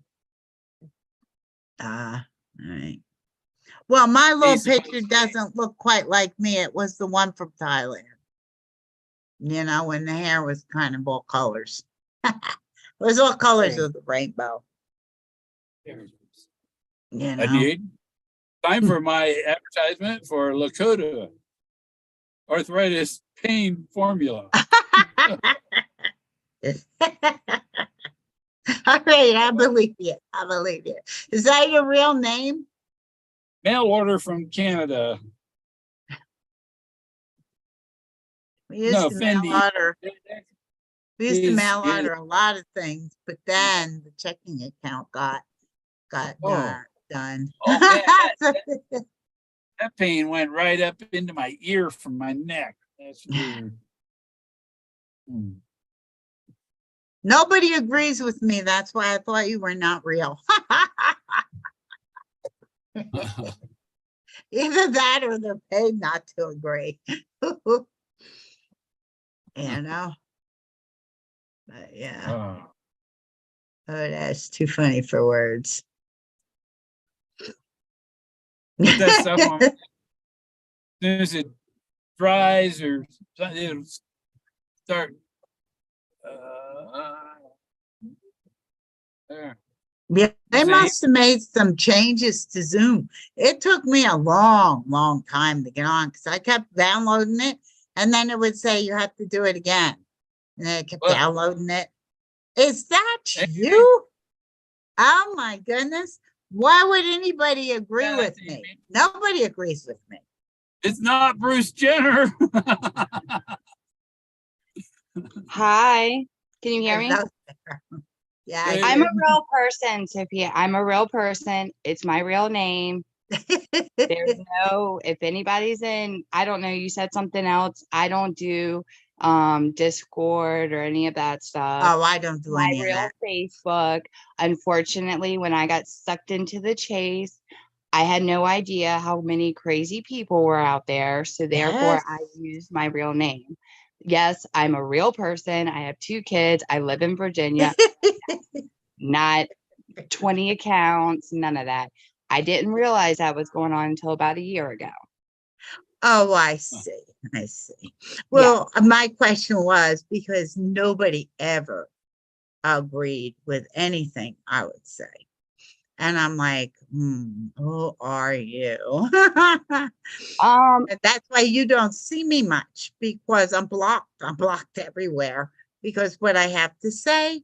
All right. Well, my little He's supposed picture to- doesn't look quite like me. It was the one from Thailand. You know, when the hair was kind of all colors. It was all colors of the rainbow. You know. I did. Time for my advertisement for Lakota arthritis pain formula. All right, I believe you. I believe you. Is that your real name? Mail order from Canada. We used No, to mail Fendi. order. We used to is- mail is- order a lot of things, but then the checking account got Oh. done. Oh, man, that pain went right up into my ear from my neck. That's weird. Nobody agrees with me. That's why I thought you were not real. Either that or they're paid not to agree. You know? But yeah, Oh. oh, that's too funny for words. Put that stuff on. As soon as it dries or something, it'll start. There. Yeah, they See? must have made some changes to Zoom. It took me a long, long time to get on because I kept downloading it and then it would say you have to do it again. And then I kept Well- downloading it. Is that Hey. you? Oh my goodness. Why would anybody agree Yeah, with that's me? Amy. Nobody agrees with me. It's not Bruce Jenner. Hi, can you hear me? Hello there. Yeah, I I'm a do. real person, Sophia. I'm a real person. It's my real name. There's no, if anybody's in, I don't know, you said something else. I don't do Discord or any of that stuff. Oh, I don't do My any of real that. Facebook. Unfortunately, when I got sucked into the chase, I had no idea how many crazy people were out there. So therefore, Yes. I used my real name. Yes, I'm a real person. I have 2 kids. I live in Virginia. Not 20 accounts, none of that. I didn't realize that was going on until about a year ago. Oh, I see. I see. Well, my question was because nobody ever agreed with anything I would say. And I'm like, who are you? And that's why you don't see me much because I'm blocked. I'm blocked everywhere because what I have to say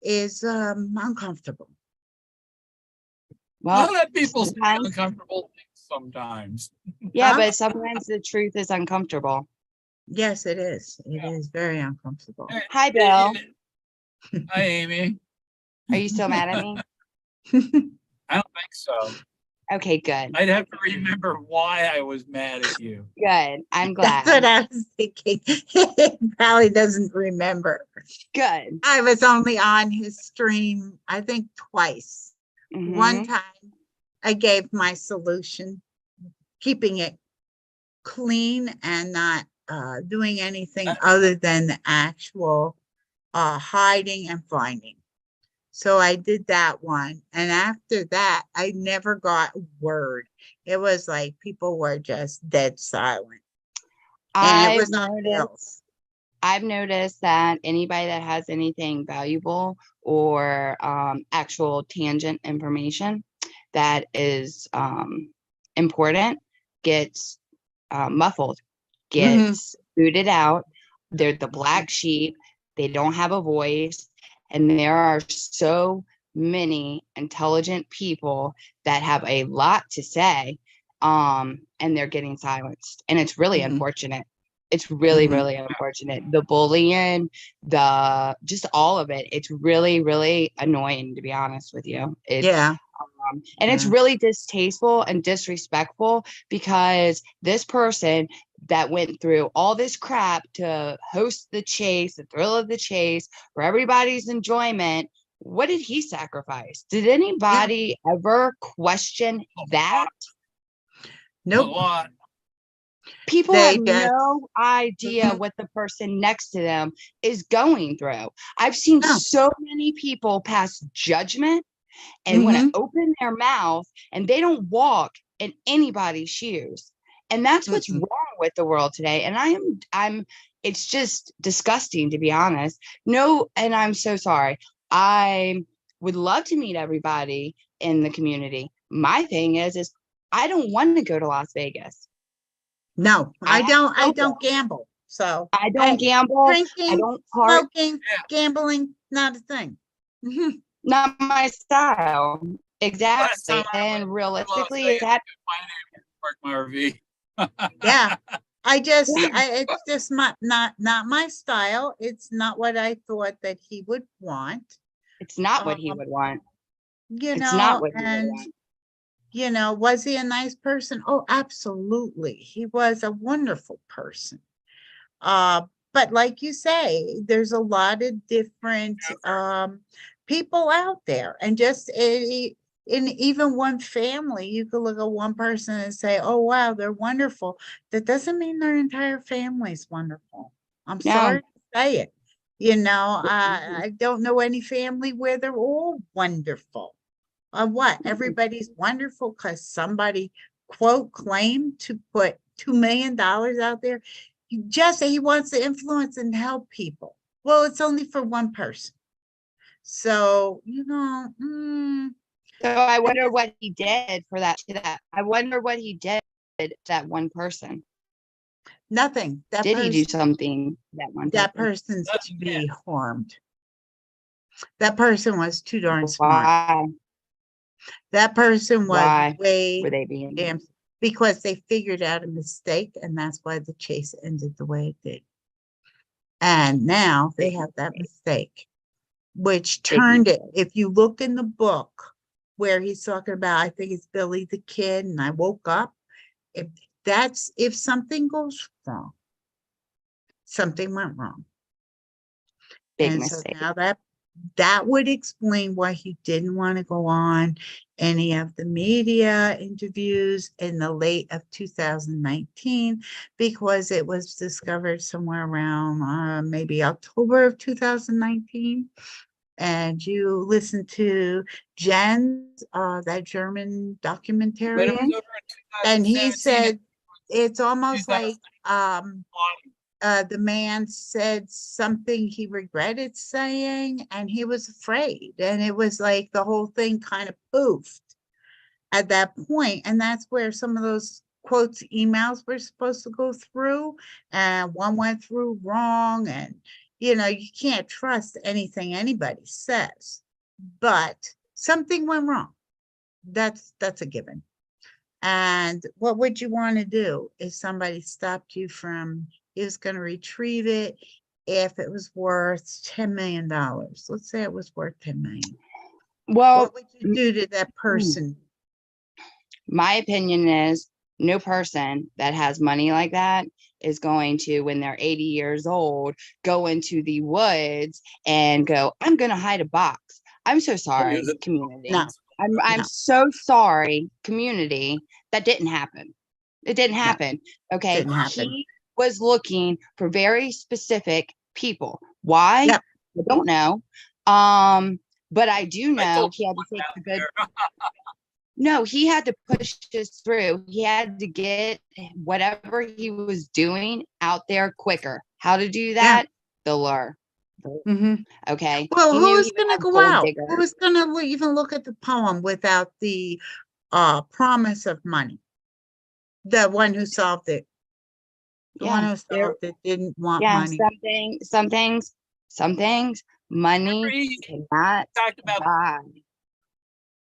is uncomfortable. Well, Let people say sometimes- uncomfortable things sometimes. yeah, Huh? but sometimes the truth is uncomfortable. Yes, it is. It Yeah. is very uncomfortable. Hi, Bill. Hi, Amy. Are you still mad at me? I don't think so. Okay, good. I'd have to remember why I was mad at you. Good. I'm That's what glad. I was thinking. He probably doesn't remember. Good. I was only on his stream, I think twice. One Mhm. time I gave my solution, keeping it clean and not doing anything other than the actual hiding and finding. So I did that one. And after that, I never got a word. It was like people were just dead silent. And it I've was on noticed, Bill's. I've noticed that anybody that has anything valuable or actual tangent information that is important gets muffled, gets booted out. They're the black sheep. They don't have a voice. And there are so many intelligent people that have a lot to say, and they're getting silenced. And it's really Mhm. unfortunate. It's really, Mhm. really unfortunate. The bullying, just all of it. It's really, really annoying, to be honest with you. It's, Yeah. and it's Yeah. really distasteful and disrespectful because this person that went through all this crap to host the chase, the thrill of the chase, for everybody's enjoyment, what did he sacrifice? Did anybody ever question that? A Nope. lot. People They have just- no idea Mhm. what the person next to them is going through. I've seen No. so many people pass judgment and want to open their mouth and they don't walk in anybody's shoes. And that's what's Mm-mm. wrong with the world today. And I'm it's just disgusting, to be honest. No, and I'm so sorry. I would love to meet everybody in the community. My thing is I don't want to go to Las Vegas. No, I I don't. I don't don't gamble. So I don't gamble. I drinking, don't party. smoking, Yeah. gambling, not a thing. Mhm. Not my style. Exactly. time I And went to realistically, Las is that My name is Park my RV. Yeah. Yeah. It's just not my style. It's not what I thought that he would want. it's not what he Um, would want. You It's know, not what he would and want. was he a nice person? Oh, absolutely. He was a wonderful person. But like you say, there's a lot of different people out there, and just in even one family, you could look at one person and say, "Oh wow, they're wonderful." That doesn't mean their entire family's wonderful. I'm No. sorry to say it. I don't know any family where they're all wonderful. What? Everybody's wonderful because somebody quote claim to put $2 million out there. He just he wants to influence and help people. Well, it's only for one person. So, So I wonder what he did for that. I wonder what he did to that one person. nothing. That Did he do person, something to that one that person? person's to be harmed. That person was too darn smart. Why? That person was Why way were they being? damn, because they figured out a mistake, and that's why the chase ended the way it did. And now they have that mistake, which turned it. If you look in the book where he's talking about, I think it's Billy the Kid, and I woke up. If something goes wrong, something went wrong. Big And mistake. so now that would explain why he didn't want to go on any of the media interviews in the late of 2019, because it was discovered somewhere around maybe October of 2019. And you listen to Jen's, that German documentarian, and he said it's almost like the man said something he regretted saying, and he was afraid. And it was like the whole thing kind of poofed at that point. And that's where some of those quotes, emails were supposed to go through, and one went through wrong. And, you can't trust anything anybody says, but something went wrong. That's a given. And what would you want to do if somebody stopped you from, he was going to retrieve it if it was worth $10 million? Let's say it was worth 10 million. Well, What would you do to that person? my opinion is no person that has money like that is going to, when they're 80 years old, go into the woods and go, I'm going to hide a box. I'm so sorry, community. No. I'm No. so sorry, community. That didn't happen. It didn't happen. Okay. Didn't happen. He was looking for very specific people. Why? Yep. I don't know. But I do know he had to take a good. No, he had to push this through. He had to get whatever he was doing out there quicker. How to do that? The lure. Mhm. Okay. Well, He who knew was he would going to have go gold out? digger. Who was going to even look at the poem without the promise of money? The one who solved it. The one who there- solved it didn't want yeah, money. some things, money cannot Talked about buy.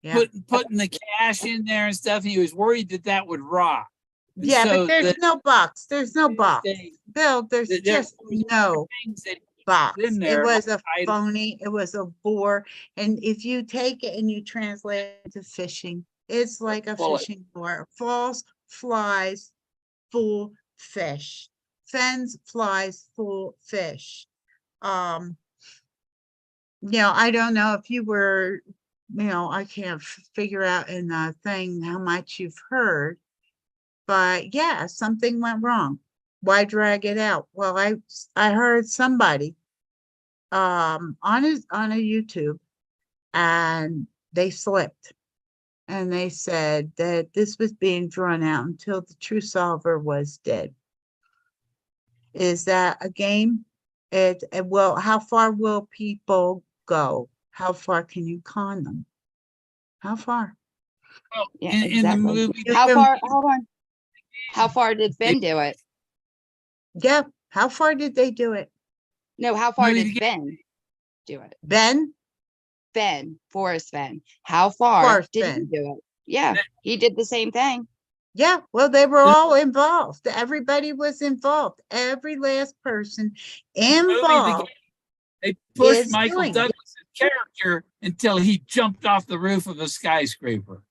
Yeah. putting the cash in there and stuff. And he was worried that would rot. And Yeah, so but there's no box. There's no box. they- Bill, there's there just was no things that box. in It there, was a I- phony. It was a bore. And if you take it and you translate it to fishing, it's like a Bullet. fishing lure. False flies, full fish. Fens flies, full fish. I don't know if you were, I can't figure out in the thing how much you've heard, but yeah, something went wrong. Why drag it out? Well, I heard somebody on a YouTube, and they slipped, and they said that this was being drawn out until the true solver was dead. Is that a game? Well, how far will people go? How far can you con them? How far? Yeah, in the exactly. movie, How far? Hold on. How far did Fenn do it? Yeah. How far did they do it? No, how far Movie did to Fenn do it? Ben? Forrest Fenn. How far Forrest did Fenn. he do it? Yeah, he did the same thing. Yeah, well, they were all involved. Everybody was involved. Every last person involved. they pushed is Michael doing it. Douglas's character until he jumped off the roof of a skyscraper.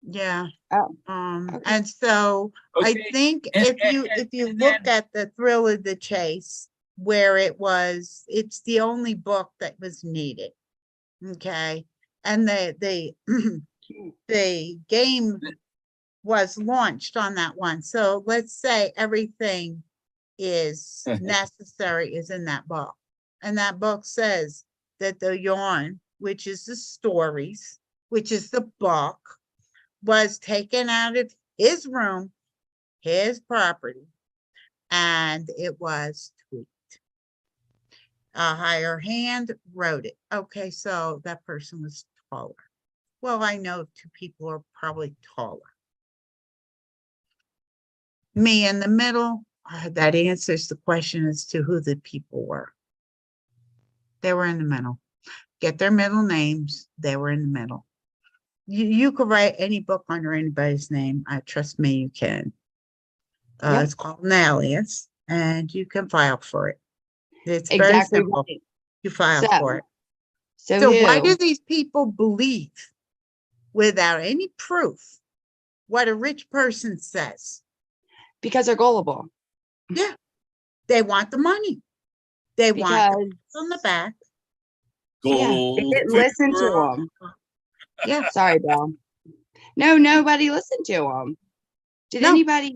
Yeah. Oh, okay. And so I Okay. think And- if you and look then- at the Thrill of the Chase, where it's the only book that was needed. Okay. And the game was launched on that one. So let's say everything is necessary is in that book. And that book says that the yarn, which is the stories, which is the book, was taken out of his room, his property, and it was tweaked. A higher hand wrote it. Okay, so that person was taller. Well, I know two people are probably taller. Me in the middle, that answers the question as to who the people were. They were in the middle. Get their middle names. They were in the middle. You could write any book under anybody's name. Trust me, you can. Yep. It's called an alias, and you can file for it. It's very Exactly simple. right. You file So, for it. So So why who? do these people believe without any proof what a rich person says? Because they're gullible. Yeah, they want the money. They want Because the on the back. yeah, they Gold didn't listen to fever. them. Yeah, Sorry, Bill. No, nobody listened to them. Did No. anybody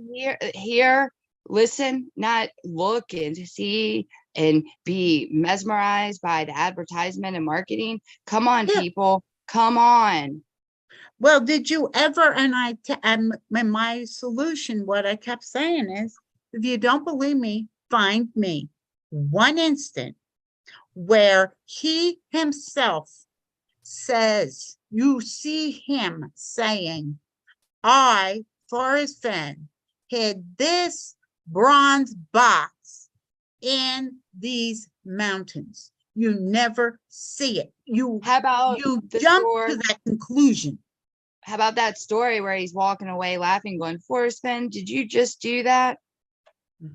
hear, listen, not look and see and be mesmerized by the advertisement and marketing? Come on, Yeah. people. Come on. well, did you ever, and my solution, what I kept saying is, if you don't believe me, find me one instant where he himself says, you see him saying, I, Forrest Fenn, hid this bronze box in these mountains. You never see it. You How about the jump story? to that conclusion. How about that story where he's walking away laughing, going, Forrest Fenn, did you just do that?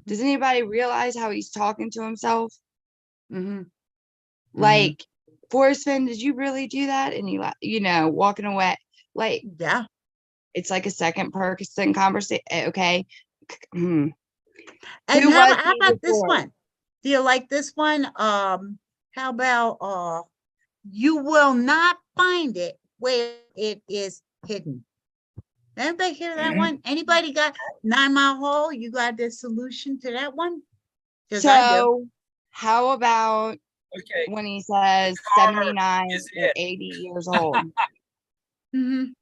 Does anybody realize how he's talking to himself? Mm-hmm. Like, Forrest Fenn, did you really do that? And he, walking away. Like, Yeah. it's like a second person conversation. Okay. And Who how was he about this before? one? Do you like this one? How about you will not find it where it is hidden. Anybody hear that one? Anybody got 9 Mile Hole? You got the solution to that one? 'Cause I do. So, how about Okay, when he says car 79 is or it. 80 years old? Mhm.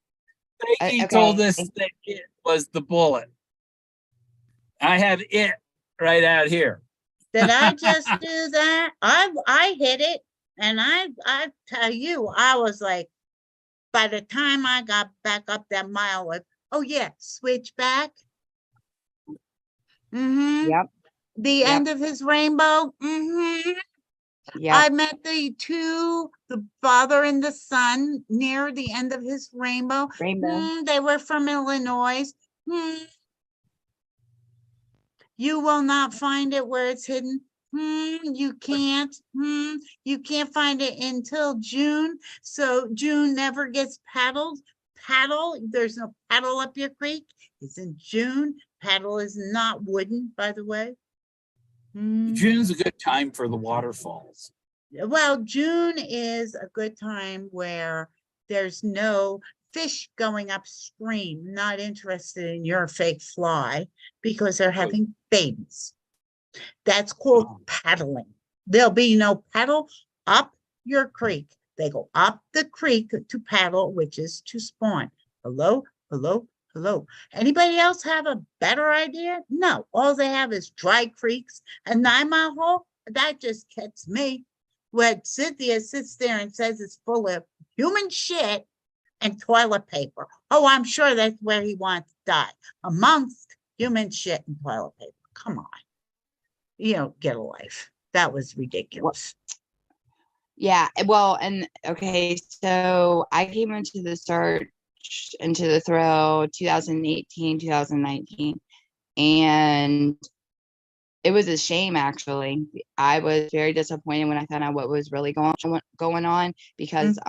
He Okay. told us that it was the bullet. I have it right out here. Did I just do that? I hit it, and I tell you, I was like, by the time I got back up that mile, like, oh yeah, switch back. Mm-hmm. Yep. The Yep. end of his rainbow. Mm-hmm. Yep. I met the father and the son, near the end of his rainbow. Rainbow. They were from Illinois. You will not find it where it's hidden. You can't. You can't find it until June. So June never gets paddled. There's no paddle up your creek. It's in June. Paddle is not wooden, by the way. June's a good time for the waterfalls. Well, June is a good time where there's no fish going upstream, not interested in your fake fly because they're having babies. That's called paddling. There'll be no paddle up your creek. They go up the creek to paddle, which is to spawn. Hello, hello, hello. Anybody else have a better idea? No, all they have is dry creeks. A 9 Mile Hole, that just gets me. When Cynthia sits there and says it's full of human shit and toilet paper. Oh, I'm sure that's where he wants to die, amongst human shit and toilet paper. Come on. You don't get a life. That was ridiculous. Yeah. Well, and okay, so I came into the throw 2018, 2019, and it was a shame, actually. I was very disappointed when I found out what was really going on because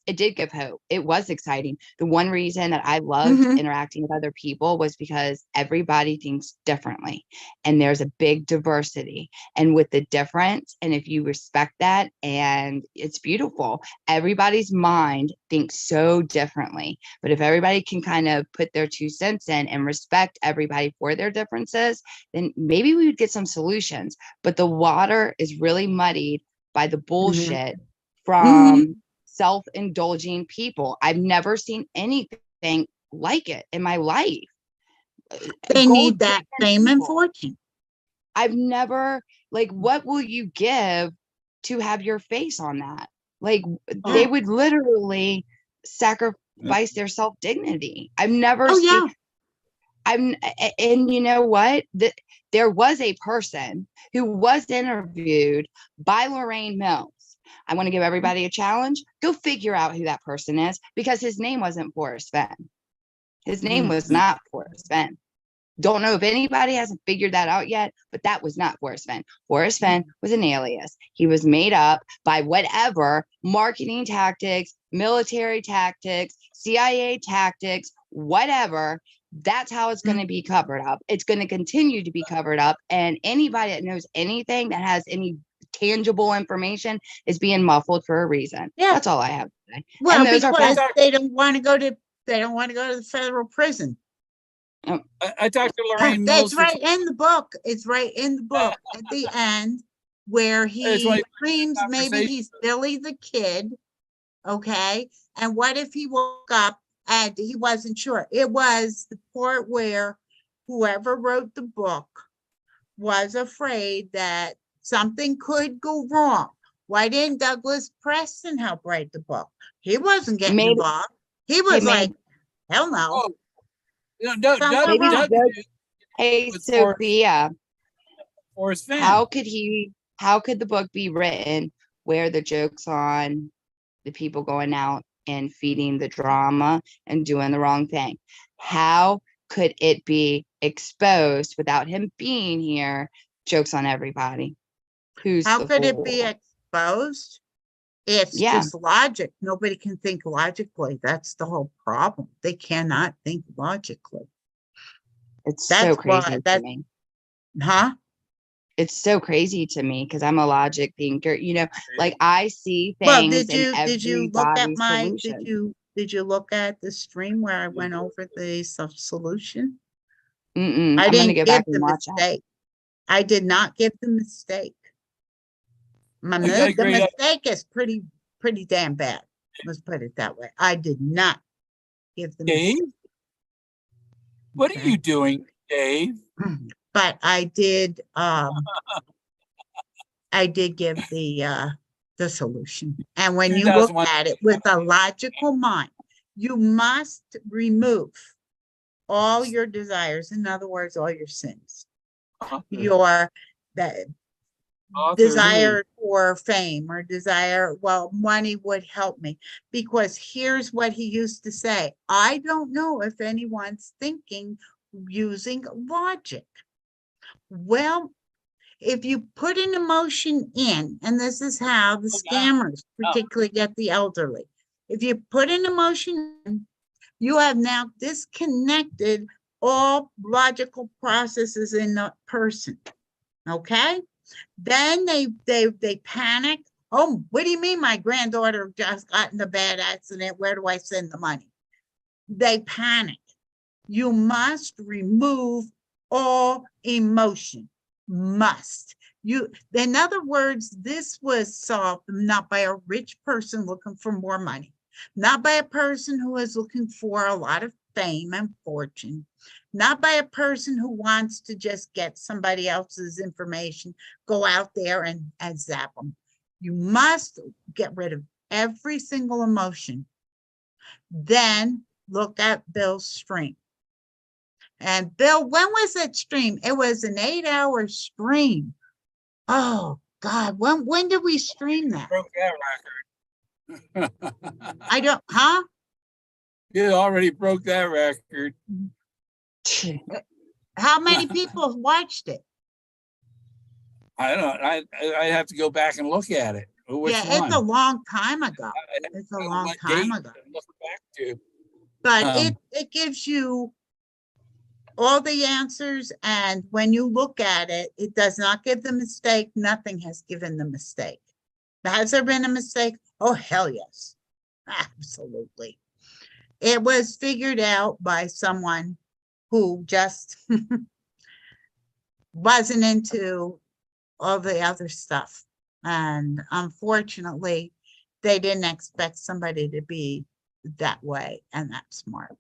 it did give hope. It was exciting. The one reason that I loved interacting with other people was because everybody thinks differently, and there's a big diversity. And with the difference, and if you respect that, and it's beautiful, everybody's mind thinks so differently. But if everybody can kind of put their 2 cents in and respect everybody for their differences, then maybe we would get some solutions. But the water is really muddied by the bullshit from self-indulging people. I've never seen anything like it in my life. They need Gold that digging fame and people. fortune. I've never, like, what will you give to have your face on that? Like, they would literally sacrifice their self dignity. I've never Oh, seen. yeah. And you know what? There was a person who was interviewed by Lorraine Mills. I want to give everybody a challenge. Go figure out who that person is, because his name wasn't Forrest Fenn. His name was not Forrest Fenn. Don't know if anybody hasn't figured that out yet, but that was not Forrest Fenn. Forrest Fenn was an alias. He was made up by whatever marketing tactics, military tactics, CIA tactics, whatever. That's how it's going to be covered up. It's going to continue to be covered up. And anybody that knows anything that has any tangible information is being muffled for a reason. Yeah. That's all I have to say. Well, And those are because facts. they don't want to go to the federal prison. I talked to Lorraine Mills. That's right in the book. It's right in the book at the end where That's why- he dreams maybe he's Billy the Kid. Okay. And what if he woke up and he wasn't sure? It was the part where whoever wrote the book was afraid that something could go wrong. Why didn't Douglas Preston help write the book? He wasn't getting Maybe- involved. He was Hey, like, hell no. Oh, no, Doug, Somewhere Doug, wrong. Doug Maybe Hey, With Forrest- Sophia, Forrest Fenn. how could the book be written where the joke's on the people going out and feeding the drama and doing the wrong thing? How could it be exposed without him being here? Joke's on everybody. Who's How the could it be fool? exposed? It's Yeah. just logic. Nobody can think logically. That's the whole problem. They cannot think logically. It's That's so why- crazy to that's- me. Huh? It's so crazy to me because I'm a logic thinker. You know, like I see things Well, in did you look at everybody's my, solution. did you look at the stream where I went over the solution? Mm-mm. I I'm gonna didn't go give back and the watch that. mistake. I did not give the mistake. I The agree. mistake is pretty damn bad. Let's put it that way. I did not give the Dave? mistake. What are Okay. you doing, Dave? But I did give the solution. And when you look 2001. at it with a logical mind, you must remove all your desires. In other words, all your sins. Your that desire for fame or desire, well, money would help me, because here's what he used to say. I don't know if anyone's thinking using logic. Well, if you put an emotion in, and this is how the scammers particularly get the elderly. If you put an emotion in, you have now disconnected all logical processes in the person. Okay? Then they panic. Oh, what do you mean my granddaughter just got in a bad accident? Where do I send the money? They panic. You must remove all emotion. Must. In other words, this was solved not by a rich person looking for more money, not by a person who is looking for a lot of fame and fortune, not by a person who wants to just get somebody else's information, go out there and zap them. You must get rid of every single emotion. Then look at Bill's stream. And Bill, when was that stream? It was an 8-hour stream. Oh God, when did we stream that? Broke that record. I don't, huh? You already broke that record. How many people watched it? I don't know. I have to go back and look at it. Which Yeah, one? it's a long time ago. It's a I don't know long what time date ago. to look back to. But it gives you all the answers, and when you look at it, it does not give the mistake. Nothing has given the mistake. Has there been a mistake? Oh, hell yes. Absolutely. It was figured out by someone who just wasn't into all the other stuff. And unfortunately, they didn't expect somebody to be that way and that smart.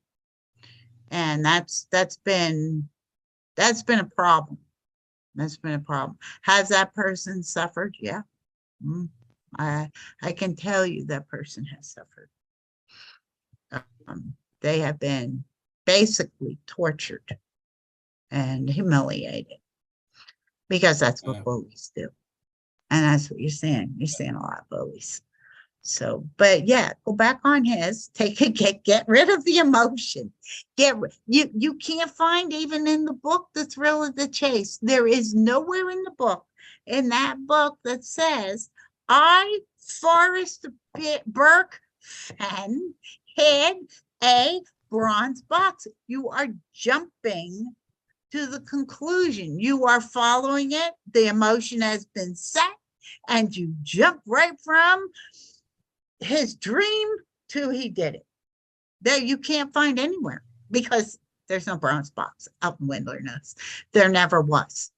And that's been a problem. That's been a problem. Has that person suffered? Yeah. I can tell you that person has suffered. They have been basically tortured and humiliated, because that's what bullies do. And that's what you're saying. You're saying a lot of bullies. So, but yeah, go back on his, get rid of the emotion. You can't find, even in the book, the thrill of the chase. There is nowhere in the book, that says, I, Forrest Burke Fenn, had a bronze box. You are jumping to the conclusion. You are following it. The emotion has been set, and you jump right from his dream to he did it. That you can't find anywhere, because there's no bronze box out in Wilderness. There never was.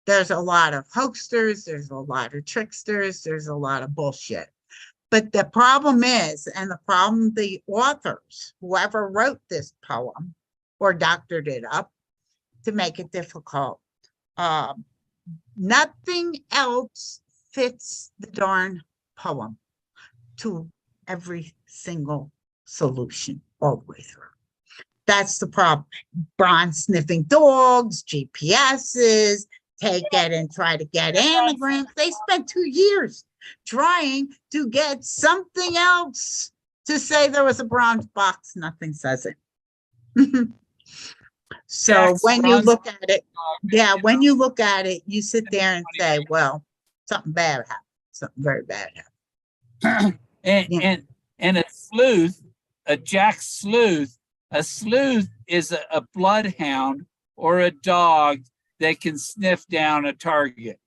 There's a lot of hoaxers, there's a lot of tricksters, there's a lot of bullshit. But the problem is, and the problem the authors, whoever wrote this poem or doctored it up to make it difficult, nothing else fits the darn poem to every single solution all the way through. That's the problem. Bronze sniffing dogs, GPSs, take it and try to get anagrams. They spent 2 years trying to get something else to say there was a bronze box. Nothing says it. So Jack's when you bronze look at it, yeah, when you look at it, you sit there and say, well, something bad happened. Something very bad happened. And a sleuth, a Jack sleuth, a sleuth is a bloodhound or a dog that can sniff down a target.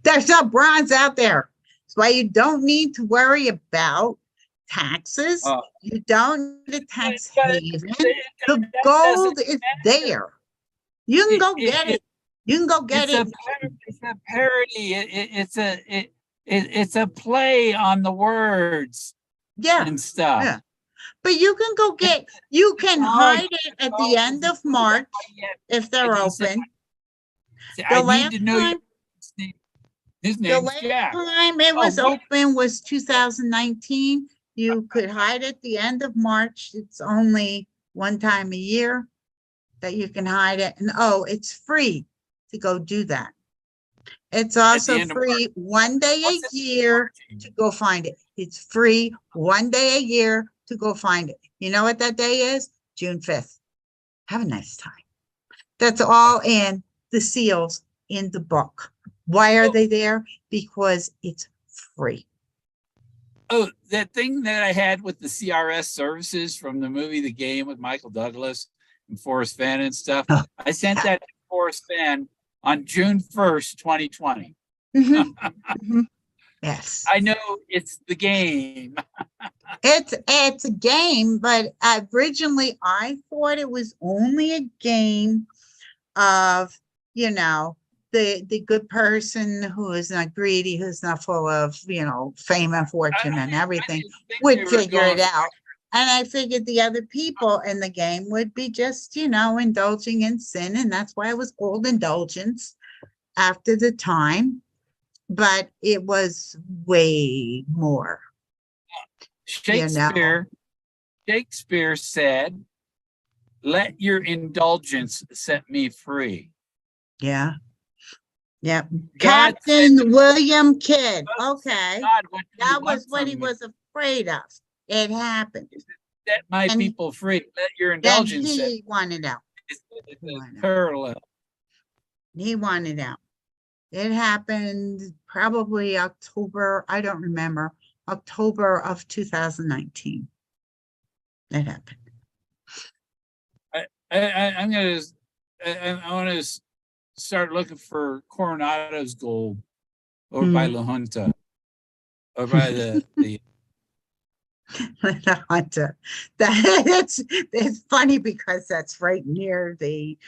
There's no bronze out there. That's why you don't need to worry about taxes. You don't need a tax haven. The gold is there. You can go get it. You can go get it. It's a parody. It's a play on the words. Yeah. And stuff. Yeah. But you can go get, you can hide it at the end of March if they're open. I need to know his The name's last Jack. time it was open was 2019. You could hide at the end of March. It's only one time a year that you can hide it. And it's free to go do that. It's also free 1 day a year to go find it. It's free 1 day a year to go find it. You know what that day is? June 5th. Have a nice time. That's all in the seals in the book. Why are they there? Because it's free. Oh, that thing that I had with the CRS services from the movie The Game with Michael Douglas and Forrest Fenn and stuff. I sent that to Forrest Fenn on June 1st, 2020. Yes. I know it's the game. It's a game, but originally I thought it was only a game of, the good person who is not greedy, who's not full of, fame and fortune and everything, would figure it out. And I figured the other people in the game would be just, indulging in sin. And that's why it was called indulgence after the time. But it was way more. Shakespeare said, "Let your indulgence set me free." Yeah. Yep. Captain William Kidd. Okay. That was what he was afraid of. It happened. Set my people free. Let your indulgence set. He wanted out. Parallel. He wanted out. It happened probably October, I don't remember, October of 2019. It happened. I want to start looking for Coronado's gold over by La Junta, or by the La Junta. It's funny because that's right near the.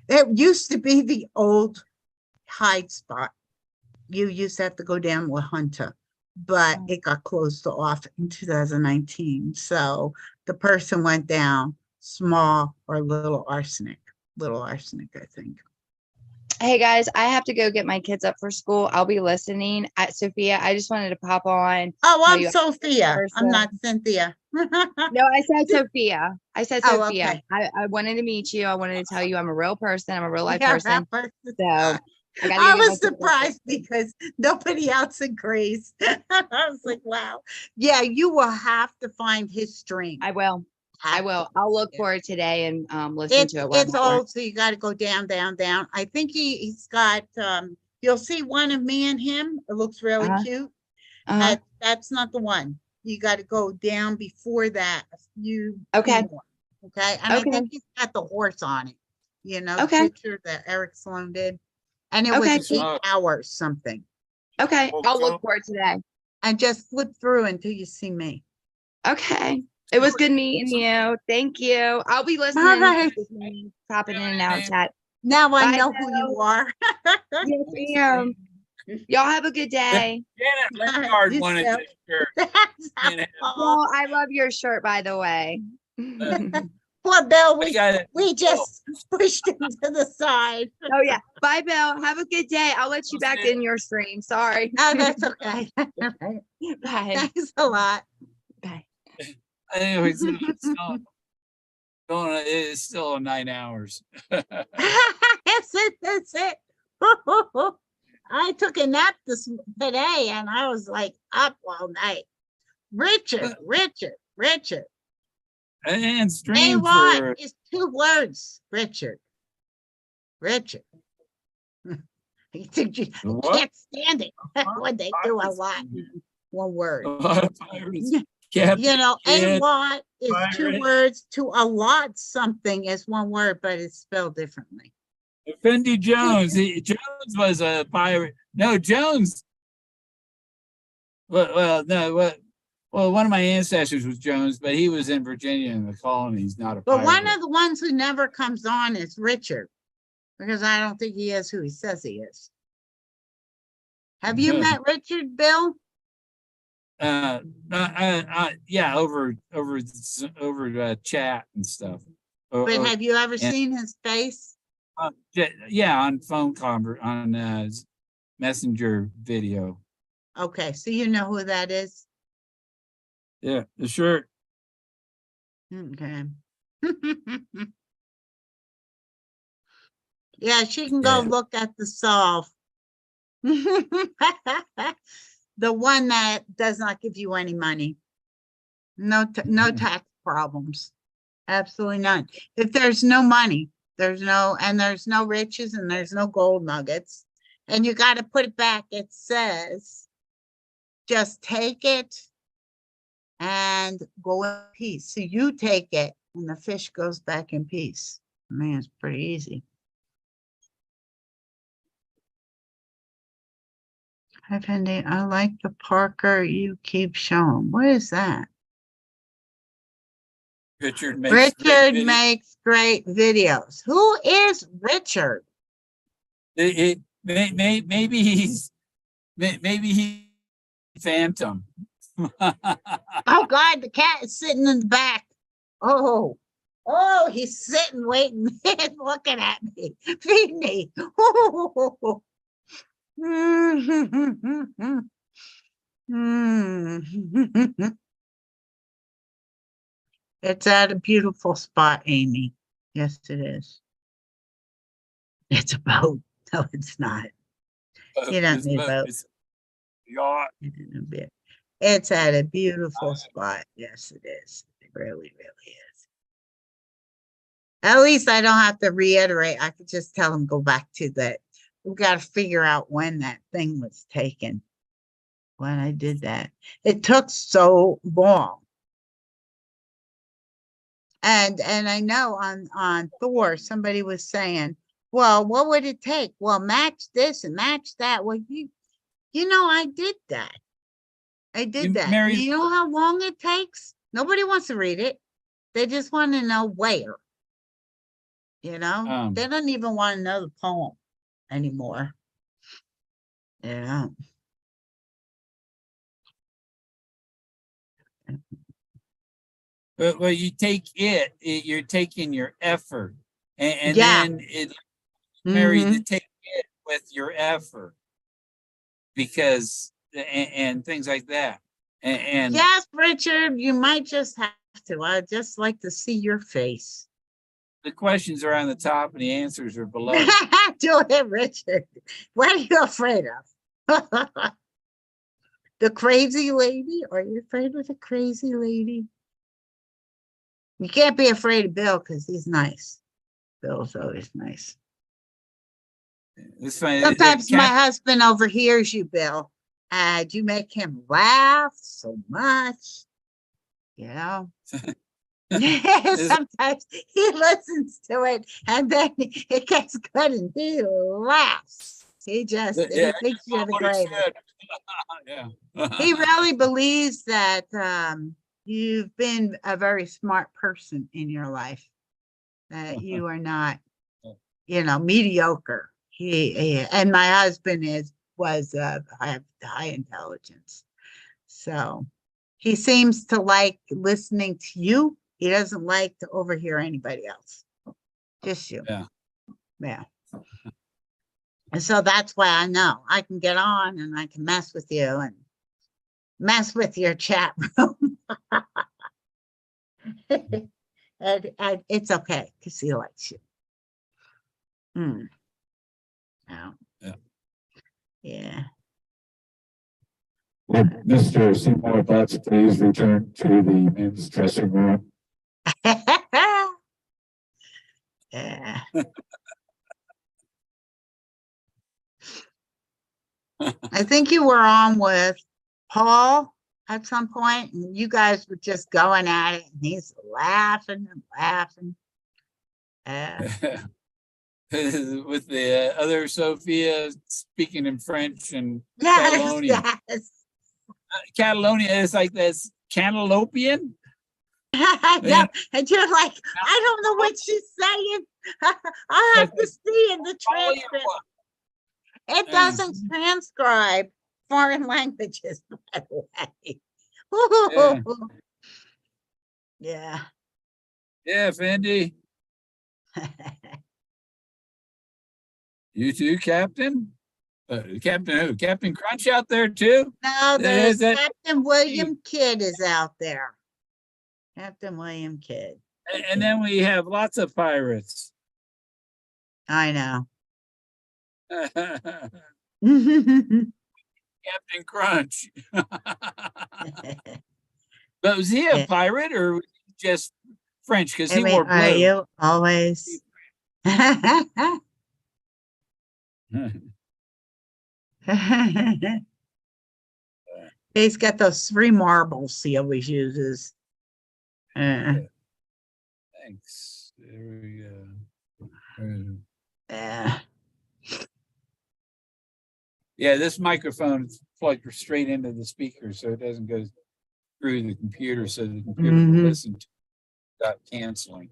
It used to be the old hide spot. You used to have to go down La Junta but it got closed off in 2019. So the person went down small or little arsenic, I think. Hey guys, I have to go get my kids up for school. I'll be listening. Sophia, I just wanted to pop on. Oh, tell I'm you- Sophia. I'm person. not Cynthia. No, I said Sophia. I said Oh, Sophia. okay. I wanted to meet you. I wanted to tell you I'm a real person. I'm a real life You're person. that person. So I gotta I get my was kids up. surprised because nobody else agrees. I was like, wow. Yeah, you will have to find his stream. I will. I Have will. to. I'll look Yeah. for it today and listen It's to it. while I'm it's at work. old, so you got to go down, down, down. I think he's got you'll see one of me and him. It looks really Uh-huh. cute. Uh-huh. That's not the one. You got to go down before that. You Okay. more, okay, and I Okay. think he's got the horse on it. You know, the Okay. picture that Eric Sloan did, and it Okay. was 8 hours something. Okay. Well, I'll go- look for it today. And just flip through until you see me. Okay. It was good meeting you. Thank you. I'll be listening. right. Popping in and out chat. Now I Bye, know who you Bill. are. Yes, ma'am. Y'all have a good day. Janet Lingard You wanted so- this shirt. That's Janet, all. Well, I love your shirt, by the way. Poor Bill, we got it. we just pushed him to the side. Oh yeah. Bye, Bill. Have a good day. I'll let you back in your stream. Sorry. Oh, that's okay. Bye. Thanks a lot. Bye. Anyways, it's still 9 hours. That's it, that's it. I took a nap today and I was like up all night. Richard. And They stream want for is 2 words, Richard. You think you what? can't stand it when they do a lot. One word. A lot of pirates. You know, a Captain lot is 2 pirate. words. To allot something is 1 word, but it's spelled differently. Fendi Jones. Jones was a pirate. No, Jones. Well, one of my ancestors was Jones, but he was in Virginia in the colonies, not a But pirate. one of the ones who never comes on is Richard, because I don't think he is who he says he is. Have you met Richard, Bill? Yeah, over chat and stuff. But have you ever and- seen his face? Yeah, on on messenger video. Okay, so you know who that is? Yeah, the shirt. Okay. Yeah, she can go Yeah. look at the solve. The one that does not give you any money. No tax problems. Absolutely none. If there's no money, there's no riches and there's no gold nuggets. And you got to put it back. It says, just take it and go in peace. So you take it and the fish goes back in peace. Man, it's pretty easy. Hi, Fendi. I like the Parker you keep showing. What is that? Richard makes great Richard videos. makes great videos. Who is Richard? Maybe he's Phantom. Oh God, the cat is sitting in the back. Oh, he's sitting, waiting, and looking at me. Feed me. It's at a beautiful spot, Amy. Yes, it is. It's a boat. No, it's not. You don't need a boat. Yacht. It's at a beautiful spot. Yes, it is. It really, really is. At least I don't have to reiterate. I could just tell them go back to that. We've got to figure out when that thing was taken. When I did that. It took so long. And I know on Thor, somebody was saying, well, what would it take? Well, match this and match that. Well, you know, I did that. I did that. Mary- You know how long it takes? Nobody wants to read it. They just want to know where. You know, they don't even want to know the poem anymore. Yeah. Well, you take you're taking your effort, and Yeah. then it marry to Mhm. take it with your effort because and things like that. And Yes, Richard, you might just have to. I'd just like to see your face. the questions are on the top and the answers are below. Do it, Richard. What are you afraid of? The crazy lady? Are you afraid of the crazy lady? You can't be afraid of Bill because he's nice. Bill's always nice. It's funny. Sometimes my husband overhears you, Bill, and you make him laugh so much. You know? Sometimes he listens to it and then it gets good and he laughs. He just he thinks you're the greatest. Yeah. He really believes that you've been a very smart person in your life, that you are not, you know, mediocre. He and my husband was high intelligence. So he seems to like listening to you. He doesn't like to overhear anybody else. Just you. Yeah. Yeah. And so that's why I know I can get on and I can mess with you and mess with your chat room. and it's okay because he likes you. Yeah. Yeah. Would Mr. Seymour Butts please return to the men's dressing room? Yeah. I think you were on with Paul at some point, and you guys were just going at it, and he's laughing and laughing. With the other Sophia speaking in French and Yes, Catalonian. yes. Catalonia is like this Cantalopian. Yeah, and you're like, I don't know what she's saying. I'll have to see in the transcript. It doesn't transcribe foreign languages, by the way. Yeah. Yeah, Fendi. You too, Captain? Captain who? Captain Crunch out there too? No, Is there's that- Captain William Kidd is out there. Captain William Kidd. And then we have lots of pirates. I know. Captain Crunch. But was he a Yeah. pirate or just French? Because I he mean, wore blue. are you always? He's got those 3 marbles he always uses. Thanks. There we go. Yeah. Yeah, this microphone is plugged straight into the speaker, so it doesn't go through the computer, so the computer will Mhm. listen to it without canceling.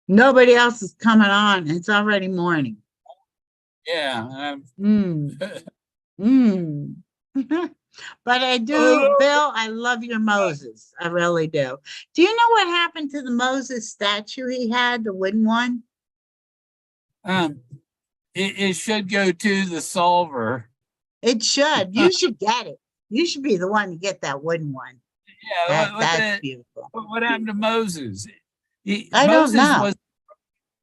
Nobody else is coming on. It's already morning. Yeah. But I do, Hello. Bill, I love your Moses. I really do. Do you know what happened to the Moses statue he had, the wooden one? It should go to the solver. It should. You should get it. You should be the one to get that wooden one. Yeah, That's beautiful. what happened to Moses? I don't Moses know. was a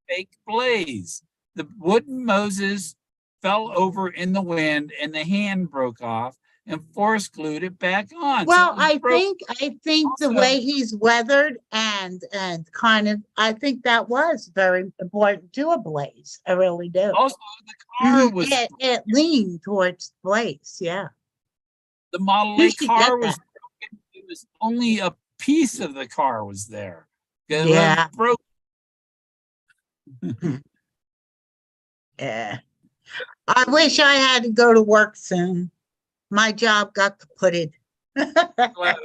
fake blaze. The wooden Moses fell over in the wind and the hand broke off and Forrest glued it back on. Well, So it was I think the Also- way he's weathered and kind of, I think that was very important to a blaze. I really do. Also, the car was It leaned towards blaze. Yeah. the Model You A should car get was that. broken. It was only a piece of the car was there. It Yeah. was broken. Yeah. I wish I had to go to work soon. My job got kaputted. Well,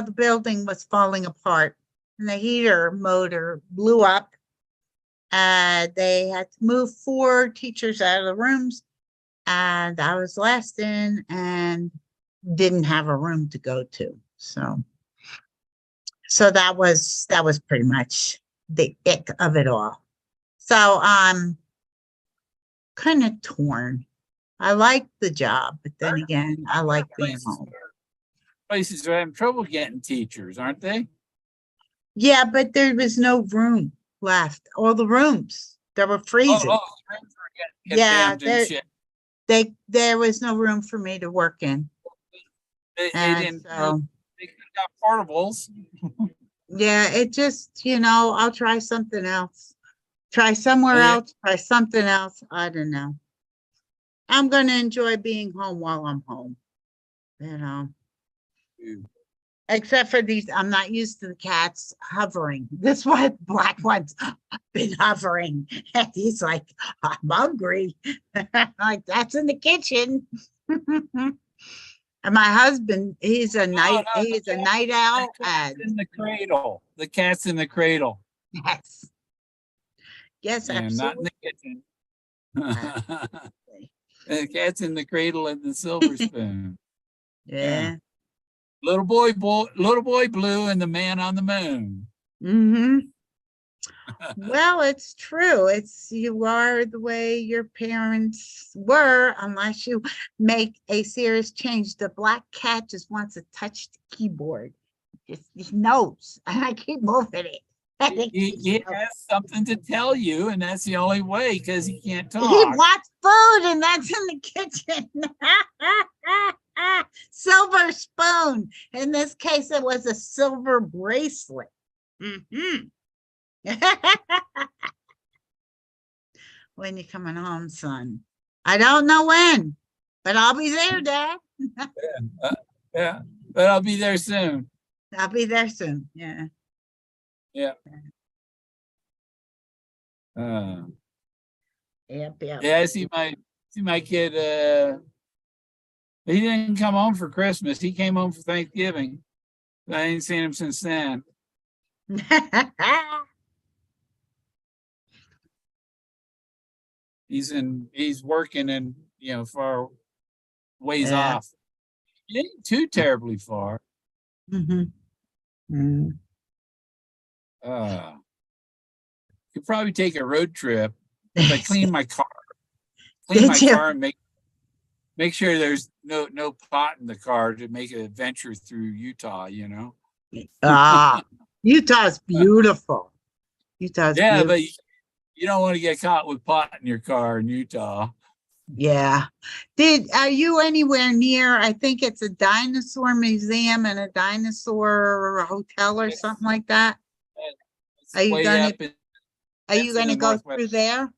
the building was falling apart and the heater motor blew up They had to move 4 teachers out of the rooms, and I was last in and didn't have a room to go to. So that was pretty much the ick of it all. So I'm kind of torn. I like the job, but then again, I like being home. Places are having trouble getting teachers, aren't they? Yeah, but there was no room left. All the rooms, they were freezing. Oh, the rooms were getting Yeah, condemned and shit. there was no room for me to work in. They And didn't. so, They could have got portables. yeah, it just, I'll try something else. Try somewhere Yeah. else, try something else. I don't know. I'm going to enjoy being home while I'm home. Except for these, I'm not used to the cats hovering. This one, black one's been hovering. And he's like, I'm hungry. Like, that's in the kitchen. And my husband, he's a night owl. The cat's in the cradle. The cat's in the cradle. Yes. Yes, And not in absolutely. the kitchen. The cat's in the cradle and the silver spoon. Yeah. Little boy blue and the man on the moon. Mm-hmm. Well, it's true. You are the way your parents were, unless you make a serious change. The black cat just wants to touch the keyboard. He knows, and I keep moving it. And it keeps He moving. has something to tell you, and that's the only way because he can't talk. He wants food, and that's in the kitchen. Silver spoon. In this case, it was a silver bracelet. Mm-hmm. When you coming home, son? I don't know when, but I'll be there, Dad. Yeah, but I'll be there soon. I'll be there soon. Yeah. Yeah. Yep. Yeah, I see my kid. He didn't come home for Christmas. He came home for Thanksgiving. I ain't seen him since then. He's working and far ways Yeah. off. It ain't too terribly far. Mm-hmm. Could probably take a road trip if I clean my car. Did you? Car and make sure there's no pot in the car to make an adventure through Utah, Utah's beautiful. Utah's Yeah, beautiful. but you don't want to get caught with pot in your car in Utah. Yeah. Are you anywhere near? I think it's a dinosaur museum and a dinosaur hotel or something like that. It's Are you way gonna up in- Are you that's in gonna the go northwest. through there?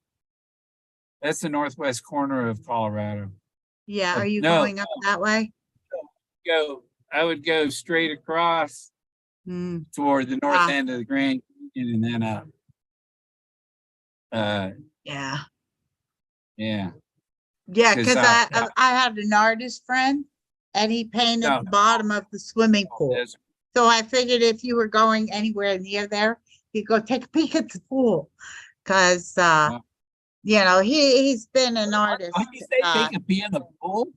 That's the northwest corner of Colorado. Yeah. Are you No. going up that way? I would go straight across Mm. toward the north Ah. end of the Grand Canyon and then up. Yeah. Yeah. Yeah, 'Cause, because I had an artist friend and he painted No. the bottom of the swimming pool. Desert. So I figured if you were going anywhere near there, you'd go take a peek at the pool. Because he's been an artist. Why do you say take a pee in the pool?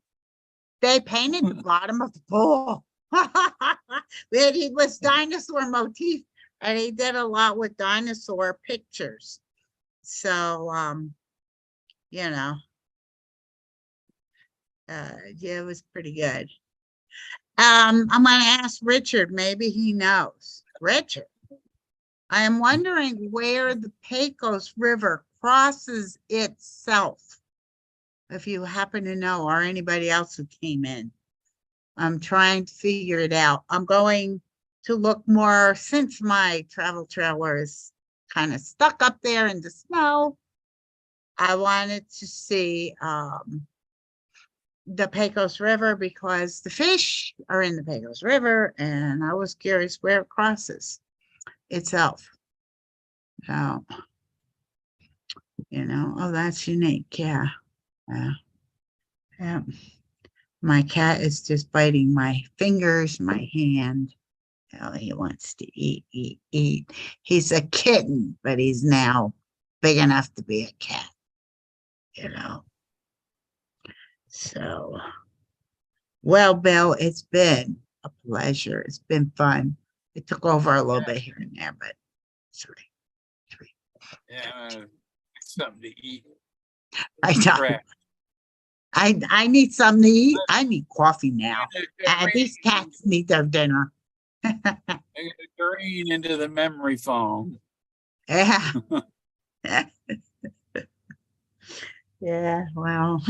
They painted the bottom of the pool. It was dinosaur motif, and he did a lot with dinosaur pictures. So it was pretty good. I'm gonna ask Richard, maybe he knows. Richard, I am wondering where the Pecos River crosses itself. If you happen to know, or anybody else who came in. I'm trying to figure it out. I'm going to look more, since my travel trailer is kind of stuck up there in the snow. I wanted to see the Pecos River because the fish are in the Pecos River, and I was curious where it crosses itself. So, oh, that's unique. Yeah. Yeah. My cat is just biting my fingers, my hand. Oh, he wants to eat. He's a kitten, but he's now big enough to be a cat, you know. So, well, Bill, it's been a pleasure. It's been fun. It took over a little bit here and there, but three. Yeah, something to eat. I know. Crap. I need something to eat. I need coffee now. These Green- cats need their dinner. They're gonna green into the memory foam. Yeah. Yeah, well.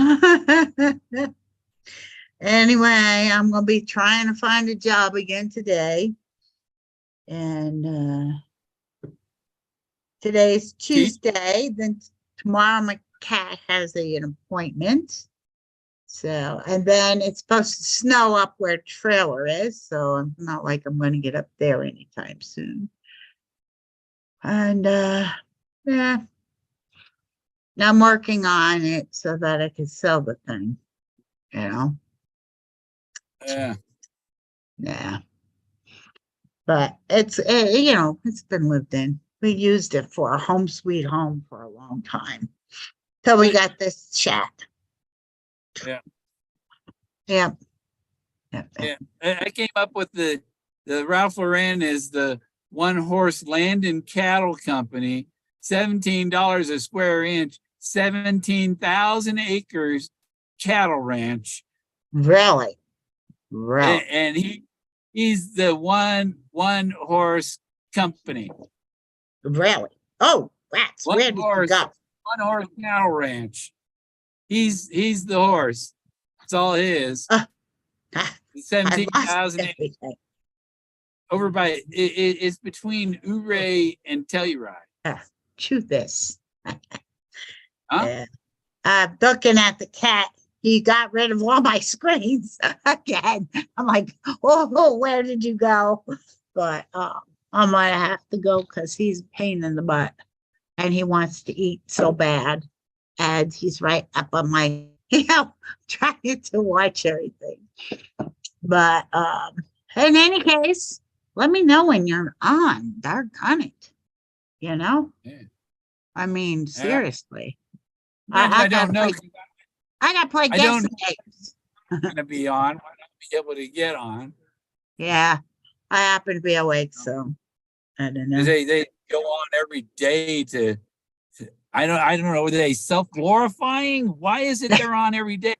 Anyway, I'm gonna be trying to find a job again today. And today's Tuesday, then tomorrow my cat has an appointment. So, and then it's supposed to snow up where the trailer is, so I'm not like I'm gonna get up there anytime soon. And yeah. Now I'm working on it so that I can sell the thing, you know. Yeah. Yeah. But it's, you know, it's been lived in. We used it for a home sweet home for a long time. Till we got this shack. Yeah. Yeah. Yeah. I came up with the Ralph Lauren is the one horse land and cattle company, $17 a square inch, 17,000 acres cattle ranch. Really? Really? And he's the one horse company. Really? Oh, rats, One where did you horse. go? One horse cattle ranch. He's the horse. It's all his. I 17,000 lost everything. over by it's between Ouray and Telluride. Chew this. Huh? Yeah. I'm looking at the cat. He got rid of all my screens again. I'm like, oh, where did you go? But I might have to go because he's a pain in the butt and he wants to eat so bad. And he's right up on my, you know, trying to watch everything. But in any case, let me know when you're on. Doggone it. You know? Yeah. I mean, seriously. I don't know. I gotta play I don't guessing games. I'm gonna be on. Might not be able to get on. Yeah, I happen to be awake, so I don't know. 'Cause they go on every day to I don't know, are they self-glorifying? Why is it they're on every day?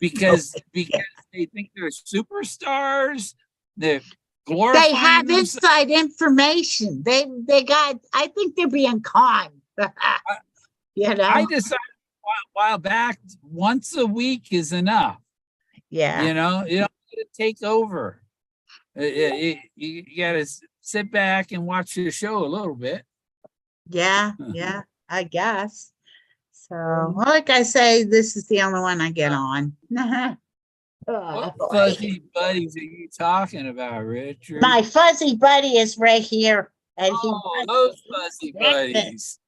Because they think they're superstars. They're glorifying They have themselves. inside information. They got. I think they're being conned. You know. I decided a while back once a week is enough. Yeah. You know, you don't let it take over. You gotta sit back and watch the show a little bit. Yeah. Yeah. I guess. So, like I say, this is the only one I get on. Oh, What boy. fuzzy buddies are you talking about, Richard? My fuzzy buddy is right here, and he. Oh, those fuzzy buddies.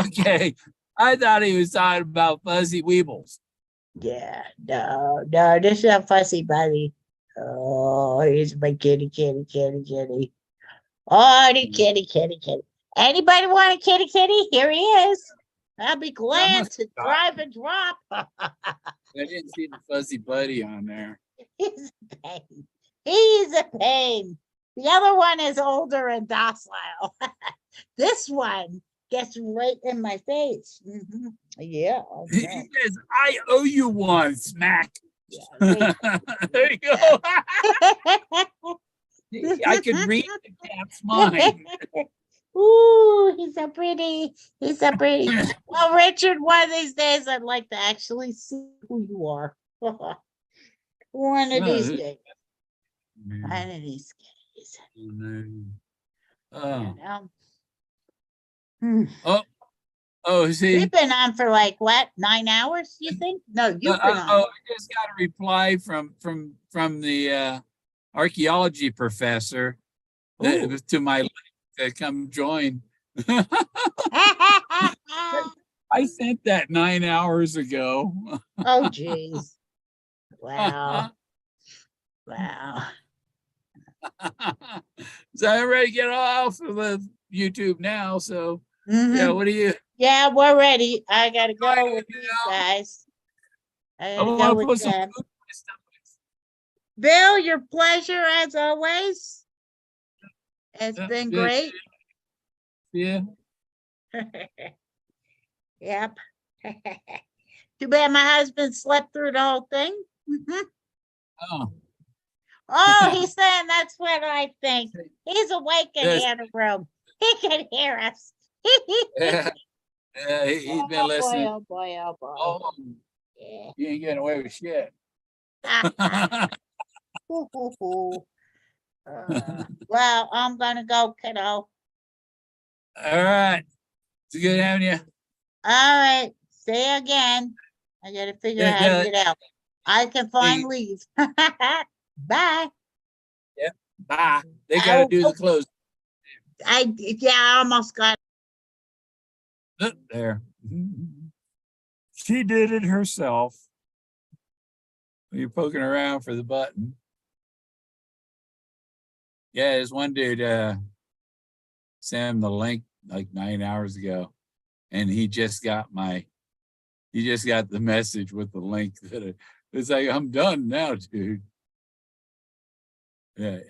Okay. I thought he was talking about fuzzy weebles. Yeah, no, this is a fussy buddy. Oh, here's my kitty. Oh, the kitty. Anybody want a kitty? Here he is. I'll be glad must to stop. drive and drop. I didn't see the fuzzy buddy on there. He's a pain. He's a pain. The other one is older and docile. This one gets right in my face. Mhm. Yeah. I He know. says, I owe you one, smack. Yeah, There you go. I could read the cat's mind. Ooh, he's so pretty. He's so pretty. Well, Richard, one of these days I'd like to actually see who you are. One of these days. One of these days. Oh, You know? Hmm. see. We've been on for like what, 9 hours, you think? No, you've been on. I just got a reply from the archaeology professor Ooh. to my link to come join. I sent that 9 hours ago. Oh, geez. Wow. Wow. So I'm ready to get off of the YouTube now. So Yeah, Mhm. what do you? Yeah, we're ready. I gotta go with these guys. I I gotta want go to with put some them. food in my stomach. Bill, your pleasure as always. It's Yeah, been yeah, great. yeah. Yep. Too bad my husband slept through the whole thing. Mhm. Oh, Oh, he's saying that's what I think. He's awake in yes, the other room. He can hear us. yeah, yeah, he's been Oh boy, listening. oh boy, oh boy. Oh, Yeah. you ain't getting away with shit. Hoo, hoo, hoo. Well, I'm gonna go, kiddo. All right. It's good having you. All right, see you again. I gotta figure out Yeah, how to get out. I can find hey, leave. Bye. yeah, bye. They got to do the close. Yeah, I almost got. There. She did it herself. You're poking around for the button. Yeah, there's one dude sent him the link like 9 hours ago, and he just got the message with the link that it's like, I'm done now, dude. Yeah,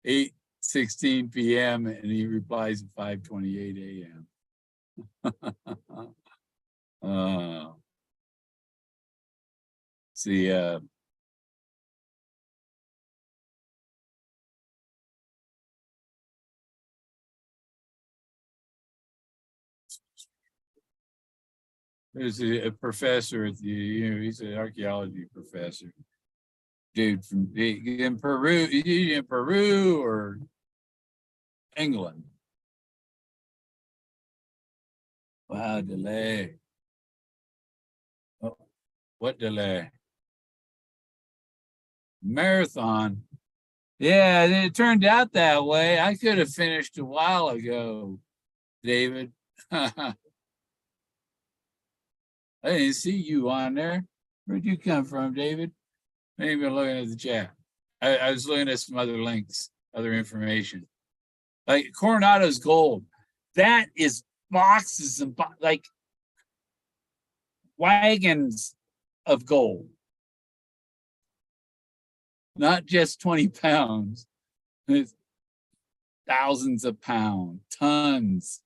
8:16 p.m. and he replies at 5:28 a.m. See, there's a professor at he's an archaeology professor. Dude from in Peru or England. Wow, delay. Oh, what delay? Marathon. Yeah, it turned out that way. I could have finished a while ago, David. I didn't see you on there. Where'd you come from, David? I ain't been looking at the chat. I was looking at some other links, other information. Like Coronado's gold. That is boxes and like wagons of gold. Not just 20 pounds. It's thousands of pounds, tons.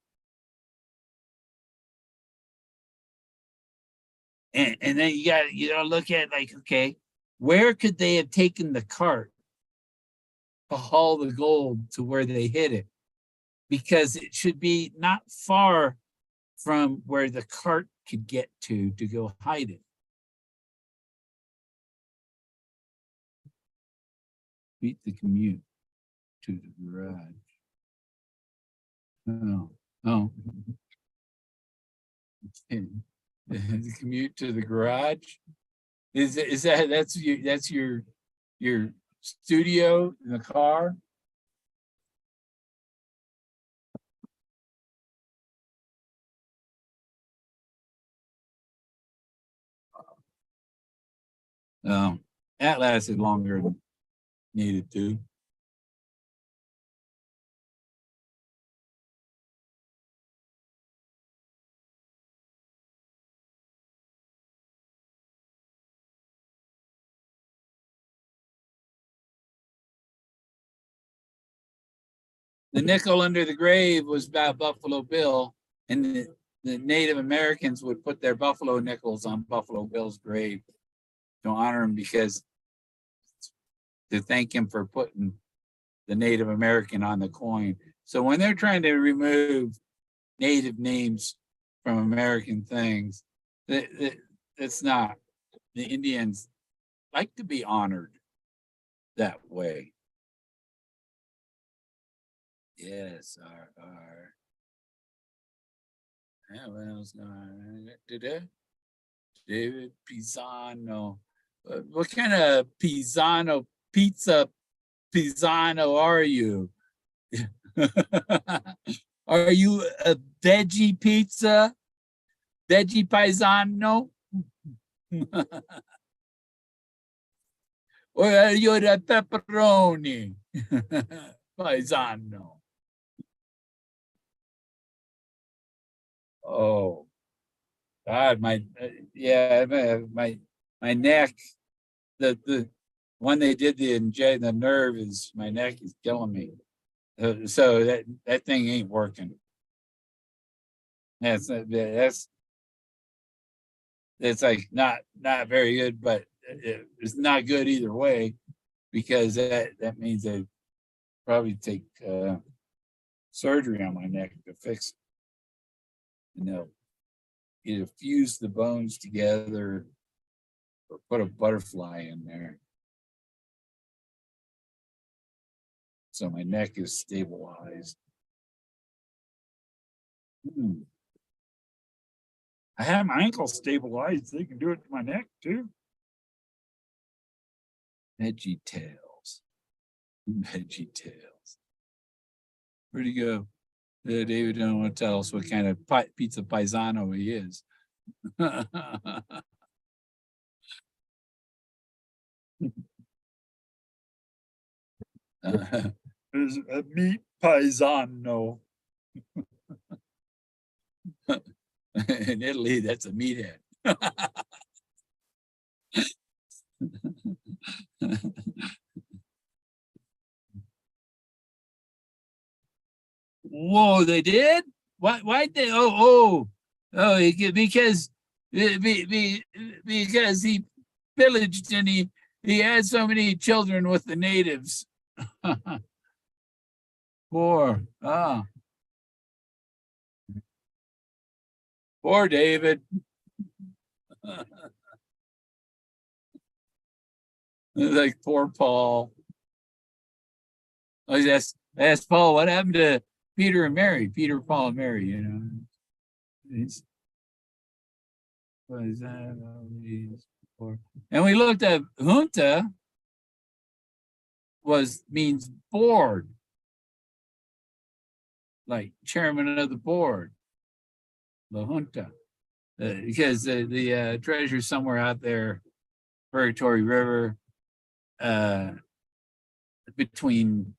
And then you got look at like, okay, where could they have taken the cart to haul the gold to where they hid it? Because it should be not far from where the cart could get to go hide it. Beat the commute to the garage. Oh. The commute to the garage? Is that's your studio in the car? That lasted longer than needed to. The nickel under the grave was about Buffalo Bill, and the Native Americans would put their buffalo nickels on Buffalo Bill's grave to honor him, because to thank him for putting the Native American on the coin. So when they're trying to remove Native names from American things, it's not. The Indians like to be honored that way. Yes, yeah, what else going on today? David Pisano. What kind of Pisano Pisano are you? Are you a veggie pizza? Veggie paisano? Or are you the pepperoni? Paisano. Oh, God, yeah, my neck, the when they did the inject, the nerve is, my neck is killing me. So that thing ain't working. That's it's like not very good, but it's not good either way, because that means they probably take surgery on my neck to fix it. And they'll either fuse the bones together or put a butterfly in there, so my neck is stabilized. I have my ankle stabilized. They can do it to my neck too. Veggie Tales. Veggie Tales. Where'd he go? David don't want to tell us what kind of pizza paisano he is. There's a meat paisano. In Italy, that's a meathead. Whoa, they did? Why they? Because he pillaged and he had so many children with the natives. Poor David. Like poor Paul. I asked Paul, what happened to Peter and Mary? Peter, Paul, and Mary, you know. And we looked at junta means board, like chairman of the board, the junta, because the treasure's somewhere out there, Purgatory River, between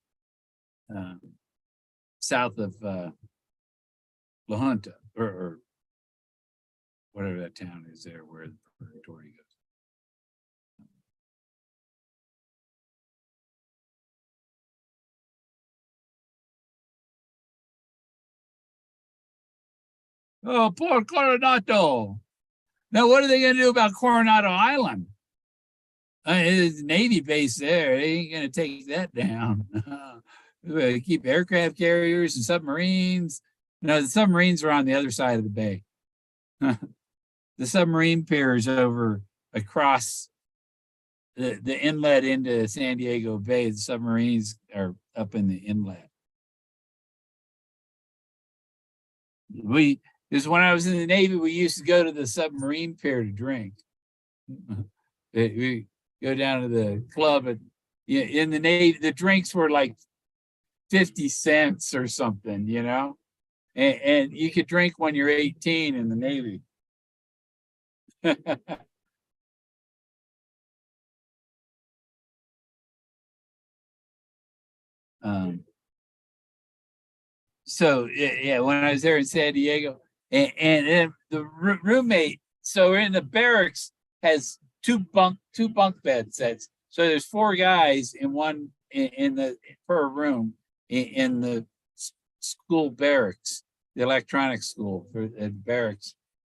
south of La Junta, or whatever that town is there where the purgatory goes. Oh, poor Coronado. Now, what are they going to do about Coronado Island? There's a Navy base there. They ain't going to take that down. Keep aircraft carriers and submarines. No, the submarines are on the other side of the bay. The submarine pier is over across the inlet into San Diego Bay. The submarines are up in the inlet. Because when I was in the Navy, we used to go to the submarine pier to drink. We go down to the club in the Navy. The drinks were like 50 cents or something, you know, and you could drink when you're 18 in the Navy. So yeah, when I was there in San Diego, and then the roommate, so we're in the barracks, has two bunk bed sets. So there's 4 guys in one per room in the school barracks, the electronics school for barracks,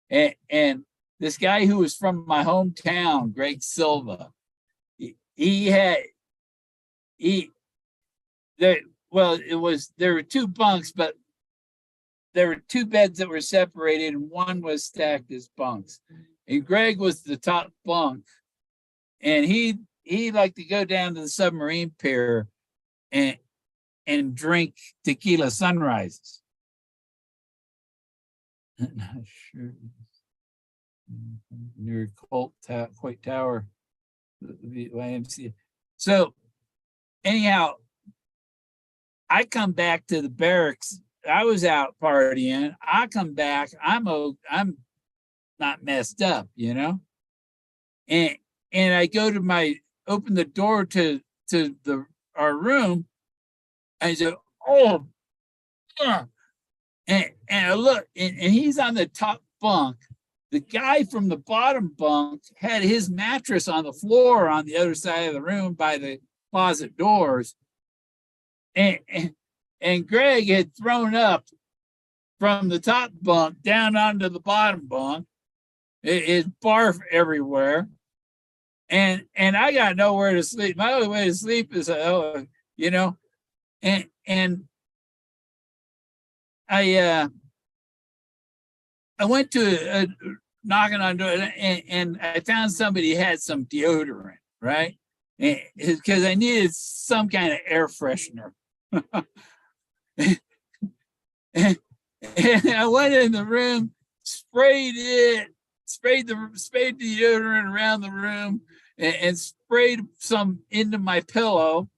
and this guy who was from my hometown, Greg Silva, there were 2 bunks, but there were 2 beds that were separated and one was stacked as bunks. And Greg was the top bunk, and he liked to go down to the submarine pier and drink tequila sunrises. Not sure. Near Coit Tower, the YMCA. So anyhow, I come back to the barracks. I was out partying. I come back. I'm not messed up, you know. And I go to open the door to our room. I said, "Oh," and I look, and he's on the top bunk. The guy from the bottom bunk had his mattress on the floor on the other side of the room by the closet doors. And Greg had thrown up from the top bunk down onto the bottom bunk. It's barf everywhere. And I got nowhere to sleep. My only way to sleep is, you know, and I went to knocking on door, and I found somebody had some deodorant, right? Because I needed some kind of air freshener. and I went in the room, sprayed the deodorant around the room, and sprayed some into my pillow.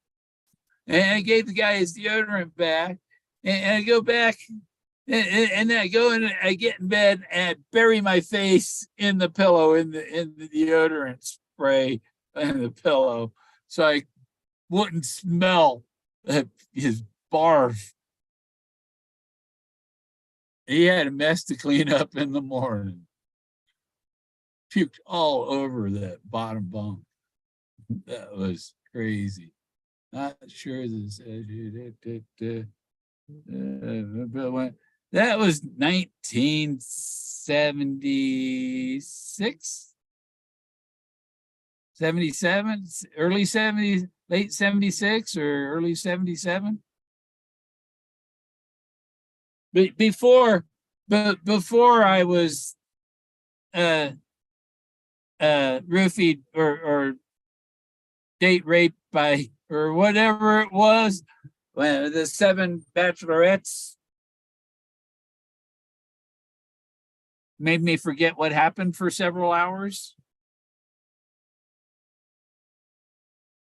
And I gave the guy his deodorant back, and I go back, and then I go in, I get in bed, and I bury my face in the pillow, in the deodorant spray in the pillow, so I wouldn't smell his barf. He had a mess to clean up in the morning. Puked all over that bottom bunk. That was crazy. Not sure this. That was 1976, 77, early 70s, late 76 or early 77. Before I was roofied or date raped by, or whatever it was, when the 7 bachelorettes made me forget what happened for several hours.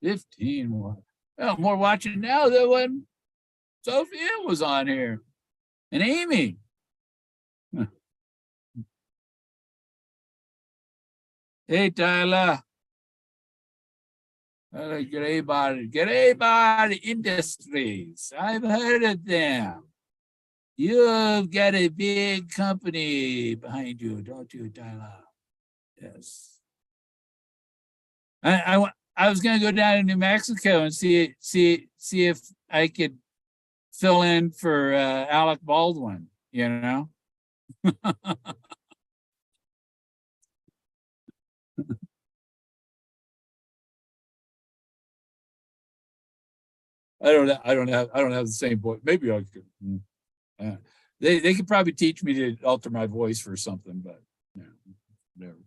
15 more. Well, more watching now than when Sophia was on here. And Amy. Hey, Tyler. Gray Body Industries. I've heard of them. You've got a big company behind you, don't you, Tyler? Yes. I was going to go down to New Mexico and see if I could fill in for Alec Baldwin, you know? I don't have the same voice. Maybe I could. They could probably teach me to alter my voice for something, but whatever.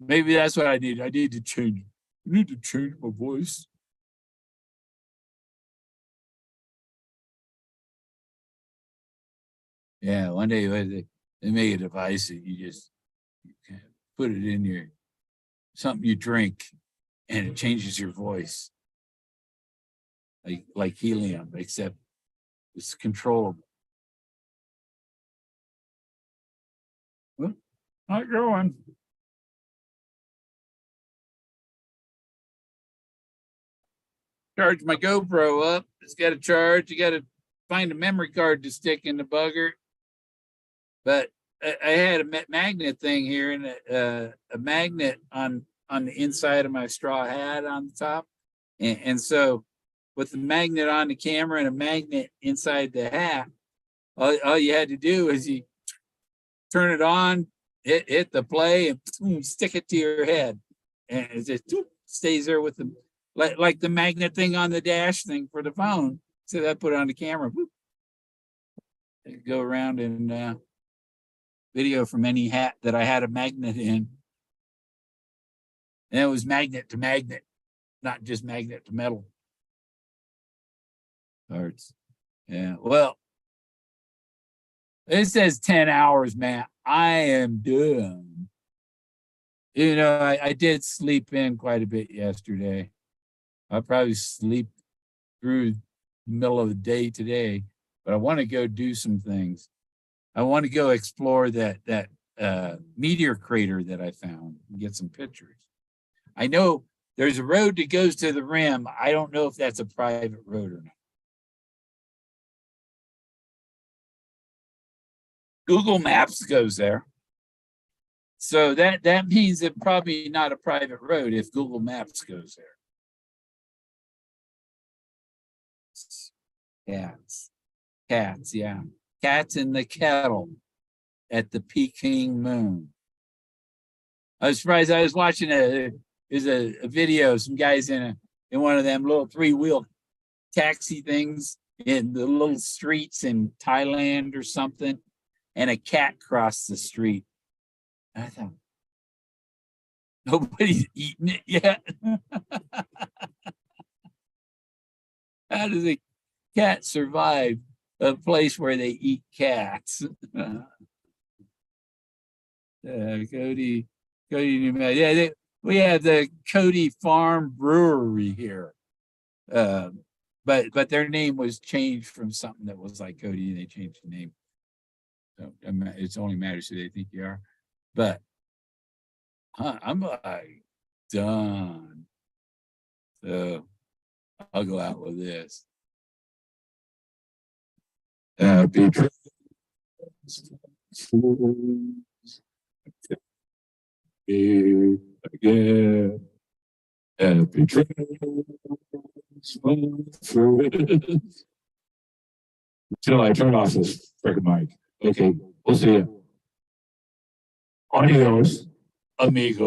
Maybe that's what I need. I need to change. I need to change my voice. Yeah, one day they make a device that you can put it in your something you drink, and it changes your voice, like helium, except it's controllable. Well, not going. Charge my GoPro up. It's got a charge. You got to find a memory card to stick in the bugger. But I had a magnet thing here, and a magnet on the inside of my straw hat on the top. And so with the magnet on the camera and a magnet inside the hat, all you had to do is you turn it on, hit the play, and boom, stick it to your head. And it just stays there with the, like the magnet thing on the dash thing for the phone. So I put it on the camera. Whoop. Go around and video from any hat that I had a magnet in. And it was magnet to magnet, not just magnet to metal parts. Yeah, well, it says 10 hours, man. I am done. You know, I did sleep in quite a bit yesterday. I'll probably sleep through the middle of the day today, but I want to go do some things. I want to go explore that meteor crater that I found and get some pictures. I know there's a road that goes to the rim. I don't know if that's a private road or not. Google Maps goes there. So that means it probably not a private road if Google Maps goes there. Cats, yeah. Cats in the kettle at the Peking moon. I was surprised. I was watching a video, some guys in one of them little 3-wheel taxi things in the little streets in Thailand or something, and a cat crossed the street. I thought, nobody's eaten it yet. How does a cat survive a place where they eat cats? Cody, New Mexico. Yeah, we have the Cody Farm Brewery here. But their name was changed from something that was like Cody, and they changed the name. So it's only matters who they think you are. But I'm like done. So I'll go out with this. Happy again. Happy until I turn off this freaking mic. Okay, we'll see you. Adios, amigo.